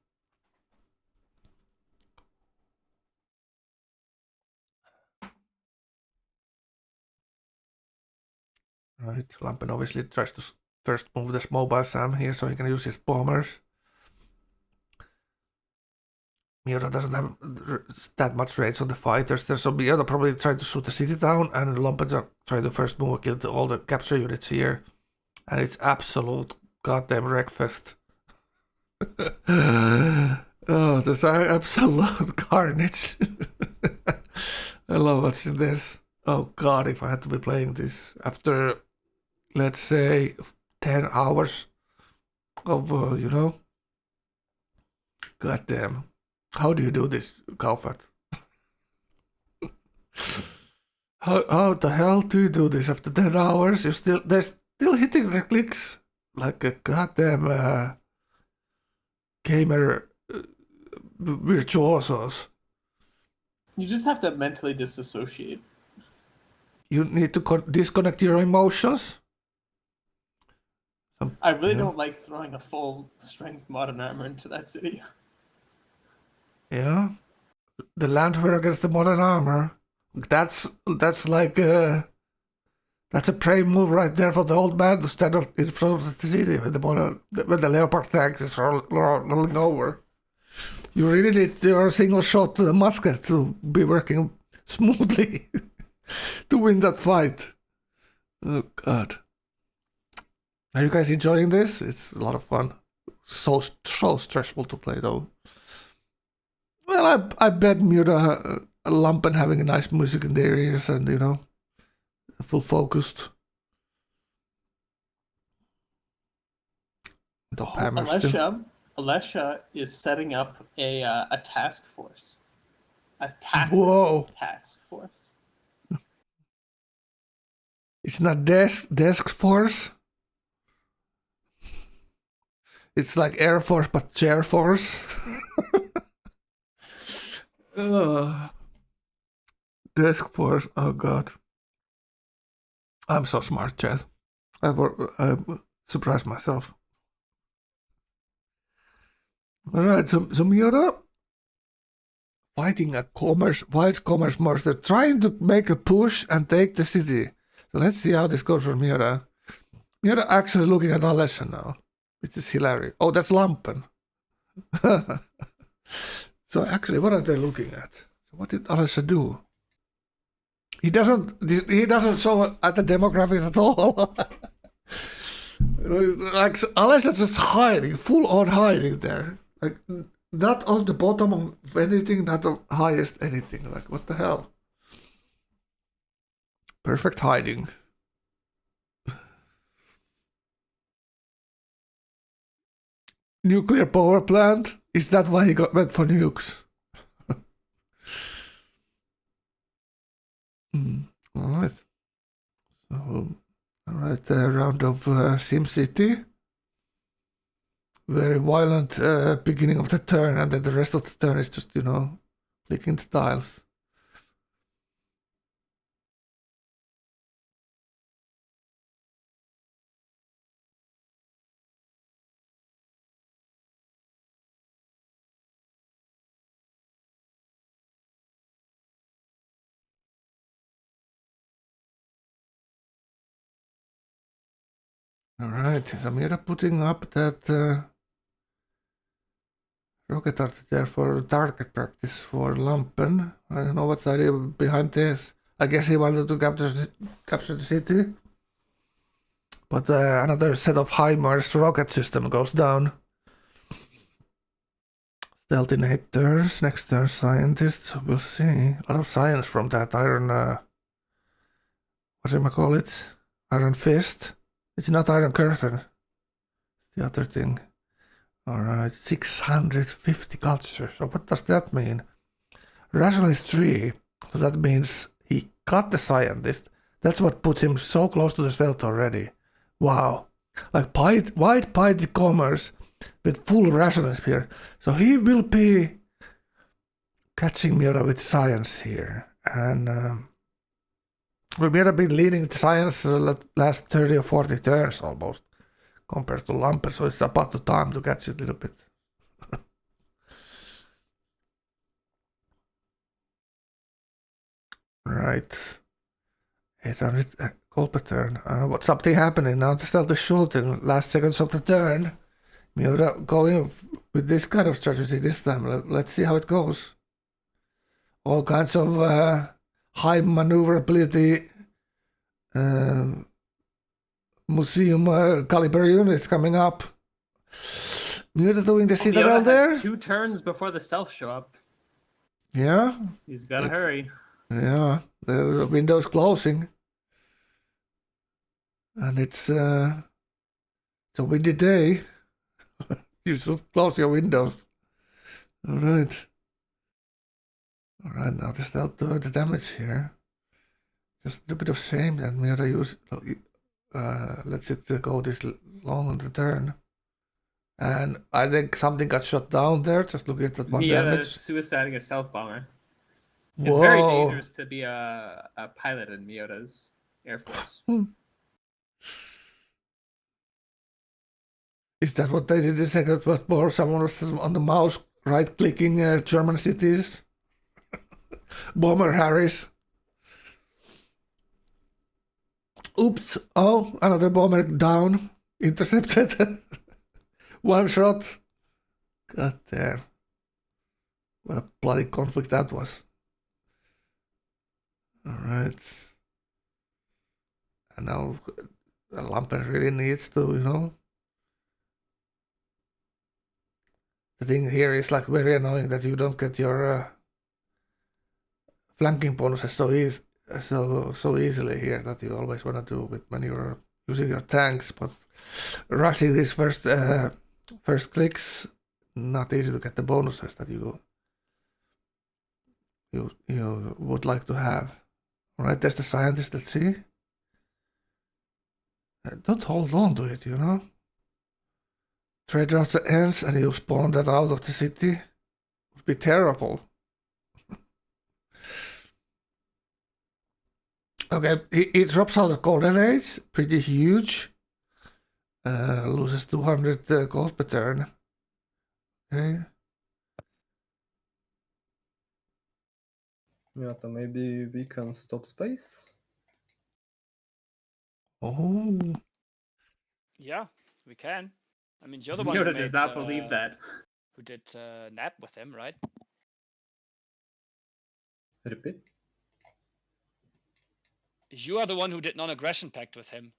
Right, Lampen obviously tries to first move this mobile Sam here so he can use his bombers. Mioda doesn't have that much range on the fighters there, so Mioda probably trying to shoot the city down, and Lampen's are trying to first move and kill all the capture units here. And it's absolute goddamn wreckfest. Oh, this is absolute carnage. I love what's in this. Oh god, if I had to be playing this after, let's say, 10 hours of, goddamn. How do you do this, Gauephat? How the hell do you do this after 10 hours? They're still hitting the clicks like a goddamn gamer virtuosos. You just have to mentally disassociate. You need to disconnect your emotions. I really Yeah. don't like throwing a full strength modern armor into that city. Yeah. The Landwehr against the modern armor. That's like that's a prey move right there for the old man to stand up in front of the city when the Leopard tank is rolling over. You really need your single shot musket to be working smoothly to win that fight. Oh god. Are you guys enjoying this? It's a lot of fun. So stressful to play though. Well, I bet Muta Lampen having a nice music in their ears and full focused. Top hammers still. Alessia is setting up a task force. A Whoa. task force. It's not desk force. It's like Air Force but chair force. Desk force. Oh god. I'm so smart, Chad. I surprised myself. Alright, so Miura fighting a white commerce monster, trying to make a push and take the city. So let's see how this goes for Miura. Miura actually looking at Alessia now. It is hilarious. Oh, that's Lampen. So actually, what are they looking at? So what did Alessia do? He doesn't show at the demographics at all. Like Alessia's just hiding, full on hiding there. Like not on the bottom of anything, not the highest anything. Like what the hell? Perfect hiding. Nuclear power plant? Is that why he went for nukes? Alright. So, alright, round of SimCity. Very violent beginning of the turn, and then the rest of the turn is just, clicking the tiles. Alright, so Mira putting up that rocket artillery there for target practice for Lampen. I don't know what's the idea behind this. I guess he wanted to capture the city. But another set of HIMARS rocket system goes down. Stealth in 8 turns. Next turn, scientists. We'll see. A lot of science from that iron. What do I call it? Iron fist. It's not iron curtain. The other thing. Alright, 650 culture. So what does that mean? Rationalist 3. So that means he got the scientist. That's what put him so close to the stealth already. Wow. Like white piety commerce with full rationalist here. So he will be catching Miura with science here. And Miura been leading the science last 30 or 40 turns almost. Compared to Lampen, so it's about the time to catch it a little bit. Right. 800 Gauephat turn. What's something happening now to start the shooting? Last seconds of the turn. Miura going with this kind of strategy this time. Let's see how it goes. All kinds of high maneuverability museum caliber units coming up. Miura doing the citadel there? 2 turns before the stealth show up. Yeah. He's gotta hurry. Yeah, the window's closing. And it's a windy day. You should close your windows. Alright. Alright, now just out the damage here. Just a bit of shame that Mira lets it go this long on the turn. And I think something got shot down there, just looking at that one damage. Suiciding a stealth bomber. Whoa. It's very dangerous to be a pilot in Miura's Air Force. Is that what they did in second World War? Someone was on the mouse right-clicking German cities? Bomber Harris. Oops. Oh, another bomber down. Intercepted. One shot. God damn. What a bloody conflict that was. Alright. And now Lampen really needs to, The thing here is like very annoying that you don't get your flanking bonuses so easily here that you always want to do with when you're using your tanks, but rushing these first clicks, not easy to get the bonuses that you would like to have. All right, there's the scientist. Let's see. Don't hold on to it, Trade out the ends and you spawn that out of the city. It would be terrible. Okay, he drops out a golden age, pretty huge. Loses 200 gold per turn. Okay. Yeah, so maybe we can stop space. Oh. Yeah, we can. I mean, you're the one Yoda who does made, not believe that. Who did nap with him, right? Repeat. You are the one who did non-aggression pact with him.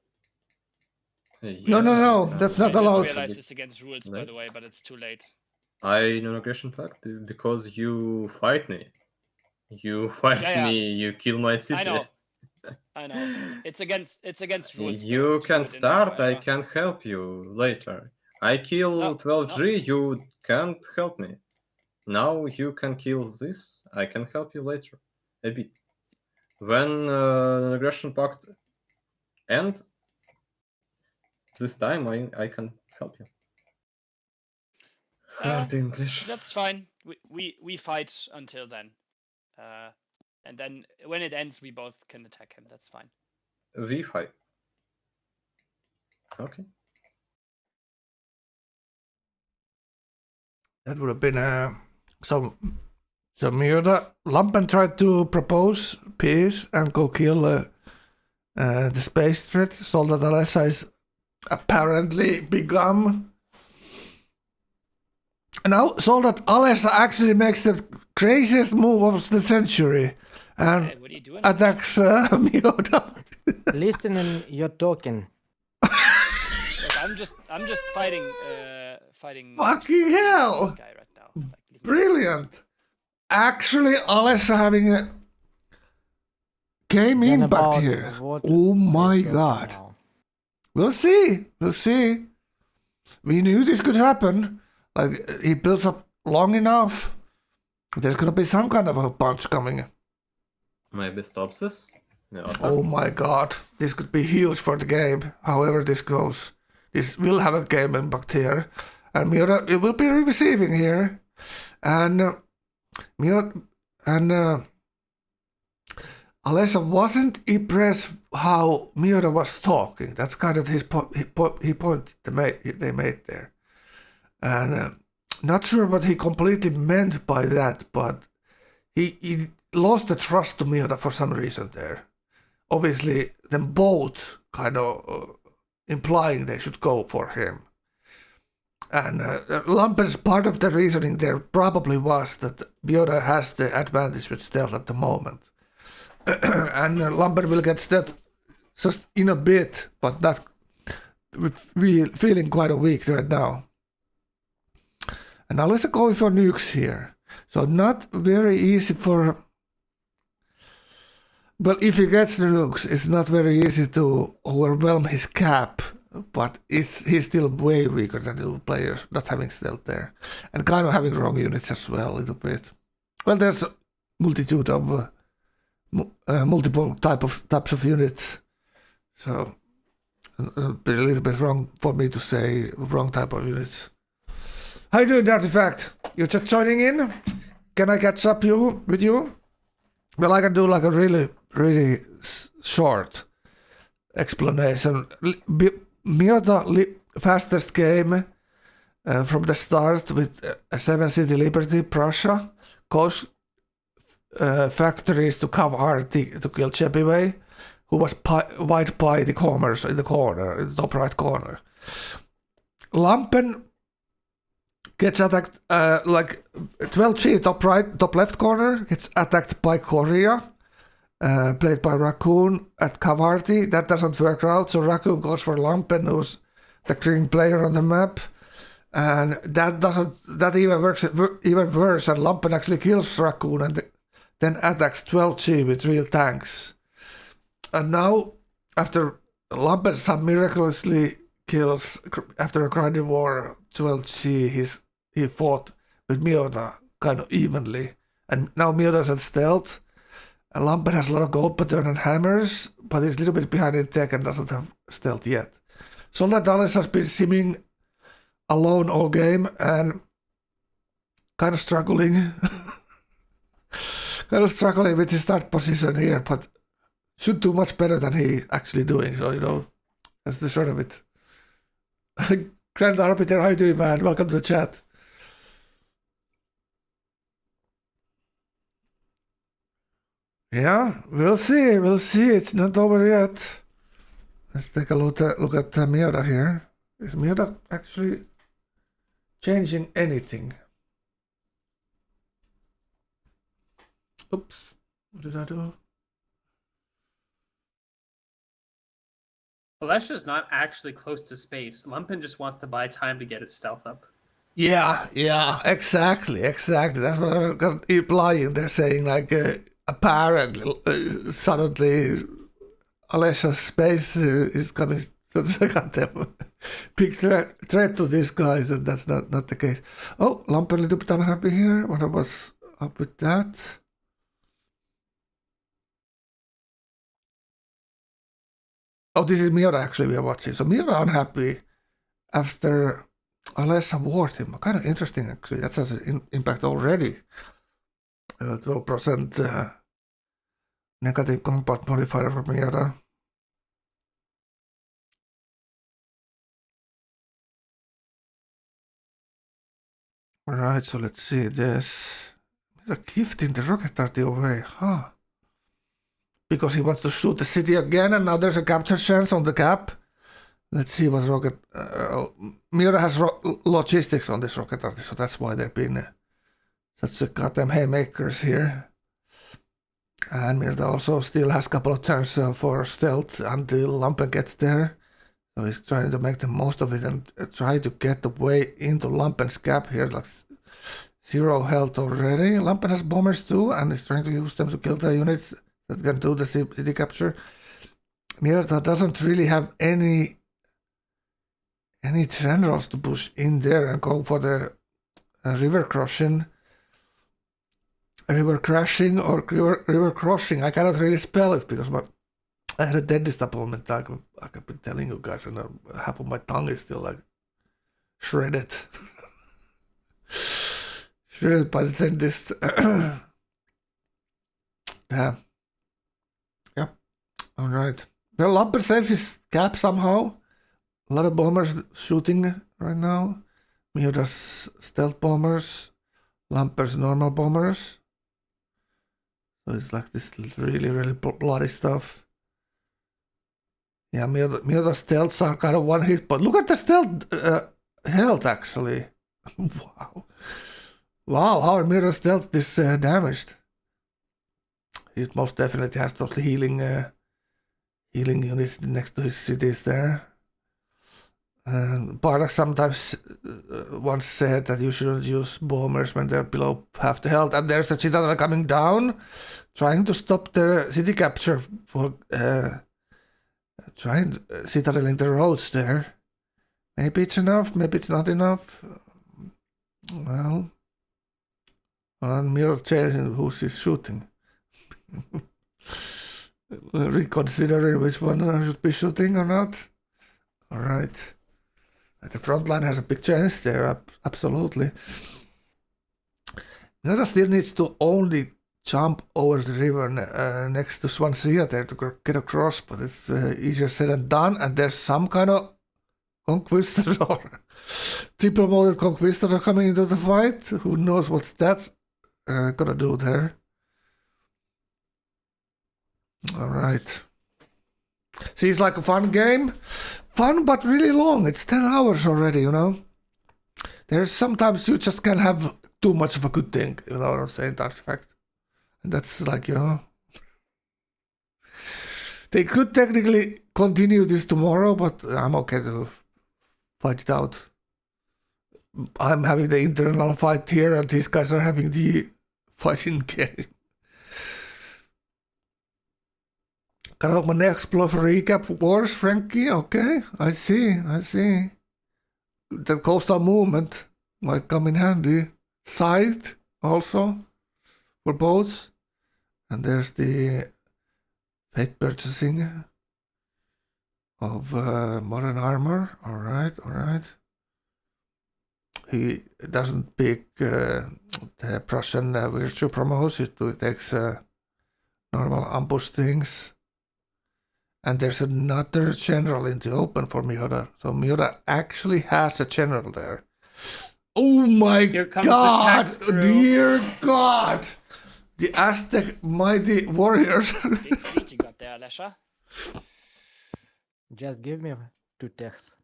No, that's not I allowed. just realized it's against rules, by the way, but it's too late. I non-aggression pact because you fight me. You fight me. You kill my city. I know. It's against rules. You can start. I can help you later. I kill 12G. You can't help me. Now you can kill this. I can help you later. A bit. When an aggression pact end, this time I can help you. Hard English. That's fine. We fight until then. And then when it ends, we both can attack him. That's fine. We fight. Okay. That would have been so Myrda. Lampen tried to propose peace and go kill the space threat. Soldat Alessa is apparently become. Now Soldat Alessa actually makes the craziest move of the century and attacks Myrda. Listening, you're talking. Look, I'm just fighting. Fucking hell! This guy right now. Brilliant. Actually, Alessa having a game impact here. Oh my god. We'll see. We knew this could happen. Like, he builds up long enough. There's gonna be some kind of a punch coming. Maybe stops this? Yeah. Oh my god. This could be huge for the game. However this goes. This will have a game impact here. And Mira, it will be receiving here. And Alessa wasn't impressed how Mira was talking. That's kind of his point they made there. And not sure what he completely meant by that, but he lost the trust to Mira for some reason there. Obviously, them both kind of implying they should go for him. And Lampen's part of the reasoning there probably was that Mira has the advantage with stealth at the moment. And Lampen will get stealth just in a bit, but not feeling quite weak right now. And now let's go for nukes here. So not very easy for... Well, if he gets the nukes, it's not very easy to overwhelm his cap, but he's still way weaker than the players, not having stealth there. And kind of having wrong units as well, a little bit. Well, there's a multitude of multiple types of units. So, a little bit wrong for me to say wrong type of units. How you doing, Artifact? You're just joining in? Can I catch up with you? Well, I can do like a really short explanation. Myrda fastest game from the start with 7 City Liberty, Prussia, goes factories to Gauephat to kill Chepivay, who was white by the corners in the corner, in the top right corner. Lampen gets attacked, like 12G top left corner, gets attacked by Korea, played by Raccoon at Gauephat. That doesn't work out, so Raccoon goes for Lampen, who's the green player on the map. And that even works even worse, and Lampen actually kills Raccoon and then attacks 12G with real tanks. And now, after Lampen some miraculously kills, after a grinding war, 12G, he fought with Miota kind of evenly. And now Miota's at stealth. And Lampen has a lot of Gauephat and hammers, but he's a little bit behind in tech and doesn't have stealth yet. Solar Dallas has been simming alone all game and kind of struggling. With his start position here, but should do much better than he actually doing. So, that's the sort of it. Grand Arbiter, how you doing, man? Welcome to the chat. Yeah, we'll see. It's not over yet. Let's take a look at Miota here. Is Miota actually changing anything? Oops, what did I do? Alesha's not actually close to space. Lampen just wants to buy time to get his stealth up. Yeah, exactly. That's what I'm implying. They're saying, like, apparently, suddenly, Alesha's space is coming. That's a goddamn big threat to these guys, and that's not the case. Oh, Lampen a little bit unhappy here. What was up with that? Oh, this is Miota actually we are watching. So Miota unhappy after Alesha warned him. Kind of interesting actually. That has an impact already. 12% negative combat modifier for Miota. Alright, so let's see this. A gift in the rocket arty away, huh? Because he wants to shoot the city again, and now there's a capture chance on the cap. Let's see what rocket. Miota has logistics on this rocket arty, so that's why they've been such a goddamn haymakers here. And Miota also still has a couple of turns for stealth until Lampen gets there. So he's trying to make the most of it and try to get the way into Lampen's gap here. Like 0 health already. Lampen has bombers too, and is trying to use them to kill the units that can do the city capture. Miota doesn't really have any generals to push in there and go for the river crashing. I cannot really spell it because I had a dentist appointment. Like I've been telling you guys, and half of my tongue is still like shredded. Shredded by the dentist. Yeah. Alright. Well, Lampen saves his cap somehow. A lot of bombers shooting right now. Miota's stealth bombers. Lampen's normal bombers. So it's like this really bloody stuff. Yeah, Miota's stealths are kind of one hit, but look at the stealth health actually. Wow, how are Miota's stealth this damaged? He most definitely has those healing units next to his cities there. And Bardock sometimes once said that you shouldn't use bombers when they're below half the health. And there's a citadel coming down, trying to stop the city capture for trying citadeling the roads there. Maybe it's enough, maybe it's not enough. Well, Miota changing who she's shooting. Reconsidering which one I should be shooting or not. Alright. The front line has a big chance there, absolutely. Miota still needs to only jump over the river next to Swansea there to get across, but it's easier said than done. And there's some kind of Conquistador. Triple molded Conquistador coming into the fight. Who knows what that's gonna do there. Alright. Seems like a fun game. Fun but really long. It's 10 hours already, you know. There's sometimes you just can have too much of a good thing, you know what I'm saying, Dark Fact. And that's like, you know. They could technically continue this tomorrow, but I'm okay to fight it out. I'm having the internal fight here, and these guys are having the fighting game. Kan ook mijn next explore recap for wars, Frankie? Okay, I see. That coastal movement might come in handy. Scythe also for boats. And there's the fate purchasing of modern armor. Alright. He doesn't pick the Prussian virtue promos. It takes normal ambush things. And there's another general in the open for Miura. So Miura actually has a general there. Oh my god! Dear god! The Aztec mighty warriors. Big fleet you got there, Lesha. Just give me 2 techs.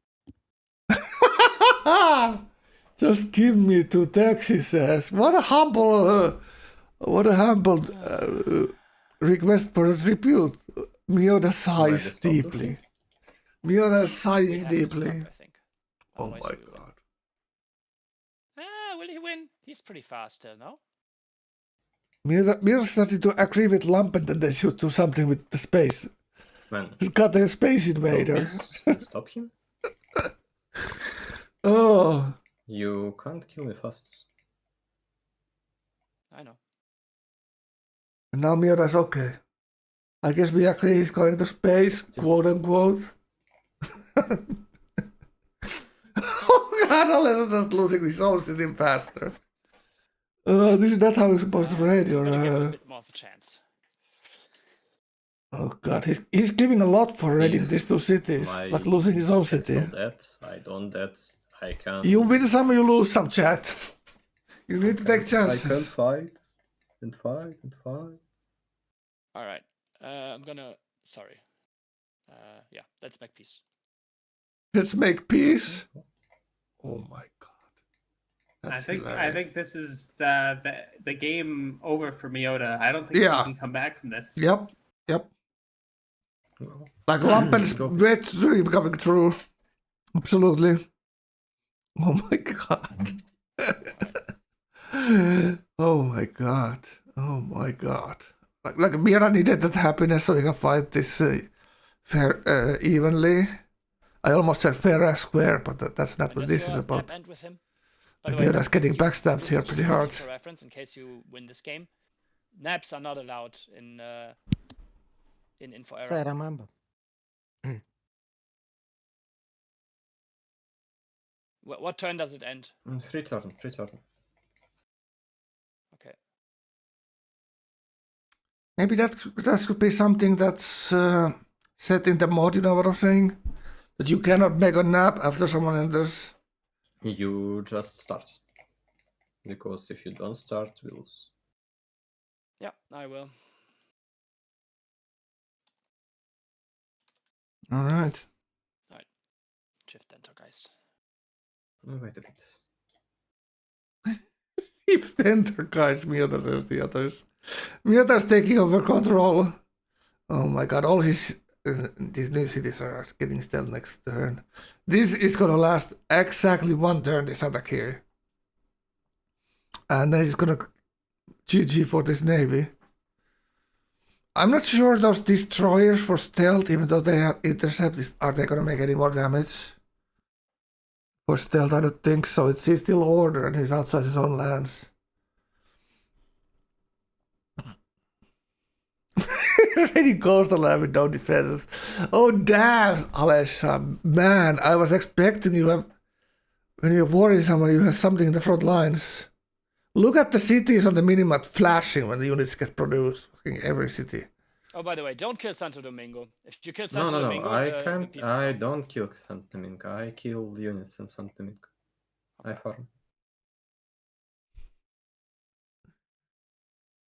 Just give me 2 techs, he says. What a humble request for a tribute. Miura sighs deeply. Miura sighing deeply. Oh my god. Will he win? He's pretty fast still, no? Miura started to agree with Lampent that they should do something with the space. Man. He's got a space invader. Stop him. Oh. You can't kill me fast. I know. And now Miura's okay. I guess we agree he's going to space, quote unquote. Oh god, unless I'm just losing his own city faster. This is not how you're supposed to raid your... Give him a bit more of a chance. Oh god, he's giving a lot for raiding these 2 cities, like losing his own city. I don't that. I can... You win some, you lose some, chat. You need to take chances. I can fight. Alright. I'm gonna... Sorry. Yeah, let's make peace. Let's make peace? Oh my god. That's I think this is the game over for Miota. I don't think he can come back from this. Yep. Like Lampen's bets becoming true. Absolutely. Oh my god. Oh my god. Like Mira needed that happiness so he can fight this fair evenly. I almost said fair and square, but that's not what this is about. Mira's getting backstabbed here pretty hard. For reference, in case you win this game, naps are not allowed in Info Era. So I remember. What turn does it end? Free turn. Okay. Maybe that could be something that's set in the mod, you know what I'm saying? That you cannot make a nap after someone enters. You just start. Because if you don't start, we lose. Yeah, I will. Alright. Shift enter, guys. Wait a bit. Shift enter, guys. There's the others. Miota's taking over control. Oh my god, all these new cities are getting still next turn. This is gonna last exactly 1 turn, this attack here. And then he's gonna GG for this navy. I'm not sure those destroyers for stealth, even though they have intercept, are they gonna make any more damage? For stealth, I don't think so. He's still order and he's outside his own lands. Really coastal land with no defenses. Oh damn, Alesha, man! I was expecting you have when you're warring someone, you have something in the front lines. Look at the cities on the minimap flashing when the units get produced. Fucking every city. Oh, by the way, don't kill Santo Domingo. If you kill No, Santo no, no. Domingo, I the can't. piece is I off. don't kill Santo Domingo. I kill units in Santo Domingo. I farm.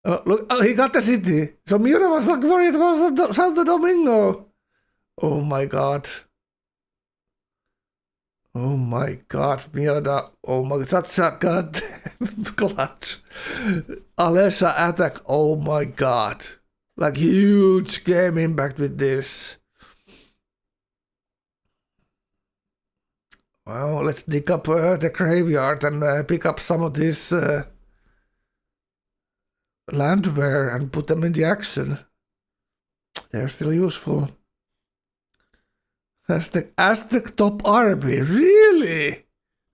Look, he got the city. So Miura was like worried about Santo Domingo. Oh my god. Oh my god, Miura. Oh my god, that's a goddamn clutch. Alesha attack. Oh my god. Like huge game impact with this. Well, let's dig up the graveyard and pick up some of this landware and put them in the action. They're still useful. Aztec top army, really?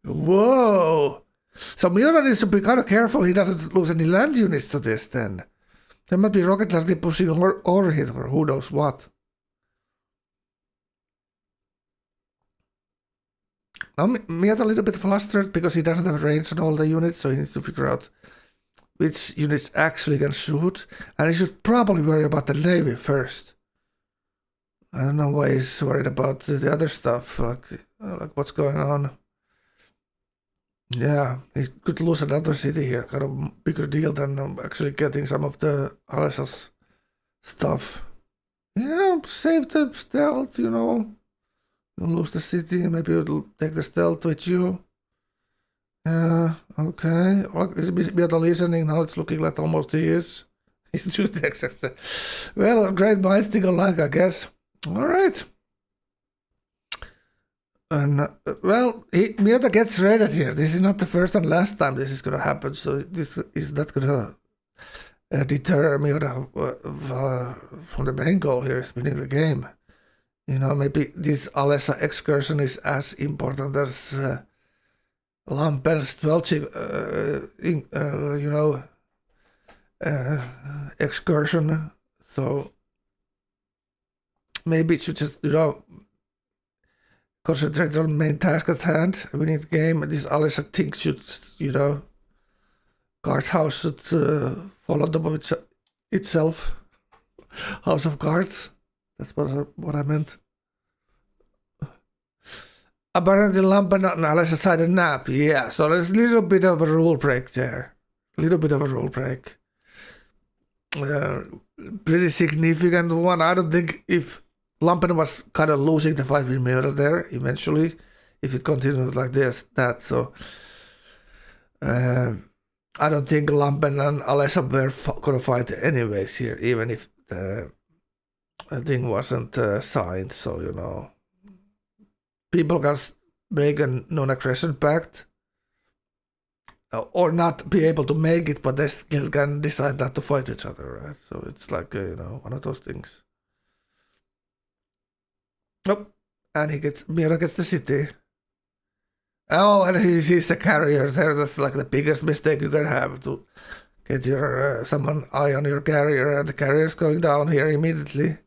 Whoa. So Miura needs to be kind of careful he doesn't lose any land units to this then. There might be rocket artillery pushing overhead or who knows what. Now Miura a little bit flustered because he doesn't have range on all the units, so he needs to figure out which units actually can shoot. And he should probably worry about the navy first. I don't know why he's worried about the other stuff, like what's going on. Yeah, he could lose another city here, kind of bigger deal than actually getting some of the Alessa's stuff. Yeah, save the stealth, you know. You'll lose the city, maybe it'll take the stealth with you. Yeah, okay. Well, he's better listening, now it's looking like almost he is. He's shooting Texas. Well, great minds think alike, I guess. All right. And well, Miota gets raided here. This is not the first and last time this is going to happen, so this is not going to deter Miota from the main goal here, is winning the game. You know, maybe this Alessa excursion is as important as Lampen's 12 excursion. So maybe it should just, concentrate on the main task at hand, winning the game. And this Alessa thing should, guardhouse should follow them itself. House of Cards. That's what I meant. Apparently Lampen and Alessa decided nap. Yeah, so there's a little bit of a rule break there. Pretty significant one. I don't think if Lampen was kind of losing the fight with Miura there eventually, if it continued like that. So I don't think Lampen and Alessa were gonna fight anyways here, even if the thing wasn't signed. So people can make a non-aggression pact or not be able to make it, but they still can decide not to fight each other, right? So it's like one of those things. Nope. And Miura gets the city. Oh, and he sees the carrier there. That's like the biggest mistake you can have, to get your someone eye on your carrier, and the carrier's going down here immediately.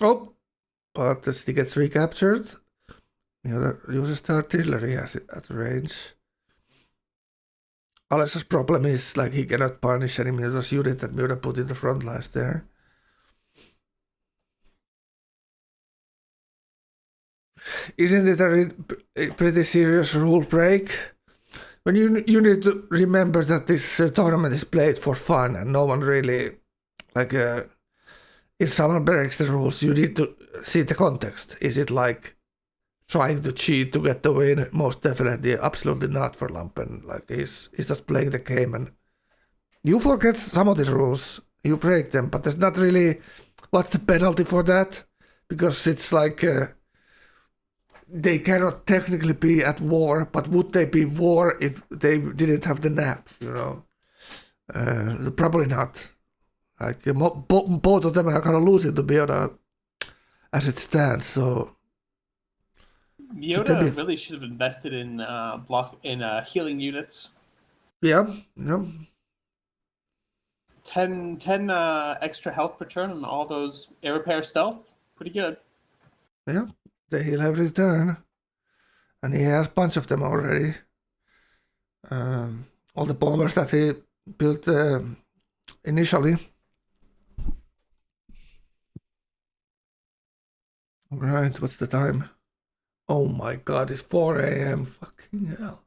Oh, but the city gets recaptured. Miura uses the artillery at range. Alessa's problem is like he cannot punish any Miura's unit that Miura put in the front lines there. Isn't it a pretty serious rule break? When you need to remember that this tournament is played for fun and no one really, if someone breaks the rules, you need to see the context. Is it like trying to cheat to get the win? Most definitely, absolutely not for Lampen. Like he's just playing the game, and you forget some of the rules, you break them, but there's not really what's the penalty for that, because it's like they cannot technically be at war, but would they be war if they didn't have the nap? Probably not. Like both of them are gonna lose it to be as it stands. So Miura really should have invested in healing units. Yeah. 10 extra health per turn on all those air repair stealth. Pretty good. Yeah, he'll have return, and he has a bunch of them already. all the bombers that he built initially. Right, what's the time? Oh my god, it's 4 a.m. Fucking hell.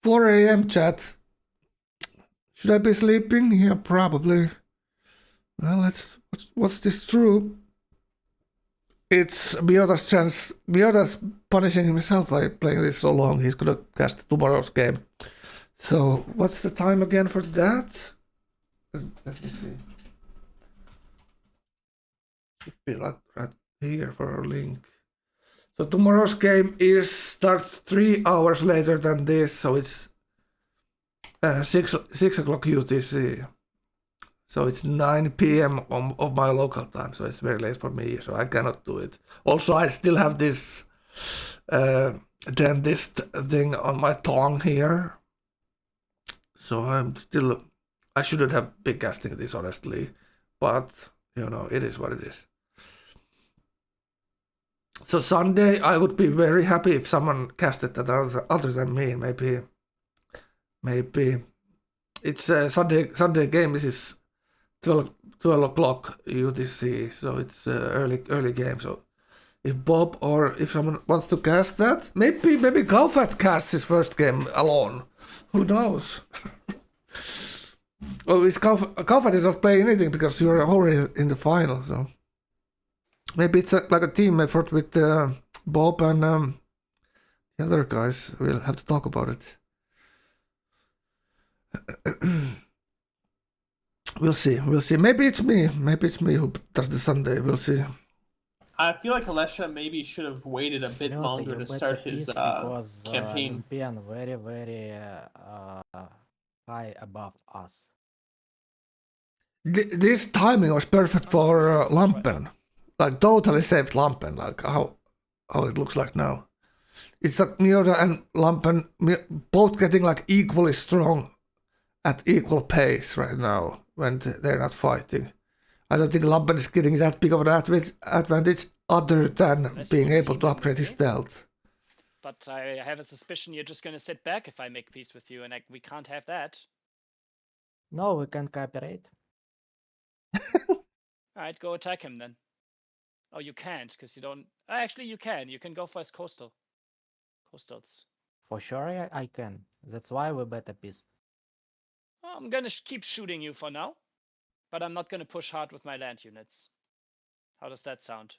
4 a.m. chat. Should I be sleeping? Yeah, probably. Well, what's this true? It's Biota's chance. Biota's punishing himself by playing this so long. He's gonna cast tomorrow's game. So, what's the time again for that? Let me see. Should be right here for our link. So tomorrow's game starts 3 hours later than this, so it's 6 o'clock UTC. So it's 9 p.m. of my local time, so it's very late for me, so I cannot do it. Also, I still have this dentist thing on my tongue here. So I shouldn't have been casting this, honestly. But, it is what it is. So Sunday, I would be very happy if someone casted that other than me. Maybe. It's a Sunday game. This is 12 o'clock UTC, so it's early game. So if Bob or if someone wants to cast that, maybe Gauephat casts his first game alone. Who knows? Well, Gauephat is not playing anything because you're already in the final, so maybe it's like a team effort with Bob and the other guys. We'll have to talk about it. We'll see. Maybe it's me who does the Sunday. We'll see. I feel like Alesha maybe should have waited a bit longer to start his campaign. Being very, very high above us. This timing was perfect for Lampen. Like, totally saved Lampen, like how it looks like now. It's like Miota and Lampen both getting like equally strong at equal pace right now when they're not fighting. I don't think Lampen is getting that big of an advantage other than being able to upgrade his stealth. But I have a suspicion you're just gonna sit back if I make peace with you, and we can't have that. No, we can cooperate. Alright, go attack him then. Oh, you can't, because you don't... Actually, you can. You can go for his coastals. For sure I can. That's why we bet a piece. I'm gonna keep shooting you for now, but I'm not gonna push hard with my land units. How does that sound?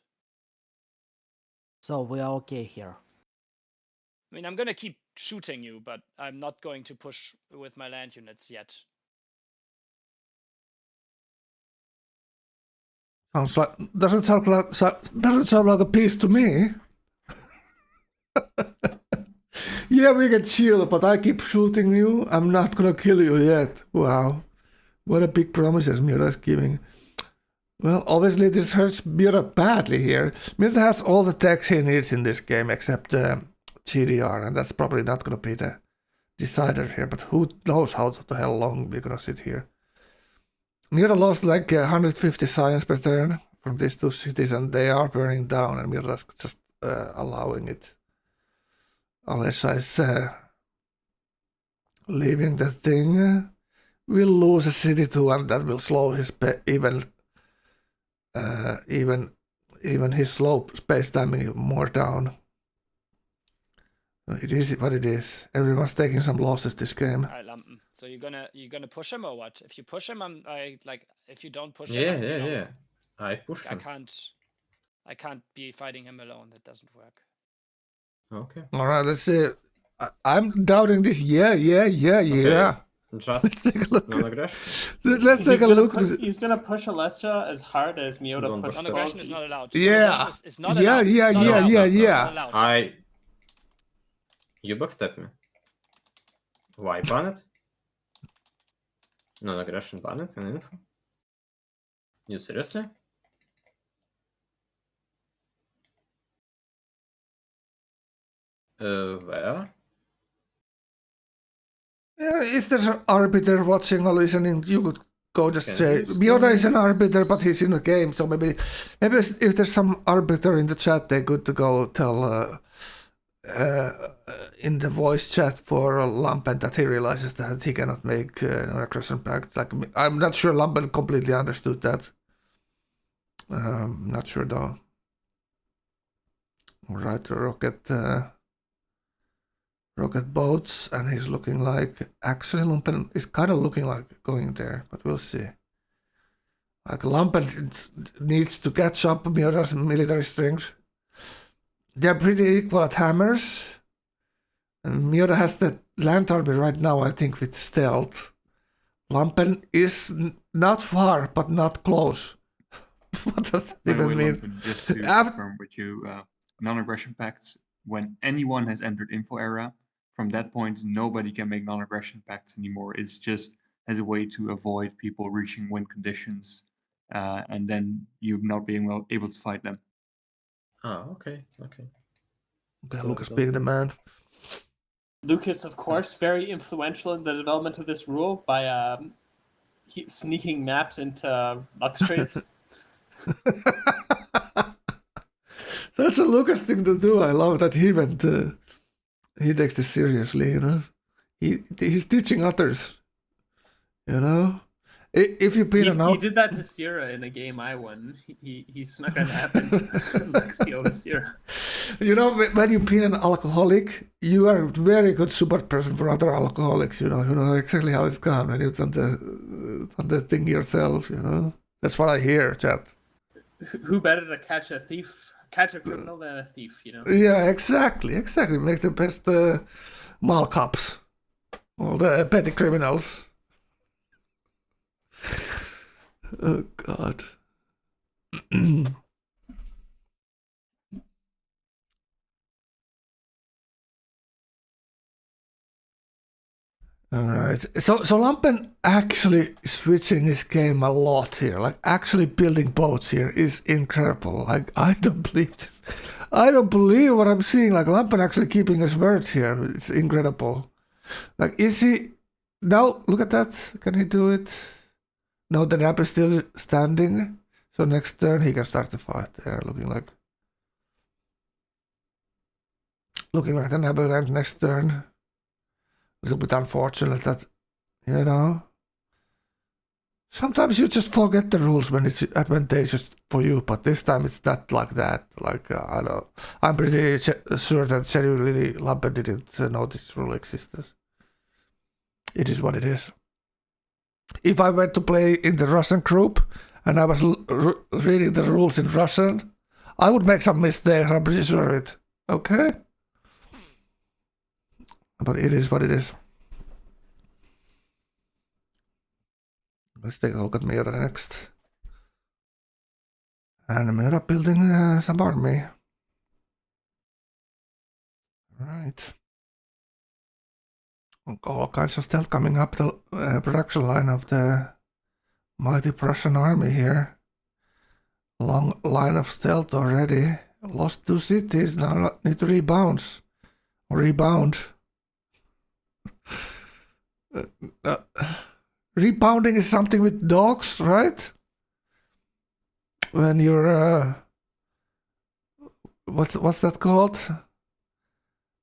So we are okay here. I mean, I'm gonna keep shooting you, but I'm not going to push with my land units yet. Doesn't sound like a piece to me. Yeah, we can chill, but I keep shooting you. I'm not gonna kill you yet. Wow, what a big promises Miura is giving. Well, obviously this hurts Miura badly here. Miura has all the techs he needs in this game except GDR, and that's probably not gonna be the decider here. But who knows how the hell long we're gonna sit here. Miura lost like 150 science per turn from these two cities, and they are burning down, and Miura's just allowing it. Alesha is leaving the thing. We'll lose a city too, and that will slow his even his slow space timing more down. It is what it is. Everyone's taking some losses this game. Alright, Lampen. So you're gonna push him or what? If you push him, if you don't push him, yeah. I push him. I can't be fighting him alone. That doesn't work. Okay. All right, let's see. I'm doubting this. Yeah. Okay. Just let's take a look. Non-aggression. Let's take a look. He's gonna push Alesha as hard as Miota pushed. Non-aggression is not allowed. Yeah. Is not allowed. Yeah. You backstab me. Why ban it? Non-aggression ban it in info? You seriously? Where? Yeah, is there an arbiter watching or listening? You could go just say Miota is an arbiter, but he's in the game. So maybe if there's some arbiter in the chat, they're good to go tell in the voice chat for Lampen that he realizes that he cannot make non-aggression pact. Like, I'm not sure Lampen completely understood that. Not sure though. All right, rocket boats, and he's looking like, actually Lampen is kind of looking like going there, but we'll see. Like, Lampen needs to catch up Miora's military strength. They're pretty equal at hammers. And Miura has the land army right now, I think, with stealth. Lampen is not far, but not close. What does that even mean? Lampen, just to confirm with you, non-aggression pacts, when anyone has entered info era, from that point, nobody can make non-aggression pacts anymore. It's just as a way to avoid people reaching win conditions, and then you not being able to fight them. Oh, okay. Lucas being the man. Lucas, of course, very influential in the development of this rule by sneaking maps into Lux trades. That's a Lucas thing to do. I love that he went. He takes this seriously, you know. He's teaching others, you know. If you pin an out, he did that to Sierra in a game I won. He snuck a nap into Lexio with Sierra. You know, when you pin an alcoholic, you are a very good support person for other alcoholics. You know exactly how it's gone when you've done the thing yourself. You know, that's what I hear, chat. Who better to catch a criminal than a thief? You know. Yeah, exactly. Make the best mall cops, all the petty criminals. Oh God. All right. So Lampen actually switching his game a lot here. Like, actually building boats here is incredible. Like, I don't believe this. I don't believe what I'm seeing. Like, Lampen actually keeping his word here. It's incredible. Like, is he... Now, look at that. Can he do it? No, the nap is still standing. So next turn he can start the fight there. Looking like the nap will end next turn. A little bit unfortunate that, you know. Sometimes you just forget the rules when it's advantageous for you, but this time it's not like that. Like, I don't. I'm pretty sure that genuinely Lampen didn't know this rule existed. It is what it is. If I went to play in the Russian group and I was reading the rules in Russian, I would make some mistakes. I'm pretty sure of it. Okay? But it is what it is. Let's take a look at Miura next. And Miura building some army. Right. All kinds of stealth coming up the production line of the mighty Prussian army here. Long line of stealth already. Lost 2 cities, now need to rebound. Rebounding is something with dogs, right? When you're what's that called?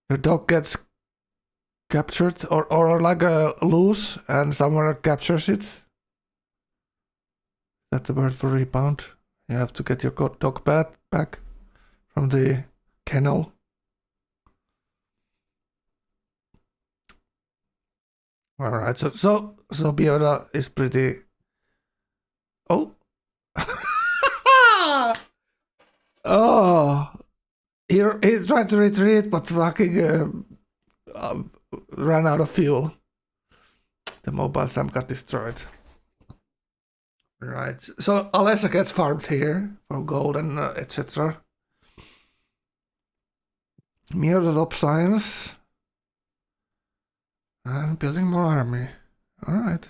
Your dog gets captured or like loose and someone captures it. Is that the word for rebound? You have to get your dog back from the kennel. All right, so Biora is pretty. Oh, oh, he's trying to retreat, but fucking ran out of fuel. The mobile Sam got destroyed. Right, so Alessa gets farmed here for gold and etc. Miura develops science. And building more army. Alright.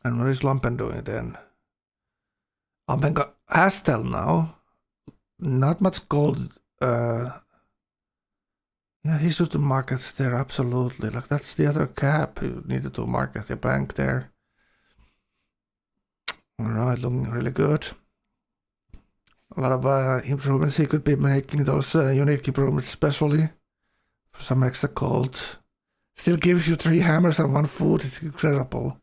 And what is Lampen doing then? Lampen got Astel now. Not much gold. Yeah, he should market there, absolutely. Like, that's the other cap. You needed to market the bank there. Alright, looking really good. A lot of improvements he could be making, those unique improvements especially. For some extra gold. Still gives you 3 hammers and 1 food, it's incredible.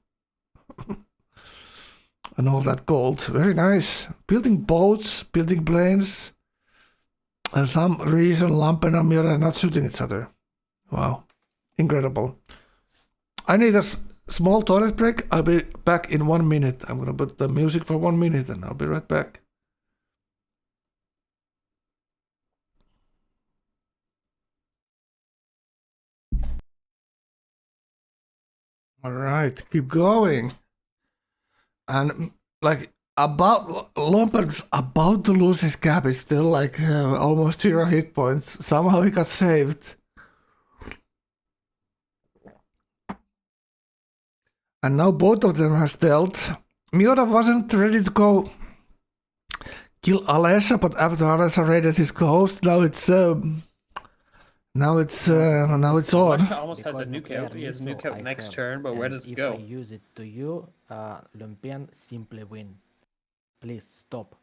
And all that gold, very nice. Building boats, building planes. And some reason Lampen and Mira are not shooting each other. Wow, incredible. I need a small toilet break. I'll be back in 1 minute. I'm gonna put the music for 1 minute and I'll be right back. All right, keep going. And like Lompert's about to lose his cap. It's still like almost 0 hit points. Somehow he got saved. And now both of them have stealth. Miura wasn't ready to go kill Alesha, but after Alesha raided his ghost, now it's on. Alesha almost has a nuke out. He has a nuke out I next have. turn, but where And does it if go? I use it to you, Lumpian simply win. Please stop.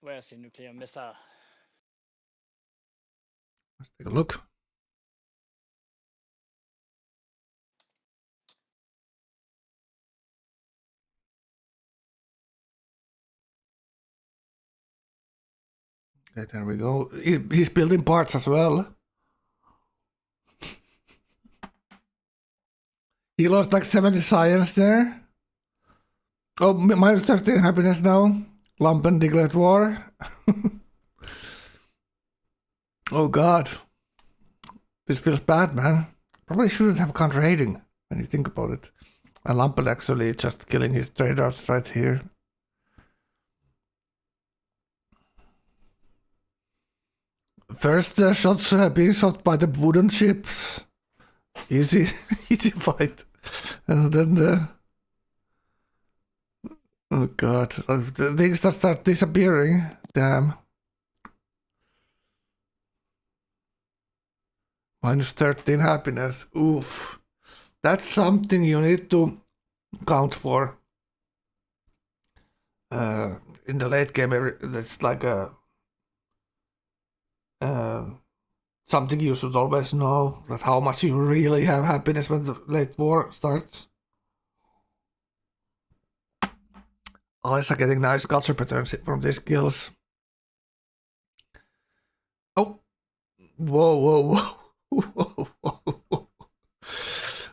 Where's your nuclear missile? Let's take a look. Okay, there we go. He's building parts as well. He lost like 70 science there. Oh, minus 13 happiness now. Lampen declared war. Oh god. This feels bad, man. Probably shouldn't have counter raiding when you think about it. And Lampen actually just killing his traders right here. First shots being shot by the wooden ships. Easy, easy fight. And then the... Oh god, the things that start disappearing. Damn. Minus 13 happiness. Oof. That's something you need to count for. In the late game, that's like a... something you should always know, that how much you really have happiness when the late war starts. Alessa getting nice culture patterns from these kills. Oh! Whoa, whoa, whoa. Whoa.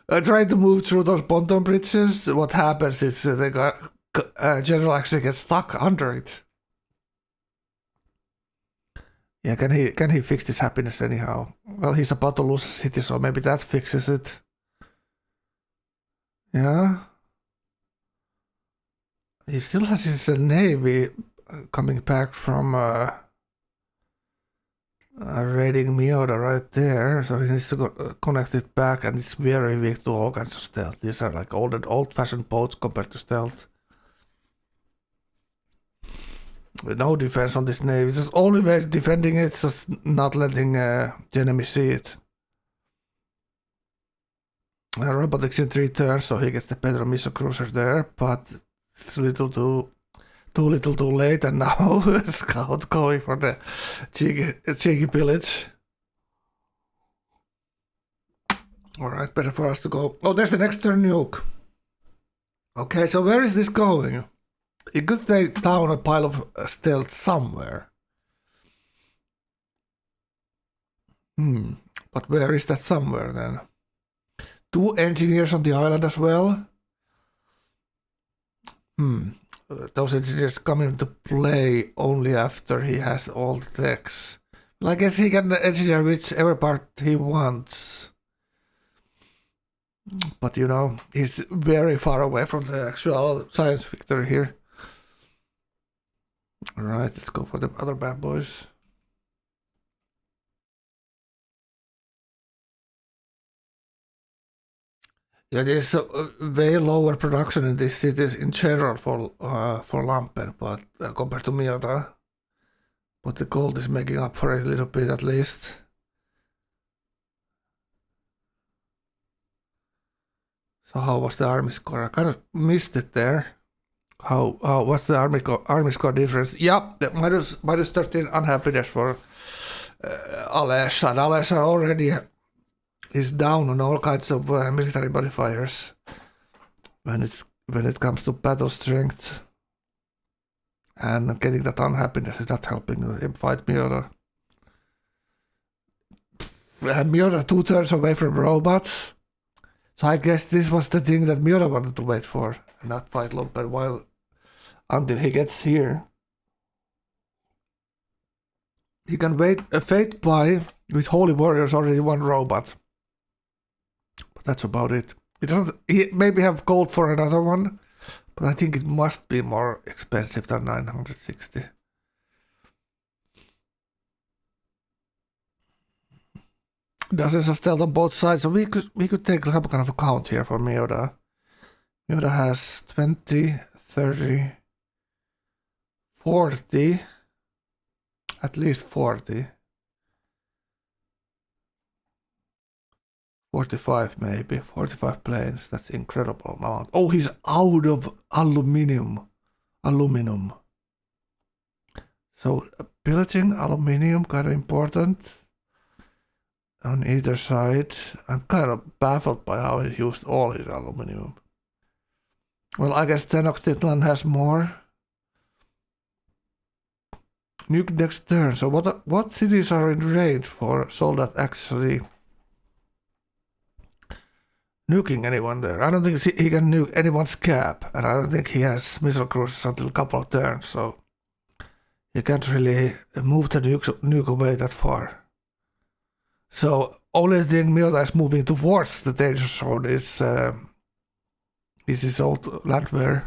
I tried to move through those ponton bridges. What happens is the general actually gets stuck under it. Yeah, can he fix this happiness anyhow? Well, he's about to lose a city, so maybe that fixes it. Yeah. He still has his navy coming back from raiding Miura right there, so he needs to connect it back, and it's very weak to all kinds of stealth. These are like old-fashioned boats compared to stealth. With no defense on this navy. It's just only way of defending it, it's just not letting the enemy see it. Robotics in 3 turns, so he gets the better missile cruiser there, but it's a little too little too late, and now Scout going for the cheeky pillage. Alright, better for us to go. Oh, there's the next turn nuke. Okay, so where is this going? It could take down a pile of stealth somewhere. But where is that somewhere then? 2 engineers on the island as well. Those engineers come into play only after he has all the techs. Well, I guess he can engineer whichever part he wants. But you know, he's very far away from the actual science victory here. Alright, let's go for the other bad boys. Yeah, there's way lower production in these cities in general for Lampen, but compared to Miota. But the gold is making up for it a little bit at least. So how was the army score? I kind of missed it there. What's the army score difference? Yeah, the minus 13 unhappiness for Alesha. And Alesha already is down on all kinds of military modifiers when it comes to battle strength. And getting that unhappiness is not helping him fight Miura. Miura 2 turns away from robots. So I guess this was the thing that Miura wanted to wait for, and not fight Lumpen until he gets here. He can wait a Fate buy with Holy Warriors already 1 robot. But that's about it. He maybe have gold for another one, but I think it must be more expensive than 960. Dozens of stealth on both sides, so we could take some kind of a count here for Miura. Miura has 20, 30, 40, at least 40. 45 maybe, 45 planes, that's incredible amount. Oh, he's out of aluminum. So piloting aluminum, kind of important on either side. I'm kind of baffled by how he used all his aluminum. Well, I guess Tenochtitlan has more. Nuke next turn. So what cities are in range for Soldat actually nuking anyone there? I don't think he can nuke anyone's cap, and I don't think he has missile cruisers until a couple of turns, so he can't really move the nuke away that far. So only thing Miura is moving towards the danger zone is his old landwehr.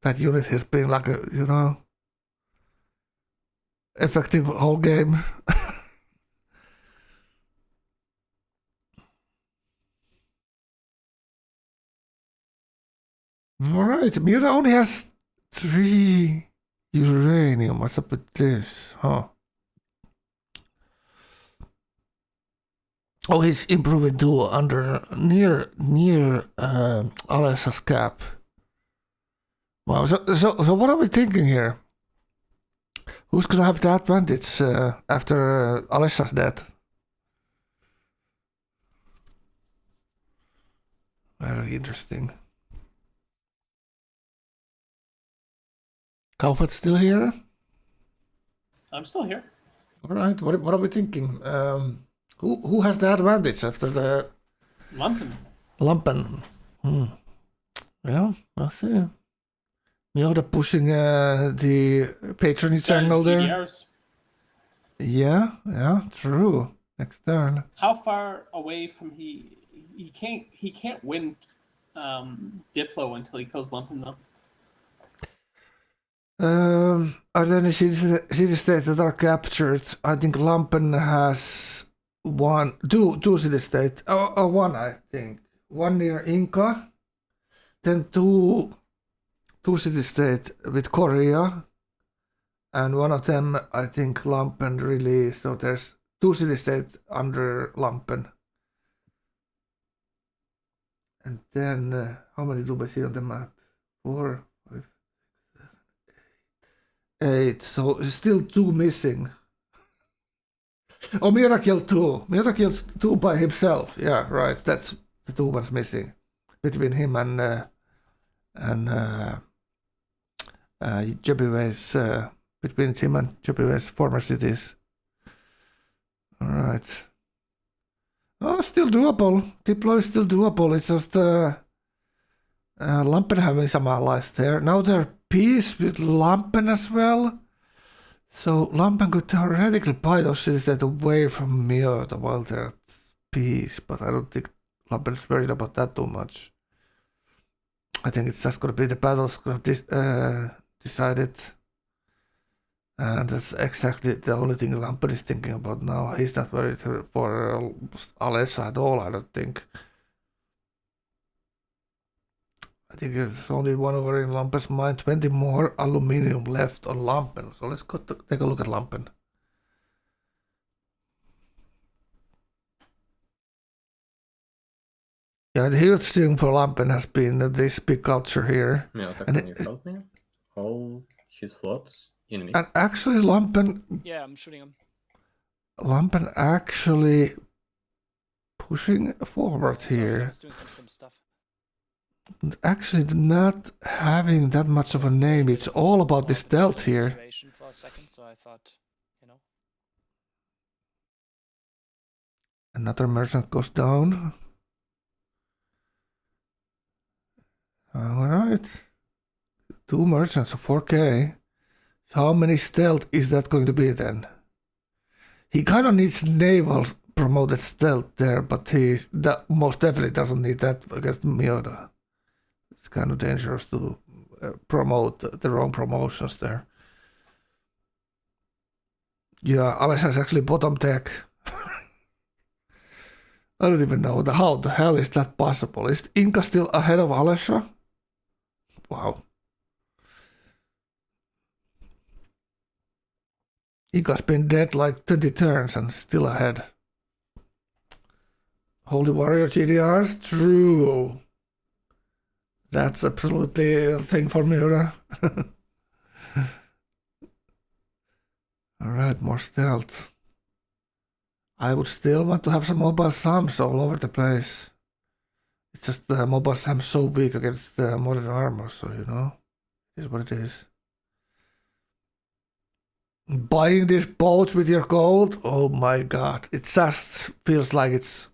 That unit has been like a, effective whole game. Alright, Miura only has 3 uranium. What's up with this? Huh. Oh, he's improving too near Alessa's cap. Wow, so what are we thinking here? Who's gonna have the advantage after Alessa's death? Very interesting. Gauephat's still here? I'm still here. All right. What are we thinking? Who has the advantage after the Lumpen? Yeah, I'll see. Miura pushing the patronage angle there. GDRs. Yeah, true. Next turn. How far away from he can't win Diplo until he kills Lumpen though. Are there any city-states that are captured? I think Lumpen has two city-states. One, I think. One near Inca. Then two city-states with Korea. And one of them, I think, Lumpen released. So there's 2 city-states under Lumpen. And then, how many do we see on the map? 4, 5, 6, 7, 8. So still 2 missing. Oh, Miura killed 2. Miura killed 2 by himself. Yeah, right. That's the 2 ones missing between him and Jebiway's between him and Jebiway's former cities. All right. Oh, still doable. Deploy is still doable. It's just Lumpen having some allies there. Now they're peace with Lumpen as well. So Lumpen could theoretically buy those cities that away from Miura while they're at peace, but I don't think Lumpen is worried about that too much. I think it's just going to be the battles going to decide it. And that's exactly the only thing Lumpen is thinking about now. He's not worried for Alessa at all, I don't think. I think there's only one over in Lumpen's mind. 20 more aluminium left on Lumpen. So let's go take a look at Lumpen. Yeah, the huge thing for Lampen has been this big culture here. Miota, And can you help me? All his floats in me. And actually, Lampen. Yeah, I'm shooting him. Lampen actually pushing forward Sorry, I here. was doing some stuff. Actually, not having that much of a name. It's all about the stealth here. For a second, so I thought, you know. Another merchant goes down. All right. 2 merchants, so 4k. How many stealth is that going to be then? He kind of needs naval promoted stealth there, but that most definitely doesn't need that against Miota. It's kind of dangerous to promote the wrong promotions there. Yeah, Alesha is actually bottom tech. I don't even know how the hell is that possible. Is Inca still ahead of Alesha? Wow. Inca's been dead like 20 turns and still ahead. Holy Warrior GDRs? True. That's absolutely a thing for Miura. Alright, more stealth. I would still want to have some mobile Sams all over the place. It's just the mobile Sam's so weak against modern armor, so you know, it is what it is. Buying these boats with your gold, oh my god, it just feels like it's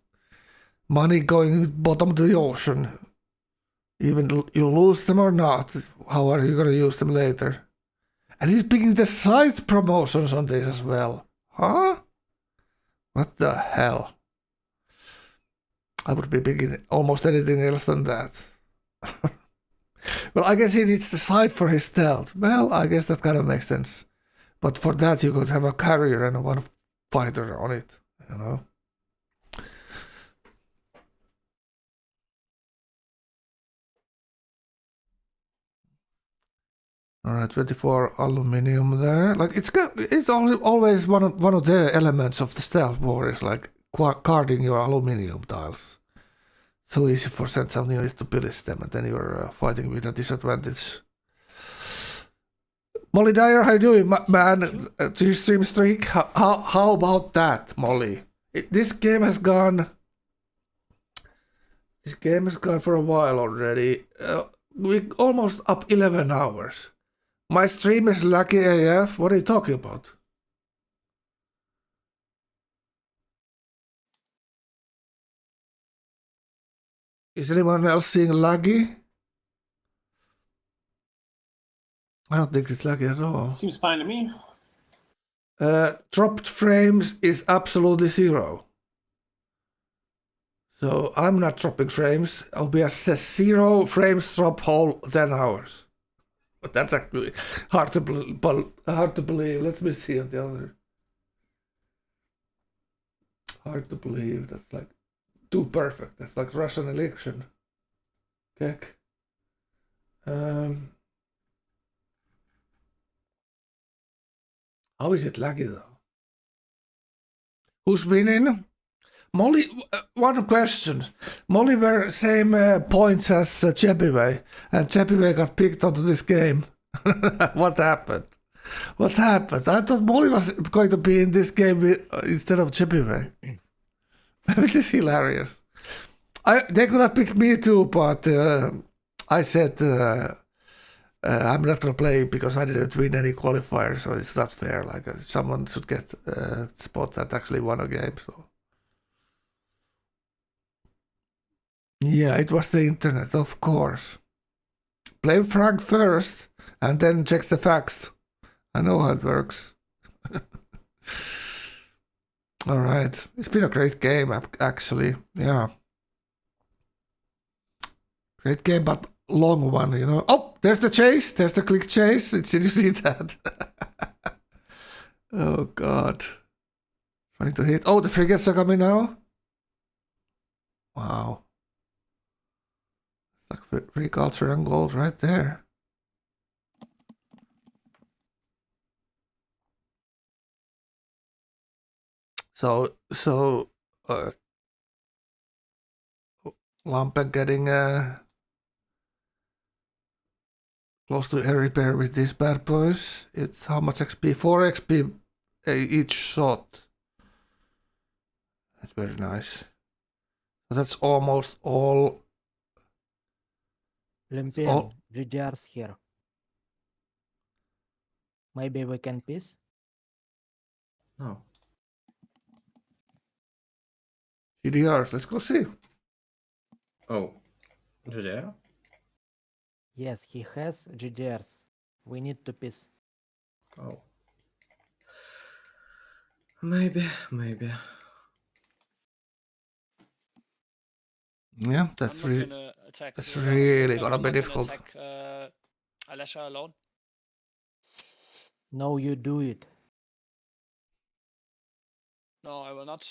money going bottom of the ocean. Even you lose them or not, how are you gonna use them later? And he's picking the side promotions on this as well. Huh? What the hell? I would be picking almost anything else than that. Well, I guess he needs the side for his stealth. Well, I guess that kind of makes sense. But for that, you could have a carrier and one fighter on it, you know? All right, 24 aluminium there. Like it's always one of the elements of the stealth war is like guarding your aluminium tiles. So easy for some units to pillage them, and then you're fighting with a disadvantage. Molly Dyer, how you doing, man? 2-stream streak. How about that, Molly? This game has gone. This game has gone for a while already. We're almost up 11 hours. My stream is lucky AF. What are you talking about? Is anyone else seeing laggy? I don't think it's laggy at all. Seems fine to me. Dropped frames is absolutely 0. So I'm not dropping frames. OBS says 0 frames drop whole 10 hours. But that's actually hard to believe. Let me see on the other. Hard to believe. That's like too perfect. That's like Russian election. Okay. How is it laggy though? Who's winning? Molly, one question. Molly were same points as Chepiway, and Chepiway got picked onto this game. What happened? What happened? I thought Molly was going to be in this game instead of Chepiway. Which is hilarious. They could have picked me too, but I said I'm not going to play because I didn't win any qualifiers, so it's not fair. Like someone should get a spot that actually won a game. So. Yeah, it was the internet, of course. Blame Frank first, and then check the facts. I know how it works. All right. It's been a great game, actually. Yeah. Great game, but long one, you know. Oh, there's the chase. There's the click chase. Did you see that? Oh, God. Trying to hit. Oh, the frigates are coming now. Wow. Like free culture and gold right there. So Lampen getting close to a repair with these bad boys. It's how much XP? 4 XP each shot. That's very nice. That's almost all. Olympian, GDR's here. Maybe we can peace? No. GDRs, let's go see. Oh, GDR? Yes, he has GDRs. We need to peace. Oh. Maybe. Yeah, that's I'm not gonna attack. that's really gonna I'm be not difficult. Gonna attack Alesha alone. No, you do it. No, I will not.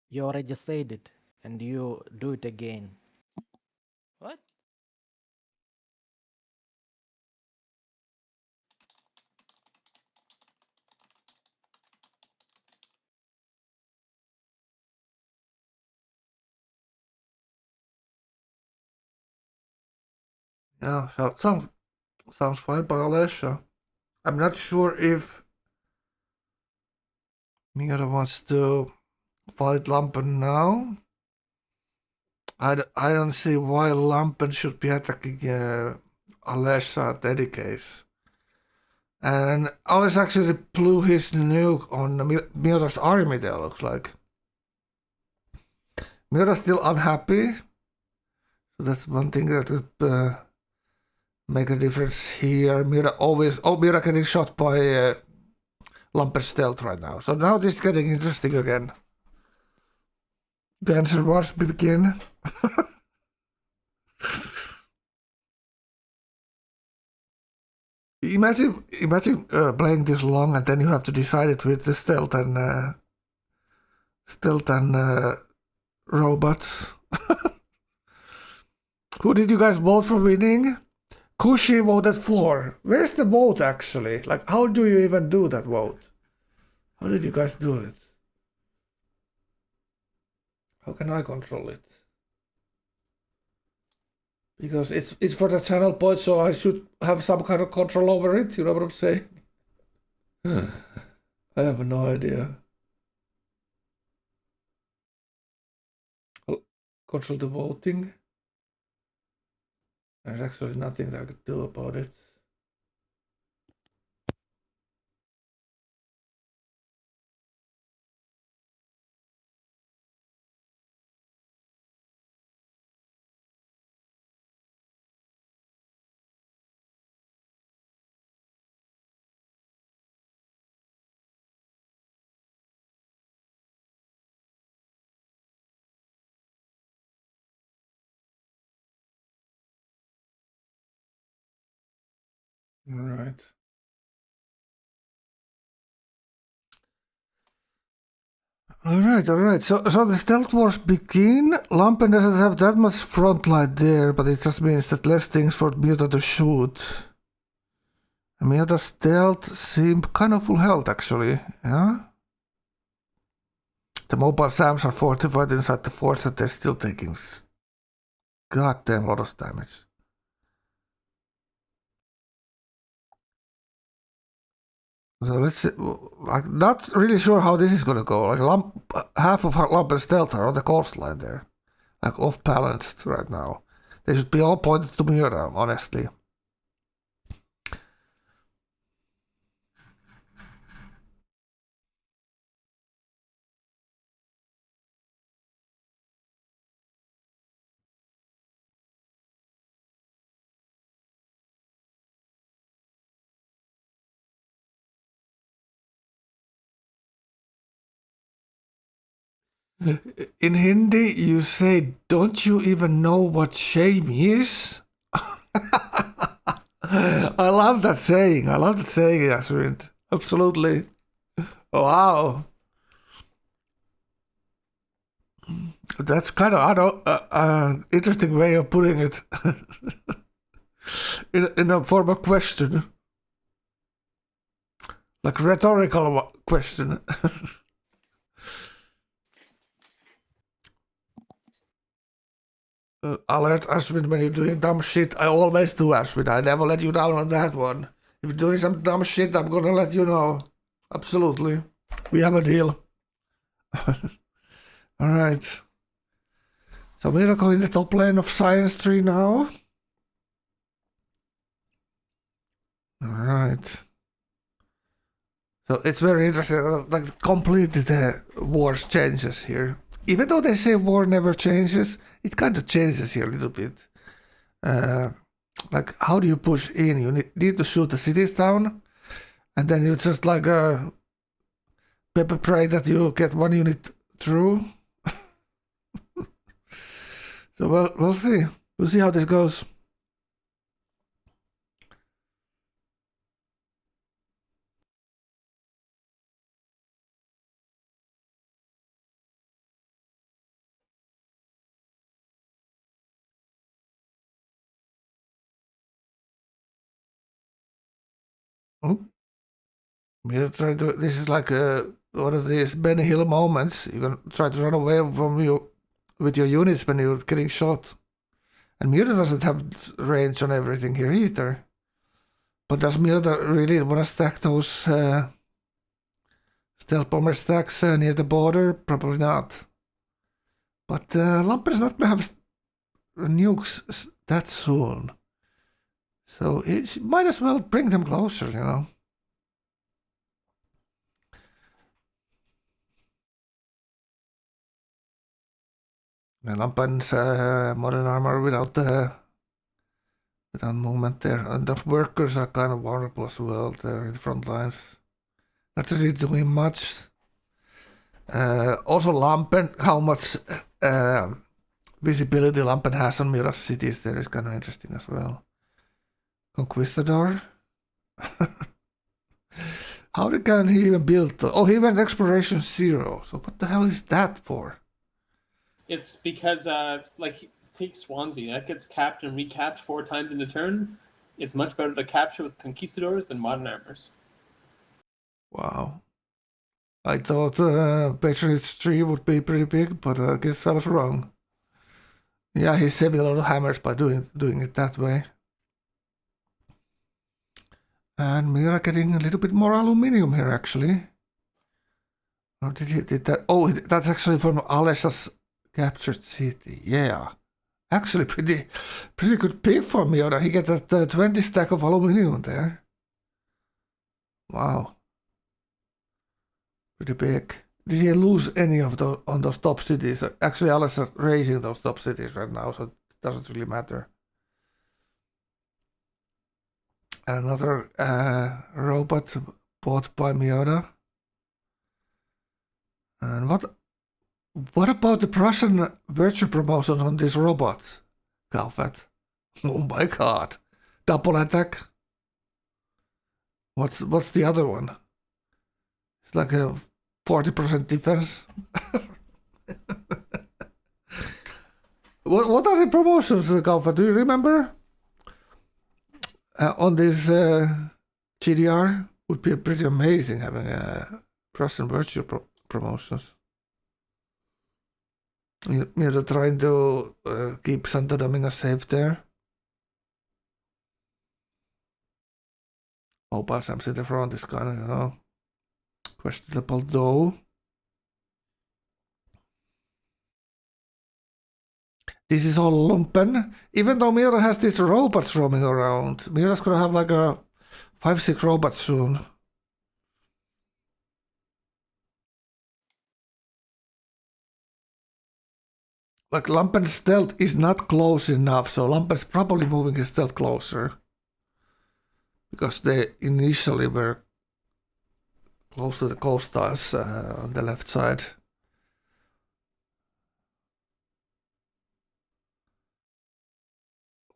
You already said it, and you do it again. What? Yeah, sounds fine by Alessia. I'm not sure if Miura wants to fight Lampen now. I don't see why Lampen should be attacking Alessia at any case. And Alessia actually blew his nuke on Miura's army there, looks like. Miura's still unhappy. So that's one thing that would make a difference here. Miura getting shot by Lampen's stealth right now. So now this is getting interesting again. The answer was begin. Imagine playing this long and then you have to decide it with the stealth and robots. Who did you guys vote for winning? Kushi voted for. Where's the vote actually? Like, how do you even do that vote? How did you guys do it? How can I control it? Because it's for the channel point, so I should have some kind of control over it. You know what I'm saying? I have no idea. I'll control the voting. There's actually nothing that I could do about it. All right. All right. So the stealth wars begin. Lampen doesn't have that much front line there, but it just means that less things for Muta to shoot. Muta's stealth seem kind of full health actually, yeah? The mobile SAMs are fortified inside the fort, that they're still taking goddamn lot of damage. So let's see. Like, not really sure how this is gonna go. Like half of Lampen's stealth are on the coastline there, like off balanced right now. They should be all pointed to Miura, honestly. In Hindi, you say, "Don't you even know what shame is?" I love that saying. Yasmin. Absolutely. Wow. That's kind of interesting way of putting it. in a form of question. Like rhetorical question. Alert, Ashwin, when you're doing dumb shit. I always do, Ashwin. I never let you down on that one. If you're doing some dumb shit, I'm gonna let you know. Absolutely. We have a deal. Alright. So Miracle in the top lane of Science Tree now. Alright. So it's very interesting, like completely the wars changes here. Even though they say war never changes, it kind of changes here a little bit. Like, how do you push in? You need to shoot the cities down, and then you just like pepper pray that you get one unit through. So we'll see. We'll see how this goes. Oh. This is like one of these Benny Hill moments. You can try to run away from you with your units when you're getting shot. And Mira doesn't have range on everything here either. But does Mira really want to stack those stealth bomber stacks near the border? Probably not. But Lamper is not going to have nukes that soon. So it might as well bring them closer, you know. Lampen's modern armor without movement there. And the workers are kind of vulnerable as well. They're in the front lines. Not really doing much. Also Lampen, how much visibility Lampen has on Mira's cities there is kind of interesting as well. Conquistador. How can he even build? Oh, he went Exploration 0. So what the hell is that for? It's because, like, take Swansea. That gets capped and recapped 4 times in a turn. It's much better to capture with Conquistadors than Modern Armors. Wow. I thought Patriots 3 would be pretty big, but I guess I was wrong. Yeah, he's saving a lot of hammers by doing it that way. And Mira getting a little bit more aluminium here, actually. Or did that? Oh, that's actually from Alessa's captured city. Yeah. Actually, pretty good pick for Mira. He gets that 20 stack of aluminium there. Wow. Pretty big. Did he lose any of those on those top cities? Actually, Alessa raising those top cities right now, so it doesn't really matter. Another robot bought by Miota. And what about the Prussian virtue promotion on these robots, Gauephat? Oh my god. Double attack. What's the other one? It's like a 40% defense. What are the promotions, Gauephat? Do you remember? On this GDR would be pretty amazing having Prussian virtue promotions. You're trying to keep Santo Domingo safe there. Mobile Sam's in the front is kind of, you know, questionable though. This is all lumpen. Even though Mira has these robots roaming around, Mira's gonna have like a 5-6 robots soon. Like Lampen's stealth is not close enough, so Lampen's probably moving his stealth closer. Because they initially were close to the coastals on the left side.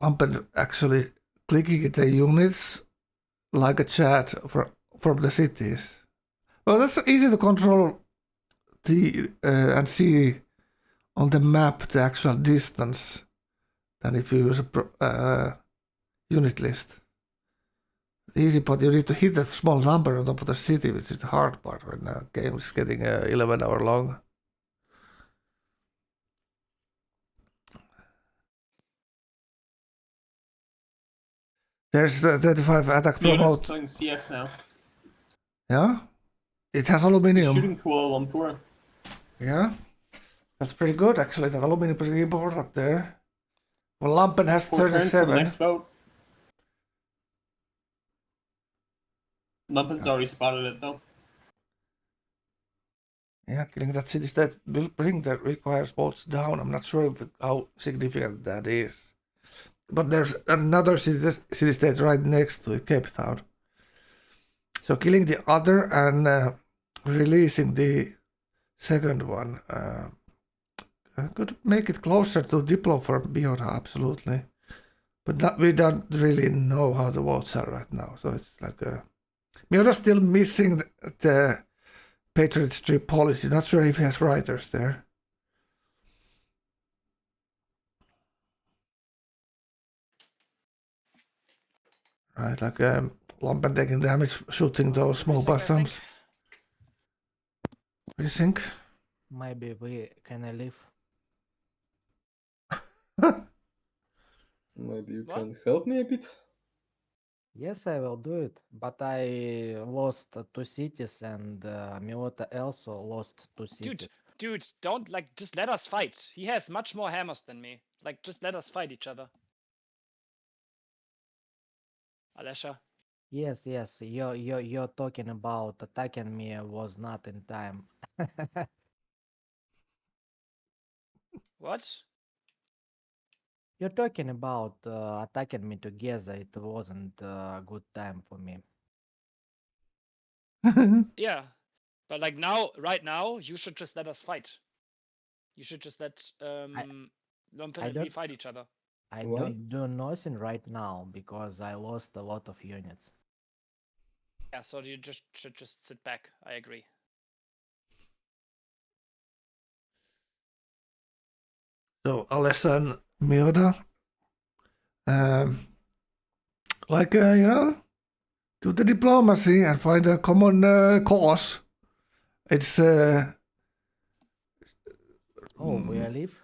Lampen actually clicking at the units like a chat from the cities. Well, that's easy to control and see on the map the actual distance than if you use a unit list. Easy, but you need to hit that small number on top of the city, which is the hard part when the game is getting 11 hours long. There's the 35 attack Miota's promote. playing CS now. Yeah? It has He's aluminium. shooting Kuala Lumpur. Yeah? That's pretty good, actually. That aluminium is pretty important there. Well, Lampen has 4 turns for the 37. next vote. Lumpen's already spotted it though. Yeah, killing that city state will bring the required votes down. I'm not sure how significant that is. But there's another city state right next to it, Cape Town. So killing the other and releasing the second one could make it closer to Diplo for Biota, absolutely. But we don't really know how the votes are right now. So it's like Miota's still missing the Patriot Street policy. Not sure if he has writers there. Right, like Lampen taking damage, shooting those small bombs. What do you think? Maybe we can leave. Maybe you can help me a bit? Yes, I will do it. But I lost 2 cities and Miota also lost 2 cities. Dude, don't just let us fight. He has much more hammers than me. Like, just let us fight each other. Alesha. Yes, you're talking about attacking me was not in time. What? You're talking about attacking me together. It wasn't a good time for me. Yeah. But like right now, you should just let us fight. You should just let Lumpen and me fight each other. I don't do nothing right now because I lost a lot of units. Yeah, so you should just sit back. I agree. So Alessa and Miota, do the diplomacy and find a common cause. It's we leave.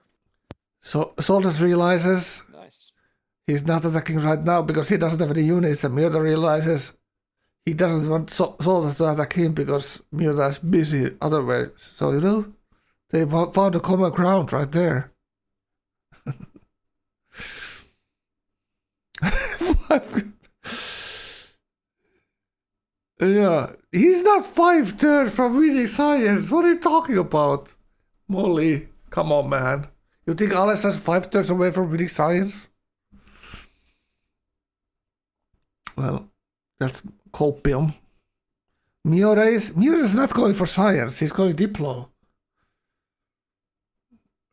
So Soldat realizes nice. He's not attacking right now because he doesn't have any units, and Miota realizes he doesn't want Soldat to attack him because Miota is busy otherwise. So they found a common ground right there. Yeah, he's not 5 turns from winning science. What are you talking about? Molly, come on, man. You think Alex is 5 turns away from winning science? Well, that's copium. Miota is not going for science. He's going Diplo.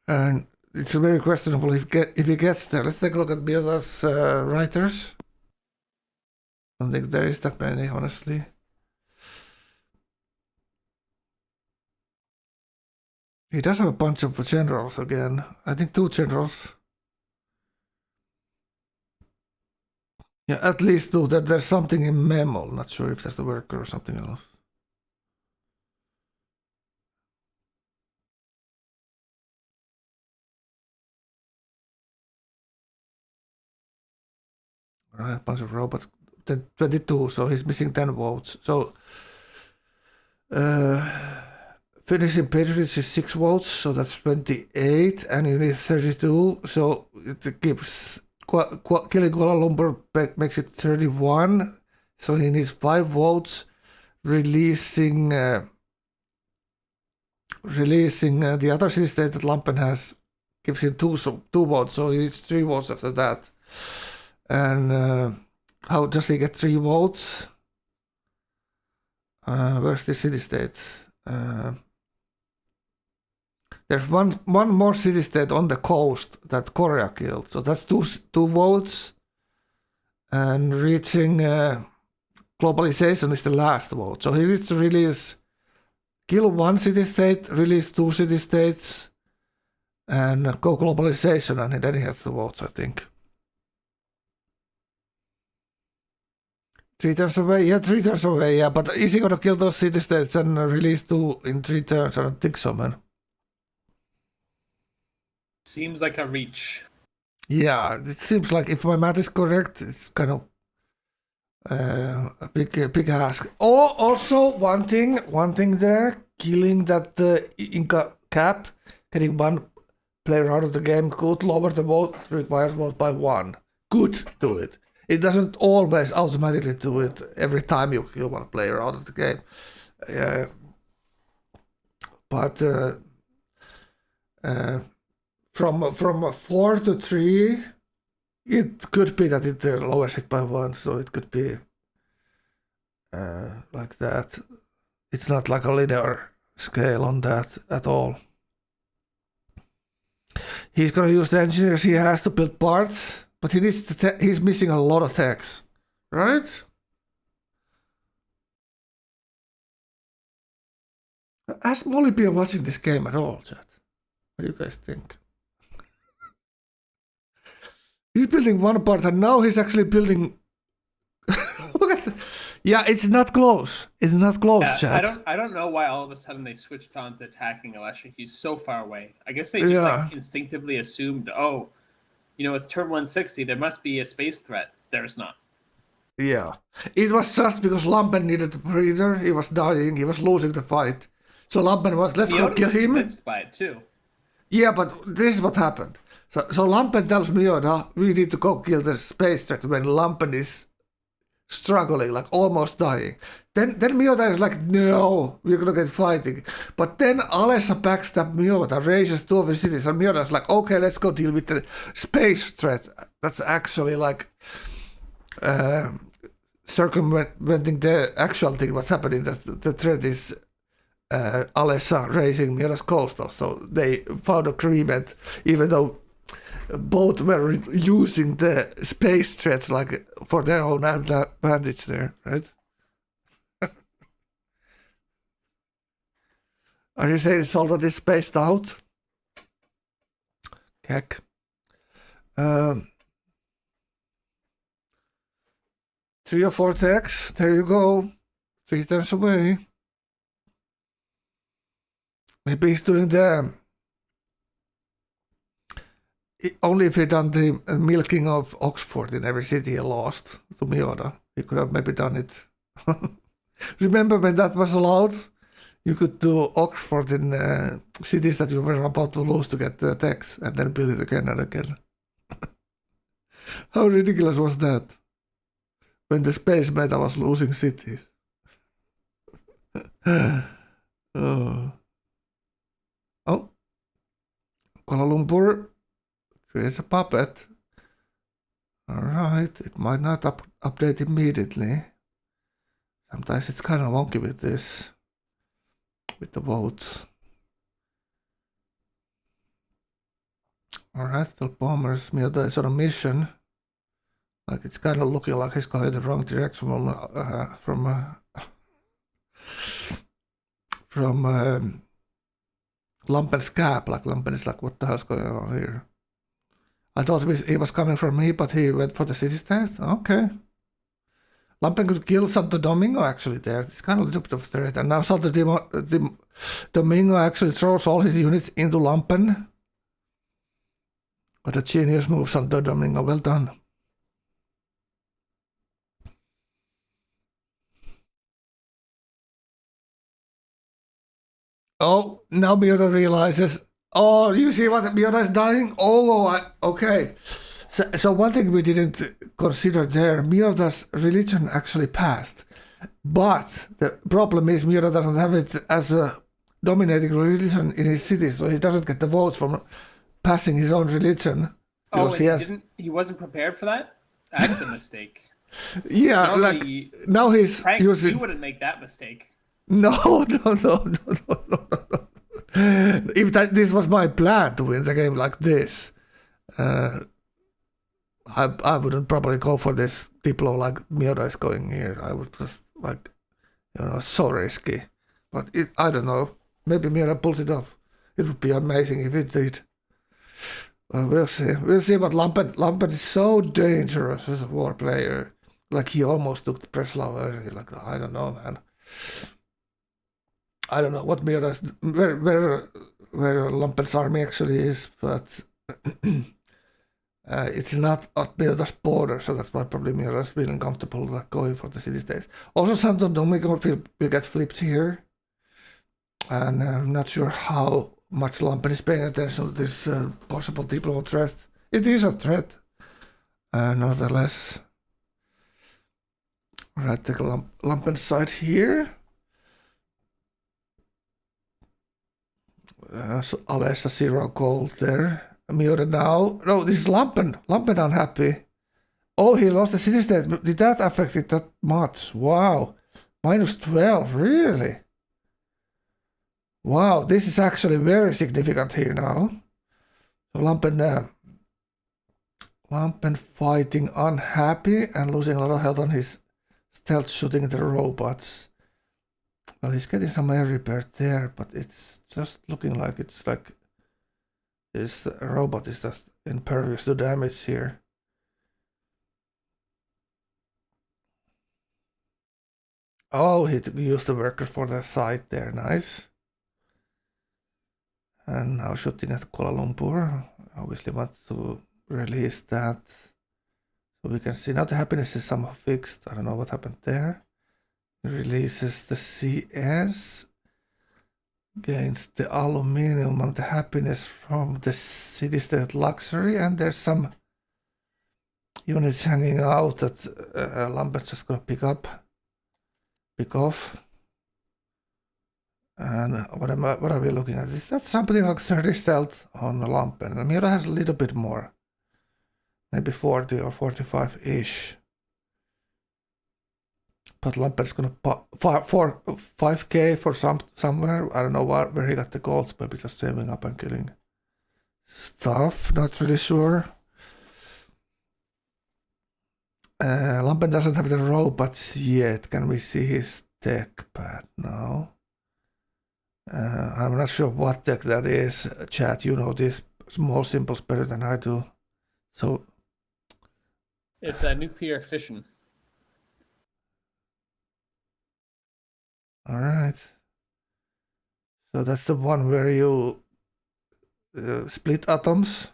And it's very questionable if he gets there. Let's take a look at Miota's writers. I don't think there is that many, honestly. He does have a bunch of generals again. I think 2 generals. Yeah, at least 2. That there's something in memo. Not sure if that's the worker or something else. Right, a bunch of robots. 22, so he's missing 10 votes. So finishing Patriots is 6 votes, so that's 28, and you need 32, so it gives killing Kuala Lumpur makes it 31, so he needs 5 votes. Releasing the other city state that Lampen has gives him 2 votes, so he needs 3 votes after that. And how does he get 3 votes? Where's the city state? There's one more city state on the coast that Korea killed, so that's 2 votes. And reaching globalization is the last vote, so he needs to kill 1 city state, release 2 city states, and go globalization, and then he has the votes, I think. 3 turns away, yeah, 3 turns away, yeah, but is he gonna kill those city states and release 2 in 3 turns? I don't think so, man. Seems like a reach. Yeah, it seems like if my math is correct, it's kind of A big ask. Oh, also one thing there, killing that Inca cap, getting one player out of the game could lower the vote, requires vote by 1. Could do it. It doesn't always automatically do it every time you kill one player out of the game. But from 4 to 3, it could be that it lowers it by 1, so it could be like that. It's not like a linear scale on that at all. He's gonna use the engineers he has to build parts, but he needs to. He's missing a lot of techs, right? Has Molly been watching this game at all, chat? What do you guys think? He's building one part, and now he's actually building. Look at the... Yeah, it's not close. It's not close, chat. I don't know why all of a sudden they switched on to attacking Alessia. He's so far away. I guess they just like instinctively assumed, oh, you know, it's turn 160. There must be a space threat. There's not. Yeah, it was just because Lampen needed a breather. He was dying. He was losing the fight. So Lampen was, let's go kill him. Convinced by it too. Yeah, but this is what happened. So Lampen tells Mioda, we need to go kill the space threat when Lampen is struggling, like almost dying. Then Mioda is like, no, we're gonna get fighting. But then Alessa backstab Mioda, raises 2 of his cities, and Mioda is like, okay, let's go deal with the space threat. That's actually like circumventing the actual thing, what's happening. The threat is Alessa raising Mioda's coastal. So they found agreement, even though both were using the space threats like for their own advantage there, right? Are you saying it's already spaced out? Heck. 3 or 4 techs, there you go. 3 turns away. Maybe he's doing the... Only if he done the milking of Oxford in every city he lost to Mioda. He could have maybe done it. Remember when that was allowed? You could do Oxford in cities that you were about to lose to get the tax and then build it again and again. How ridiculous was that? When the space meta was losing cities. Oh. Kuala Lumpur creates a puppet. Alright, it might not update immediately. Sometimes it's kind of wonky with this. With the votes. Alright, the bombers. Mioda is on a mission. Like it's kind of looking like he's going the wrong direction from Lampen's cap. Like Lampen is like, what the hell's going on here? I thought he was coming from me, but he went for the city state. Okay. Lampen could kill Santo Domingo actually there. It's kind of a little bit of a threat. And now Santo Domingo actually throws all his units into Lampen. What a genius move, Santo Domingo. Well done. Oh, now Mioda realizes. Oh, you see what Mioda is dying? Okay. So one thing we didn't consider there, Mioda's religion actually passed. But the problem is Mioda doesn't have it as a dominating religion in his city, so he doesn't get the votes from passing his own religion. Oh, he wasn't prepared for that? That's a mistake. Yeah, normally, like now he's Frank, using... you wouldn't make that mistake. No. If this was my plan to win the game like this, I wouldn't probably go for this Diplo like Mioda is going here. I would just like, so risky. But I don't know. Maybe Mioda pulls it off. It would be amazing if it did. We'll see. We'll see. But Lampen is so dangerous as a war player. Like he almost took the Preslav early. Like I don't know, man. I don't know what Mioda's where Lampen's army actually is, but It's not at Miota's border, so that's why probably Miota is feeling comfortable like, going for the city-states. Also, Santo Domingo will get flipped here. And I'm not sure how much Lampen is paying attention to this possible diplomat threat. It is a threat, nonetheless. Alright, take a Lampen side here. So Alessa 0 gold there. Miota now. No, this is Lampen. Lampen unhappy. Oh, he lost the city-state. Did that affect it that much? Wow. Minus 12, really? Wow, this is actually very significant here now. So Lampen fighting unhappy and losing a lot of health on his stealth shooting the robots. Well, he's getting some air repair there, but it's just looking like it's like this robot is just impervious to damage here. Oh, he used the worker for the site there, nice. And now shooting at Kuala Lumpur. Obviously want to release that. So we can see now the happiness is somehow fixed. I don't know what happened there. He releases the CS. Gains the aluminium and the happiness from the city-state luxury. And there's some units hanging out that Lampen's just gonna pick off. And what are we looking at? Is that something like 30 stealth on the Lampen? And Miota has a little bit more. Maybe 40 or 45-ish. But Lampen's gonna pop 5k for somewhere. I don't know where he got the golds. Maybe just saving up and killing stuff. Not really sure. Lampen doesn't have the robots yet. Can we see his tech pad now? I'm not sure what tech that is. Chat, you know these small symbols better than I do. So it's a nuclear fission. All right. So that's the one where you split atoms.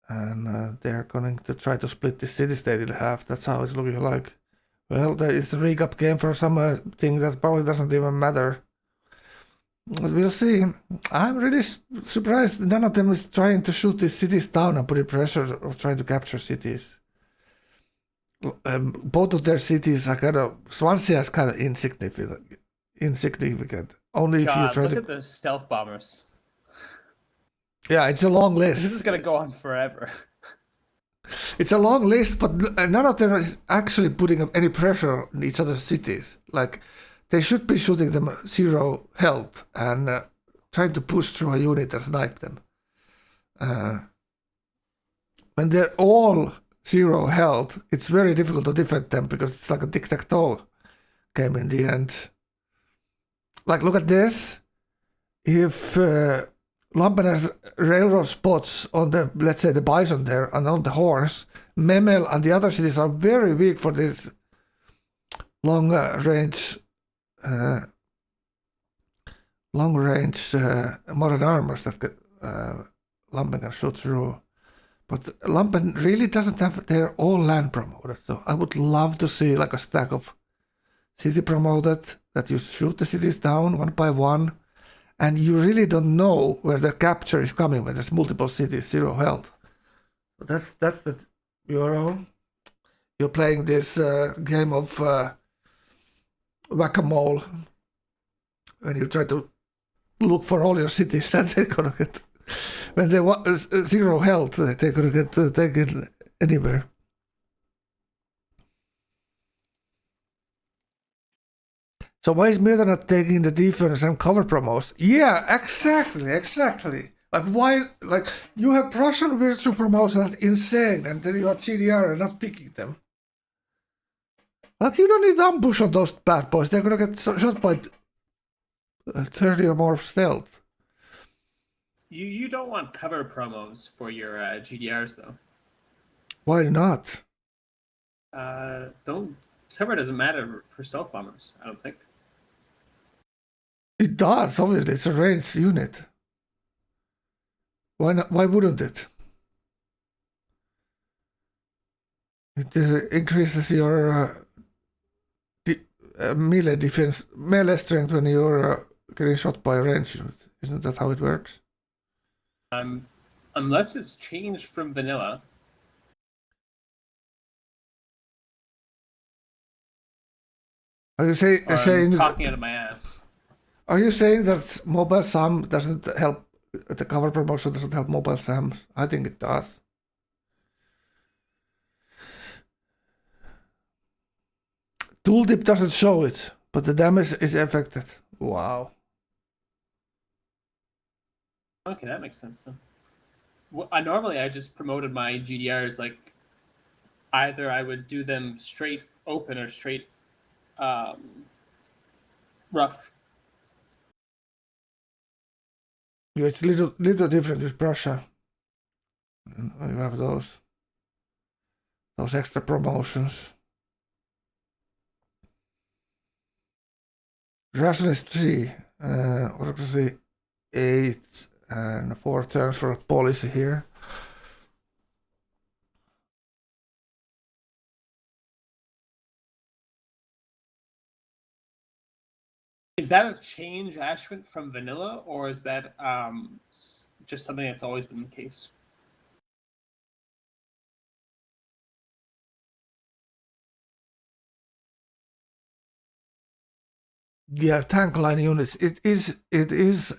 And they're going to try to split the city-state in half. That's how it's looking like. Well, there is a recap game for some thing that probably doesn't even matter. We'll see. I'm really surprised none of them is trying to shoot these cities down and putting pressure or trying to capture cities. Both of their cities are kind of... Swansea is kind of insignificant. Only if you try look to... at those stealth bombers. Yeah, it's a long list. This is going to go on forever. It's a long list, but none of them is actually putting up any pressure on each other's cities. Like, they should be shooting them 0 health and trying to push through a unit and snipe them. When they're all 0 health, it's very difficult to defend them because it's like a tic-tac-toe game in the end. Like, look at this. If Lampen has railroad spots on the, let's say, the bison there and on the horse, Memel and the other cities are very weak for this long range modern armors that Lampen can shoot through. But Lampen really doesn't have their own land promoted. So I would love to see like a stack of city promoted that you shoot the cities down one by one. And you really don't know where the capture is coming when there's multiple cities, 0 health. That's the Euro. You're playing this game of whack-a-mole when you try to look for all your cities and they're gonna get... When they want 0 health, they're gonna get taken anywhere. So why is Miota not taking the defense and cover promos? Yeah, exactly. Like why? Like you have Prussian virtue promos that's insane, and then you have CDR and not picking them. Like you don't need ambush on those bad boys. They're gonna get shot by 30 or more stealth. You don't want cover promos for your GDRs though. Why not? Cover doesn't matter for stealth bombers. I don't think. It does, obviously. It's a ranged unit. Why not? Why wouldn't it? It increases your melee defense, melee strength when you're getting shot by a range unit. Isn't that how it works? Unless it's changed from vanilla. Are you saying talking out of my ass? Are you saying that mobile SAM doesn't help? The cover promotion doesn't help mobile SAMs? I think it does. Tooltip doesn't show it, but the damage is affected. Wow. Okay, that makes sense then. Well, normally I just promoted my GDRs like either I would do them straight open or straight rough. Yeah, it's little different with Prussia. You have those extra promotions. Russian is 3, Orthodoxy 8, and 4 turns for policy here. Is that a change, Ashwin, from vanilla, or is that just something that's always been the case? Yeah, tank line units. It is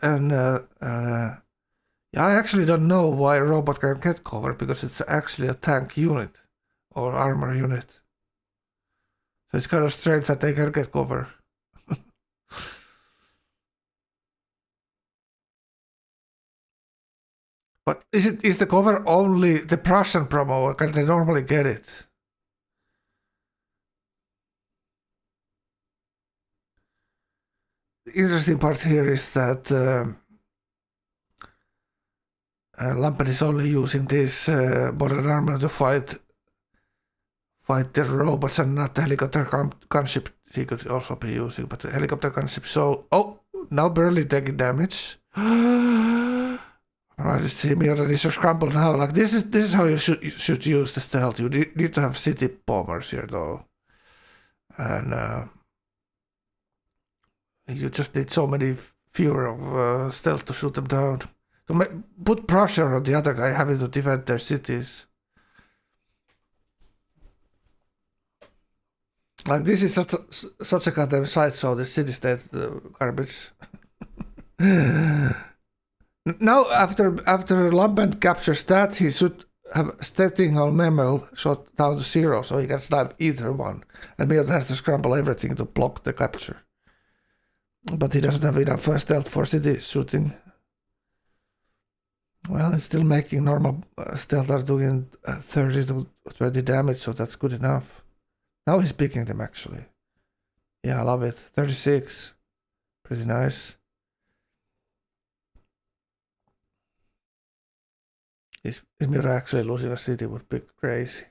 an. Yeah, I actually don't know why a robot can get cover because it's actually a tank unit or armor unit. So it's kind of strange that they can get cover. But is the cover only the Prussian promo, or can they normally get it? The interesting part here is that Lampen is only using this modern armor to fight the robots and not the helicopter gunship he could also be using, but the helicopter gunship. So, now barely taking damage. Alright, let's see. Miura needs to scramble now. Like this is how you should use the stealth. You need to have city bombers here though, and you just need so many fewer of stealth to shoot them down. So put pressure on the other guy having to defend their cities. Like this is such a goddamn sideshow. This city-state garbage. Now, after Lambent captures that, he should have Stetting or Memel shot down to 0, so he can snipe either one. And Miot has to scramble everything to block the capture. But he doesn't have enough stealth for city shooting. Well, he's still making normal stealth are doing 30 to 20 damage, so that's good enough. Now he's picking them, actually. Yeah, I love it. 36. Pretty nice. Is Mira actually losing a city would be crazy.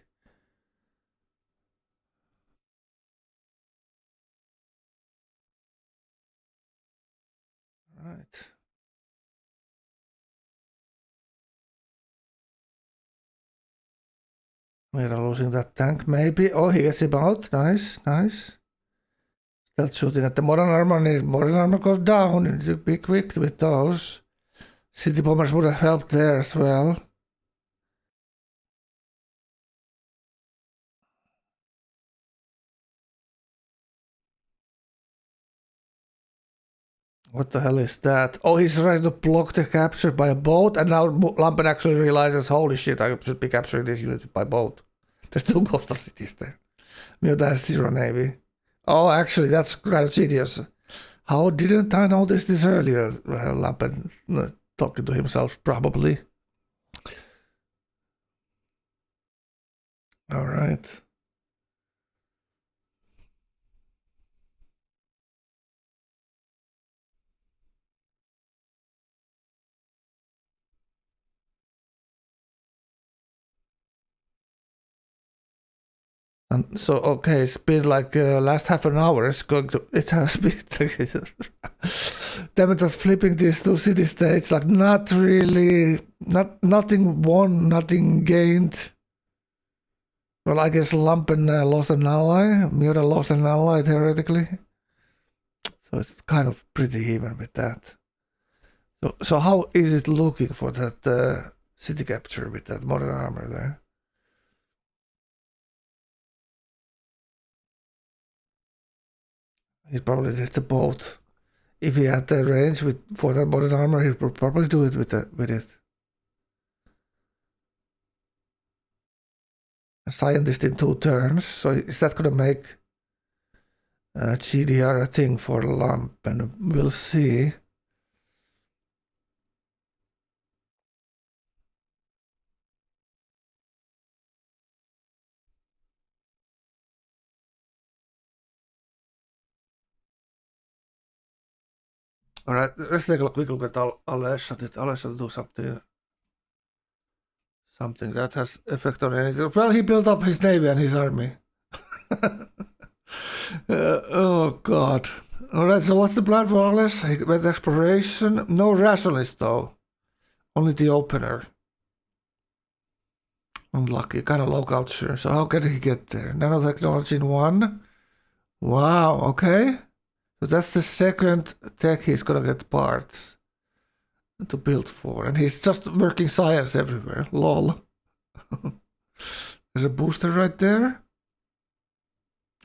Right. Mira losing that tank, maybe. Oh, he gets him out. Nice, nice. Still shooting at the modern armor. Modern armor goes down. You need to be quick with those. City bombers would have helped there as well. What the hell is that? Oh, he's trying to block the capture by a boat, and now Lampen actually realizes, holy shit, I should be capturing this unit by boat. There's 2 coastal cities there. Miota has 0 navy. Oh, actually, that's kind of genius. How didn't I notice this earlier? Well, Lampen talking to himself, probably. All right. And so, okay, it's been like last half an hour. It has been. Damn it, just flipping these two city states, like not really, nothing won, nothing gained. Well, I guess Lumpen lost an ally, Miura lost an ally theoretically. So it's kind of pretty even with that. So how is it looking for that city capture with that modern armor there? He probably did the boat. If he had the range for that modern armor, he would probably do it with it. A scientist in 2 turns. So is that gonna make GDR a thing for Lump? And we'll see. All right, let's take a quick look at Alesha. Did Alesha do something that has effect on anything? Well, he built up his navy and his army. Oh God! All right, so what's the plan for Alesha? He went exploration. No rationalist though. Only the opener. Unlucky, kind of low culture. So how can he get there? Nanotechnology in 1. Wow. Okay. So that's the second tech he's gonna get parts to build for. And he's just working science everywhere. Lol. There's a booster right there.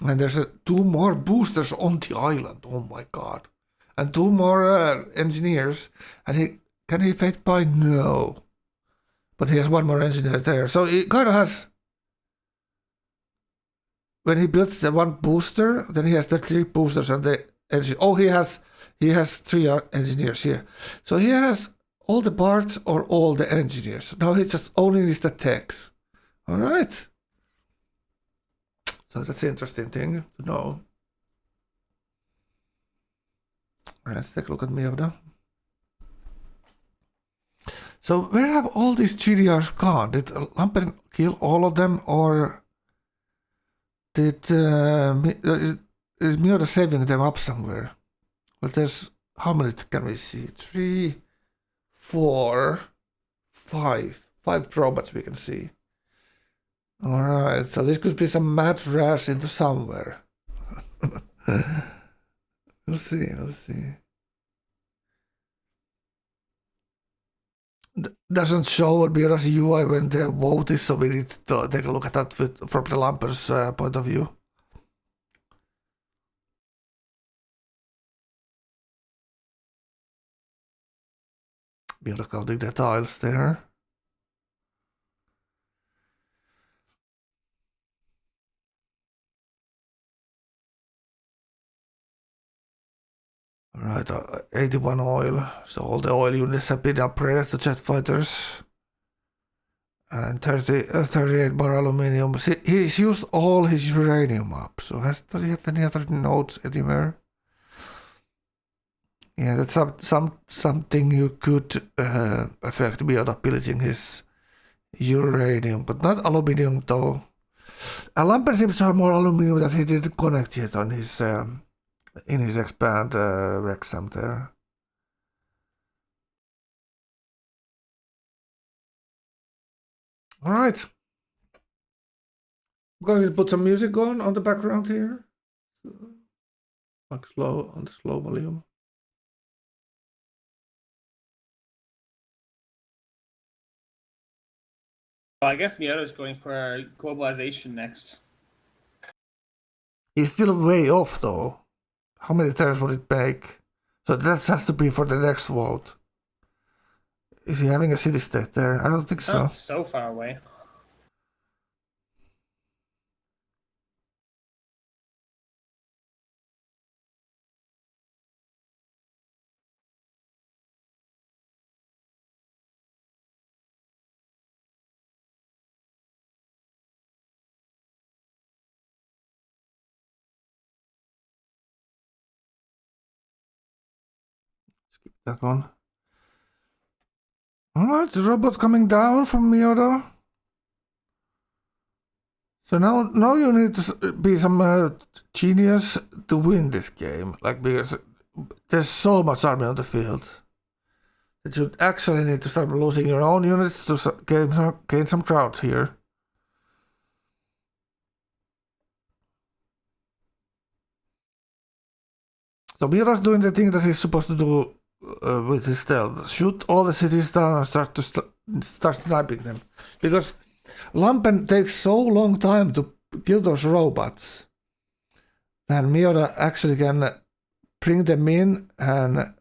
And there's 2 more boosters on the island. Oh my god. And 2 more engineers. And can he fate by? No. But he has 1 more engineer there. So he kind of has... When he builds the 1 booster, then he has the 3 boosters and the engine. Oh, he has 3 engineers here. So he has all the parts or all the engineers. Now he just only needs the techs. All right. So that's an interesting thing to know. Let's take a look at Mioda. So where have all these GDRs gone? Did Lampen kill all of them, or did is Mioda saving them up somewhere? Well, there's how many can we see? 3, 4, 5. 5 robots we can see. All right, so this could be some mad rash into somewhere. We'll see. Doesn't show on Mira's UI when the vote is, so we need to take a look at that from the Lamper's point of view. Mira counting the tiles there. Right, 81 oil. So all the oil units have been upgraded to jet fighters. And 38 bar aluminium. See, he's used all his uranium up. So does he have any other nodes anywhere? Yeah, that's something you could affect beyond building his uranium, but not aluminium though. Lampen seems to have more aluminium that he didn't connect yet on his in his expand Wrexham there. All right. I'm going to put some music on the background here. Like slow on the slow volume. Well, I guess Miyota's going for globalization next. He's still way off though. How many times would it take? So that has to be for the next vote. Is he having a city state there? I don't think so. Not so far away. Skip that one. Alright, the robot's coming down from Miyoda. So now you need to be some genius to win this game, like because there's so much army on the field that you actually need to start losing your own units to gain some crowd here. So Mira's doing the thing that he's supposed to do with his stealth. Shoot all the cities down and start sniping them. Because Lampen takes so long time to kill those robots. And Miura actually can bring them in and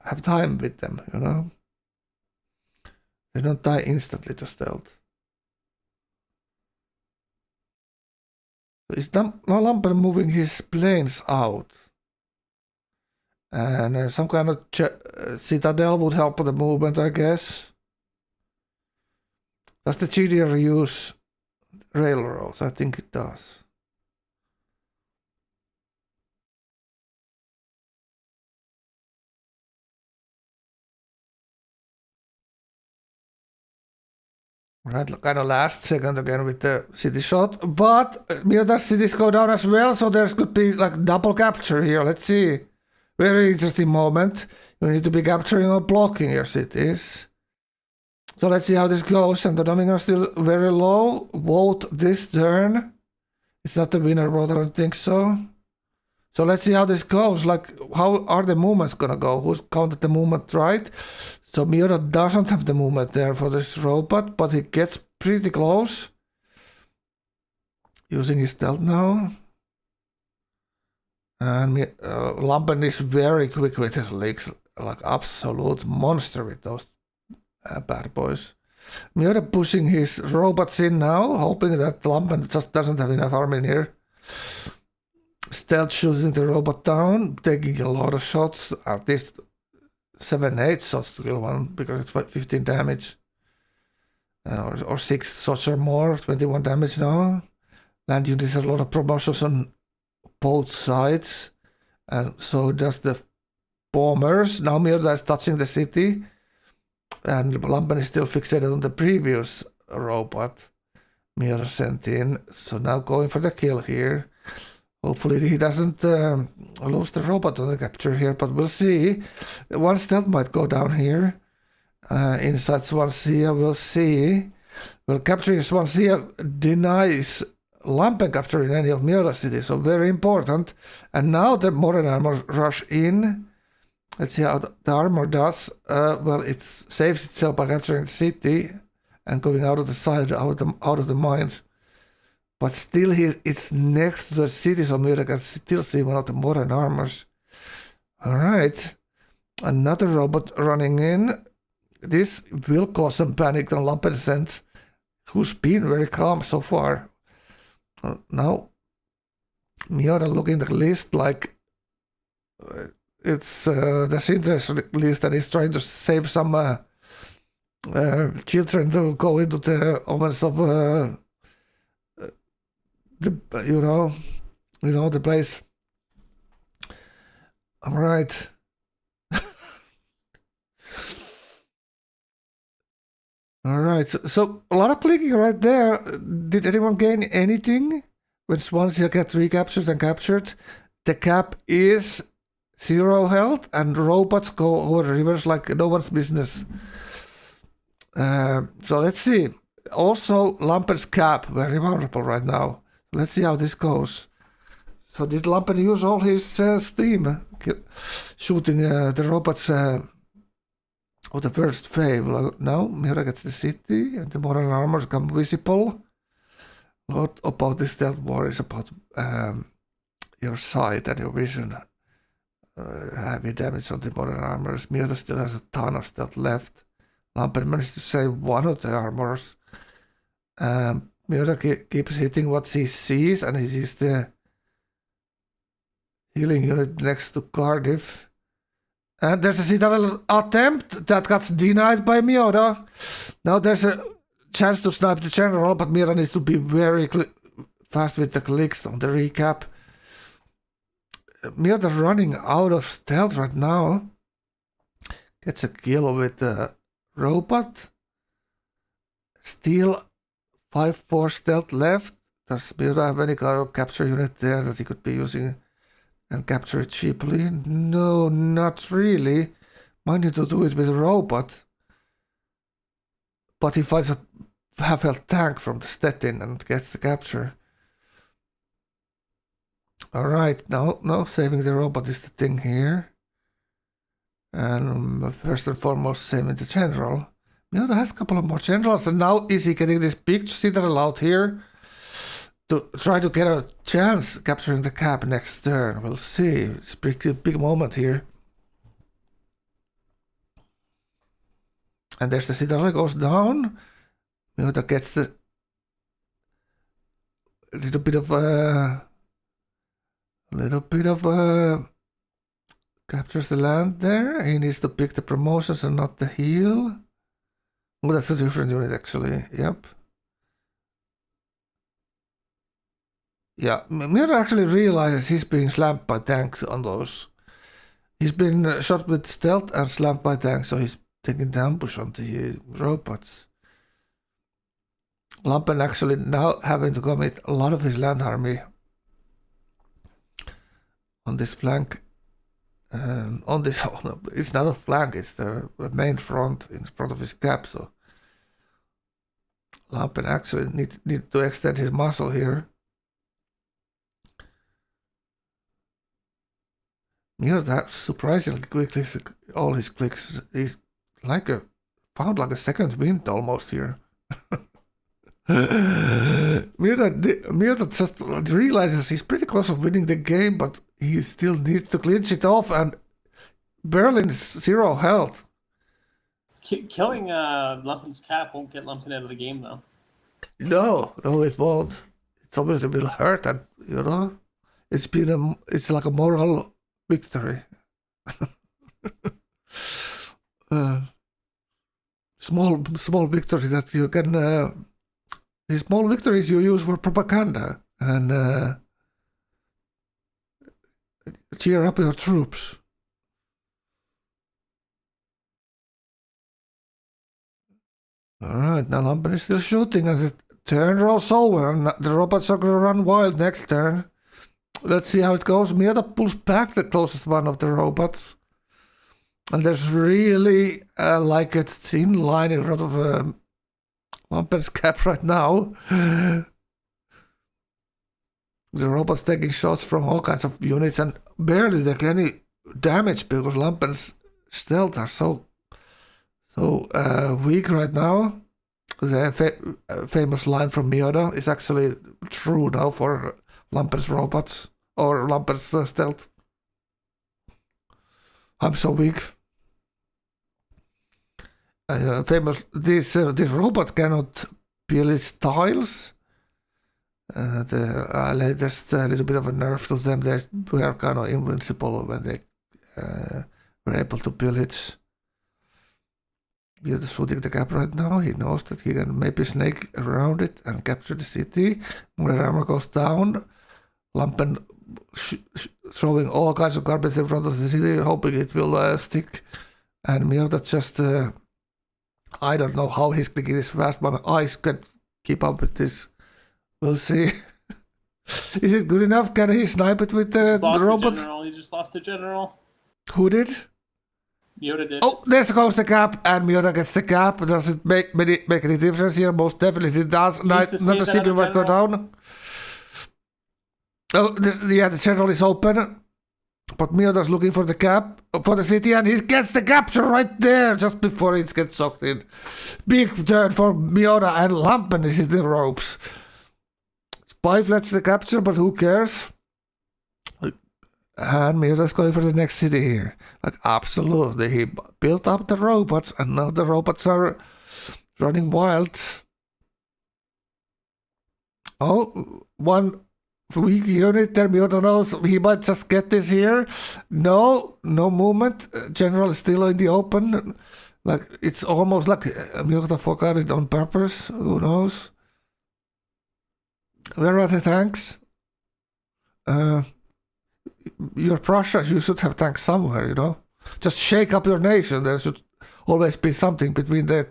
have time with them, you know? They don't die instantly to stealth. So is now Lampen moving his planes out? And some kind of citadel would help with the movement, I guess. Does the GDR use railroads? I think it does. Right, kind of last second again with the city shot. But Miota's cities go down as well, so there could be like double capture here. Let's see. Very interesting moment. You need to be capturing or blocking your cities. So let's see how this goes. And the Domingo are still very low. Vote this turn. It's not the winner vote, I don't think so. So let's see how this goes. Like, how are the movements gonna go? Who's counted the movement right? So Miura doesn't have the movement there for this robot, but he gets pretty close. Using his stealth now. And Lampen is very quick with his legs, like absolute monster with those bad boys. Miura pushing his robots in now, hoping that Lampen just doesn't have enough army in here. Stealth shooting the robot down, taking a lot of shots, at least 7-8 shots to kill one, because it's 15 damage. Or 6 shots or more, 21 damage now. Land units have a lot of promotions on both sides, and so does the bombers. Now Miura is touching the city, and Lampen is still fixated on the previous robot Miura sent in. So now going for the kill here. Hopefully he doesn't lose the robot on the capture here, but we'll see. One stealth might go down here. Inside Swansea, we'll see. Well, capturing Swansea denies Lampen capturing any of Miura's cities, so very important. And now the modern armor rush in. Let's see how the armor does. Well, it saves itself by capturing the city and going out of the side, out of the mines. But still, it's next to the city, so Miura can still see one of the modern armors. All right, another robot running in. This will cause some panic on Lampen, who's been very calm so far. Now, Miura looking at the list like it's the Sinter's list, and he's trying to save some children to go into the ovens of the place. All right. All right, so a lot of clicking right there. Did anyone gain anything? When Swansea gets recaptured and captured, the cap is 0 health, and robots go over the rivers like no one's business. So let's see. Also, Lampen's cap, very vulnerable right now. Let's see how this goes. So did Lampen use all his steam, shooting the robots of the first phase? Well, now Miura gets the city, and the modern armors become visible. A lot about this stealth war is about your sight and your vision. Heavy damage on the modern armors. Miura still has a ton of stealth left. Lampen managed to save one of the armors. Miura keeps hitting what he sees, and he sees the healing unit next to Cardiff. And there's a citadel attempt that got denied by Miura. Now there's a chance to snipe the general, but Miura needs to be very fast with the clicks on the recap. Miura running out of stealth right now. Gets a kill with the robot. Still 5-4 stealth left. Does Miota have any kind of capture unit there that he could be using and capture it cheaply? No, not really. Might need to do it with a robot. But he finds a half-health tank from the Stettin and gets the capture. Alright, no, saving the robot is the thing here. And first and foremost, saving the general. Miota has a couple of more generals, and now is he getting this big citadel out here to try to get a chance capturing the cap next turn? We'll see. It's a big moment here. And there's the citadel goes down. Miota gets the little bit of captures the land there. He needs to pick the promotions and not the heal. Oh, that's a different unit actually. Yep. Yeah, Miota actually realizes he's being slammed by tanks on those. He's been shot with stealth and slammed by tanks, so he's taking the ambush on the robots. Lampen actually now having to commit a lot of his land army on this flank. On this, it's not a flank, it's the main front in front of his cap. So Lampen actually need to extend his muscle here. Miota surprisingly quickly all his clicks. He's found like a second wind almost here. Miota just realizes he's pretty close of winning the game, but he still needs to clinch it off, and Berlin's 0 health. Killing Lumpen's cap won't get Lumpen out of the game, though. No, it won't. It's obviously will hurt, and it's like a moral victory. Small victory that you can. The small victories you use for propaganda and cheer up your troops. Alright, now Lampen is still shooting and the turn rolls over and the robots are going to run wild next turn. Let's see how it goes. Miota pulls back the closest one of the robots. And there's really it's in line in front of Lampen's cap right now. The robot's taking shots from all kinds of units and barely take any damage because Lampen's stealth are so weak right now. The famous line from Miota is actually true now for Lampen's robots or Lampen's stealth. I'm so weak. These robots cannot pillage tiles. The latest little bit of a nerf to them. They were kind of invincible when they were able to pillage. He's shooting the cap right now. He knows that he can maybe snake around it and capture the city. When the armor goes down, Lampen throwing all kinds of garbage in front of the city, hoping it will stick. And Miota just... I don't know how he's clicking this fast, but my eyes can't keep up with this. We'll see. Is it good enough? Can he snipe it with the robot? He just lost the general. Who did? Miota did. Oh, there goes the cap, and Miota gets the cap. Does it make any difference here? Most definitely it does. Not the CP might go down. Oh, the general is open. But Miota's looking for the cap, for the city, and he gets the capture right there, just before it gets sucked in. Big turn for Miota, and Lampen is in the ropes. Spy lets the capture, but who cares? And Miota's going for the next city here. Absolutely. He built up the robots, and now the robots are running wild. Oh, one... weak unit there, Miota knows he might just get this here. No movement. General is still in the open. It's almost like Miota forgot it on purpose. Who knows? Where are the tanks? Your Prussia, you should have tanks somewhere, Just shake up your nation. There should always be something between the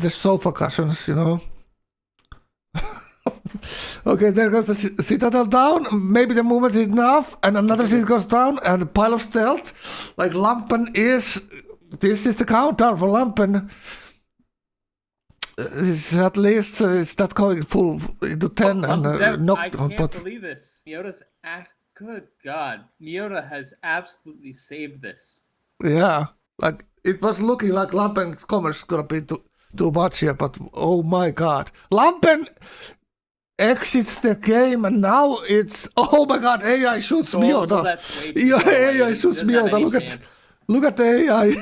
sofa cushions, Okay, there goes the citadel down. Maybe the movement is enough, and another city goes down, and a pile of stealth. Like Lampen is. This is the countdown for Lampen. It's at least it's not going full into 10 and I knocked. can't But believe this. Miyota's good God. Miyota has absolutely saved this. yeah, like it was looking like Lampen commerce gonna be too much here, but oh my God, Lampen exits the game, and now it's oh my God, AI shoots Miyota. So that's way yeah, AI shoots Miyota. Look at the AI.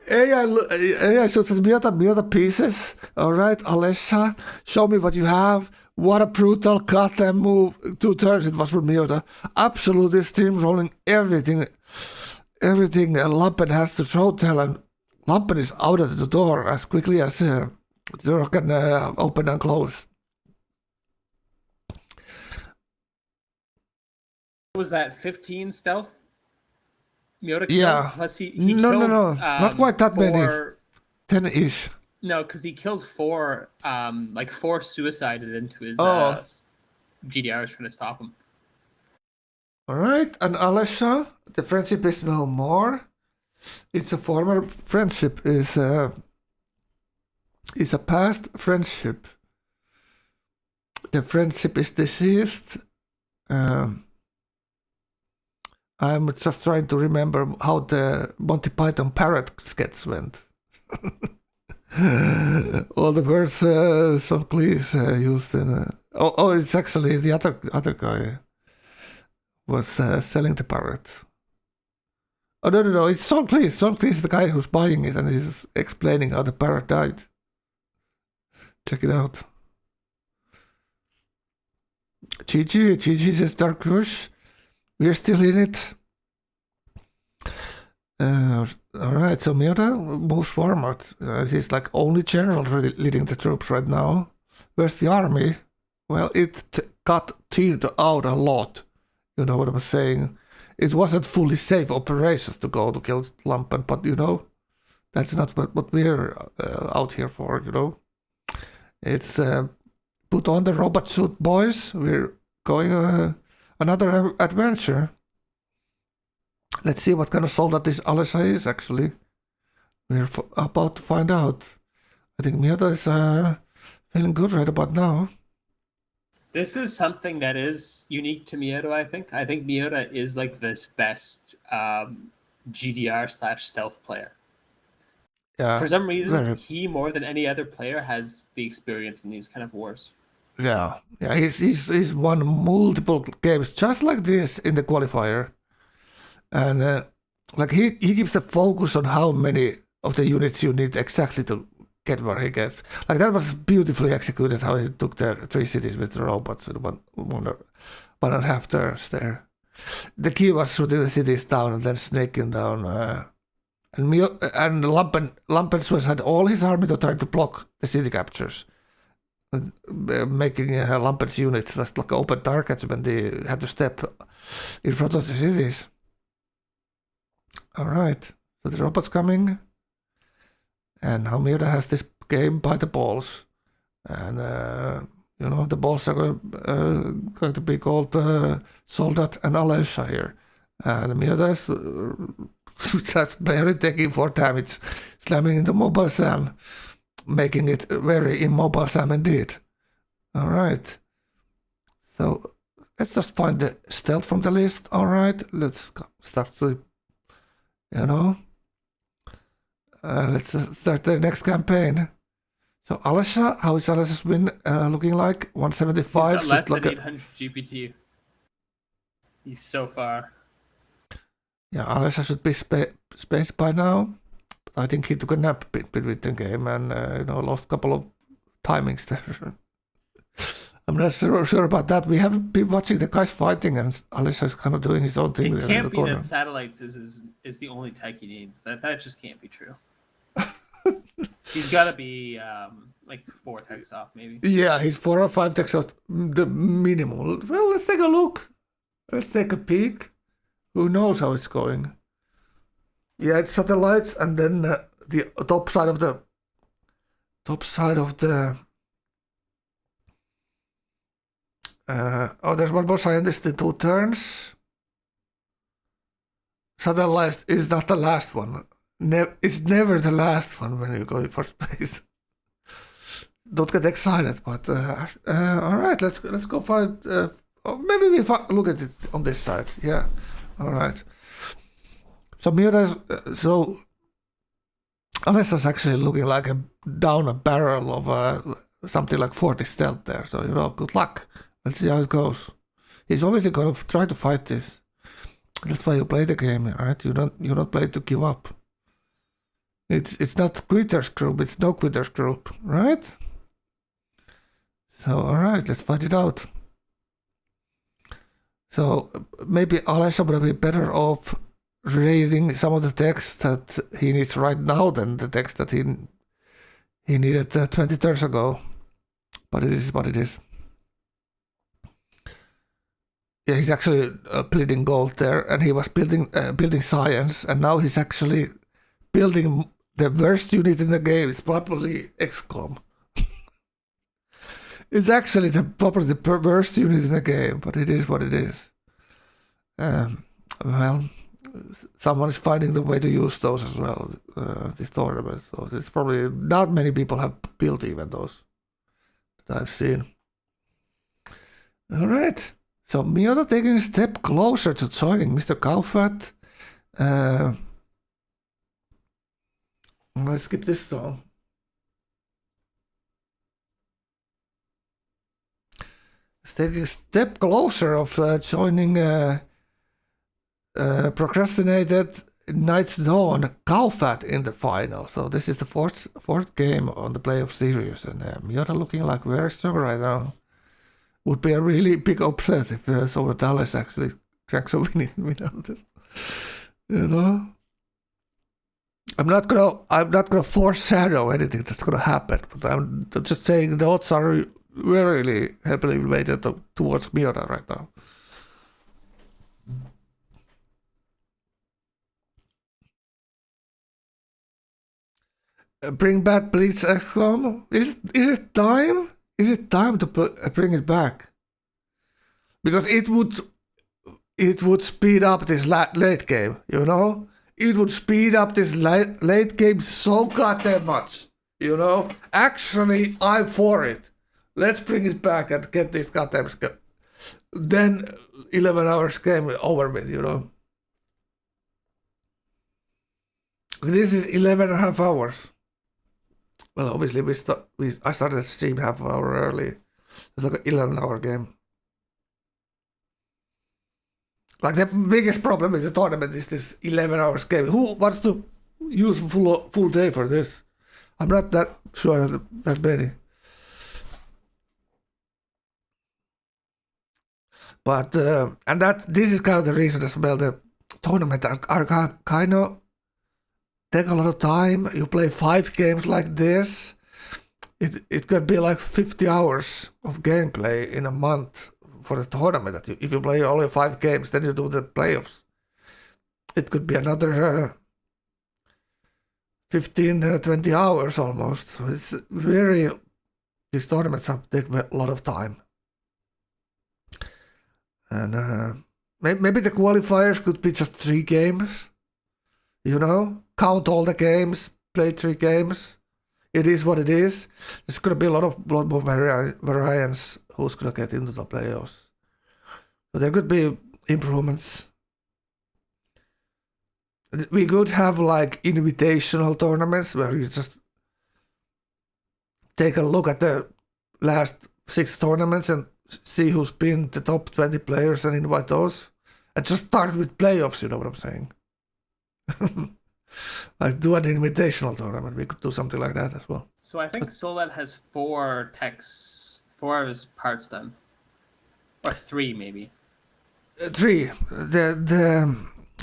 AI shoots Miyota. Miyota pieces. All right, Alesha, show me what you have. What a brutal cut and move. 2 turns it was for Miyota. Absolutely steamrolling everything. Everything Lampen has to show tell, and Lampen is out of the door as quickly as the door can open and close. Was that 15 stealth? Miyota killed? Yeah. Plus he no, killed, not quite that 4... many. 10-ish. No, because he killed 4, 4 suicided into his GDRs trying to stop him. All right, and Alesha, the friendship is no more. It's a former friendship. Is a past friendship. The friendship is deceased. I'm just trying to remember how the Monty Python parrot sketch went. All the words Sean Cleese used in. It's actually the other guy was selling the parrot. Oh no! It's Sean Cleese. Sean Cleese is the guy who's buying it, and he's explaining how the parrot died. Check it out. GG says Dark Crush. We're still in it. Alright, so Miyota moves forward. He's like only general leading the troops right now. Where's the army? Well, it got teared out a lot. You know what I'm saying? It wasn't fully safe operations to go to kill Lampen, but you know, that's not what we're out here for, you know? It's put on the robot suit, boys. We're going another adventure. Let's see what kind of soldier this Alesha is, actually. We're about to find out. I think Miyota is feeling good right about now. This is something that is unique to Miyota, I think. I think Miyota is like this best GDR/stealth player. Yeah. For some reason, he more than any other player has the experience in these kind of wars. Yeah. He's won multiple games just like this in the qualifier. And like he keeps the focus on how many of the units you need exactly to get where he gets. Like that was beautifully executed how he took the 3 cities with the robots in one and a half turns there. The key was shooting the cities down and then snaking down. And Lampen had all his army to try to block the city captures. Making Lampen's units just like open targets when they had to step in front of the cities. Alright, so the robot's coming. And now Miyota has this game by the balls. And, you know, the balls are going to be called Soldat and Alesha here. And Miyota is just barely taking 4 damage, slamming into Mobile Sam, making it very immobile Sam indeed. Alright. So, let's just find the stealth from the list. Alright, let's start to, you know, let's start the next campaign. So Alesha, how is Alesha's win looking like? 175. He's got less than 800 GPT. He's so far. Yeah, Alesha should be spaced by now. I think he took a nap between the game and you know, lost a couple of timings there. I'm not sure about that. We haven't been watching the guys fighting, and Alesha is kind of doing his own thing. It there can't in the be corner. that satellites is the only tech he needs. That just can't be true. He's got to be like 4 techs off, maybe. Yeah, he's 4 or 5 techs off, the minimum. Well, let's take a look. Let's take a peek. Who knows how it's going? Yeah, it's satellites, and then the top side of the There's one more scientist in 2 turns. Satellite is not the last one. It's never the last one when you go in first place. Don't get excited, but all right, let's go find. Maybe we look at it on this side. Yeah, all right. So Miura's Alessa's actually looking like down a barrel of something like 40 stealth there. So good luck. Let's see how it goes. He's obviously gonna try to fight this. That's why you play the game, right? You don't play to give up. It's not quitters group. It's no quitters group, right? So all right, let's find it out. So maybe Alessa would be better off reading some of the text that he needs right now than the text that he needed 20 turns ago. But it is what it is. Yeah, he's actually bleeding gold there, and he was building science, and now he's actually building the worst unit in the game. It's probably XCOM. It's actually probably the worst unit in the game, but it is what it is. Well, someone is finding the way to use those as well, this tournament. So it's probably not many people have built even those that I've seen. All right. So Miota taking a step closer to joining Mr. Gauephat. Let's skip this song. He's taking a step closer of joining procrastinated Night's Dawn Gauephat in the final. So this is the fourth game on the playoff series, and Miota looking like very strong right now. Would be a really big upset if Sobretalis actually cracks a win out of this. I'm not gonna foreshadow anything that's gonna happen, but I'm just saying the odds are very heavily weighted towards Miota right now. Bring back Blitz XCOM. Is it time? Is it time to bring it back? Because it would speed up this late game, It would speed up this late game so goddamn much, Actually, I'm for it. Let's bring it back and get this goddamn then 11 hours game over with, This is 11 and a half hours. Well, obviously, I started the stream half an hour early. It's like an 11-hour game. Like, the biggest problem with the tournament is this 11 hours game. Who wants to use full day for this? I'm not that sure that many. But, and this is kind of the reason as well. The tournament are kind of take a lot of time. You play 5 games like this. It could be like 50 hours of gameplay in a month for the tournament. If you play only 5 games, then you do the playoffs. It could be another 15, 20 hours almost. So it's these tournaments take a lot of time. And maybe the qualifiers could be just 3 games. Count all the games, play 3 games. It is what it is. There's going to be a lot more variance who's going to get into the playoffs. So there could be improvements. We could have like invitational tournaments where you just take a look at the last 6 tournaments and see who's been the top 20 players and invite those. And just start with playoffs, you know what I'm saying? Like do an invitational tournament. We could do something like that as well. So I think Solet has 4 of his parts done. Or 3 maybe. 3. The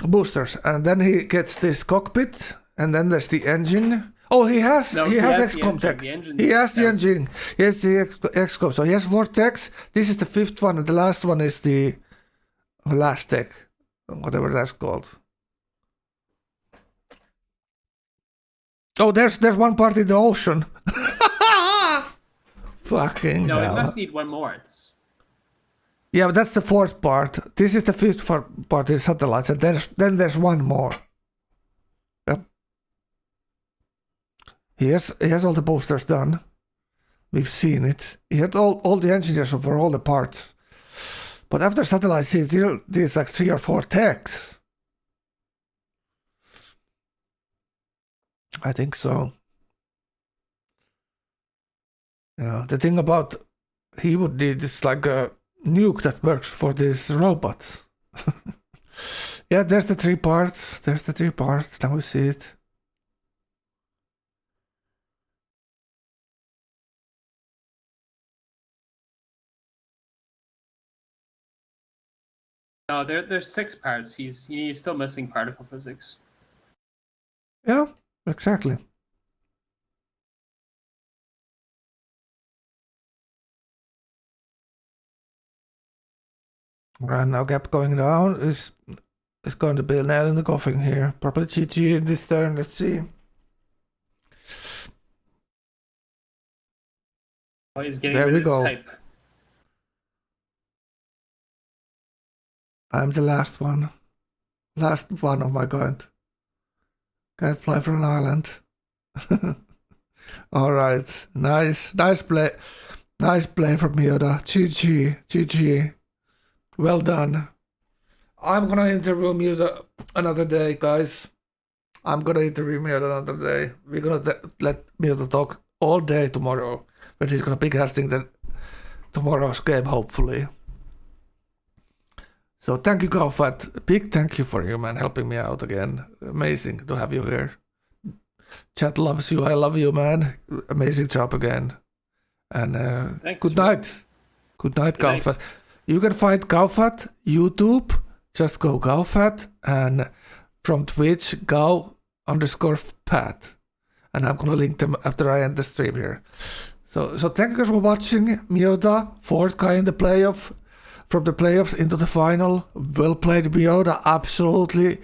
boosters. And then he gets this cockpit. And then there's the engine. Oh, he has XCOM tech. He has the engine. He has the XCOM. So he has 4 techs. This is the 5th one. And the last one is the last tech. Whatever that's called. Oh, there's one part in the ocean. Fucking No, hell. it must need 1 more. Yeah, but that's the fourth part. This is the fifth part in satellites, and then there's one more. Yep. Here's all the posters done. We've seen it. He had all the engineers for all the parts. But after satellites, there's like 3 or 4 techs. I think so. Yeah, the thing about he would need is like a nuke that works for these robots. Yeah, there's the 3 parts. There's the 3 parts. Now we see it. No, there's 6 parts. He's still missing particle physics. Yeah, exactly. And now gap going down is going to be a nail in the coffin here. Probably GG in this turn. Let's see. Oh, he's getting There rid we of his go. type. I'm the last one. Last one of my kind. Can't fly from an island. Alright. Nice play. Nice play from Mioda. GG. Well done. I'm gonna interview Mioda another day, guys. I'm gonna interview Mioda another day. We're gonna let Mioda talk all day tomorrow. But he's gonna be casting tomorrow's game, hopefully. So thank you, Gauephat. Big thank you for you, man, helping me out again. Amazing to have you here. Chat loves you. I love you, man. Amazing job again. And good night. Good night, Gauephat. You can find Gauephat YouTube. Just go Gauephat, and from Twitch, Gau_Pat. And I'm gonna link them after I end the stream here. So thank you guys for watching. Mioda, 4th guy in the playoff. From the playoffs into the final. Well played, Mioda. Absolutely.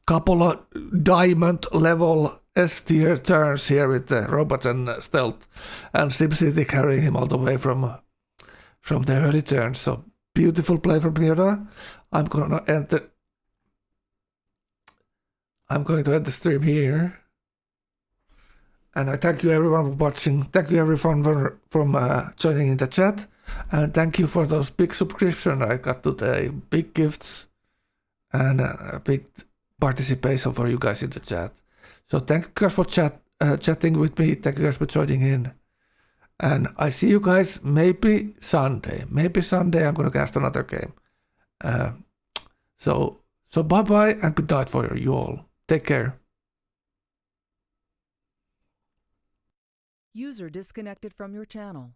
Couple of diamond level S tier turns here with the robots and stealth. And SimCity carrying him all the way from the early turns. So beautiful play from Mioda. I'm going to end the stream here. And I thank you everyone for watching. Thank you everyone for joining in the chat. And thank you for those big subscriptions I got today. Big gifts and a big participation for you guys in the chat. So thank you guys for chatting with me. Thank you guys for joining in. And I see you guys maybe Sunday. Maybe Sunday I'm going to cast another game. So bye-bye and good night for you all. Take care. User disconnected from your channel.